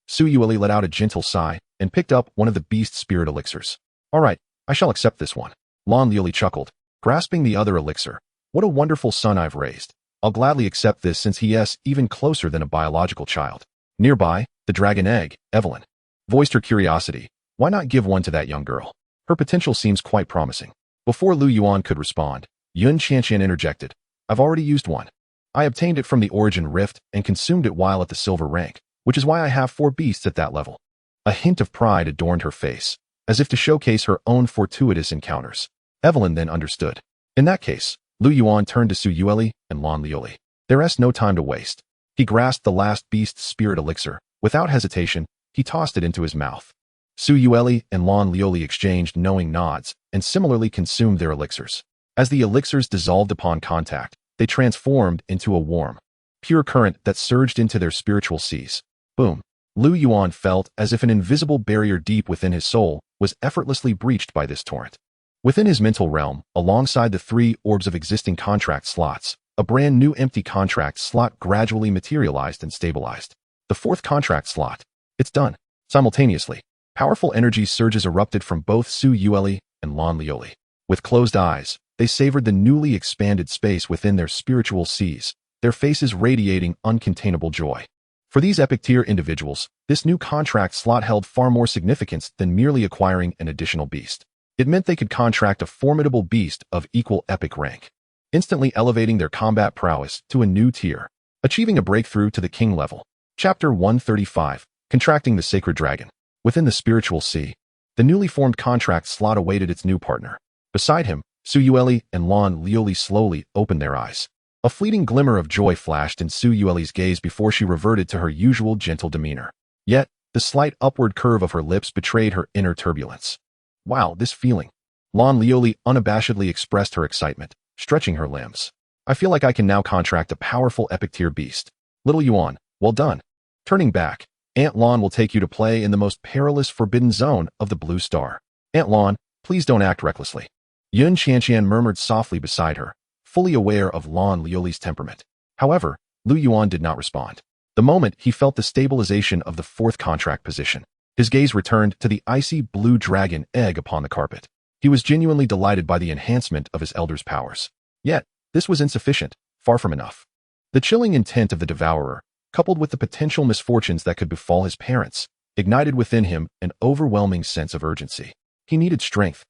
Su Yueli let out a gentle sigh and picked up one of the beast spirit elixirs. All right, I shall accept this one. Lan Lioli chuckled, grasping the other elixir. What a wonderful son I've raised. I'll gladly accept this since he is even closer than a biological child. Nearby, the dragon egg, Evelyn, voiced her curiosity. Why not give one to that young girl? Her potential seems quite promising. Before Lu Yuan could respond, Yun Qianqian interjected. I've already used one. I obtained it from the Origin Rift and consumed it while at the silver rank, which is why I have 4 beasts at that level. A hint of pride adorned her face, as if to showcase her own fortuitous encounters. Evelyn then understood. In that case, Lu Yuan turned to Su Yueli and Lan Lioli. There is no time to waste. He grasped the last beast spirit elixir. Without hesitation, he tossed it into his mouth. Su Yueli and Lan Lioli exchanged knowing nods and similarly consumed their elixirs. As the elixirs dissolved upon contact, they transformed into a warm, pure current that surged into their spiritual seas. Boom. Lu Yuan felt as if an invisible barrier deep within his soul was effortlessly breached by this torrent. Within his mental realm, alongside the 3 orbs of existing contract slots, a brand new empty contract slot gradually materialized and stabilized. The 4th contract slot. It's done. Simultaneously, powerful energy surges erupted from both Su Yueli and Lan Lioli. With closed eyes, they savored the newly expanded space within their spiritual seas, their faces radiating uncontainable joy. For these epic-tier individuals, this new contract slot held far more significance than merely acquiring an additional beast. It meant they could contract a formidable beast of equal epic rank, instantly elevating their combat prowess to a new tier, achieving a breakthrough to the king level. Chapter 135, Contracting the Sacred Dragon. Within the spiritual sea, the newly formed contract slot awaited its new partner. Beside him, Su Yueli and Lan Lioli slowly opened their eyes. A fleeting glimmer of joy flashed in Su Yueli's gaze before she reverted to her usual gentle demeanor. Yet, The slight upward curve of her lips betrayed her inner turbulence. Wow, this feeling. Lan Lioli unabashedly expressed her excitement, stretching her limbs. I feel like I can now contract a powerful epic tier beast. Little Yuan, well done. Turning back, Aunt Lan will take you to play in the most perilous forbidden zone of the Blue Star. Aunt Lan, please don't act recklessly. Yun Qianqian murmured softly beside her, fully aware of Lan Lioli's temperament. However, Lu Yuan did not respond. The moment he felt the stabilization of the fourth contract position, his gaze returned to the icy blue dragon egg upon the carpet. He was genuinely delighted by the enhancement of his elder's powers. Yet, this was insufficient, far from enough. The chilling intent of the devourer, coupled with the potential misfortunes that could befall his parents, ignited within him an overwhelming sense of urgency. He needed strength,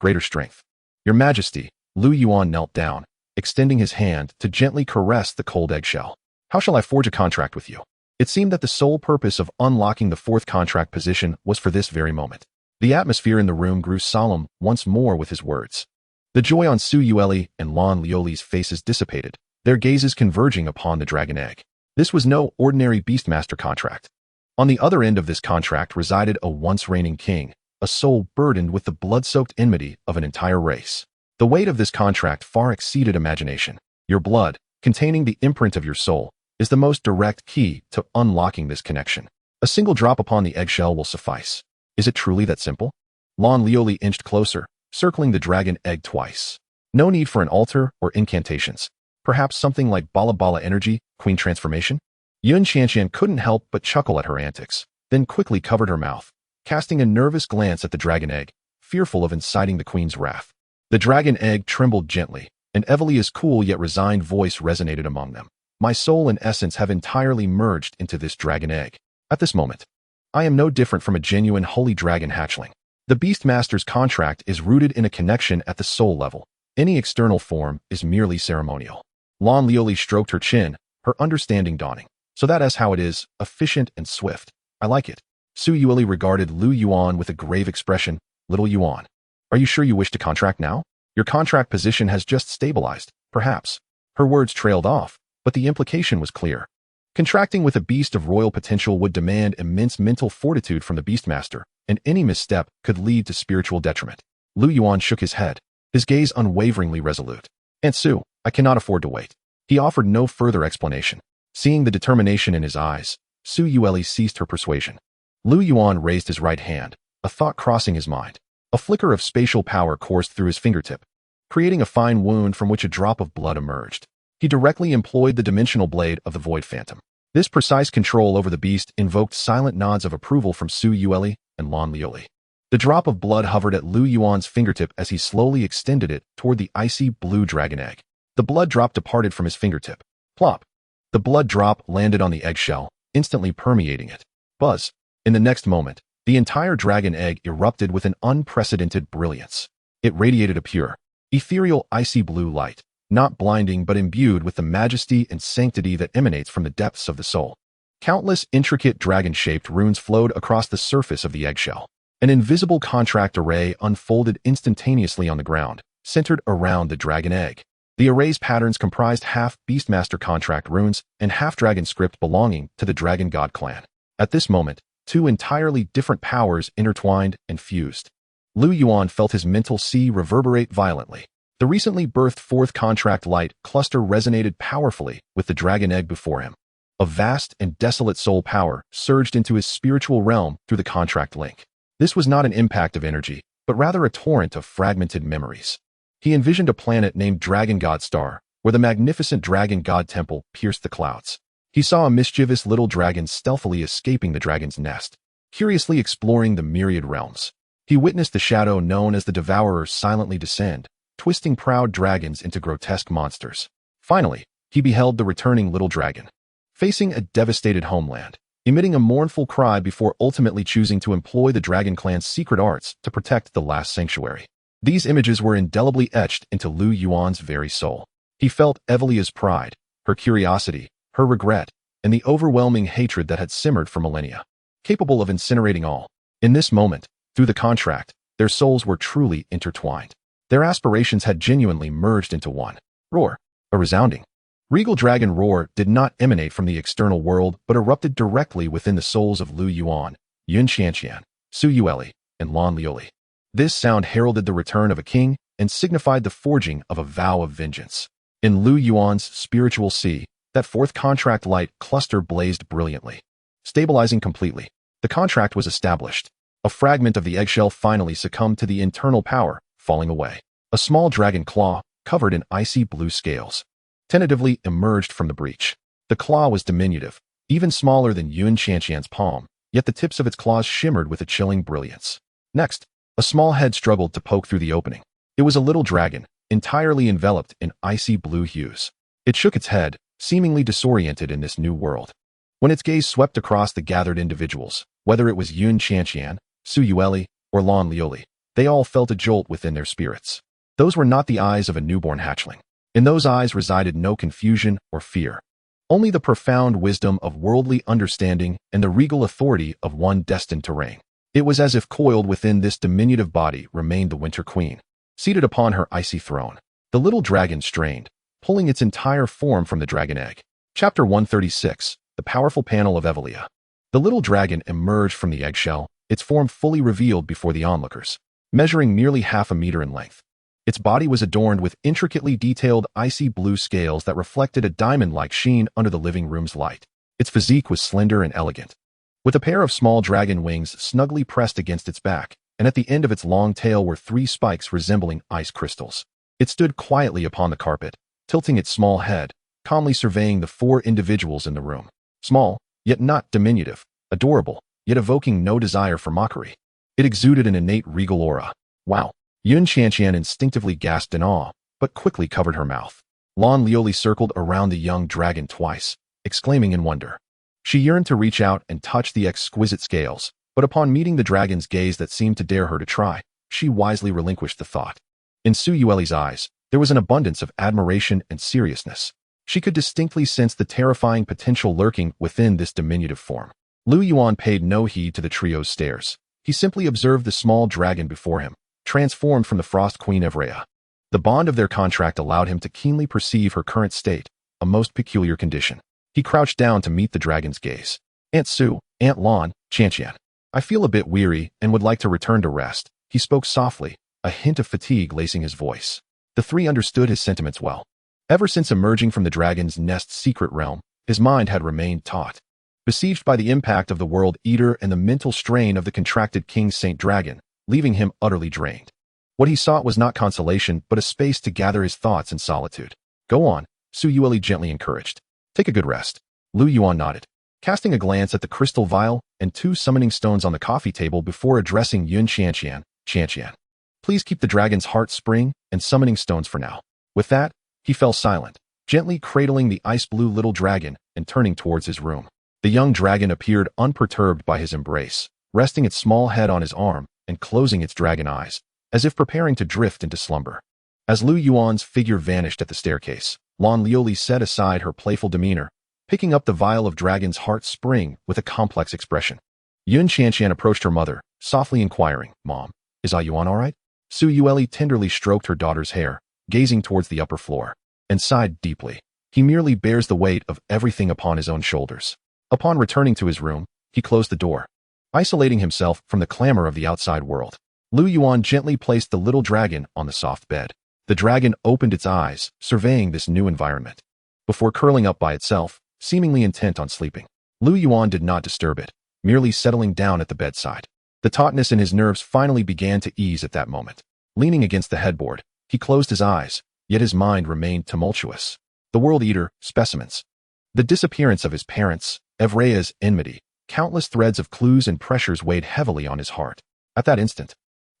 greater strength. Your Majesty, Lu Yuan knelt down, extending his hand to gently caress the cold eggshell. How shall I forge a contract with you? It seemed that the sole purpose of unlocking the fourth contract position was for this very moment. The atmosphere in the room grew solemn once more with his words. The joy on Su Yueli and Lan Lioli's faces dissipated, their gazes converging upon the dragon egg. This was no ordinary Beastmaster contract. On the other end of this contract resided a once reigning king, a soul burdened with the blood-soaked enmity of an entire race. The weight of this contract far exceeded imagination. Your blood, containing the imprint of your soul, is the most direct key to unlocking this connection. A single drop upon the eggshell will suffice. Is it truly that simple? Lan Lioli inched closer, circling the dragon egg twice. No need for an altar or incantations. Perhaps something like Bala Bala energy, queen transformation? Yun Qianqian couldn't help but chuckle at her antics, then quickly covered her mouth, casting a nervous glance at the dragon egg, fearful of inciting the queen's wrath. The dragon egg trembled gently, and Evelia's cool yet resigned voice resonated among them. My soul and essence have entirely merged into this dragon egg. At this moment, I am no different from a genuine holy dragon hatchling. The Beastmaster's contract is rooted in a connection at the soul level. Any external form is merely ceremonial. Lan Lioli stroked her chin, her understanding dawning. So that's how it is, efficient and swift. I like it. Su Yueli regarded Lu Yuan with a grave expression. Little Yuan, are you sure you wish to contract now? Your contract position has just stabilized, perhaps. Her words trailed off, but the implication was clear. Contracting with a beast of royal potential would demand immense mental fortitude from the Beastmaster, and any misstep could lead to spiritual detriment. Lu Yuan shook his head, his gaze unwaveringly resolute. Aunt Su, I cannot afford to wait. He offered no further explanation. Seeing the determination in his eyes, Su Yueli ceased her persuasion. Lu Yuan raised his right hand, a thought crossing his mind. A flicker of spatial power coursed through his fingertip, creating a fine wound from which a drop of blood emerged. He directly employed the dimensional blade of the Void Phantom. This precise control over the beast invoked silent nods of approval from Su Yueli and Lan Lioli. The drop of blood hovered at Lu Yuan's fingertip as he slowly extended it toward the icy blue dragon egg. The blood drop departed from his fingertip. Plop. The blood drop landed on the eggshell, instantly permeating it. Buzz. In the next moment, the entire dragon egg erupted with an unprecedented brilliance. It radiated a pure, ethereal icy blue light, not blinding but imbued with the majesty and sanctity that emanates from the depths of the soul. Countless intricate dragon-shaped runes flowed across the surface of the eggshell. An invisible contract array unfolded instantaneously on the ground, centered around the dragon egg. The array's patterns comprised half Beastmaster contract runes and half dragon script belonging to the Dragon God clan. At this moment, two entirely different powers intertwined and fused. Lu Yuan felt his mental sea reverberate violently. The recently birthed fourth contract light cluster resonated powerfully with the dragon egg before him. A vast and desolate soul power surged into his spiritual realm through the contract link. This was not an impact of energy, but rather a torrent of fragmented memories. He envisioned a planet named Dragon God Star, where the magnificent Dragon God Temple pierced the clouds. He saw a mischievous little dragon stealthily escaping the dragon's nest, curiously exploring the myriad realms. He witnessed the shadow known as the Devourer silently descend, twisting proud dragons into grotesque monsters. Finally, he beheld the returning little dragon, facing a devastated homeland, emitting a mournful cry before ultimately choosing to employ the Dragon Clan's secret arts to protect the last sanctuary. These images were indelibly etched into Lu Yuan's very soul. He felt Evelia's pride, her curiosity, her regret, and the overwhelming hatred that had simmered for millennia, capable of incinerating all. In this moment, through the contract, their souls were truly intertwined. Their aspirations had genuinely merged into one. Roar. A resounding, Regal Dragon Roar did not emanate from the external world but erupted directly within the souls of Lu Yuan, Yun Qianqian, Su Yueli, and Lan Liuli. This sound heralded the return of a king and signified the forging of a vow of vengeance. In Lu Yuan's spiritual sea, that fourth contract light cluster blazed brilliantly. Stabilizing completely, the contract was established. A fragment of the eggshell finally succumbed to the internal power, falling away. A small dragon claw, covered in icy blue scales, tentatively emerged from the breach. The claw was diminutive, even smaller than Yun Qianqian's palm, yet the tips of its claws shimmered with a chilling brilliance. Next, a small head struggled to poke through the opening. It was a little dragon, entirely enveloped in icy blue hues. It shook its head, seemingly disoriented in this new world. When its gaze swept across the gathered individuals, whether it was Yun Qianqian, Su Yueli, or Lan Liuli, they all felt a jolt within their spirits. Those were not the eyes of a newborn hatchling. In those eyes resided no confusion or fear, only the profound wisdom of worldly understanding and the regal authority of one destined to reign. It was as if coiled within this diminutive body remained the Winter Queen, seated upon her icy throne. The little dragon strained, pulling its entire form from the dragon egg. Chapter 136, The Powerful Panel of Evelia. The little dragon emerged from the eggshell, its form fully revealed before the onlookers, measuring nearly half a meter in length. Its body was adorned with intricately detailed icy blue scales that reflected a diamond-like sheen under the living room's light. Its physique was slender and elegant, with a pair of small dragon wings snugly pressed against its back, and at the end of its long tail were 3 spikes resembling ice crystals. It stood quietly upon the carpet, tilting its small head, calmly surveying the 4 individuals in the room. Small, yet not diminutive, adorable, yet evoking no desire for mockery. It exuded an innate regal aura. Wow! Yun Qianqian instinctively gasped in awe, but quickly covered her mouth. Lan Liuli circled around the young dragon twice, exclaiming in wonder. She yearned to reach out and touch the exquisite scales, but upon meeting the dragon's gaze that seemed to dare her to try, she wisely relinquished the thought. In Su Yueli's eyes, there was an abundance of admiration and seriousness. She could distinctly sense the terrifying potential lurking within this diminutive form. Lu Yuan paid no heed to the trio's stares. He simply observed the small dragon before him, transformed from the Frost Queen Evrea. The bond of their contract allowed him to keenly perceive her current state, a most peculiar condition. He crouched down to meet the dragon's gaze. Aunt Su, Aunt Lan, Qianqian. I feel a bit weary and would like to return to rest. He spoke softly, a hint of fatigue lacing his voice. The 3 understood his sentiments well. Ever since emerging from the dragon's nest's secret realm, his mind had remained taut, besieged by the impact of the World Eater and the mental strain of the contracted King Saint Dragon, leaving him utterly drained. What he sought was not consolation, but a space to gather his thoughts in solitude. Go on, Su Yueli gently encouraged. Take a good rest. Lu Yuan nodded, casting a glance at the crystal vial and 2 summoning stones on the coffee table before addressing Yun Qianqian. Qianqian, please keep the dragon's heart spring and summoning stones for now. With that, he fell silent, gently cradling the ice-blue little dragon and turning towards his room. The young dragon appeared unperturbed by his embrace, resting its small head on his arm and closing its dragon eyes, as if preparing to drift into slumber. As Lu Yuan's figure vanished at the staircase, Lan Liuli set aside her playful demeanor, picking up the vial of dragon's heart spring with a complex expression. Yun Qianqian approached her mother, softly inquiring, Mom, is Yuan all right? Su Yueli tenderly stroked her daughter's hair, gazing towards the upper floor, and sighed deeply. He merely bears the weight of everything upon his own shoulders. Upon returning to his room, he closed the door, isolating himself from the clamor of the outside world. Lu Yuan gently placed the little dragon on the soft bed. The dragon opened its eyes, surveying this new environment, before curling up by itself, seemingly intent on sleeping. Lu Yuan did not disturb it, merely settling down at the bedside. The tautness in his nerves finally began to ease at that moment. Leaning against the headboard, he closed his eyes, yet his mind remained tumultuous. The World Eater, specimens. The disappearance of his parents, Evrea's enmity, countless threads of clues and pressures weighed heavily on his heart. At that instant,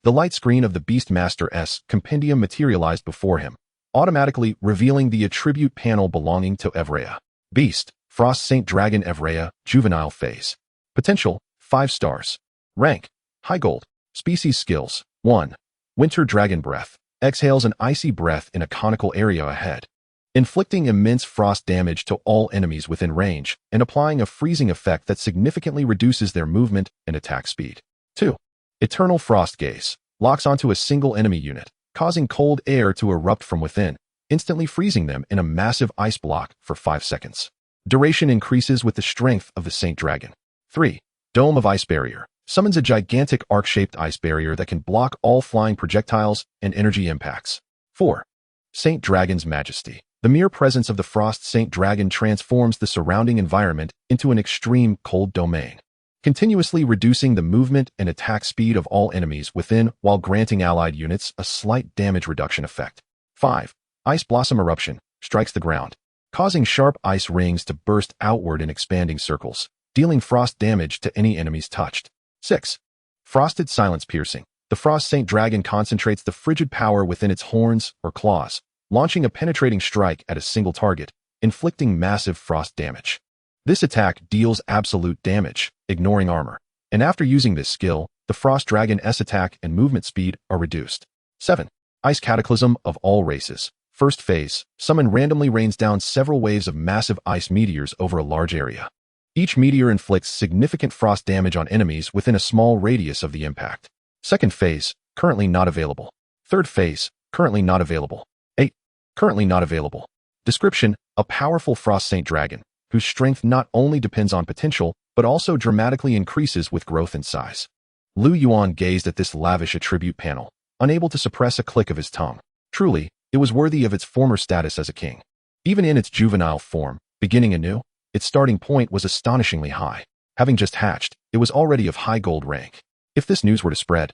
the light screen of the Beastmaster's compendium materialized before him, automatically revealing the attribute panel belonging to Evrea. Beast, Frost Saint Dragon Evrea, Juvenile Phase. Potential, 5 stars. Rank, High Gold. Species Skills, 1. Winter Dragon Breath. Exhales an icy breath in a conical area ahead, inflicting immense frost damage to all enemies within range and applying a freezing effect that significantly reduces their movement and attack speed. 2. Eternal Frost Gaze. Locks onto a single enemy unit, causing cold air to erupt from within, instantly freezing them in a massive ice block for 5 seconds. Duration increases with the strength of the Saint Dragon. 3. Dome of Ice Barrier. Summons a gigantic arc-shaped ice barrier that can block all flying projectiles and energy impacts. 4. Saint Dragon's Majesty. The mere presence of the Frost Saint Dragon transforms the surrounding environment into an extreme cold domain, continuously reducing the movement and attack speed of all enemies within while granting allied units a slight damage reduction effect. 5. Ice Blossom Eruption. Strikes the ground, causing sharp ice rings to burst outward in expanding circles, dealing frost damage to any enemies touched. 6. Frosted Silence Piercing. The Frost Saint Dragon concentrates the frigid power within its horns or claws, launching a penetrating strike at a single target, inflicting massive frost damage. This attack deals absolute damage, ignoring armor, and after using this skill, the Frost Dragon's attack and movement speed are reduced. 7. Ice Cataclysm of All Races. First phase, summon randomly rains down several waves of massive ice meteors over a large area. Each meteor inflicts significant frost damage on enemies within a small radius of the impact. Second phase, currently not available. Third phase, currently not available. 8. Currently not available. Description: a powerful Frost Saint Dragon, whose strength not only depends on potential, but also dramatically increases with growth in size. Lu Yuan gazed at this lavish attribute panel, unable to suppress a click of his tongue. Truly, it was worthy of its former status as a king. Even in its juvenile form, beginning anew, its starting point was astonishingly high. Having just hatched, it was already of high gold rank. If this news were to spread,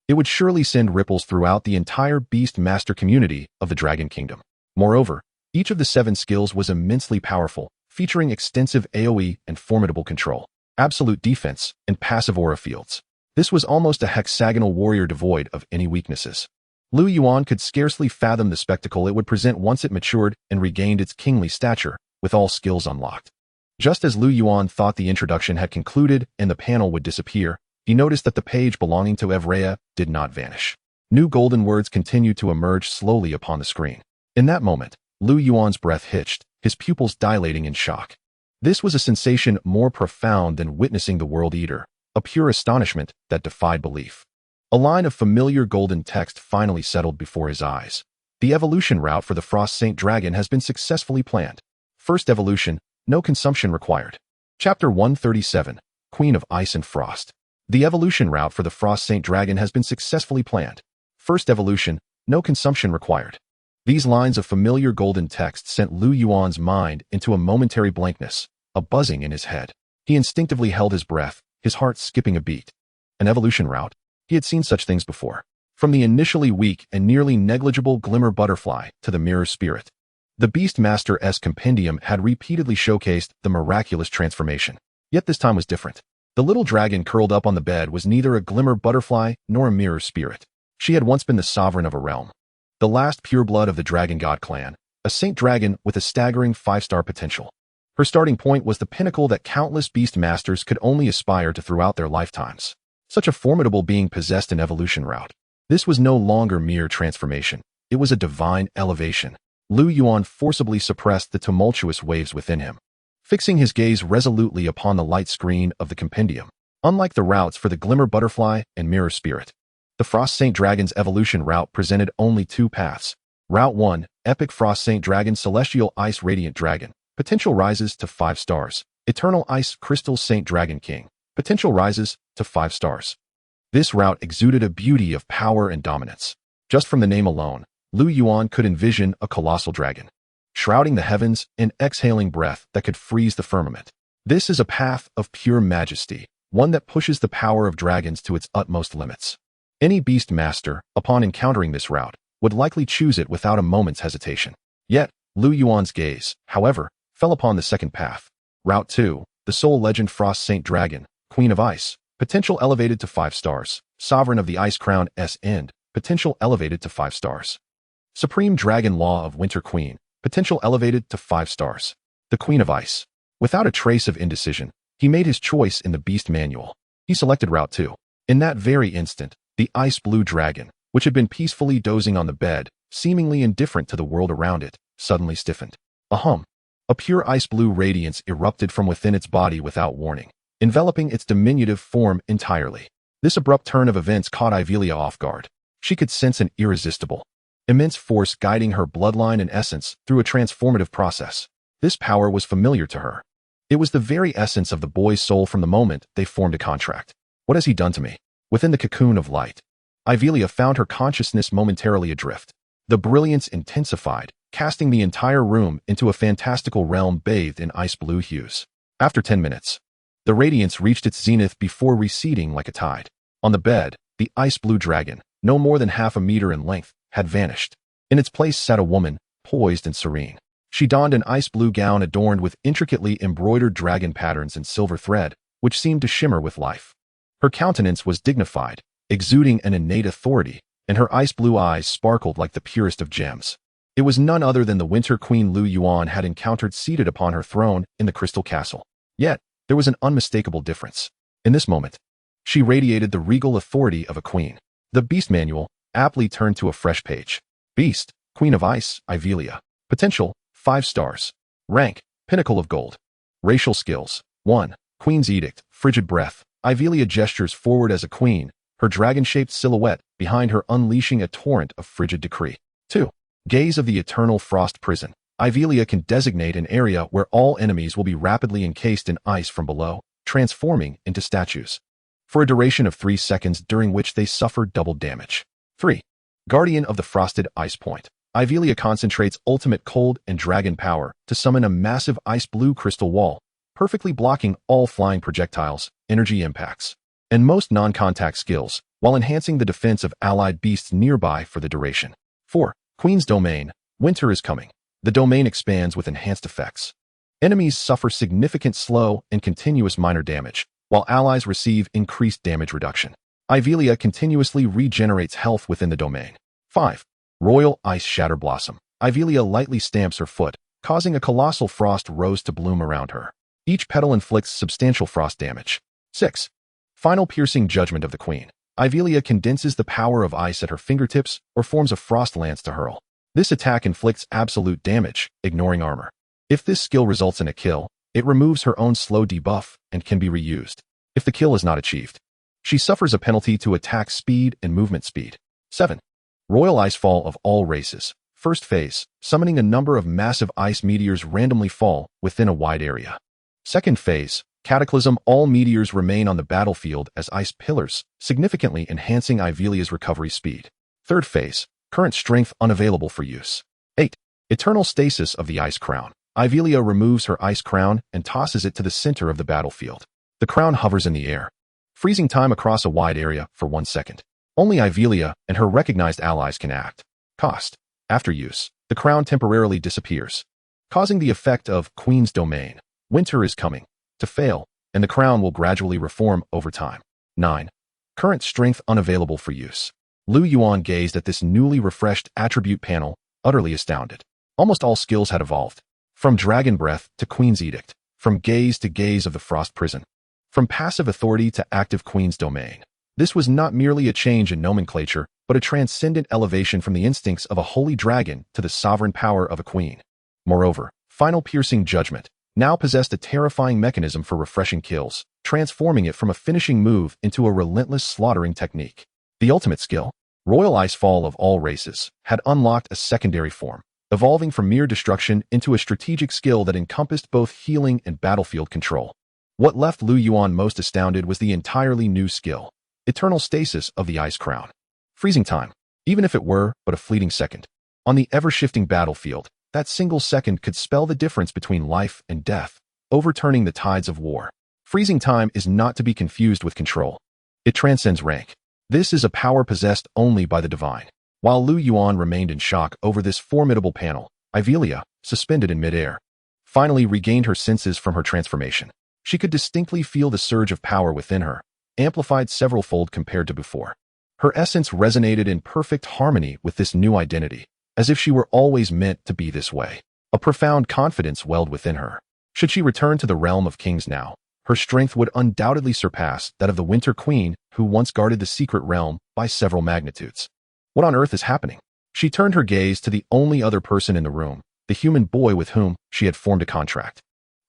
it would surely send ripples throughout the entire Beast Master community of the Dragon Kingdom. Moreover, each of the 7 skills was immensely powerful, featuring extensive AoE and formidable control, absolute defense, and passive aura fields. This was almost a hexagonal warrior devoid of any weaknesses. Lu Yuan could scarcely fathom the spectacle it would present once it matured and regained its kingly stature, with all skills unlocked. Just as Lu Yuan thought the introduction had concluded and the panel would disappear, he noticed that the page belonging to Evrea did not vanish. New golden words continued to emerge slowly upon the screen. In that moment, Lu Yuan's breath hitched, his pupils dilating in shock. This was a sensation more profound than witnessing the World Eater, a pure astonishment that defied belief. A line of familiar golden text finally settled before his eyes. The evolution route for the Frost Saint Dragon has been successfully planned. First evolution, no consumption required. Chapter 137, Queen of Ice and Frost. The evolution route for the Frost Saint Dragon has been successfully planned. First evolution, no consumption required. These lines of familiar golden text sent Lu Yuan's mind into a momentary blankness, a buzzing in his head. He instinctively held his breath, his heart skipping a beat. An evolution route? He had seen such things before. From the initially weak and nearly negligible glimmer butterfly to the mirror spirit, the Beast Master's compendium had repeatedly showcased the miraculous transformation. Yet this time was different. The little dragon curled up on the bed was neither a glimmer butterfly nor a mirror spirit. She had once been the sovereign of a realm, the last pureblood of the Dragon God clan, a saint dragon with a staggering 5-star potential. Her starting point was the pinnacle that countless beast masters could only aspire to throughout their lifetimes. Such a formidable being possessed an evolution route. This was no longer mere transformation. It was a divine elevation. Lu Yuan forcibly suppressed the tumultuous waves within him, fixing his gaze resolutely upon the light screen of the compendium. Unlike the routes for the glimmer butterfly and mirror spirit, the Frost Saint Dragon's evolution route presented only 2 paths. Route 1, Epic Frost Saint Dragon Celestial Ice Radiant Dragon. Potential rises to 5 stars. Eternal Ice Crystal Saint Dragon King. Potential rises to 5 stars. This route exuded a beauty of power and dominance. Just from the name alone, Lu Yuan could envision a colossal dragon, shrouding the heavens and exhaling breath that could freeze the firmament. This is a path of pure majesty, one that pushes the power of dragons to its utmost limits. Any beast master, upon encountering this route, would likely choose it without a moment's hesitation. Yet, Lu Yuan's gaze, however, fell upon the second path. Route 2, the Soul Legend Frost Saint Dragon, Queen of Ice. Potential elevated to 5 stars. Sovereign of the Ice Crown's End. Potential elevated to 5 stars. Supreme Dragon Law of Winter Queen. Potential elevated to 5 stars. The Queen of Ice. Without a trace of indecision, he made his choice in the Beast Manual. He selected Route 2. In that very instant, the ice blue dragon, which had been peacefully dozing on the bed, seemingly indifferent to the world around it, suddenly stiffened. A pure ice blue radiance erupted from within its body without warning, enveloping its diminutive form entirely. This abrupt turn of events caught Ivelia off guard. She could sense an irresistible, immense force guiding her bloodline and essence through a transformative process. This power was familiar to her. It was the very essence of the boy's soul from the moment they formed a contract. What has he done to me? Within the cocoon of light, Ivelia found her consciousness momentarily adrift. The brilliance intensified, casting the entire room into a fantastical realm bathed in ice-blue hues. After 10 minutes, the radiance reached its zenith before receding like a tide. On the bed, the ice-blue dragon, no more than half a meter in length, had vanished. In its place sat a woman, poised and serene. She donned an ice-blue gown adorned with intricately embroidered dragon patterns and silver thread, which seemed to shimmer with life. Her countenance was dignified, exuding an innate authority, and her ice-blue eyes sparkled like the purest of gems. It was none other than the Winter Queen Lu Yuan had encountered seated upon her throne in the Crystal Castle. Yet, there was an unmistakable difference. In this moment, she radiated the regal authority of a queen. The Beast Manual aptly turned to a fresh page. Beast, Queen of Ice, Ivelia. Potential, 5 stars. Rank, Pinnacle of Gold. Racial skills, 1. Queen's Edict, Frigid Breath. Ivelia gestures forward as a queen, her dragon-shaped silhouette behind her unleashing a torrent of frigid decree. 2. Gaze of the Eternal Frost Prison. Ivelia can designate an area where all enemies will be rapidly encased in ice from below, transforming into statues, for a duration of 3 seconds during which they suffer double damage. 3. Guardian of the Frosted Ice Point. Ivelia concentrates ultimate cold and dragon power to summon a massive ice-blue crystal wall, perfectly blocking all flying projectiles, energy impacts, and most non-contact skills, while enhancing the defense of allied beasts nearby for the duration. 4. Queen's Domain. Winter is coming. The domain expands with enhanced effects. Enemies suffer significant slow and continuous minor damage, while allies receive increased damage reduction. Ivelia continuously regenerates health within the domain. 5. Royal Ice Shatter Blossom. Ivelia lightly stamps her foot, causing a colossal frost rose to bloom around her. Each petal inflicts substantial frost damage. 6. Final Piercing Judgment of the Queen. Ivelia condenses the power of ice at her fingertips or forms a frost lance to hurl. This attack inflicts absolute damage, ignoring armor. If this skill results in a kill, it removes her own slow debuff and can be reused. If the kill is not achieved, she suffers a penalty to attack speed and movement speed. 7. Royal Icefall of All Races. First phase, summoning a number of massive ice meteors randomly fall within a wide area. Second phase, Cataclysm. All meteors remain on the battlefield as ice pillars, significantly enhancing Ivelia's recovery speed. Third phase, Current strength unavailable for use. 8. Eternal Stasis of the Ice Crown. Ivelia removes her ice crown and tosses it to the center of the battlefield. The crown hovers in the air, freezing time across a wide area for 1 second. Only Ivelia and her recognized allies can act. Cost. After use, the crown temporarily disappears, causing the effect of Queen's Domain. Winter is coming to fail, and the crown will gradually reform over time. 9. Current strength unavailable for use. Lu Yuan gazed at this newly refreshed attribute panel, utterly astounded. Almost all skills had evolved. From Dragon Breath to Queen's Edict. From Gaze to Gaze of the Frost Prison. From passive authority to active Queen's Domain. This was not merely a change in nomenclature, but a transcendent elevation from the instincts of a holy dragon to the sovereign power of a queen. Moreover, Final Piercing Judgment now possessed a terrifying mechanism for refreshing kills, transforming it from a finishing move into a relentless slaughtering technique. The ultimate skill, Royal Icefall of All Races, had unlocked a secondary form, evolving from mere destruction into a strategic skill that encompassed both healing and battlefield control. What left Lu Yuan most astounded was the entirely new skill, Eternal Stasis of the Ice Crown. Freezing time, even if it were but a fleeting second. On the ever-shifting battlefield, that single second could spell the difference between life and death, overturning the tides of war. Freezing time is not to be confused with control. It transcends rank. This is a power possessed only by the divine. While Lu Yuan remained in shock over this formidable panel, Ivelia, suspended in midair, finally regained her senses from her transformation. She could distinctly feel the surge of power within her, amplified several-fold compared to before. Her essence resonated in perfect harmony with this new identity, as if she were always meant to be this way. A profound confidence welled within her. Should she return to the realm of kings now, her strength would undoubtedly surpass that of the Winter Queen who once guarded the secret realm by several magnitudes. What on earth is happening? She turned her gaze to the only other person in the room, the human boy with whom she had formed a contract.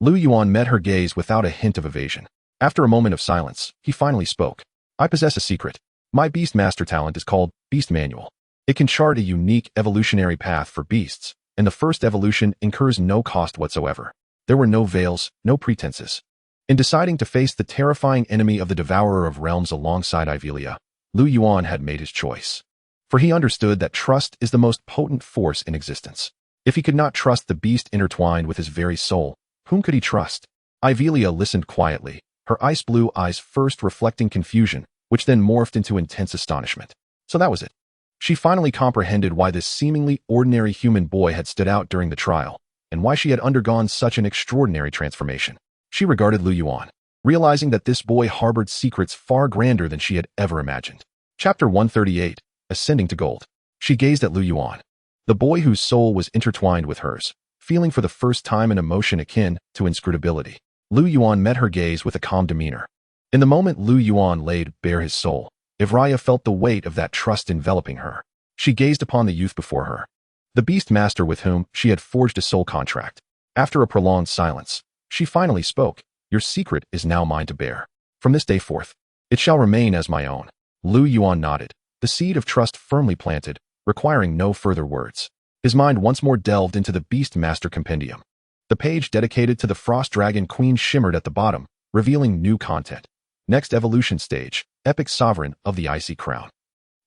Lu Yuan met her gaze without a hint of evasion. After a moment of silence, he finally spoke. I possess a secret. My beast master talent is called Beast Manual. It can chart a unique evolutionary path for beasts, and the first evolution incurs no cost whatsoever. There were no veils, no pretenses. In deciding to face the terrifying enemy of the Devourer of Realms alongside Ivelia, Lu Yuan had made his choice. For he understood that trust is the most potent force in existence. If he could not trust the beast intertwined with his very soul, whom could he trust? Ivelia listened quietly, her ice-blue eyes first reflecting confusion, which then morphed into intense astonishment. So that was it. She finally comprehended why this seemingly ordinary human boy had stood out during the trial, and why she had undergone such an extraordinary transformation. She regarded Lu Yuan, realizing that this boy harbored secrets far grander than she had ever imagined. Chapter 138, Ascending to Gold. She gazed at Lu Yuan, the boy whose soul was intertwined with hers, feeling for the first time an emotion akin to inscrutability. Lu Yuan met her gaze with a calm demeanor. In the moment Lu Yuan laid bare his soul, Ivraya felt the weight of that trust enveloping her. She gazed upon the youth before her, the beast master with whom she had forged a soul contract. After a prolonged silence, she finally spoke. Your secret is now mine to bear. From this day forth, it shall remain as my own. Lu Yuan nodded, the seed of trust firmly planted, requiring no further words. His mind once more delved into the Beast Master Compendium. The page dedicated to the Frost Dragon Queen shimmered at the bottom, revealing new content. Next evolution stage, Epic Sovereign of the Icy Crown.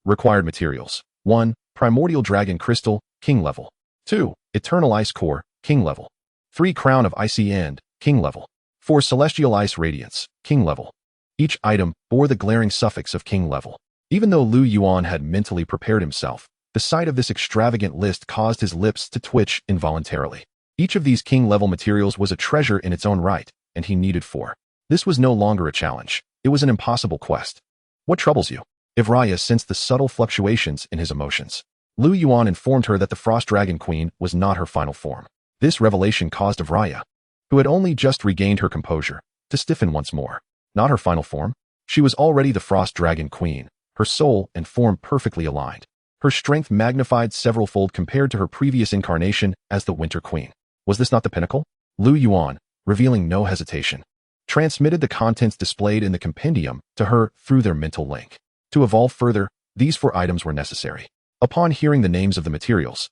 Required materials. 1. Primordial Dragon Crystal, King level. 2. Eternal Ice Core, King level. 3. Crown of Icy End, King level. 4. Celestial Ice Radiance, King level. Each item bore the glaring suffix of King level. Even though Lu Yuan had mentally prepared himself, the sight of this extravagant list caused his lips to twitch involuntarily. Each of these King-level materials was a treasure in its own right, and he needed 4. This was no longer a challenge. It was an impossible quest. What troubles you? Ivraya sensed the subtle fluctuations in his emotions. Lu Yuan informed her that the Frost Dragon Queen was not her final form. This revelation caused Ivraya, who had only just regained her composure, to stiffen once more. Not her final form? She was already the Frost Dragon Queen, her soul and form perfectly aligned. Her strength magnified several-fold compared to her previous incarnation as the Winter Queen. Was this not the pinnacle? Lu Yuan, revealing no hesitation, transmitted the contents displayed in the compendium to her through their mental link. To evolve further, these 4 items were necessary. Upon hearing the names of the materials,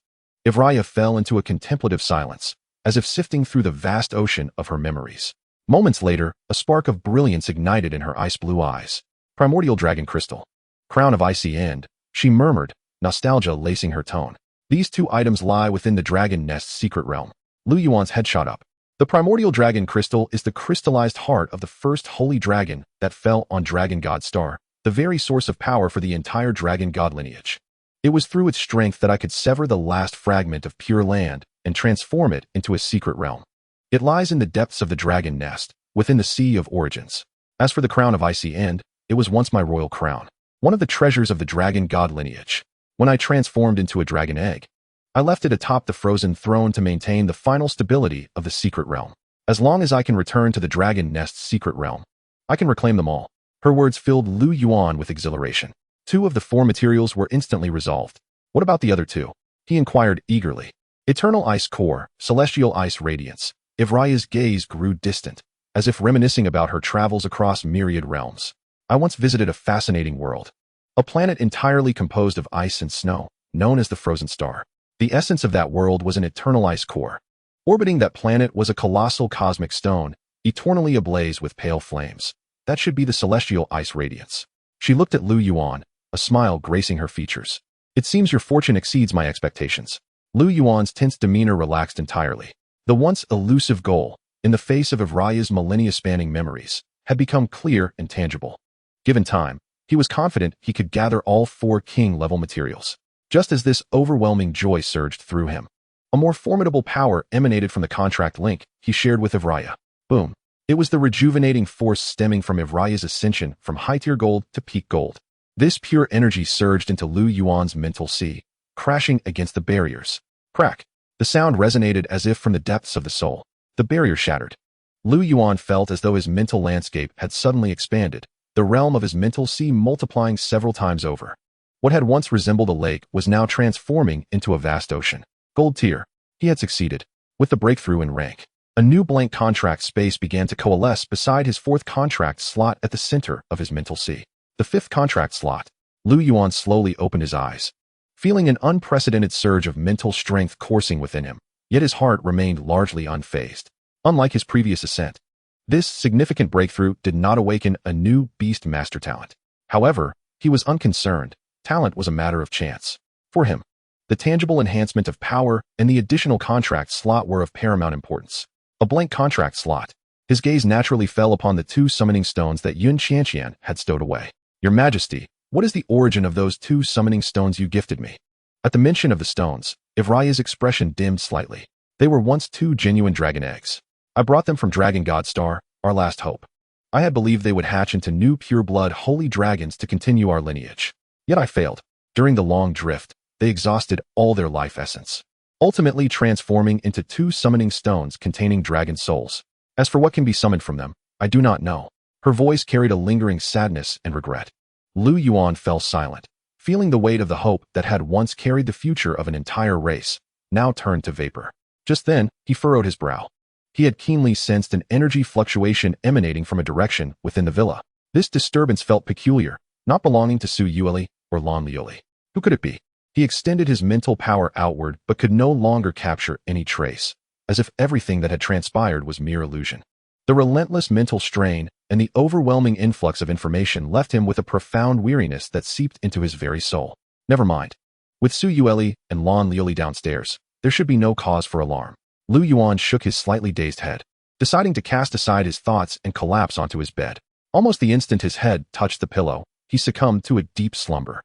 Ivraya fell into a contemplative silence, as if sifting through the vast ocean of her memories. Moments later, a spark of brilliance ignited in her ice-blue eyes. Primordial Dragon Crystal. Crown of Icy End, she murmured, nostalgia lacing her tone. These 2 items lie within the Dragon Nest's secret realm. Lu Yuan's head shot up. The Primordial Dragon Crystal is the crystallized heart of the first holy dragon that fell on Dragon God Star, the very source of power for the entire Dragon God lineage. It was through its strength that I could sever the last fragment of pure land and transform it into a secret realm. It lies in the depths of the Dragon Nest, within the Sea of Origins. As for the Crown of Icy End, it was once my royal crown, one of the treasures of the Dragon God lineage. When I transformed into a dragon egg, I left it atop the frozen throne to maintain the final stability of the secret realm. As long as I can return to the Dragon Nest's secret realm, I can reclaim them all. Her words filled Lu Yuan with exhilaration. 2 of the 4 materials were instantly resolved. What about the other 2? He inquired eagerly. Eternal Ice Core, Celestial Ice Radiance. Ivraya's gaze grew distant, as if reminiscing about her travels across myriad realms. I once visited a fascinating world, a planet entirely composed of ice and snow, known as the Frozen Star. The essence of that world was an eternal ice core. Orbiting that planet was a colossal cosmic stone, eternally ablaze with pale flames. That should be the Celestial Ice Radiance. She looked at Lu Yuan, a smile gracing her features. It seems your fortune exceeds my expectations. Lu Yuan's tense demeanor relaxed entirely. The once elusive goal, in the face of Ivraya's millennia-spanning memories, had become clear and tangible. Given time, he was confident he could gather all 4 king-level materials. Just as this overwhelming joy surged through him, a more formidable power emanated from the contract link he shared with Ivraya. Boom. It was the rejuvenating force stemming from Ivraya's ascension from high-tier gold to peak gold. This pure energy surged into Lu Yuan's mental sea, crashing against the barriers. Crack. The sound resonated as if from the depths of the soul. The barrier shattered. Lu Yuan felt as though his mental landscape had suddenly expanded, the realm of his mental sea multiplying several times over. What had once resembled a lake was now transforming into a vast ocean. Gold tier. He had succeeded. With the breakthrough in rank, a new blank contract space began to coalesce beside his 4th contract slot at the center of his mental sea. The 5th contract slot. Lu Yuan slowly opened his eyes. feeling an unprecedented surge of mental strength coursing within him, yet his heart remained largely unfazed. Unlike his previous ascent, this significant breakthrough did not awaken a new beast master talent. However, he was unconcerned. Talent was a matter of chance. For him, the tangible enhancement of power and the additional contract slot were of paramount importance. A blank contract slot. His gaze naturally fell upon the 2 summoning stones that Yun Qianqian had stowed away. Your Majesty, what is the origin of those 2 summoning stones you gifted me? At the mention of the stones, Ivraya's expression dimmed slightly. They were once 2 genuine dragon eggs. I brought them from Dragon God Star, our last hope. I had believed they would hatch into new pure-blood holy dragons to continue our lineage. Yet I failed. During the long drift, they exhausted all their life essence, ultimately transforming into 2 summoning stones containing dragon souls. As for what can be summoned from them, I do not know. Her voice carried a lingering sadness and regret. Lu Yuan fell silent, feeling the weight of the hope that had once carried the future of an entire race, now turned to vapor. Just then, he furrowed his brow. He had keenly sensed an energy fluctuation emanating from a direction within the villa. This disturbance felt peculiar, not belonging to Su Yueli or Lan Liuli. Who could it be? He extended his mental power outward but could no longer capture any trace, as if everything that had transpired was mere illusion. The relentless mental strain and the overwhelming influx of information left him with a profound weariness that seeped into his very soul. Never mind. With Su Yueli and Lan Liuli downstairs, there should be no cause for alarm. Lu Yuan shook his slightly dazed head, deciding to cast aside his thoughts and collapse onto his bed. Almost the instant his head touched the pillow, he succumbed to a deep slumber.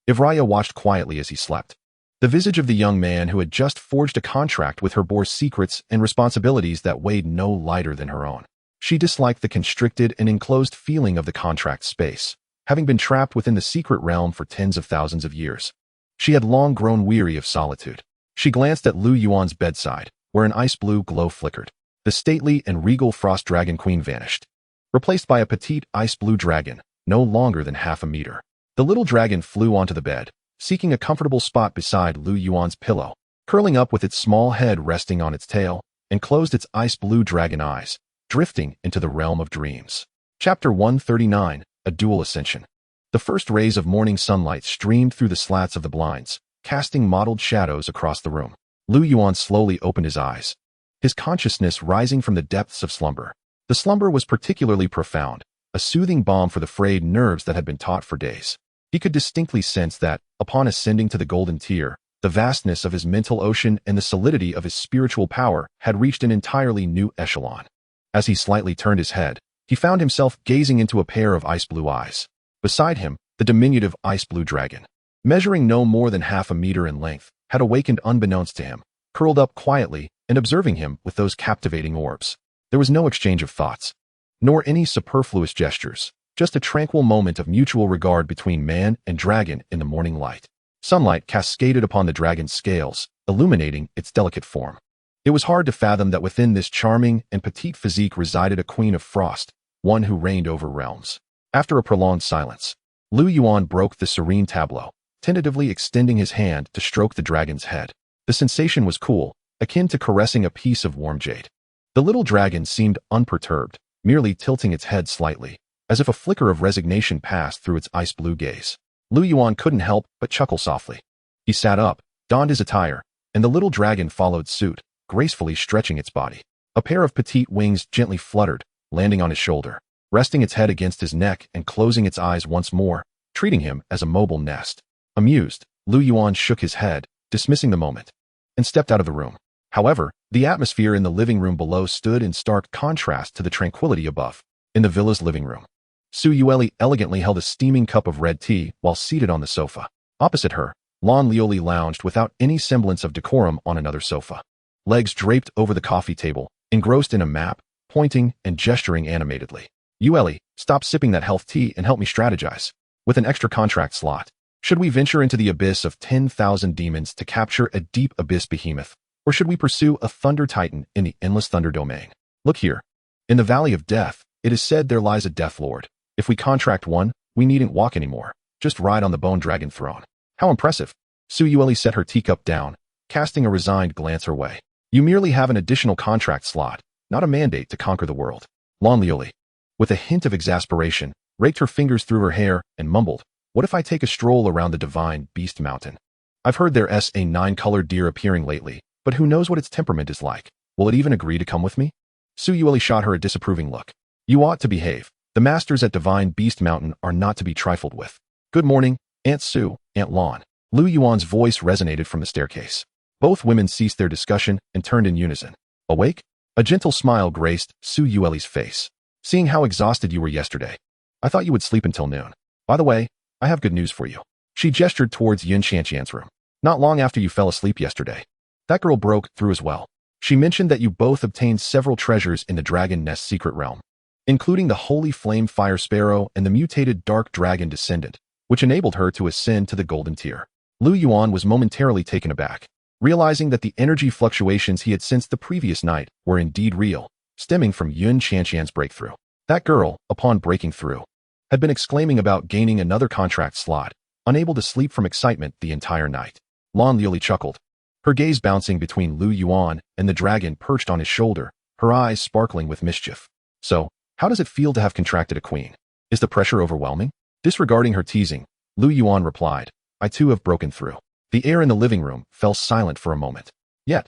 Ivraya watched quietly as he slept. The visage of the young man who had just forged a contract with her bore secrets and responsibilities that weighed no lighter than her own. She disliked the constricted and enclosed feeling of the contract space, having been trapped within the secret realm for tens of thousands of years. She had long grown weary of solitude. She glanced at Lu Yuan's bedside, where an ice-blue glow flickered. The stately and regal frost dragon queen vanished, replaced by a petite ice-blue dragon, no longer than half a meter. The little dragon flew onto the bed, seeking a comfortable spot beside Lu Yuan's pillow, curling up with its small head resting on its tail, and closed its ice-blue dragon eyes, drifting into the realm of dreams. Chapter 139, A Dual Ascension. The first rays of morning sunlight streamed through the slats of the blinds, casting mottled shadows across the room. Lu Yuan slowly opened his eyes, his consciousness rising from the depths of slumber. The slumber was particularly profound, a soothing balm for the frayed nerves that had been taut for days. He could distinctly sense that, upon ascending to the golden tier, the vastness of his mental ocean and the solidity of his spiritual power had reached an entirely new echelon. As he slightly turned his head, he found himself gazing into a pair of ice-blue eyes. Beside him, the diminutive ice-blue dragon, measuring no more than half a meter in length, had awakened unbeknownst to him, curled up quietly and observing him with those captivating orbs. There was no exchange of thoughts, nor any superfluous gestures, just a tranquil moment of mutual regard between man and dragon in the morning light. Sunlight cascaded upon the dragon's scales, illuminating its delicate form. It was hard to fathom that within this charming and petite physique resided a queen of frost, one who reigned over realms. After a prolonged silence, Lu Yuan broke the serene tableau, tentatively extending his hand to stroke the dragon's head. The sensation was cool, akin to caressing a piece of warm jade. The little dragon seemed unperturbed, merely tilting its head slightly, as if a flicker of resignation passed through its ice-blue gaze. Lu Yuan couldn't help but chuckle softly. He sat up, donned his attire, and the little dragon followed suit, gracefully stretching its body. A pair of petite wings gently fluttered, landing on his shoulder, resting its head against his neck and closing its eyes once more, treating him as a mobile nest. Amused, Lu Yuan shook his head, dismissing the moment, and stepped out of the room. However, the atmosphere in the living room below stood in stark contrast to the tranquility above. In the villa's living room, Su Yueli elegantly held a steaming cup of red tea while seated on the sofa. Opposite her, Lan Liuli lounged without any semblance of decorum on another sofa, legs draped over the coffee table, engrossed in a map, pointing and gesturing animatedly. Yueli, stop sipping that health tea and help me strategize. With an extra contract slot, should we venture into the abyss of 10,000 demons to capture a deep abyss behemoth, or should we pursue a thunder titan in the endless thunder domain? Look here. In the Valley of Death, it is said there lies a Death Lord. If we contract one, we needn't walk anymore, just ride on the bone dragon throne. How impressive. Su Yueli set her teacup down, casting a resigned glance her way. You merely have an additional contract slot, not a mandate to conquer the world. Lan Liuli, with a hint of exasperation, raked her fingers through her hair and mumbled, what if I take a stroll around the divine Beast Mountain? I've heard there's a 9-colored deer appearing lately, but who knows what its temperament is like. Will it even agree to come with me? Su Yueli shot her a disapproving look. You ought to behave. The masters at Divine Beast Mountain are not to be trifled with. Good morning, Aunt Su, Aunt Lan. Lu Yuan's voice resonated from the staircase. Both women ceased their discussion and turned in unison. Awake? A gentle smile graced Su Yueli's face. Seeing how exhausted you were yesterday, I thought you would sleep until noon. By the way, I have good news for you. She gestured towards Yun Qianqian's room. Not long after you fell asleep yesterday, that girl broke through as well. She mentioned that you both obtained several treasures in the Dragon Nest secret realm, including the Holy Flame Fire Sparrow and the mutated Dark Dragon Descendant, which enabled her to ascend to the Golden Tier. Lu Yuan was momentarily taken aback, realizing that the energy fluctuations he had sensed the previous night were indeed real, stemming from Yun Qianqian's breakthrough. That girl, upon breaking through, had been exclaiming about gaining another contract slot, unable to sleep from excitement the entire night. Lan Liuli chuckled, her gaze bouncing between Lu Yuan and the dragon perched on his shoulder, her eyes sparkling with mischief. So, how does it feel to have contracted a queen? Is the pressure overwhelming? Disregarding her teasing, Lu Yuan replied, I too have broken through. The air in the living room fell silent for a moment. Yet,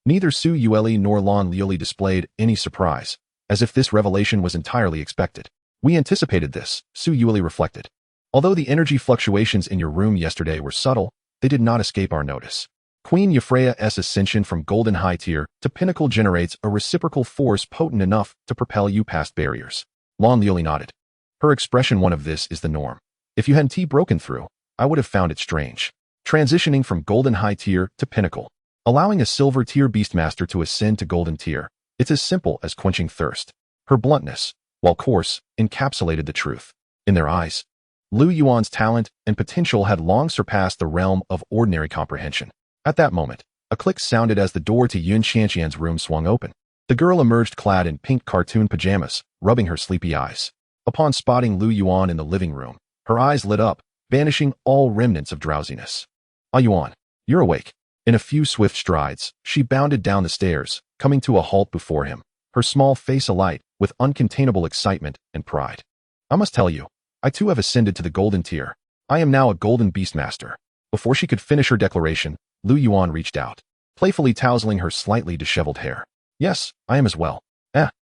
neither Su Yueli nor Lan Liuli displayed any surprise, as if this revelation was entirely expected. We anticipated this, Su Yueli reflected. Although the energy fluctuations in your room yesterday were subtle, they did not escape our notice. Queen Euphraea's ascension from Golden High Tier to Pinnacle generates a reciprocal force potent enough to propel you past barriers. Lan Liuli nodded. Her expression one of this is the norm. If you hadn't broken through, I would have found it strange. Transitioning from Golden High Tier to Pinnacle, allowing a Silver Tier Beastmaster to ascend to Golden Tier, it's as simple as quenching thirst. Her bluntness, while coarse, encapsulated the truth. In their eyes, Lu Yuan's talent and potential had long surpassed the realm of ordinary comprehension. At that moment, a click sounded as the door to Yun Qianqian's room swung open. The girl emerged clad in pink cartoon pajamas, rubbing her sleepy eyes. Upon spotting Lu Yuan in the living room, her eyes lit up, banishing all remnants of drowsiness. Ah Yuan, you're awake. In a few swift strides, she bounded down the stairs, coming to a halt before him, her small face alight with uncontainable excitement and pride. I must tell you, I too have ascended to the Golden Tier. I am now a Golden Beastmaster. Before she could finish her declaration, Lu Yuan reached out, playfully tousling her slightly disheveled hair. Yes, I am as well.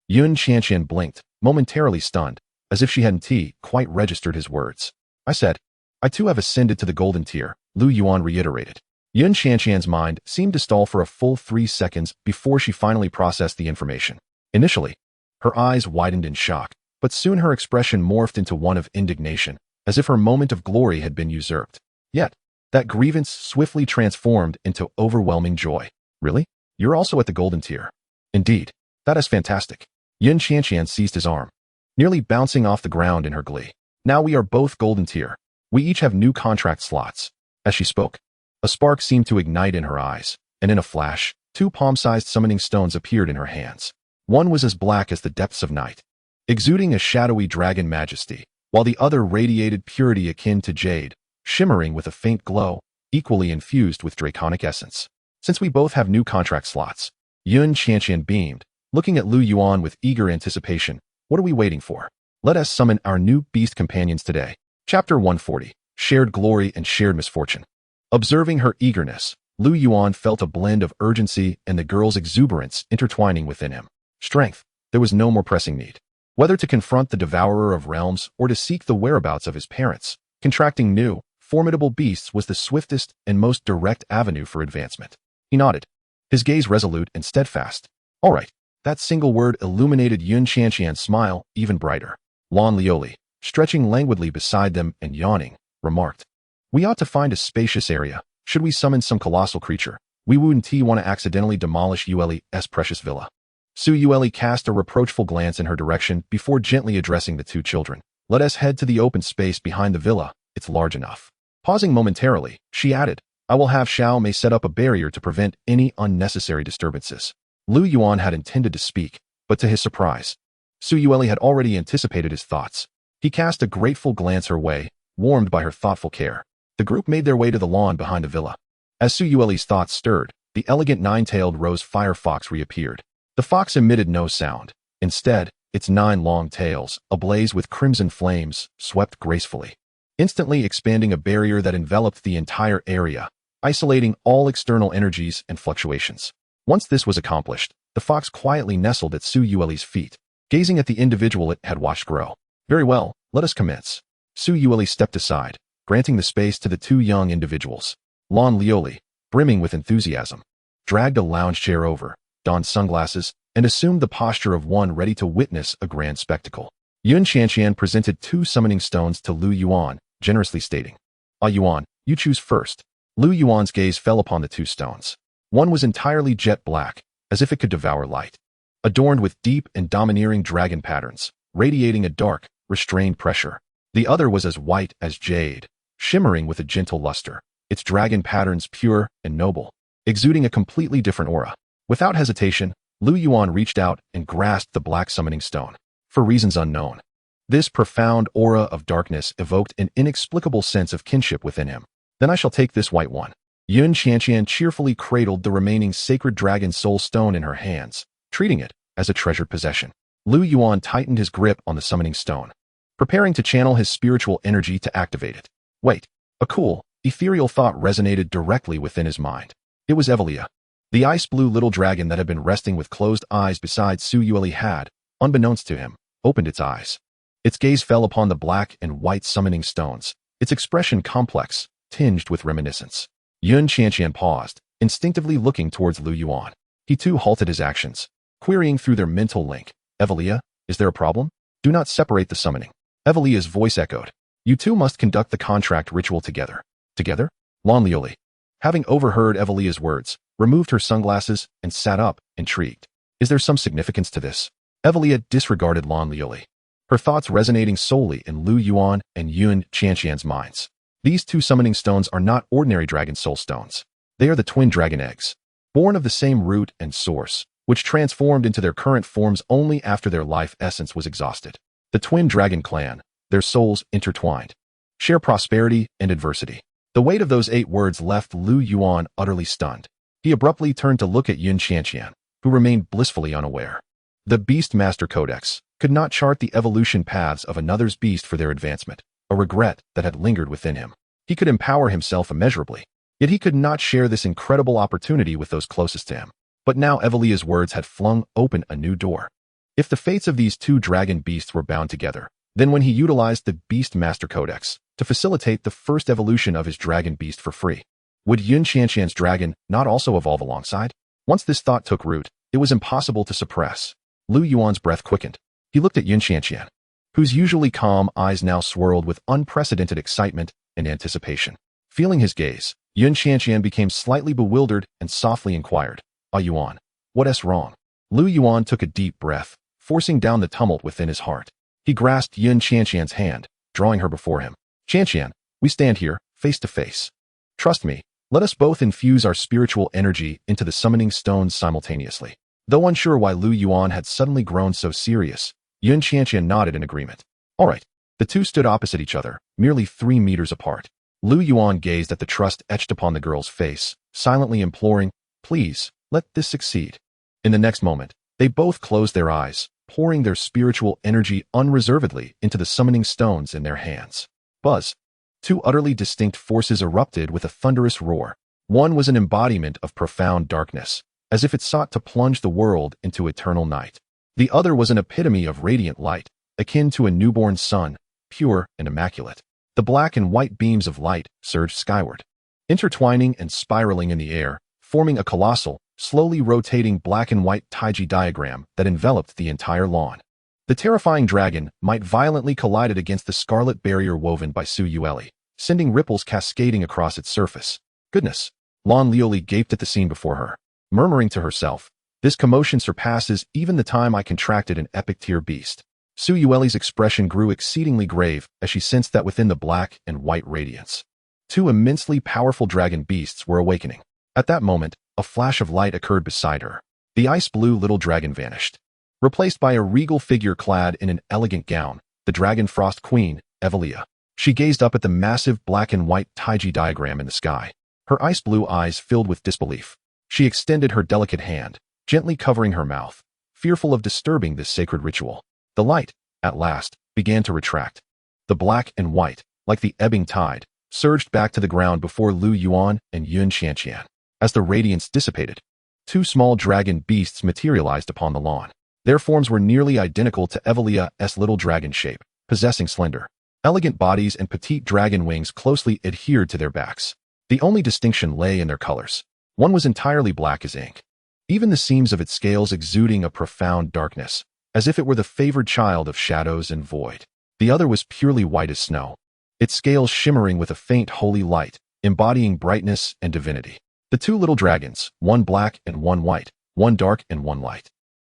Yun Qianqian blinked, momentarily stunned, as if she hadn't quite registered his words. I said, I too have ascended to the Golden Tier, Lu Yuan reiterated. Yun Qianqian's mind seemed to stall for a full 3 seconds before she finally processed the information. Initially, her eyes widened in shock, but soon her expression morphed into one of indignation, as if her moment of glory had been usurped. Yet, that grievance swiftly transformed into overwhelming joy. Really? You're also at the Golden Tier? Indeed. That is fantastic. Yun Qianqian seized his arm, nearly bouncing off the ground in her glee. Now we are both Golden Tier. We each have new contract slots. As she spoke, a spark seemed to ignite in her eyes, and in a flash, 2 palm-sized summoning stones appeared in her hands. One was as black as the depths of night, exuding a shadowy dragon majesty, while the other radiated purity akin to jade, shimmering with a faint glow, equally infused with draconic essence. Since we both have new contract slots, Yun Qianqian beamed, looking at Lu Yuan with eager anticipation. What are we waiting for? Let us summon our new beast companions today. Chapter 140, Shared Glory and Shared Misfortune. Observing her eagerness, Lu Yuan felt a blend of urgency and the girl's exuberance intertwining within him. Strength. There was no more pressing need. Whether to confront the devourer of realms or to seek the whereabouts of his parents, contracting new, formidable beasts was the swiftest and most direct avenue for advancement. He nodded, his gaze resolute and steadfast. All right. That single word illuminated Yun Qianqian's smile even brighter. Lan Liuli, stretching languidly beside them and yawning, remarked, we ought to find a spacious area. Should we summon some colossal creature? We wouldn't want to accidentally demolish Yueli's precious villa. Su Yueli cast a reproachful glance in her direction before gently addressing the 2 children. Let us head to the open space behind the villa. It's large enough. Pausing momentarily, she added, I will have Xiao Mei set up a barrier to prevent any unnecessary disturbances. Lu Yuan had intended to speak, but to his surprise, Su Yueli had already anticipated his thoughts. He cast a grateful glance her way, warmed by her thoughtful care. The group made their way to the lawn behind the villa. As Su Yueli's thoughts stirred, the elegant 9-tailed rose fire fox reappeared. The fox emitted no sound. Instead, its 9 long tails, ablaze with crimson flames, swept gracefully, instantly expanding a barrier that enveloped the entire area, isolating all external energies and fluctuations. Once this was accomplished, the fox quietly nestled at Su Yueli's feet, gazing at the individual it had watched grow. Very well, let us commence. Su Yueli stepped aside, granting the space to the two young individuals. Lon Lioli, brimming with enthusiasm, dragged a lounge chair over, donned sunglasses, and assumed the posture of one ready to witness a grand spectacle. Yun Qianqian presented 2 summoning stones to Lu Yuan, generously stating, "Ah Yuan, you choose first." Lu Yuan's gaze fell upon the 2 stones. One was entirely jet black, as if it could devour light, adorned with deep and domineering dragon patterns, radiating a dark, restrained pressure. The other was as white as jade, shimmering with a gentle luster, its dragon patterns pure and noble, exuding a completely different aura. Without hesitation, Lu Yuan reached out and grasped the black summoning stone. For reasons unknown, this profound aura of darkness evoked an inexplicable sense of kinship within him. Then I shall take this white one. Yun Qianqian cheerfully cradled the remaining sacred dragon soul stone in her hands, treating it as a treasured possession. Lu Yuan tightened his grip on the summoning stone, preparing to channel his spiritual energy to activate it. Wait, a cool, ethereal thought resonated directly within his mind. It was Evelia. The ice-blue little dragon that had been resting with closed eyes beside Su Yueli had, unbeknownst to him, opened its eyes. Its gaze fell upon the black and white summoning stones, its expression complex, tinged with reminiscence. Yun Qianqian paused, instinctively looking towards Lu Yuan. He too halted his actions, querying through their mental link. "Evelia, is there a problem? Do not separate the summoning." Evelia's voice echoed. "You two must conduct the contract ritual together." "Together?" Lon Lioli, having overheard Evelia's words, removed her sunglasses and sat up, intrigued. "Is there some significance to this?" Evelia disregarded Lon Lioli, her thoughts resonating solely in Lu Yuan and Yun Qianqian's minds. These 2 summoning stones are not ordinary dragon soul stones. They are the twin dragon eggs, born of the same root and source, which transformed into their current forms only after their life essence was exhausted. The twin dragon clan, their souls intertwined, share prosperity and adversity. The weight of those 8 words left Lu Yuan utterly stunned. He abruptly turned to look at Yun Qianqian, who remained blissfully unaware. The Beast Master Codex could not chart the evolution paths of another's beast for their advancement, a regret that had lingered within him. He could empower himself immeasurably, yet he could not share this incredible opportunity with those closest to him. But now Evelia's words had flung open a new door. If the fates of these 2 dragon beasts were bound together, then when he utilized the Beast Master Codex to facilitate the first evolution of his dragon beast for free, would Yun Qianqian's dragon not also evolve alongside? Once this thought took root, it was impossible to suppress. Lu Yuan's breath quickened. He looked at Yun Qianqian, whose usually calm eyes now swirled with unprecedented excitement and anticipation. Feeling his gaze, Yun Qianqian became slightly bewildered and softly inquired, "Ah Yuan, what's wrong?" Lu Yuan took a deep breath, forcing down the tumult within his heart. He grasped Yun Qianqian's hand, drawing her before him. "Qianqian, we stand here, face to face. Trust me, let us both infuse our spiritual energy into the summoning stones simultaneously." Though unsure why Lu Yuan had suddenly grown so serious, Yun Qianqian nodded in agreement. All right. The 2 stood opposite each other, merely 3 meters apart. Lu Yuan gazed at the trust etched upon the girl's face, silently imploring, "Please, let this succeed." In the next moment, they both closed their eyes, pouring their spiritual energy unreservedly into the summoning stones in their hands. Buzz! 2 utterly distinct forces erupted with a thunderous roar. One was an embodiment of profound darkness, as if it sought to plunge the world into eternal night. The other was an epitome of radiant light, akin to a newborn sun, pure and immaculate. The black and white beams of light surged skyward, intertwining and spiraling in the air, forming a colossal, slowly rotating black and white Taiji diagram that enveloped the entire lawn. The terrifying dragon might violently collided against the scarlet barrier woven by Su Yueli, sending ripples cascading across its surface. Goodness! Lon Lioli gaped at the scene before her, murmuring to herself, "This commotion surpasses even the time I contracted an epic tier beast." Su Yueli's expression grew exceedingly grave as she sensed that within the black and white radiance, 2 immensely powerful dragon beasts were awakening. At that moment, a flash of light occurred beside her. The ice-blue little dragon vanished, replaced by a regal figure clad in an elegant gown, the Dragon Frost Queen, Evelia. She gazed up at the massive black and white Taiji diagram in the sky, her ice-blue eyes filled with disbelief. She extended her delicate hand, gently covering her mouth, fearful of disturbing this sacred ritual. The light, at last, began to retract. The black and white, like the ebbing tide, surged back to the ground before Lu Yuan and Yun Qianqian. As the radiance dissipated, two small dragon beasts materialized upon the lawn. Their forms were nearly identical to Evelia's little dragon shape, possessing slender, elegant bodies and petite dragon wings closely adhered to their backs. The only distinction lay in their colors. One was entirely black as ink, even the seams of its scales exuding a profound darkness, as if it were the favored child of shadows and void. The other was purely white as snow, its scales shimmering with a faint holy light, embodying brightness and divinity. The two little dragons, one black and one white, one dark and one light,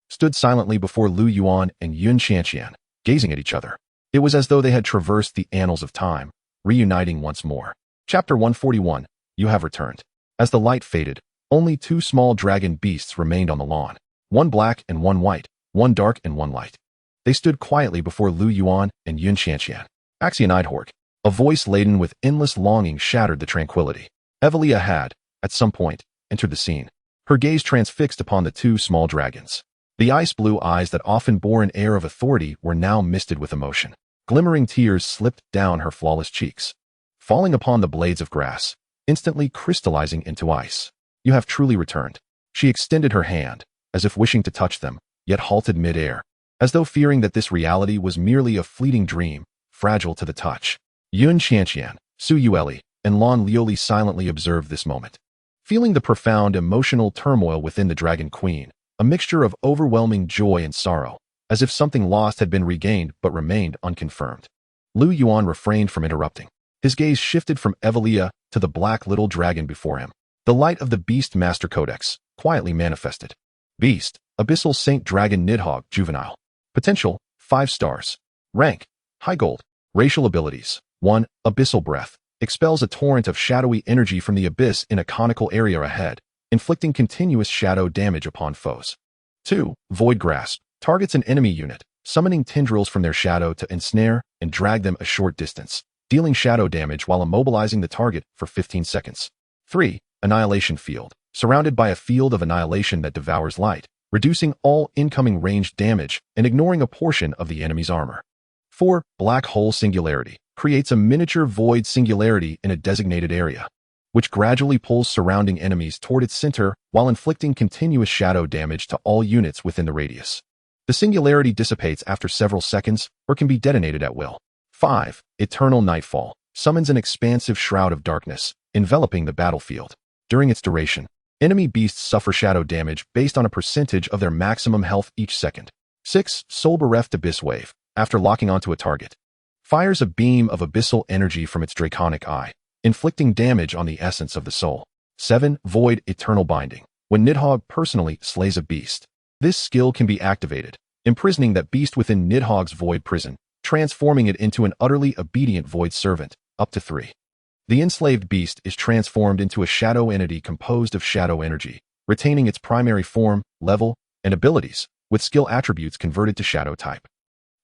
stood silently before Lu Yuan and Yun Qianqian, gazing at each other. It was as though they had traversed the annals of time, reuniting once more. Chapter 141, You Have Returned. As the light faded, only two small dragon beasts remained on the lawn, one black and one white, one dark and one light. They stood quietly before Lu Yuan and Yun Qianqian. Axionidehork. A voice laden with endless longing shattered the tranquility. Evelia had, at some point, entered the scene, her gaze transfixed upon the two small dragons. The ice-blue eyes that often bore an air of authority were now misted with emotion. Glimmering tears slipped down her flawless cheeks, falling upon the blades of grass, instantly crystallizing into ice. You have truly returned. She extended her hand, as if wishing to touch them, yet halted mid-air, as though fearing that this reality was merely a fleeting dream, fragile to the touch. Yun Qianqian, Su Yueli, and Lan Liuli silently observed this moment, feeling the profound emotional turmoil within the Dragon Queen, a mixture of overwhelming joy and sorrow, as if something lost had been regained but remained unconfirmed. Lu Yuan refrained from interrupting. His gaze shifted from Evelia to the black little dragon before him. The light of the Beast Master Codex quietly manifested. Beast, Abyssal Saint Dragon Nidhogg Juvenile. Potential, 5 stars. Rank, High Gold. Racial abilities, 1. Abyssal Breath. Expels a torrent of shadowy energy from the abyss in a conical area ahead, inflicting continuous shadow damage upon foes. 2. Void Grasp. Targets an enemy unit, summoning tendrils from their shadow to ensnare and drag them a short distance, dealing shadow damage while immobilizing the target for 15 seconds. 3. Annihilation Field. Surrounded by a field of annihilation that devours light, reducing all incoming ranged damage and ignoring a portion of the enemy's armor. 4. Black Hole Singularity. Creates a miniature void singularity in a designated area, which gradually pulls surrounding enemies toward its center while inflicting continuous shadow damage to all units within the radius. The singularity dissipates after several seconds or can be detonated at will. 5. Eternal Nightfall. Summons an expansive shroud of darkness, enveloping the battlefield. During its duration, enemy beasts suffer shadow damage based on a percentage of their maximum health each second. 6. Soul Bereft Abyss Wave. After locking onto a target, fires a beam of abyssal energy from its draconic eye, inflicting damage on the essence of the soul. 7. Void Eternal Binding. When Nidhogg personally slays a beast, this skill can be activated, imprisoning that beast within Nidhogg's void prison, transforming it into an utterly obedient void servant, up to 3. The enslaved beast is transformed into a shadow entity composed of shadow energy, retaining its primary form, level, and abilities, with skill attributes converted to shadow type.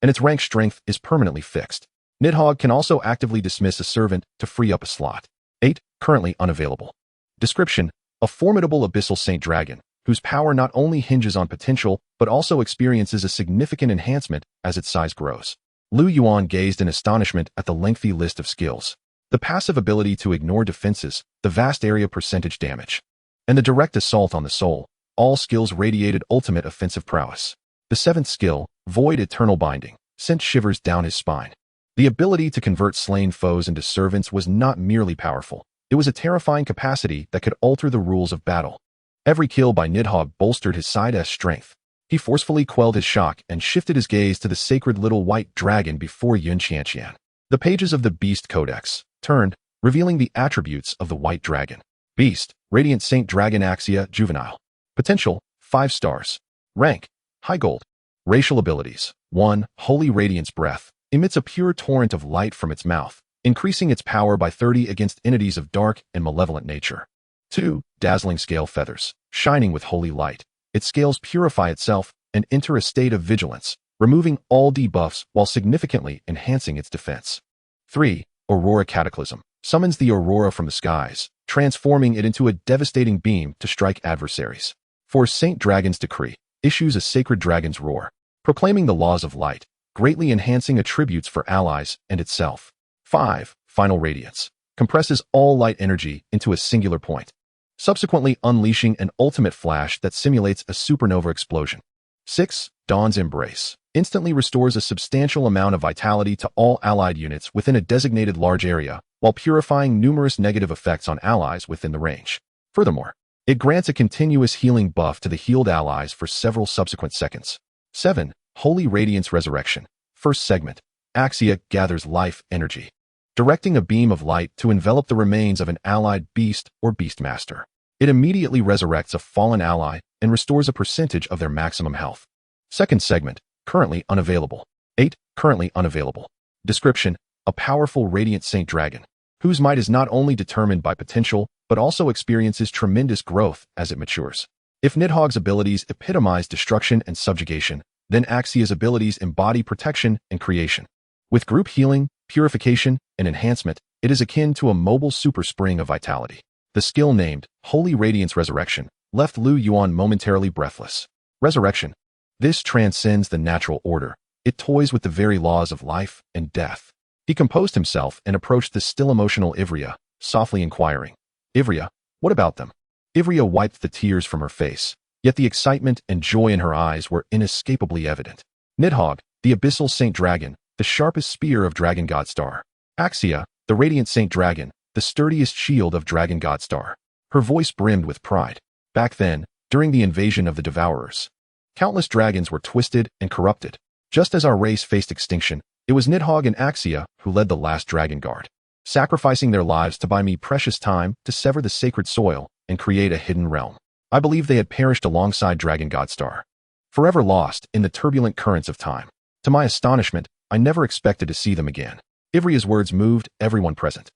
And its rank strength is permanently fixed. Nidhogg can also actively dismiss a servant to free up a slot. 8. Currently unavailable. Description: a formidable abyssal saint dragon, whose power not only hinges on potential but also experiences a significant enhancement as its size grows. Lu Yuan gazed in astonishment at the lengthy list of skills. The passive ability to ignore defenses, the vast area percentage damage, and the direct assault on the soul, all skills radiated ultimate offensive prowess. The 7th skill, Void Eternal Binding, sent shivers down his spine. The ability to convert slain foes into servants was not merely powerful, it was a terrifying capacity that could alter the rules of battle. Every kill by Nidhogg bolstered his side-S strength. He forcefully quelled his shock and shifted his gaze to the sacred little white dragon before Yun Qianqian. The pages of the Beast Codex turned, revealing the attributes of the white dragon. Beast, Radiant Saint Dragon Axia Juvenile. Potential, 5 stars. Rank, High Gold. Racial abilities, 1. Holy Radiance Breath. Emits a pure torrent of light from its mouth, increasing its power by 30 against entities of dark and malevolent nature. 2. Dazzling Scale Feathers. Shining with holy light, its scales purify itself and enter a state of vigilance, removing all debuffs while significantly enhancing its defense. 3. Aurora Cataclysm. Summons the aurora from the skies, transforming it into a devastating beam to strike adversaries. 4. Saint Dragon's Decree. Issues a sacred dragon's roar, proclaiming the laws of light, greatly enhancing attributes for allies and itself. 5. Final Radiance. compresses all light energy into a singular point, subsequently unleashing an ultimate flash that simulates a supernova explosion. 6. Dawn's Embrace instantly restores a substantial amount of vitality to all allied units within a designated large area, while purifying numerous negative effects on allies within the range. Furthermore, it grants a continuous healing buff to the healed allies for several subsequent seconds. 7. Holy Radiance Resurrection. First segment. Axia gathers life energy, directing a beam of light to envelop the remains of an allied beast or beastmaster. It immediately resurrects a fallen ally and restores a percentage of their maximum health. Second segment. Currently unavailable. 8. Currently unavailable. Description: a powerful radiant saint dragon, whose might is not only determined by potential, but also experiences tremendous growth as it matures. If Nidhogg's abilities epitomize destruction and subjugation, then Axia's abilities embody protection and creation. With group healing, purification, and enhancement, it is akin to a mobile super spring of vitality. The skill named Holy Radiance Resurrection left Lu Yuan momentarily breathless. Resurrection. This transcends the natural order. It toys with the very laws of life and death. He composed himself and approached the still emotional Ivrea, softly inquiring, "Ivrea, what about them?" Ivrea wiped the tears from her face, yet the excitement and joy in her eyes were inescapably evident. Nidhogg, the abyssal saint dragon, the sharpest spear of Dragon God Star. Axia, the radiant saint dragon, the sturdiest shield of Dragon God Star. Her voice brimmed with pride. Back then, during the invasion of the Devourers, countless dragons were twisted and corrupted. Just as our race faced extinction, it was Nidhogg and Axia who led the last Dragon Guard, sacrificing their lives to buy me precious time to sever the sacred soil and create a hidden realm. I believe they had perished alongside Dragon God Star, forever lost in the turbulent currents of time. To my astonishment, I never expected to see them again. Ivrea's words moved everyone present.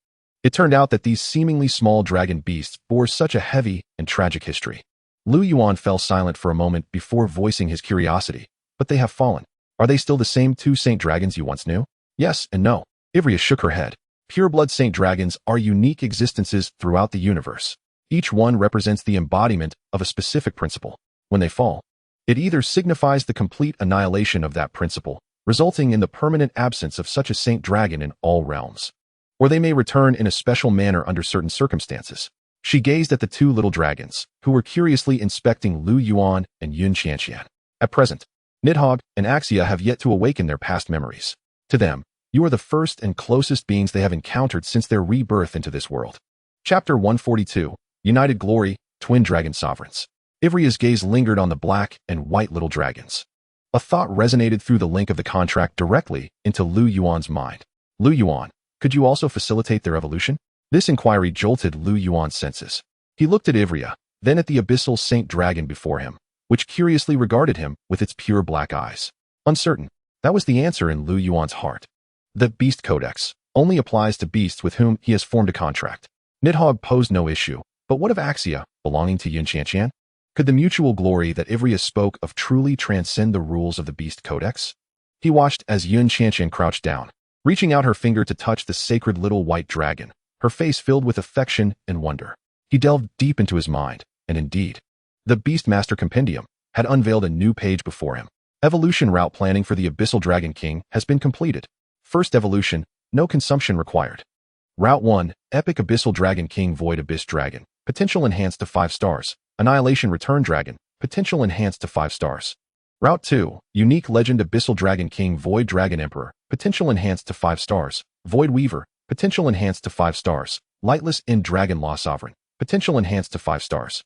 It turned out that these seemingly small dragon beasts bore such a heavy and tragic history. Lu Yuan fell silent for a moment before voicing his curiosity. But they have fallen. Are they still the same two saint dragons you once knew? Yes and no. Ivrea shook her head. Pureblood saint dragons are unique existences throughout the universe. Each one represents the embodiment of a specific principle. When they fall, it either signifies the complete annihilation of that principle, resulting in the permanent absence of such a saint dragon in all realms, or they may return in a special manner under certain circumstances. She gazed at the two little dragons, who were curiously inspecting Lu Yuan and Yun Qianqian. At present, Nidhogg and Axia have yet to awaken their past memories. To them, you are the first and closest beings they have encountered since their rebirth into this world. Chapter 142. United Glory, Twin Dragon Sovereigns. Ivrea's gaze lingered on the black and white little dragons. A thought resonated through the link of the contract directly into Lu Yuan's mind. Lu Yuan, could you also facilitate their evolution? This inquiry jolted Lu Yuan's senses. He looked at Ivrea, then at the abyssal saint dragon before him, which curiously regarded him with its pure black eyes. Uncertain, that was the answer in Lu Yuan's heart. The Beast Codex only applies to beasts with whom he has formed a contract. Nidhogg posed no issue, but what of Axia, belonging to Yun Qianqian? Could the mutual glory that Ivrea spoke of truly transcend the rules of the Beast Codex? He watched as Yun Qianqian crouched down, reaching out her finger to touch the sacred little white dragon, her face filled with affection and wonder. He delved deep into his mind, and indeed, the Beastmaster Compendium had unveiled a new page before him. Evolution route planning for the Abyssal Dragon King has been completed. First evolution, no consumption required. Route 1, Epic Abyssal Dragon King Void Abyss Dragon, potential enhanced to 5 stars. Annihilation Return Dragon, potential enhanced to 5 stars. Route 2, Unique Legend Abyssal Dragon King Void Dragon Emperor, potential enhanced to 5 stars. Void Weaver, potential enhanced to 5 stars. Lightless End Dragon Law Sovereign, potential enhanced to 5 stars.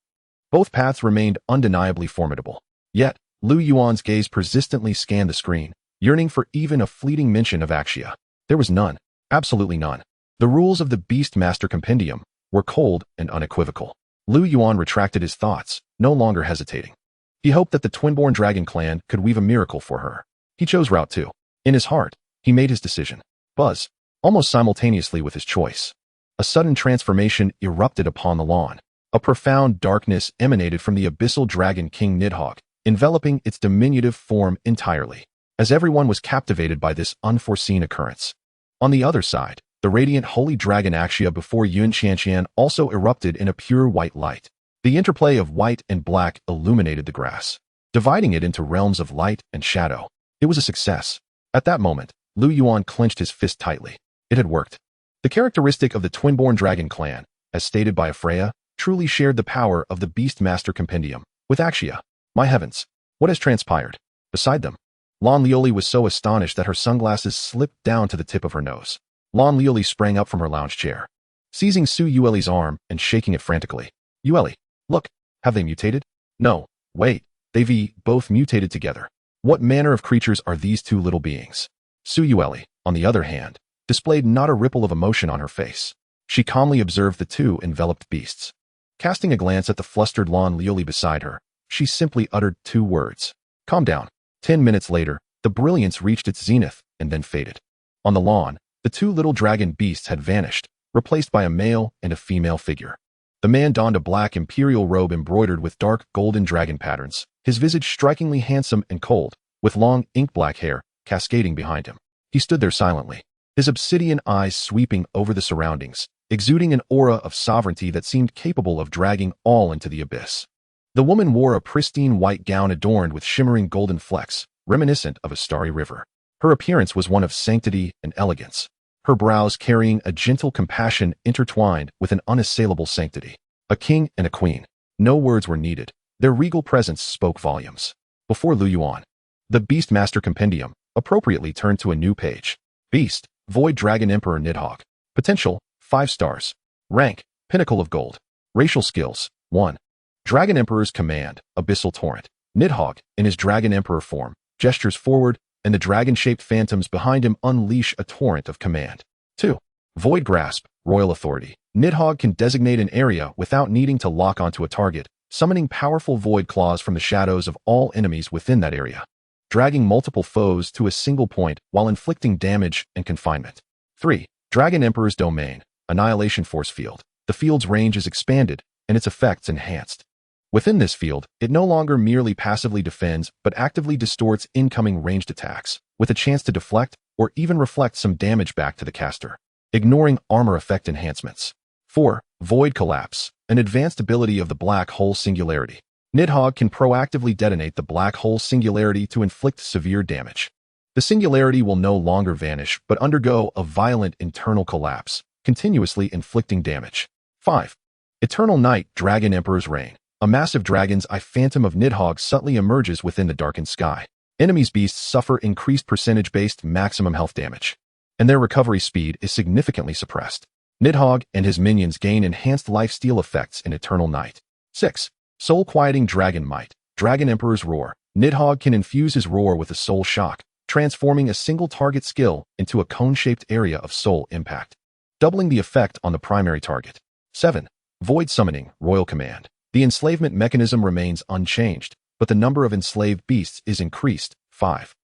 Both paths remained undeniably formidable. Yet, Lu Yuan's gaze persistently scanned the screen, yearning for even a fleeting mention of Axia. There was none, absolutely none. The rules of the Beastmaster Compendium were cold and unequivocal. Lu Yuan retracted his thoughts, no longer hesitating. He hoped that the Twinborn Dragon clan could weave a miracle for her. He chose Route 2. In his heart, he made his decision. Buzz, almost simultaneously with his choice, a sudden transformation erupted upon the lawn. A profound darkness emanated from the Abyssal Dragon King Nidhogg, enveloping its diminutive form entirely, as everyone was captivated by this unforeseen occurrence. On the other side, the radiant holy dragon Axia before Yun Qianqian also erupted in a pure white light. The interplay of white and black illuminated the grass, dividing it into realms of light and shadow. It was a success. At that moment, Lu Yuan clenched his fist tightly. It had worked. The characteristic of the twin-born dragon clan, as stated by Freya, truly shared the power of the Beastmaster Compendium with Axia. My heavens, what has transpired? Beside them, Lon Leoli was so astonished that her sunglasses slipped down to the tip of her nose. Lon Leoli sprang up from her lounge chair, seizing Su Yueli's arm and shaking it frantically. Yueli, look, have they mutated? No, wait, they've both mutated together. What manner of creatures are these two little beings? Su Yueli, on the other hand, displayed not a ripple of emotion on her face. She calmly observed the two enveloped beasts. Casting a glance at the flustered Lon Leoli beside her, she simply uttered 2 words. Calm down. 10 minutes later, the brilliance reached its zenith and then faded. On the lawn, the 2 little dragon beasts had vanished, replaced by a male and a female figure. The man donned a black imperial robe embroidered with dark golden dragon patterns, his visage strikingly handsome and cold, with long ink-black hair cascading behind him. He stood there silently, his obsidian eyes sweeping over the surroundings, exuding an aura of sovereignty that seemed capable of dragging all into the abyss. The woman wore a pristine white gown adorned with shimmering golden flecks, reminiscent of a starry river. Her appearance was one of sanctity and elegance, her brows carrying a gentle compassion intertwined with an unassailable sanctity. A king and a queen. No words were needed. Their regal presence spoke volumes. Before Lu Yuan, the Beastmaster Compendium appropriately turned to a new page. Beast, Void Dragon Emperor Nidhogg. Potential, 5 stars. Rank, Pinnacle of Gold. Racial skills, 1. Dragon Emperor's Command, Abyssal Torrent. Nidhogg, in his Dragon Emperor form, gestures forward, and the dragon-shaped phantoms behind him unleash a torrent of command. 2. Void Grasp, Royal Authority. Nidhogg can designate an area without needing to lock onto a target, summoning powerful void claws from the shadows of all enemies within that area, dragging multiple foes to a single point while inflicting damage and confinement. 3. Dragon Emperor's Domain, Annihilation Force Field. The field's range is expanded, and its effects enhanced. Within this field, it no longer merely passively defends but actively distorts incoming ranged attacks, with a chance to deflect or even reflect some damage back to the caster, ignoring armor effect enhancements. 4. Void Collapse, an advanced ability of the Black Hole Singularity. Nidhogg can proactively detonate the Black Hole Singularity to inflict severe damage. The singularity will no longer vanish but undergo a violent internal collapse, continuously inflicting damage. 5. Eternal Night Dragon Emperor's Reign. A massive dragon's eye phantom of Nidhogg subtly emerges within the darkened sky. Enemies' beasts suffer increased percentage-based maximum health damage, and their recovery speed is significantly suppressed. Nidhogg and his minions gain enhanced lifesteal effects in Eternal Night. 6. Soul-Quieting Dragon Might. Dragon Emperor's Roar. Nidhogg can infuse his roar with a soul shock, transforming a single target skill into a cone-shaped area of soul impact, doubling the effect on the primary target. 7. Void Summoning, Royal Command. The enslavement mechanism remains unchanged, but the number of enslaved beasts is increased. 5.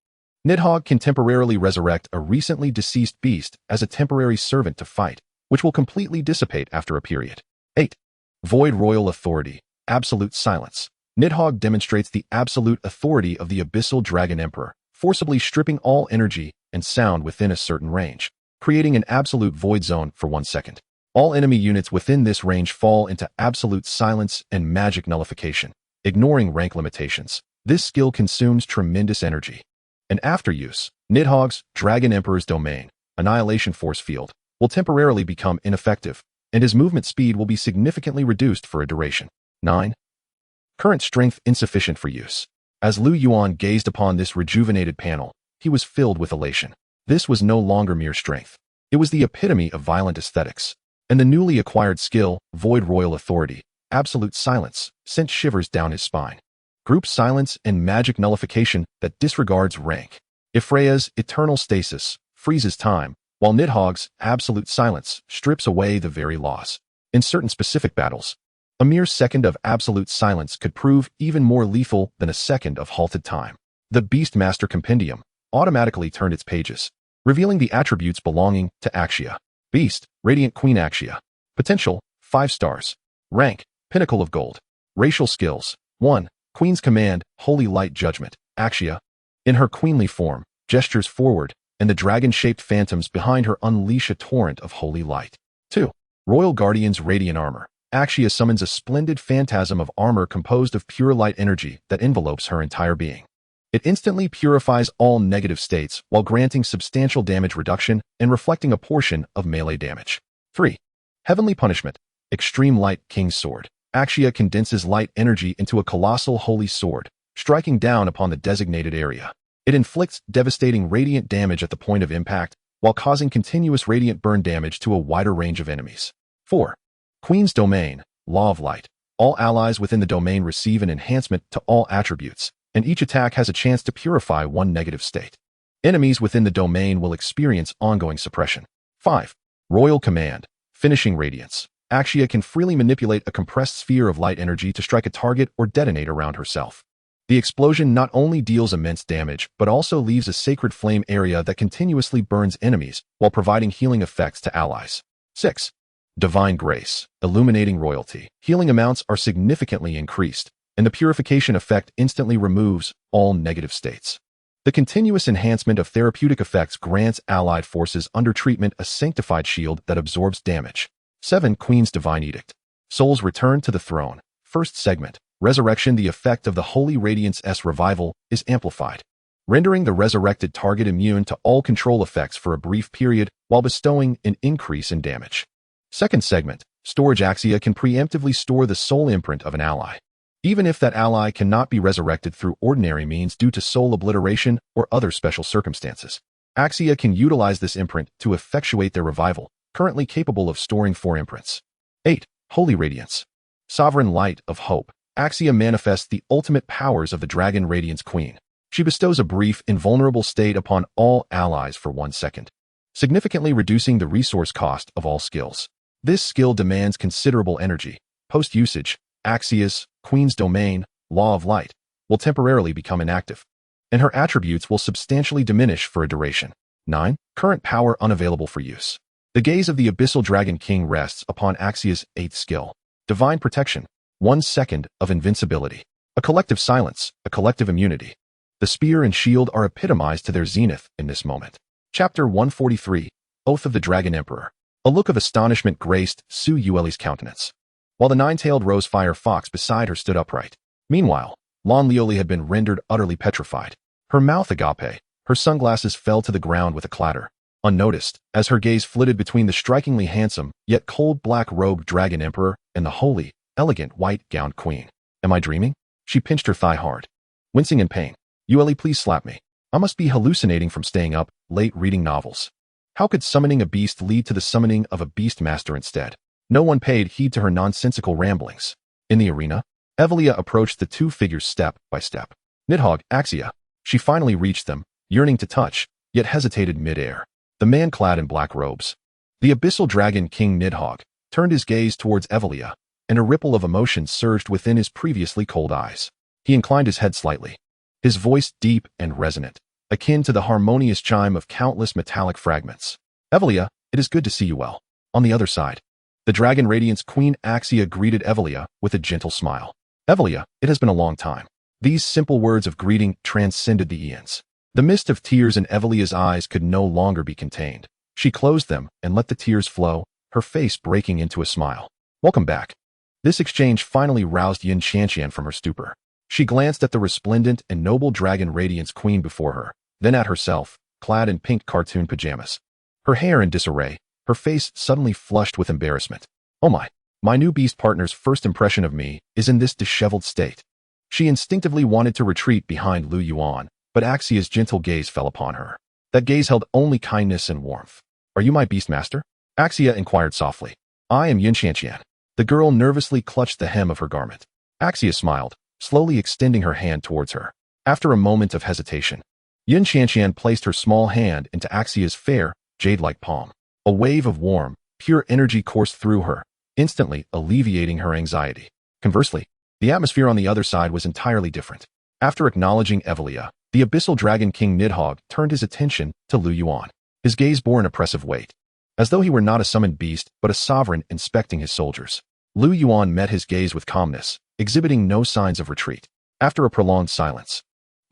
Nidhogg can temporarily resurrect a recently deceased beast as a temporary servant to fight, which will completely dissipate after a period. 8. Void Royal Authority, Absolute Silence. Nidhogg demonstrates the absolute authority of the Abyssal Dragon Emperor, forcibly stripping all energy and sound within a certain range, creating an absolute void zone for 1 second. All enemy units within this range fall into absolute silence and magic nullification, ignoring rank limitations. This skill consumes tremendous energy. And after use, Nidhogg's Dragon Emperor's Domain, Annihilation Force Field, will temporarily become ineffective, and his movement speed will be significantly reduced for a duration. 9. Current Strength Insufficient for Use. As Lu Yuan gazed upon this rejuvenated panel, he was filled with elation. This was no longer mere strength. It was the epitome of violent aesthetics. And the newly acquired skill, Void Royal Authority, Absolute Silence, sent shivers down his spine. Group Silence and Magic Nullification that disregards rank. Freya's Eternal Stasis freezes time, while Nidhogg's Absolute Silence strips away the very laws. In certain specific battles, a mere second of absolute silence could prove even more lethal than a second of halted time. The Beastmaster Compendium automatically turned its pages, revealing the attributes belonging to Axia. Beast, Radiant Queen Axia. Potential, 5 stars. Rank, Pinnacle of Gold. Racial skills, 1. Queen's Command, Holy Light Judgment. Axia, in her queenly form, gestures forward, and the dragon-shaped phantoms behind her unleash a torrent of holy light. 2. Royal Guardian's Radiant Armor. Axia summons a splendid phantasm of armor composed of pure light energy that envelopes her entire being. It instantly purifies all negative states while granting substantial damage reduction and reflecting a portion of melee damage. 3. Heavenly Punishment. Extreme Light King's Sword. Axia condenses light energy into a colossal holy sword, striking down upon the designated area. It inflicts devastating radiant damage at the point of impact, while causing continuous radiant burn damage to a wider range of enemies. 4. Queen's Domain. Law of Light. All allies within the domain receive an enhancement to all attributes, and each attack has a chance to purify one negative state. Enemies within the domain will experience ongoing suppression. 5. Royal Command. Finishing Radiance. Axia can freely manipulate a compressed sphere of light energy to strike a target or detonate around herself. The explosion not only deals immense damage, but also leaves a sacred flame area that continuously burns enemies while providing healing effects to allies. 6. Divine Grace. Illuminating Royalty. Healing amounts are significantly increased, and the purification effect instantly removes all negative states. The continuous enhancement of therapeutic effects grants allied forces under treatment a sanctified shield that absorbs damage. 7. Queen's Divine Edict. Souls return to the throne. First segment. Resurrection. The effect of the Holy Radiance's revival is amplified, rendering the resurrected target immune to all control effects for a brief period while bestowing an increase in damage. Second segment. Storage. Axia can preemptively store the soul imprint of an ally, even if that ally cannot be resurrected through ordinary means due to soul obliteration or other special circumstances. Axia can utilize this imprint to effectuate their revival, currently capable of storing 4 imprints. 8. Holy Radiance. Sovereign Light of Hope. Axia manifests the ultimate powers of the Dragon Radiance Queen. She bestows a brief, invulnerable state upon all allies for 1 second, significantly reducing the resource cost of all skills. This skill demands considerable energy. Post-usage, Axia's Queen's Domain, Law of Light, will temporarily become inactive, and her attributes will substantially diminish for a duration. 9. Current power unavailable for use. The gaze of the Abyssal Dragon King rests upon Axia's 8th skill. Divine Protection. 1 second of invincibility. A collective silence, a collective immunity. The spear and shield are epitomized to their zenith in this moment. Chapter 143. Oath of the Dragon Emperor. A look of astonishment graced Su Yueli's countenance, while the 9-tailed rose-fire fox beside her stood upright. Meanwhile, Lon Lioli had been rendered utterly petrified. Her mouth agape, her sunglasses fell to the ground with a clatter, unnoticed, as her gaze flitted between the strikingly handsome, yet cold black-robed Dragon Emperor and the holy, elegant white-gowned queen. Am I dreaming? She pinched her thigh hard, wincing in pain. Yueli, please slap me. I must be hallucinating from staying up late reading novels. How could summoning a beast lead to the summoning of a beast master instead? No one paid heed to her nonsensical ramblings. In the arena, Evelia approached the 2 figures step by step. Nidhogg, Axia. She finally reached them, yearning to touch, yet hesitated mid-air. The man clad in black robes, the Abyssal Dragon King Nidhogg, turned his gaze towards Evelia, and a ripple of emotion surged within his previously cold eyes. He inclined his head slightly, his voice deep and resonant, akin to the harmonious chime of countless metallic fragments. Evelia, it is good to see you well. On the other side, the Dragon Radiance Queen Axia greeted Evelia with a gentle smile. Evelia, it has been a long time. These simple words of greeting transcended the eons. The mist of tears in Evelia's eyes could no longer be contained. She closed them and let the tears flow, her face breaking into a smile. Welcome back. This exchange finally roused Yin Qianqian from her stupor. She glanced at the resplendent and noble Dragon Radiance Queen before her, then at herself, clad in pink cartoon pajamas, her hair in disarray, her face suddenly flushed with embarrassment. Oh my new beast partner's first impression of me is in this disheveled state. She instinctively wanted to retreat behind Lu Yuan, but Axia's gentle gaze fell upon her. That gaze held only kindness and warmth. Are you my beast master? Axia inquired softly. I am Yin Qianqian. The girl nervously clutched the hem of her garment. Axia smiled, slowly extending her hand towards her. After a moment of hesitation, Yin Qianqian placed her small hand into Axia's fair, jade-like palm. A wave of warm, pure energy coursed through her, instantly alleviating her anxiety. Conversely, the atmosphere on the other side was entirely different. After acknowledging Evelia, the Abyssal Dragon King Nidhogg turned his attention to Lu Yuan. His gaze bore an oppressive weight, as though he were not a summoned beast but a sovereign inspecting his soldiers. Lu Yuan met his gaze with calmness, exhibiting no signs of retreat. After a prolonged silence,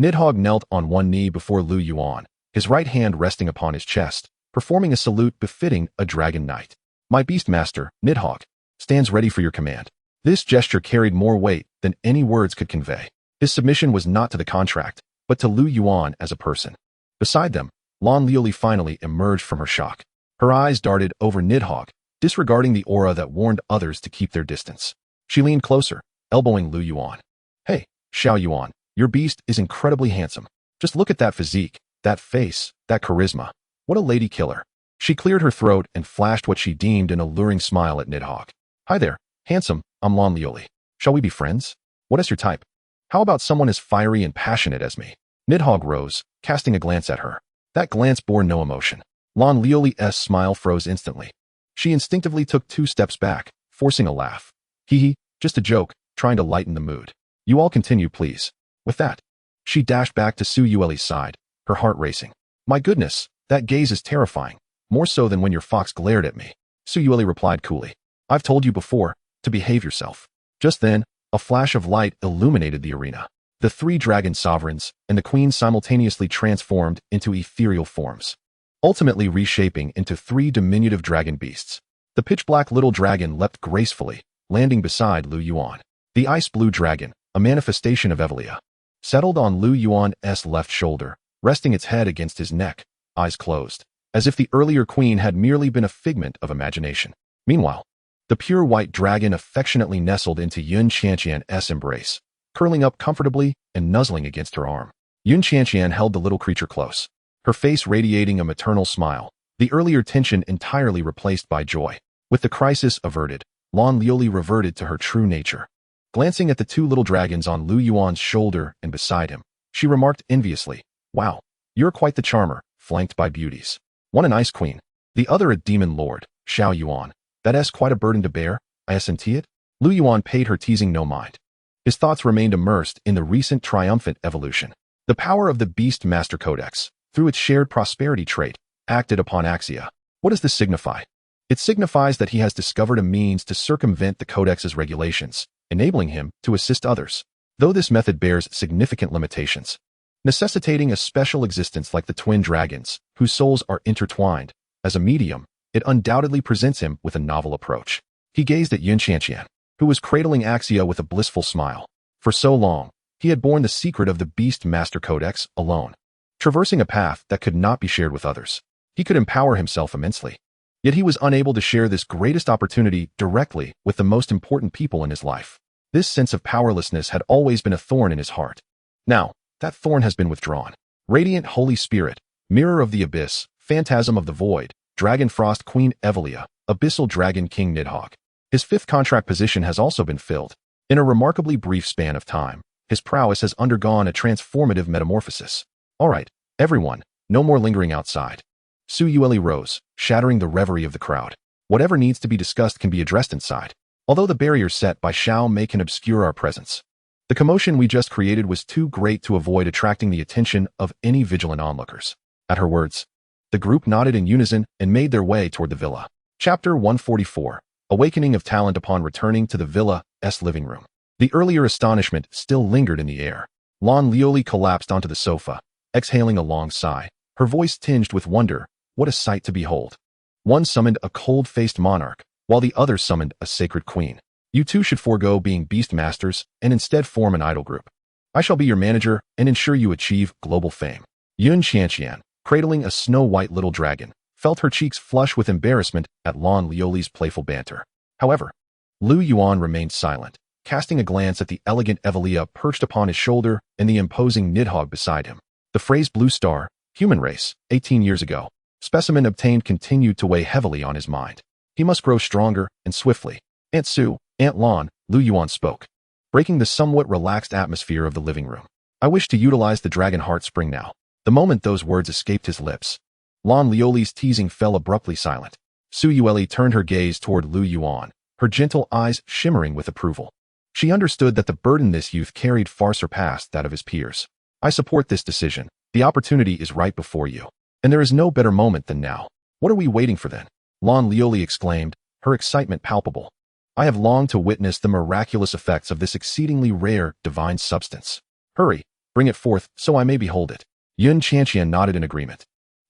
Nidhogg knelt on one knee before Lu Yuan, his right hand resting upon his chest, performing a salute befitting a dragon knight. My beast master, Nidhogg, stands ready for your command. This gesture carried more weight than any words could convey. His submission was not to the contract, but to Lu Yuan as a person. Beside them, Lan Liuli finally emerged from her shock. Her eyes darted over Nidhogg, disregarding the aura that warned others to keep their distance. She leaned closer, elbowing Lu Yuan. Hey, Xiao Yuan, your beast is incredibly handsome. Just look at that physique, that face, that charisma. What a lady killer. She cleared her throat and flashed what she deemed an alluring smile at Nidhogg. Hi there, handsome, I'm Lan Liuli. Shall we be friends? What is your type? How about someone as fiery and passionate as me? Nidhogg rose, casting a glance at her. That glance bore no emotion. Lan Liuli's smile froze instantly. She instinctively took 2 steps back, forcing a laugh. Hee, just a joke, trying to lighten the mood. You all continue, please. With that, she dashed back to Su Yueli's side, her heart racing. My goodness, that gaze is terrifying, more so than when your fox glared at me. Su Yueli replied coolly. I've told you before, to behave yourself. Just then, a flash of light illuminated the arena. The 3 dragon sovereigns and the queen simultaneously transformed into ethereal forms, ultimately reshaping into 3 diminutive dragon beasts. The pitch-black little dragon leapt gracefully, landing beside Lu Yuan. The ice-blue dragon, a manifestation of Evelia, settled on Lu Yuan's left shoulder, resting its head against his neck, eyes closed, as if the earlier queen had merely been a figment of imagination. Meanwhile, the pure white dragon affectionately nestled into Yun Qianqian's embrace, curling up comfortably and nuzzling against her arm. Yun Qianqian held the little creature close, her face radiating a maternal smile, the earlier tension entirely replaced by joy. With the crisis averted, Lan Liuli reverted to her true nature. Glancing at the 2 little dragons on Lu Yuan's shoulder and beside him, she remarked enviously, Wow, you're quite the charmer, flanked by beauties. One an ice queen, the other a demon lord, Xiao Yuan. That's quite a burden to bear, isn't it? Lu Yuan paid her teasing no mind. His thoughts remained immersed in the recent triumphant evolution. The power of the Beast Master Codex, through its shared prosperity trait, acted upon Axia. What does this signify? It signifies that he has discovered a means to circumvent the Codex's regulations, enabling him to assist others. Though this method bears significant limitations, necessitating a special existence like the twin dragons, whose souls are intertwined, as a medium, it undoubtedly presents him with a novel approach. He gazed at Yun Qianqian, who was cradling Axia with a blissful smile. For so long, he had borne the secret of the Beast Master Codex alone, traversing a path that could not be shared with others. He could empower himself immensely. Yet he was unable to share this greatest opportunity directly with the most important people in his life. This sense of powerlessness had always been a thorn in his heart. Now, that thorn has been withdrawn. Radiant Holy Spirit, Mirror of the Abyss, Phantasm of the Void, Dragon Frost Queen Evelia, Abyssal Dragon King Nidhogg. His 5th contract position has also been filled. In a remarkably brief span of time, his prowess has undergone a transformative metamorphosis. All right, everyone, no more lingering outside. Su Yueli rose, shattering the reverie of the crowd. Whatever needs to be discussed can be addressed inside, although the barrier set by Xiao Mei can obscure our presence. The commotion we just created was too great to avoid attracting the attention of any vigilant onlookers. At her words, the group nodded in unison and made their way toward the villa. Chapter 144. Awakening of Talent upon returning to the villa's living room. The earlier astonishment still lingered in the air. Lan Liuli collapsed onto the sofa, exhaling a long sigh, her voice tinged with wonder. What a sight to behold. One summoned a cold-faced monarch, while the other summoned a sacred queen. You two should forego being beast masters and instead form an idol group. I shall be your manager and ensure you achieve global fame. Yun Qianqian, cradling a snow-white little dragon, felt her cheeks flush with embarrassment at Lan Liuli's playful banter. However, Lu Yuan remained silent, casting a glance at the elegant Evelia perched upon his shoulder and the imposing Nidhogg beside him. The phrase Blue Star, human race, 18 years ago, specimen obtained continued to weigh heavily on his mind. He must grow stronger and swiftly. Aunt Su, Aunt Lan, Lu Yuan spoke, breaking the somewhat relaxed atmosphere of the living room. I wish to utilize the Dragon Heart Spring now. The moment those words escaped his lips, Lan Liuli's teasing fell abruptly silent. Su Yueli turned her gaze toward Lu Yuan, her gentle eyes shimmering with approval. She understood that the burden this youth carried far surpassed that of his peers. I support this decision. The opportunity is right before you, and there is no better moment than now. What are we waiting for then? Lan Liuli exclaimed, her excitement palpable. I have longed to witness the miraculous effects of this exceedingly rare, divine substance. Hurry, bring it forth so I may behold it. Yun Qianqian nodded in agreement,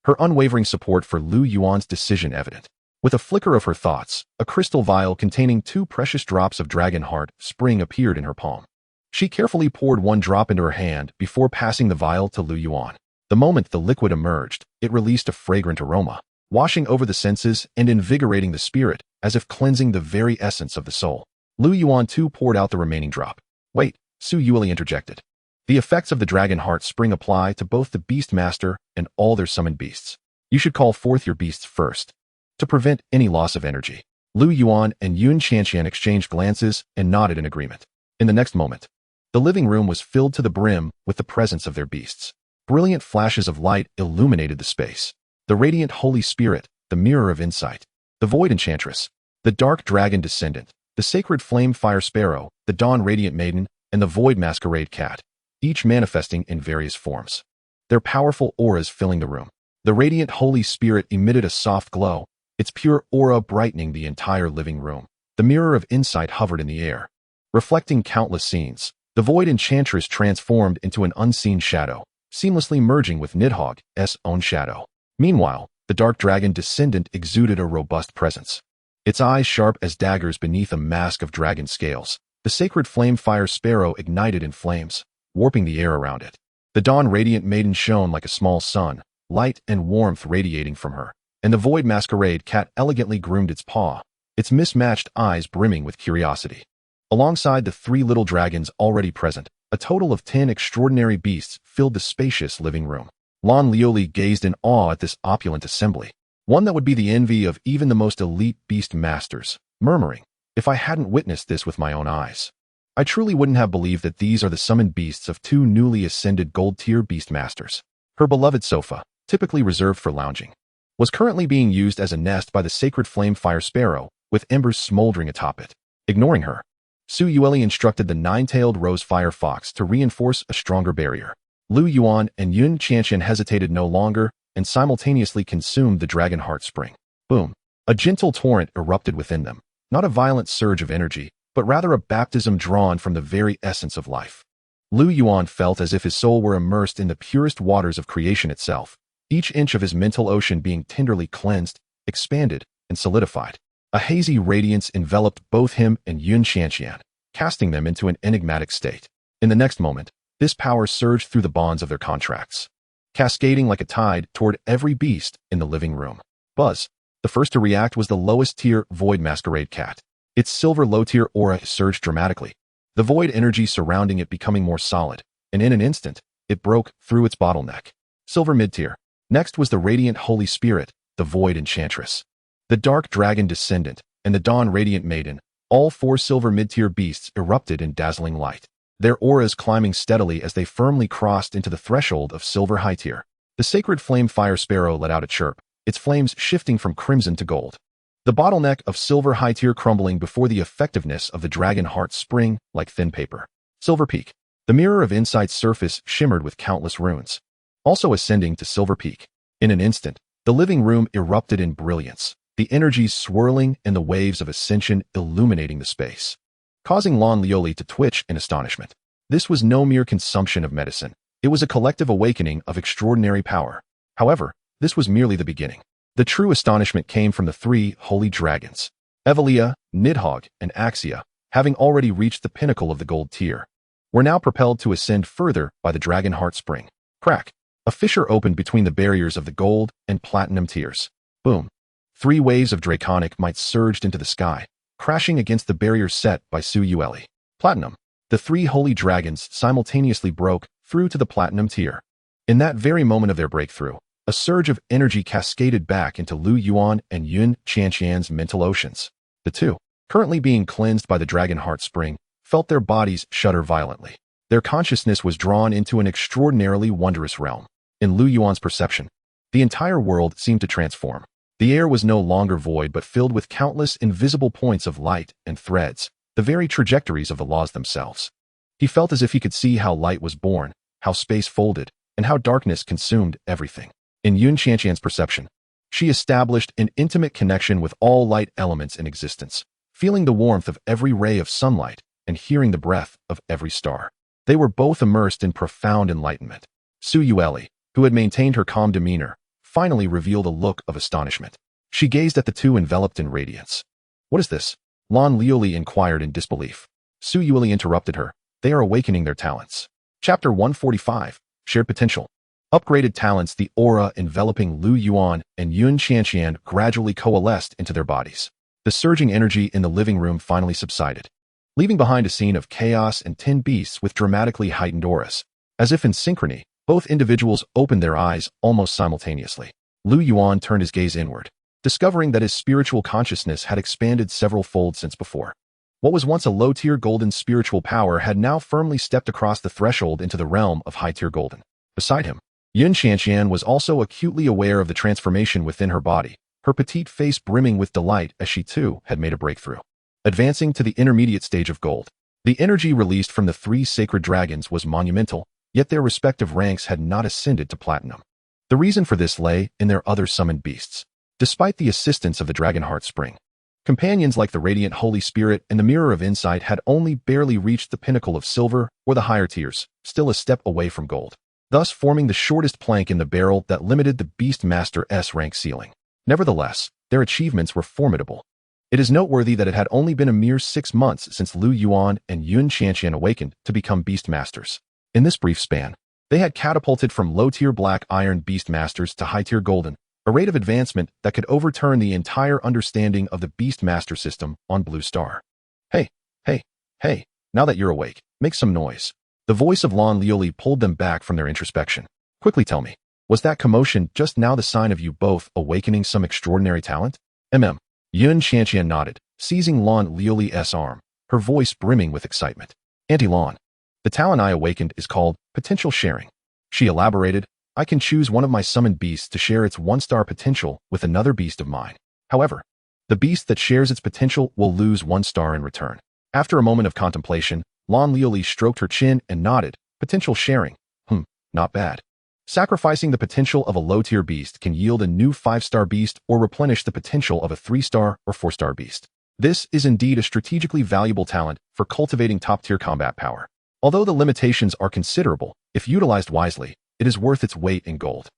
her unwavering support for Lu Yuan's decision evident. With a flicker of her thoughts, a crystal vial containing 2 precious drops of Dragon Heart Spring appeared in her palm. She carefully poured one drop into her hand before passing the vial to Lu Yuan. The moment the liquid emerged, it released a fragrant aroma, washing over the senses and invigorating the spirit as if cleansing the very essence of the soul. Lu Yuan too poured out the remaining drop. Wait, Su Yueli interjected. The effects of the dragon heart spring apply to both the beast master and all their summoned beasts. You should call forth your beasts first, to prevent any loss of energy. Lu Yuan and Yun Qianqian exchanged glances and nodded in agreement. In the next moment, the living room was filled to the brim with the presence of their beasts. Brilliant flashes of light illuminated the space. The radiant Holy Spirit, the mirror of insight, the void enchantress, the dark dragon descendant, the sacred flame fire sparrow, the dawn radiant maiden, and the void masquerade cat, each manifesting in various forms. Their powerful auras filling the room. The radiant Holy Spirit emitted a soft glow, its pure aura brightening the entire living room. The mirror of insight hovered in the air, reflecting countless scenes. The void enchantress transformed into an unseen shadow, seamlessly merging with Nidhogg's own shadow. Meanwhile, the dark dragon descendant exuded a robust presence. Its eyes sharp as daggers beneath a mask of dragon scales. The sacred flame fire sparrow ignited in flames, warping the air around it. The dawn radiant maiden shone like a small sun, light and warmth radiating from her, and the void masquerade cat elegantly groomed its paw, its mismatched eyes brimming with curiosity. Alongside the 3 little dragons already present, a total of 10 extraordinary beasts filled the spacious living room. Lan Lioli gazed in awe at this opulent assembly, one that would be the envy of even the most elite beast masters, murmuring, "If I hadn't witnessed this with my own eyes, I truly wouldn't have believed that these are the summoned beasts of 2 newly ascended gold-tier beast masters." Her beloved sofa, typically reserved for lounging, was currently being used as a nest by the sacred flame fire sparrow, with embers smoldering atop it. Ignoring her, Su Yueli instructed the 9-tailed rose fire fox to reinforce a stronger barrier. Lu Yuan and Yun Qianqian hesitated no longer and simultaneously consumed the dragon heart spring. Boom! A gentle torrent erupted within them, not a violent surge of energy, but rather a baptism drawn from the very essence of life. Lu Yuan felt as if his soul were immersed in the purest waters of creation itself, each inch of his mental ocean being tenderly cleansed, expanded, and solidified. A hazy radiance enveloped both him and Yun Qianqian, casting them into an enigmatic state. In the next moment, this power surged through the bonds of their contracts, cascading like a tide toward every beast in the living room. Buzz. The first to react was the lowest-tier void masquerade cat. Its silver low-tier aura surged dramatically, the void energy surrounding it becoming more solid, and in an instant, it broke through its bottleneck. Silver mid-tier. Next was the radiant Holy Spirit, the void enchantress, the dark dragon descendant, and the dawn radiant maiden. All 4 silver mid-tier beasts erupted in dazzling light, their auras climbing steadily as they firmly crossed into the threshold of silver high tier. The sacred flame fire sparrow let out a chirp, its flames shifting from crimson to gold. The bottleneck of silver high tier crumbling before the effectiveness of the dragon heart spring like thin paper. Silver peak. The mirror of insight's surface shimmered with countless runes, also ascending to silver peak. In an instant, the living room erupted in brilliance, the energies swirling and the waves of ascension illuminating the space, causing Lan Lioli to twitch in astonishment. This was no mere consumption of medicine. It was a collective awakening of extraordinary power. However, this was merely the beginning. The true astonishment came from the 3 holy dragons, Evelia, Nidhogg, and Axia, having already reached the pinnacle of the gold tier, were now propelled to ascend further by the dragon heart spring. Crack! A fissure opened between the barriers of the gold and platinum tiers. Boom! 3 waves of draconic might surged into the sky, crashing against the barrier set by Su Yueli. Platinum. The 3 holy dragons simultaneously broke through to the platinum tier. In that very moment of their breakthrough, a surge of energy cascaded back into Lu Yuan and Yun Qianqian's mental oceans. The 2, currently being cleansed by the dragon heart spring, felt their bodies shudder violently. Their consciousness was drawn into an extraordinarily wondrous realm. In Lu Yuan's perception, the entire world seemed to transform. The air was no longer void but filled with countless invisible points of light and threads, the very trajectories of the laws themselves. He felt as if he could see how light was born, how space folded, and how darkness consumed everything. In Yun Qianqian's perception, she established an intimate connection with all light elements in existence, feeling the warmth of every ray of sunlight and hearing the breath of every star. They were both immersed in profound enlightenment. Su Yueli, who had maintained her calm demeanor, finally revealed a look of astonishment. She gazed at the 2 enveloped in radiance. "What is this?" Lan Lioli inquired in disbelief. Su Yueli interrupted her, They are awakening their talents. Chapter 145, Shared Potential. Upgraded talents. The aura enveloping Lu Yuan and Yun Qianqian gradually coalesced into their bodies. The surging energy in the living room finally subsided, leaving behind a scene of chaos and tin beasts with dramatically heightened auras. As if in synchrony, both individuals opened their eyes almost simultaneously. Lu Yuan turned his gaze inward, discovering that his spiritual consciousness had expanded several fold since before. What was once a low-tier golden spiritual power had now firmly stepped across the threshold into the realm of high-tier golden. Beside him, Yun Qianqian was also acutely aware of the transformation within her body, her petite face brimming with delight as she too had made a breakthrough. Advancing to the intermediate stage of gold, the energy released from the three sacred dragons was monumental, yet their respective ranks had not ascended to platinum. The reason for this lay in their other summoned beasts. Despite the assistance of the Dragonheart Spring, companions like the Radiant Holy Spirit and the Mirror of Insight had only barely reached the pinnacle of silver or the higher tiers, still a step away from gold, thus forming the shortest plank in the barrel that limited the Beast Master's rank ceiling. Nevertheless, their achievements were formidable. It is noteworthy that it had only been a mere 6 months since Lu Yuan and Yun Qianqian awakened to become Beast Masters. In this brief span, they had catapulted from low-tier black iron Beast Masters to high-tier golden, a rate of advancement that could overturn the entire understanding of the Beast Master system on Blue Star. Hey, now that you're awake, make some noise. The voice of Lan Liuli pulled them back from their introspection. Quickly tell me, was that commotion just now the sign of you both awakening some extraordinary talent? Yun Qianqian nodded, seizing Lan Liuli's arm, her voice brimming with excitement. Auntie Lan, the talent I awakened is called potential sharing. She elaborated, I can choose one of my summoned beasts to share its 1-star potential with another beast of mine. However, the beast that shares its potential will lose 1 star in return. After a moment of contemplation, Lan Liuli stroked her chin and nodded, potential sharing. Not bad. Sacrificing the potential of a low-tier beast can yield a new 5-star beast or replenish the potential of a 3-star or 4-star beast. This is indeed a strategically valuable talent for cultivating top-tier combat power. Although the limitations are considerable, if utilized wisely, it is worth its weight in gold.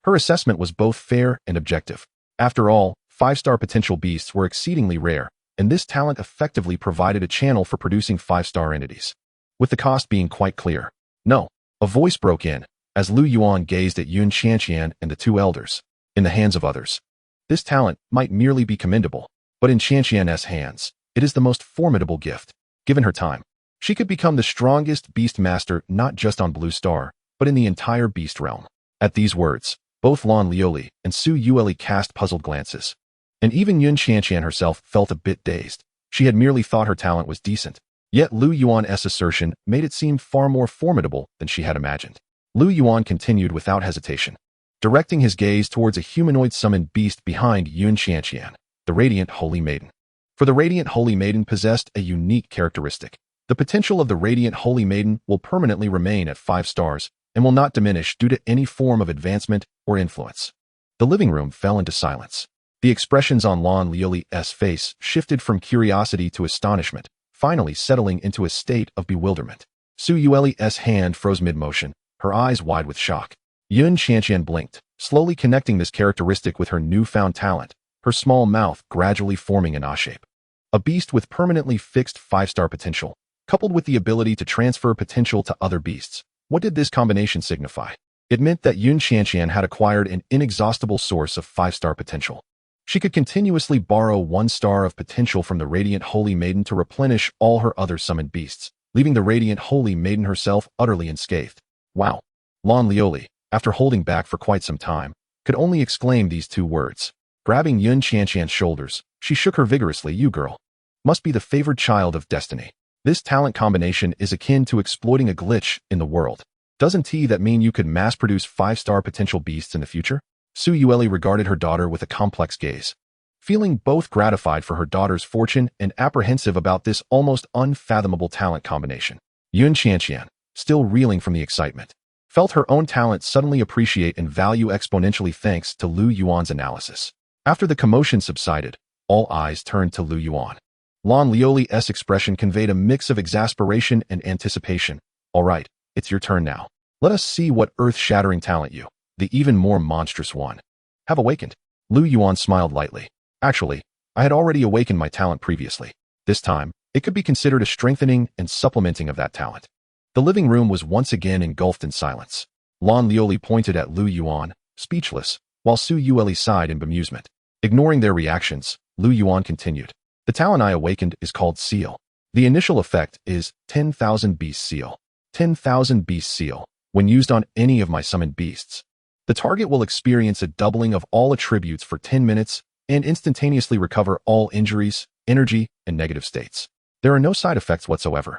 Her assessment was both fair and objective. After all, 5-star potential beasts were exceedingly rare, and this talent effectively provided a channel for producing 5-star entities, with the cost being quite clear. No, a voice broke in, as Lu Yuan gazed at Yun Qianqian and the two elders. In the hands of others, this talent might merely be commendable, but in Qianqian's hands, it is the most formidable gift. Given her time, she could become the strongest beast master not just on Blue Star, but in the entire beast realm. At these words, both Lan Liuli and Su Yueli cast puzzled glances. And even Yun Qianqian herself felt a bit dazed. She had merely thought her talent was decent. Yet Lu Yuan's assertion made it seem far more formidable than she had imagined. Lu Yuan continued without hesitation, directing his gaze towards a humanoid summoned beast behind Yun Qianqian, the Radiant Holy Maiden. For the Radiant Holy Maiden possessed a unique characteristic. The potential of the Radiant Holy Maiden will permanently remain at 5 stars and will not diminish due to any form of advancement or influence. The living room fell into silence. The expressions on Lan Liuli's face shifted from curiosity to astonishment, finally settling into a state of bewilderment. Su Yueli's hand froze mid-motion, her eyes wide with shock. Yun Qianqian blinked, slowly connecting this characteristic with her newfound talent, her small mouth gradually forming an A-shape. A beast with permanently fixed 5-star potential, coupled with the ability to transfer potential to other beasts. What did this combination signify? It meant that Yun Qianqian had acquired an inexhaustible source of 5-star potential. She could continuously borrow 1 star of potential from the Radiant Holy Maiden to replenish all her other summoned beasts, leaving the Radiant Holy Maiden herself utterly unscathed. Wow! Lan Liuli, after holding back for quite some time, could only exclaim these 2 words. Grabbing Yun Qianqian's shoulders, she shook her vigorously. You girl must be the favored child of destiny. This talent combination is akin to exploiting a glitch in the world. Doesn't that mean you could mass-produce 5-star potential beasts in the future? Su Yueli regarded her daughter with a complex gaze, feeling both gratified for her daughter's fortune and apprehensive about this almost unfathomable talent combination. Yun Qianqian, still reeling from the excitement, felt her own talent suddenly appreciate and value exponentially thanks to Lu Yuan's analysis. After the commotion subsided, all eyes turned to Lu Yuan. Lan Liuli's expression conveyed a mix of exasperation and anticipation. All right, it's your turn now. Let us see what earth-shattering talent you, the even more monstrous one, have awakened. Lu Yuan smiled lightly. Actually, I had already awakened my talent previously. This time, it could be considered a strengthening and supplementing of that talent. The living room was once again engulfed in silence. Lan Lioli pointed at Lu Yuan, speechless, while Su Yueli sighed in bemusement. Ignoring their reactions, Lu Yuan continued. The talent I awakened is called Seal. The initial effect is 10,000 Beast Seal. 10,000 Beast Seal. When used on any of my summoned beasts, the target will experience a doubling of all attributes for 10 minutes and instantaneously recover all injuries, energy, and negative states. There are no side effects whatsoever.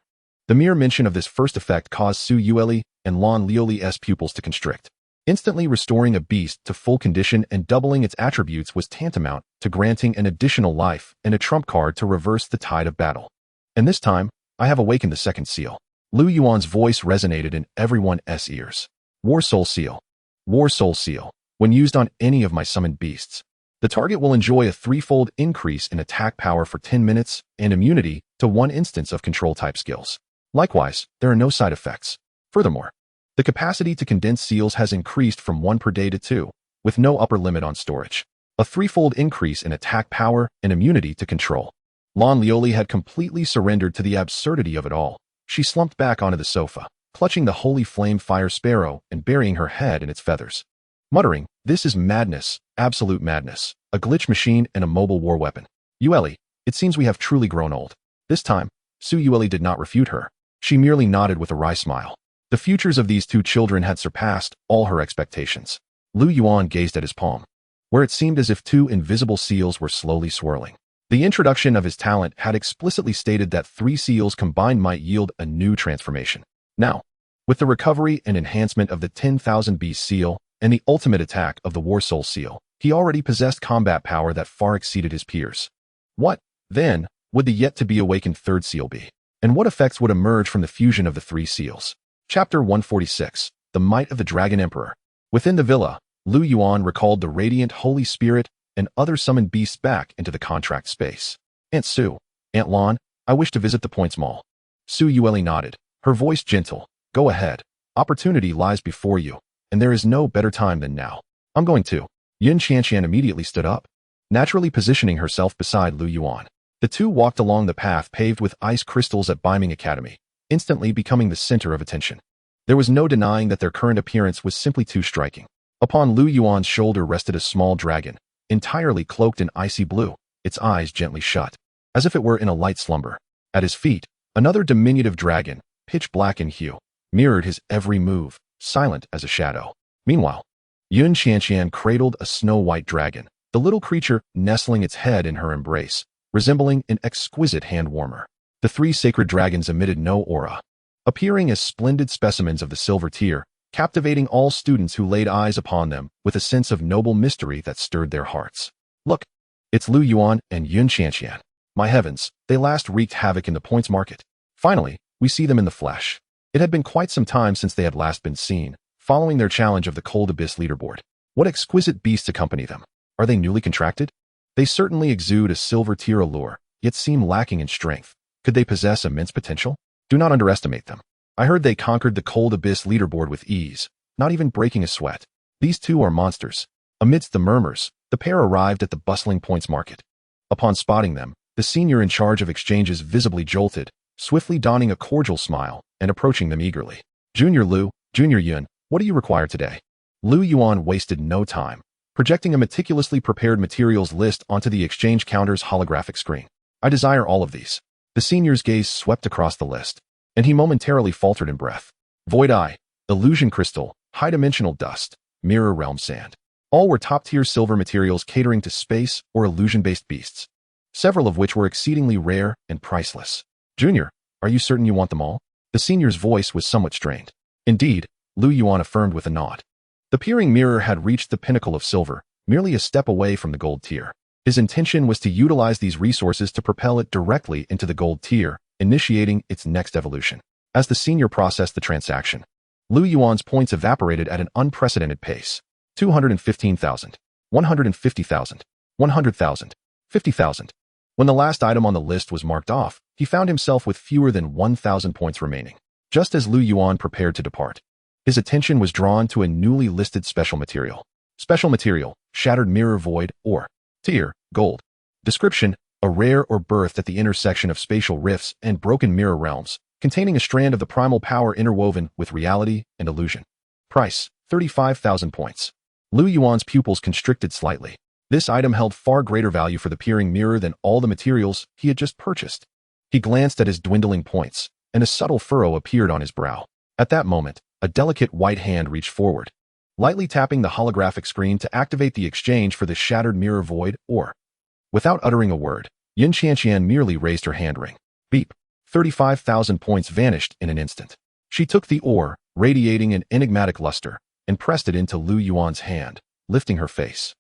The mere mention of this first effect caused Su Yueli and Lan Lioli's pupils to constrict. Instantly restoring a beast to full condition and doubling its attributes was tantamount to granting an additional life and a trump card to reverse the tide of battle. And this time, I have awakened the second seal. Lu Yuan's voice resonated in everyone's ears. War Soul Seal. War Soul Seal. When used on any of my summoned beasts, the target will enjoy a threefold increase in attack power for 10 minutes and immunity to one instance of control-type skills. Likewise, there are no side effects. Furthermore, the capacity to condense seals has increased from 1 per day to 2, with no upper limit on storage. A threefold increase in attack power and immunity to control. Lan Lioli had completely surrendered to the absurdity of it all. She slumped back onto the sofa, clutching the holy flame fire sparrow and burying her head in its feathers. Muttering, "This is madness, absolute madness, a glitch machine and a mobile war weapon. Yueli, it seems we have truly grown old." This time, Su Yueli did not refute her. She merely nodded with a wry smile. The futures of these two children had surpassed all her expectations. Lu Yuan gazed at his palm, where it seemed as if two invisible seals were slowly swirling. The introduction of his talent had explicitly stated that 3 seals combined might yield a new transformation. Now, with the recovery and enhancement of the 10,000 Beast Seal and the ultimate attack of the War Soul Seal, he already possessed combat power that far exceeded his peers. What, then, would the yet-to-be-awakened third seal be? And what effects would emerge from the fusion of the 3 seals? Chapter 146, The Might of the Dragon Emperor. Within the villa, Lu Yuan recalled the radiant Holy Spirit and other summoned beasts back into the contract space. Aunt Su, Aunt Lan, I wish to visit the Points Mall. Su Yueli nodded, her voice gentle. Go ahead. Opportunity lies before you, and there is no better time than now. I'm going to. Yun Qianqian immediately stood up, naturally positioning herself beside Lu Yuan. The two walked along the path paved with ice crystals at Beiming Academy, instantly becoming the center of attention. There was no denying that their current appearance was simply too striking. Upon Lu Yuan's shoulder rested a small dragon, entirely cloaked in icy blue, its eyes gently shut, as if it were in a light slumber. At his feet, another diminutive dragon, pitch black in hue, mirrored his every move, silent as a shadow. Meanwhile, Yun Qianqian cradled a snow-white dragon, the little creature nestling its head in her embrace, resembling an exquisite hand-warmer. The 3 sacred dragons emitted no aura, appearing as splendid specimens of the silver tier, captivating all students who laid eyes upon them with a sense of noble mystery that stirred their hearts. Look, it's Lu Yuan and Yun Qianqian. My heavens, they last wreaked havoc in the Points Market. Finally, we see them in the flesh. It had been quite some time since they had last been seen, following their challenge of the Cold Abyss leaderboard. What exquisite beasts accompany them? Are they newly contracted? They certainly exude a silver tier allure, yet seem lacking in strength. Could they possess immense potential? Do not underestimate them. I heard they conquered the Cold Abyss leaderboard with ease, not even breaking a sweat. These two are monsters. Amidst the murmurs, the pair arrived at the bustling Points Market. Upon spotting them, the senior in charge of exchanges visibly jolted, swiftly donning a cordial smile and approaching them eagerly. Junior Lu, Junior Yun, what do you require today? Lu Yuan wasted no time, projecting a meticulously prepared materials list onto the exchange counter's holographic screen. I desire all of these. The senior's gaze swept across the list, and he momentarily faltered in breath. Void Eye, Illusion Crystal, High-Dimensional Dust, Mirror Realm Sand. All were top-tier silver materials catering to space or illusion-based beasts, several of which were exceedingly rare and priceless. Junior, are you certain you want them all? The senior's voice was somewhat strained. Indeed, Lu Yuan affirmed with a nod. The peering mirror had reached the pinnacle of silver, merely a step away from the gold tier. His intention was to utilize these resources to propel it directly into the gold tier, initiating its next evolution. As the senior processed the transaction, Lu Yuan's points evaporated at an unprecedented pace. 215,000, 150,000, 100,000, 50,000. When the last item on the list was marked off, he found himself with fewer than 1,000 points remaining. Just as Lu Yuan prepared to depart, his attention was drawn to a newly listed special material. Special material, Shattered Mirror Void, or Tier, Gold. Description, a rare or birthed at the intersection of spatial rifts and broken mirror realms, containing a strand of the primal power interwoven with reality and illusion. Price, 35,000 points. Lu Yuan's pupils constricted slightly. This item held far greater value for the peering mirror than all the materials he had just purchased. He glanced at his dwindling points, and a subtle furrow appeared on his brow. At that moment, a delicate white hand reached forward, lightly tapping the holographic screen to activate the exchange for the shattered mirror void or. Without uttering a word, Yun Qianqian merely raised her hand ring. Beep. 35,000 points vanished in an instant. She took the ore, radiating an enigmatic luster, and pressed it into Lu Yuan's hand, lifting her face.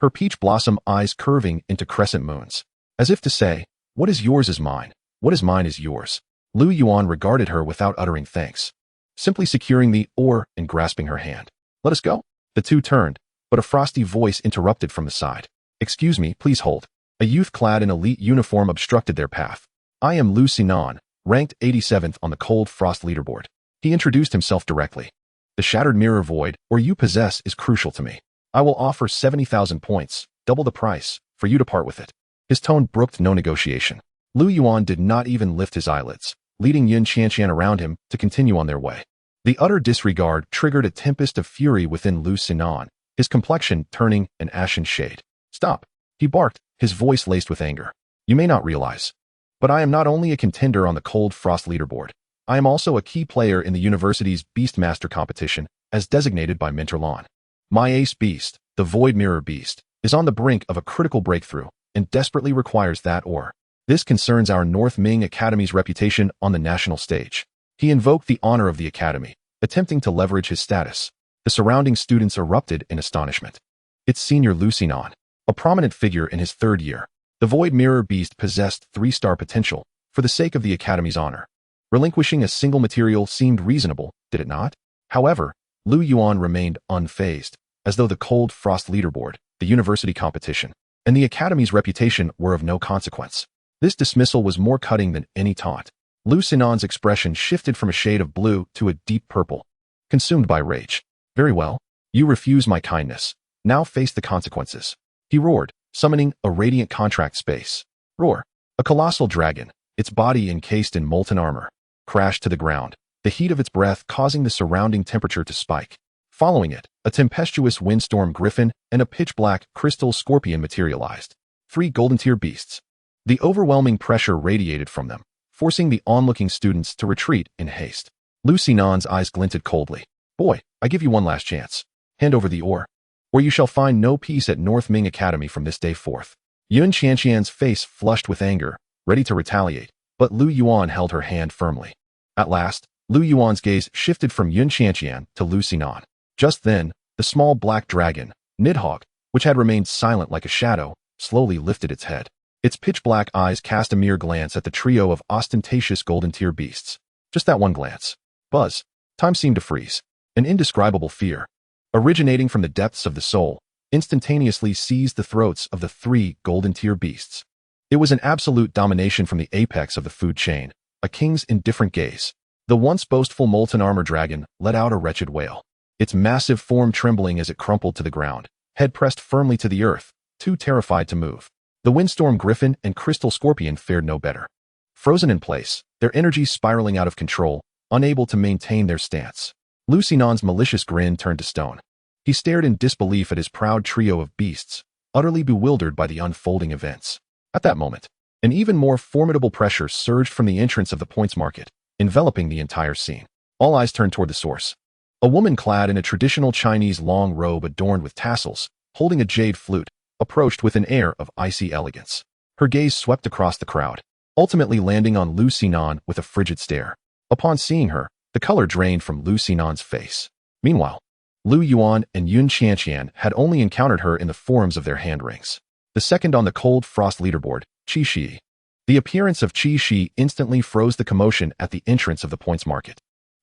Her peach blossom eyes curving into crescent moons. As if to say, what is yours is mine, what is mine is yours. Lu Yuan regarded her without uttering thanks, simply securing the ore and grasping her hand. Let us go. The two turned, but a frosty voice interrupted from the side. Excuse me, please hold. A youth clad in elite uniform obstructed their path. I am Lu Sinan, ranked 87th on the Cold Frost leaderboard. He introduced himself directly. The shattered mirror void, or you possess, is crucial to me. I will offer 70,000 points, double the price, for you to part with it. His tone brooked no negotiation. Lu Yuan did not even lift his eyelids, leading Yun Qianqian around him to continue on their way. The utter disregard triggered a tempest of fury within Lu Sinan, his complexion turning an ashen shade. Stop, he barked, his voice laced with anger. You may not realize, but I am not only a contender on the Cold Frost leaderboard, I am also a key player in the university's Beastmaster competition, as designated by Mentor Lon. My ace beast, the Void Mirror Beast, is on the brink of a critical breakthrough and desperately requires that ore. This concerns our North Ming Academy's reputation on the national stage. He invoked the honor of the academy, attempting to leverage his status. The surrounding students erupted in astonishment. It's Senior Lu Sinan, a prominent figure in his third year. The Void Mirror Beast possessed 3-star potential for the sake of the academy's honor. Relinquishing a single material seemed reasonable, did it not? However, Lu Yuan remained unfazed, as though the Cold Frost leaderboard, the university competition, and the academy's reputation were of no consequence. This dismissal was more cutting than any taunt. Lu Sinan's expression shifted from a shade of blue to a deep purple, consumed by rage. Very well, you refuse my kindness. Now face the consequences. He roared, summoning a radiant contract space. Roar. A colossal dragon, its body encased in molten armor, crashed to the ground, the heat of its breath causing the surrounding temperature to spike. Following it, a tempestuous windstorm griffin and a pitch-black crystal scorpion materialized. 3 golden-tier beasts. The overwhelming pressure radiated from them, forcing the onlooking students to retreat in haste. Lu Sinan's eyes glinted coldly. Boy, I give you one last chance. Hand over the ore, or you shall find no peace at North Ming Academy from this day forth. Yun Qianqian's face flushed with anger, ready to retaliate, but Lu Yuan held her hand firmly. At last, Lu Yuan's gaze shifted from Yun Qianqian to Lu Sinan. Just then, the small black dragon, Nidhogg, which had remained silent like a shadow, slowly lifted its head. Its pitch-black eyes cast a mere glance at the trio of ostentatious golden-tier beasts. Just that one glance. Buzz. Time seemed to freeze. An indescribable fear, originating from the depths of the soul, instantaneously seized the throats of the 3 golden-tier beasts. It was an absolute domination from the apex of the food chain, a king's indifferent gaze. The once boastful molten armor dragon let out a wretched wail, its massive form trembling as it crumpled to the ground, head pressed firmly to the earth, too terrified to move. The windstorm griffin and crystal scorpion fared no better. Frozen in place, their energy spiraling out of control, unable to maintain their stance. Lu Sinan's malicious grin turned to stone. He stared in disbelief at his proud trio of beasts, utterly bewildered by the unfolding events. At that moment, an even more formidable pressure surged from the entrance of the points market, enveloping the entire scene. All eyes turned toward the source. A woman clad in a traditional Chinese long robe adorned with tassels, holding a jade flute, approached with an air of icy elegance. Her gaze swept across the crowd, ultimately landing on Lu Sinan with a frigid stare. Upon seeing her, the color drained from Lu Sinan's face. Meanwhile, Lu Yuan and Yun Qianqian had only encountered her in the forms of their hand rings. The second on the Cold Frost leaderboard, Qi Shi. The appearance of Qi Shi instantly froze the commotion at the entrance of the points market.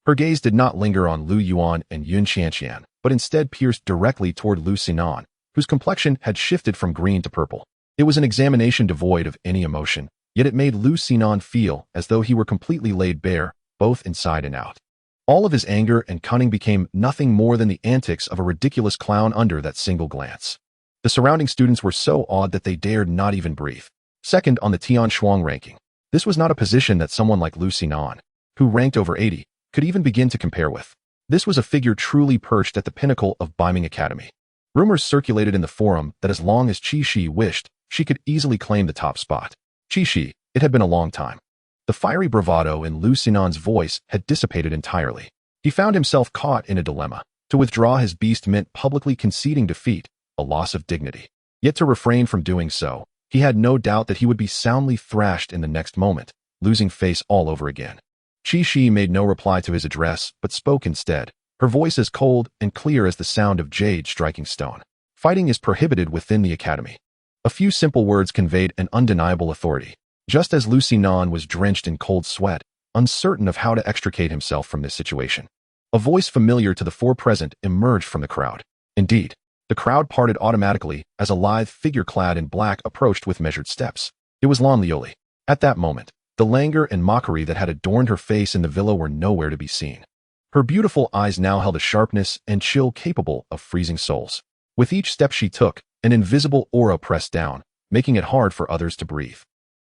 Her gaze did not linger on Lu Yuan and Yun Qianqian, but instead pierced directly toward Lu Sinan, whose complexion had shifted from green to purple. It was an examination devoid of any emotion, yet it made Lu Sinan feel as though he were completely laid bare, both inside and out. All of his anger and cunning became nothing more than the antics of a ridiculous clown under that single glance. The surrounding students were so awed that they dared not even breathe. Second on the Tian Shuang ranking. This was not a position that someone like Lu Sinan, who ranked over 80, could even begin to compare with. This was a figure truly perched at the pinnacle of Beiming Academy. Rumors circulated in the forum that as long as Qi wished, she could easily claim the top spot. Qi, it had been a long time. The fiery bravado in Lu Xinan's voice had dissipated entirely. He found himself caught in a dilemma. To withdraw his beast meant publicly conceding defeat, a loss of dignity. Yet to refrain from doing so, he had no doubt that he would be soundly thrashed in the next moment, losing face all over again. Qi made no reply to his address, but spoke instead, her voice as cold and clear as the sound of jade striking stone. Fighting is prohibited within the academy. A few simple words conveyed an undeniable authority. Just as Lu Xinan was drenched in cold sweat, uncertain of how to extricate himself from this situation, a voice familiar to the four present emerged from the crowd. Indeed, the crowd parted automatically as a lithe figure clad in black approached with measured steps. It was Lan Lioli. At that moment, the languor and mockery that had adorned her face in the villa were nowhere to be seen. Her beautiful eyes now held a sharpness and chill capable of freezing souls. With each step she took, an invisible aura pressed down, making it hard for others to breathe.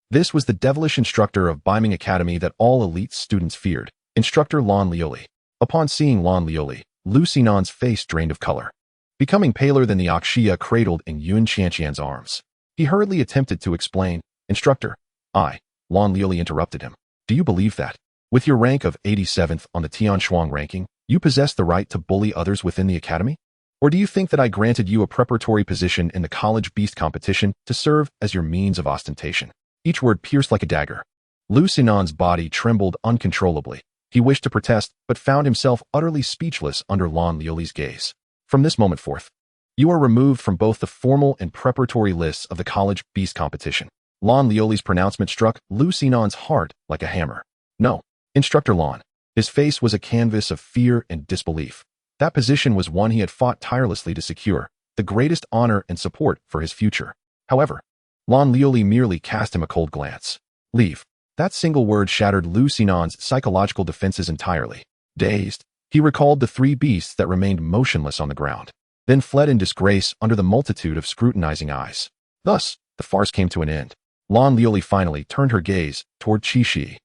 This was the devilish instructor of Beiming Academy that all elite students feared, Instructor Lan Lioli. Upon seeing Lan Lioli, Lu Xinan's face drained of color. Becoming paler than the Akshia cradled in Yun Qianqian's arms, he hurriedly attempted to explain. Instructor, Lan Lioli interrupted him. Do you believe that, with your rank of 87th on the Tianshuang ranking, you possess the right to bully others within the academy? Or do you think that I granted you a preparatory position in the college beast competition to serve as your means of ostentation? Each word pierced like a dagger. Lu Xinan's body trembled uncontrollably. He wished to protest, but found himself utterly speechless under Lan Lioli's gaze. From this moment forth, you are removed from both the formal and preparatory lists of the college beast competition. Lan Lioli's pronouncement struck Lu Xinan's heart like a hammer. No, Instructor Lan. His face was a canvas of fear and disbelief. That position was one he had fought tirelessly to secure, the greatest honor and support for his future. However, Lan Lioli merely cast him a cold glance. Leave. That single word shattered Lu Xinan's psychological defenses entirely. Dazed, he recalled the three beasts that remained motionless on the ground, then fled in disgrace under the multitude of scrutinizing eyes. Thus, the farce came to an end. Lan Lioli finally turned her gaze toward Qi,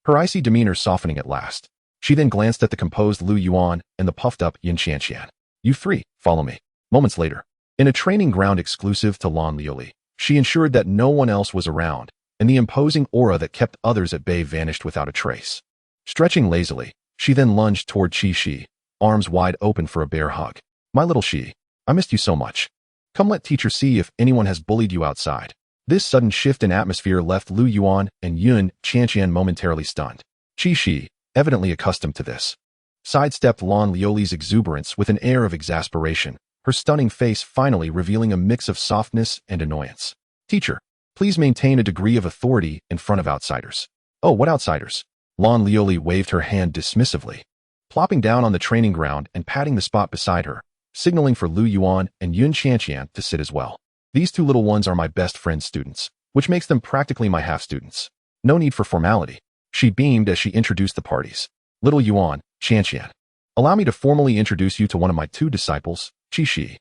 her icy demeanor softening at last. She then glanced at the composed Lu Yuan and the puffed-up Yin Qianqian. You three, follow me. Moments later, in a training ground exclusive to Lan Lioli, she ensured that no one else was around, and the imposing aura that kept others at bay vanished without a trace. Stretching lazily, she then lunged toward Qi, arms wide open for a bear hug. My little Qi, I missed you so much. Come let teacher see if anyone has bullied you outside. This sudden shift in atmosphere left Lu Yuan and Yun Qianqian momentarily stunned. Qi, evidently accustomed to this, sidestepped Lan Lioli's exuberance with an air of exasperation, her stunning face finally revealing a mix of softness and annoyance. Teacher, please maintain a degree of authority in front of outsiders. Oh, what outsiders? Lan Lioli waved her hand dismissively, plopping down on the training ground and patting the spot beside her, signaling for Lu Yuan and Yun Qianqian to sit as well. These two little ones are my best friend students, which makes them practically my half-students. No need for formality. She beamed as she introduced the parties. Little Yuan, Qianqian. Allow me to formally introduce you to one of my two disciples, Qi.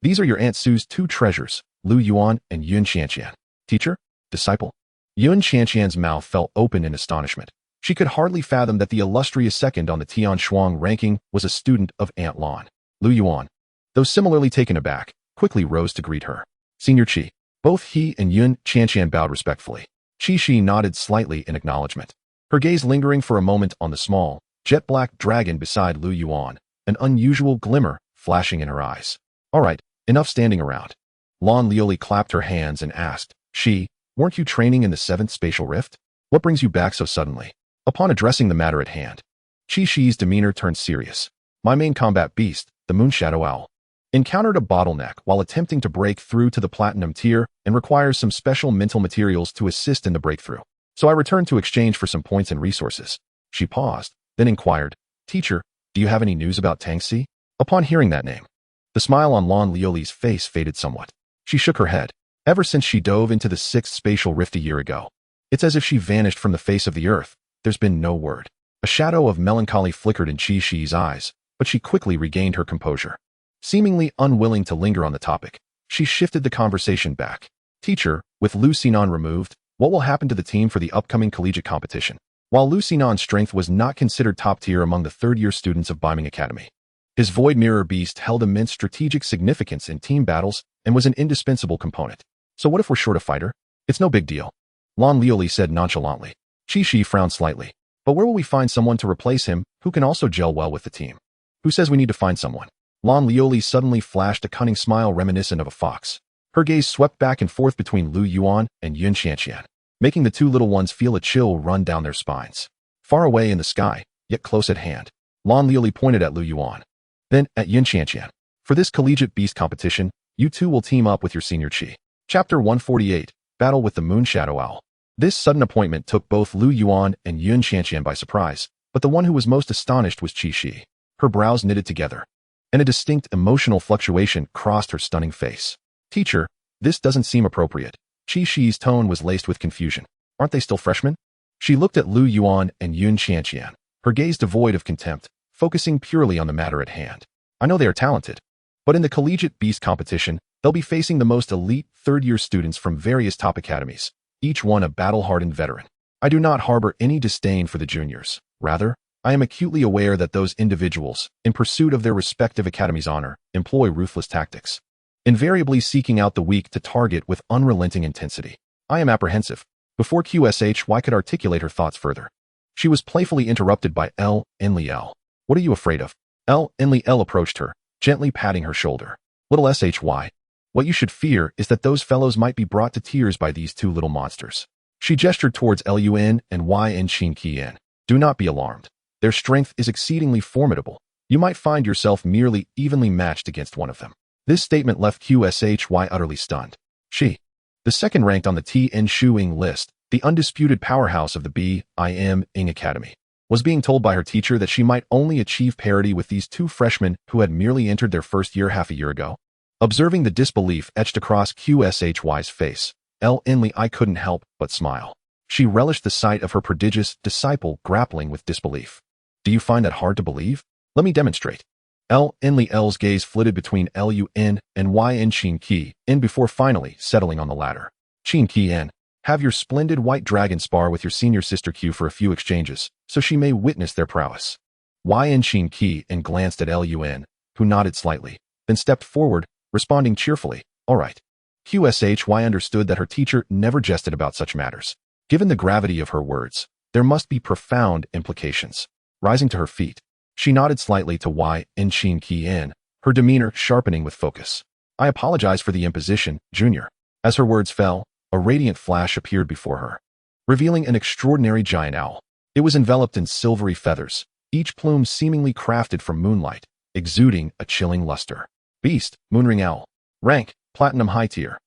These are your Aunt Sue's two treasures, Lu Yuan and Yun Qianqian. Teacher? Disciple? Yun Qianqian's mouth fell open in astonishment. She could hardly fathom that the illustrious second on the Tianshuang ranking was a student of Aunt Lan. Lu Yuan, though similarly taken aback, quickly rose to greet her. Senior Qi. Both he and Yun Qianqian bowed respectfully. Qi nodded slightly in acknowledgement, her gaze lingering for a moment on the small, jet-black dragon beside Lu Yuan, an unusual glimmer flashing in her eyes. All right, enough standing around. Lan Lioli clapped her hands and asked, Qi, weren't you training in the 7th spatial rift? What brings you back so suddenly? Upon addressing the matter at hand, Qi's demeanor turned serious. My main combat beast, the Moonshadow Owl, encountered a bottleneck while attempting to break through to the platinum tier and requires some special mental materials to assist in the breakthrough. So I returned to exchange for some points and resources. She paused, then inquired, Teacher, do you have any news about Tangxi? Upon hearing that name, the smile on Lan Lioli's face faded somewhat. She shook her head. Ever since she dove into the 6th spatial rift a year ago, it's as if she vanished from the face of the earth. There's been no word. A shadow of melancholy flickered in Qi's eyes, but she quickly regained her composure. Seemingly unwilling to linger on the topic, she shifted the conversation back. Teacher, with Lu Xinan removed, what will happen to the team for the upcoming collegiate competition? while Lu Xinan's strength was not considered top tier among the third-year students of Beiming Academy. His Void Mirror Beast held immense strategic significance in team battles and was an indispensable component. So what if we're short a fighter? It's no big deal, Lan Liuli said nonchalantly. Qi Shi frowned slightly. But where will we find someone to replace him who can also gel well with the team? Who says we need to find someone? Lan Liuli suddenly flashed a cunning smile reminiscent of a fox. Her gaze swept back and forth between Lu Yuan and Yun Xianqian, making the two little ones feel a chill run down their spines. Far away in the sky, yet close at hand, Lan Liuli pointed at Lu Yuan. Then, at Yun Xianqian. For this collegiate beast competition, you two will team up with your senior Qi. Chapter 148, Battle with the Moon Shadow Owl. This sudden appointment took both Lu Yuan and Yun Xianqian by surprise, but the one who was most astonished was Qi Shi. Her brows knitted together, and a distinct emotional fluctuation crossed her stunning face. Teacher, this doesn't seem appropriate. Qi Shi's tone was laced with confusion. Aren't they still freshmen? She looked at Lu Yuan and Yun Xianqian, her gaze devoid of contempt, focusing purely on the matter at hand. I know they are talented, but in the collegiate beast competition, they'll be facing the most elite third-year students from various top academies, each one a battle-hardened veteran. I do not harbor any disdain for the juniors. Rather, I am acutely aware that those individuals, in pursuit of their respective academy's honor, employ ruthless tactics, invariably seeking out the weak to target with unrelenting intensity. I am apprehensive. Before QSHY could articulate her thoughts further, she was playfully interrupted by L. Enlil. What are you afraid of? L. Enlil approached her, gently patting her shoulder. Little SHY. What you should fear is that those fellows might be brought to tears by these two little monsters. She gestured towards Lun and Yn Shin Qian. Do not be alarmed. Their strength is exceedingly formidable. You might find yourself merely evenly matched against one of them. This statement left QSHY utterly stunned. She, the second ranked on the T.N. Shuing list, the undisputed powerhouse of the B.I.M. Academy, was being told by her teacher that she might only achieve parity with these two freshmen who had merely entered their first year half a year ago. Observing the disbelief etched across QSHY's face, I couldn't help but smile. She relished the sight of her prodigious disciple grappling with disbelief. Do you find that hard to believe? Let me demonstrate. L's gaze flitted between Lun and Yn Shin Qian before finally settling on the latter. Shin Qian, have your splendid white dragon spar with your senior sister Q for a few exchanges, so she may witness their prowess. Yn Shin Qian glanced at Lun, who nodded slightly, then stepped forward, responding cheerfully, all right. QSHY understood that her teacher never jested about such matters. Given the gravity of her words, there must be profound implications. Rising to her feet, she nodded slightly to Yn Shin Qian, her demeanor sharpening with focus. I apologize for the imposition, Junior. As her words fell, a radiant flash appeared before her, revealing an extraordinary giant owl. It was enveloped in silvery feathers, each plume seemingly crafted from moonlight, exuding a chilling luster. Beast, Moonring Owl. Rank, Platinum High Tier.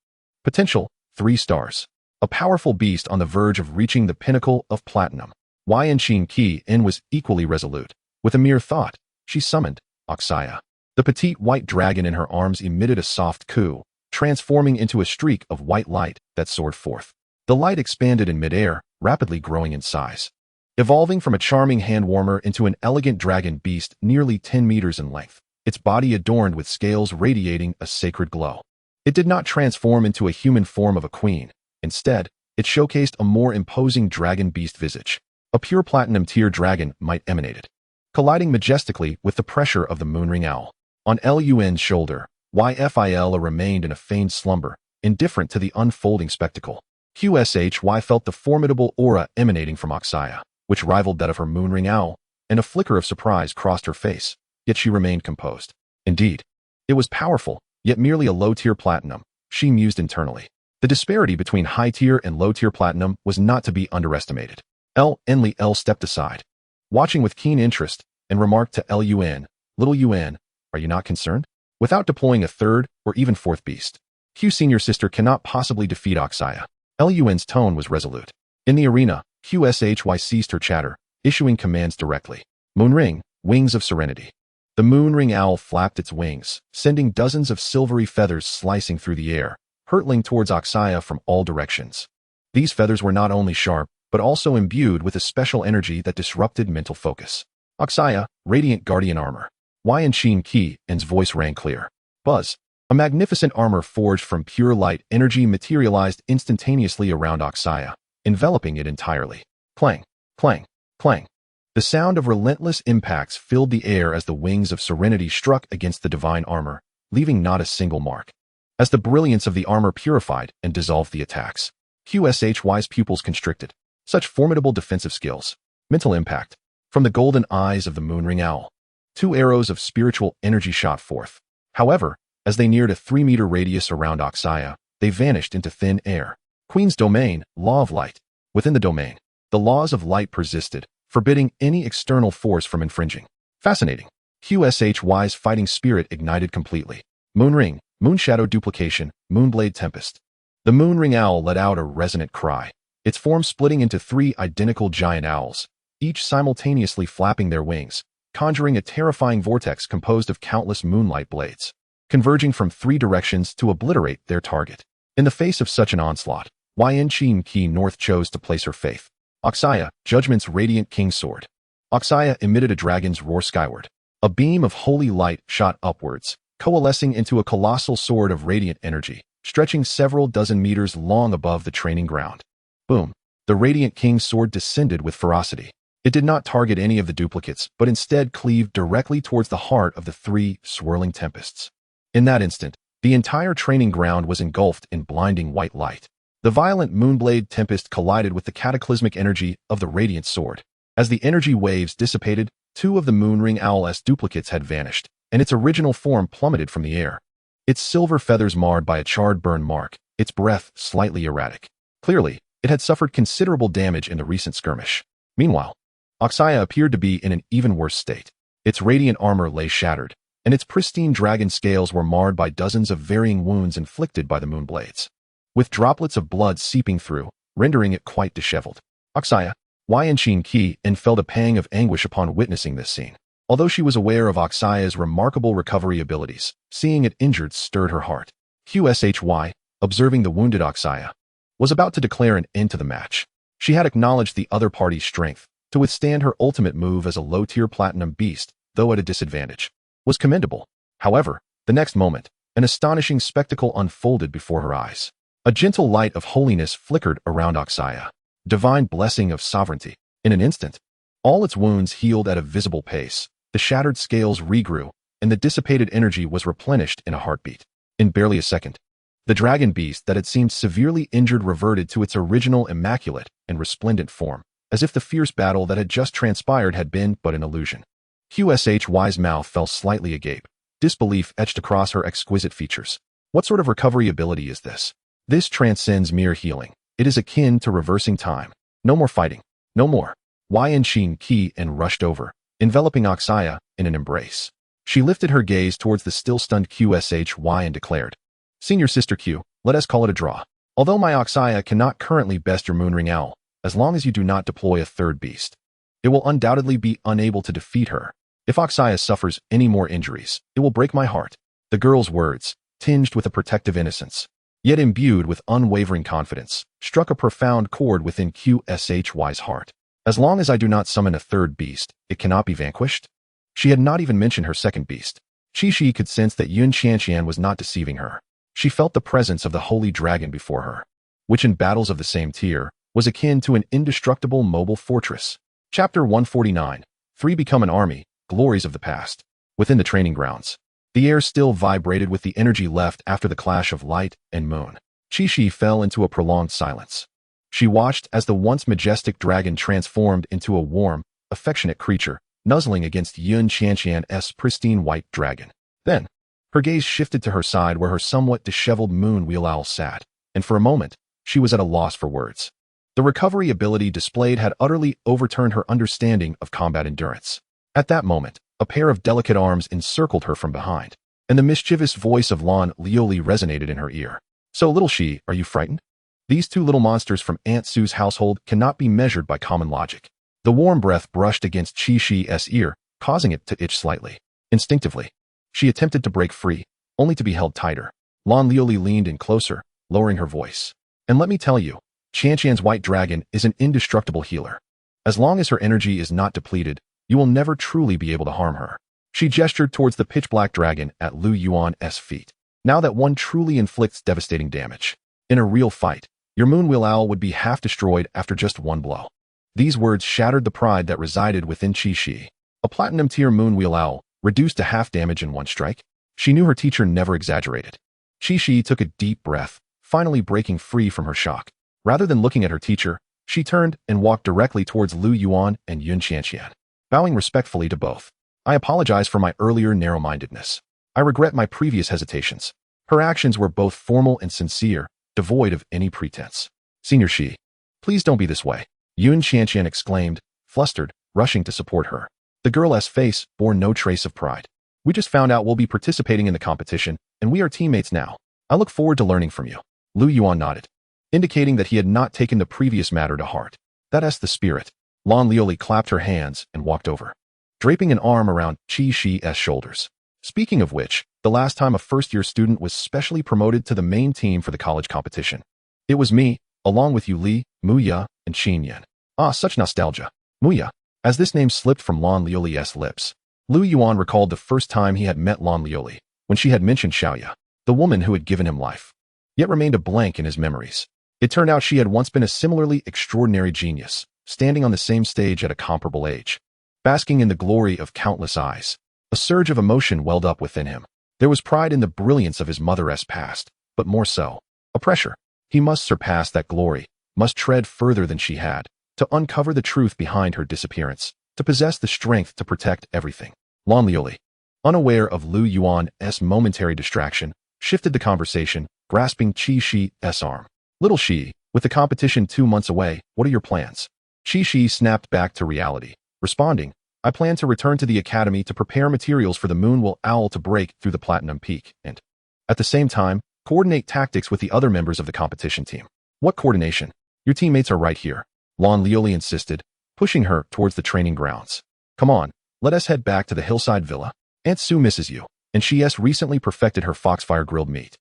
Potential, 3 stars. A powerful beast on the verge of reaching the pinnacle of Platinum. Yn Shin Qian was equally resolute. With a mere thought, she summoned Oxaya. The petite white dragon in her arms emitted a soft coo, transforming into a streak of white light that soared forth. The light expanded in midair, rapidly growing in size, evolving from a charming hand warmer into an elegant dragon beast nearly 10 meters in length, its body adorned with scales radiating a sacred glow. It did not transform into a human form of a queen. Instead, it showcased a more imposing dragon beast visage. A pure platinum tier dragon might emanated, colliding majestically with the pressure of the Moonring Owl. On Lun's shoulder, Yfil remained in a feigned slumber, indifferent to the unfolding spectacle. QSHY felt the formidable aura emanating from Oxaya, which rivaled that of her Moonring Owl, and a flicker of surprise crossed her face, yet she remained composed. Indeed, it was powerful, yet merely a low-tier platinum, she mused internally. The disparity between high-tier and low-tier platinum was not to be underestimated. Enlil stepped aside, watching with keen interest, and remarked to Lun, Little Yun, are you not concerned? Without deploying a third or even fourth beast, Q's senior sister cannot possibly defeat Oxaya. Lun's tone was resolute. In the arena, QSHY ceased her chatter, issuing commands directly. Moonring, Wings of Serenity. The Moonring Owl flapped its wings, sending dozens of silvery feathers slicing through the air, hurtling towards Oxaya from all directions. These feathers were not only sharp, but also imbued with a special energy that disrupted mental focus. Oxaya, Radiant Guardian Armor. Yn Shin Qian's voice rang clear. Buzz. A magnificent armor forged from pure light energy materialized instantaneously around Oxaya, enveloping it entirely. Clang, clang. Clang. The sound of relentless impacts filled the air as the wings of Serenity struck against the divine armor, leaving not a single mark. As the brilliance of the armor purified and dissolved the attacks, QSHY's pupils constricted. Such formidable defensive skills. Mental impact. From the golden eyes of the Moonring Owl, 2 arrows of spiritual energy shot forth. However, as they neared a 3-meter radius around Oxaya, they vanished into thin air. Queen's Domain, Law of Light. Within the domain, the laws of light persisted, forbidding any external force from infringing. Fascinating. QSHY's fighting spirit ignited completely. Moonring, Moonshadow Duplication, Moonblade Tempest. The Moonring Owl let out a resonant cry, its form splitting into 3 identical giant owls, each simultaneously flapping their wings, conjuring a terrifying vortex composed of countless moonlight blades, converging from 3 directions to obliterate their target. In the face of such an onslaught, Yin Qi North chose to place her faith. Oxaya, Judgment's radiant king's sword. Oxaya emitted a dragon's roar skyward. A beam of holy light shot upwards, coalescing into a colossal sword of radiant energy, stretching several dozen meters long above the training ground. Boom. The radiant king's sword descended with ferocity. It did not target any of the duplicates, but instead cleaved directly towards the heart of the 3 swirling tempests. In that instant, the entire training ground was engulfed in blinding white light. The violent Moonblade Tempest collided with the cataclysmic energy of the radiant sword. As the energy waves dissipated, 2 of the Moonring Owl's duplicates had vanished, and its original form plummeted from the air. Its silver feathers marred by a charred burn mark, its breath slightly erratic. Clearly, it had suffered considerable damage in the recent skirmish. Meanwhile, Oxaya appeared to be in an even worse state. Its radiant armor lay shattered, and its pristine dragon scales were marred by dozens of varying wounds inflicted by the Moonblades, with droplets of blood seeping through, rendering it quite disheveled. Oxaya, Yin Qi and felt a pang of anguish upon witnessing this scene. Although she was aware of Oxaya's remarkable recovery abilities, seeing it injured stirred her heart. QSHY, observing the wounded Oxaya, was about to declare an end to the match. She had acknowledged the other party's strength. To withstand her ultimate move as a low-tier platinum beast, though at a disadvantage, was commendable. However, the next moment, an astonishing spectacle unfolded before her eyes. A gentle light of holiness flickered around Oxaya, divine blessing of sovereignty. In an instant, all its wounds healed at a visible pace, the shattered scales regrew, and the dissipated energy was replenished in a heartbeat. In barely a second, the dragon beast that had seemed severely injured reverted to its original immaculate and resplendent form, as if the fierce battle that had just transpired had been but an illusion. QSHY's mouth fell slightly agape, disbelief etched across her exquisite features. What sort of recovery ability is this? This transcends mere healing. It is akin to reversing time. No more fighting. No more. Yin Qi and rushed over, enveloping Oxaya in an embrace. She lifted her gaze towards the still-stunned QSHY and declared, "Senior Sister Q, let us call it a draw. Although my Oxaya cannot currently best your Moonring Owl, as long as you do not deploy a 3rd beast, it will undoubtedly be unable to defeat her. If Oxaya suffers any more injuries, it will break my heart." The girl's words, tinged with a protective innocence, yet imbued with unwavering confidence, struck a profound chord within QSHY's heart. As long as I do not summon a 3rd beast, it cannot be vanquished? She had not even mentioned her 2nd beast. Shi could sense that Yun Qianqian was not deceiving her. She felt the presence of the holy dragon before her, which in battles of the same tier, was akin to an indestructible mobile fortress. Chapter 149, 3 Become an Army, Glories of the Past. Within the training grounds, the air still vibrated with the energy left after the clash of light and moon. Shi fell into a prolonged silence. She watched as the once majestic dragon transformed into a warm, affectionate creature, nuzzling against Yun Qianqian's pristine white dragon. Then, her gaze shifted to her side where her somewhat disheveled moon wheel owl sat, and for a moment, she was at a loss for words. The recovery ability displayed had utterly overturned her understanding of combat endurance. At that moment, a pair of delicate arms encircled her from behind, and the mischievous voice of Lan Lioli resonated in her ear. "So, little Shi, are you frightened? These 2 little monsters from Aunt Sue's household cannot be measured by common logic." The warm breath brushed against Shi's ear, causing it to itch slightly. Instinctively, she attempted to break free, only to be held tighter. Lan Lioli leaned in closer, lowering her voice. "And let me tell you, Qianqian's white dragon is an indestructible healer. As long as her energy is not depleted, you will never truly be able to harm her." She gestured towards the pitch-black dragon at Lu Yuan's feet. "Now that one truly inflicts devastating damage. In a real fight, your Moonwheel Owl would be half destroyed after just one blow." These words shattered the pride that resided within Qi. A platinum-tier moonwheel owl, reduced to half damage in one strike? She knew her teacher never exaggerated. Qi took a deep breath, finally breaking free from her shock. Rather than looking at her teacher, she turned and walked directly towards Lu Yuan and Yun Qianqian, bowing respectfully to both. I apologize for my earlier narrow-mindedness. I regret my previous hesitations. Her actions were both formal and sincere, devoid of any pretense. Senior Shi, please don't be this way, Yun Qianqian exclaimed, flustered, rushing to support her. The girl's face bore no trace of pride. We just found out we'll be participating in the competition, and we are teammates now. I look forward to learning from you. Lu Yuan nodded, indicating that he had not taken the previous matter to heart. That's the spirit. Lan Lioli clapped her hands and walked over, draping an arm around Qi's shoulders. Speaking of which, the last time a first-year student was specially promoted to the main team for the college competition, it was me, along with Yu Li, Muya, and Qin Yan. Ah, such nostalgia. Muya. As this name slipped from Lan Lioli's lips, Lu Yuan recalled the first time he had met Lan Lioli, when she had mentioned Xiaoya, the woman who had given him life, yet remained a blank in his memories. It turned out she had once been a similarly extraordinary genius, standing on the same stage at a comparable age, basking in the glory of countless eyes. A surge of emotion welled up within him. There was pride in the brilliance of his mother's past, but more so, a pressure. He must surpass that glory, must tread further than she had, to uncover the truth behind her disappearance, to possess the strength to protect everything. Lan Lioli, unaware of Lu Yuan's momentary distraction, shifted the conversation, grasping Qi's arm. Little Shi, with the competition 2 months away, what are your plans? Qi snapped back to reality, responding, I plan to return to the academy to prepare materials for the Moonwell Owl to break through the Platinum Peak and, at the same time, coordinate tactics with the other members of the competition team. What coordination? Your teammates are right here, Lan Lioli insisted, pushing her towards the training grounds. Come on, let us head back to the hillside villa. Aunt Sue misses you, and she's recently perfected her foxfire grilled meat.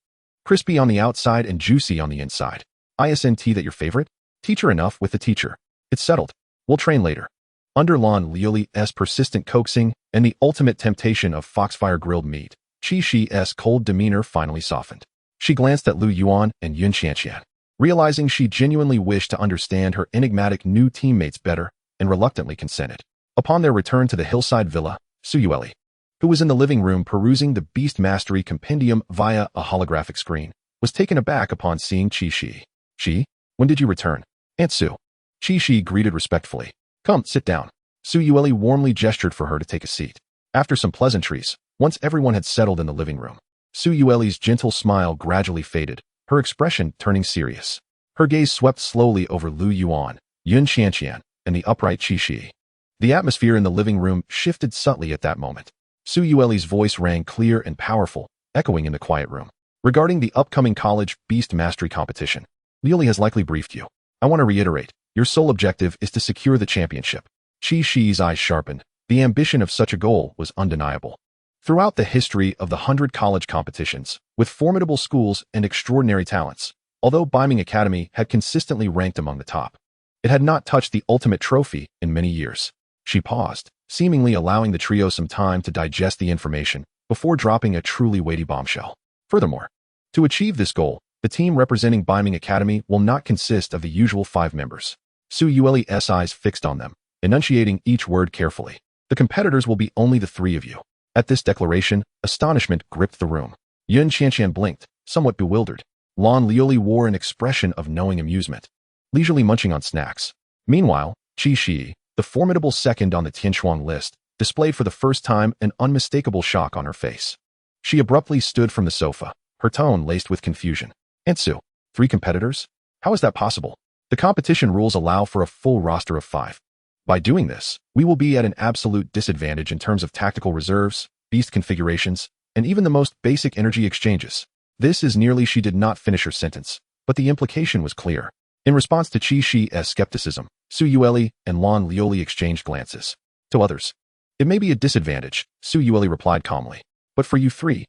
Crispy on the outside and juicy on the inside. Isn't that your favorite? Teacher enough with the teacher. It's settled. We'll train later. Under Lan Lioli's persistent coaxing and the ultimate temptation of foxfire grilled meat, Qi's cold demeanor finally softened. She glanced at Lu Yuan and Yun Qianqian, realizing she genuinely wished to understand her enigmatic new teammates better, and reluctantly consented. Upon their return to the hillside villa, Suyueli, who was in the living room perusing the Beast Mastery Compendium via a holographic screen, was taken aback upon seeing Qi. Qi, when did you return? Aunt Sue. Qi greeted respectfully. Come, sit down. Suyueli warmly gestured for her to take a seat. After some pleasantries, once everyone had settled in the living room, Suyueli's gentle smile gradually faded, her expression turning serious. Her gaze swept slowly over Lu Yuan, Yun Qianqian, and the upright Qi. The atmosphere in the living room shifted subtly at that moment. Suyueli's voice rang clear and powerful, echoing in the quiet room. Regarding the upcoming college Beast Mastery competition, Lioli has likely briefed you. I want to reiterate, your sole objective is to secure the championship. Qi's eyes sharpened. The ambition of such a goal was undeniable. Throughout the history of the 100 college competitions, with formidable schools and extraordinary talents, although Beiming Academy had consistently ranked among the top, it had not touched the ultimate trophy in many years. She paused, seemingly allowing the trio some time to digest the information before dropping a truly weighty bombshell. Furthermore, to achieve this goal, the team representing Beiming Academy will not consist of the usual 5 members. Suyueli's eyes fixed on them, enunciating each word carefully. The competitors will be only the 3 of you. At this declaration, astonishment gripped the room. Yun Qianqian blinked, somewhat bewildered. Lan Lioli wore an expression of knowing amusement, leisurely munching on snacks. Meanwhile, Qi, the formidable second on the Tianshuang list, displayed for the first time an unmistakable shock on her face. She abruptly stood from the sofa, her tone laced with confusion. Aunt Sue, 3 competitors? How is that possible? The competition rules allow for a full roster of 5. By doing this, we will be at an absolute disadvantage in terms of tactical reserves, beast configurations, and even the most basic energy exchanges. This is nearly. She did not finish her sentence, but the implication was clear. In response to Qi's skepticism, Suyueli and Lan Lioli exchanged glances. To others, it may be a disadvantage, Suyueli replied calmly. But for you 3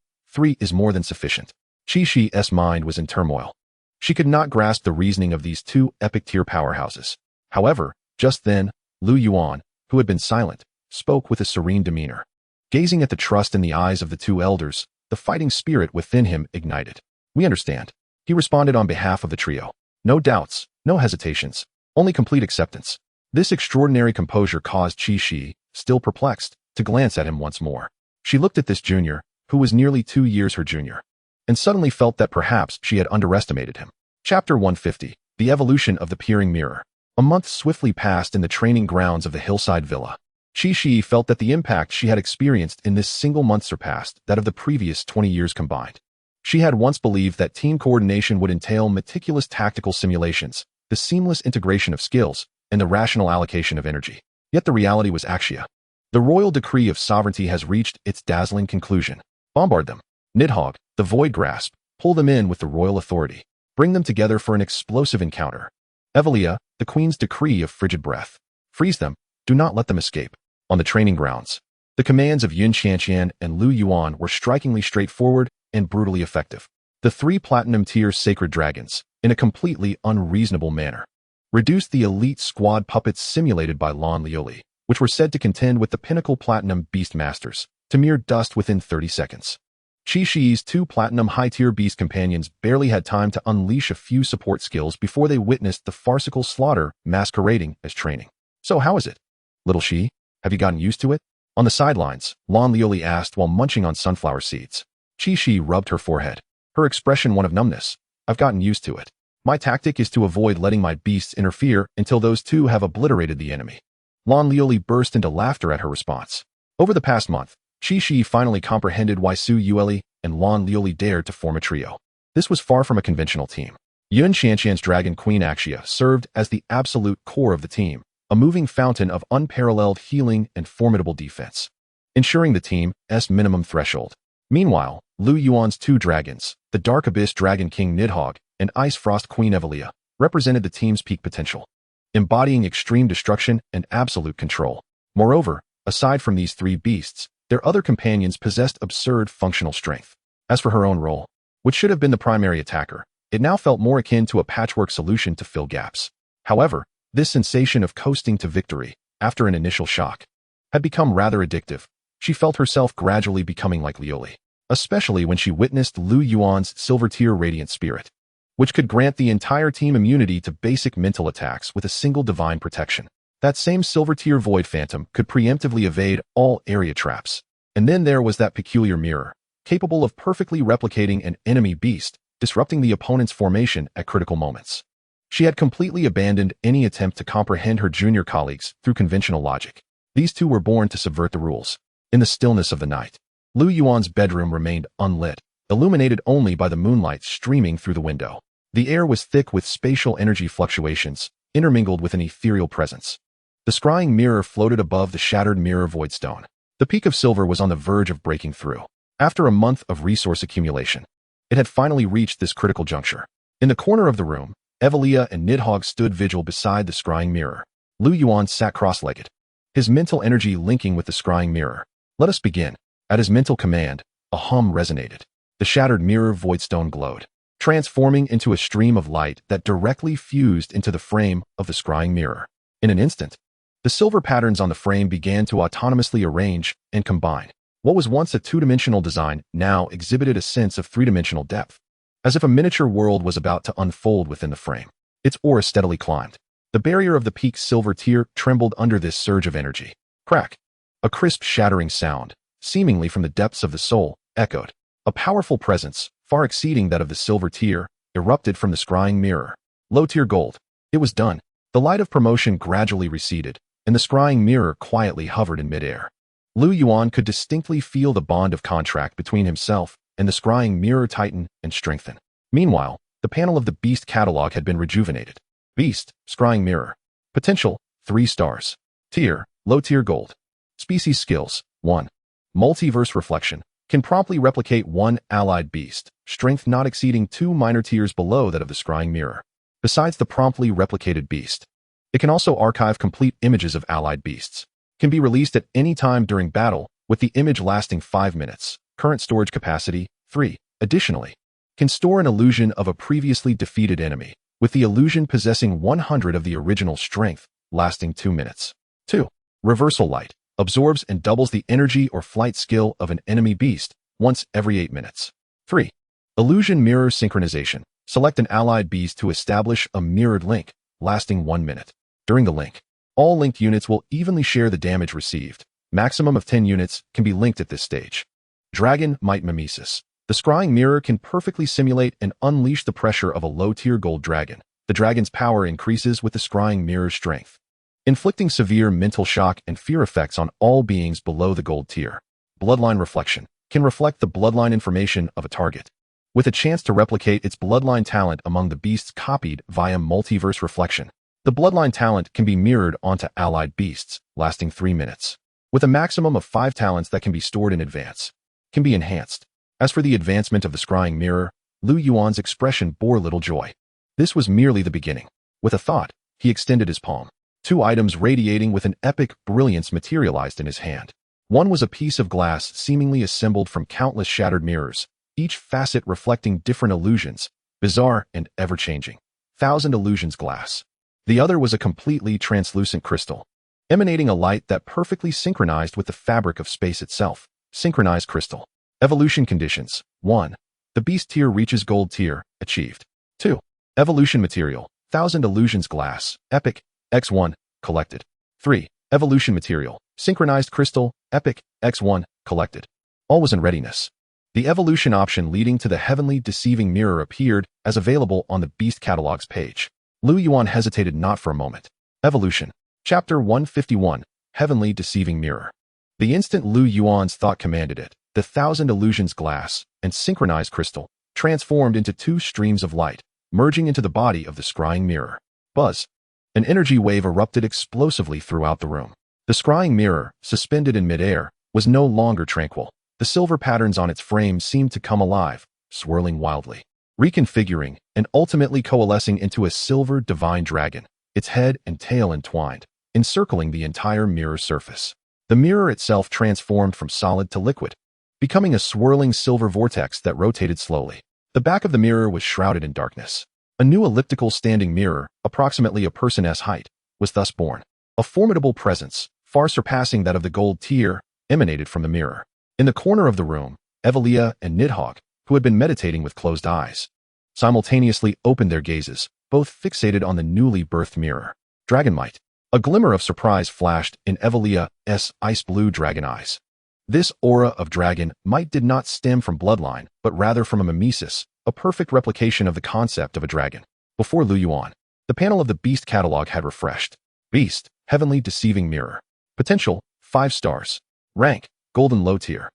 is more than sufficient. Qi's mind was in turmoil. She could not grasp the reasoning of these 2 epic-tier powerhouses. However, just then, Lu Yuan, who had been silent, spoke with a serene demeanor. Gazing at the trust in the eyes of the 2 elders, the fighting spirit within him ignited. We understand. He responded on behalf of the trio. No doubts, no hesitations, only complete acceptance. This extraordinary composure caused Qi, still perplexed, to glance at him once more. She looked at this junior, who was nearly 2 years her junior, and suddenly felt that perhaps she had underestimated him. Chapter 150. The Evolution of the Peering Mirror. A month swiftly passed in the training grounds of the hillside villa. Qi felt that the impact she had experienced in this single month surpassed that of the previous 20 years combined. She had once believed that team coordination would entail meticulous tactical simulations, the seamless integration of skills, and the rational allocation of energy. Yet the reality was Axia. The royal decree of sovereignty has reached its dazzling conclusion. Bombard them. Nidhogg, the void grasp, pull them in with the royal authority. Bring them together for an explosive encounter. Evelia, the queen's decree of frigid breath. Freeze them. Do not let them escape. On the training grounds, the commands of Yun Qianqian and Lu Yuan were strikingly straightforward and brutally effective. The 3 platinum-tier sacred dragons, in a completely unreasonable manner, reduced the elite squad puppets simulated by Lan Lioli, which were said to contend with the pinnacle platinum beast masters, to mere dust within 30 seconds. Qi's 2 platinum high-tier beast companions barely had time to unleash a few support skills before they witnessed the farcical slaughter masquerading as training. So how is it, little Qi? Have you gotten used to it? On the sidelines, Lan Lioli asked while munching on sunflower seeds. Qi rubbed her forehead, her expression one of numbness. I've gotten used to it. My tactic is to avoid letting my beasts interfere until those 2 have obliterated the enemy. Lan Lioli burst into laughter at her response. Over the past month, Qi finally comprehended why Su Yueli and Lan Lioli dared to form a trio. This was far from a conventional team. Yun Qianqian's Dragon Queen Axia served as the absolute core of the team, a moving fountain of unparalleled healing and formidable defense, ensuring the team's minimum threshold. Meanwhile, Lu Yuan's 2 dragons, the Dark Abyss Dragon King Nidhogg and Ice Frost Queen Evelia, represented the team's peak potential, embodying extreme destruction and absolute control. Moreover, aside from these 3 beasts, their other companions possessed absurd functional strength. As for her own role, which should have been the primary attacker, it now felt more akin to a patchwork solution to fill gaps. However, this sensation of coasting to victory, after an initial shock, had become rather addictive. She felt herself gradually becoming like Lioli, especially when she witnessed Lu Yuan's silver-tier radiant spirit, which could grant the entire team immunity to basic mental attacks with a single divine protection. That same silver-tier void phantom could preemptively evade all area traps. And then there was that peculiar mirror, capable of perfectly replicating an enemy beast, disrupting the opponent's formation at critical moments. She had completely abandoned any attempt to comprehend her junior colleagues through conventional logic. These 2 were born to subvert the rules. In the stillness of the night, Lu Yuan's bedroom remained unlit, illuminated only by the moonlight streaming through the window. The air was thick with spatial energy fluctuations, intermingled with an ethereal presence. The scrying mirror floated above the shattered mirror voidstone. The peak of silver was on the verge of breaking through. After a month of resource accumulation, it had finally reached this critical juncture. In the corner of the room, Evelia and Nidhogg stood vigil beside the scrying mirror. Lu Yuan sat cross-legged, his mental energy linking with the scrying mirror. Let us begin. At his mental command, a hum resonated. The shattered mirror voidstone glowed, transforming into a stream of light that directly fused into the frame of the scrying mirror. In an instant, the silver patterns on the frame began to autonomously arrange and combine. What was once a 2-dimensional design now exhibited a sense of 3-dimensional depth, as if a miniature world was about to unfold within the frame. Its aura steadily climbed. The barrier of the peak's silver tier trembled under this surge of energy. Crack! A crisp shattering sound, seemingly from the depths of the soul, echoed. A powerful presence, far exceeding that of the silver tier, erupted from the scrying mirror. Low-tier gold. It was done. The light of promotion gradually receded, and the scrying mirror quietly hovered in midair. Lu Yuan could distinctly feel the bond of contract between himself and the scrying mirror tighten and strengthen. Meanwhile, the panel of the Beast catalog had been rejuvenated. Beast, scrying mirror. Potential, 3 stars. Tier, low-tier gold. Species skills, 1. Multiverse reflection. Can promptly replicate 1 allied beast, strength not exceeding 2 minor tiers below that of the scrying mirror. Besides the promptly replicated beast, it can also archive complete images of allied beasts. Can be released at any time during battle, with the image lasting 5 minutes. Current storage capacity, 3. Additionally, can store an illusion of a previously defeated enemy, with the illusion possessing 100 of the original strength, lasting 2 minutes. 2. Reversal light. Absorbs and doubles the energy or flight skill of an enemy beast, once every 8 minutes. 3. Illusion mirror synchronization. Select an allied beast to establish a mirrored link, lasting 1 minute. During the link, All linked units will evenly share the damage received. Maximum of 10 units can be linked at this stage. Dragon Might Mimesis. The scrying mirror can perfectly simulate and unleash the pressure of a low-tier gold dragon. The dragon's power increases with the scrying mirror's strength, inflicting severe mental shock and fear effects on all beings below the gold tier. Bloodline Reflection can reflect the bloodline information of a target, with a chance to replicate its bloodline talent among the beasts copied via multiverse reflection. The bloodline talent can be mirrored onto allied beasts, lasting 3 minutes, with a maximum of 5 talents that can be stored in advance. Can be enhanced. As for the advancement of the scrying mirror, Lu Yuan's expression bore little joy. This was merely the beginning. With a thought, he extended his palm. 2 items radiating with an epic brilliance materialized in his hand. One was a piece of glass seemingly assembled from countless shattered mirrors, each facet reflecting different illusions, bizarre and ever-changing. 1,000 illusions glass. The other was a completely translucent crystal, emanating a light that perfectly synchronized with the fabric of space itself. Synchronized crystal. Evolution conditions. 1. The beast tier reaches gold tier. Achieved. 2. Evolution material. 1,000 illusions glass. Epic. X1. Collected. 3. Evolution material. Synchronized crystal. Epic. X1. Collected. All was in readiness. The evolution option leading to the heavenly deceiving mirror appeared as available on the beast catalogs page. Lu Yuan hesitated not for a moment. Evolution. Chapter 151. Heavenly deceiving mirror. The instant Lu Yuan's thought commanded it, the 1,000 illusions glass and synchronized crystal transformed into 2 streams of light, merging into the body of the scrying mirror. Buzz. An energy wave erupted explosively throughout the room. The scrying mirror, suspended in midair, was no longer tranquil. The silver patterns on its frame seemed to come alive, swirling wildly, reconfiguring, and ultimately coalescing into a silver divine dragon, its head and tail entwined, encircling the entire mirror surface. The mirror itself transformed from solid to liquid, becoming a swirling silver vortex that rotated slowly. The back of the mirror was shrouded in darkness. A new elliptical standing mirror, approximately a person's height, was thus born. A formidable presence, far surpassing that of the gold tier, emanated from the mirror. In the corner of the room, Evelia and Nidhogg, who had been meditating with closed eyes, simultaneously opened their gazes, both fixated on the newly birthed mirror. Dragonmight. A glimmer of surprise flashed in Evelia's ice-blue dragon eyes. This aura of dragon might did not stem from bloodline, but rather from a mimesis, a perfect replication of the concept of a dragon. Before Lu Yuan, the panel of the Beast catalog had refreshed. Beast, Heavenly Deceiving Mirror. Potential, 5 stars. Rank, Golden Low Tier.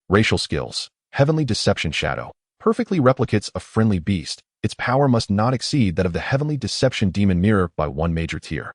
Racial skills, Heavenly Deception Shadow. Perfectly replicates a friendly beast. Its power must not exceed that of the Heavenly Deception Demon Mirror by 1 major tier.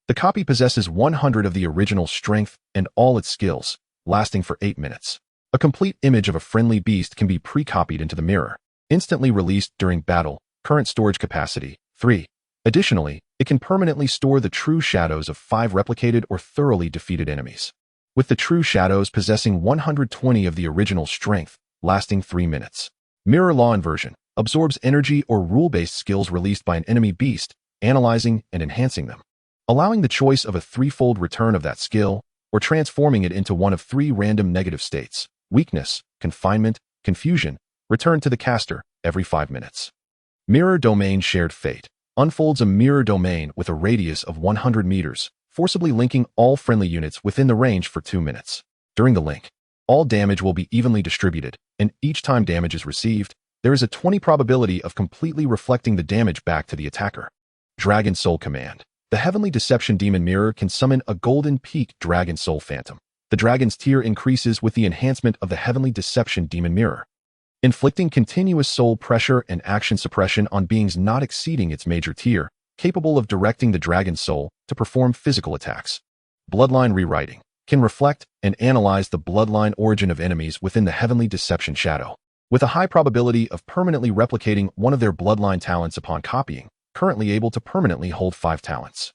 The copy possesses 100 of the original strength and all its skills, lasting for 8 minutes. A complete image of a friendly beast can be pre-copied into the mirror, instantly released during battle. Current storage capacity, 3. Additionally, it can permanently store the true shadows of 5 replicated or thoroughly defeated enemies, with the true shadows possessing 120 of the original strength, lasting 3 minutes. Mirror Law Inversion absorbs energy or rule-based skills released by an enemy beast, analyzing and enhancing them, allowing the choice of a 3-fold return of that skill, or transforming it into one of 3 random negative states: weakness, confinement, confusion, return to the caster every 5 minutes. Mirror Domain Shared Fate unfolds a mirror domain with a radius of 100 meters, forcibly linking all friendly units within the range for 2 minutes. During the link, all damage will be evenly distributed, and each time damage is received, there is a 20 probability of completely reflecting the damage back to the attacker. Dragon Soul Command. The Heavenly Deception Demon Mirror can summon a Golden Peak Dragon Soul Phantom. The dragon's tier increases with the enhancement of the Heavenly Deception Demon Mirror, inflicting continuous soul pressure and action suppression on beings not exceeding its major tier, capable of directing the dragon's soul to perform physical attacks. Bloodline Rewriting can reflect and analyze the bloodline origin of enemies within the Heavenly Deception Shadow, with a high probability of permanently replicating one of their bloodline talents upon copying, currently able to permanently hold 5 talents.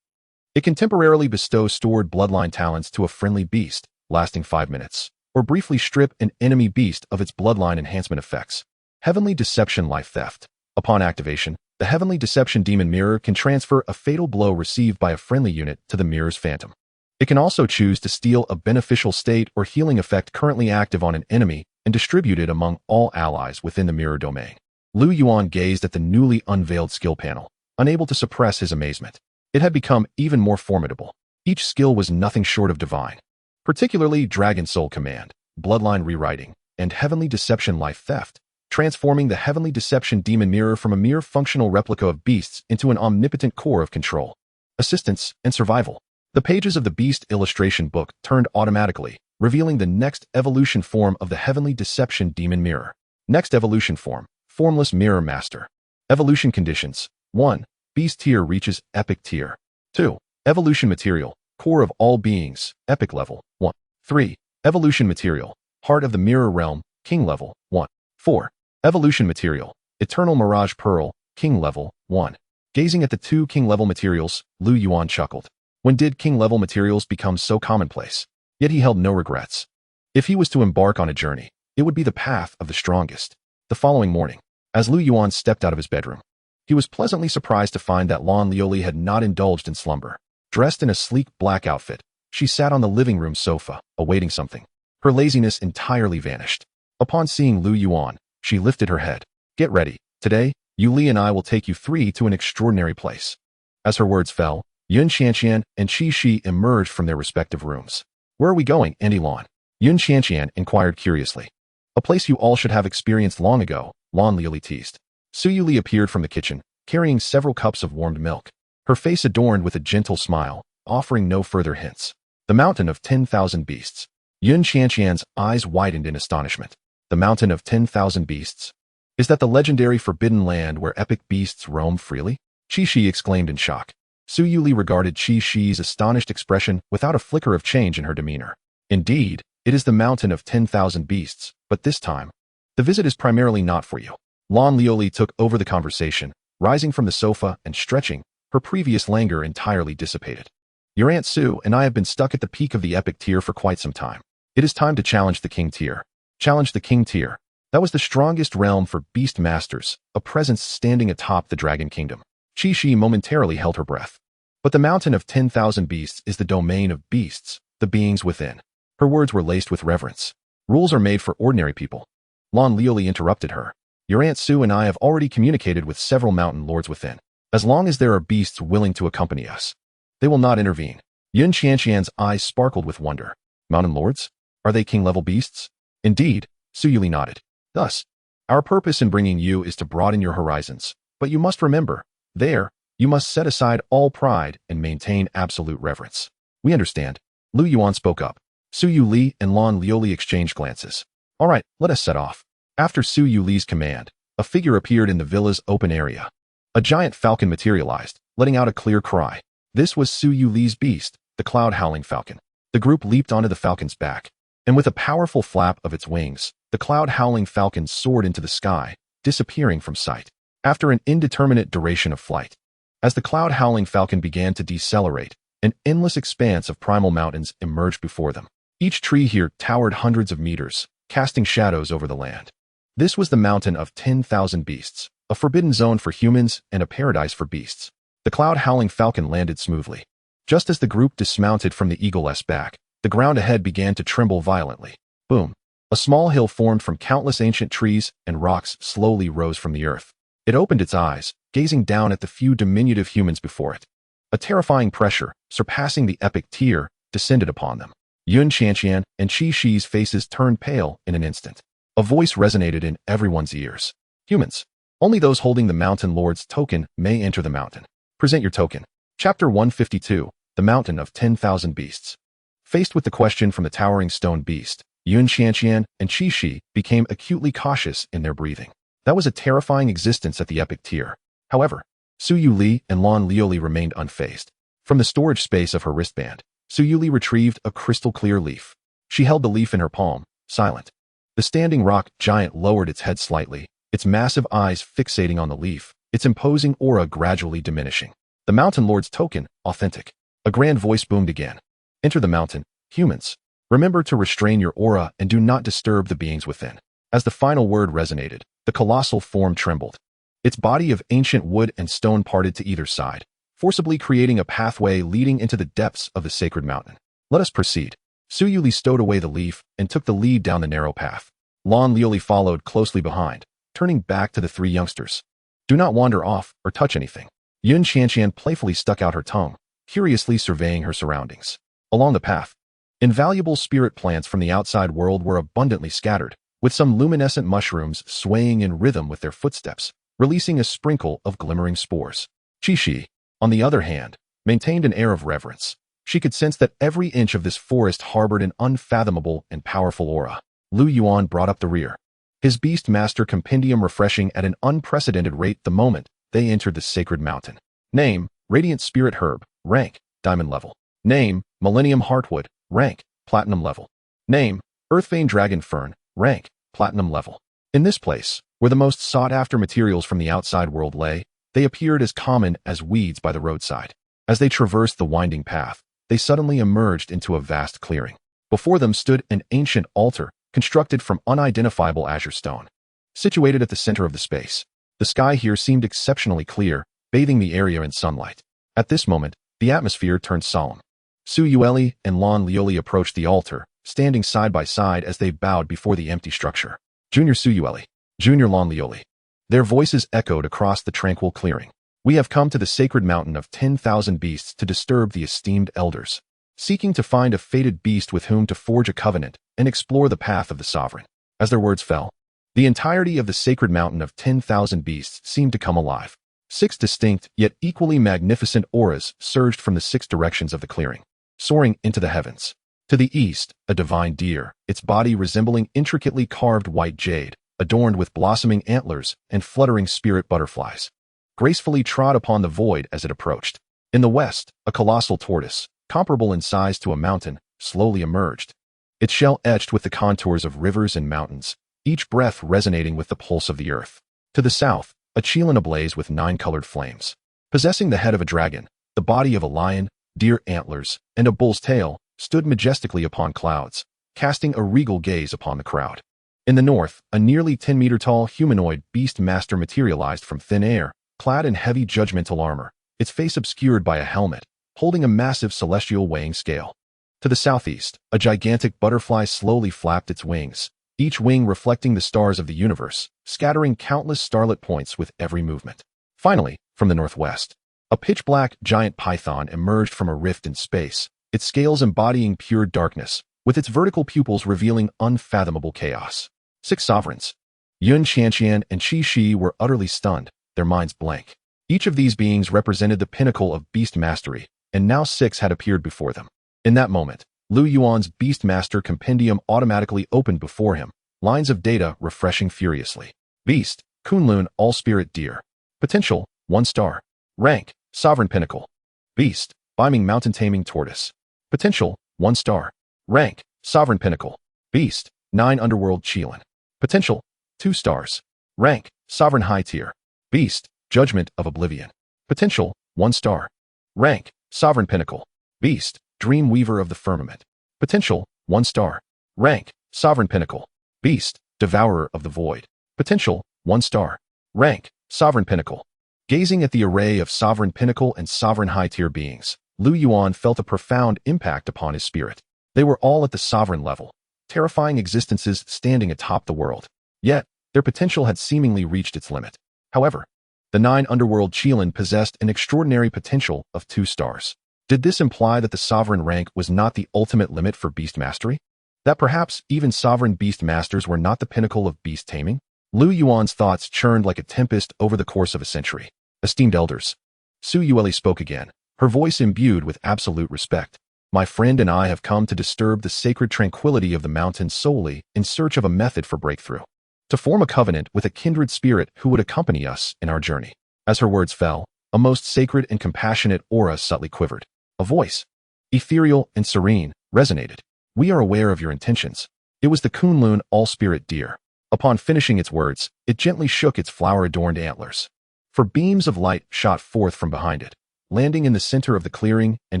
It can temporarily bestow stored bloodline talents to a friendly beast, lasting 5 minutes, or briefly strip an enemy beast of its bloodline enhancement effects. Heavenly Deception Life Theft. Upon activation, the Heavenly Deception Demon Mirror can transfer a fatal blow received by a friendly unit to the mirror's phantom. It can also choose to steal a beneficial state or healing effect currently active on an enemy and distribute it among all allies within the mirror domain. Lu Yuan gazed at the newly unveiled skill panel, unable to suppress his amazement. It had become even more formidable. Each skill was nothing short of divine, particularly Dragon Soul Command, Bloodline Rewriting, and Heavenly Deception Life Theft, transforming the Heavenly Deception Demon Mirror from a mere functional replica of beasts into an omnipotent core of control, assistance, and survival. The pages of the Beast illustration book turned automatically, revealing the next evolution form of the Heavenly Deception Demon Mirror. Next evolution form, Formless Mirror Master. Evolution conditions. 1. Beast tier reaches Epic tier. 2. Evolution material, Core of all beings, Epic level, 1. 3. Evolution material, Heart of the Mirror Realm, King level, 1. 4. Evolution material, Eternal Mirage Pearl, King level, 1. Gazing at the 2 king level materials, Lu Yuan chuckled. When did king level materials become so commonplace? Yet he held no regrets. If he was to embark on a journey, it would be the path of the strongest. The following morning, as Lu Yuan stepped out of his bedroom, he was pleasantly surprised to find that Lan Lioli had not indulged in slumber. Dressed in a sleek black outfit, she sat on the living room sofa, awaiting something. Her laziness entirely vanished. Upon seeing Lu Yuan, she lifted her head. Get ready. Today, Yu Li and I will take you 3 to an extraordinary place. As her words fell, Yun Qianqian and Qi Shi emerged from their respective rooms. Where are we going, Auntie Lan? Yun Qianqian inquired curiously. A place you all should have experienced long ago, Lan Lioli teased. Su Yuli appeared from the kitchen, carrying several cups of warmed milk, her face adorned with a gentle smile, offering no further hints. The Mountain of 10,000 Beasts. Yun Qianqian's eyes widened in astonishment. The Mountain of 10,000 Beasts? Is that the legendary forbidden land where epic beasts roam freely? Qi Shi exclaimed in shock. Su Yuli regarded Qi Shi's astonished expression without a flicker of change in her demeanor. Indeed, it is the Mountain of 10,000 Beasts, but this time, the visit is primarily not for you. Lan Lioli took over the conversation, rising from the sofa and stretching, her previous languor entirely dissipated. Your Aunt Su and I have been stuck at the peak of the epic tier for quite some time. It is time to challenge the king tier. Challenge the king tier. That was the strongest realm for beast masters, a presence standing atop the dragon kingdom. Qi Shi momentarily held her breath. But the Mountain of 10,000 Beasts is the domain of beasts, the beings within. Her words were laced with reverence. Rules are made for ordinary people. Lan Lioli interrupted her. Your Aunt Su and I have already communicated with several mountain lords within. As long as there are beasts willing to accompany us, they will not intervene. Yun Qianqian's eyes sparkled with wonder. Mountain lords? Are they king-level beasts? Indeed, Su Yuli nodded. Thus, our purpose in bringing you is to broaden your horizons. But you must remember, there, you must set aside all pride and maintain absolute reverence. We understand. Lu Yuan spoke up. Su Yuli and Lan Lioli exchanged glances. All right, let us set off. After Su Yuli's command, a figure appeared in the villa's open area. A giant falcon materialized, letting out a clear cry. This was Su Yuli's beast, the cloud-howling falcon. The group leaped onto the falcon's back, and with a powerful flap of its wings, the cloud-howling falcon soared into the sky, disappearing from sight. After an indeterminate duration of flight, as the cloud-howling falcon began to decelerate, an endless expanse of primal mountains emerged before them. Each tree here towered hundreds of meters, casting shadows over the land. This was the Mountain of 10,000 Beasts, a forbidden zone for humans and a paradise for beasts. The cloud-howling falcon landed smoothly. Just as the group dismounted from the eagle's back, the ground ahead began to tremble violently. Boom! A small hill formed from countless ancient trees and rocks slowly rose from the earth. It opened its eyes, gazing down at the few diminutive humans before it. A terrifying pressure, surpassing the epic tier, descended upon them. Yun Qianqian and Qi Shi's faces turned pale in an instant. A voice resonated in everyone's ears. Humans. Only those holding the Mountain Lord's token may enter the mountain. Present your token. Chapter 152, The Mountain of 10,000 Beasts. Faced with the question from the towering stone beast, Yun Qianqian and Qi Shi became acutely cautious in their breathing. That was a terrifying existence at the epic tier. However, Su Yuli and Lan Lioli remained unfazed. From the storage space of her wristband, Su Yuli retrieved a crystal-clear leaf. She held the leaf in her palm, silent. The standing rock giant lowered its head slightly, its massive eyes fixating on the leaf, its imposing aura gradually diminishing. The Mountain Lord's token, authentic. A grand voice boomed again. Enter the mountain, humans. Remember to restrain your aura and do not disturb the beings within. As the final word resonated, the colossal form trembled. Its body of ancient wood and stone parted to either side, forcibly creating a pathway leading into the depths of the sacred mountain. Let us proceed. Su Yuli stowed away the leaf and took the lead down the narrow path. Lan Lioli followed closely behind, turning back to the 3 youngsters. Do not wander off or touch anything. Yun Qianqian playfully stuck out her tongue, curiously surveying her surroundings. Along the path, invaluable spirit plants from the outside world were abundantly scattered, with some luminescent mushrooms swaying in rhythm with their footsteps, releasing a sprinkle of glimmering spores. Chi-Chi, on the other hand, maintained an air of reverence. She could sense that every inch of this forest harbored an unfathomable and powerful aura. Lu Yuan brought up the rear, his beast master compendium refreshing at an unprecedented rate the moment they entered the sacred mountain. Name, Radiant Spirit Herb, rank, Diamond level. Name, Millennium Heartwood, rank, Platinum level. Name, Earthvein Dragon Fern, rank, Platinum level. In this place, where the most sought-after materials from the outside world lay, they appeared as common as weeds by the roadside. As they traversed the winding path, they suddenly emerged into a vast clearing. Before them stood an ancient altar constructed from unidentifiable azure stone. Situated at the center of the space, the sky here seemed exceptionally clear, bathing the area in sunlight. At this moment, the atmosphere turned solemn. Su Yueli and Lan Lioli approached the altar, standing side by side as they bowed before the empty structure. Junior Su Yueli, Junior Lan Lioli. Their voices echoed across the tranquil clearing. We have come to the sacred mountain of 10,000 beasts to disturb the esteemed elders, seeking to find a fated beast with whom to forge a covenant and explore the path of the sovereign. As their words fell, the entirety of the sacred mountain of 10,000 beasts seemed to come alive. 6 distinct, yet equally magnificent auras surged from the 6 directions of the clearing, soaring into the heavens. To the east, a divine deer, its body resembling intricately carved white jade, adorned with blossoming antlers and fluttering spirit butterflies, gracefully trod upon the void as it approached. In the west, a colossal tortoise, comparable in size to a mountain, slowly emerged, its shell etched with the contours of rivers and mountains, each breath resonating with the pulse of the earth. To the south, a chelan ablaze with 9 colored flames, possessing the head of a dragon, the body of a lion, deer antlers, and a bull's tail, stood majestically upon clouds, casting a regal gaze upon the crowd. In the north, a nearly 10-meter-tall humanoid beast master materialized from thin air, clad in heavy judgmental armor, its face obscured by a helmet, holding a massive celestial weighing scale. To the southeast, a gigantic butterfly slowly flapped its wings, each wing reflecting the stars of the universe, scattering countless starlit points with every movement. Finally, from the northwest, a pitch-black giant python emerged from a rift in space, its scales embodying pure darkness, with its vertical pupils revealing unfathomable chaos. 6 sovereigns, Yun Qianqian and Qi were utterly stunned, their minds blank. Each of these beings represented the pinnacle of beast mastery, and now 6 had appeared before them. In that moment, Lu Yuan's Beast Master compendium automatically opened before him, lines of data refreshing furiously. Beast, Kunlun All-Spirit Deer. Potential, 1 star. Rank, Sovereign Pinnacle. Beast, Beaming Mountain Taming Tortoise. Potential, 1 star. Rank, Sovereign Pinnacle. Beast, 9 Underworld Chelan. Potential, 2 stars. Rank, Sovereign High Tier. Beast, Judgment of Oblivion. Potential, 1 star. Rank, Sovereign Pinnacle. Beast, Dream Weaver of the Firmament. Potential, 1 star. Rank, Sovereign Pinnacle. Beast, Devourer of the Void. Potential, 1 star. Rank, Sovereign Pinnacle. Gazing at the array of Sovereign Pinnacle and Sovereign High-Tier beings, Lu Yuan felt a profound impact upon his spirit. They were all at the Sovereign level, terrifying existences standing atop the world. Yet, their potential had seemingly reached its limit. However, the 9 Underworld Chelan possessed an extraordinary potential of 2 stars. Did this imply that the Sovereign rank was not the ultimate limit for beast mastery? That perhaps even Sovereign Beast Masters were not the pinnacle of beast taming? Lu Yuan's thoughts churned like a tempest over the course of a century. Esteemed elders, Su Yueli spoke again, her voice imbued with absolute respect. My friend and I have come to disturb the sacred tranquility of the mountain solely in search of a method for breakthrough, to form a covenant with a kindred spirit who would accompany us in our journey. As her words fell, a most sacred and compassionate aura subtly quivered. A voice, ethereal and serene, resonated. We are aware of your intentions. It was the Kunlun All-Spirit Deer. Upon finishing its words, it gently shook its flower-adorned antlers. For beams of light shot forth from behind it, landing in the center of the clearing and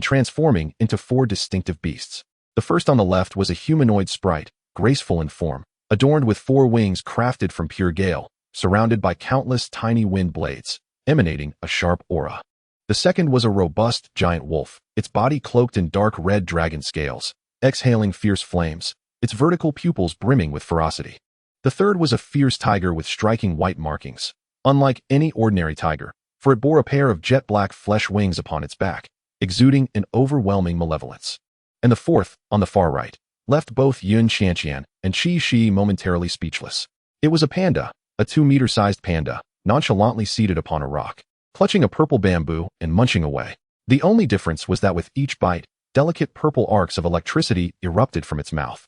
transforming into 4 distinctive beasts. The first on the left was a humanoid sprite, graceful in form, adorned with 4 wings crafted from pure gale, surrounded by countless tiny wind blades, emanating a sharp aura. The second was a robust giant wolf, its body cloaked in dark red dragon scales, exhaling fierce flames, its vertical pupils brimming with ferocity. The third was a fierce tiger with striking white markings, unlike any ordinary tiger, for it bore a pair of jet black flesh wings upon its back. exuding an overwhelming malevolence. And the fourth, on the far right, left both Yun Qianqian and Qi Shi momentarily speechless. It was a panda, a 2-meter-sized panda, nonchalantly seated upon a rock, clutching a purple bamboo and munching away. The only difference was that with each bite, delicate purple arcs of electricity erupted from its mouth,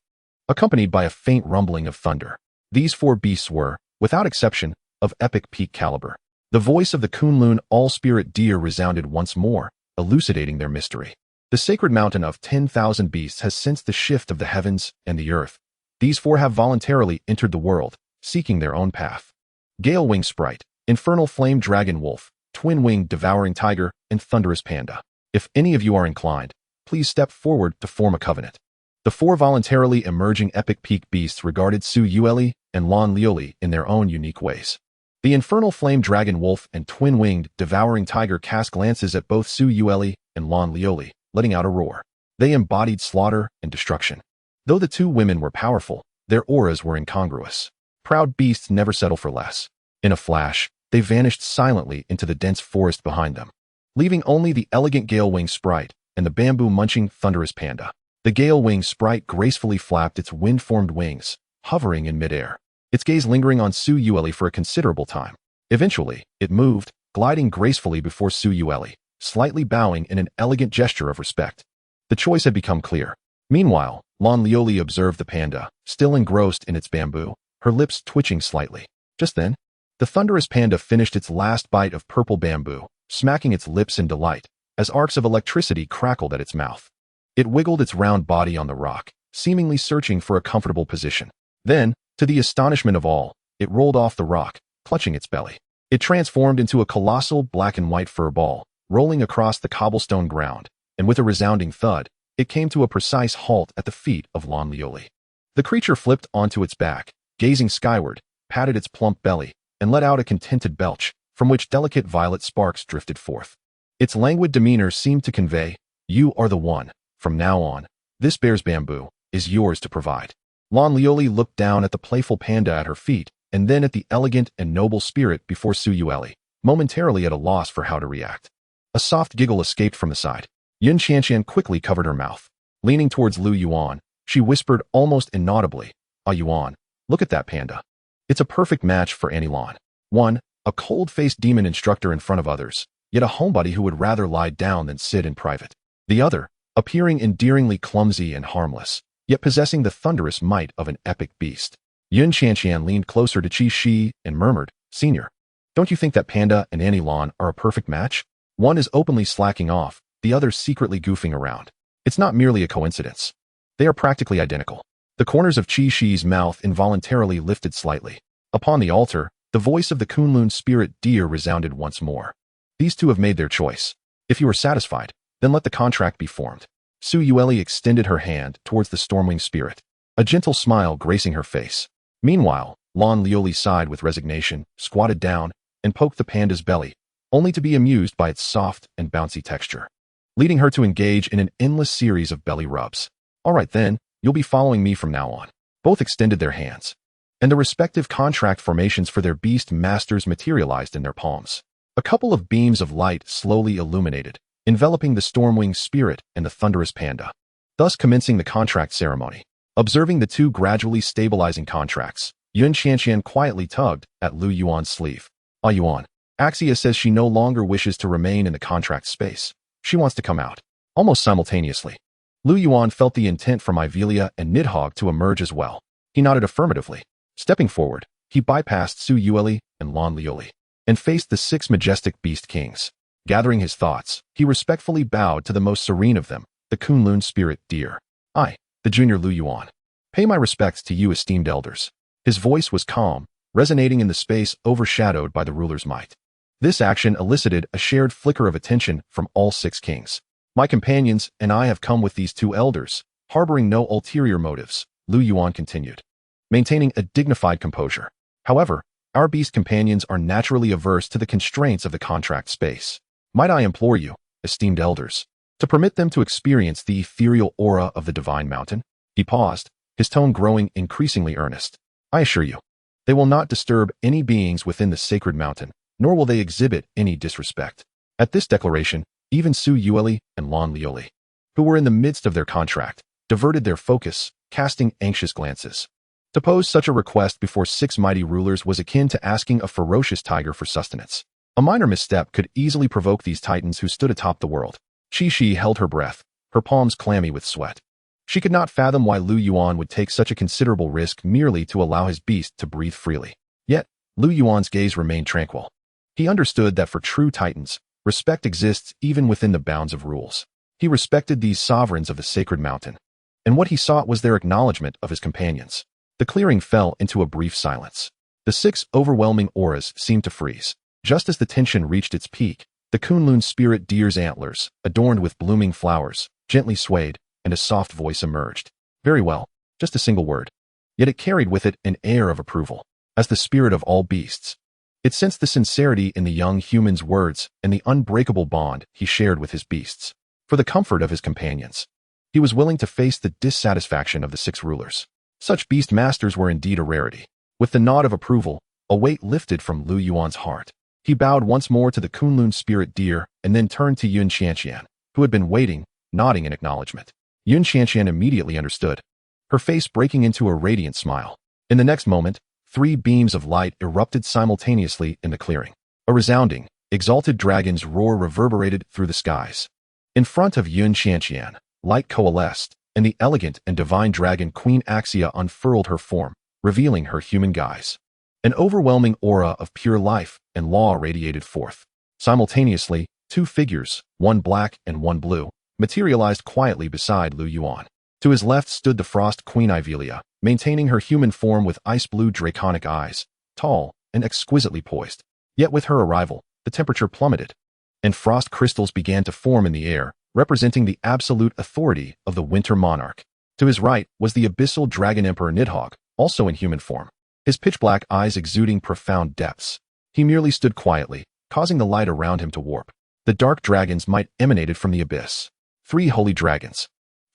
accompanied by a faint rumbling of thunder. These 4 beasts were, without exception, of epic peak caliber. The voice of the Kunlun all-spirit deer resounded once more, elucidating their mystery. The sacred mountain of 10,000 beasts has sensed the shift of the heavens and the earth. These 4 have voluntarily entered the world, seeking their own path. Gale-winged sprite, infernal flame dragon wolf, twin-winged devouring tiger, and thunderous panda. If any of you are inclined, please step forward to form a covenant. The 4 voluntarily emerging epic peak beasts regarded Su Yueli and Lan Liuli in their own unique ways. The infernal flame dragon wolf and twin-winged devouring tiger cast glances at both Su Yueli and Lan Liuli, letting out a roar. They embodied slaughter and destruction. Though the 2 women were powerful, their auras were incongruous. Proud beasts never settle for less. In a flash, they vanished silently into the dense forest behind them, leaving only the elegant gale-winged sprite and the bamboo-munching thunderous panda. The gale-winged sprite gracefully flapped its wind-formed wings, hovering in midair, its gaze lingering on Su Yueli for a considerable time. Eventually, it moved, gliding gracefully before Su Yueli, slightly bowing in an elegant gesture of respect. The choice had become clear. Meanwhile, Lan Liuli observed the panda, still engrossed in its bamboo, her lips twitching slightly. Just then, the thunderous panda finished its last bite of purple bamboo, smacking its lips in delight, as arcs of electricity crackled at its mouth. It wiggled its round body on the rock, seemingly searching for a comfortable position. Then, to the astonishment of all, it rolled off the rock, clutching its belly. It transformed into a colossal black and white fur ball, rolling across the cobblestone ground, and with a resounding thud, it came to a precise halt at the feet of Lan Liuli. The creature flipped onto its back, gazing skyward, patted its plump belly, and let out a contented belch, from which delicate violet sparks drifted forth. Its languid demeanor seemed to convey, "You are the one. From now on, this bear's bamboo is yours to provide." Lan Liuli looked down at the playful panda at her feet, and then at the elegant and noble spirit before Su Yueli, momentarily at a loss for how to react. A soft giggle escaped from the side. Yun Qianqian quickly covered her mouth. Leaning towards Lu Yuan, she whispered almost inaudibly, "Ah Yuan, look at that panda. It's a perfect match for Annie Lan. One, a cold-faced demon instructor in front of others, yet a homebody who would rather lie down than sit in private. The other, appearing endearingly clumsy and harmless, yet possessing the thunderous might of an epic beast." Yun Qianqian leaned closer to Qi Shi and murmured, "Senior, don't you think that panda and Annie Lan are a perfect match? One is openly slacking off, the other secretly goofing around. It's not merely a coincidence. They are practically identical." The corners of Qi Shi's mouth involuntarily lifted slightly. Upon the altar, the voice of the Kunlun spirit deer resounded once more. "These 2 have made their choice. If you are satisfied, then let the contract be formed." Su Yueli extended her hand towards the stormwing spirit, a gentle smile gracing her face. Meanwhile, Lan Liuli sighed with resignation, squatted down, and poked the panda's belly, only to be amused by its soft and bouncy texture, leading her to engage in an endless series of belly rubs. "All right then, you'll be following me from now on." Both extended their hands, and the respective contract formations for their beast masters materialized in their palms. A couple of beams of light slowly illuminated, enveloping the stormwing spirit and the thunderous panda, thus commencing the contract ceremony. Observing the 2 gradually stabilizing contracts, Yun Qianqian quietly tugged at Lu Yuan's sleeve. "Ah Yuan, Axia says she no longer wishes to remain in the contract space. She wants to come out." Almost simultaneously, Lu Yuan felt the intent from Ivelia and Nidhogg to emerge as well. He nodded affirmatively. Stepping forward, he bypassed Su Yueli and Lan Liuli, and faced the 6 majestic beast kings. Gathering his thoughts, he respectfully bowed to the most serene of them, the Kunlun spirit deer. "I, the junior Lu Yuan, pay my respects to you esteemed elders." His voice was calm, resonating in the space overshadowed by the ruler's might. This action elicited a shared flicker of attention from all 6 kings. "My companions and I have come with these 2 elders, harboring no ulterior motives," Lu Yuan continued, maintaining a dignified composure. "However, our beast companions are naturally averse to the constraints of the contract space. Might I implore you, esteemed elders, to permit them to experience the ethereal aura of the divine mountain?" He paused, his tone growing increasingly earnest. "I assure you, they will not disturb any beings within the sacred mountain, nor will they exhibit any disrespect." At this declaration, Even Su Yueli and Lan Lioli, who were in the midst of their contract, diverted their focus, casting anxious glances. To pose such a request before 6 mighty rulers was akin to asking a ferocious tiger for sustenance. A minor misstep could easily provoke these titans who stood atop the world. Shi held her breath, her palms clammy with sweat. She could not fathom why Lu Yuan would take such a considerable risk merely to allow his beast to breathe freely. Yet, Lu Yuan's gaze remained tranquil. He understood that for true titans, respect exists even within the bounds of rules. He respected these sovereigns of the sacred mountain, and what he sought was their acknowledgement of his companions. The clearing fell into a brief silence. The 6 overwhelming auras seemed to freeze. Just as the tension reached its peak, the Kunlun spirit deer's antlers, adorned with blooming flowers, gently swayed, and a soft voice emerged. Very well, just a single word. Yet it carried with it an air of approval. As the spirit of all beasts, it sensed the sincerity in the young human's words and the unbreakable bond he shared with his beasts. For the comfort of his companions, he was willing to face the dissatisfaction of the 6 rulers. Such beast masters were indeed a rarity. With the nod of approval, a weight lifted from Lu Yuan's heart. He bowed once more to the Kunlun spirit deer and then turned to Yun Qianqian, who had been waiting, nodding in acknowledgement. Yun Qianqian immediately understood, her face breaking into a radiant smile. In the next moment, 3 beams of light erupted simultaneously in the clearing. A resounding, exalted dragon's roar reverberated through the skies. In front of Yun Qianqian, light coalesced, and the elegant and divine dragon Queen Axia unfurled her form, revealing her human guise. An overwhelming aura of pure life and law radiated forth. Simultaneously, 2 figures, one black and one blue, materialized quietly beside Lu Yuan. To his left stood the Frost Queen Ivelia, maintaining her human form with ice-blue draconic eyes, tall and exquisitely poised. Yet with her arrival, the temperature plummeted, and frost crystals began to form in the air, representing the absolute authority of the Winter Monarch. To his right was the abyssal Dragon Emperor Nidhogg, also in human form, his pitch-black eyes exuding profound depths. He merely stood quietly, causing the light around him to warp. The dark dragon's might emanated from the abyss. 3 holy dragons.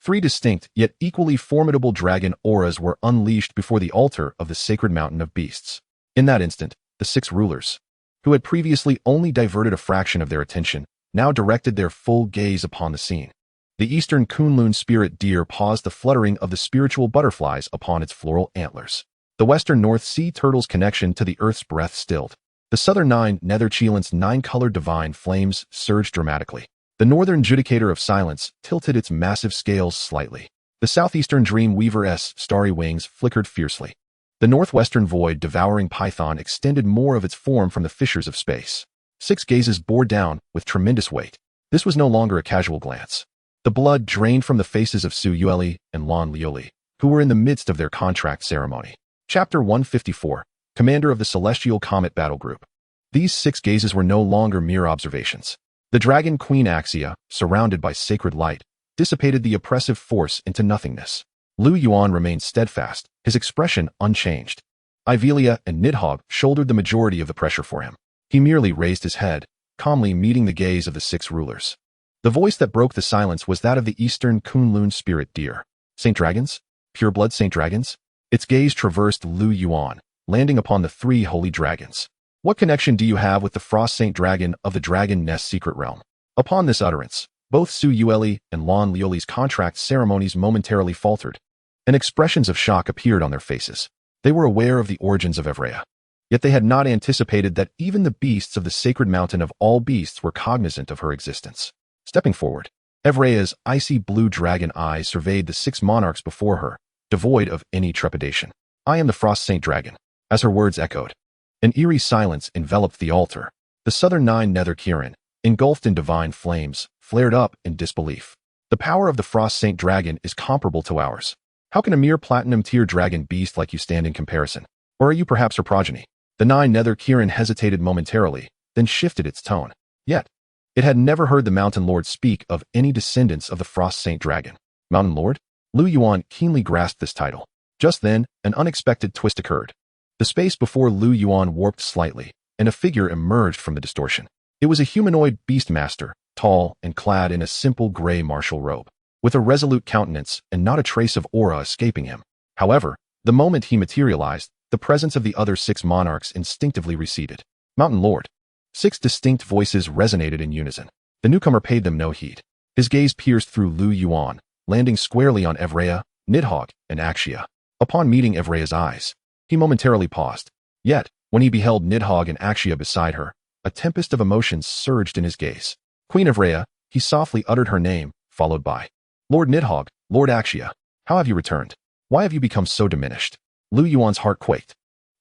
3 distinct yet equally formidable dragon auras were unleashed before the altar of the sacred mountain of beasts. In that instant, the 6 rulers, who had previously only diverted a fraction of their attention, now directed their full gaze upon the scene. The eastern Kunlun spirit deer paused the fluttering of the spiritual butterflies upon its floral antlers. The western North Sea turtle's connection to the earth's breath stilled. The southern nether Cheelant's 9-colored divine flames surged dramatically. The northern judicator of silence tilted its massive scales slightly. The southeastern dream weaver's starry wings flickered fiercely. The northwestern void devouring python extended more of its form from the fissures of space. 6 gazes bore down with tremendous weight. This was no longer a casual glance. The blood drained from the faces of Su Yueli and Lan Lioli, who were in the midst of their contract ceremony. Chapter 154, Commander of the Celestial Comet Battle Group. These 6 gazes were no longer mere observations. The dragon Queen Axia, surrounded by sacred light, dissipated the oppressive force into nothingness. Lu Yuan remained steadfast, his expression unchanged. Ivelia and Nidhogg shouldered the majority of the pressure for him. He merely raised his head, calmly meeting the gaze of the 6 rulers. The voice that broke the silence was that of the eastern Kunlun spirit deer. Saint Dragons? Pureblood Saint Dragons? Its gaze traversed Lu Yuan, landing upon the 3 holy dragons. What connection do you have with the Frost Saint Dragon of the Dragon Nest Secret Realm? Upon this utterance, both Su Yueli and Lan Lioli's contract ceremonies momentarily faltered, and expressions of shock appeared on their faces. They were aware of the origins of Evrea, yet they had not anticipated that even the beasts of the sacred mountain of all beasts were cognizant of her existence. Stepping forward, Evrea's icy blue dragon eyes surveyed the 6 monarchs before her, devoid of any trepidation. I am the Frost Saint Dragon. As her words echoed, an eerie silence enveloped the altar. The southern 9 nether Kirin, engulfed in divine flames, flared up in disbelief. The power of the Frost Saint Dragon is comparable to ours. How can a mere platinum-tier dragon beast like you stand in comparison? Or are you perhaps her progeny? The 9 nether Kirin hesitated momentarily, then shifted its tone. Yet, it had never heard the Mountain Lord speak of any descendants of the Frost Saint Dragon. Mountain Lord? Lu Yuan keenly grasped this title. Just then, an unexpected twist occurred. The space before Lu Yuan warped slightly, and a figure emerged from the distortion. It was a humanoid beastmaster, tall and clad in a simple gray martial robe, with a resolute countenance and not a trace of aura escaping him. However, the moment he materialized, the presence of the other 6 monarchs instinctively receded. Mountain Lord. 6 distinct voices resonated in unison. The newcomer paid them no heed. His gaze pierced through Lu Yuan, landing squarely on Evrea, Nidhogg, and Axia. Upon meeting Evrea's eyes, he momentarily paused. Yet, when he beheld Nidhogg and Axia beside her, a tempest of emotions surged in his gaze. Queen Evrea, he softly uttered her name, followed by, Lord Nidhogg, Lord Axia, how have you returned? Why have you become so diminished? Lu Yuan's heart quaked.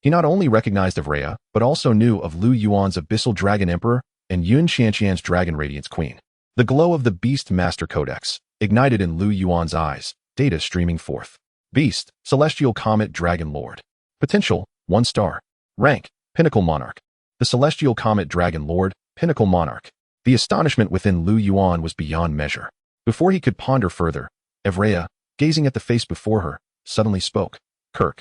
He not only recognized Evrea, but also knew of Lu Yuan's Abyssal Dragon Emperor and Yun Qianqian's Dragon Radiance Queen. The glow of the Beast Master Codex ignited in Lu Yuan's eyes, data streaming forth. Beast, Celestial Comet Dragon Lord. Potential, 1 star. Rank, Pinnacle Monarch. The Celestial Comet Dragon Lord, Pinnacle Monarch. The astonishment within Lu Yuan was beyond measure. Before he could ponder further, Evrea, gazing at the face before her, suddenly spoke. Kirk.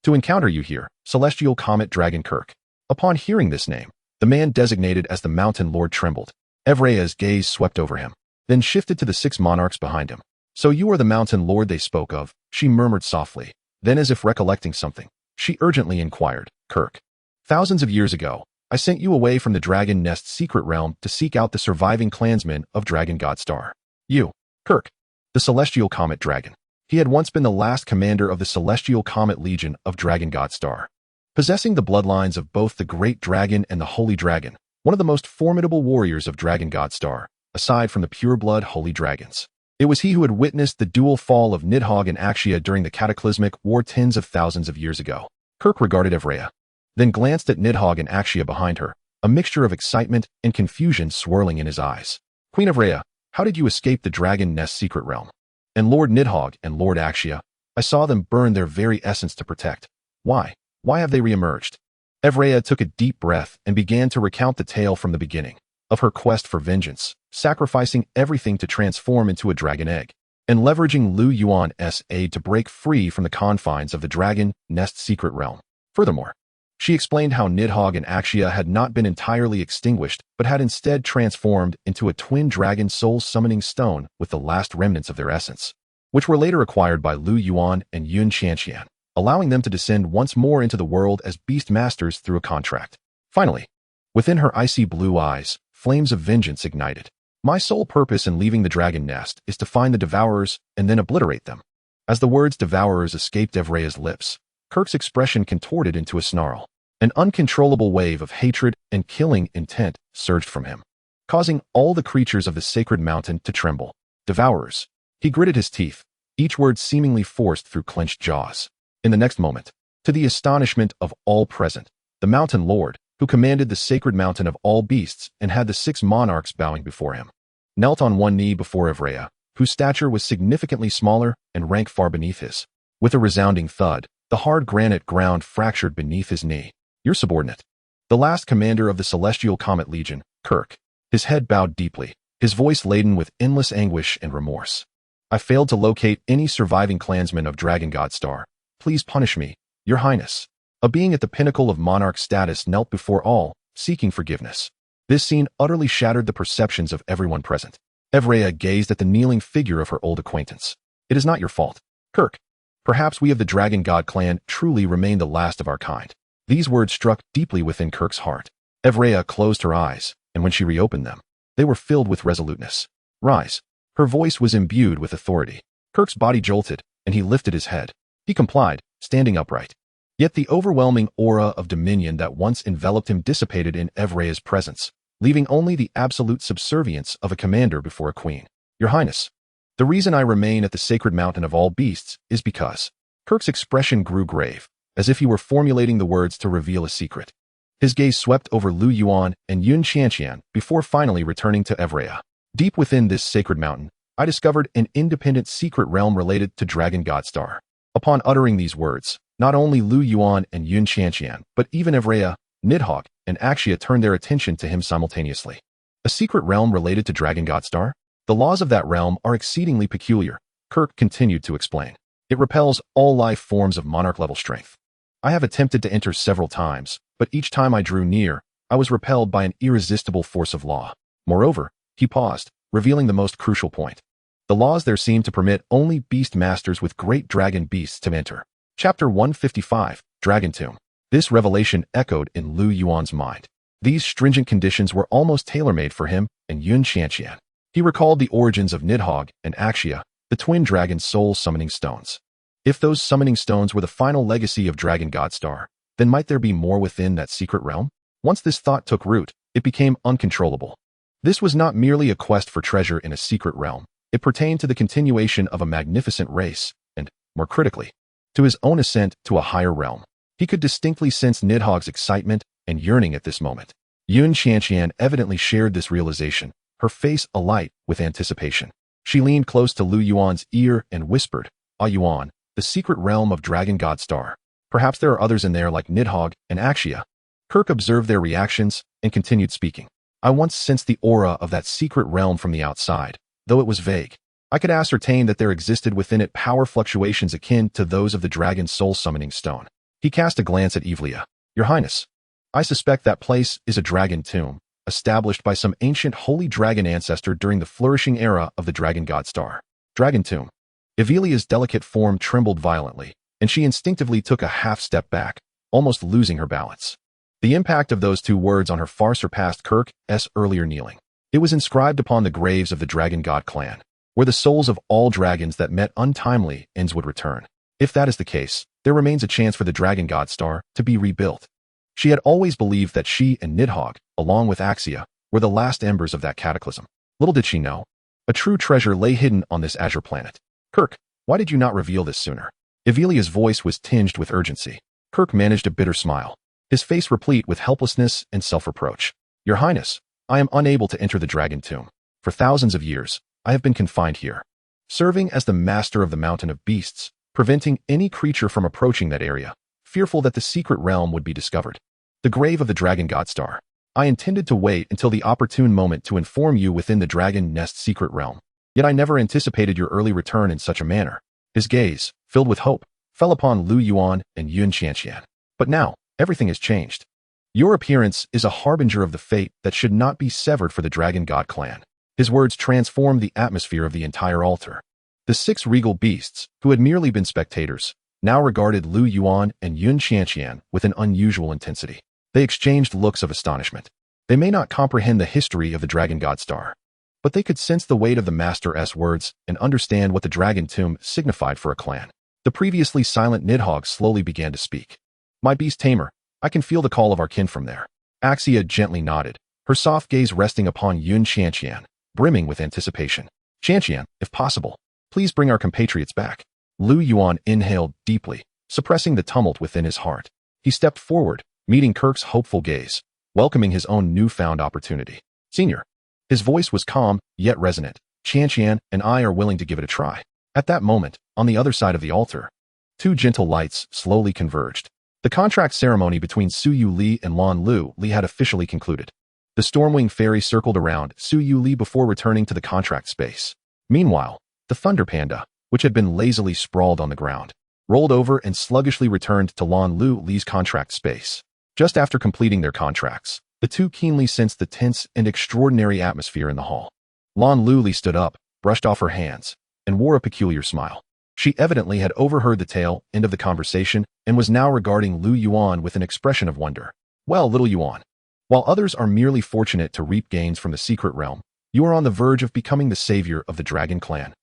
To encounter you here, Celestial Comet Dragon Kirk. Upon hearing this name, the man designated as the Mountain Lord trembled. Evrea's gaze swept over him, then shifted to the 6 monarchs behind him. So you are the Mountain Lord they spoke of, she murmured softly. Then as if recollecting something, she urgently inquired, Kirk. Thousands of years ago, I sent you away from the Dragon Nest secret realm to seek out the surviving clansmen of Dragon God Star. You, Kirk, the Celestial Comet Dragon. He had once been the last commander of the Celestial Comet Legion of Dragon God Star. Possessing the bloodlines of both the Great Dragon and the Holy Dragon, one of the most formidable warriors of Dragon God Star, aside from the pure-blood Holy Dragons. It was he who had witnessed the dual fall of Nidhogg and Axia during the cataclysmic war tens of thousands of years ago. Kirk regarded Evrea, then glanced at Nidhogg and Axia behind her, a mixture of excitement and confusion swirling in his eyes. Queen Evrea, how did you escape the Dragon Nest secret realm? And Lord Nidhogg and Lord Axia, I saw them burn their very essence to protect. Why? Why have they reemerged? Evrea took a deep breath and began to recount the tale from the beginning, of her quest for vengeance, sacrificing everything to transform into a dragon egg, and leveraging Lu Yuan's aid to break free from the confines of the Dragon Nest secret realm. Furthermore, she explained how Nidhogg and Axia had not been entirely extinguished, but had instead transformed into a twin dragon soul summoning stone with the last remnants of their essence, which were later acquired by Lu Yuan and Yun Qianqian, allowing them to descend once more into the world as beast masters through a contract. Finally, within her icy blue eyes, flames of vengeance ignited. My sole purpose in leaving the Dragon Nest is to find the Devourers and then obliterate them. As the words Devourers escaped Evrea's lips, Kirk's expression contorted into a snarl. An uncontrollable wave of hatred and killing intent surged from him, causing all the creatures of the sacred mountain to tremble. Devourers. He gritted his teeth, each word seemingly forced through clenched jaws. In the next moment, to the astonishment of all present, the Mountain Lord, who commanded the sacred mountain of all beasts and had the 6 monarchs bowing before him, knelt on one knee before Evrea, whose stature was significantly smaller and rank far beneath his. With a resounding thud, the hard granite ground fractured beneath his knee. Your subordinate, the last commander of the Celestial Comet Legion, Kirk. His head bowed deeply, his voice laden with endless anguish and remorse. I failed to locate any surviving clansmen of Dragon God Star. Please punish me, Your Highness. A being at the pinnacle of monarch status knelt before all, seeking forgiveness. This scene utterly shattered the perceptions of everyone present. Evrea gazed at the kneeling figure of her old acquaintance. It is not your fault, Kirk. Perhaps we of the Dragon God clan truly remain the last of our kind. These words struck deeply within Kirk's heart. Evrea closed her eyes, and when she reopened them, they were filled with resoluteness. Rise. Her voice was imbued with authority. Kirk's body jolted, and he lifted his head. He complied, standing upright. Yet the overwhelming aura of dominion that once enveloped him dissipated in Evrea's presence, leaving only the absolute subservience of a commander before a queen. Your Highness, the reason I remain at the sacred mountain of all beasts is because. Kirk's expression grew grave, as if he were formulating the words to reveal a secret. His gaze swept over Lu Yuan and Yun Qianqian before finally returning to Evrea. Deep within this sacred mountain, I discovered an independent secret realm related to Dragon God Star. Upon uttering these words, not only Lu Yuan and Yun Qianqian, but even Evrea, Nidhogg, and Axia turned their attention to him simultaneously. A secret realm related to Dragon God Star? The laws of that realm are exceedingly peculiar, Kirk continued to explain. It repels all life forms of monarch-level strength. I have attempted to enter several times, but each time I drew near, I was repelled by an irresistible force of law. Moreover, he paused, revealing the most crucial point. The laws there seem to permit only beast masters with great dragon beasts to enter. Chapter 155, Dragon Tomb. This revelation echoed in Lu Yuan's mind. These stringent conditions were almost tailor-made for him and Yun Qianqian. He recalled the origins of Nidhogg and Axia, the twin dragon soul summoning stones. If those summoning stones were the final legacy of Dragon Godstar, then might there be more within that secret realm? Once this thought took root, it became uncontrollable. This was not merely a quest for treasure in a secret realm. It pertained to the continuation of a magnificent race, and, more critically, to his own ascent to a higher realm. He could distinctly sense Nidhogg's excitement and yearning at this moment. Yun Qianqian evidently shared this realization, her face alight with anticipation. She leaned close to Lu Yuan's ear and whispered, "Ah Yuan, the secret realm of Dragon Godstar. Perhaps there are others in there like Nidhogg and Axia." Kirk observed their reactions and continued speaking. "I once sensed the aura of that secret realm from the outside, though it was vague. I could ascertain that there existed within it power fluctuations akin to those of the dragon soul summoning stone." He cast a glance at Evlia. "Your Highness, I suspect that place is a dragon tomb, established by some ancient holy dragon ancestor during the flourishing era of the Dragon Godstar." Dragon tomb. Evelia's delicate form trembled violently, and she instinctively took a half step back, almost losing her balance. The impact of those two words on her far surpassed Kirk's earlier kneeling. It was inscribed upon the graves of the Dragon God clan, where the souls of all dragons that met untimely ends would return. If that is the case, there remains a chance for the Dragon Godstar to be rebuilt. She had always believed that she and Nidhogg, along with Axia, were the last embers of that cataclysm. Little did she know, a true treasure lay hidden on this azure planet. "Kirk, why did you not reveal this sooner?" Evelia's voice was tinged with urgency. Kirk managed a bitter smile, his face replete with helplessness and self-reproach. "Your Highness, I am unable to enter the Dragon Tomb. For thousands of years, I have been confined here, serving as the master of the Mountain of Beasts, preventing any creature from approaching that area, fearful that the secret realm would be discovered. The grave of the Dragon Godstar. I intended to wait until the opportune moment to inform you within the Dragon Nest secret realm. Yet I never anticipated your early return in such a manner." His gaze, filled with hope, fell upon Lu Yuan and Yun Qianqian. "But now, everything has changed. Your appearance is a harbinger of the fate that should not be severed for the Dragon God clan." His words transformed the atmosphere of the entire altar. The six regal beasts, who had merely been spectators, now regarded Lu Yuan and Yun Qianqian with an unusual intensity. They exchanged looks of astonishment. They may not comprehend the history of the Dragon Godstar, but they could sense the weight of the Master's words and understand what the Dragon Tomb signified for a clan. The previously silent Nidhogg slowly began to speak. "My beast tamer, I can feel the call of our kin from there." Axia gently nodded, her soft gaze resting upon Yun Qianqian, brimming with anticipation. "Qianqian, if possible, please bring our compatriots back." Lu Yuan inhaled deeply, suppressing the tumult within his heart. He stepped forward, meeting Kirk's hopeful gaze, welcoming his own newfound opportunity. "Senior." His voice was calm, yet resonant. "Qianqian and I are willing to give it a try." At that moment, on the other side of the altar, two gentle lights slowly converged. The contract ceremony between Suyu Li and Lan Lu Li had officially concluded. The Stormwing Fairy circled around Suyu Li before returning to the contract space. Meanwhile, the Thunder Panda, which had been lazily sprawled on the ground, rolled over and sluggishly returned to Lan Lu Li's contract space. Just after completing their contracts, the two keenly sensed the tense and extraordinary atmosphere in the hall. Lan Lu Li stood up, brushed off her hands, and wore a peculiar smile. She evidently had overheard the tail end of the conversation and was now regarding Lu Yuan with an expression of wonder. "Well, little Yuan, while others are merely fortunate to reap gains from the secret realm, you are on the verge of becoming the savior of the Dragon clan."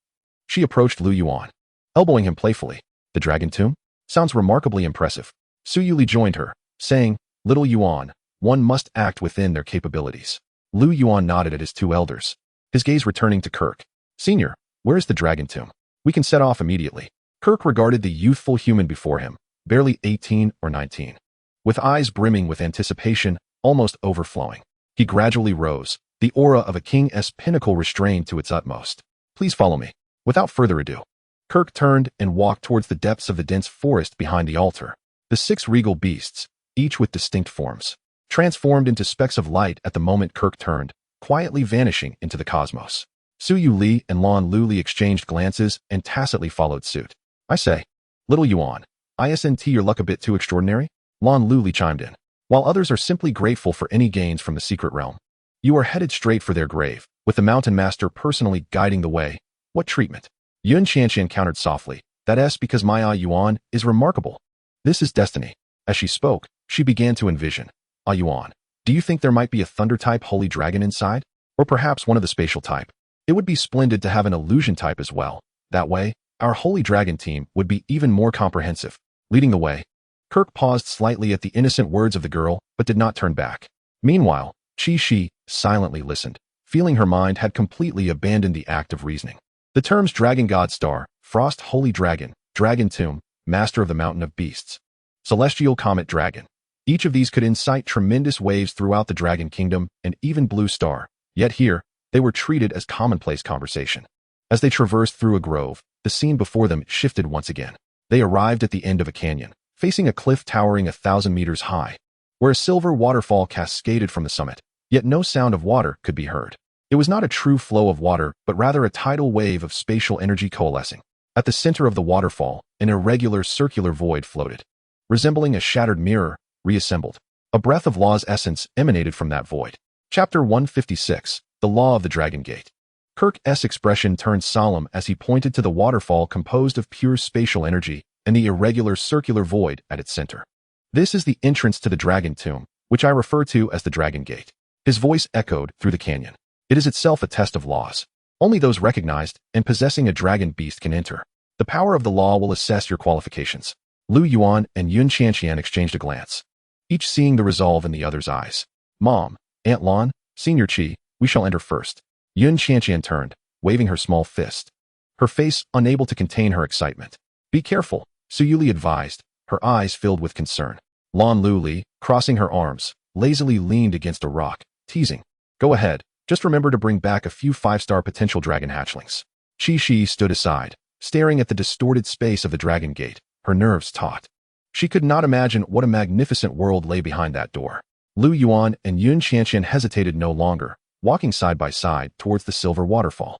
She approached Lu Yuan, elbowing him playfully. "The Dragon Tomb? Sounds remarkably impressive." Suyu Li joined her, saying, "Little Yuan, one must act within their capabilities." Lu Yuan nodded at his two elders, his gaze returning to Kirk. "Senior, where is the Dragon Tomb? We can set off immediately." Kirk regarded the youthful human before him, barely 18 or 19. With eyes brimming with anticipation, almost overflowing. He gradually rose, the aura of a king's pinnacle restrained to its utmost. "Please follow me." Without further ado, Kirk turned and walked towards the depths of the dense forest behind the altar. The six regal beasts, each with distinct forms, transformed into specks of light at the moment Kirk turned, quietly vanishing into the cosmos. Suyu Li and Lan Lu Li exchanged glances and tacitly followed suit. "I say, little Yuan, isn't your luck a bit too extraordinary?" Lan Lu Li chimed in. "While others are simply grateful for any gains from the secret realm, you are headed straight for their grave, with the Mountain Master personally guiding the way. What treatment?" Yun Qianqian countered softly. "That's because my Yuan is remarkable. This is destiny." As she spoke, she began to envision. Yuan, Do you think there might be a thunder-type holy dragon inside? Or perhaps one of the spatial type? It would be splendid to have an illusion type as well. That way, our holy dragon team would be even more comprehensive. Leading the way, Kirk paused slightly at the innocent words of the girl, but did not turn back. Meanwhile, Chi silently listened, feeling her mind had completely abandoned the act of reasoning. The terms Dragon God Star, Frost Holy Dragon, Dragon Tomb, Master of the Mountain of Beasts, Celestial Comet Dragon. Each of these could incite tremendous waves throughout the Dragon Kingdom and even Blue Star, yet here, they were treated as commonplace conversation. As they traversed through a grove, the scene before them shifted once again. They arrived at the end of a canyon, facing a cliff towering 1,000 meters high, where a silver waterfall cascaded from the summit, yet no sound of water could be heard. It was not a true flow of water, but rather a tidal wave of spatial energy coalescing. At the center of the waterfall, an irregular circular void floated, resembling a shattered mirror, reassembled. A breath of law's essence emanated from that void. Chapter 156, The Law of the Dragon Gate. Kirk's expression turned solemn as he pointed to the waterfall composed of pure spatial energy and the irregular circular void at its center. This is the entrance to the Dragon Tomb, which I refer to as the Dragon Gate. His voice echoed through the canyon. It is itself a test of laws. Only those recognized and possessing a dragon beast can enter. The power of the law will assess your qualifications. Lu Yuan and Yun Qianqian exchanged a glance, each seeing the resolve in the other's eyes. Mom, Aunt Lon, Senior Qi, we shall enter first. Yun Qianqian turned, waving her small fist, her face unable to contain her excitement. Be careful, Su Yuli advised, her eyes filled with concern. Lon Luli, crossing her arms, lazily leaned against a rock, teasing. Go ahead, just remember to bring back a few 5-star potential dragon hatchlings. Chi stood aside, staring at the distorted space of the Dragon Gate, her nerves taut. She could not imagine what a magnificent world lay behind that door. Lu Yuan and Yun Qianqian hesitated no longer, walking side by side towards the silver waterfall.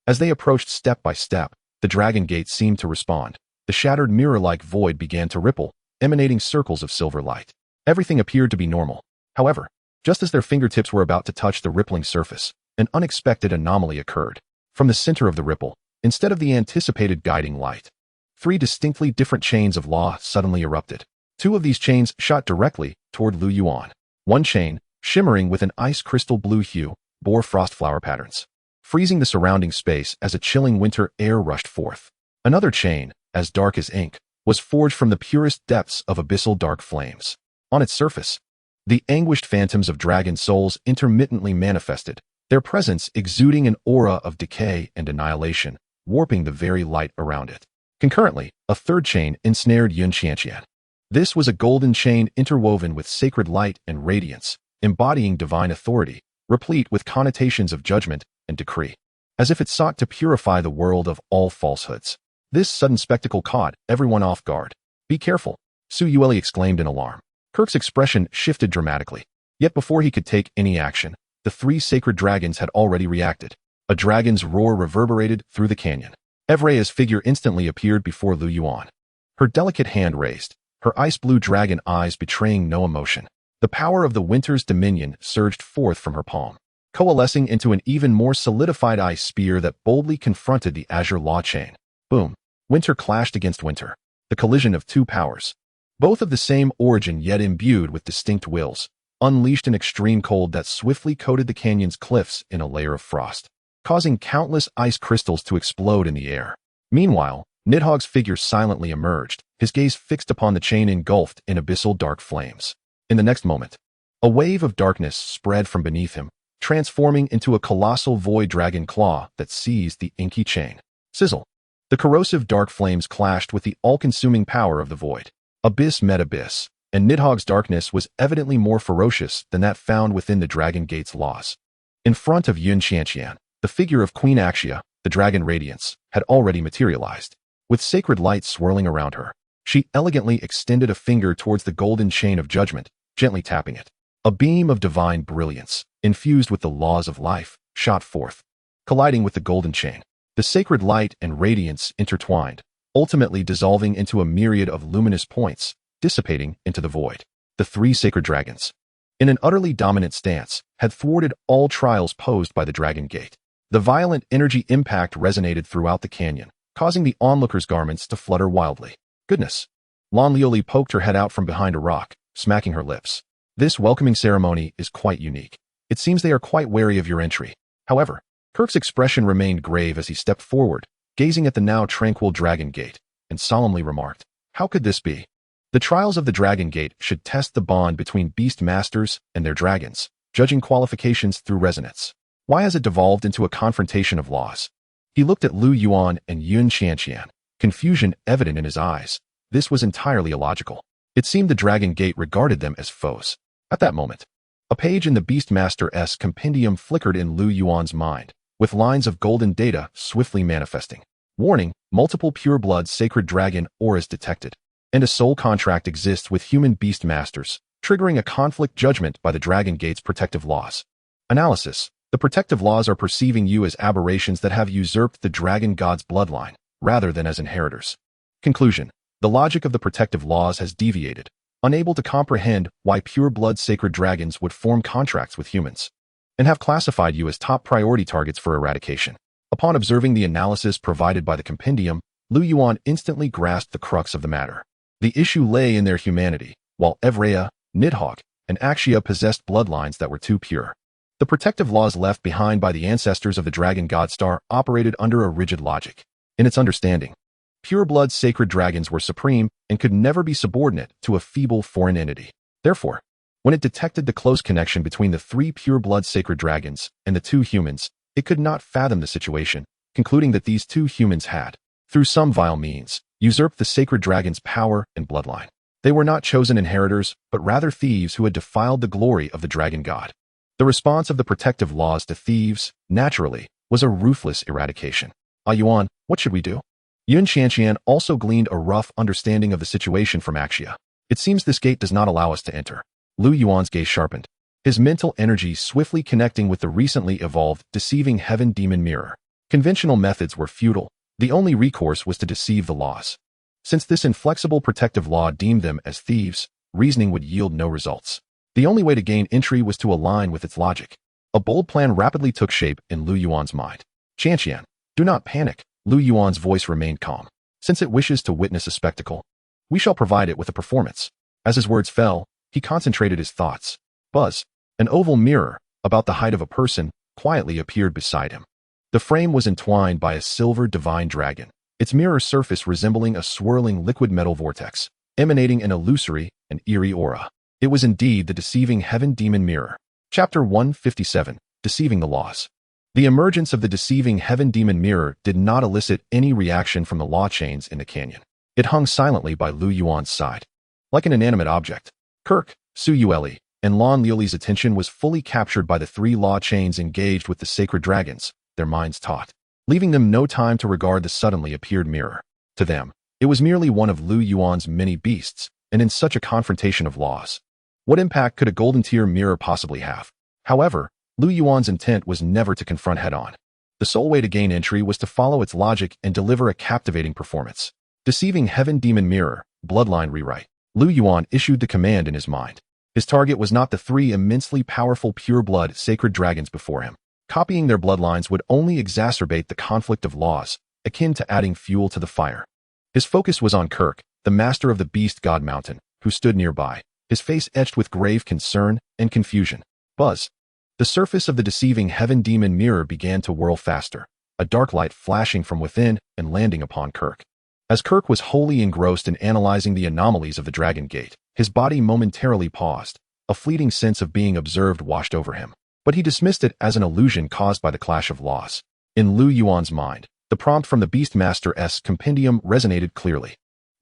As they approached step by step, the Dragon Gate seemed to respond. The shattered mirror-like void began to ripple, emanating circles of silver light. Everything appeared to be normal. However, just as their fingertips were about to touch the rippling surface, an unexpected anomaly occurred. From the center of the ripple, instead of the anticipated guiding light, 3 distinctly different chains of law suddenly erupted. 2 of these chains shot directly toward Lu Yuan. One chain, shimmering with an ice crystal blue hue, bore frost flower patterns, freezing the surrounding space as a chilling winter air rushed forth. Another chain, as dark as ink, was forged from the purest depths of abyssal dark flames. On its surface, the anguished phantoms of dragon souls intermittently manifested, their presence exuding an aura of decay and annihilation, warping the very light around it. Concurrently, a third chain ensnared Yun Qianqian. This was a golden chain interwoven with sacred light and radiance, embodying divine authority, replete with connotations of judgment and decree, as if it sought to purify the world of all falsehoods. This sudden spectacle caught everyone off guard. Be careful, Su Yuli exclaimed in alarm. Kirk's expression shifted dramatically. Yet before he could take any action, the 3 sacred dragons had already reacted. A dragon's roar reverberated through the canyon. Evrea's figure instantly appeared before Lu Yuan. Her delicate hand raised, her ice-blue dragon eyes betraying no emotion. The power of the winter's dominion surged forth from her palm, coalescing into an even more solidified ice spear that boldly confronted the azure law chain. Boom! Winter clashed against winter. The collision of 2 powers, both of the same origin yet imbued with distinct wills, unleashed an extreme cold that swiftly coated the canyon's cliffs in a layer of frost, causing countless ice crystals to explode in the air. Meanwhile, Nidhogg's figure silently emerged, his gaze fixed upon the chain engulfed in abyssal dark flames. In the next moment, a wave of darkness spread from beneath him, transforming into a colossal void dragon claw that seized the inky chain. Sizzle! The corrosive dark flames clashed with the all-consuming power of the void. Abyss met abyss, and Nidhogg's darkness was evidently more ferocious than that found within the Dragon Gate's laws. In front of Yun Qianqian, the figure of Queen Axia, the Dragon Radiance, had already materialized. With sacred light swirling around her, she elegantly extended a finger towards the golden chain of judgment, gently tapping it. A beam of divine brilliance, infused with the laws of life, shot forth, colliding with the golden chain. The sacred light and radiance intertwined, ultimately dissolving into a myriad of luminous points, dissipating into the void. The 3 sacred dragons, in an utterly dominant stance, had thwarted all trials posed by the Dragon Gate. The violent energy impact resonated throughout the canyon, causing the onlookers' garments to flutter wildly. Goodness! Lon Lioli poked her head out from behind a rock, smacking her lips. This welcoming ceremony is quite unique. It seems they are quite wary of your entry. However, Kirk's expression remained grave as he stepped forward, gazing at the now tranquil Dragon Gate, and solemnly remarked, "How could this be? The trials of the Dragon Gate should test the bond between beast masters and their dragons, judging qualifications through resonance. Why has it devolved into a confrontation of laws?" He looked at Lu Yuan and Yun Qianqian, confusion evident in his eyes. This was entirely illogical. It seemed the Dragon Gate regarded them as foes. At that moment, a page in the Beastmaster's compendium flickered in Lu Yuan's mind, with lines of golden data swiftly manifesting. Warning, multiple pure-blood sacred dragon auras detected, and a soul contract exists with human beastmasters, triggering a conflict judgment by the Dragon Gate's protective laws. Analysis: the protective laws are perceiving you as aberrations that have usurped the dragon god's bloodline, rather than as inheritors. Conclusion: the logic of the protective laws has deviated, unable to comprehend why pure-blood sacred dragons would form contracts with humans, and have classified you as top priority targets for eradication. Upon observing the analysis provided by the compendium, Lu Yuan instantly grasped the crux of the matter. The issue lay in their humanity, while Evrea, Nidhogg, and Akshia possessed bloodlines that were too pure. The protective laws left behind by the ancestors of the dragon god star operated under a rigid logic. In its understanding, pure-blood sacred dragons were supreme and could never be subordinate to a feeble foreign entity. Therefore, when it detected the close connection between the 3 pure-blood sacred dragons and the 2 humans, it could not fathom the situation, concluding that these 2 humans had, through some vile means, usurped the sacred dragon's power and bloodline. They were not chosen inheritors, but rather thieves who had defiled the glory of the dragon god. The response of the protective laws to thieves, naturally, was a ruthless eradication. Yuan, what should we do? Yun Qianqian also gleaned a rough understanding of the situation from Akshia. It seems this gate does not allow us to enter. Lu Yuan's gaze sharpened, his mental energy swiftly connecting with the recently evolved deceiving heaven demon mirror. Conventional methods were futile. The only recourse was to deceive the laws. Since this inflexible protective law deemed them as thieves, reasoning would yield no results. The only way to gain entry was to align with its logic. A bold plan rapidly took shape in Lu Yuan's mind. "Qianqian, do not panic." Lu Yuan's voice remained calm. "Since it wishes to witness a spectacle, we shall provide it with a performance." As his words fell, he concentrated his thoughts. Buzz, an oval mirror, about the height of a person, quietly appeared beside him. The frame was entwined by a silver divine dragon, its mirror surface resembling a swirling liquid metal vortex, emanating an illusory and eerie aura. It was indeed the deceiving heaven demon mirror. Chapter 157, Deceiving the Laws. The emergence of the deceiving heaven demon mirror did not elicit any reaction from the law chains in the canyon. It hung silently by Lu Yuan's side, like an inanimate object. Kirk, Su Yueli, and Lan Liuli's attention was fully captured by the 3 law chains engaged with the sacred dragons, their minds taut, leaving them no time to regard the suddenly appeared mirror. To them, it was merely one of Lu Yuan's many beasts, and in such a confrontation of laws, what impact could a golden tier mirror possibly have? However, Lu Yuan's intent was never to confront head-on. The sole way to gain entry was to follow its logic and deliver a captivating performance. Deceiving heaven demon mirror, bloodline rewrite. Lu Yuan issued the command in his mind. His target was not the 3 immensely powerful pure-blood sacred dragons before him. Copying their bloodlines would only exacerbate the conflict of laws, akin to adding fuel to the fire. His focus was on Kirk, the master of the beast god mountain, who stood nearby, his face etched with grave concern and confusion. Buzz. The surface of the deceiving heaven demon mirror began to whirl faster, a dark light flashing from within and landing upon Kirk. As Kirk was wholly engrossed in analyzing the anomalies of the Dragon Gate, his body momentarily paused. A fleeting sense of being observed washed over him, but he dismissed it as an illusion caused by the clash of laws. In Lu Yuan's mind, the prompt from the Beastmaster's compendium resonated clearly.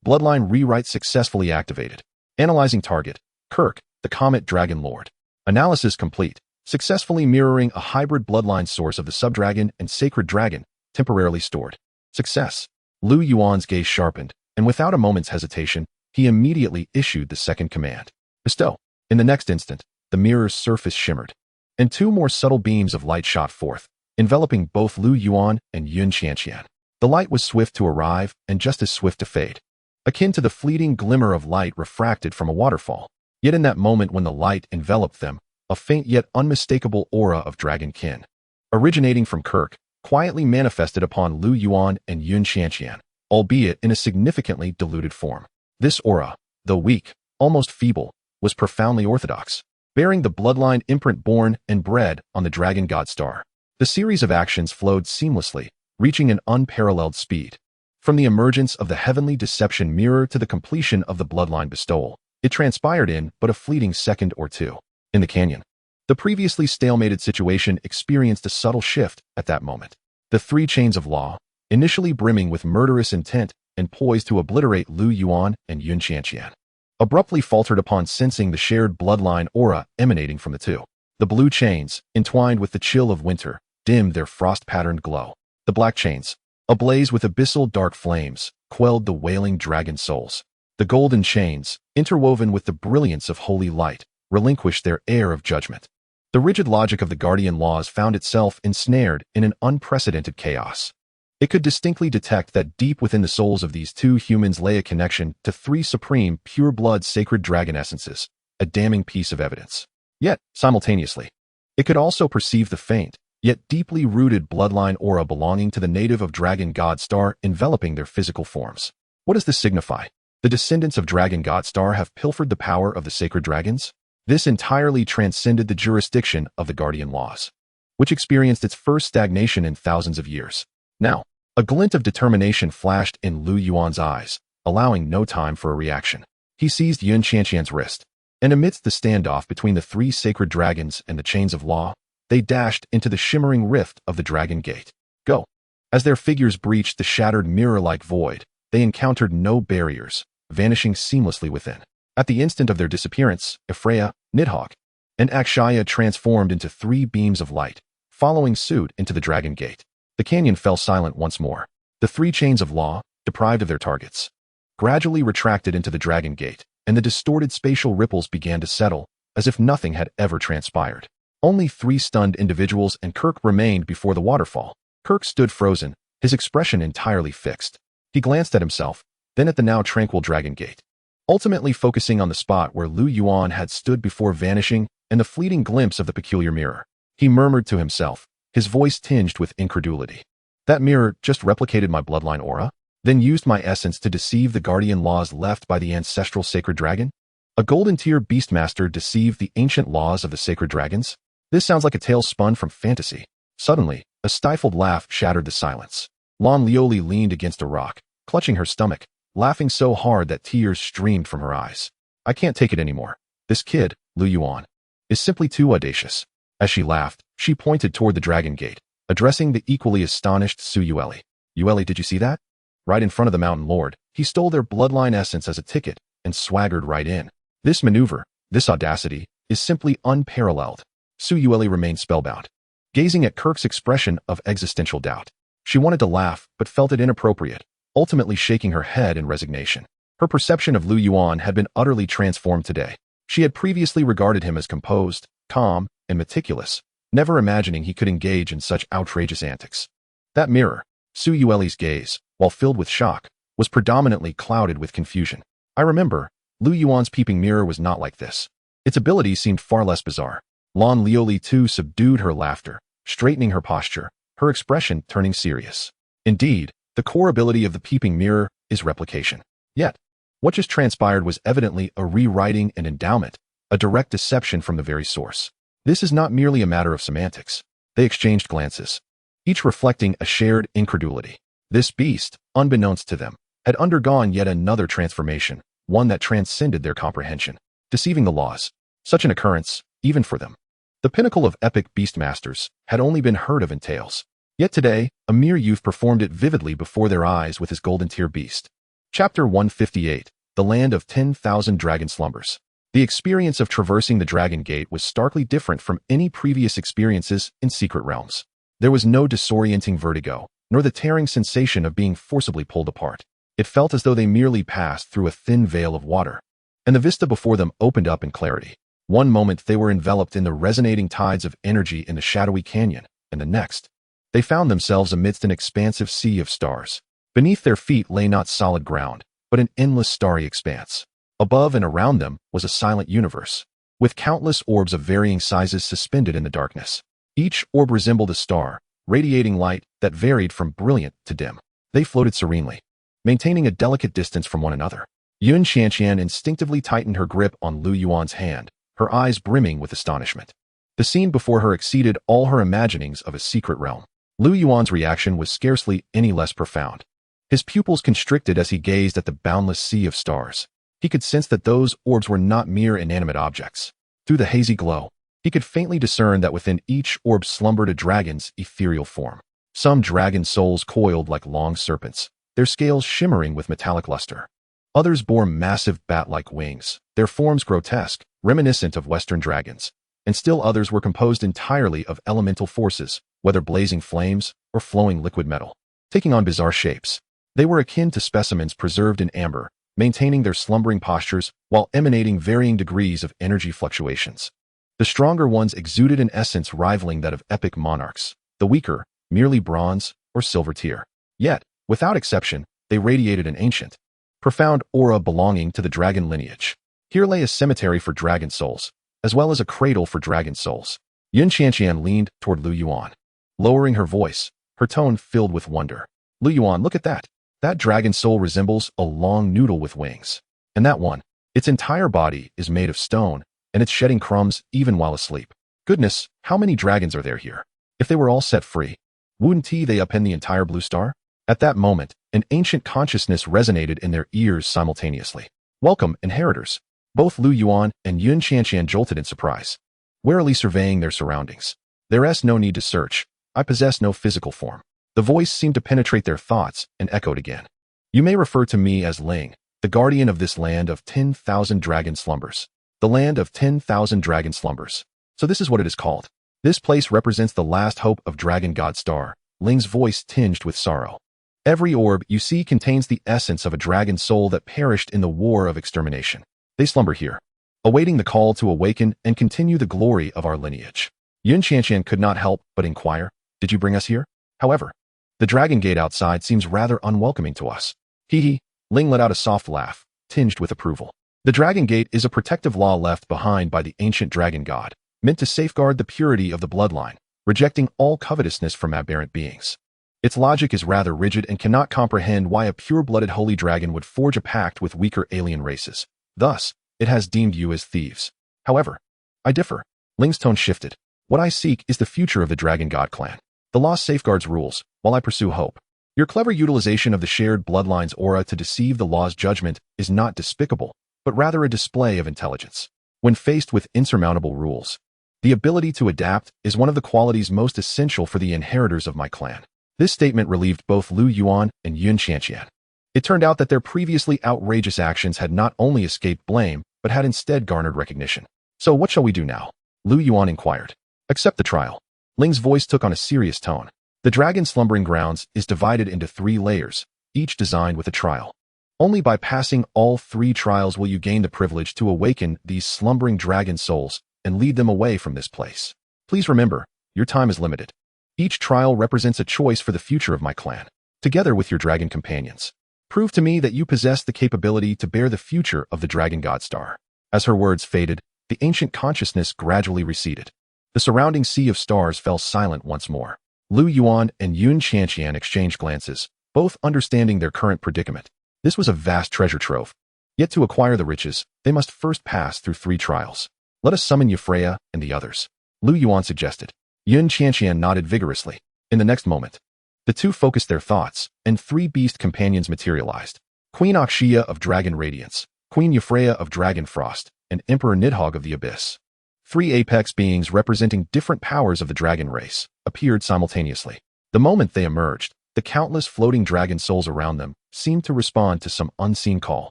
Bloodline rewrite successfully activated. Analyzing target, Kirk, the Comet Dragon Lord. Analysis complete. Successfully mirroring a hybrid bloodline source of the subdragon and sacred dragon, temporarily stored. Success. Lu Yuan's gaze sharpened, and without a moment's hesitation, he immediately issued the second command. Bestow. In the next instant, the mirror's surface shimmered, and 2 more subtle beams of light shot forth, enveloping both Lu Yuan and Yun Qianqian. The light was swift to arrive and just as swift to fade, akin to the fleeting glimmer of light refracted from a waterfall. Yet in that moment when the light enveloped them, a faint yet unmistakable aura of dragon kin, originating from Kirk, quietly manifested upon Lu Yuan and Yun Qianqian, albeit in a significantly diluted form. This aura, though weak, almost feeble, was profoundly orthodox. bearing the bloodline imprint born and bred on the Dragon God Star. The series of actions flowed seamlessly, reaching an unparalleled speed. From the emergence of the heavenly deception mirror to the completion of the bloodline bestowal, it transpired in but a fleeting second or two. In the canyon, the previously stalemated situation experienced a subtle shift at that moment. The three chains of law, initially brimming with murderous intent and poised to obliterate Lu Yuan and Yun Qianqian, abruptly faltered upon sensing the shared bloodline aura emanating from the two. The blue chains, entwined with the chill of winter, dimmed their frost-patterned glow. The black chains, ablaze with abyssal dark flames, quelled the wailing dragon souls. The golden chains, interwoven with the brilliance of holy light, relinquished their air of judgment. The rigid logic of the guardian laws found itself ensnared in an unprecedented chaos. It could distinctly detect that deep within the souls of these two humans lay a connection to three supreme, pure-blood sacred dragon essences, a damning piece of evidence. Yet, simultaneously, it could also perceive the faint, yet deeply rooted bloodline aura belonging to the native of Dragon God Star enveloping their physical forms. What does this signify? The descendants of Dragon God Star have pilfered the power of the sacred dragons? This entirely transcended the jurisdiction of the guardian laws, which experienced its first stagnation in thousands of years. Now, a glint of determination flashed in Lu Yuan's eyes, allowing no time for a reaction. He seized Yun Qianqian's wrist, and amidst the standoff between the three sacred dragons and the chains of law, they dashed into the shimmering rift of the Dragon Gate. Go! As their figures breached the shattered mirror-like void, they encountered no barriers, vanishing seamlessly within. At the instant of their disappearance, Ephraia, Nidhogg, and Akshaya transformed into three beams of light, following suit into the Dragon Gate. The canyon fell silent once more. The three chains of law, deprived of their targets, gradually retracted into the Dragon Gate, and the distorted spatial ripples began to settle, as if nothing had ever transpired. Only three stunned individuals and Kirk remained before the waterfall. Kirk stood frozen, his expression entirely fixed. He glanced at himself, then at the now tranquil Dragon Gate, ultimately focusing on the spot where Lu Yuan had stood before vanishing and the fleeting glimpse of the peculiar mirror. He murmured to himself, his voice tinged with incredulity. That mirror just replicated my bloodline aura, then used my essence to deceive the guardian laws left by the ancestral sacred dragon? A golden-tier beastmaster deceived the ancient laws of the sacred dragons? This sounds like a tale spun from fantasy. Suddenly, a stifled laugh shattered the silence. Lan Lioli leaned against a rock, clutching her stomach, laughing so hard that tears streamed from her eyes. I can't take it anymore. This kid, Lu Yuan, is simply too audacious. As she laughed, she pointed toward the Dragon Gate, addressing the equally astonished Su Yueli. Yueli, did you see that? Right in front of the Mountain Lord, he stole their bloodline essence as a ticket and swaggered right in. This maneuver, this audacity, is simply unparalleled. Su Yueli remained spellbound, gazing at Kirk's expression of existential doubt. She wanted to laugh, but felt it inappropriate, ultimately shaking her head in resignation. Her perception of Lu Yuan had been utterly transformed today. She had previously regarded him as composed, calm, and meticulous, never imagining he could engage in such outrageous antics. That mirror, Su Yueli's gaze, while filled with shock, was predominantly clouded with confusion. I remember, Lu Yuan's peeping mirror was not like this. Its ability seemed far less bizarre. Lan Lioli too subdued her laughter, straightening her posture, her expression turning serious. Indeed, the core ability of the peeping mirror is replication. Yet, what just transpired was evidently a rewriting and endowment, a direct deception from the very source. This is not merely a matter of semantics. They exchanged glances, each reflecting a shared incredulity. This beast, unbeknownst to them, had undergone yet another transformation, one that transcended their comprehension, deceiving the laws. Such an occurrence, even for them, the pinnacle of epic beastmasters, had only been heard of in tales. Yet today, a mere youth performed it vividly before their eyes with his golden-tier beast. Chapter 158, The Land of 10,000 Dragon Slumbers. The experience of traversing the Dragon Gate was starkly different from any previous experiences in Secret Realms. There was no disorienting vertigo, nor the tearing sensation of being forcibly pulled apart. It felt as though they merely passed through a thin veil of water, and the vista before them opened up in clarity. One moment they were enveloped in the resonating tides of energy in the shadowy canyon, and the next, they found themselves amidst an expansive sea of stars. Beneath their feet lay not solid ground, but an endless starry expanse. Above and around them was a silent universe, with countless orbs of varying sizes suspended in the darkness. Each orb resembled a star, radiating light that varied from brilliant to dim. They floated serenely, maintaining a delicate distance from one another. Yun Qianqian instinctively tightened her grip on Lu Yuan's hand, her eyes brimming with astonishment. The scene before her exceeded all her imaginings of a secret realm. Lu Yuan's reaction was scarcely any less profound. His pupils constricted as he gazed at the boundless sea of stars. He could sense that those orbs were not mere inanimate objects. Through the hazy glow, he could faintly discern that within each orb slumbered a dragon's ethereal form. Some dragon souls coiled like long serpents, their scales shimmering with metallic luster. Others bore massive bat-like wings, their forms grotesque, reminiscent of Western dragons. And still others were composed entirely of elemental forces, whether blazing flames or flowing liquid metal, taking on bizarre shapes. They were akin to specimens preserved in amber, maintaining their slumbering postures while emanating varying degrees of energy fluctuations. The stronger ones exuded an essence rivaling that of epic monarchs, the weaker, merely bronze or silver tier. Yet, without exception, they radiated an ancient, profound aura belonging to the dragon lineage. Here lay a cemetery for dragon souls, as well as a cradle for dragon souls. Yun Qianqian leaned toward Lu Yuan, lowering her voice, her tone filled with wonder. Lu Yuan, look at that. That dragon soul resembles a long noodle with wings. And that one, its entire body is made of stone, and it's shedding crumbs even while asleep. Goodness, how many dragons are there here? If they were all set free, wouldn't they upend the entire blue star? At that moment, an ancient consciousness resonated in their ears simultaneously. Welcome, inheritors. Both Lu Yuan and Yun Qianqian jolted in surprise, warily surveying their surroundings. There's no need to search. I possess no physical form. The voice seemed to penetrate their thoughts and echoed again. You may refer to me as Ling, the guardian of this land of 10,000 dragon slumbers. The land of 10,000 dragon slumbers. So this is what it is called. This place represents the last hope of Dragon God Star. Ling's voice tinged with sorrow. Every orb you see contains the essence of a dragon soul that perished in the war of extermination. They slumber here, awaiting the call to awaken and continue the glory of our lineage. Yun Qianqian could not help but inquire, did you bring us here? However, the dragon gate outside seems rather unwelcoming to us. Hee. Ling let out a soft laugh, tinged with approval. The dragon gate is a protective law left behind by the ancient dragon god, meant to safeguard the purity of the bloodline, rejecting all covetousness from aberrant beings. Its logic is rather rigid and cannot comprehend why a pure-blooded holy dragon would forge a pact with weaker alien races. Thus, it has deemed you as thieves. However, I differ. Ling's tone shifted. What I seek is the future of the Dragon God clan. The law safeguards rules, while I pursue hope. Your clever utilization of the shared bloodline's aura to deceive the law's judgment is not despicable, but rather a display of intelligence. When faced with insurmountable rules, the ability to adapt is one of the qualities most essential for the inheritors of my clan. This statement relieved both Lu Yuan and Yun Qianqian. It turned out that their previously outrageous actions had not only escaped blame, but had instead garnered recognition. So what shall we do now? Lu Yuan inquired. Accept the trial. Ling's voice took on a serious tone. The dragon slumbering grounds is divided into 3 layers, each designed with a trial. Only by passing all 3 trials will you gain the privilege to awaken these slumbering dragon souls and lead them away from this place. Please remember, your time is limited. Each trial represents a choice for the future of my clan, together with your dragon companions. Prove to me that you possess the capability to bear the future of the Dragon God Star. As her words faded, the ancient consciousness gradually receded. The surrounding sea of stars fell silent once more. Lu Yuan and Yun Qianqian exchanged glances, both understanding their current predicament. This was a vast treasure trove. Yet to acquire the riches, they must first pass through 3 trials. Let us summon Euphraia and the others. Lu Yuan suggested. Yun Qianqian nodded vigorously. In the next moment, the two focused their thoughts, and 3 beast companions materialized. Queen Akshia of Dragon Radiance, Queen Euphraia of Dragon Frost, and Emperor Nidhogg of the Abyss. 3 apex beings representing different powers of the dragon race appeared simultaneously. The moment they emerged, the countless floating dragon souls around them seemed to respond to some unseen call,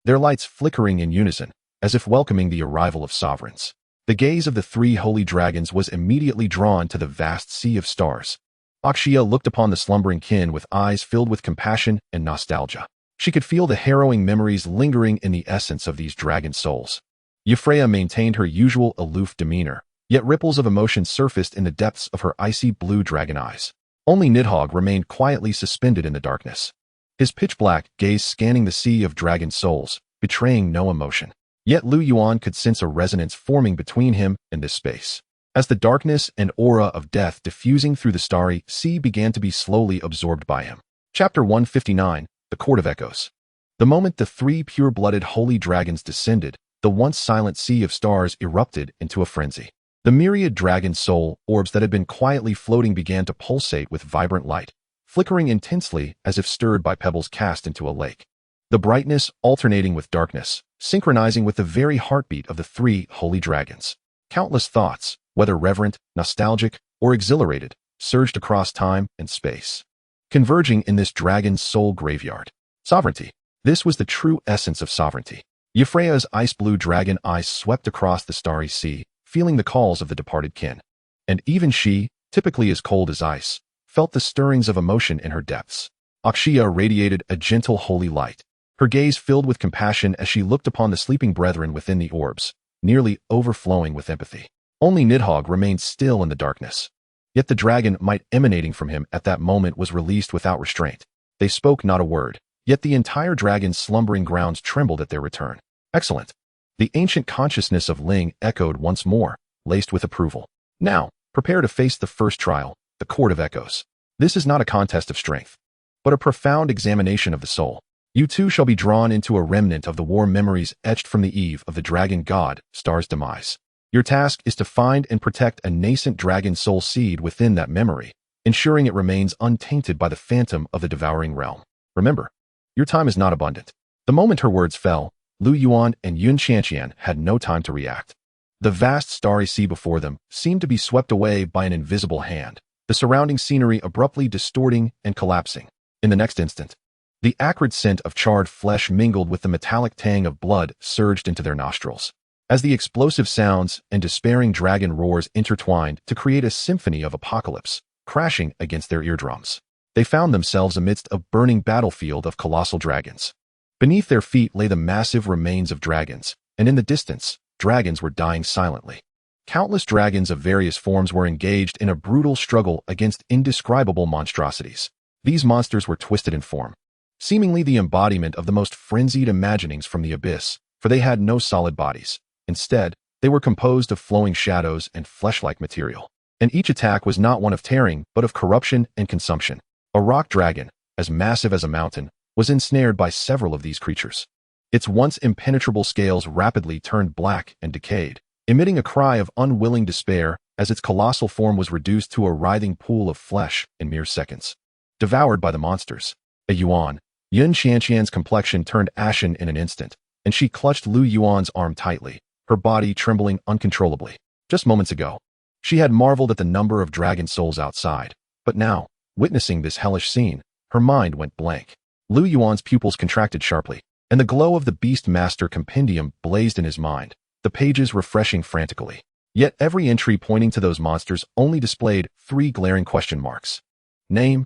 their lights flickering in unison, as if welcoming the arrival of sovereigns. The gaze of the 3 holy dragons was immediately drawn to the vast sea of stars. Akshia looked upon the slumbering kin with eyes filled with compassion and nostalgia. She could feel the harrowing memories lingering in the essence of these dragon souls. Euphraia maintained her usual aloof demeanor, yet ripples of emotion surfaced in the depths of her icy blue dragon eyes. Only Nidhogg remained quietly suspended in the darkness, his pitch-black gaze scanning the sea of dragon souls, betraying no emotion. Yet Lu Yuan could sense a resonance forming between him and this space. As the darkness and aura of death diffusing through the starry sea began to be slowly absorbed by him. Chapter 159, The Court of Echoes. The moment the 3 pure-blooded holy dragons descended, the once silent sea of stars erupted into a frenzy. The myriad dragon soul orbs that had been quietly floating began to pulsate with vibrant light, flickering intensely as if stirred by pebbles cast into a lake. The brightness alternating with darkness, synchronizing with the very heartbeat of the three holy dragons. Countless thoughts, whether reverent, nostalgic, or exhilarated, surged across time and space, converging in this dragon's soul graveyard. Sovereignty. This was the true essence of sovereignty. Euphraea's ice-blue dragon eyes swept across the starry sea, feeling the calls of the departed kin. And even she, typically as cold as ice, felt the stirrings of emotion in her depths. Akshia radiated a gentle holy light, her gaze filled with compassion as she looked upon the sleeping brethren within the orbs, nearly overflowing with empathy. Only Nidhogg remained still in the darkness. Yet the dragon might emanating from him at that moment was released without restraint. They spoke not a word, yet the entire dragon's slumbering grounds trembled at their return. Excellent. The ancient consciousness of Ling echoed once more, laced with approval. Now, prepare to face the first trial, the Court of Echoes. This is not a contest of strength, but a profound examination of the soul. You too shall be drawn into a remnant of the war memories etched from the eve of the dragon god, Star's demise. Your task is to find and protect a nascent dragon soul seed within that memory, ensuring it remains untainted by the phantom of the devouring realm. Remember, your time is not abundant. The moment her words fell, Lu Yuan and Yun Qianqian had no time to react. The vast starry sea before them seemed to be swept away by an invisible hand, the surrounding scenery abruptly distorting and collapsing. In the next instant, the acrid scent of charred flesh mingled with the metallic tang of blood surged into their nostrils, as the explosive sounds and despairing dragon roars intertwined to create a symphony of apocalypse, crashing against their eardrums. They found themselves amidst a burning battlefield of colossal dragons. Beneath their feet lay the massive remains of dragons, and in the distance, dragons were dying silently. Countless dragons of various forms were engaged in a brutal struggle against indescribable monstrosities. These monsters were twisted in form, seemingly the embodiment of the most frenzied imaginings from the abyss, for they had no solid bodies. Instead, they were composed of flowing shadows and flesh-like material. And each attack was not one of tearing, but of corruption and consumption. A rock dragon, as massive as a mountain, was ensnared by several of these creatures. Its once impenetrable scales rapidly turned black and decayed, emitting a cry of unwilling despair as its colossal form was reduced to a writhing pool of flesh in mere seconds. Devoured by the monsters, Yun Qianqian's complexion turned ashen in an instant, and she clutched Lu Yuan's arm tightly, her body trembling uncontrollably. Just moments ago, she had marveled at the number of dragon souls outside, but now, witnessing this hellish scene, her mind went blank. Lu Yuan's pupils contracted sharply, and the glow of the Beast Master compendium blazed in his mind, the pages refreshing frantically. Yet every entry pointing to those monsters only displayed 3 glaring question marks. Name,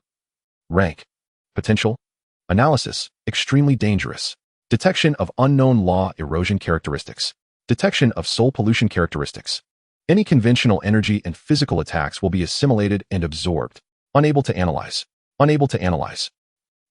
rank, potential, analysis, extremely dangerous, detection of unknown law erosion characteristics, detection of soul pollution characteristics. Any conventional energy and physical attacks will be assimilated and absorbed. Unable to analyze. Unable to analyze.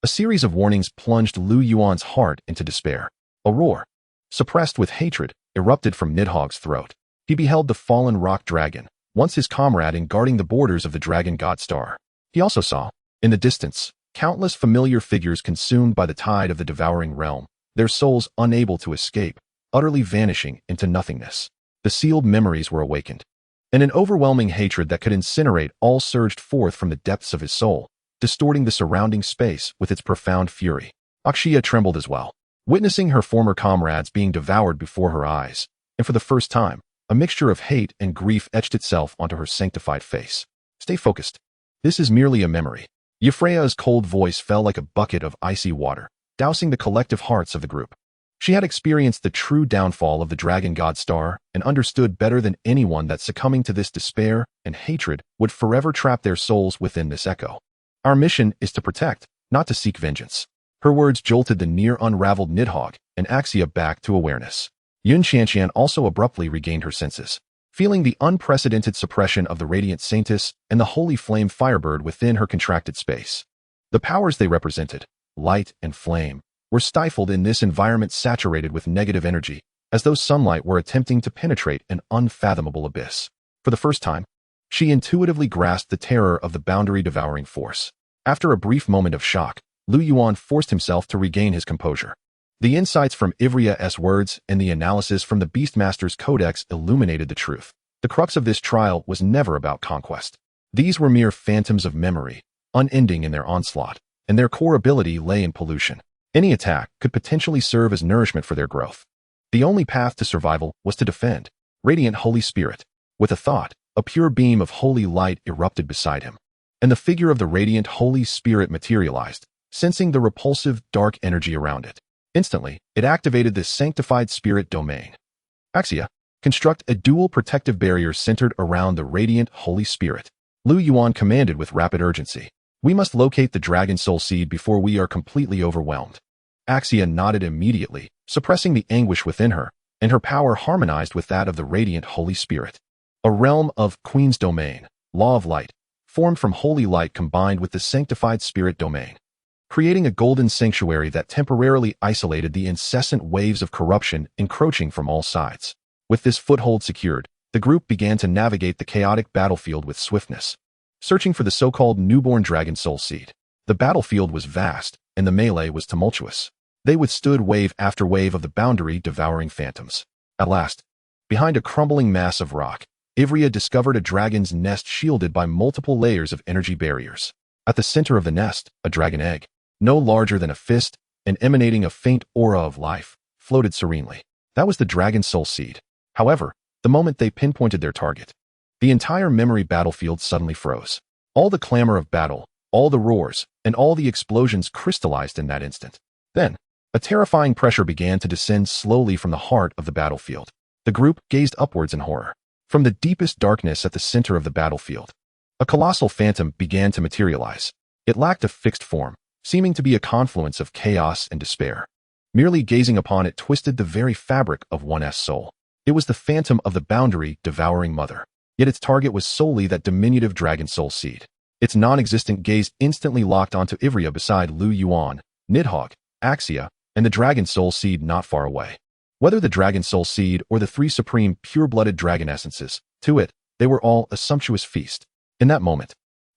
A series of warnings plunged Lu Yuan's heart into despair. A roar, suppressed with hatred, erupted from Nidhogg's throat. He beheld the fallen rock dragon, once his comrade in guarding the borders of the dragon god star. He also saw, in the distance, countless familiar figures consumed by the tide of the devouring realm, their souls unable to escape, utterly vanishing into nothingness. The sealed memories were awakened, and an overwhelming hatred that could incinerate all surged forth from the depths of his soul, distorting the surrounding space with its profound fury. Akshia trembled as well, witnessing her former comrades being devoured before her eyes, and for the first time, a mixture of hate and grief etched itself onto her sanctified face. Stay focused. This is merely a memory. Euphraea's cold voice fell like a bucket of icy water, dousing the collective hearts of the group. She had experienced the true downfall of the dragon god star and understood better than anyone that succumbing to this despair and hatred would forever trap their souls within this echo. Our mission is to protect, not to seek vengeance. Her words jolted the near-unraveled Nidhogg and Axia back to awareness. Yun Qianqian also abruptly regained her senses, feeling the unprecedented suppression of the radiant saintess and the holy flame firebird within her contracted space. The powers they represented, light and flame, were stifled in this environment saturated with negative energy, as though sunlight were attempting to penetrate an unfathomable abyss. For the first time, she intuitively grasped the terror of the boundary-devouring force. After a brief moment of shock, Lu Yuan forced himself to regain his composure. The insights from Ivria's words and the analysis from the Beastmaster's Codex illuminated the truth. The crux of this trial was never about conquest. These were mere phantoms of memory, unending in their onslaught, and their core ability lay in pollution. Any attack could potentially serve as nourishment for their growth. The only path to survival was to defend. Radiant Holy Spirit. With a thought, a pure beam of holy light erupted beside him, and the figure of the radiant Holy Spirit materialized, sensing the repulsive, dark energy around it. Instantly, it activated the sanctified spirit domain. Axia. Construct a dual protective barrier centered around the radiant Holy Spirit. Lu Yuan commanded with rapid urgency. We must locate the Dragon Soul Seed before we are completely overwhelmed. Axia nodded immediately, suppressing the anguish within her, and her power harmonized with that of the radiant Holy Spirit. A realm of Queen's Domain, Law of Light, formed from holy light combined with the sanctified spirit domain, creating a golden sanctuary that temporarily isolated the incessant waves of corruption encroaching from all sides. With this foothold secured, the group began to navigate the chaotic battlefield with swiftness, searching for the so-called newborn Dragon Soul Seed. The battlefield was vast, and the melee was tumultuous. They withstood wave after wave of the boundary-devouring phantoms. At last, behind a crumbling mass of rock, Ivria discovered a dragon's nest shielded by multiple layers of energy barriers. At the center of the nest, a dragon egg, no larger than a fist and emanating a faint aura of life, floated serenely. That was the Dragon Soul Seed. However, the moment they pinpointed their target, the entire memory battlefield suddenly froze. All the clamor of battle, all the roars, and all the explosions crystallized in that instant. Then, a terrifying pressure began to descend slowly from the heart of the battlefield. The group gazed upwards in horror. From the deepest darkness at the center of the battlefield, a colossal phantom began to materialize. It lacked a fixed form, seeming to be a confluence of chaos and despair. Merely gazing upon it twisted the very fabric of one's soul. It was the phantom of the boundary-devouring mother. Yet its target was solely that diminutive Dragon Soul Seed. Its non-existent gaze instantly locked onto Ivria beside Lu Yuan, Nidhogg, Axia, and the Dragon Soul Seed not far away. Whether the Dragon Soul Seed or the three supreme pure-blooded dragon essences, to it, they were all a sumptuous feast. In that moment,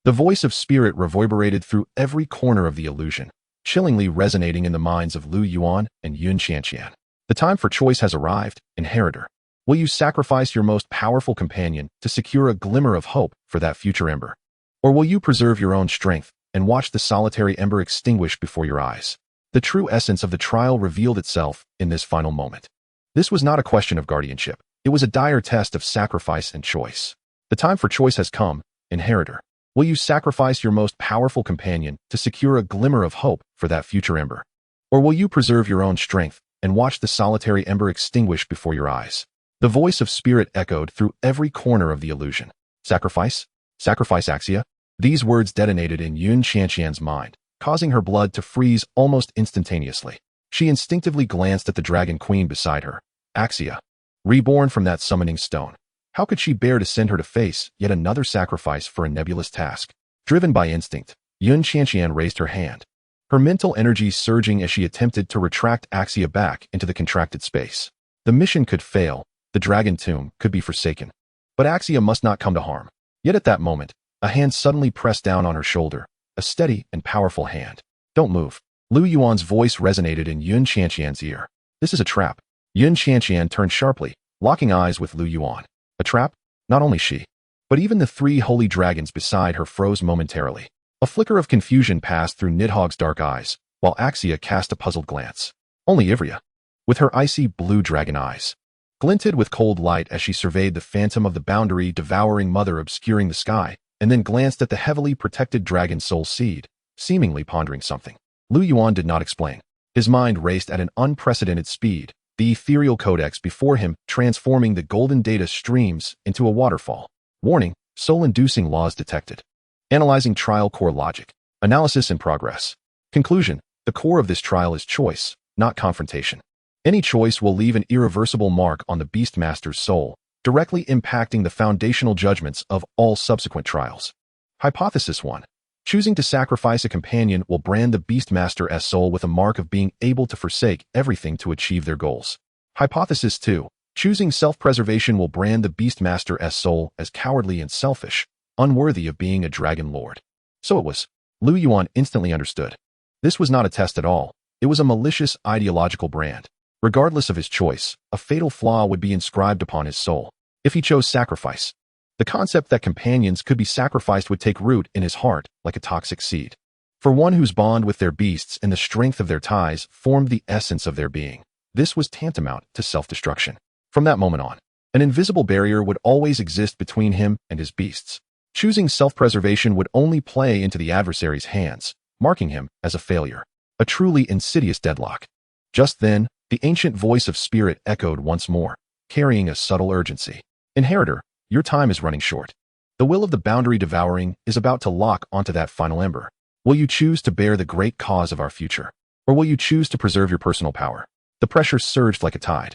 the voice of spirit reverberated through every corner of the illusion, chillingly resonating in the minds of Lu Yuan and Yun Qianqian. The time for choice has arrived, inheritor. Will you sacrifice your most powerful companion to secure a glimmer of hope for that future ember? Or will you preserve your own strength and watch the solitary ember extinguish before your eyes? The true essence of the trial revealed itself in this final moment. This was not a question of guardianship. It was a dire test of sacrifice and choice. The time for choice has come, inheritor. Will you sacrifice your most powerful companion to secure a glimmer of hope for that future ember? Or will you preserve your own strength and watch the solitary ember extinguish before your eyes? The voice of spirit echoed through every corner of the illusion. Sacrifice? Sacrifice, Axia? These words detonated in Yun Qianqian's mind, causing her blood to freeze almost instantaneously. She instinctively glanced at the Dragon Queen beside her, Axia, reborn from that summoning stone. How could she bear to send her to face yet another sacrifice for a nebulous task? Driven by instinct, Yun Qianqian raised her hand, her mental energy surging as she attempted to retract Axia back into the contracted space. The mission could fail, the Dragon Tomb could be forsaken, but Axia must not come to harm. Yet at that moment, a hand suddenly pressed down on her shoulder, a steady and powerful hand. Don't move. Lu Yuan's voice resonated in Yun Qianqian's ear. This is a trap. Yun Qianqian turned sharply, locking eyes with Lu Yuan. A trap? Not only she, but even the three holy dragons beside her froze momentarily. A flicker of confusion passed through Nidhogg's dark eyes, while Axia cast a puzzled glance. Only Ivria, with her icy blue dragon eyes, glinted with cold light as she surveyed the phantom of the boundary-devouring mother obscuring the sky, and then glanced at the heavily protected Dragon Soul Seed, seemingly pondering something. Lu Yuan did not explain. His mind raced at an unprecedented speed, the ethereal codex before him transforming the golden data streams into a waterfall. Warning, soul-inducing laws detected. Analyzing trial core logic. Analysis in progress. Conclusion, the core of this trial is choice, not confrontation. Any choice will leave an irreversible mark on the Beastmaster's soul, directly impacting the foundational judgments of all subsequent trials. Hypothesis 1. Choosing to sacrifice a companion will brand the Beastmaster's soul with a mark of being able to forsake everything to achieve their goals. Hypothesis 2. Choosing self-preservation will brand the Beastmaster's soul as cowardly and selfish, unworthy of being a dragon lord. So it was. Lu Yuan instantly understood. This was not a test at all. It was a malicious ideological brand. Regardless of his choice, a fatal flaw would be inscribed upon his soul. If he chose sacrifice, the concept that companions could be sacrificed would take root in his heart like a toxic seed. For one whose bond with their beasts and the strength of their ties formed the essence of their being, this was tantamount to self-destruction. From that moment on, an invisible barrier would always exist between him and his beasts. Choosing self-preservation would only play into the adversary's hands, marking him as a failure. A truly insidious deadlock. Just then, the ancient voice of spirit echoed once more, carrying a subtle urgency. Inheritor, your time is running short. The will of the boundary devouring is about to lock onto that final ember. Will you choose to bear the great cause of our future? Or will you choose to preserve your personal power? The pressure surged like a tide.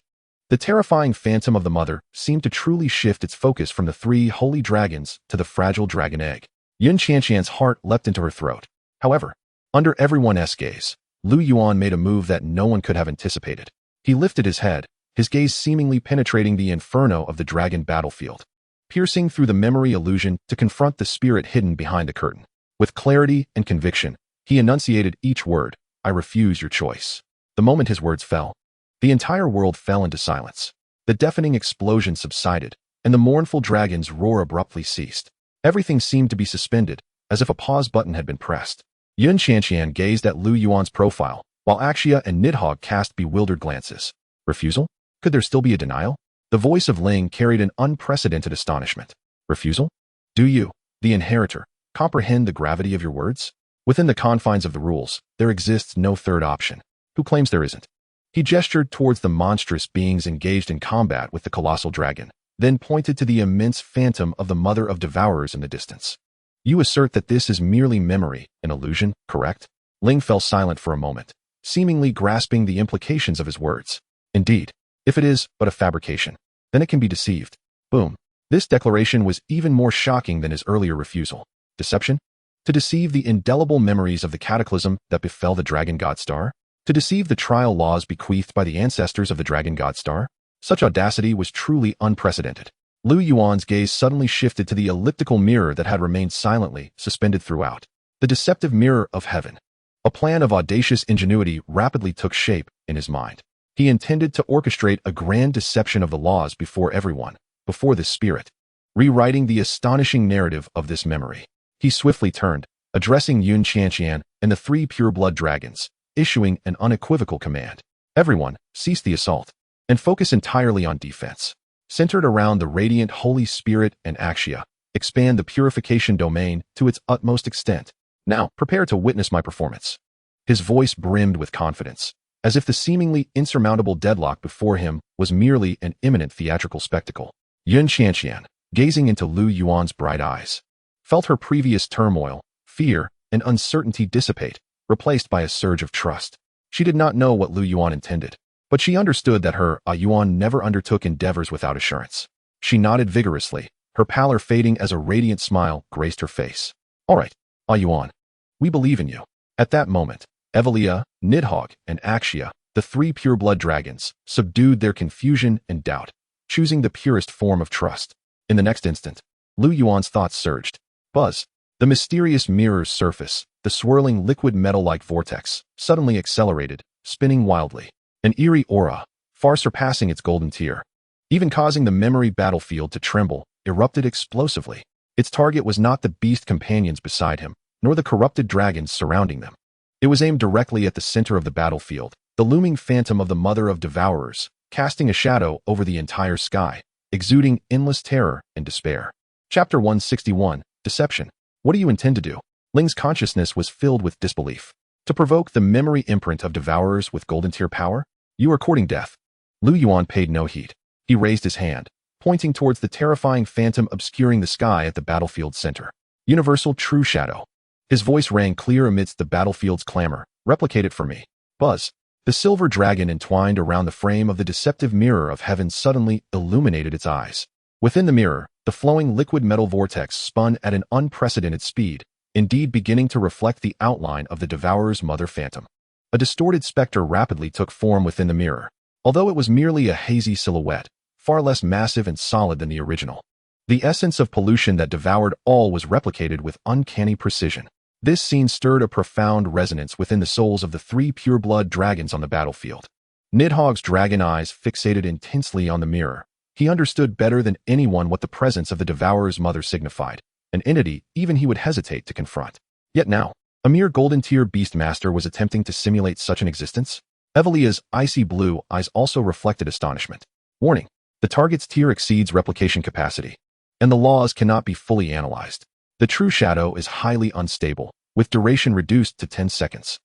The terrifying phantom of the mother seemed to truly shift its focus from the three holy dragons to the fragile dragon egg. Yun Qianqian's heart leapt into her throat. However, under everyone's gaze, Lu Yuan made a move that no one could have anticipated. He lifted his head, his gaze seemingly penetrating the inferno of the dragon battlefield, piercing through the memory illusion to confront the spirit hidden behind the curtain. With clarity and conviction, he enunciated each word, I refuse your choice. The moment his words fell, the entire world fell into silence. The deafening explosion subsided, and the mournful dragon's roar abruptly ceased. Everything seemed to be suspended, as if a pause button had been pressed. Yun Qianqian gazed at Lu Yuan's profile, while Axia and Nidhogg cast bewildered glances. Refusal? Could there still be a denial? The voice of Ling carried an unprecedented astonishment. Refusal? Do you, the inheritor, comprehend the gravity of your words? Within the confines of the rules, there exists no third option. Who claims there isn't? He gestured towards the monstrous beings engaged in combat with the colossal dragon, then pointed to the immense phantom of the mother of devourers in the distance. You assert that this is merely memory, an illusion, correct? Ling fell silent for a moment, seemingly grasping the implications of his words. Indeed, if it is but a fabrication, then it can be deceived. Boom. This declaration was even more shocking than his earlier refusal. Deception? To deceive the indelible memories of the cataclysm that befell the Dragon God Star? To deceive the trial laws bequeathed by the ancestors of the Dragon God Star? Such audacity was truly unprecedented. Lu Yuan's gaze suddenly shifted to the elliptical mirror that had remained silently suspended throughout. The deceptive mirror of heaven. A plan of audacious ingenuity rapidly took shape in his mind. He intended to orchestrate a grand deception of the laws before everyone, before the spirit, rewriting the astonishing narrative of this memory. He swiftly turned, addressing Yun Qianqian and the three pure-blood dragons, issuing an unequivocal command. Everyone, cease the assault, and focus entirely on defense. Centered around the radiant Holy Spirit and Axia, expand the purification domain to its utmost extent. Now, prepare to witness my performance. His voice brimmed with confidence, as if the seemingly insurmountable deadlock before him was merely an imminent theatrical spectacle. Yun Qianqian, gazing into Lu Yuan's bright eyes, felt her previous turmoil, fear, and uncertainty dissipate, replaced by a surge of trust. She did not know what Lu Yuan intended, but she understood that her Yuan never undertook endeavors without assurance. She nodded vigorously, her pallor fading as a radiant smile graced her face. All right, Yuan, we believe in you. At that moment, Evelia, Nidhogg, and Axia, the three pure-blood dragons, subdued their confusion and doubt, choosing the purest form of trust. In the next instant, Lu Yuan's thoughts surged. Buzz. The mysterious mirror's surface, the swirling liquid metal-like vortex, suddenly accelerated, spinning wildly. An eerie aura, far surpassing its golden tier, even causing the memory battlefield to tremble, erupted explosively. Its target was not the beast companions beside him, nor the corrupted dragons surrounding them. It was aimed directly at the center of the battlefield, the looming phantom of the mother of devourers, casting a shadow over the entire sky, exuding endless terror and despair. Chapter 161, Deception. What do you intend to do? Ling's consciousness was filled with disbelief. To provoke the memory imprint of devourers with golden tier power? You are courting death. Lu Yuan paid no heed. He raised his hand, pointing towards the terrifying phantom obscuring the sky at the battlefield's center. Universal True Shadow. His voice rang clear amidst the battlefield's clamor. Replicate it for me. Buzz. The silver dragon entwined around the frame of the deceptive mirror of heaven suddenly illuminated its eyes. Within the mirror, the flowing liquid metal vortex spun at an unprecedented speed, indeed beginning to reflect the outline of the devourer's mother phantom. A distorted specter rapidly took form within the mirror, although it was merely a hazy silhouette, far less massive and solid than the original. The essence of pollution that devoured all was replicated with uncanny precision. This scene stirred a profound resonance within the souls of the three pure-blood dragons on the battlefield. Nidhogg's dragon eyes fixated intensely on the mirror. He understood better than anyone what the presence of the Devourer's mother signified, an entity even he would hesitate to confront. Yet now, a mere golden-tier beastmaster was attempting to simulate such an existence? Evelia's icy blue eyes also reflected astonishment. Warning: the target's tier exceeds replication capacity, and the laws cannot be fully analyzed. The true shadow is highly unstable, with duration reduced to 10 seconds.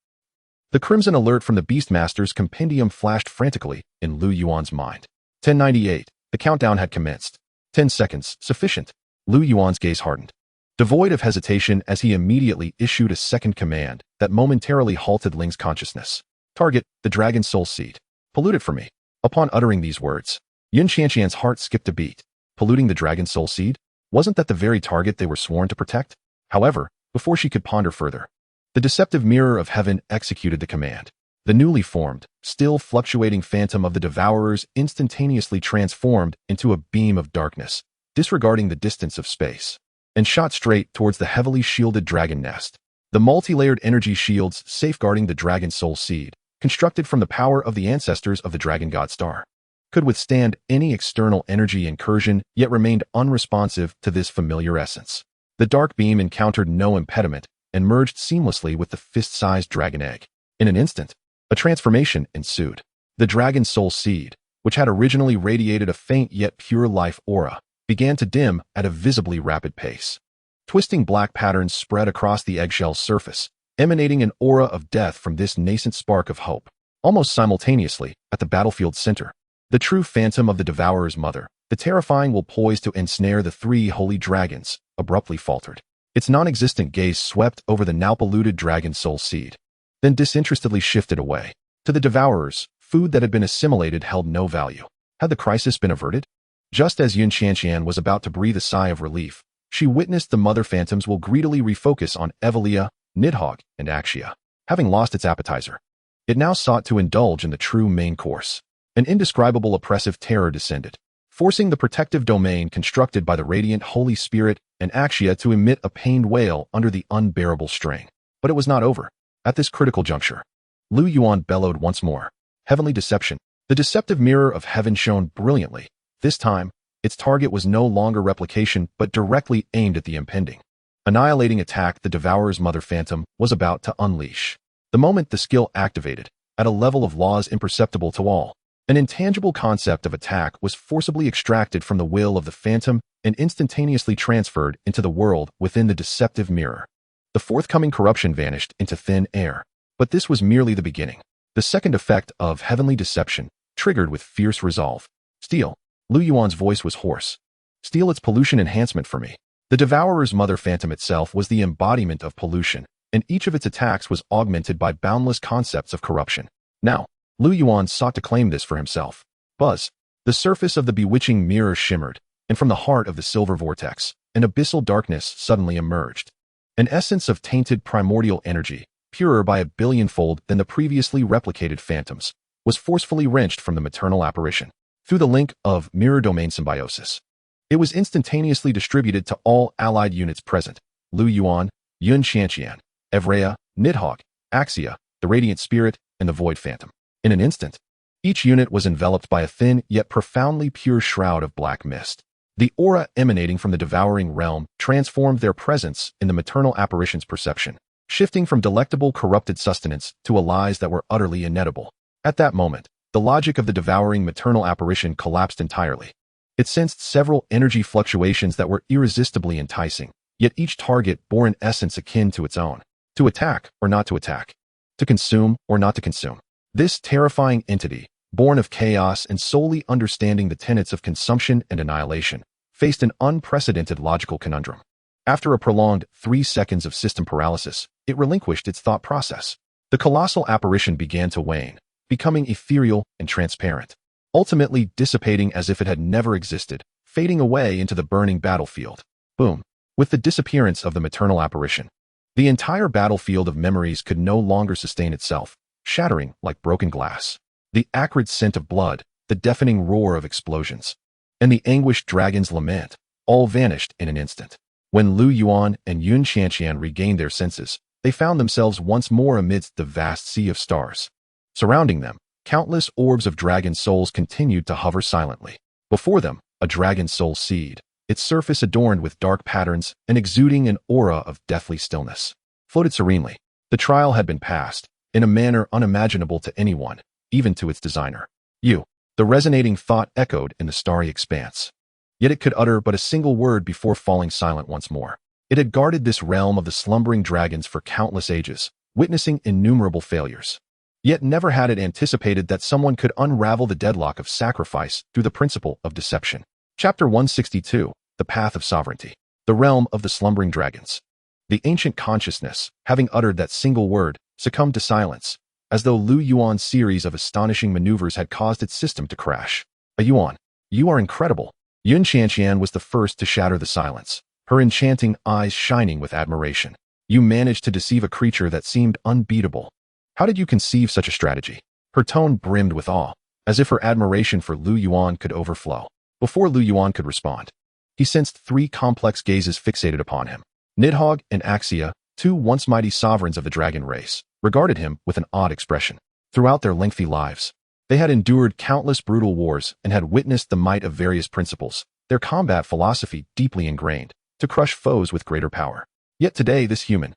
The crimson alert from the Beastmaster's compendium flashed frantically in Lu Yuan's mind. 1098. The countdown had commenced. 10 seconds, sufficient. Lu Yuan's gaze hardened, devoid of hesitation as he immediately issued a second command that momentarily halted Ling's consciousness. Target, the dragon soul seed. Pollute it for me. Upon uttering these words, Yun Qianqian's heart skipped a beat. Polluting the dragon soul seed? Wasn't that the very target they were sworn to protect? However, before she could ponder further, the deceptive mirror of heaven executed the command. The newly formed, still fluctuating phantom of the Devourers instantaneously transformed into a beam of darkness, disregarding the distance of space, and shot straight towards the heavily shielded dragon nest. The multi-layered energy shields safeguarding the dragon soul seed, constructed from the power of the ancestors of the dragon god star, could withstand any external energy incursion, yet remained unresponsive to this familiar essence. The dark beam encountered no impediment and merged seamlessly with the fist-sized dragon egg. In an instant, a transformation ensued. The dragon soul seed, which had originally radiated a faint yet pure life aura, began to dim at a visibly rapid pace. Twisting black patterns spread across the eggshell's surface, emanating an aura of death from this nascent spark of hope. Almost simultaneously, at the battlefield's center, the true phantom of the Devourer's mother, the terrifying will poised to ensnare the three holy dragons, abruptly faltered. Its non-existent gaze swept over the now polluted dragon soul seed, then disinterestedly shifted away. To the Devourers, food that had been assimilated held no value. Had the crisis been averted? Just as Yun Qianqian was about to breathe a sigh of relief, she witnessed the mother phantoms will greedily refocus on Evelia, Nidhogg, and Axia. Having lost its appetizer, it now sought to indulge in the true main course. An indescribable oppressive terror descended, forcing the protective domain constructed by the radiant Holy Spirit and Axia to emit a pained wail under the unbearable strain. But it was not over. At this critical juncture, Lu Yuan bellowed once more. Heavenly deception. The deceptive mirror of heaven shone brilliantly. This time, its target was no longer replication but directly aimed at the impending, annihilating attack the Devourer's mother phantom was about to unleash. The moment the skill activated, at a level of laws imperceptible to all, an intangible concept of attack was forcibly extracted from the will of the phantom and instantaneously transferred into the world within the deceptive mirror. The forthcoming corruption vanished into thin air. But this was merely the beginning. The second effect of heavenly deception triggered with fierce resolve. Steal. Lu Yuan's voice was hoarse. Steal its pollution enhancement for me. The Devourer's mother phantom itself was the embodiment of pollution, and each of its attacks was augmented by boundless concepts of corruption. Now, Lu Yuan sought to claim this for himself. Buzz. The surface of the bewitching mirror shimmered, and from the heart of the silver vortex, an abyssal darkness suddenly emerged. An essence of tainted primordial energy, purer by a billionfold than the previously replicated phantoms, was forcefully wrenched from the maternal apparition. Through the link of mirror domain symbiosis, it was instantaneously distributed to all allied units present: Lu Yuan, Yun Qianqian, Evrea, Nidhogg, Axia, the Radiant Spirit, and the Void Phantom. In an instant, each unit was enveloped by a thin yet profoundly pure shroud of black mist. The aura emanating from the devouring realm transformed their presence in the maternal apparition's perception, shifting from delectable corrupted sustenance to allies that were utterly inedible. At that moment, the logic of the devouring maternal apparition collapsed entirely. It sensed several energy fluctuations that were irresistibly enticing, yet each target bore an essence akin to its own. To attack or not to attack. To consume or not to consume. This terrifying entity, born of chaos and solely understanding the tenets of consumption and annihilation, faced an unprecedented logical conundrum. After a prolonged 3 seconds of system paralysis, it relinquished its thought process. The colossal apparition began to wane, becoming ethereal and transparent, ultimately dissipating as if it had never existed, fading away into the burning battlefield. Boom. With the disappearance of the maternal apparition, the entire battlefield of memories could no longer sustain itself, shattering like broken glass. The acrid scent of blood, the deafening roar of explosions, and the anguished dragon's lament all vanished in an instant. When Lu Yuan and Yun Qianqian regained their senses, they found themselves once more amidst the vast sea of stars. Surrounding them, countless orbs of dragon souls continued to hover silently. Before them, a dragon soul seed, its surface adorned with dark patterns and exuding an aura of deathly stillness, floated serenely. The trial had been passed, in a manner unimaginable to anyone, even to its designer. You. The resonating thought echoed in the starry expanse. Yet it could utter but a single word before falling silent once more. It had guarded this realm of the slumbering dragons for countless ages, witnessing innumerable failures. Yet never had it anticipated that someone could unravel the deadlock of sacrifice through the principle of deception. Chapter 162, The Path of Sovereignty. The Realm of the Slumbering Dragons. The ancient consciousness, having uttered that single word, succumbed to silence, as though Lu Yuan's series of astonishing maneuvers had caused its system to crash. Yuan, you are incredible. Yun Qianqian was the first to shatter the silence, her enchanting eyes shining with admiration. You managed to deceive a creature that seemed unbeatable. How did you conceive such a strategy? Her tone brimmed with awe, as if her admiration for Lu Yuan could overflow. Before Lu Yuan could respond, he sensed three complex gazes fixated upon him. Nidhogg and Axia, two once mighty sovereigns of the dragon race, regarded him with an odd expression. Throughout their lengthy lives, they had endured countless brutal wars and had witnessed the might of various principles, their combat philosophy deeply ingrained, to crush foes with greater power. Yet today this human,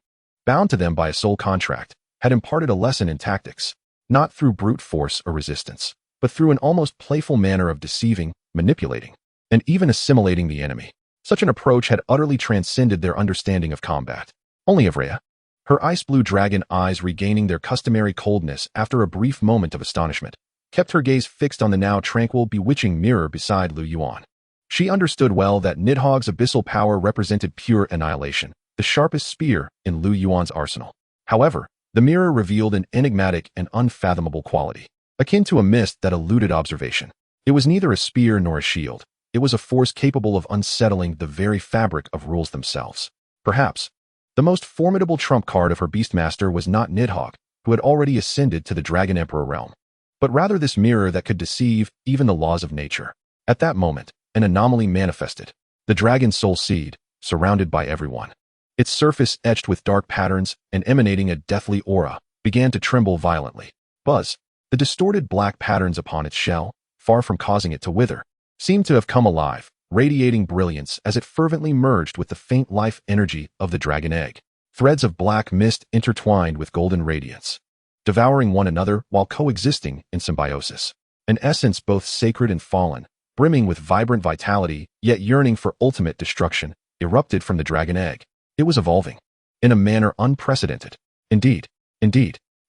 bound to them by a soul contract, had imparted a lesson in tactics, not through brute force or resistance, but through an almost playful manner of deceiving, manipulating, and even assimilating the enemy. Such an approach had utterly transcended their understanding of combat. Only Evrea, her ice-blue dragon eyes regaining their customary coldness after a brief moment of astonishment, kept her gaze fixed on the now tranquil, bewitching mirror beside Lu Yuan. She understood well that Nidhogg's abyssal power represented pure annihilation, the sharpest spear in Lu Yuan's arsenal. However, the mirror revealed an enigmatic and unfathomable quality, akin to a mist that eluded observation. It was neither a spear nor a shield. It was a force capable of unsettling the very fabric of rules themselves. Perhaps, the most formidable trump card of her Beastmaster was not Nidhogg, who had already ascended to the Dragon Emperor realm, but rather this mirror that could deceive even the laws of nature. At that moment, an anomaly manifested. The dragon soul seed, surrounded by everyone, its surface etched with dark patterns and emanating a deathly aura, began to tremble violently. Buzz, the distorted black patterns upon its shell, far from causing it to wither, seemed to have come alive, radiating brilliance as it fervently merged with the faint life energy of the dragon egg. Threads of black mist intertwined with golden radiance, devouring one another while coexisting in symbiosis. An essence both sacred and fallen, brimming with vibrant vitality, yet yearning for ultimate destruction, erupted from the dragon egg. It was evolving, in a manner unprecedented. Indeed,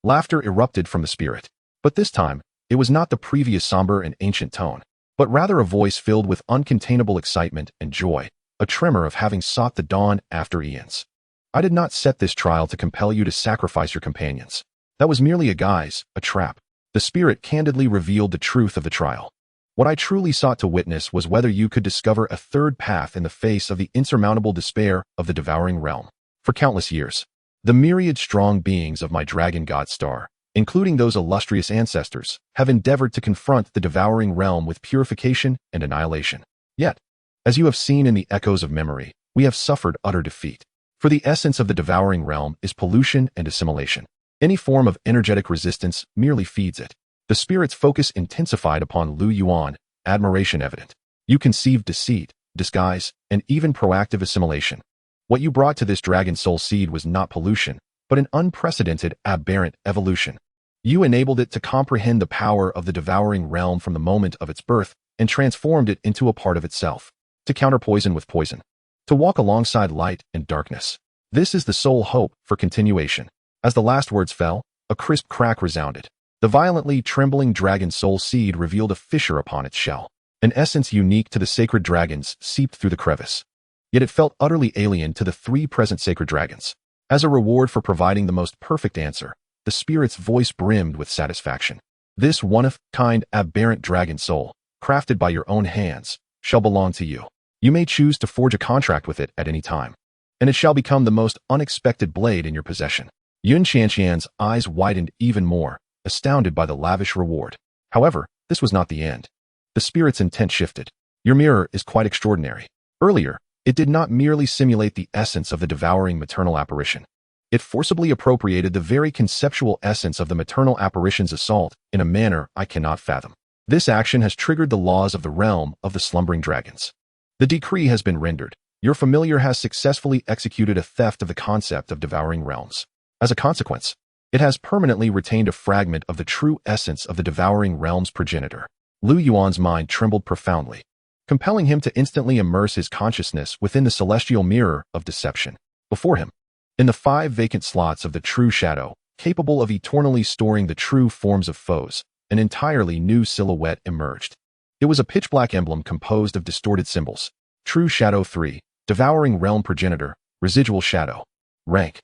laughter erupted from the spirit. But this time, it was not the previous somber and ancient tone, but rather a voice filled with uncontainable excitement and joy, a tremor of having sought the dawn after eons. I did not set this trial to compel you to sacrifice your companions. That was merely a guise, a trap. The spirit candidly revealed the truth of the trial. What I truly sought to witness was whether you could discover a third path in the face of the insurmountable despair of the devouring realm. For countless years, the myriad strong beings of my dragon god star, including those illustrious ancestors, have endeavored to confront the devouring realm with purification and annihilation. Yet, as you have seen in the echoes of memory, we have suffered utter defeat. For the essence of the devouring realm is pollution and assimilation. Any form of energetic resistance merely feeds it. The spirit's focus intensified upon Lu Yuan, admiration evident. You conceived deceit, disguise, and even proactive assimilation. What you brought to this dragon soul seed was not pollution, but an unprecedented, aberrant evolution. You enabled it to comprehend the power of the devouring realm from the moment of its birth and transformed it into a part of itself, to counter poison with poison, to walk alongside light and darkness. This is the sole hope for continuation. As the last words fell, a crisp crack resounded. The violently trembling dragon soul seed revealed a fissure upon its shell. An essence unique to the sacred dragons seeped through the crevice. Yet it felt utterly alien to the three present sacred dragons. As a reward for providing the most perfect answer, the spirit's voice brimmed with satisfaction. This one-of-kind aberrant dragon soul, crafted by your own hands, shall belong to you. You may choose to forge a contract with it at any time, and it shall become the most unexpected blade in your possession. Yun Qianqian's eyes widened even more, astounded by the lavish reward. However, this was not the end. The spirit's intent shifted. Your mirror is quite extraordinary. Earlier, it did not merely simulate the essence of the devouring maternal apparition. It forcibly appropriated the very conceptual essence of the maternal apparition's assault in a manner I cannot fathom. This action has triggered the laws of the realm of the slumbering dragons. The decree has been rendered. Your familiar has successfully executed a theft of the concept of devouring realms. As a consequence, it has permanently retained a fragment of the true essence of the devouring realm's progenitor. Lu Yuan's mind trembled profoundly, compelling him to instantly immerse his consciousness within the celestial mirror of deception. Before him, in the 5 vacant slots of the true shadow, capable of eternally storing the true forms of foes, an entirely new silhouette emerged. It was a pitch-black emblem composed of distorted symbols. True Shadow 3, Devouring Realm Progenitor, Residual Shadow. Rank.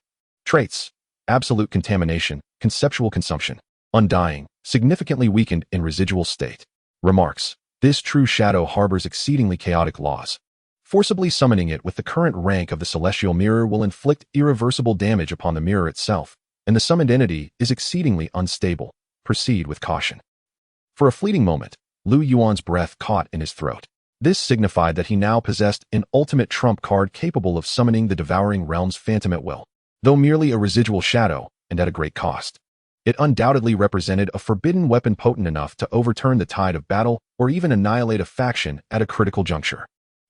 Traits. Absolute contamination, conceptual consumption. Undying, significantly weakened in residual state. Remarks. This true shadow harbors exceedingly chaotic laws. Forcibly summoning it with the current rank of the celestial mirror will inflict irreversible damage upon the mirror itself, and the summoned entity is exceedingly unstable. Proceed with caution. For a fleeting moment, Lu Yuan's breath caught in his throat. This signified that he now possessed an ultimate trump card capable of summoning the devouring realm's phantom at will. Though merely a residual shadow, and at a great cost, it undoubtedly represented a forbidden weapon potent enough to overturn the tide of battle or even annihilate a faction at a critical juncture.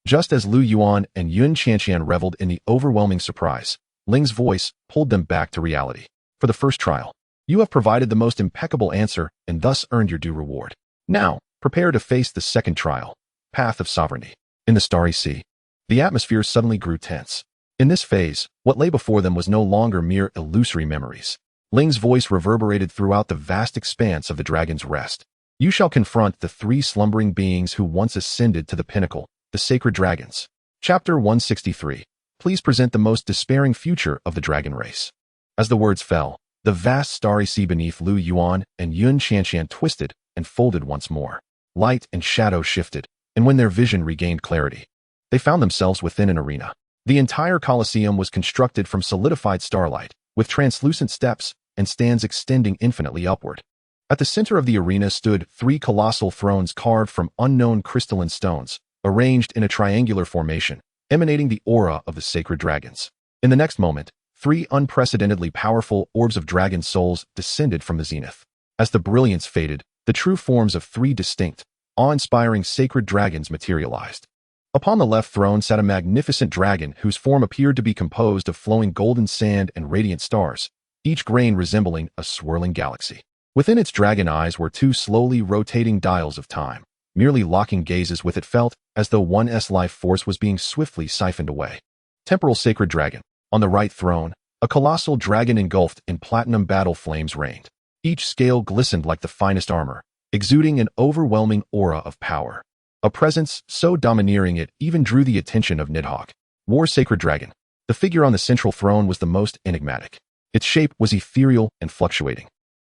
Just as Lu Yuan and Yun Qianqian reveled in the overwhelming surprise, Ling's voice pulled them back to reality. For the first trial, you have provided the most impeccable answer and thus earned your due reward. Now, prepare to face the second trial, Path of Sovereignty. In the Starry Sea, the atmosphere suddenly grew tense. In this phase, what lay before them was no longer mere illusory memories. Ling's voice reverberated throughout the vast expanse of the Dragon's Rest. You shall confront the 3 slumbering beings who once ascended to the pinnacle, the sacred dragons. Chapter 163. Please present the most despairing future of the dragon race. As the words fell, the vast starry sea beneath Lu Yuan and Yun Qianqian twisted and folded once more. Light and shadow shifted, and when their vision regained clarity, they found themselves within an arena. The entire Colosseum was constructed from solidified starlight, with translucent steps and stands extending infinitely upward. At the center of the arena stood 3 colossal thrones carved from unknown crystalline stones, arranged in a triangular formation, emanating the aura of the sacred dragons. In the next moment, 3 unprecedentedly powerful orbs of dragon souls descended from the zenith. As the brilliance faded, the true forms of 3 distinct, awe-inspiring sacred dragons materialized. Upon the left throne sat a magnificent dragon whose form appeared to be composed of flowing golden sand and radiant stars, each grain resembling a swirling galaxy. Within its dragon eyes were 2 slowly rotating dials of time. Merely locking gazes with it felt as though one's life force was being swiftly siphoned away. Temporal Sacred Dragon. On the right throne, a colossal dragon engulfed in platinum battle flames reigned. Each scale glistened like the finest armor, exuding an overwhelming aura of power. A presence so domineering it even drew the attention of Nidhogg. War Sacred Dragon. The figure on the central throne was the most enigmatic. Its shape was ethereal and fluctuating,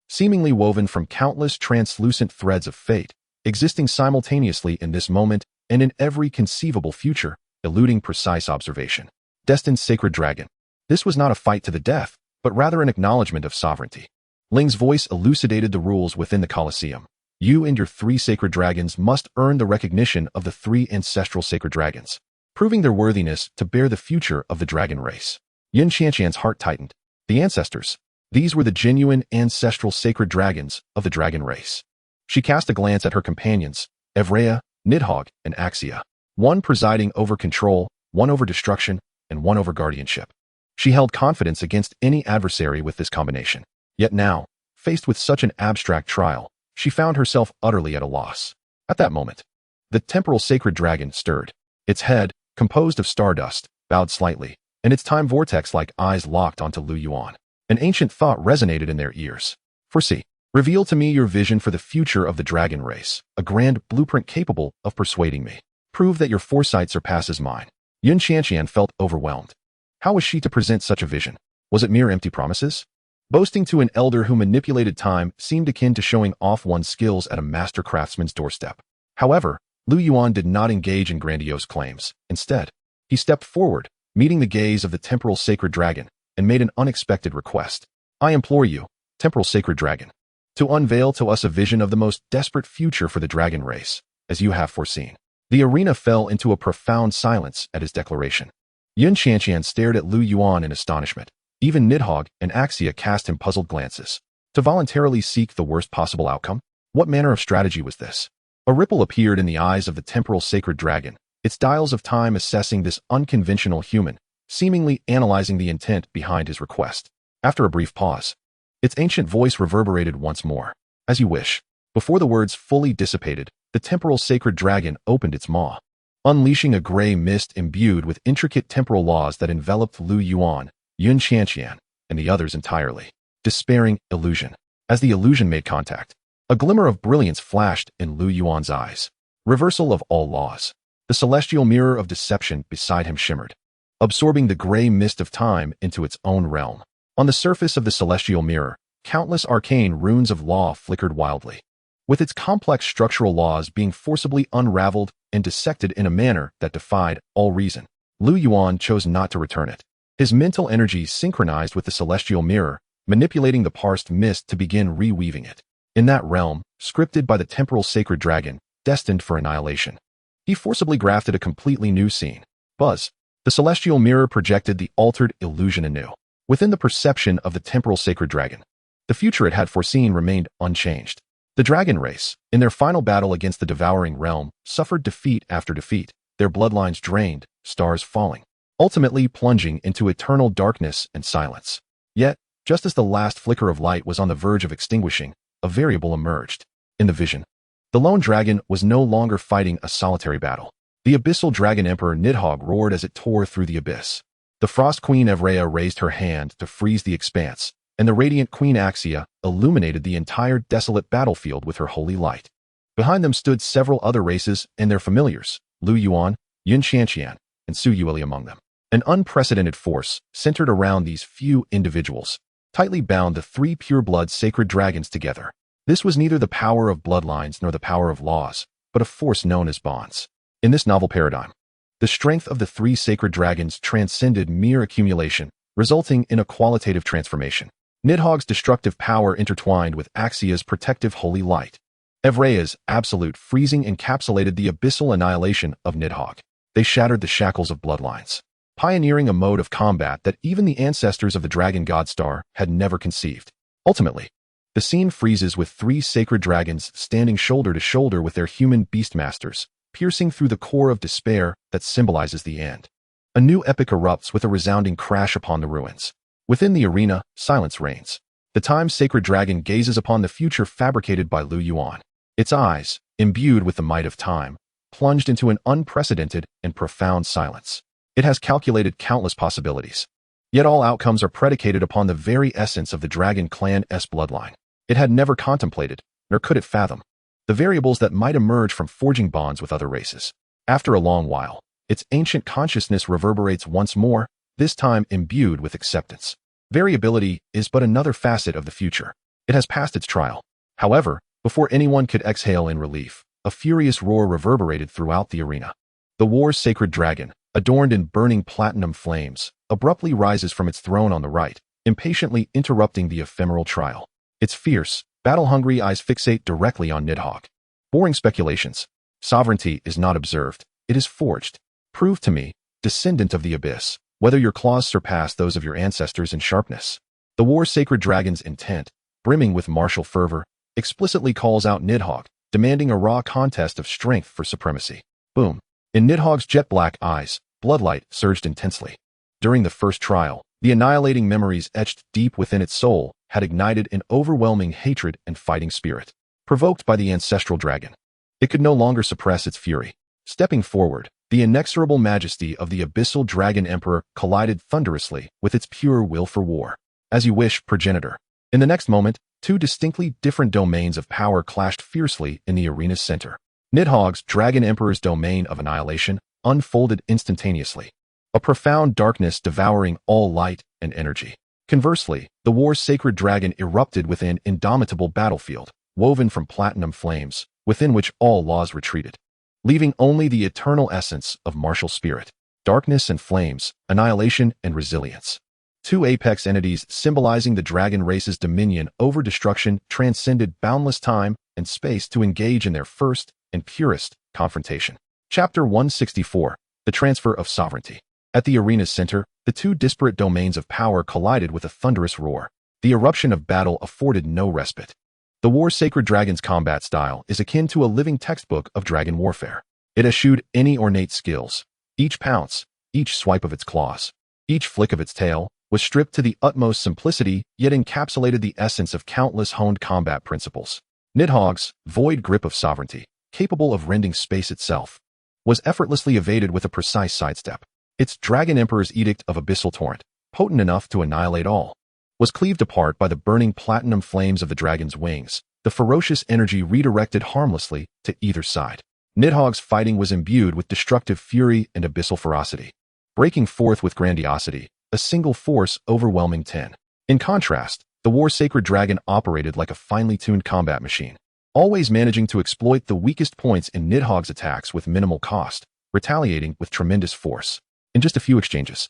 seemingly woven from countless translucent threads of fate, existing simultaneously in this moment and in every conceivable future, eluding precise observation. Destined Sacred Dragon. This was not a fight to the death, but rather an acknowledgement of sovereignty. Ling's voice elucidated the rules within the Colosseum. You and your 3 sacred dragons must earn the recognition of the 3 ancestral sacred dragons, proving their worthiness to bear the future of the dragon race. Yun Qianqian's heart tightened. The ancestors. These were the genuine ancestral sacred dragons of the dragon race. She cast a glance at her companions, Evrea, Nidhogg, and Axia. One presiding over control, one over destruction, and one over guardianship. She held confidence against any adversary with this combination. Yet now, faced with such an abstract trial, she found herself utterly at a loss. At that moment, the temporal sacred dragon stirred. Its head, composed of stardust, bowed slightly, and its time vortex-like eyes locked onto Lu Yuan. An ancient thought resonated in their ears. Foresee. Reveal to me your vision for the future of the dragon race, a grand blueprint capable of persuading me. Prove that your foresight surpasses mine. Yun Qianqian felt overwhelmed. How was she to present such a vision? Was it mere empty promises? Boasting to an elder who manipulated time seemed akin to showing off one's skills at a master craftsman's doorstep. However, Lu Yuan did not engage in grandiose claims. Instead, he stepped forward, meeting the gaze of the temporal sacred dragon, and made an unexpected request. I implore you, temporal sacred dragon, to unveil to us a vision of the most desperate future for the dragon race, as you have foreseen. The arena fell into a profound silence at his declaration. Yun Qianqian stared at Lu Yuan in astonishment. Even Nidhogg and Axia cast him puzzled glances. To voluntarily seek the worst possible outcome? What manner of strategy was this? A ripple appeared in the eyes of the temporal sacred dragon, its dials of time assessing this unconventional human, seemingly analyzing the intent behind his request. After a brief pause, its ancient voice reverberated once more. As you wish. Before the words fully dissipated, the temporal sacred dragon opened its maw, unleashing a gray mist imbued with intricate temporal laws that enveloped Lu Yuan, Yun Qianqian, and the others entirely. Despairing illusion. As the illusion made contact, a glimmer of brilliance flashed in Lu Yuan's eyes. Reversal of all laws. The celestial mirror of deception beside him shimmered, absorbing the gray mist of time into its own realm. On the surface of the celestial mirror, countless arcane runes of law flickered wildly, with its complex structural laws being forcibly unraveled and dissected in a manner that defied all reason. Lu Yuan chose not to return it. His mental energy synchronized with the celestial mirror, manipulating the parsed mist to begin reweaving it. In that realm, scripted by the temporal sacred dragon, destined for annihilation, he forcibly grafted a completely new scene. Buzz. The celestial mirror projected the altered illusion anew. Within the perception of the temporal sacred dragon, the future it had foreseen remained unchanged. The dragon race, in their final battle against the devouring realm, suffered defeat after defeat, their bloodlines drained, stars falling, ultimately plunging into eternal darkness and silence. Yet, just as the last flicker of light was on the verge of extinguishing, a variable emerged. In the vision, the lone dragon was no longer fighting a solitary battle. The abyssal dragon emperor Nidhogg roared as it tore through the abyss. The frost queen Evrea raised her hand to freeze the expanse, and the radiant queen Axia illuminated the entire desolate battlefield with her holy light. Behind them stood several other races and their familiars, Lu Yuan, Yun Qianqian, and Su Yuili among them. An unprecedented force, centered around these few individuals, tightly bound the three pure-blood sacred dragons together. This was neither the power of bloodlines nor the power of laws, but a force known as bonds. In this novel paradigm, the strength of the three sacred dragons transcended mere accumulation, resulting in a qualitative transformation. Nidhogg's destructive power intertwined with Axia's protective holy light. Evrea's absolute freezing encapsulated the abyssal annihilation of Nidhogg. They shattered the shackles of bloodlines, pioneering a mode of combat that even the ancestors of the dragon godstar had never conceived. Ultimately, the scene freezes with three sacred dragons standing shoulder to shoulder with their human beastmasters, piercing through the core of despair that symbolizes the end. A new epic erupts with a resounding crash upon the ruins. Within the arena, silence reigns. The time-sacred dragon gazes upon the future fabricated by Lu Yuan. Its eyes, imbued with the might of time, plunged into an unprecedented and profound silence. It has calculated countless possibilities. Yet all outcomes are predicated upon the very essence of the dragon clan's bloodline. It had never contemplated, nor could it fathom, the variables that might emerge from forging bonds with other races. After a long while, its ancient consciousness reverberates once more, this time imbued with acceptance. Variability is but another facet of the future. It has passed its trial. However, before anyone could exhale in relief, a furious roar reverberated throughout the arena. The war's sacred dragon, adorned in burning platinum flames, abruptly rises from its throne on the right, impatiently interrupting the ephemeral trial. Its fierce, battle-hungry eyes fixate directly on Nidhogg. Boring speculations. Sovereignty is not observed, it is forged. Prove to me, descendant of the abyss, whether your claws surpass those of your ancestors in sharpness. The war's sacred dragon's intent, brimming with martial fervor, explicitly calls out Nidhogg, demanding a raw contest of strength for supremacy. Boom. In Nidhogg's jet-black eyes, bloodlight surged intensely. During the first trial, the annihilating memories etched deep within its soul had ignited an overwhelming hatred and fighting spirit. Provoked by the ancestral dragon, it could no longer suppress its fury. Stepping forward, the inexorable majesty of the abyssal dragon emperor collided thunderously with its pure will for war. As you wish, progenitor. In the next moment, two distinctly different domains of power clashed fiercely in the arena's center. Nidhogg's dragon emperor's domain of annihilation unfolded instantaneously, a profound darkness devouring all light and energy. Conversely, the war's sacred dragon erupted within an indomitable battlefield, woven from platinum flames, within which all laws retreated, leaving only the eternal essence of martial spirit, darkness and flames, annihilation and resilience. Two apex entities symbolizing the dragon race's dominion over destruction transcended boundless time and space to engage in their first and purest confrontation. Chapter 164, The Transfer of Sovereignty. At the arena's center, the two disparate domains of power collided with a thunderous roar. The eruption of battle afforded no respite. The War Sacred Dragon's combat style is akin to a living textbook of dragon warfare. It eschewed any ornate skills. Each pounce, each swipe of its claws, each flick of its tail was stripped to the utmost simplicity, yet encapsulated the essence of countless honed combat principles. Nidhogg's void grip of sovereignty, capable of rending space itself, was effortlessly evaded with a precise sidestep. Its Dragon Emperor's edict of abyssal torrent, potent enough to annihilate all, was cleaved apart by the burning platinum flames of the dragon's wings, the ferocious energy redirected harmlessly to either side. Nidhogg's fighting was imbued with destructive fury and abyssal ferocity, breaking forth with grandiosity, a single force overwhelming 10. In contrast, the War Sacred Dragon operated like a finely tuned combat machine, always managing to exploit the weakest points in Nidhogg's attacks with minimal cost, retaliating with tremendous force. In just a few exchanges,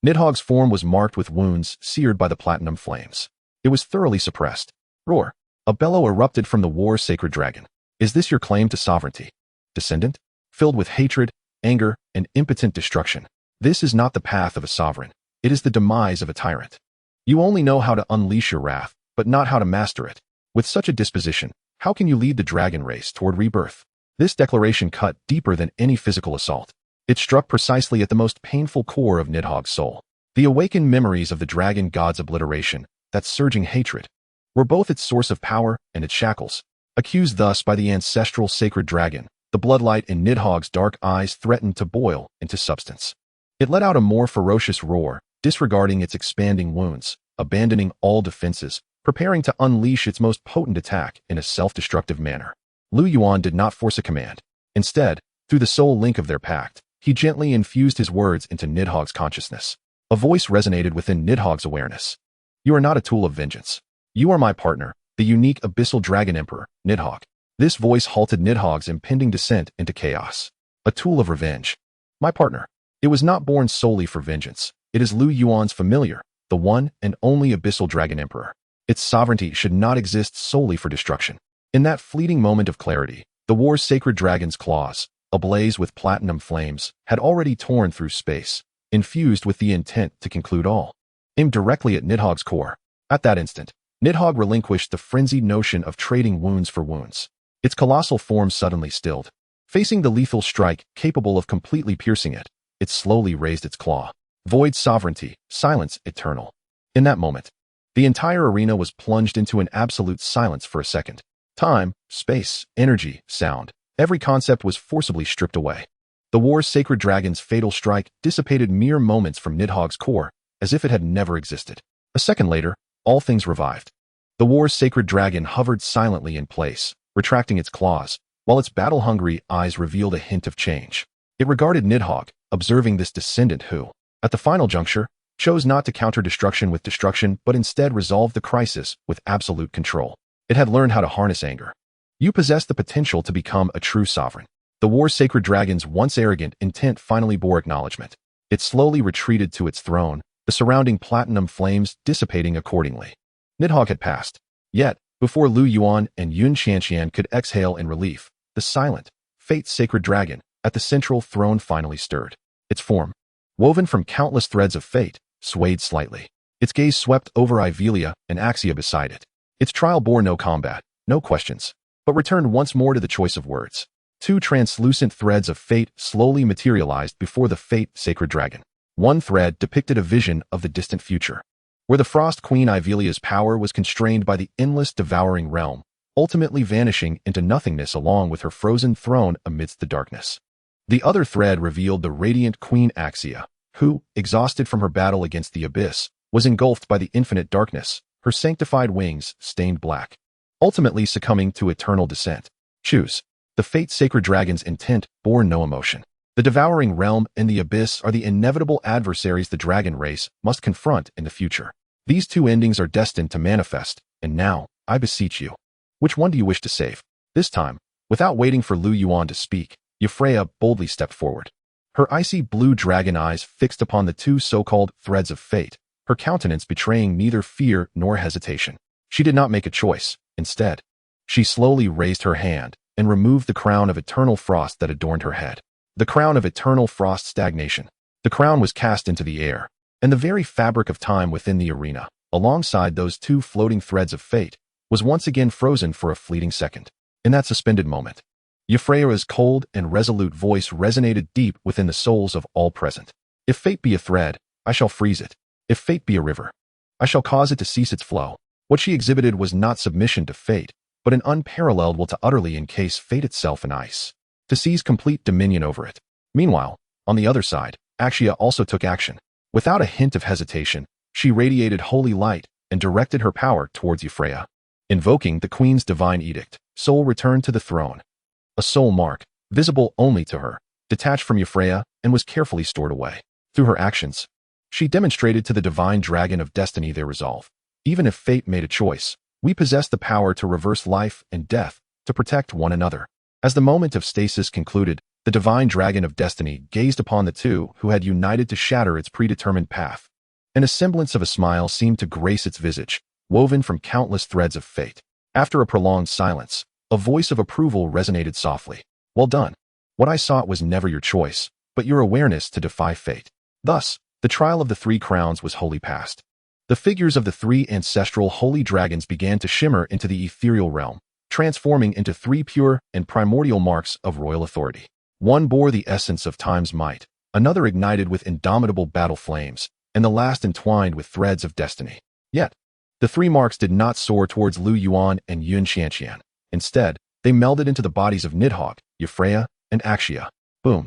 Nidhogg's form was marked with wounds seared by the platinum flames. It was thoroughly suppressed. Roar! A bellow erupted from the War Sacred Dragon. Is this your claim to sovereignty, descendant? Filled with hatred, anger, and impotent destruction. This is not the path of a sovereign. It is the demise of a tyrant. You only know how to unleash your wrath, but not how to master it. With such a disposition, how can you lead the dragon race toward rebirth? This declaration cut deeper than any physical assault. It struck precisely at the most painful core of Nidhogg's soul. The awakened memories of the dragon god's obliteration, that surging hatred, were both its source of power and its shackles. Accused thus by the ancestral sacred dragon, the bloodlight in Nidhogg's dark eyes threatened to boil into substance. It let out a more ferocious roar, disregarding its expanding wounds, abandoning all defenses, preparing to unleash its most potent attack in a self-destructive manner. Lu Yuan did not force a command. Instead, through the soul link of their pact, he gently infused his words into Nidhogg's consciousness. A voice resonated within Nidhogg's awareness. You are not a tool of vengeance. You are my partner, the unique abyssal dragon emperor, Nidhogg. This voice halted Nidhogg's impending descent into chaos. A tool of revenge. My partner. It was not born solely for vengeance. It is Lu Yuan's familiar, the one and only abyssal dragon emperor. Its sovereignty should not exist solely for destruction. In that fleeting moment of clarity, the War's sacred dragon's claws, ablaze with platinum flames, had already torn through space, infused with the intent to conclude all. Aimed directly at Nidhogg's core. At that instant, Nidhogg relinquished the frenzied notion of trading wounds for wounds. Its colossal form suddenly stilled. Facing the lethal strike capable of completely piercing it, it slowly raised its claw. Void sovereignty, silence eternal. In that moment, the entire arena was plunged into an absolute silence for a second. Time, space, energy, sound, every concept was forcibly stripped away. The War's sacred dragon's fatal strike dissipated mere moments from Nidhogg's core, as if it had never existed. A second later, all things revived. The War's sacred dragon hovered silently in place, retracting its claws, while its battle-hungry eyes revealed a hint of change. It regarded Nidhogg, observing this descendant who, at the final juncture, chose not to counter destruction with destruction but instead resolved the crisis with absolute control. It had learned how to harness anger. You possess the potential to become a true sovereign. The War's sacred dragon's once arrogant intent finally bore acknowledgement. It slowly retreated to its throne, the surrounding platinum flames dissipating accordingly. Nidhogg had passed. Yet, before Lu Yuan and Yun Qianqian could exhale in relief, the silent, fate-sacred dragon at the central throne finally stirred. Its form, woven from countless threads of fate, swayed slightly. Its gaze swept over Ivelia and Axia beside it. Its trial bore no combat, no questions, but returned once more to the choice of words. Two translucent threads of fate slowly materialized before the fate-sacred dragon. One thread depicted a vision of the distant future, where the Frost Queen Ivelia's power was constrained by the endless devouring realm, ultimately vanishing into nothingness along with her frozen throne amidst the darkness. The other thread revealed the radiant Queen Axia, who, exhausted from her battle against the abyss, was engulfed by the infinite darkness, her sanctified wings stained black, ultimately succumbing to eternal descent. Choose. The fate-sacred dragon's intent bore no emotion. The devouring realm and the abyss are the inevitable adversaries the dragon race must confront in the future. These two endings are destined to manifest, and now, I beseech you. Which one do you wish to save? This time, without waiting for Lu Yuan to speak, Euphraia boldly stepped forward. Her icy blue dragon eyes fixed upon the two so-called threads of fate, her countenance betraying neither fear nor hesitation. She did not make a choice. Instead, she slowly raised her hand and removed the crown of eternal frost that adorned her head. The crown of eternal frost stagnation. The crown was cast into the air, and the very fabric of time within the arena, alongside those two floating threads of fate, was once again frozen for a fleeting second. In that suspended moment, Euphraea's cold and resolute voice resonated deep within the souls of all present. If fate be a thread, I shall freeze it. If fate be a river, I shall cause it to cease its flow. What she exhibited was not submission to fate, but an unparalleled will to utterly encase fate itself in ice, to seize complete dominion over it. Meanwhile, on the other side, Axia also took action. Without a hint of hesitation, she radiated holy light and directed her power towards Euphraea. Invoking the queen's divine edict, Soul returned to the throne. A soul mark, visible only to her, detached from Euphraea and was carefully stored away. Through her actions, she demonstrated to the divine dragon of destiny their resolve. Even if fate made a choice, we possess the power to reverse life and death, to protect one another. As the moment of stasis concluded, the divine dragon of destiny gazed upon the two who had united to shatter its predetermined path. And a semblance of a smile seemed to grace its visage, woven from countless threads of fate. After a prolonged silence, a voice of approval resonated softly. Well done. What I sought was never your choice, but your awareness to defy fate. Thus, the trial of the three crowns was wholly past. The figures of the three ancestral holy dragons began to shimmer into the ethereal realm, transforming into three pure and primordial marks of royal authority. One bore the essence of time's might, another ignited with indomitable battle flames, and the last entwined with threads of destiny. Yet, the three marks did not soar towards Lu Yuan and Yun Xianxian. Instead, they melded into the bodies of Nidhogg, Euphraea, and Axia. Boom.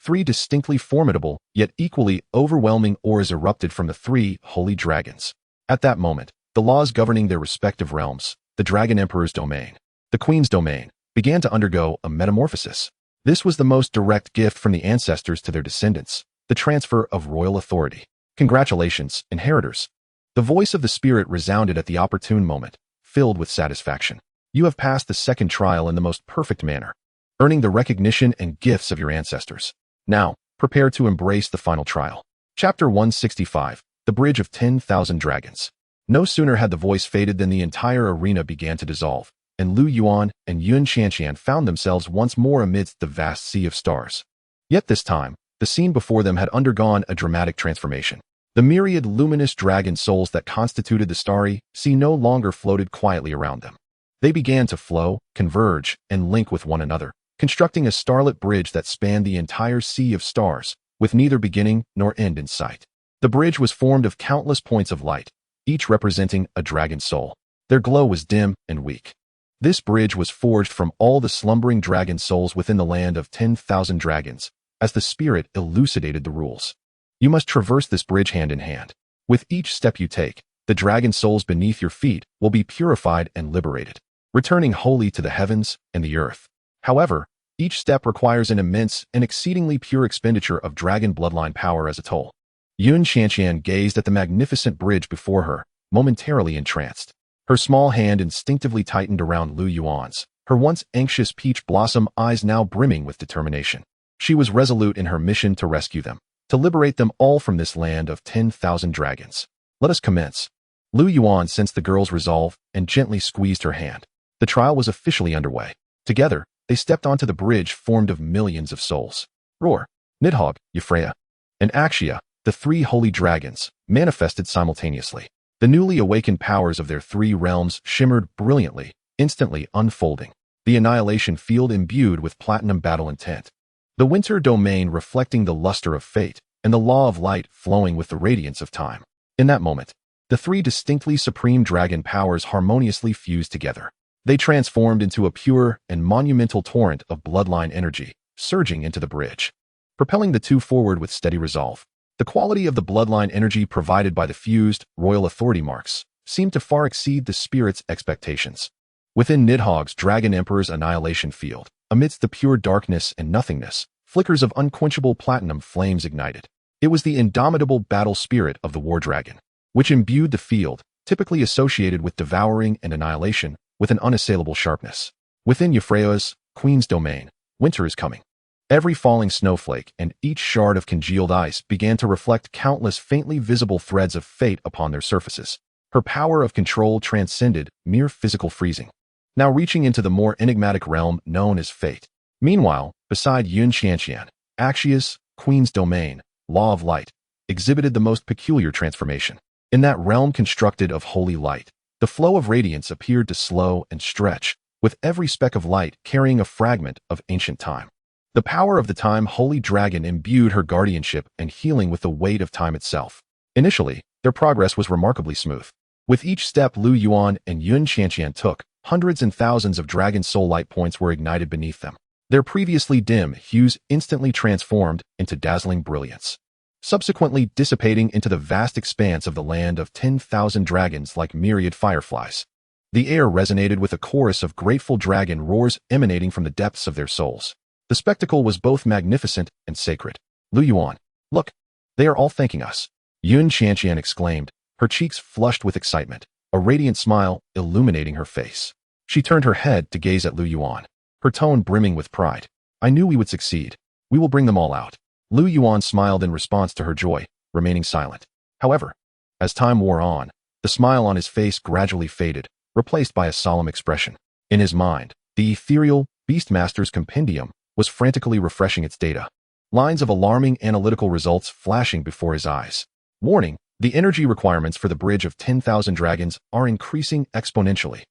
Three distinctly formidable, yet equally overwhelming auras erupted from the three holy dragons. At that moment, the laws governing their respective realms, the Dragon Emperor's domain, the Queen's domain, began to undergo a metamorphosis. This was the most direct gift from the ancestors to their descendants, the transfer of royal authority. Congratulations, inheritors. The voice of the spirit resounded at the opportune moment, filled with satisfaction. You have passed the second trial in the most perfect manner, earning the recognition and gifts of your ancestors. Now, prepare to embrace the final trial. Chapter 165, The Bridge of 10,000 Dragons. No sooner had the voice faded than the entire arena began to dissolve, and Lu Yuan and Yun Xianxian found themselves once more amidst the vast sea of stars. Yet this time, the scene before them had undergone a dramatic transformation. The myriad luminous dragon souls that constituted the starry sea no longer floated quietly around them. They began to flow, converge, and link with one another, constructing a starlit bridge that spanned the entire sea of stars, with neither beginning nor end in sight. The bridge was formed of countless points of light, each representing a dragon soul. Their glow was dim and weak. This bridge was forged from all the slumbering dragon souls within the land of 10,000 dragons, as the spirit elucidated the rules. You must traverse this bridge hand in hand. With each step you take, the dragon souls beneath your feet will be purified and liberated, returning wholly to the heavens and the earth. However, each step requires an immense and exceedingly pure expenditure of dragon bloodline power as a toll. Yun Xianxian gazed at the magnificent bridge before her, momentarily entranced. Her small hand instinctively tightened around Lu Yuan's, her once anxious peach blossom eyes now brimming with determination. She was resolute in her mission to rescue them, to liberate them all from this land of 10,000 dragons. Let us commence. Lu Yuan sensed the girl's resolve and gently squeezed her hand. The trial was officially underway. Together, they stepped onto the bridge formed of millions of souls. Roar, Nidhogg, Euphraea, and Axia, the three holy dragons, manifested simultaneously. The newly awakened powers of their three realms shimmered brilliantly, instantly unfolding. The annihilation field imbued with platinum battle intent. The winter domain reflecting the luster of fate, and the law of light flowing with the radiance of time. In that moment, the three distinctly supreme dragon powers harmoniously fused together. They transformed into a pure and monumental torrent of bloodline energy, surging into the bridge, propelling the two forward with steady resolve. The quality of the bloodline energy provided by the fused, royal authority marks seemed to far exceed the spirit's expectations. Within Nidhogg's Dragon Emperor's annihilation field, amidst the pure darkness and nothingness, flickers of unquenchable platinum flames ignited. It was the indomitable battle spirit of the war dragon, which imbued the field, typically associated with devouring and annihilation, with an unassailable sharpness. Within Euphraea's Queen's domain, winter is coming. Every falling snowflake and each shard of congealed ice began to reflect countless faintly visible threads of fate upon their surfaces. Her power of control transcended mere physical freezing, now reaching into the more enigmatic realm known as fate. Meanwhile, beside Yun Xianxian, Axia's Queen's domain, law of light, exhibited the most peculiar transformation. In that realm constructed of holy light, the flow of radiance appeared to slow and stretch, with every speck of light carrying a fragment of ancient time. The power of the time holy dragon imbued her guardianship and healing with the weight of time itself. Initially, their progress was remarkably smooth. With each step Lu Yuan and Yun Qianqian took, hundreds and thousands of dragon soul light points were ignited beneath them. Their previously dim hues instantly transformed into dazzling brilliance, subsequently dissipating into the vast expanse of the land of 10,000 dragons like myriad fireflies. The air resonated with a chorus of grateful dragon roars emanating from the depths of their souls. The spectacle was both magnificent and sacred. Lu Yuan, look, they are all thanking us. Yun Qianqian exclaimed, her cheeks flushed with excitement, a radiant smile illuminating her face. She turned her head to gaze at Lu Yuan, her tone brimming with pride. I knew we would succeed. We will bring them all out. Lu Yuan smiled in response to her joy, remaining silent. However, as time wore on, the smile on his face gradually faded, replaced by a solemn expression. In his mind, the ethereal Beastmaster's compendium was frantically refreshing its data. Lines of alarming analytical results flashing before his eyes. Warning, the energy requirements for the bridge of 10,000 dragons are increasing exponentially.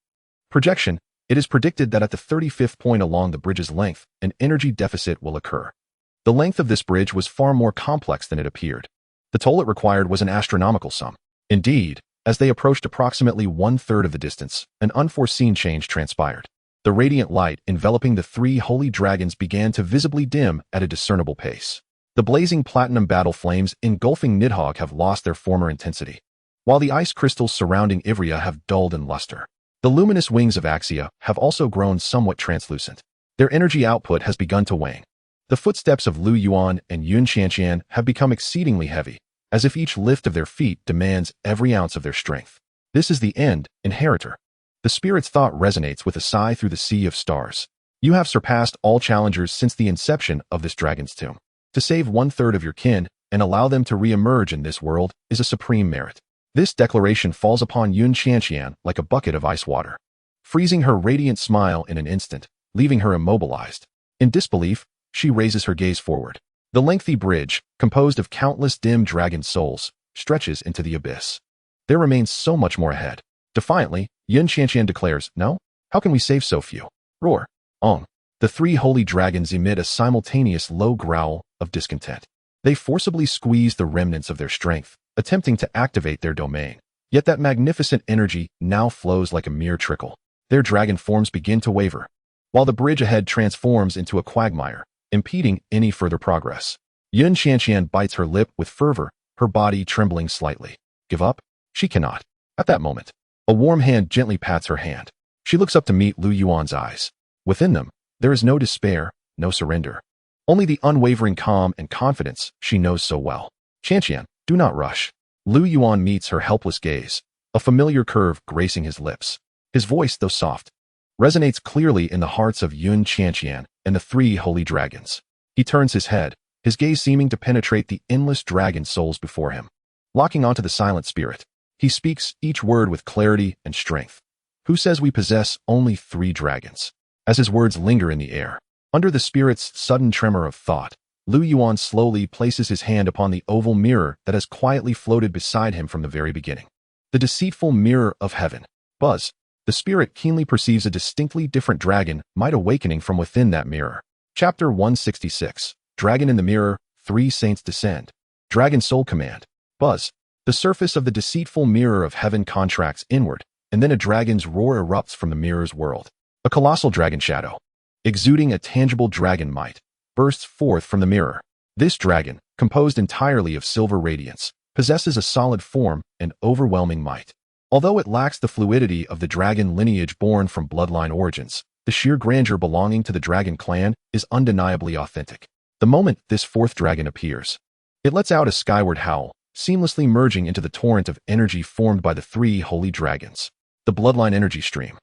Projection, it is predicted that at the 35th point along the bridge's length, an energy deficit will occur. The length of this bridge was far more complex than it appeared. The toll it required was an astronomical sum. Indeed, as they approached approximately one-third of the distance, an unforeseen change transpired. The radiant light enveloping the three holy dragons began to visibly dim at a discernible pace. The blazing platinum battle flames engulfing Nidhogg have lost their former intensity, while the ice crystals surrounding Ivrea have dulled in luster. The luminous wings of Axia have also grown somewhat translucent. Their energy output has begun to wane. The footsteps of Lu Yuan and Yun Qianqian have become exceedingly heavy, as if each lift of their feet demands every ounce of their strength. This is the end, inheritor. The spirit's thought resonates with a sigh through the sea of stars. You have surpassed all challengers since the inception of this dragon's tomb. To save one-third of your kin and allow them to re-emerge in this world is a supreme merit. This declaration falls upon Yun Qianqian like a bucket of ice water, freezing her radiant smile in an instant, leaving her immobilized. In disbelief, she raises her gaze forward. The lengthy bridge, composed of countless dim dragon souls, stretches into the abyss. There remains so much more ahead. Defiantly, Yun Qianqian declares, no? How can we save so few? Roar. Ong. The three holy dragons emit a simultaneous low growl of discontent. They forcibly squeeze the remnants of their strength, attempting to activate their domain. Yet that magnificent energy now flows like a mere trickle. Their dragon forms begin to waver, while the bridge ahead transforms into a quagmire, impeding any further progress. Yun Qianqian bites her lip with fervor, her body trembling slightly. Give up? She cannot. At that moment, a warm hand gently pats her hand. She looks up to meet Lu Yuan's eyes. Within them, there is no despair, no surrender. Only the unwavering calm and confidence she knows so well. Qianqian, do not rush. Lu Yuan meets her helpless gaze, a familiar curve gracing his lips. His voice, though soft, resonates clearly in the hearts of Yun Qianqian and the three holy dragons. He turns his head, his gaze seeming to penetrate the endless dragon souls before him. Locking onto the silent spirit, he speaks each word with clarity and strength. Who says we possess only 3 dragons? As his words linger in the air, under the spirit's sudden tremor of thought, Lu Yuan slowly places his hand upon the oval mirror that has quietly floated beside him from the very beginning. The deceitful mirror of heaven. Buzz. The spirit keenly perceives a distinctly different dragon might awakening from within that mirror. Chapter 166. Dragon in the Mirror, 3 Saints Descend. Dragon Soul Command. Buzz. The surface of the deceitful mirror of heaven contracts inward, and then a dragon's roar erupts from the mirror's world. A colossal dragon shadow, exuding a tangible dragon might, bursts forth from the mirror. This dragon, composed entirely of silver radiance, possesses a solid form and overwhelming might. Although it lacks the fluidity of the dragon lineage born from bloodline origins, the sheer grandeur belonging to the dragon clan is undeniably authentic. The moment this 4th dragon appears, it lets out a skyward howl, seamlessly merging into the torrent of energy formed by the 3 holy dragons. The bloodline energy stream,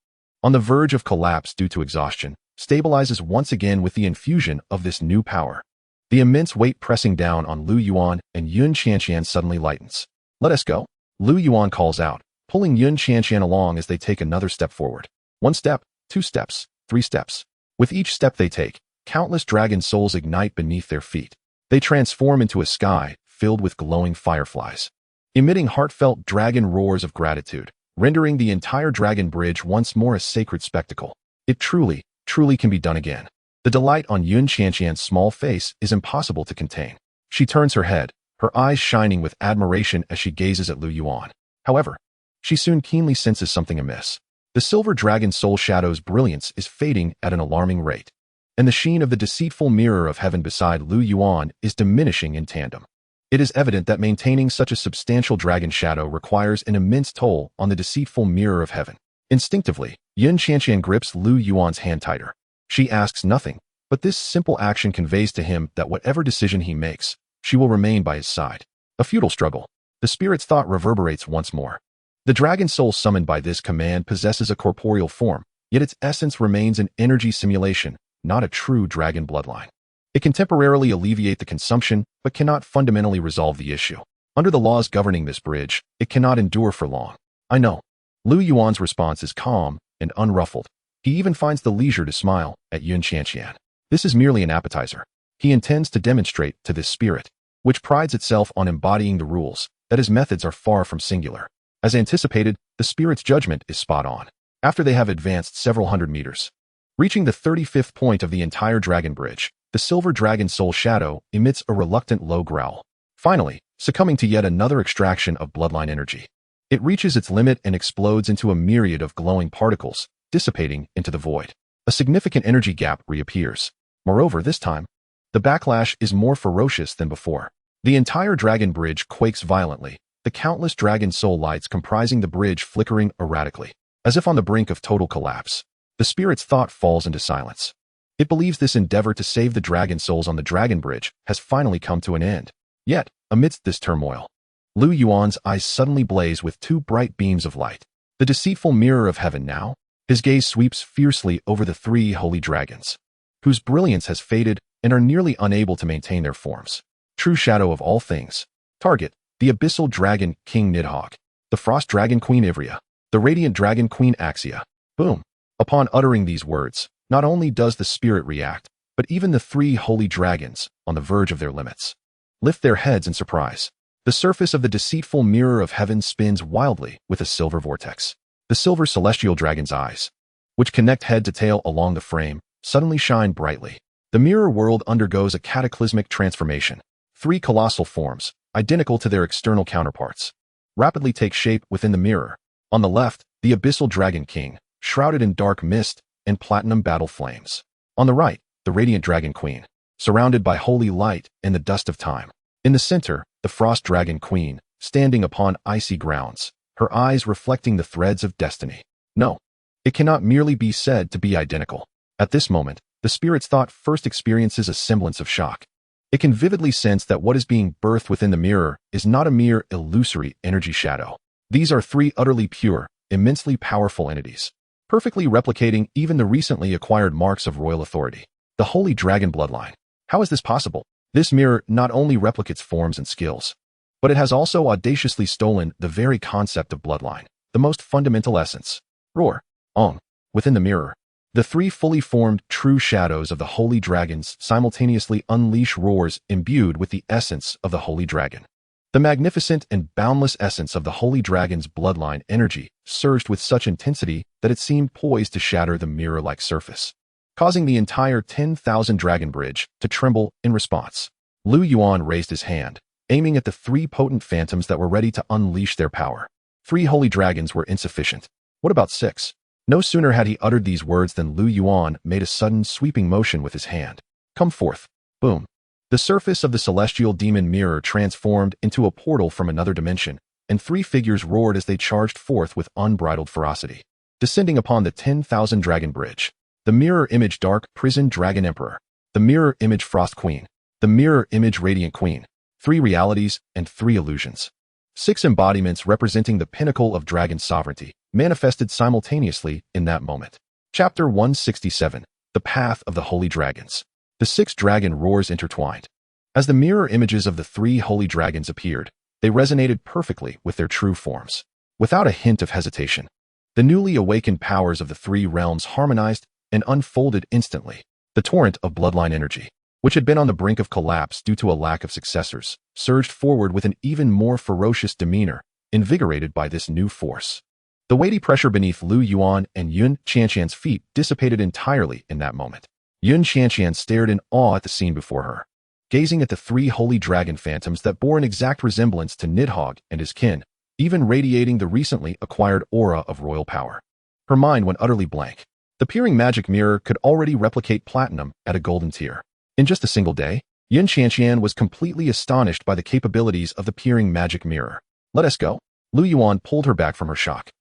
on the verge of collapse due to exhaustion, stabilizes once again with the infusion of this new power. The immense weight pressing down on Lu Yuan and Yun Qianqian suddenly lightens. Let us go. Lu Yuan calls out, pulling Yun Qianqian along as they take another step forward. 1 step, 2 steps, 3 steps. With each step they take, countless dragon souls ignite beneath their feet. They transform into a sky filled with glowing fireflies, emitting heartfelt dragon roars of gratitude, rendering the entire dragon bridge once more a sacred spectacle. It truly, truly can be done again. The delight on Yun Qianqian's small face is impossible to contain. She turns her head, her eyes shining with admiration as she gazes at Lu Yuan. However, she soon keenly senses something amiss. The silver dragon soul shadow's brilliance is fading at an alarming rate, and the sheen of the deceitful mirror of heaven beside Lu Yuan is diminishing in tandem. It is evident that maintaining such a substantial dragon shadow requires an immense toll on the deceitful mirror of heaven. Instinctively, Yun Qianqian grips Lu Yuan's hand tighter. She asks nothing, but this simple action conveys to him that whatever decision he makes, she will remain by his side. A futile struggle. The spirit's thought reverberates once more. The dragon soul summoned by this command possesses a corporeal form, yet its essence remains an energy simulation, not a true dragon bloodline. It can temporarily alleviate the consumption, but cannot fundamentally resolve the issue. Under the laws governing this bridge, it cannot endure for long. I know. Lu Yuan's response is calm and unruffled. He even finds the leisure to smile at Yun Qianqian. This is merely an appetizer. He intends to demonstrate to this spirit, which prides itself on embodying the rules, that his methods are far from singular. As anticipated, the spirit's judgment is spot on. After they have advanced several hundred meters, reaching the 35th point of the entire dragon bridge, the silver dragon soul shadow emits a reluctant low growl. Finally, succumbing to yet another extraction of bloodline energy, it reaches its limit and explodes into a myriad of glowing particles, dissipating into the void. A significant energy gap reappears. Moreover, this time, the backlash is more ferocious than before. The entire dragon bridge quakes violently, the countless dragon soul lights comprising the bridge flickering erratically, as if on the brink of total collapse. The spirit's thought falls into silence. It believes this endeavor to save the dragon souls on the dragon bridge has finally come to an end. Yet, amidst this turmoil, Lu Yuan's eyes suddenly blaze with two bright beams of light. The deceitful mirror of heaven now. His gaze sweeps fiercely over the three holy dragons, whose brilliance has faded and are nearly unable to maintain their forms. True shadow of all things. Target, the abyssal dragon King Nidhogg, the frost dragon Queen Ivrea, the radiant dragon Queen Axia. Boom. Upon uttering these words, not only does the spirit react, but even the three holy dragons, on the verge of their limits, lift their heads in surprise. The surface of the deceitful mirror of heaven spins wildly with a silver vortex. The silver celestial dragon's eyes, which connect head to tail along the frame, suddenly shine brightly. The mirror world undergoes a cataclysmic transformation. Three colossal forms, identical to their external counterparts, rapidly take shape within the mirror. On the left, the abyssal dragon king, shrouded in dark mist and platinum battle flames. On the right, the radiant dragon queen, surrounded by holy light and the dust of time. In the center, the frost dragon queen, standing upon icy grounds, her eyes reflecting the threads of destiny. No, it cannot merely be said to be identical. At this moment, the spirit's thought first experiences a semblance of shock. It can vividly sense that what is being birthed within the mirror is not a mere illusory energy shadow. These are three utterly pure, immensely powerful entities, perfectly replicating even the recently acquired marks of royal authority. The holy dragon bloodline. How is this possible? This mirror not only replicates forms and skills, but it has also audaciously stolen the very concept of bloodline, the most fundamental essence. Roar. On. Within the mirror, the three fully formed true shadows of the holy dragons simultaneously unleash roars imbued with the essence of the holy dragon. The magnificent and boundless essence of the holy dragon's bloodline energy surged with such intensity that it seemed poised to shatter the mirror-like surface, causing the entire 10,000 dragon bridge to tremble in response. Lu Yuan raised his hand, aiming at the three potent phantoms that were ready to unleash their power. 3 holy dragons were insufficient. What about 6? No sooner had he uttered these words than Lu Yuan made a sudden sweeping motion with his hand. Come forth. Boom. The surface of the celestial demon mirror transformed into a portal from another dimension, and 3 figures roared as they charged forth with unbridled ferocity. Descending upon the 10,000 dragon bridge, the mirror image dark prison dragon emperor, the mirror image frost queen, the mirror image radiant queen. 3 realities and 3 illusions. 6 embodiments representing the pinnacle of dragon sovereignty, manifested simultaneously in that moment. Chapter 167. The Path of the Holy Dragons. The 6 dragon roars intertwined. As the mirror images of the 3 holy dragons appeared, they resonated perfectly with their true forms. Without a hint of hesitation, the newly awakened powers of the 3 realms harmonized and unfolded instantly. The torrent of bloodline energy, which had been on the brink of collapse due to a lack of successors, surged forward with an even more ferocious demeanor, invigorated by this new force. The weighty pressure beneath Lu Yuan and Yun Qianqian's feet dissipated entirely in that moment. Yun Qianqian stared in awe at the scene before her, gazing at the three holy dragon phantoms that bore an exact resemblance to Nidhogg and his kin, even radiating the recently acquired aura of royal power. Her mind went utterly blank. The peering magic mirror could already replicate platinum at a golden tier. In just a single day, Yun Qianqian was completely astonished by the capabilities of the peering magic mirror. Let us go. Lu Yuan pulled her back from her shock.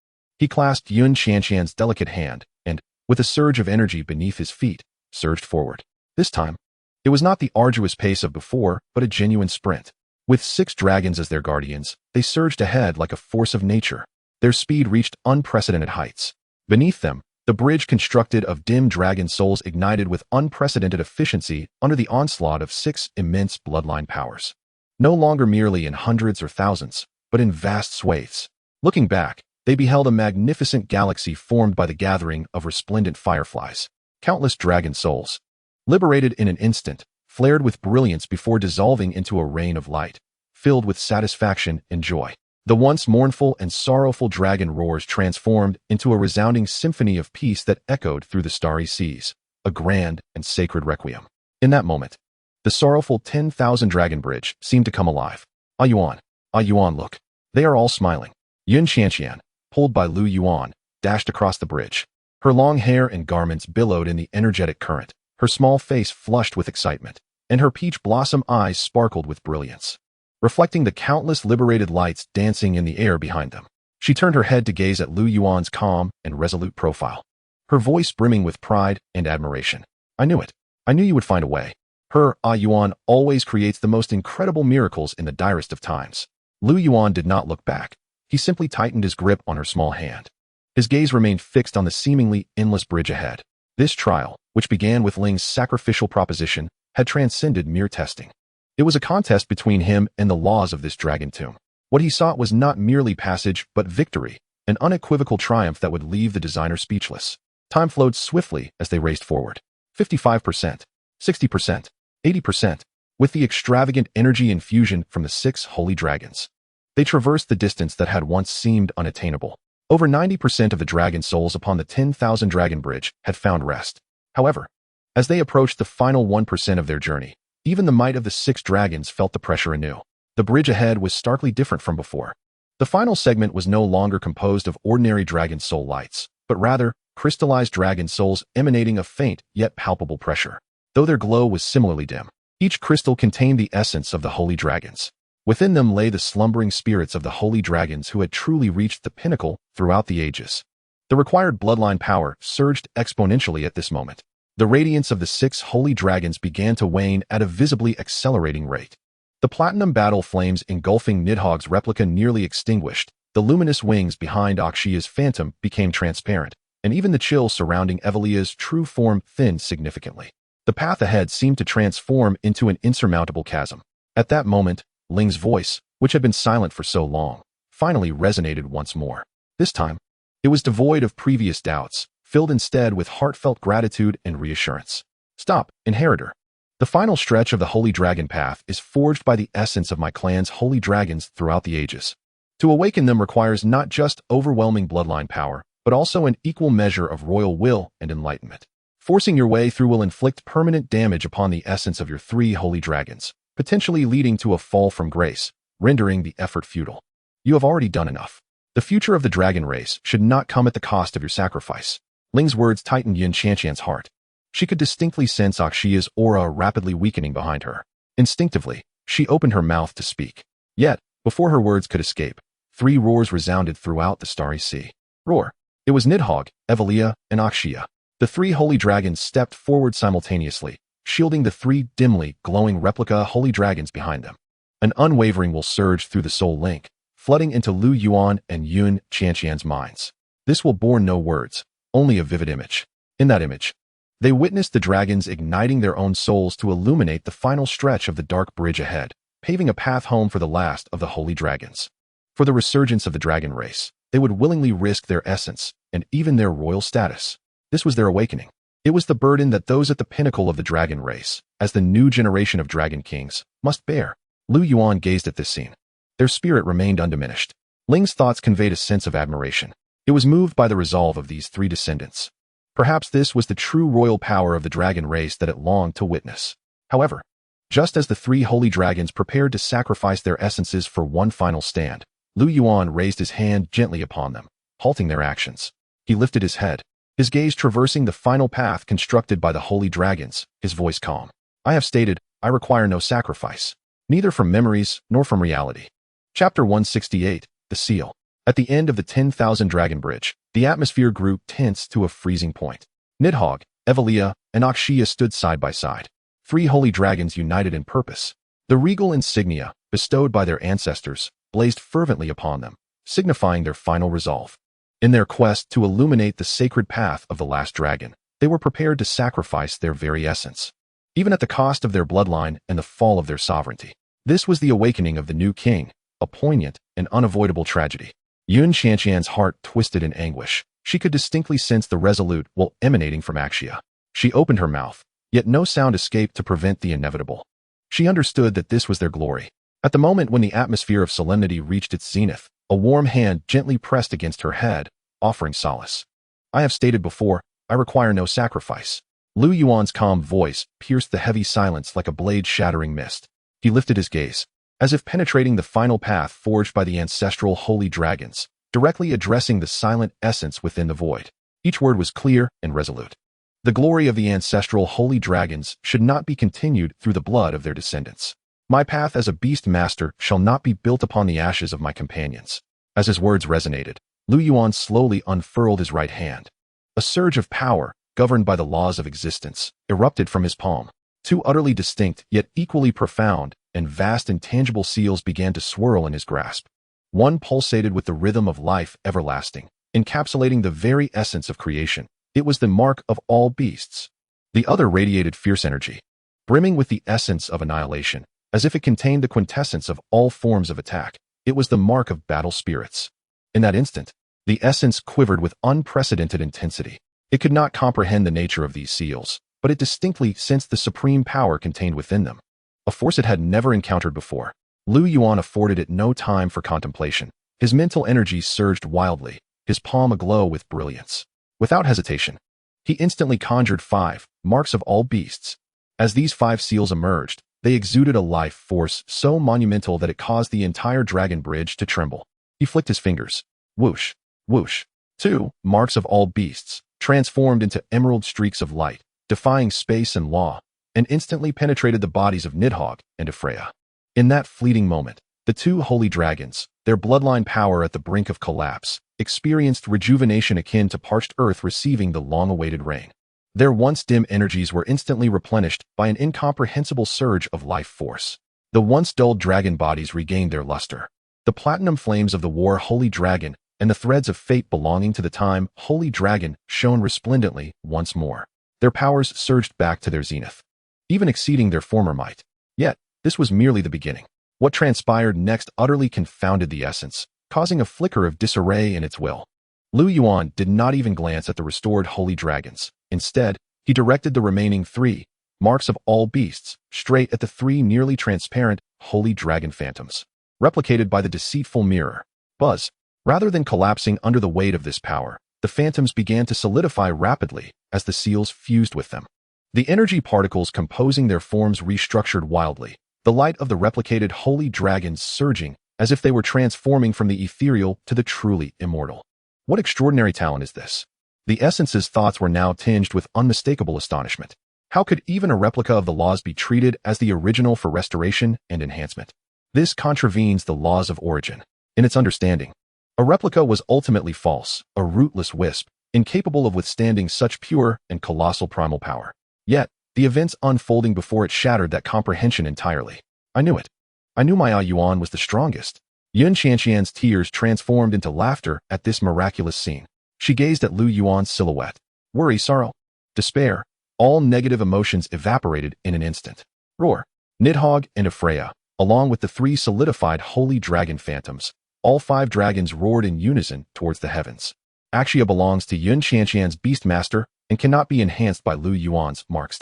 He clasped Yun Qianqian's delicate hand and, with a surge of energy beneath his feet, surged forward. This time, it was not the arduous pace of before, but a genuine sprint. With 6 dragons as their guardians, they surged ahead like a force of nature. Their speed reached unprecedented heights. Beneath them, the bridge constructed of dim dragon souls ignited with unprecedented efficiency under the onslaught of 6 immense bloodline powers. No longer merely in hundreds or thousands, but in vast swathes. Looking back, they beheld a magnificent galaxy formed by the gathering of resplendent fireflies. Countless dragon souls, liberated in an instant, flared with brilliance before dissolving into a rain of light, filled with satisfaction and joy. The once mournful and sorrowful dragon roars transformed into a resounding symphony of peace that echoed through the starry seas, a grand and sacred requiem. In that moment, the sorrowful 10,000 dragon bridge seemed to come alive. Ah Yuan, look. They are all smiling. Yun Qianqian, pulled by Lu Yuan, dashed across the bridge. Her long hair and garments billowed in the energetic current, her small face flushed with excitement, and her peach blossom eyes sparkled with brilliance, reflecting the countless liberated lights dancing in the air behind them. She turned her head to gaze at Lu Yuan's calm and resolute profile, her voice brimming with pride and admiration. I knew it. I knew you would find a way. Her, Ah Yuan, always creates the most incredible miracles in the direst of times. Lu Yuan did not look back. He simply tightened his grip on her small hand. His gaze remained fixed on the seemingly endless bridge ahead. This trial, which began with Ling's sacrificial proposition, had transcended mere testing. It was a contest between him and the laws of this dragon tomb. What he sought was not merely passage, but victory, an unequivocal triumph that would leave the designer speechless. Time flowed swiftly as they raced forward. 55%, 60%, 80%, with the extravagant energy infusion from the 6 holy dragons. They traversed the distance that had once seemed unattainable. Over 90% of the dragon souls upon the 10,000 dragon bridge had found rest. However, as they approached the final 1% of their journey, even the might of the 6 dragons felt the pressure anew. The bridge ahead was starkly different from before. The final segment was no longer composed of ordinary dragon soul lights, but rather crystallized dragon souls emanating a faint yet palpable pressure. Though their glow was similarly dim, each crystal contained the essence of the holy dragons. Within them lay the slumbering spirits of the holy dragons who had truly reached the pinnacle throughout the ages. The required bloodline power surged exponentially at this moment. The radiance of the 6 holy dragons began to wane at a visibly accelerating rate. The platinum battle flames engulfing Nidhogg's replica nearly extinguished, the luminous wings behind Akshiya's phantom became transparent, and even the chill surrounding Evelia's true form thinned significantly. The path ahead seemed to transform into an insurmountable chasm. At that moment, Ling's voice, which had been silent for so long, finally resonated once more. This time, it was devoid of previous doubts, filled instead with heartfelt gratitude and reassurance. Stop, inheritor. The final stretch of the Holy Dragon Path is forged by the essence of my clan's holy dragons throughout the ages. To awaken them requires not just overwhelming bloodline power, but also an equal measure of royal will and enlightenment. Forcing your way through will inflict permanent damage upon the essence of your 3 holy dragons, potentially leading to a fall from grace, rendering the effort futile. You have already done enough. The future of the dragon race should not come at the cost of your sacrifice. Ling's words tightened Yun Qianqian's heart. She could distinctly sense Akshiya's aura rapidly weakening behind her. Instinctively, she opened her mouth to speak. Yet, before her words could escape, 3 roars resounded throughout the starry sea. Roar. It was Nidhogg, Evelia, and Akshiya. The 3 holy dragons stepped forward simultaneously, shielding the 3 dimly glowing replica holy dragons behind them. An unwavering will surged through the soul link, flooding into Lu Yuan and Yun Qianqian's minds. This will bore no words, only a vivid image. In that image, they witnessed the dragons igniting their own souls to illuminate the final stretch of the dark bridge ahead, paving a path home for the last of the holy dragons. For the resurgence of the dragon race, they would willingly risk their essence and even their royal status. This was their awakening. It was the burden that those at the pinnacle of the dragon race, as the new generation of dragon kings, must bear. Lu Yuan gazed at this scene. Their spirit remained undiminished. Ling's thoughts conveyed a sense of admiration. It was moved by the resolve of these three descendants. Perhaps this was the true royal power of the dragon race that it longed to witness. However, just as the three holy dragons prepared to sacrifice their essences for one final stand, Lu Yuan raised his hand gently upon them, halting their actions. He lifted his head, his gaze traversing the final path constructed by the holy dragons, his voice calm. I have stated, I require no sacrifice, neither from memories nor from reality. Chapter 168, The Seal. At the end of the 10,000 Dragon Bridge, the atmosphere grew tense to a freezing point. Nidhogg, Evelia, and Akshia stood side by side. Three holy dragons united in purpose. The regal insignia, bestowed by their ancestors, blazed fervently upon them, signifying their final resolve. In their quest to illuminate the sacred path of the last dragon, they were prepared to sacrifice their very essence, even at the cost of their bloodline and the fall of their sovereignty. This was the awakening of the new king, a poignant and unavoidable tragedy. Yun Qianqian's heart twisted in anguish. She could distinctly sense the resolute will emanating from Akshia. She opened her mouth, yet no sound escaped to prevent the inevitable. She understood that this was their glory. At the moment when the atmosphere of solemnity reached its zenith, a warm hand gently pressed against her head, offering solace. I have stated before, I require no sacrifice. Lu Yuan's calm voice pierced the heavy silence like a blade shattering mist. He lifted his gaze, as if penetrating the final path forged by the ancestral holy dragons, directly addressing the silent essence within the void. Each word was clear and resolute. The glory of the ancestral holy dragons should not be continued through the blood of their descendants. My path as a beast master shall not be built upon the ashes of my companions. As his words resonated, Lu Yuan slowly unfurled his right hand. A surge of power, governed by the laws of existence, erupted from his palm. Two utterly distinct, yet equally profound, and vast intangible seals began to swirl in his grasp. One pulsated with the rhythm of life everlasting, encapsulating the very essence of creation. It was the mark of all beasts. The other radiated fierce energy, brimming with the essence of annihilation, as if it contained the quintessence of all forms of attack. It was the mark of battle spirits. In that instant, the essence quivered with unprecedented intensity. It could not comprehend the nature of these seals, but it distinctly sensed the supreme power contained within them, a force it had never encountered before. Lu Yuan afforded it no time for contemplation. His mental energy surged wildly, his palm aglow with brilliance. Without hesitation, he instantly conjured 5 marks of all beasts. As these 5 seals emerged, they exuded a life force so monumental that it caused the entire dragon bridge to tremble. He flicked his fingers. Whoosh, whoosh. 2 marks of all beasts, transformed into emerald streaks of light, defying space and law, and instantly penetrated the bodies of Nidhogg and Ephraia. In that fleeting moment, the 2 holy dragons, their bloodline power at the brink of collapse, experienced rejuvenation akin to parched earth receiving the long-awaited rain. Their once dim energies were instantly replenished by an incomprehensible surge of life force. The once dulled dragon bodies regained their luster. The platinum flames of the war holy dragon and the threads of fate belonging to the time holy dragon shone resplendently once more. Their powers surged back to their zenith, even exceeding their former might. Yet, this was merely the beginning. What transpired next utterly confounded the essence, causing a flicker of disarray in its will. Lu Yuan did not even glance at the restored holy dragons. Instead, he directed the remaining 3 marks of all beasts straight at the 3 nearly transparent holy dragon phantoms, replicated by the deceitful mirror. Buzz. Rather than collapsing under the weight of this power, the phantoms began to solidify rapidly as the seals fused with them. The energy particles composing their forms restructured wildly, the light of the replicated holy dragons surging as if they were transforming from the ethereal to the truly immortal. What extraordinary talent is this? The essence's thoughts were now tinged with unmistakable astonishment. How could even a replica of the laws be treated as the original for restoration and enhancement? This contravenes the laws of origin. In its understanding, a replica was ultimately false, a rootless wisp, incapable of withstanding such pure and colossal primal power. Yet, the events unfolding before it shattered that comprehension entirely. I knew it. I knew my Yuan was the strongest. Yun Qianqian's tears transformed into laughter at this miraculous scene. She gazed at Lu Yuan's silhouette. Worry, sorrow, despair, all negative emotions evaporated in an instant. Roar. Nidhogg and Ephraia, along with the 3 solidified holy dragon phantoms, all 5 dragons roared in unison towards the heavens. Akshia belongs to Yun Qianqian's beast master, and cannot be enhanced by Lu Yuan's marks.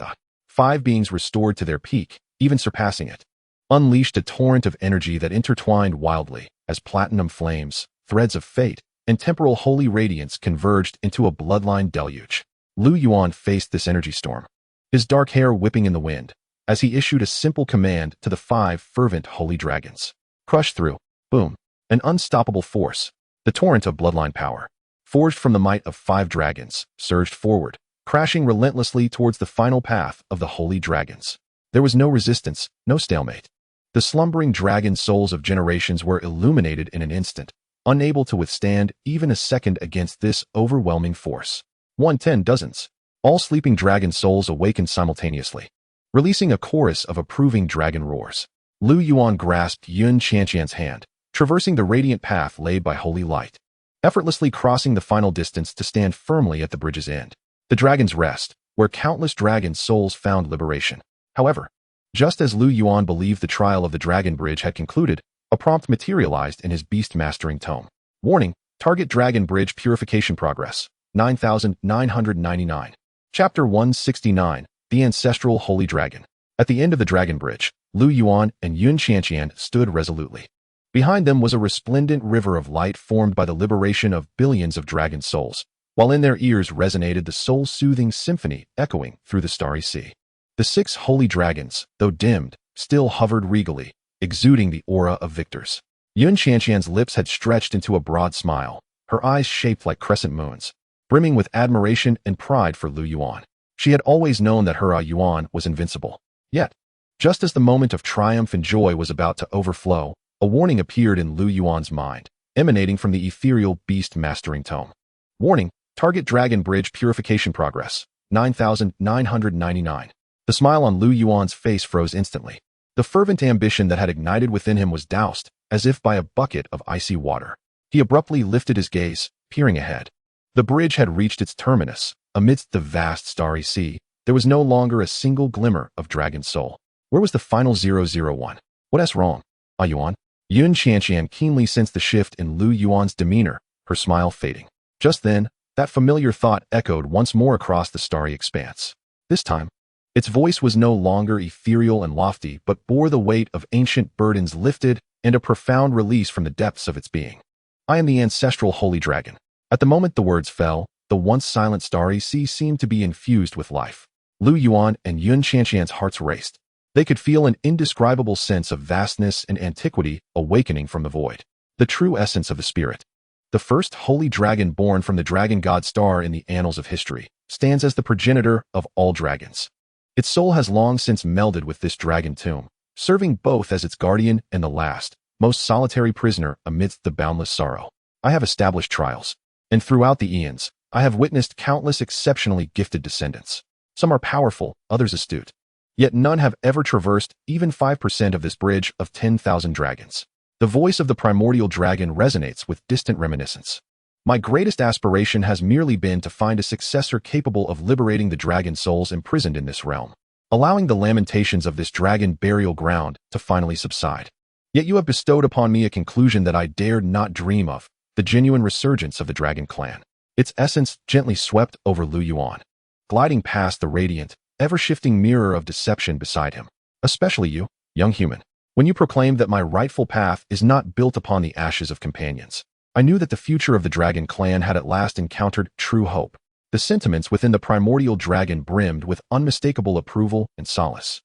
5 beings restored to their peak, even surpassing it, unleashed a torrent of energy that intertwined wildly as platinum flames, threads of fate, and temporal holy radiance converged into a bloodline deluge. Lu Yuan faced this energy storm, his dark hair whipping in the wind, as he issued a simple command to the 5 fervent holy dragons. Crush through, boom, an unstoppable force, the torrent of bloodline power, forged from the might of 5 dragons, surged forward, crashing relentlessly towards the final path of the holy dragons. There was no resistance, no stalemate. The slumbering dragon souls of generations were illuminated in an instant, unable to withstand even a second against this overwhelming force. 110 dozens. All sleeping dragon souls awakened simultaneously, releasing a chorus of approving dragon roars. Lu Yuan grasped Yun Qianqian's hand, traversing the radiant path laid by holy light, effortlessly crossing the final distance to stand firmly at the bridge's end, the dragon's rest, where countless dragon souls found liberation. However, just as Lu Yuan believed the trial of the dragon bridge had concluded, a prompt materialized in his beast mastering tome. Warning, target dragon bridge purification progress, 9,999. Chapter 169, The Ancestral Holy Dragon. At the end of the dragon bridge, Lu Yuan and Yun Qianqian stood resolutely. Behind them was a resplendent river of light formed by the liberation of billions of dragon souls, while in their ears resonated the soul-soothing symphony echoing through the starry sea. The 6 holy dragons, though dimmed, still hovered regally, exuding the aura of victors. Yun Qianqian's lips had stretched into a broad smile, her eyes shaped like crescent moons, brimming with admiration and pride for Lu Yuan. She had always known that her Yuan was invincible. Yet, just as the moment of triumph and joy was about to overflow, a warning appeared in Lu Yuan's mind, emanating from the ethereal beast mastering tome. Warning, target dragon bridge purification progress, 9,999. The smile on Lu Yuan's face froze instantly. The fervent ambition that had ignited within him was doused, as if by a bucket of icy water. He abruptly lifted his gaze, peering ahead. The bridge had reached its terminus. Amidst the vast starry sea, there was no longer a single glimmer of dragon soul. Where was the final 001? What's wrong? Yuan? Yun Qianqian keenly sensed the shift in Lu Yuan's demeanor, her smile fading. Just then, that familiar thought echoed once more across the starry expanse. This time, its voice was no longer ethereal and lofty, but bore the weight of ancient burdens lifted and a profound release from the depths of its being. I am the ancestral holy dragon. At the moment the words fell, the once silent starry sea seemed to be infused with life. Lu Yuan and Yun Qianqian's hearts raced. They could feel an indescribable sense of vastness and antiquity awakening from the void. The true essence of the spirit. The first holy dragon born from the dragon god star in the annals of history stands as the progenitor of all dragons. Its soul has long since melded with this dragon tomb, serving both as its guardian and the last, most solitary prisoner amidst the boundless sorrow. I have established trials, and throughout the eons, I have witnessed countless exceptionally gifted descendants. Some are powerful, others astute. Yet none have ever traversed even 5% of this bridge of 10,000 dragons. The voice of the primordial dragon resonates with distant reminiscence. My greatest aspiration has merely been to find a successor capable of liberating the dragon souls imprisoned in this realm, allowing the lamentations of this dragon burial ground to finally subside. Yet you have bestowed upon me a conclusion that I dared not dream of, the genuine resurgence of the dragon clan. Its essence gently swept over Lu Yuan, gliding past the radiant, ever-shifting mirror of deception beside him. Especially you, young human. When you proclaimed that my rightful path is not built upon the ashes of companions, I knew that the future of the dragon clan had at last encountered true hope. The sentiments within the primordial dragon brimmed with unmistakable approval and solace.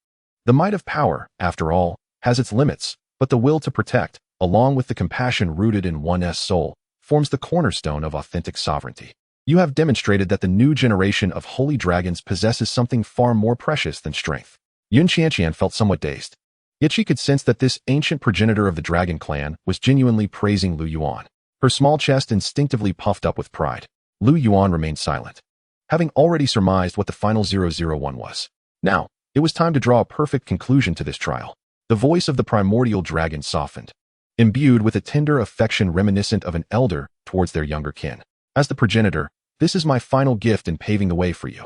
The might of power, after all, has its limits, but the will to protect, along with the compassion rooted in one's soul, forms the cornerstone of authentic sovereignty. You have demonstrated that the new generation of holy dragons possesses something far more precious than strength. Yun Qianqian felt somewhat dazed. Yet she could sense that this ancient progenitor of the dragon clan was genuinely praising Lu Yuan. Her small chest instinctively puffed up with pride. Lu Yuan remained silent, having already surmised what the final 001 was. Now, it was time to draw a perfect conclusion to this trial. The voice of the primordial dragon softened, imbued with a tender affection reminiscent of an elder towards their younger kin. As the progenitor, this is my final gift in paving the way for you.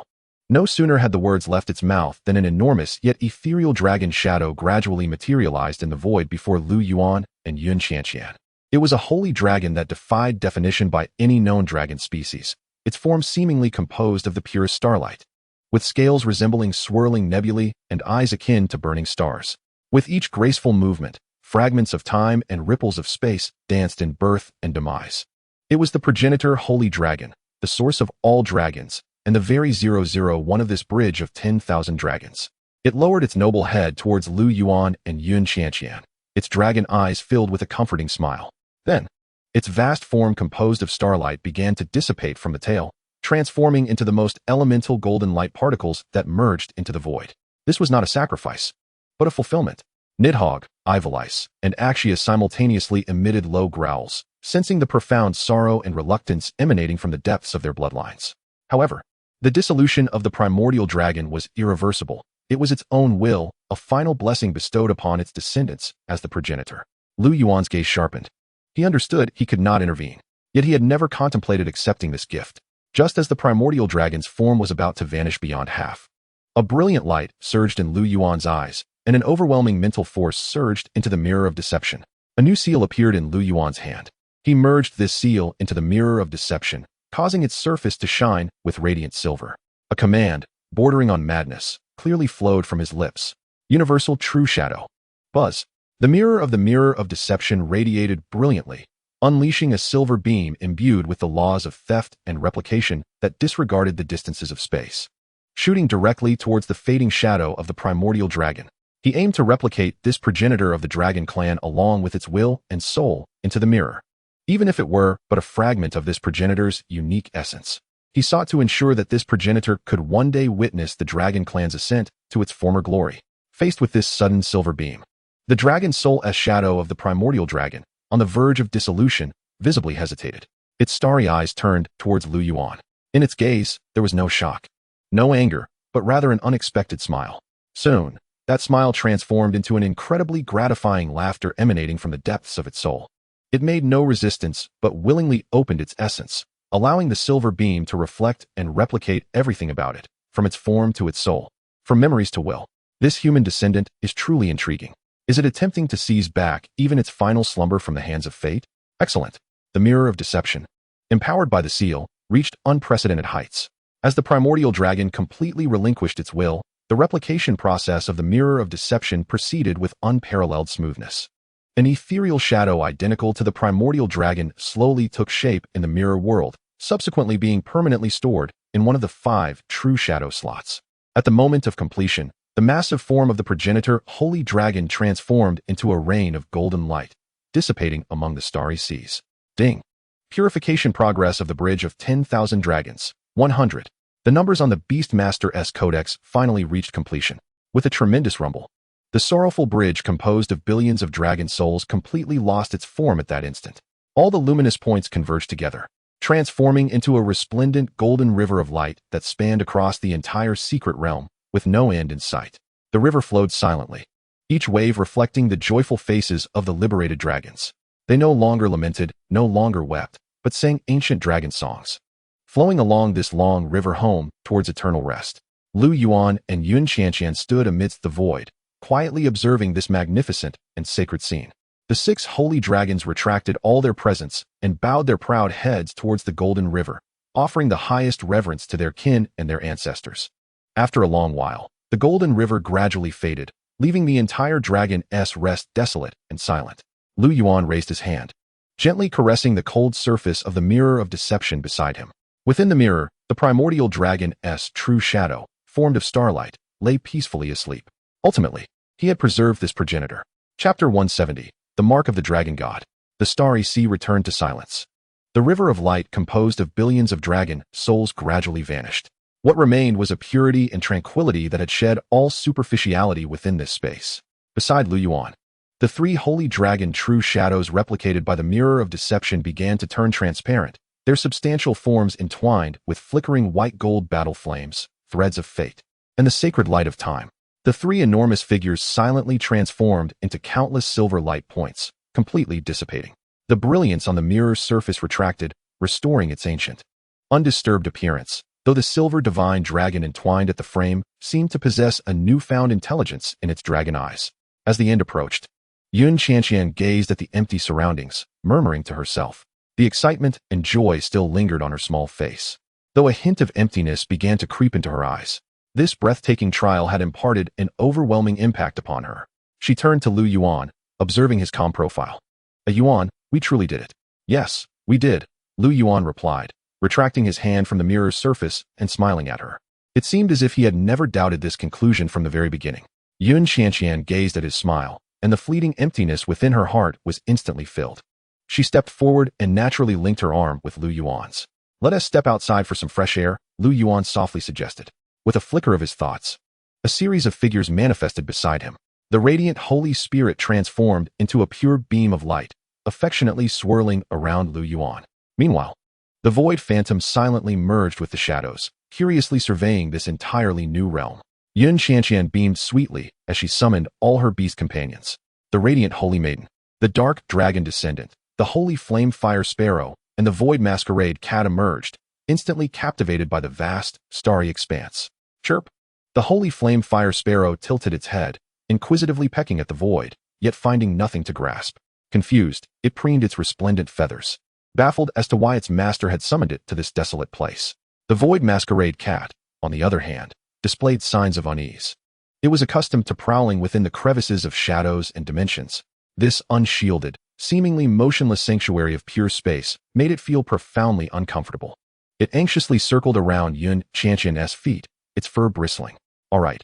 No sooner had the words left its mouth than an enormous yet ethereal dragon shadow gradually materialized in the void before Lu Yuan and Yun Qianqian. It was a holy dragon that defied definition by any known dragon species, its form seemingly composed of the purest starlight, with scales resembling swirling nebulae and eyes akin to burning stars. With each graceful movement, fragments of time and ripples of space danced in birth and demise. It was the progenitor holy dragon, the source of all dragons, and the very 001 of this bridge of 10,000 dragons. It lowered its noble head towards Lu Yuan and Yun Qianqian, its dragon eyes filled with a comforting smile. Then, its vast form composed of starlight began to dissipate from the tail, transforming into the most elemental golden light particles that merged into the void. This was not a sacrifice, but a fulfillment. Nidhogg, Ivalice, and Axia simultaneously emitted low growls, sensing the profound sorrow and reluctance emanating from the depths of their bloodlines. However, the dissolution of the primordial dragon was irreversible. It was its own will, a final blessing bestowed upon its descendants as the progenitor. Lu Yuan's gaze sharpened. He understood he could not intervene, yet he had never contemplated accepting this gift. Just as the primordial dragon's form was about to vanish beyond half, a brilliant light surged in Lu Yuan's eyes, and an overwhelming mental force surged into the mirror of deception. A new seal appeared in Lu Yuan's hand. He merged this seal into the mirror of deception, causing its surface to shine with radiant silver. A command, bordering on madness, clearly flowed from his lips. Universal True Shadow. Buzz. The mirror of deception radiated brilliantly, unleashing a silver beam imbued with the laws of theft and replication that disregarded the distances of space. Shooting directly towards the fading shadow of the primordial dragon, he aimed to replicate this progenitor of the dragon clan along with its will and soul into the mirror, even if it were but a fragment of this progenitor's unique essence. He sought to ensure that this progenitor could one day witness the dragon clan's ascent to its former glory. Faced with this sudden silver beam, the dragon soul as shadow of the primordial dragon, on the verge of dissolution, visibly hesitated. Its starry eyes turned towards Lu Yuan. In its gaze, there was no shock, no anger, but rather an unexpected smile. Soon, that smile transformed into an incredibly gratifying laughter emanating from the depths of its soul. It made no resistance, but willingly opened its essence, allowing the silver beam to reflect and replicate everything about it, from its form to its soul, from memories to will. This human descendant is truly intriguing. Is it attempting to seize back even its final slumber from the hands of fate? Excellent. The mirror of deception, empowered by the seal, reached unprecedented heights. As the primordial dragon completely relinquished its will, the replication process of the mirror of deception proceeded with unparalleled smoothness. An ethereal shadow identical to the primordial dragon slowly took shape in the mirror world, subsequently being permanently stored in one of the 5 true shadow slots. At the moment of completion, the massive form of the progenitor holy dragon transformed into a rain of golden light, dissipating among the starry seas. Ding! Purification progress of the bridge of 10,000 dragons. 100. The numbers on the Beastmaster's Codex finally reached completion. With a tremendous rumble, the sorrowful bridge composed of billions of dragon souls completely lost its form at that instant. All the luminous points converged together, transforming into a resplendent golden river of light that spanned across the entire secret realm, with no end in sight. The river flowed silently, each wave reflecting the joyful faces of the liberated dragons. They no longer lamented, no longer wept, but sang ancient dragon songs. Flowing along this long river home towards eternal rest, Lu Yuan and Yun Qianqian stood amidst the void, quietly observing this magnificent and sacred scene. The 6 holy dragons retracted all their presence and bowed their proud heads towards the golden river, offering the highest reverence to their kin and their ancestors. After a long while, the golden river gradually faded, leaving the entire dragon's rest desolate and silent. Lu Yuan raised his hand, gently caressing the cold surface of the mirror of deception beside him. Within the mirror, the primordial dragon's true shadow, formed of starlight, lay peacefully asleep. Ultimately, he had preserved this progenitor. Chapter 170. The Mark of the Dragon God. The starry sea returned to silence. The river of light composed of billions of dragon souls gradually vanished. What remained was a purity and tranquility that had shed all superficiality within this space. Beside Lu Yuan, the 3 holy dragon true shadows replicated by the mirror of deception began to turn transparent, their substantial forms entwined with flickering white gold battle flames, threads of fate, and the sacred light of time. The 3 enormous figures silently transformed into countless silver light points, completely dissipating. The brilliance on the mirror's surface retracted, restoring its ancient, undisturbed appearance, though the silver divine dragon entwined at the frame seemed to possess a newfound intelligence in its dragon eyes. As the end approached, Yun Qianqian gazed at the empty surroundings, murmuring to herself. The excitement and joy still lingered on her small face. though a hint of emptiness began to creep into her eyes. This breathtaking trial had imparted an overwhelming impact upon her. She turned to Lu Yuan, observing his calm profile. Yuan, we truly did it. Yes, we did, Lu Yuan replied, retracting his hand from the mirror's surface and smiling at her. It seemed as if he had never doubted this conclusion from the very beginning. Yun Qianqian gazed at his smile, and the fleeting emptiness within her heart was instantly filled. She stepped forward and naturally linked her arm with Lu Yuan's. Let us step outside for some fresh air, Lu Yuan softly suggested. With a flicker of his thoughts, a series of figures manifested beside him. The radiant Holy Spirit transformed into a pure beam of light, affectionately swirling around Lu Yuan. Meanwhile, the Void Phantom silently merged with the shadows, curiously surveying this entirely new realm. Yun Qianqian beamed sweetly as she summoned all her beast companions. The Radiant Holy Maiden, the Dark Dragon Descendant, the Holy Flame Fire Sparrow, and the Void Masquerade Cat emerged, instantly captivated by the vast, starry expanse. Chirp! The Holy Flame Fire Sparrow tilted its head, inquisitively pecking at the void, yet finding nothing to grasp. Confused, it preened its resplendent feathers, baffled as to why its master had summoned it to this desolate place. The Void Masquerade Cat, on the other hand, displayed signs of unease. It was accustomed to prowling within the crevices of shadows and dimensions. This unshielded, seemingly motionless sanctuary of pure space made it feel profoundly uncomfortable. It anxiously circled around Yun Qianqian's feet, its fur bristling. All right,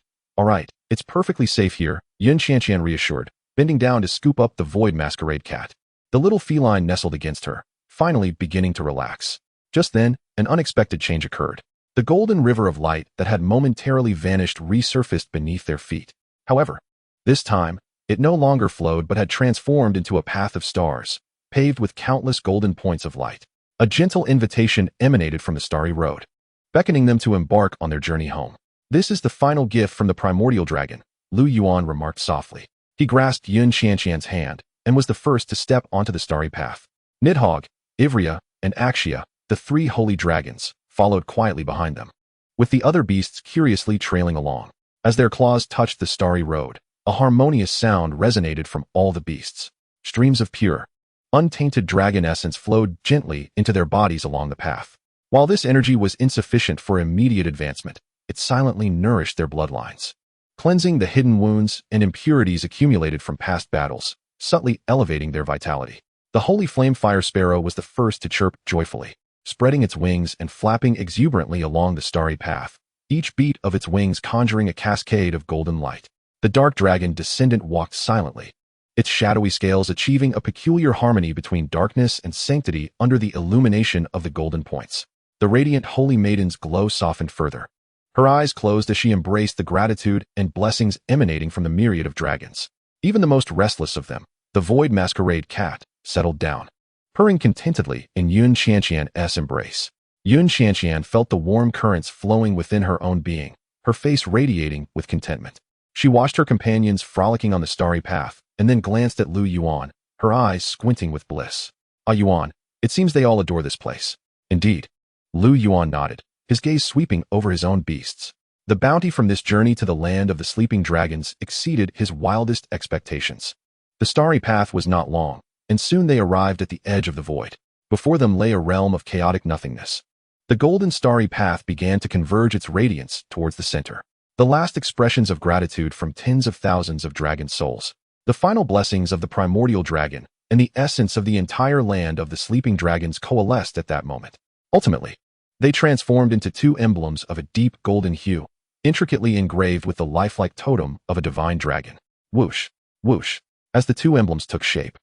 it's perfectly safe here, Yun Qianqian reassured, bending down to scoop up the Void Masquerade Cat. The little feline nestled against her, finally beginning to relax. Just then, an unexpected change occurred. The golden river of light that had momentarily vanished resurfaced beneath their feet. However, this time, it no longer flowed but had transformed into a path of stars, paved with countless golden points of light. A gentle invitation emanated from the starry road, beckoning them to embark on their journey home. This is the final gift from the primordial dragon, Lu Yuan remarked softly. He grasped Yun Qianqian's hand and was the first to step onto the starry path. Nidhogg, Ivrea, and Axia, the three holy dragons, followed quietly behind them, with the other beasts curiously trailing along. As their claws touched the starry road, a harmonious sound resonated from all the beasts. Streams of pure, untainted dragon essence flowed gently into their bodies along the path. While this energy was insufficient for immediate advancement, it silently nourished their bloodlines, cleansing the hidden wounds and impurities accumulated from past battles, subtly elevating their vitality. The Holy Flame Fire Sparrow was the first to chirp joyfully, spreading its wings and flapping exuberantly along the starry path, each beat of its wings conjuring a cascade of golden light. The Dark Dragon Descendant walked silently, its shadowy scales achieving a peculiar harmony between darkness and sanctity under the illumination of the golden points. The radiant Holy Maiden's glow softened further. Her eyes closed as she embraced the gratitude and blessings emanating from the myriad of dragons. Even the most restless of them, the Void Masquerade Cat, settled down, purring contentedly in Yun Qianqian's embrace. Yun Qianqian felt the warm currents flowing within her own being, her face radiating with contentment. She watched her companions frolicking on the starry path, and then glanced at Lu Yuan, her eyes squinting with bliss. Yuan, it seems they all adore this place. Indeed. Lu Yuan nodded, his gaze sweeping over his own beasts. The bounty from this journey to the land of the sleeping dragons exceeded his wildest expectations. The starry path was not long, and soon they arrived at the edge of the void. Before them lay a realm of chaotic nothingness. The golden starry path began to converge its radiance towards the center. The last expressions of gratitude from tens of thousands of dragon souls. The final blessings of the primordial dragon and the essence of the entire land of the sleeping dragons coalesced at that moment. Ultimately, they transformed into two emblems of a deep golden hue, intricately engraved with the lifelike totem of a divine dragon. Whoosh, whoosh. As the two emblems took shape,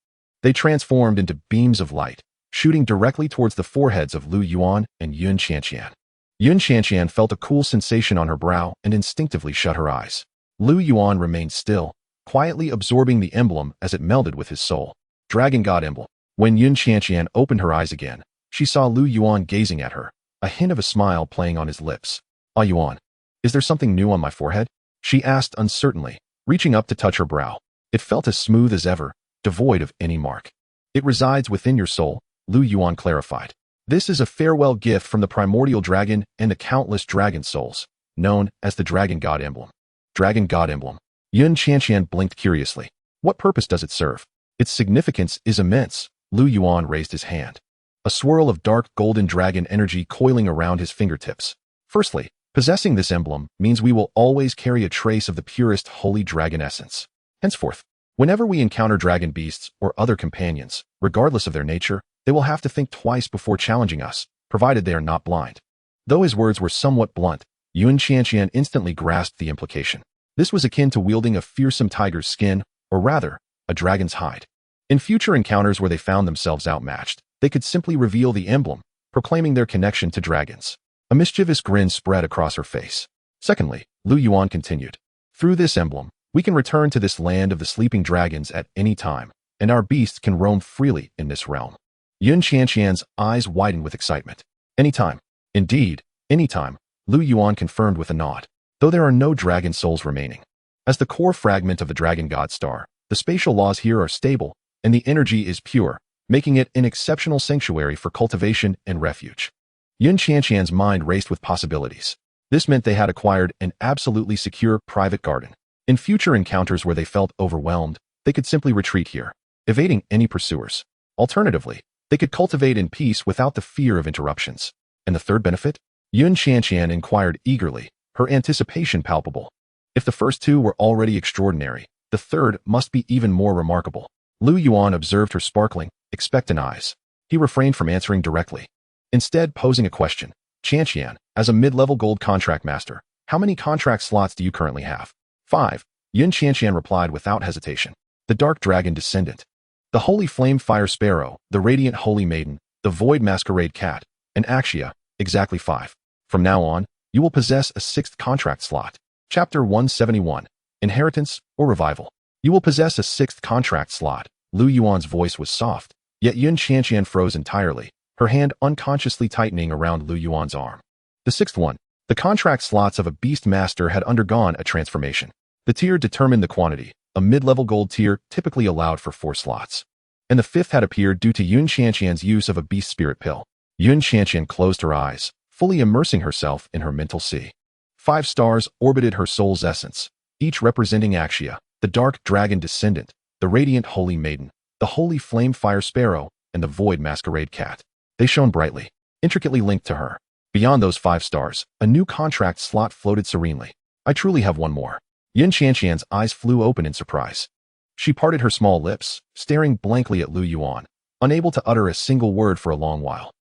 they transformed into beams of light, shooting directly towards the foreheads of Lu Yuan and Yun Qianqian. Yun Qianqian felt a cool sensation on her brow and instinctively shut her eyes. Lu Yuan remained still, quietly absorbing the emblem as it melded with his soul. Dragon God Emblem. When Yun Qianqian opened her eyes again, she saw Lu Yuan gazing at her, a hint of a smile playing on his lips. Yuan, is there something new on my forehead? She asked uncertainly, reaching up to touch her brow. It felt as smooth as ever, devoid of any mark. It resides within your soul, Lu Yuan clarified. This is a farewell gift from the primordial dragon and the countless dragon souls, known as the Dragon God Emblem. Dragon God Emblem. Yun Qianqian blinked curiously. What purpose does it serve? Its significance is immense. Lu Yuan raised his hand. a swirl of dark golden dragon energy coiling around his fingertips. Firstly, possessing this emblem means we will always carry a trace of the purest holy dragon essence. Henceforth, whenever we encounter dragon beasts or other companions, regardless of their nature, they will have to think twice before challenging us, provided they are not blind. Though his words were somewhat blunt, Yun Qianqian instantly grasped the implication. This was akin to wielding a fearsome tiger's skin, or rather, a dragon's hide. In future encounters where they found themselves outmatched, they could simply reveal the emblem, proclaiming their connection to dragons. A mischievous grin spread across her face. Secondly, Lu Yuan continued. Through this emblem, we can return to this land of the sleeping dragons at any time, and our beasts can roam freely in this realm. Yun Qianqian's eyes widened with excitement. Anytime. Indeed, anytime, Lu Yuan confirmed with a nod. Though there are no dragon souls remaining. As the core fragment of the dragon god star, the spatial laws here are stable, and the energy is pure, making it an exceptional sanctuary for cultivation and refuge. Yun Qianqian's mind raced with possibilities. This meant they had acquired an absolutely secure private garden. In future encounters where they felt overwhelmed, they could simply retreat here, evading any pursuers. Alternatively, they could cultivate in peace without the fear of interruptions. And the third benefit? Yun Qianqian inquired eagerly, her anticipation palpable. If the first two were already extraordinary, the third must be even more remarkable. Lu Yuan observed her sparkling, expectant eyes. He refrained from answering directly. Instead, posing a question. Qianqian, as a mid-level gold contract master, how many contract slots do you currently have? 5. Yun Qianqian replied without hesitation. The dark dragon descendant. The holy flame fire sparrow, the radiant holy maiden, the void masquerade cat, and Axia, exactly 5. From now on, you will possess a 6th contract slot. Chapter 171. Inheritance or Revival. You will possess a 6th contract slot. Lu Yuan's voice was soft, yet Yun Qianqian froze entirely, her hand unconsciously tightening around Lu Yuan's arm. The 6th one. The contract slots of a beast master had undergone a transformation. The tier determined the quantity. A mid-level gold tier typically allowed for 4 slots. And the 5th had appeared due to Yun Qianqian's use of a beast spirit pill. Yun Qianqian closed her eyes, fully immersing herself in her mental sea. 5 stars orbited her soul's essence, each representing Axia, the dark dragon descendant, the radiant holy maiden, the holy flame fire sparrow, and the void masquerade cat. They shone brightly, intricately linked to her. Beyond those 5 stars, a new contract slot floated serenely. I truly have one more. Yun Qianqian's eyes flew open in surprise. She parted her small lips, staring blankly at Lu Yuan, unable to utter a single word for a long while.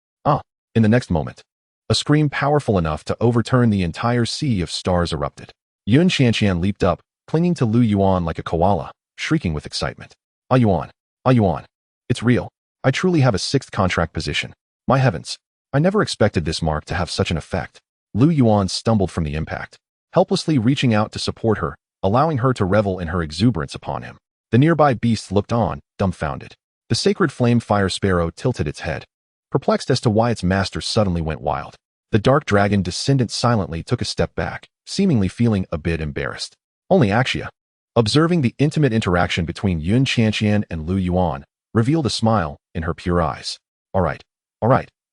In the next moment, a scream powerful enough to overturn the entire sea of stars erupted. Yun Qianqian leaped up, clinging to Lu Yuan like a koala, shrieking with excitement. Ah Yuan, it's real. I truly have a 6th contract position. My heavens, I never expected this mark to have such an effect. Lu Yuan stumbled from the impact, helplessly reaching out to support her, allowing her to revel in her exuberance upon him. The nearby beasts looked on, dumbfounded. The sacred flame fire sparrow tilted its head, perplexed as to why its master suddenly went wild. The dark dragon descendant silently took a step back, seemingly feeling a bit embarrassed. Only Axia, observing the intimate interaction between Yun Qianqian and Lu Yuan, revealed a smile in her pure eyes. All right,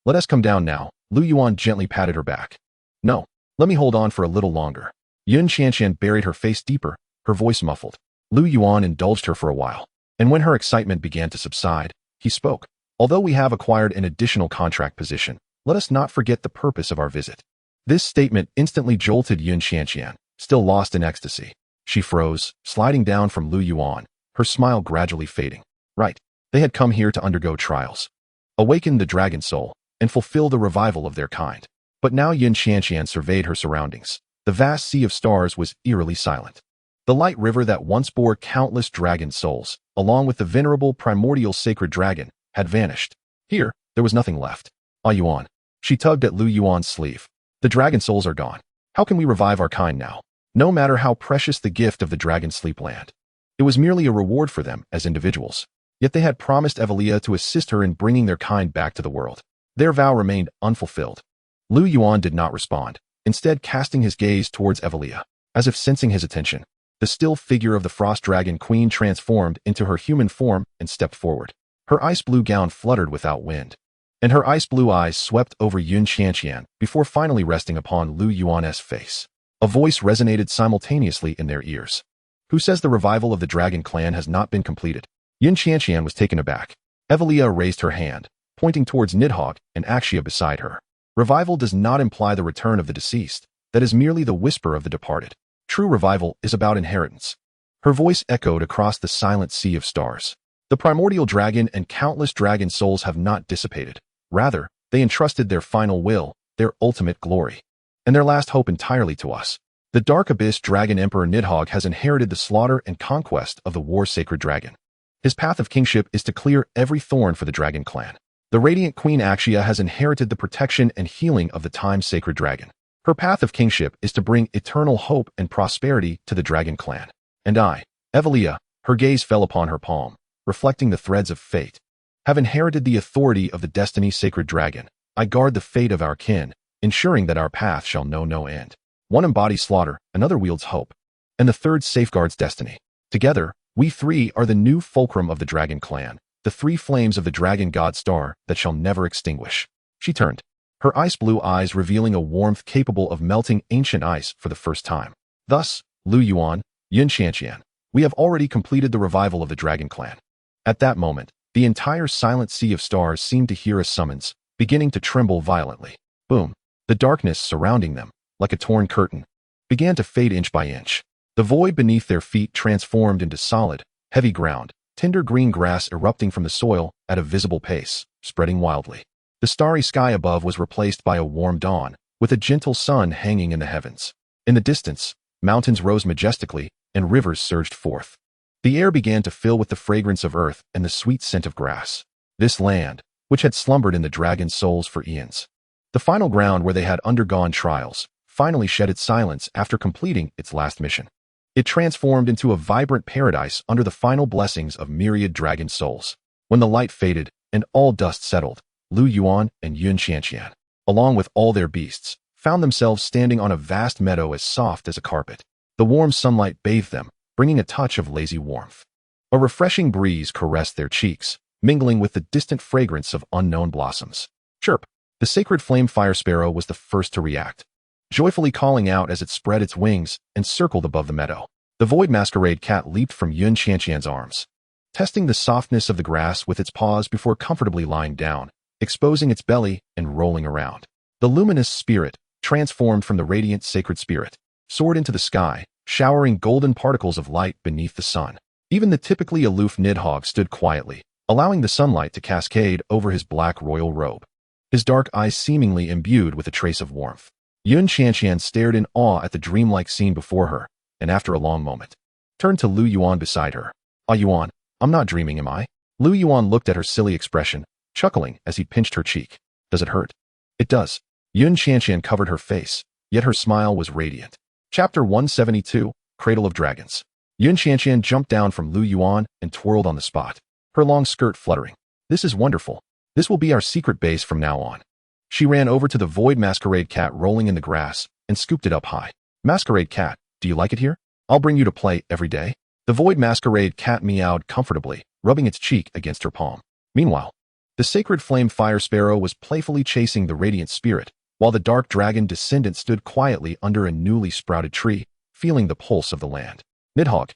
let us come down now. Lu Yuan gently patted her back. No, let me hold on for a little longer. Yun Qianqian buried her face deeper, her voice muffled. Lu Yuan indulged her for a while, and when her excitement began to subside, he spoke. Although we have acquired an additional contract position, let us not forget the purpose of our visit. This statement instantly jolted Yun Qianqian, still lost in ecstasy. She froze, sliding down from Lu Yuan, her smile gradually fading. Right, they had come here to undergo trials, awaken the dragon soul, and fulfill the revival of their kind. But now Yun Qianqian surveyed her surroundings. The vast sea of stars was eerily silent. The light river that once bore countless dragon souls, along with the venerable primordial sacred dragon, had vanished. Here, there was nothing left. Ah Yuan. She tugged at Lu Yuan's sleeve. The dragon souls are gone. How can we revive our kind now? No matter how precious the gift of the dragon sleep land. It was merely a reward for them as individuals. Yet they had promised Evelia to assist her in bringing their kind back to the world. Their vow remained unfulfilled. Lu Yuan did not respond, instead casting his gaze towards Evelia. As if sensing his attention, the still figure of the frost dragon queen transformed into her human form and stepped forward. Her ice blue gown fluttered without wind, and her ice blue eyes swept over Yun Qianqian before finally resting upon Lu Yuan's face. A voice resonated simultaneously in their ears. Who says the revival of the dragon clan has not been completed? Yun Qianqian was taken aback. Evelia raised her hand, pointing towards Nidhogg and Axia beside her. Revival does not imply the return of the deceased. That is merely the whisper of the departed. True revival is about inheritance. Her voice echoed across the silent sea of stars. The primordial dragon and countless dragon souls have not dissipated. Rather, they entrusted their final will, their ultimate glory, and their last hope entirely to us. The Dark Abyss Dragon Emperor Nidhogg has inherited the slaughter and conquest of the war-sacred dragon. His path of kingship is to clear every thorn for the dragon clan. The radiant Queen Axia has inherited the protection and healing of the time-sacred dragon. Her path of kingship is to bring eternal hope and prosperity to the dragon clan. And I, Evelia, her gaze fell upon her palm, reflecting the threads of fate, have inherited the authority of the destiny-sacred dragon. I guard the fate of our kin, ensuring that our path shall know no end. One embodies slaughter, another wields hope, and the third safeguards destiny. Together, we three are the new fulcrum of the dragon clan, the three flames of the dragon god star that shall never extinguish. She turned, her ice-blue eyes revealing a warmth capable of melting ancient ice for the first time. Thus, Lu Yuan, Yun Qianqian, we have already completed the revival of the dragon clan. At that moment, the entire silent sea of stars seemed to hear a summons, beginning to tremble violently. Boom! The darkness surrounding them, like a torn curtain, began to fade inch by inch. The void beneath their feet transformed into solid, heavy ground, tender green grass erupting from the soil at a visible pace, spreading wildly. The starry sky above was replaced by a warm dawn, with a gentle sun hanging in the heavens. In the distance, mountains rose majestically, and rivers surged forth. The air began to fill with the fragrance of earth and the sweet scent of grass. This land, which had slumbered in the dragon's souls for eons, the final ground where they had undergone trials, finally shed its silence after completing its last mission. It transformed into a vibrant paradise under the final blessings of myriad dragon souls. When the light faded and all dust settled, Lu Yuan and Yun Qianqian, along with all their beasts, found themselves standing on a vast meadow as soft as a carpet. The warm sunlight bathed them, bringing a touch of lazy warmth. A refreshing breeze caressed their cheeks, mingling with the distant fragrance of unknown blossoms. Chirp! The sacred flame fire sparrow was the first to react, joyfully calling out as it spread its wings and circled above the meadow. The void masquerade cat leaped from Yun Qianqian's arms, testing the softness of the grass with its paws before comfortably lying down, exposing its belly and rolling around. The luminous spirit, transformed from the radiant sacred spirit, soared into the sky, showering golden particles of light beneath the sun. Even the typically aloof Nidhogg stood quietly, allowing the sunlight to cascade over his black royal robe, his dark eyes seemingly imbued with a trace of warmth. Yun Qianqian stared in awe at the dreamlike scene before her, and after a long moment, turned to Lu Yuan beside her. Ah Yuan, I'm not dreaming, am I? Lu Yuan looked at her silly expression, chuckling as he pinched her cheek. Does it hurt? It does. Yun Qianqian covered her face, yet her smile was radiant. Chapter 172, Cradle of Dragons. Yun Qianqian jumped down from Lu Yuan and twirled on the spot, her long skirt fluttering. This is wonderful. This will be our secret base from now on. She ran over to the void masquerade cat rolling in the grass and scooped it up high. Masquerade cat, do you like it here? I'll bring you to play every day. The void masquerade cat meowed comfortably, rubbing its cheek against her palm. Meanwhile, the sacred flame fire sparrow was playfully chasing the radiant spirit, while the dark dragon descendant stood quietly under a newly sprouted tree, feeling the pulse of the land. Nidhogg,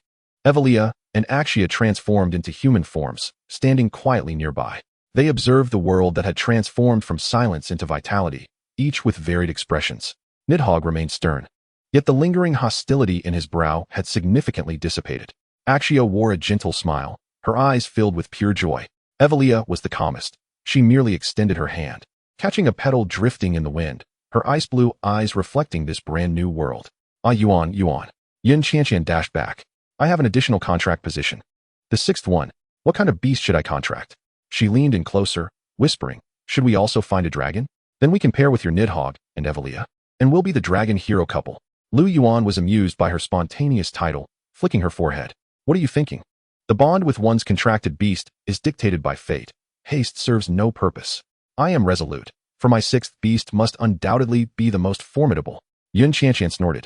Evelia, and Axia transformed into human forms, standing quietly nearby. They observed the world that had transformed from silence into vitality, each with varied expressions. Nidhogg remained stern, yet the lingering hostility in his brow had significantly dissipated. Axia wore a gentle smile, her eyes filled with pure joy. Evelia was the calmest. She merely extended her hand, catching a petal drifting in the wind, her ice-blue eyes reflecting this brand-new world. Ah Yuan, Yuan. Yun Qianqian dashed back. I have an additional contract position. The sixth one. What kind of beast should I contract? She leaned in closer, whispering, should we also find a dragon? Then we can pair with your Nidhogg and Evelia, and we'll be the dragon hero couple. Lu Yuan was amused by her spontaneous title, flicking her forehead. What are you thinking? The bond with one's contracted beast is dictated by fate. Haste serves no purpose. I am resolute, for my sixth beast must undoubtedly be the most formidable. Yun Qianqian snorted,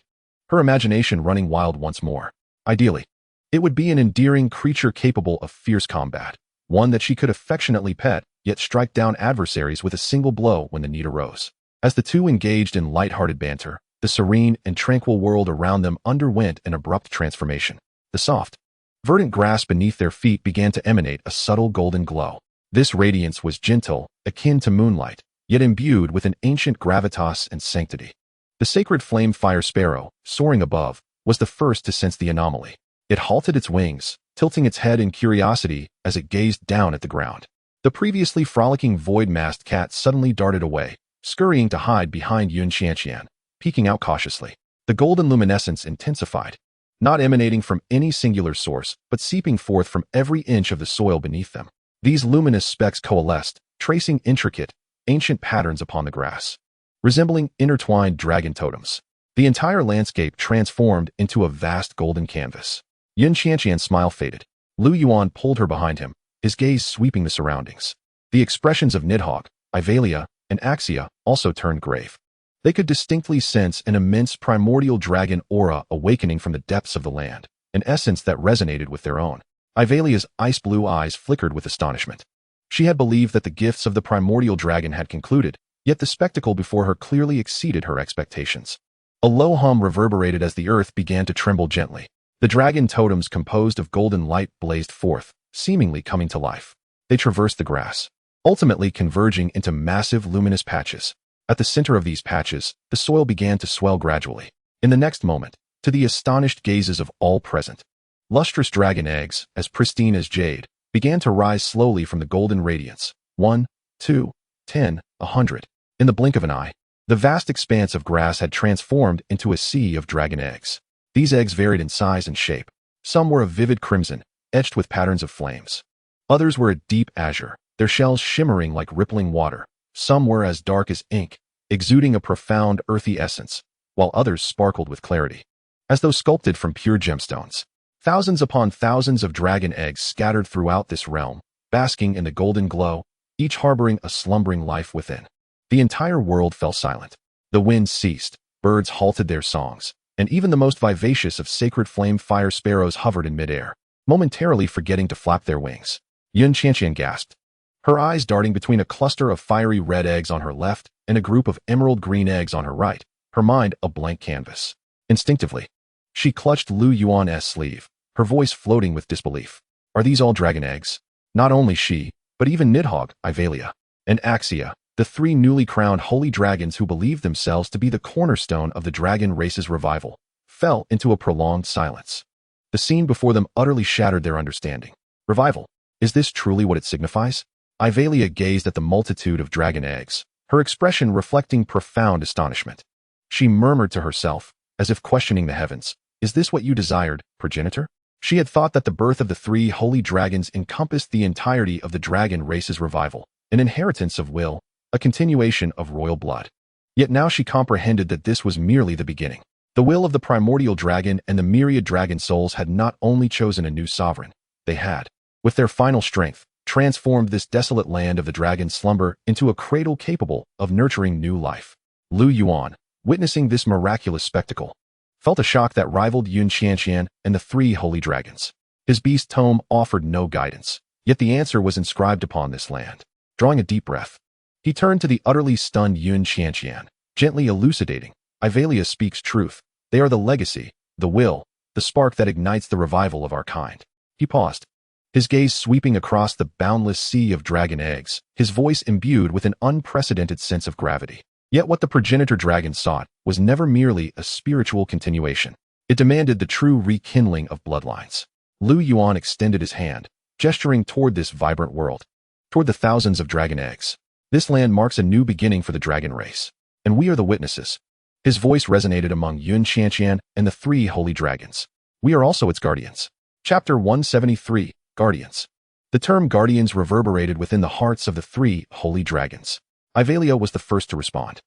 her imagination running wild once more. Ideally, it would be an endearing creature capable of fierce combat, one that she could affectionately pet, yet strike down adversaries with a single blow when the need arose. As the two engaged in light-hearted banter, the serene and tranquil world around them underwent an abrupt transformation. The soft, verdant grass beneath their feet began to emanate a subtle golden glow. This radiance was gentle, akin to moonlight, yet imbued with an ancient gravitas and sanctity. The sacred flame fire sparrow, soaring above, was the first to sense the anomaly. It halted its wings, tilting its head in curiosity as it gazed down at the ground. The previously frolicking void-masked cat suddenly darted away, scurrying to hide behind Yun Qianqian, peeking out cautiously. The golden luminescence intensified, not emanating from any singular source, but seeping forth from every inch of the soil beneath them. These luminous specks coalesced, tracing intricate, ancient patterns upon the grass, resembling intertwined dragon totems. The entire landscape transformed into a vast golden canvas. Yun Qianqian's smile faded. Lu Yuan pulled her behind him, his gaze sweeping the surroundings. The expressions of Nidhogg, Ivalia, and Axia also turned grave. They could distinctly sense an immense primordial dragon aura awakening from the depths of the land, an essence that resonated with their own. Ivalia's ice-blue eyes flickered with astonishment. She had believed that the gifts of the primordial dragon had concluded, yet the spectacle before her clearly exceeded her expectations. A low hum reverberated as the earth began to tremble gently. The dragon totems composed of golden light blazed forth, seemingly coming to life. They traversed the grass, ultimately converging into massive luminous patches. At the center of these patches, the soil began to swell gradually. In the next moment, to the astonished gazes of all present, lustrous dragon eggs, as pristine as jade, began to rise slowly from the golden radiance. 1, 2, 10, 100. In the blink of an eye, the vast expanse of grass had transformed into a sea of dragon eggs. These eggs varied in size and shape. Some were of vivid crimson, etched with patterns of flames. Others were a deep azure, their shells shimmering like rippling water. Some were as dark as ink, exuding a profound earthy essence, while others sparkled with clarity, as though sculpted from pure gemstones. Thousands upon thousands of dragon eggs scattered throughout this realm, basking in the golden glow, each harboring a slumbering life within. The entire world fell silent. The wind ceased, birds halted their songs, and even the most vivacious of sacred flame fire sparrows hovered in midair, momentarily forgetting to flap their wings. Yun Qianqian gasped, her eyes darting between a cluster of fiery red eggs on her left and a group of emerald green eggs on her right, her mind a blank canvas. Instinctively, she clutched Lu Yuan's sleeve, her voice floating with disbelief. Are these all dragon eggs? Not only she, but even Nidhogg, Ivalia, and Axia, the three newly crowned holy dragons who believed themselves to be the cornerstone of the dragon race's revival, fell into a prolonged silence. The scene before them utterly shattered their understanding. Revival. Is this truly what it signifies? Ivalia gazed at the multitude of dragon eggs, her expression reflecting profound astonishment. She murmured to herself, as if questioning the heavens, is this what you desired, progenitor? She had thought that the birth of the three holy dragons encompassed the entirety of the dragon race's revival, an inheritance of will, a continuation of royal blood. Yet now she comprehended that this was merely the beginning. The will of the primordial dragon and the myriad dragon souls had not only chosen a new sovereign, they had, with their final strength, transformed this desolate land of the dragon's slumber into a cradle capable of nurturing new life. Lu Yuan, witnessing this miraculous spectacle, felt a shock that rivaled Yun Qianqian and the three holy dragons. His beast tome offered no guidance, yet the answer was inscribed upon this land. Drawing a deep breath, he turned to the utterly stunned Yun Qianqian, gently elucidating, Ivalia speaks truth. They are the legacy, the will, the spark that ignites the revival of our kind. He paused, his gaze sweeping across the boundless sea of dragon eggs, his voice imbued with an unprecedented sense of gravity. Yet what the progenitor dragon sought was never merely a spiritual continuation. It demanded the true rekindling of bloodlines. Lu Yuan extended his hand, gesturing toward this vibrant world, toward the thousands of dragon eggs. This land marks a new beginning for the dragon race, and we are the witnesses. His voice resonated among Yun Qianqian and the three holy dragons. We are also its guardians. Chapter 173, Guardians. The term guardians reverberated within the hearts of the three holy dragons. Ivalia was the first to respond,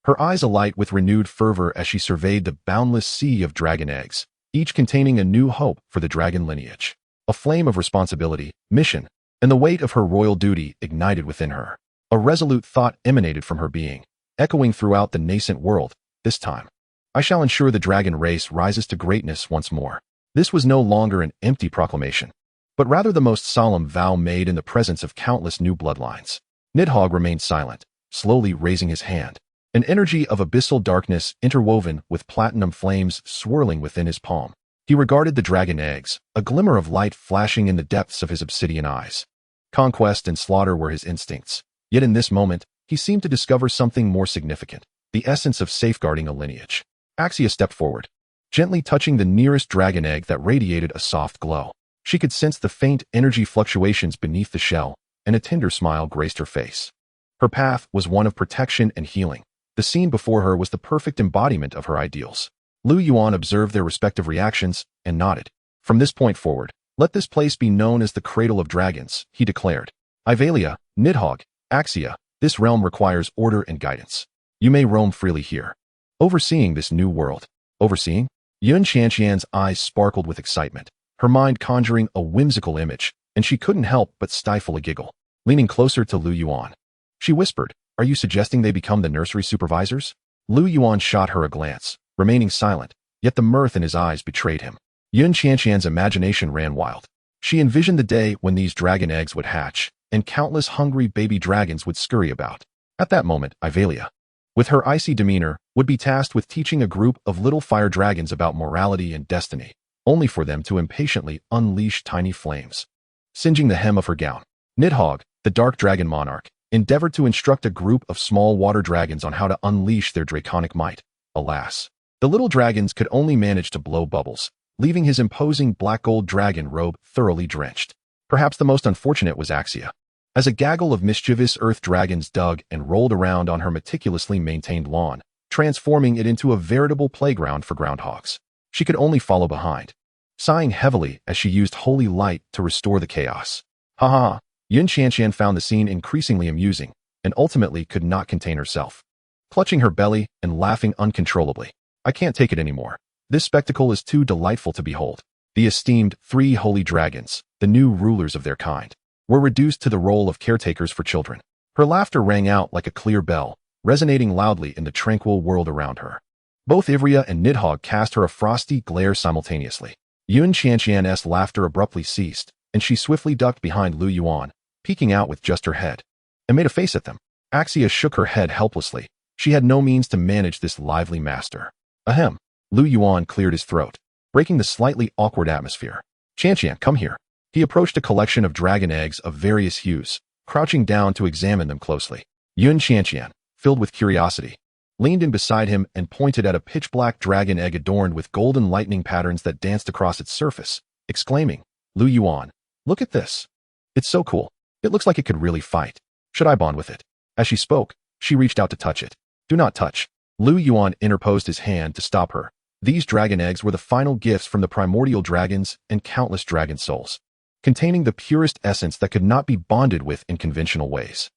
her eyes alight with renewed fervor as she surveyed the boundless sea of dragon eggs, each containing a new hope for the dragon lineage. A flame of responsibility, mission, and the weight of her royal duty ignited within her. A resolute thought emanated from her being, echoing throughout the nascent world. This time, I shall ensure the dragon race rises to greatness once more. This was no longer an empty proclamation, but rather the most solemn vow made in the presence of countless new bloodlines. Nidhogg remained silent, slowly raising his hand, an energy of abyssal darkness interwoven with platinum flames swirling within his palm. He regarded the dragon eggs, a glimmer of light flashing in the depths of his obsidian eyes. Conquest and slaughter were his instincts. Yet in this moment, he seemed to discover something more significant, the essence of safeguarding a lineage. Axia stepped forward, gently touching the nearest dragon egg that radiated a soft glow. She could sense the faint energy fluctuations beneath the shell, and a tender smile graced her face. Her path was one of protection and healing. The scene before her was the perfect embodiment of her ideals. Lu Yuan observed their respective reactions and nodded. From this point forward, let this place be known as the Cradle of Dragons, he declared. Ivalia, Nidhogg, Axia, this realm requires order and guidance. You may roam freely here. Overseeing this new world. Overseeing? Yun Qianqian's eyes sparkled with excitement, her mind conjuring a whimsical image, and she couldn't help but stifle a giggle. Leaning closer to Lu Yuan, she whispered, "Are you suggesting they become the nursery supervisors?" Lu Yuan shot her a glance, remaining silent, yet the mirth in his eyes betrayed him. Yun Qianqian's imagination ran wild. She envisioned the day when these dragon eggs would hatch, and countless hungry baby dragons would scurry about. At that moment, Ivalia, with her icy demeanor, would be tasked with teaching a group of little fire dragons about morality and destiny, only for them to impatiently unleash tiny flames. Singeing the hem of her gown, Nidhogg, the dark dragon monarch, endeavored to instruct a group of small water dragons on how to unleash their draconic might. Alas, the little dragons could only manage to blow bubbles, leaving his imposing black-gold dragon robe thoroughly drenched. Perhaps the most unfortunate was Axia. As a gaggle of mischievous earth dragons dug and rolled around on her meticulously maintained lawn, transforming it into a veritable playground for groundhogs, she could only follow behind, sighing heavily as she used holy light to restore the chaos. Ha ha! Yun Qianqian found the scene increasingly amusing, and ultimately could not contain herself. Clutching her belly and laughing uncontrollably. I can't take it anymore. This spectacle is too delightful to behold. The esteemed 3 holy dragons, the new rulers of their kind, were reduced to the role of caretakers for children. Her laughter rang out like a clear bell, resonating loudly in the tranquil world around her. Both Ivrea and Nidhogg cast her a frosty glare simultaneously. Yun Qianqian's laughter abruptly ceased, and she swiftly ducked behind Lu Yuan, peeking out with just her head, and made a face at them. Axia shook her head helplessly. She had no means to manage this lively master. Ahem. Lu Yuan cleared his throat, breaking the slightly awkward atmosphere. Qianqian, come here. He approached a collection of dragon eggs of various hues, crouching down to examine them closely. Yun Qianqian, filled with curiosity, leaned in beside him and pointed at a pitch-black dragon egg adorned with golden lightning patterns that danced across its surface, exclaiming, Lu Yuan, look at this. It's so cool. It looks like it could really fight. Should I bond with it? As she spoke, she reached out to touch it. Do not touch. Lu Yuan interposed his hand to stop her. These dragon eggs were the final gifts from the primordial dragons and countless dragon souls, containing the purest essence that could not be bonded with in conventional ways.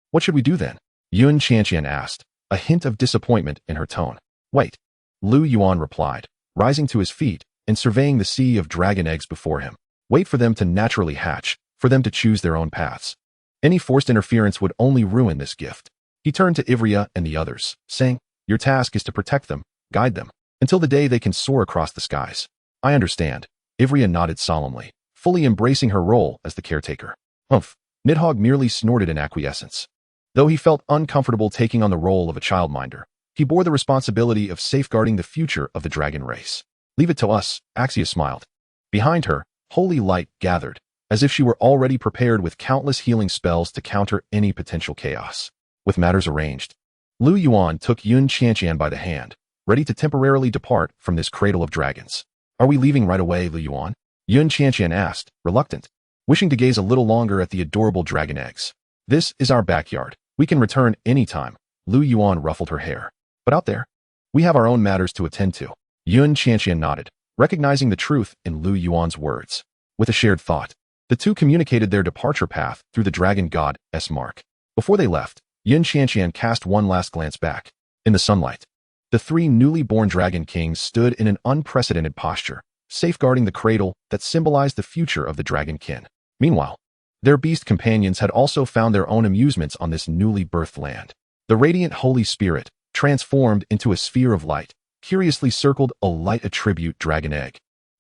What should we do then? Yun Qianqian asked, a hint of disappointment in her tone. Wait. Lu Yuan replied, rising to his feet and surveying the sea of dragon eggs before him. Wait for them to naturally hatch, for them to choose their own paths. Any forced interference would only ruin this gift. He turned to Ivrea and the others, saying, Your task is to protect them, guide them, until the day they can soar across the skies. I understand. Ivrea nodded solemnly, fully embracing her role as the caretaker. Humph. Nidhogg merely snorted in acquiescence. Though he felt uncomfortable taking on the role of a childminder, he bore the responsibility of safeguarding the future of the dragon race. Leave it to us, Axia smiled. Behind her, holy light gathered, as if she were already prepared with countless healing spells to counter any potential chaos. With matters arranged, Lu Yuan took Yun Qianqian by the hand, ready to temporarily depart from this cradle of dragons. Are we leaving right away, Lu Yuan? Yun Qianqian asked, reluctant, wishing to gaze a little longer at the adorable dragon eggs. This is our backyard. We can return any time. Lu Yuan ruffled her hair. But out there, we have our own matters to attend to. Yun Qianqian nodded, recognizing the truth in Lu Yuan's words. With a shared thought, the two communicated their departure path through the dragon god's mark. Before they left, Yun Qianqian cast one last glance back. In the sunlight, the 3 newly born dragon kings stood in an unprecedented posture, safeguarding the cradle that symbolized the future of the dragon kin. Meanwhile, their beast companions had also found their own amusements on this newly birthed land. The radiant Holy Spirit, transformed into a sphere of light, curiously circled a light attribute dragon egg,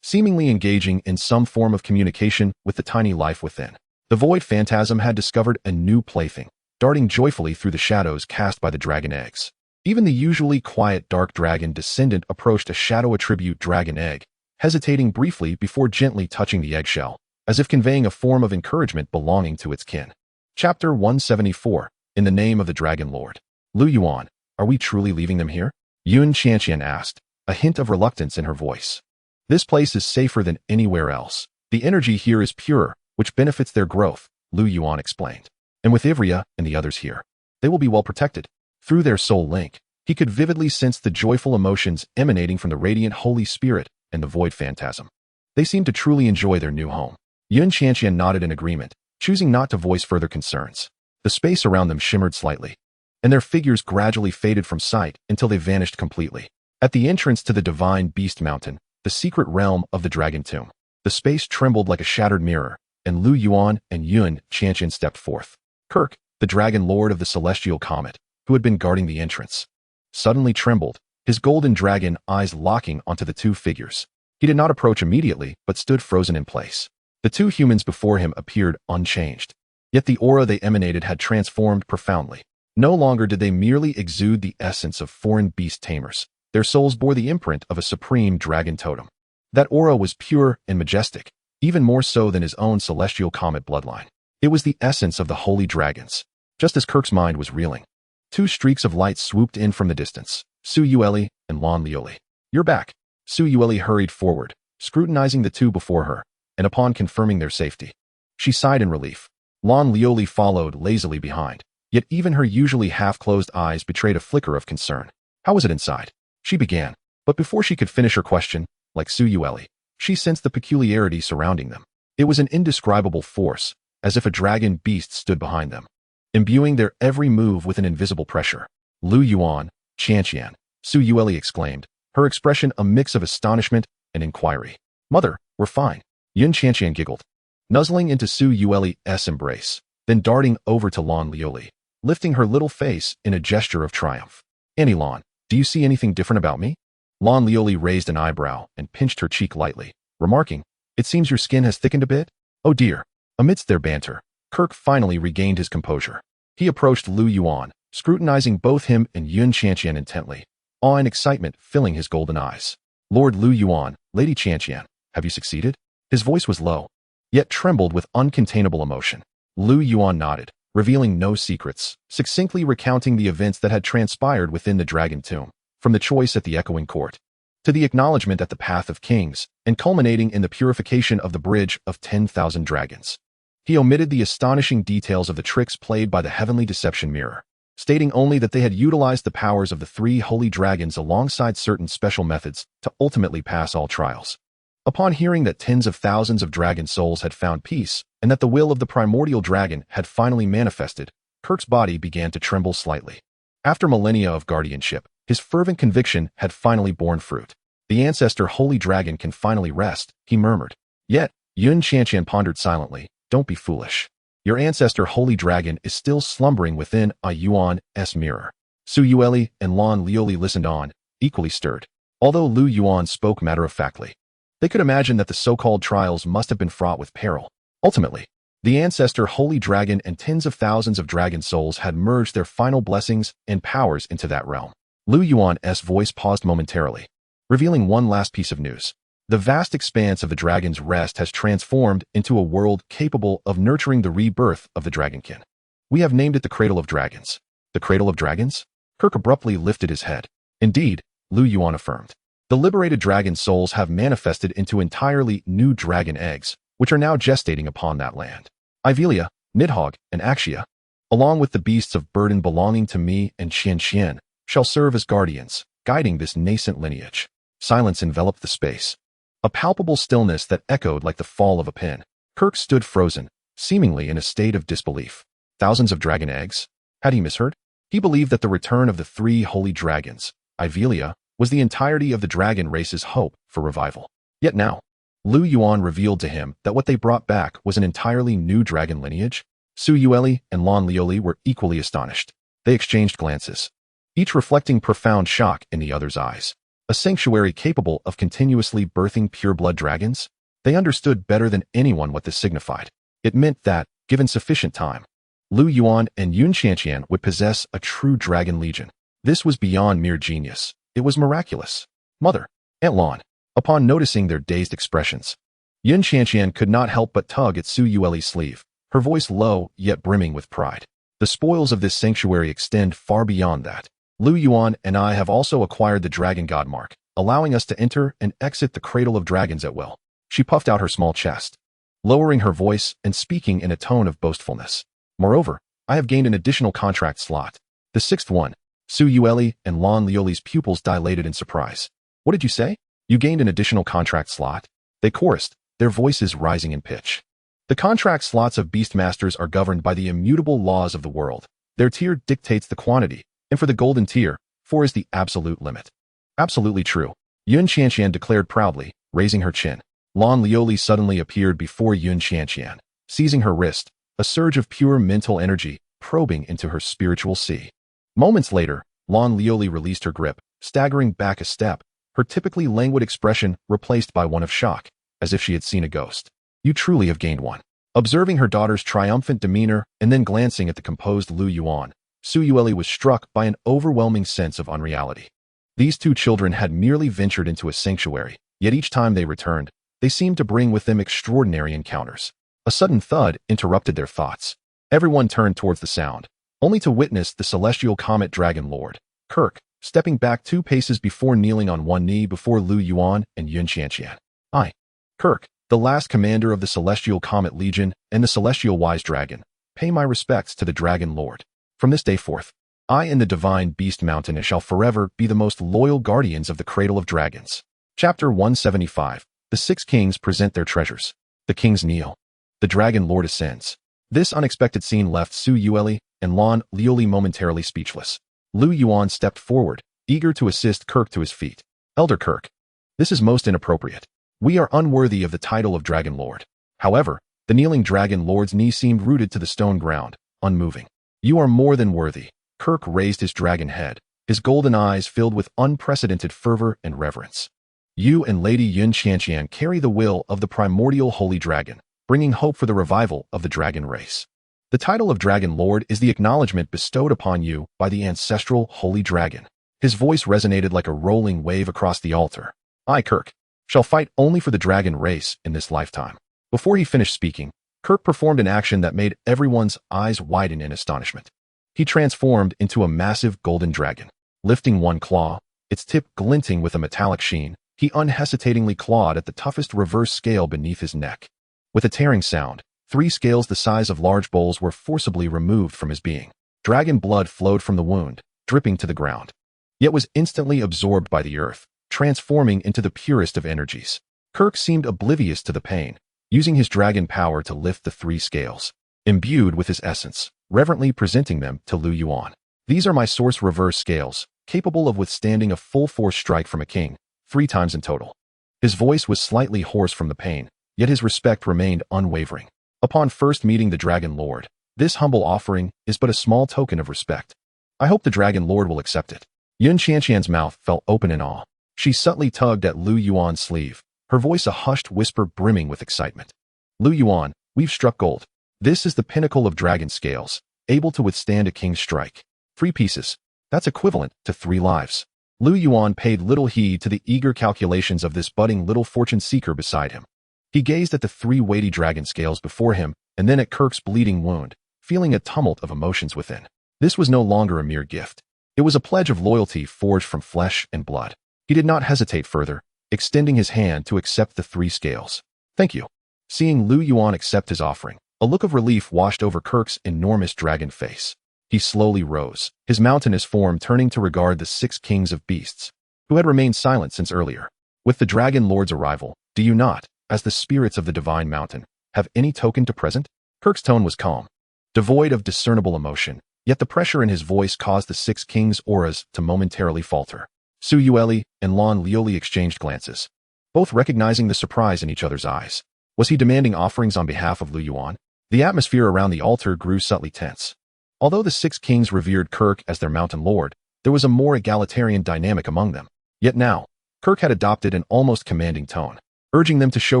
seemingly engaging in some form of communication with the tiny life within. The void phantasm had discovered a new plaything, darting joyfully through the shadows cast by the dragon eggs. Even the usually quiet dark dragon descendant approached a shadow attribute dragon egg, hesitating briefly before gently touching the eggshell. as if conveying a form of encouragement belonging to its kin. Chapter 174. In the name of the Dragon Lord. Lu Yuan, are we truly leaving them here? Yun Qianqian asked, a hint of reluctance in her voice. This place is safer than anywhere else. The energy here is pure, which benefits their growth, Lu Yuan explained. And with Ivrea and the others here, they will be well protected. Through their soul link, he could vividly sense the joyful emotions emanating from the radiant Holy Spirit and the void phantasm. They seemed to truly enjoy their new home. Yun Qianqian nodded in agreement, choosing not to voice further concerns. The space around them shimmered slightly, and their figures gradually faded from sight until they vanished completely. At the entrance to the divine Beast Mountain, the secret realm of the Dragon Tomb, the space trembled like a shattered mirror, and Lu Yuan and Yun Qianqian stepped forth. Kirk, the Dragon Lord of the Celestial Comet, who had been guarding the entrance, suddenly trembled, his golden dragon eyes locking onto the two figures. He did not approach immediately, but stood frozen in place. The two humans before him appeared unchanged, yet the aura they emanated had transformed profoundly. No longer did they merely exude the essence of foreign beast tamers. Their souls bore the imprint of a supreme dragon totem. That aura was pure and majestic, even more so than his own celestial comet bloodline. It was the essence of the holy dragons. Just as Kirk's mind was reeling, two streaks of light swooped in from the distance, Su Yueli and Lan Lioli. You're back. Su Yueli hurried forward, scrutinizing the two before her, and upon confirming their safety, she sighed in relief. Lan Lioli followed lazily behind, yet even her usually half-closed eyes betrayed a flicker of concern. How was it inside? She began, but before she could finish her question, like Su Yueli, she sensed the peculiarity surrounding them. It was an indescribable force, as if a dragon beast stood behind them, imbuing their every move with an invisible pressure. Lu Yuan, Qianqian, Su Yueli exclaimed, her expression a mix of astonishment and inquiry. Mother, we're fine. Yun Qianqian giggled, nuzzling into Su Yueli's embrace, then darting over to Lan Lioli, lifting her little face in a gesture of triumph. Annie Lan, do you see anything different about me? Lan Lioli raised an eyebrow and pinched her cheek lightly, remarking, it seems your skin has thickened a bit? Oh dear. Amidst their banter, Kirk finally regained his composure. He approached Lu Yuan, scrutinizing both him and Yun Qianqian intently, awe and excitement filling his golden eyes. Lord Lu Yuan, Lady Qianqian, have you succeeded? His voice was low, yet trembled with uncontainable emotion. Lu Yuan nodded, revealing no secrets, succinctly recounting the events that had transpired within the Dragon Tomb, from the choice at the Echoing Court, to the acknowledgement at the Path of Kings, and culminating in the purification of the Bridge of 10,000 Dragons. He omitted the astonishing details of the tricks played by the Heavenly Deception Mirror, stating only that they had utilized the powers of the three holy dragons alongside certain special methods to ultimately pass all trials. Upon hearing that tens of thousands of dragon souls had found peace, and that the will of the primordial dragon had finally manifested, Kirk's body began to tremble slightly. After millennia of guardianship, his fervent conviction had finally borne fruit. The ancestor holy dragon can finally rest, he murmured. Yet, Yun Qianqian pondered silently, don't be foolish. Your ancestor holy dragon is still slumbering within a Yuan's mirror. Su Yueli and Lan Lioli listened on, equally stirred. Although Lu Yuan spoke matter-of-factly, they could imagine that the so-called trials must have been fraught with peril. Ultimately, the ancestor holy dragon and tens of thousands of dragon souls had merged their final blessings and powers into that realm. Lu Yuan's voice paused momentarily, revealing one last piece of news. The vast expanse of the Dragon's Rest has transformed into a world capable of nurturing the rebirth of the Dragonkin. We have named it the Cradle of Dragons. The Cradle of Dragons? Kirk abruptly lifted his head. Indeed, Lu Yuan affirmed. The liberated dragon souls have manifested into entirely new dragon eggs, which are now gestating upon that land. Ivelia, Nidhogg, and Axia, along with the beasts of burden belonging to me and Qianqian, shall serve as guardians, guiding this nascent lineage. Silence enveloped the space. A palpable stillness that echoed like the fall of a pin. Kirk stood frozen, seemingly in a state of disbelief. Thousands of dragon eggs? Had he misheard? He believed that the return of the three holy dragons, Ivelia, was the entirety of the dragon race's hope for revival. Yet now, Lu Yuan revealed to him that what they brought back was an entirely new dragon lineage. Su Yueli and Lan Lioli were equally astonished. They exchanged glances, each reflecting profound shock in the other's eyes. A sanctuary capable of continuously birthing pure-blood dragons? They understood better than anyone what this signified. It meant that, given sufficient time, Lu Yuan and Yun Qianqian would possess a true dragon legion. This was beyond mere genius. It was miraculous. Mother, Aunt Lan, upon noticing their dazed expressions, Yun Qianqian could not help but tug at Su Yueli's sleeve, her voice low yet brimming with pride. The spoils of this sanctuary extend far beyond that. Lu Yuan and I have also acquired the Dragon God Mark, allowing us to enter and exit the Cradle of Dragons at will. She puffed out her small chest, lowering her voice and speaking in a tone of boastfulness. Moreover, I have gained an additional contract slot. The sixth one. Su Yueli and Lan Lioli's pupils dilated in surprise. What did you say? You gained an additional contract slot? They chorused, their voices rising in pitch. The contract slots of Beastmasters are governed by the immutable laws of the world. Their tier dictates the quantity, and for the golden tier, 4 is the absolute limit. Absolutely true. Yun Qianqian declared proudly, raising her chin. Lan Lioli suddenly appeared before Yun Qianqian, seizing her wrist, a surge of pure mental energy probing into her spiritual sea. Moments later, Lan Lioli released her grip, staggering back a step, her typically languid expression replaced by one of shock, as if she had seen a ghost. You truly have gained one. Observing her daughter's triumphant demeanor and then glancing at the composed Lu Yuan, Su Yueli was struck by an overwhelming sense of unreality. These two children had merely ventured into a sanctuary, yet each time they returned, they seemed to bring with them extraordinary encounters. A sudden thud interrupted their thoughts. Everyone turned towards the sound, only to witness the celestial comet dragon lord, Kirk, stepping back 2 paces before kneeling on one knee before Lu Yuan and Yun Qianqian. I, Kirk, the last commander of the Celestial Comet Legion and the Celestial Wise Dragon, pay my respects to the Dragon Lord. From this day forth, I and the Divine Beast Mountain shall forever be the most loyal guardians of the Cradle of Dragons. Chapter 175. The 6 kings present their treasures. The kings kneel. The Dragon Lord ascends. This unexpected scene left Su Yueli and Lan Lioli momentarily speechless. Lu Yuan stepped forward, eager to assist Kirk to his feet. Elder Kirk, this is most inappropriate. We are unworthy of the title of Dragon Lord. However, the kneeling Dragon Lord's knee seemed rooted to the stone ground, unmoving. You are more than worthy. Kirk raised his dragon head, his golden eyes filled with unprecedented fervor and reverence. You and Lady Yun Qianqian carry the will of the primordial holy dragon, bringing hope for the revival of the dragon race. The title of Dragon Lord is the acknowledgement bestowed upon you by the ancestral holy dragon. His voice resonated like a rolling wave across the altar. I, Kirk, shall fight only for the dragon race in this lifetime. Before he finished speaking, Kirk performed an action that made everyone's eyes widen in astonishment. He transformed into a massive golden dragon. Lifting one claw, its tip glinting with a metallic sheen, he unhesitatingly clawed at the toughest reverse scale beneath his neck. With a tearing sound, 3 scales the size of large bowls were forcibly removed from his being. Dragon blood flowed from the wound, dripping to the ground, yet was instantly absorbed by the earth, transforming into the purest of energies. Kirk seemed oblivious to the pain, using his dragon power to lift the 3 scales, imbued with his essence, reverently presenting them to Lu Yuan. These are my source reverse scales, capable of withstanding a full force strike from a king, 3 times in total. His voice was slightly hoarse from the pain, yet his respect remained unwavering. Upon first meeting the Dragon Lord, this humble offering is but a small token of respect. I hope the Dragon Lord will accept it. Yun Qianqian's mouth fell open in awe. She subtly tugged at Lu Yuan's sleeve, her voice a hushed whisper brimming with excitement. Lu Yuan, we've struck gold. This is the pinnacle of dragon scales, able to withstand a king's strike. 3 pieces. That's equivalent to 3 lives. Lu Yuan paid little heed to the eager calculations of this budding little fortune seeker beside him. He gazed at the 3 weighty dragon scales before him and then at Kirk's bleeding wound, feeling a tumult of emotions within. This was no longer a mere gift. It was a pledge of loyalty forged from flesh and blood. He did not hesitate further, extending his hand to accept the 3 scales. Thank you. Seeing Lu Yuan accept his offering, a look of relief washed over Kirk's enormous dragon face. He slowly rose, his mountainous form turning to regard the 6 kings of beasts, who had remained silent since earlier. With the Dragon Lord's arrival, do you not, as the spirits of the divine mountain, have any token to present? Kirk's tone was calm, devoid of discernible emotion, yet the pressure in his voice caused the 6 kings' auras to momentarily falter. Su Yueli and Lan Lioli exchanged glances, both recognizing the surprise in each other's eyes. Was he demanding offerings on behalf of Lu Yuan? The atmosphere around the altar grew subtly tense. Although the 6 kings revered Kirk as their mountain lord, there was a more egalitarian dynamic among them. Yet now, Kirk had adopted an almost commanding tone, urging them to show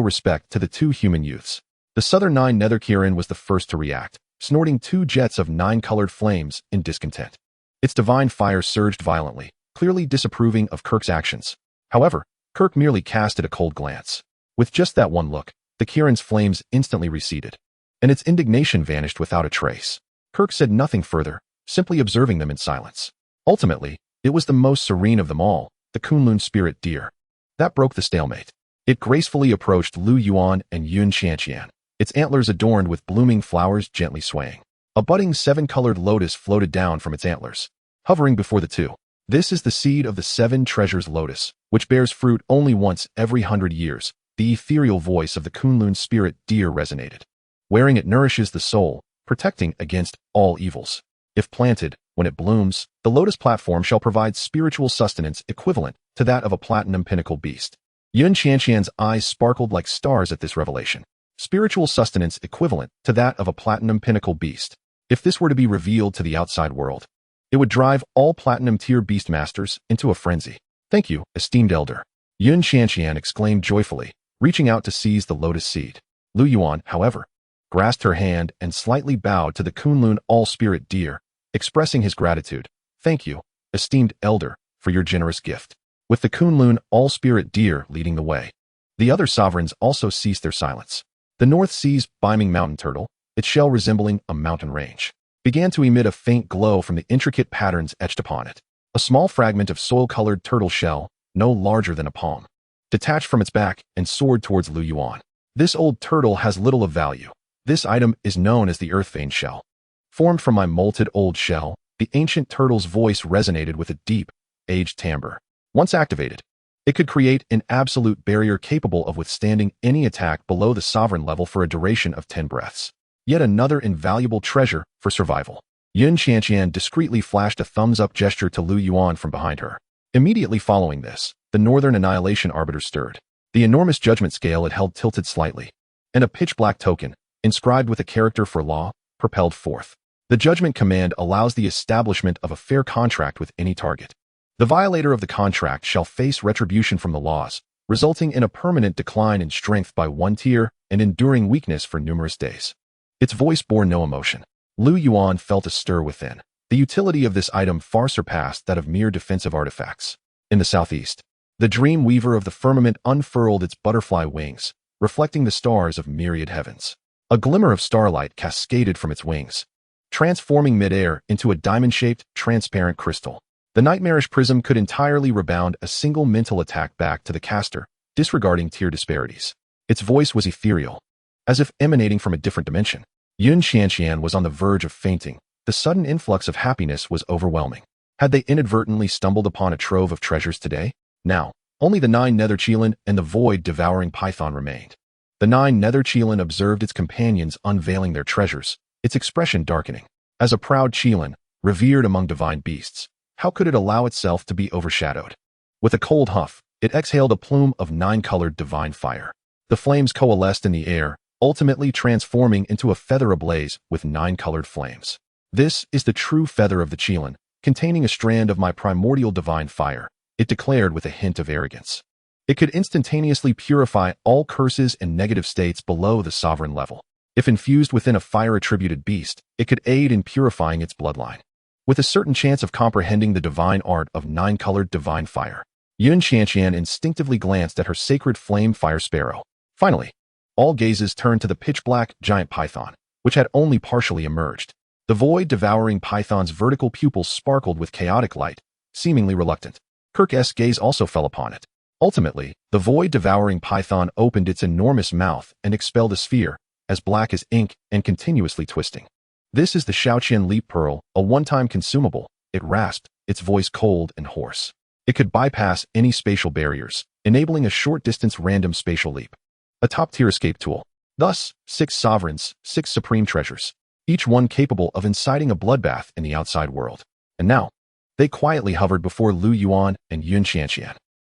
respect to the 2 human youths. The Southern 9 Nether Kirin was the first to react, snorting 2 jets of 9-colored flames in discontent. Its divine fire surged violently, clearly disapproving of Kirk's actions. However, Kirk merely casted a cold glance. With just that one look, The Kieran's flames instantly receded, and its indignation vanished without a trace. Kirk said nothing further, simply observing them in silence. Ultimately, it was the most serene of them all, the Kunlun spirit deer. That broke the stalemate. It gracefully approached Lu Yuan and Yun Qianqian, its antlers adorned with blooming flowers gently swaying. A budding 7-colored lotus floated down from its antlers, hovering before the two. This is the seed of the 7 treasures lotus, which bears fruit only once every 100 years. The ethereal voice of the Kunlun spirit deer resonated. Wearing it nourishes the soul, protecting against all evils. If planted, when it blooms, the lotus platform shall provide spiritual sustenance equivalent to that of a platinum pinnacle beast. Yun Qianqian's eyes sparkled like stars at this revelation. Spiritual sustenance equivalent to that of a platinum pinnacle beast. If this were to be revealed to the outside world, it would drive all platinum-tier beast masters into a frenzy. Thank you, esteemed elder. Yun Qianqian exclaimed joyfully, reaching out to seize the lotus seed. Lu Yuan, however, grasped her hand and slightly bowed to the Kunlun all-spirit deer, expressing his gratitude. Thank you, esteemed elder, for your generous gift. With the Kunlun all-spirit deer leading the way, the other sovereigns also ceased their silence. The North Sea's beaming mountain turtle, its shell resembling a mountain range, began to emit a faint glow from the intricate patterns etched upon it. A small fragment of soil-colored turtle shell, no larger than a palm, detached from its back and soared towards Lu Yuan. This old turtle has little of value. This item is known as the Earthvein shell. Formed from my molted old shell, the ancient turtle's voice resonated with a deep, aged timbre. Once activated, it could create an absolute barrier capable of withstanding any attack below the sovereign level for a duration of 10 breaths. Yet another invaluable treasure for survival. Yun Qianqian discreetly flashed a thumbs-up gesture to Lu Yuan from behind her. Immediately following this, the Northern Annihilation Arbiter stirred. The enormous judgment scale it held tilted slightly, and a pitch-black token, inscribed with a character for law, propelled forth. The judgment command allows the establishment of a fair contract with any target. The violator of the contract shall face retribution from the laws, resulting in a permanent decline in strength by 1 tier and enduring weakness for numerous days. Its voice bore no emotion. Lu Yuan felt a stir within. The utility of this item far surpassed that of mere defensive artifacts. In the southeast, the dream weaver of the firmament unfurled its butterfly wings, reflecting the stars of myriad heavens. A glimmer of starlight cascaded from its wings, transforming midair into a diamond-shaped, transparent crystal. The nightmarish prism could entirely rebound a single mental attack back to the caster, disregarding tier disparities. Its voice was ethereal, as if emanating from a different dimension. Yun Qianqian was on the verge of fainting. The sudden influx of happiness was overwhelming. Had they inadvertently stumbled upon a trove of treasures today? Now, only the 9 nether Chelan and the void-devouring python remained. The 9 nether Chelan observed its companions unveiling their treasures, its expression darkening. As a proud Chelan, revered among divine beasts, how could it allow itself to be overshadowed? With a cold huff, it exhaled a plume of 9-colored divine fire. The flames coalesced in the air, ultimately transforming into a feather ablaze with 9-colored flames. This is the true feather of the Chelan, containing a strand of my primordial divine fire, it declared with a hint of arrogance. It could instantaneously purify all curses and negative states below the sovereign level. If infused within a fire-attributed beast, it could aid in purifying its bloodline, with a certain chance of comprehending the divine art of 9-colored divine fire. Yun Qianqian instinctively glanced at her sacred flame fire sparrow. Finally, all gazes turned to the pitch-black giant python, which had only partially emerged. The void-devouring python's vertical pupils sparkled with chaotic light, seemingly reluctant. Kirk's gaze also fell upon it. Ultimately, the void-devouring python opened its enormous mouth and expelled a sphere, as black as ink and continuously twisting. This is the Shaoqian Leap Pearl, a one-time consumable, it rasped, its voice cold and hoarse. It could bypass any spatial barriers, enabling a short-distance random spatial leap. A top-tier escape tool. Thus, 6 sovereigns, 6 supreme treasures, each one capable of inciting a bloodbath in the outside world. And now, they quietly hovered before Lu Yuan and Yun Qianqian.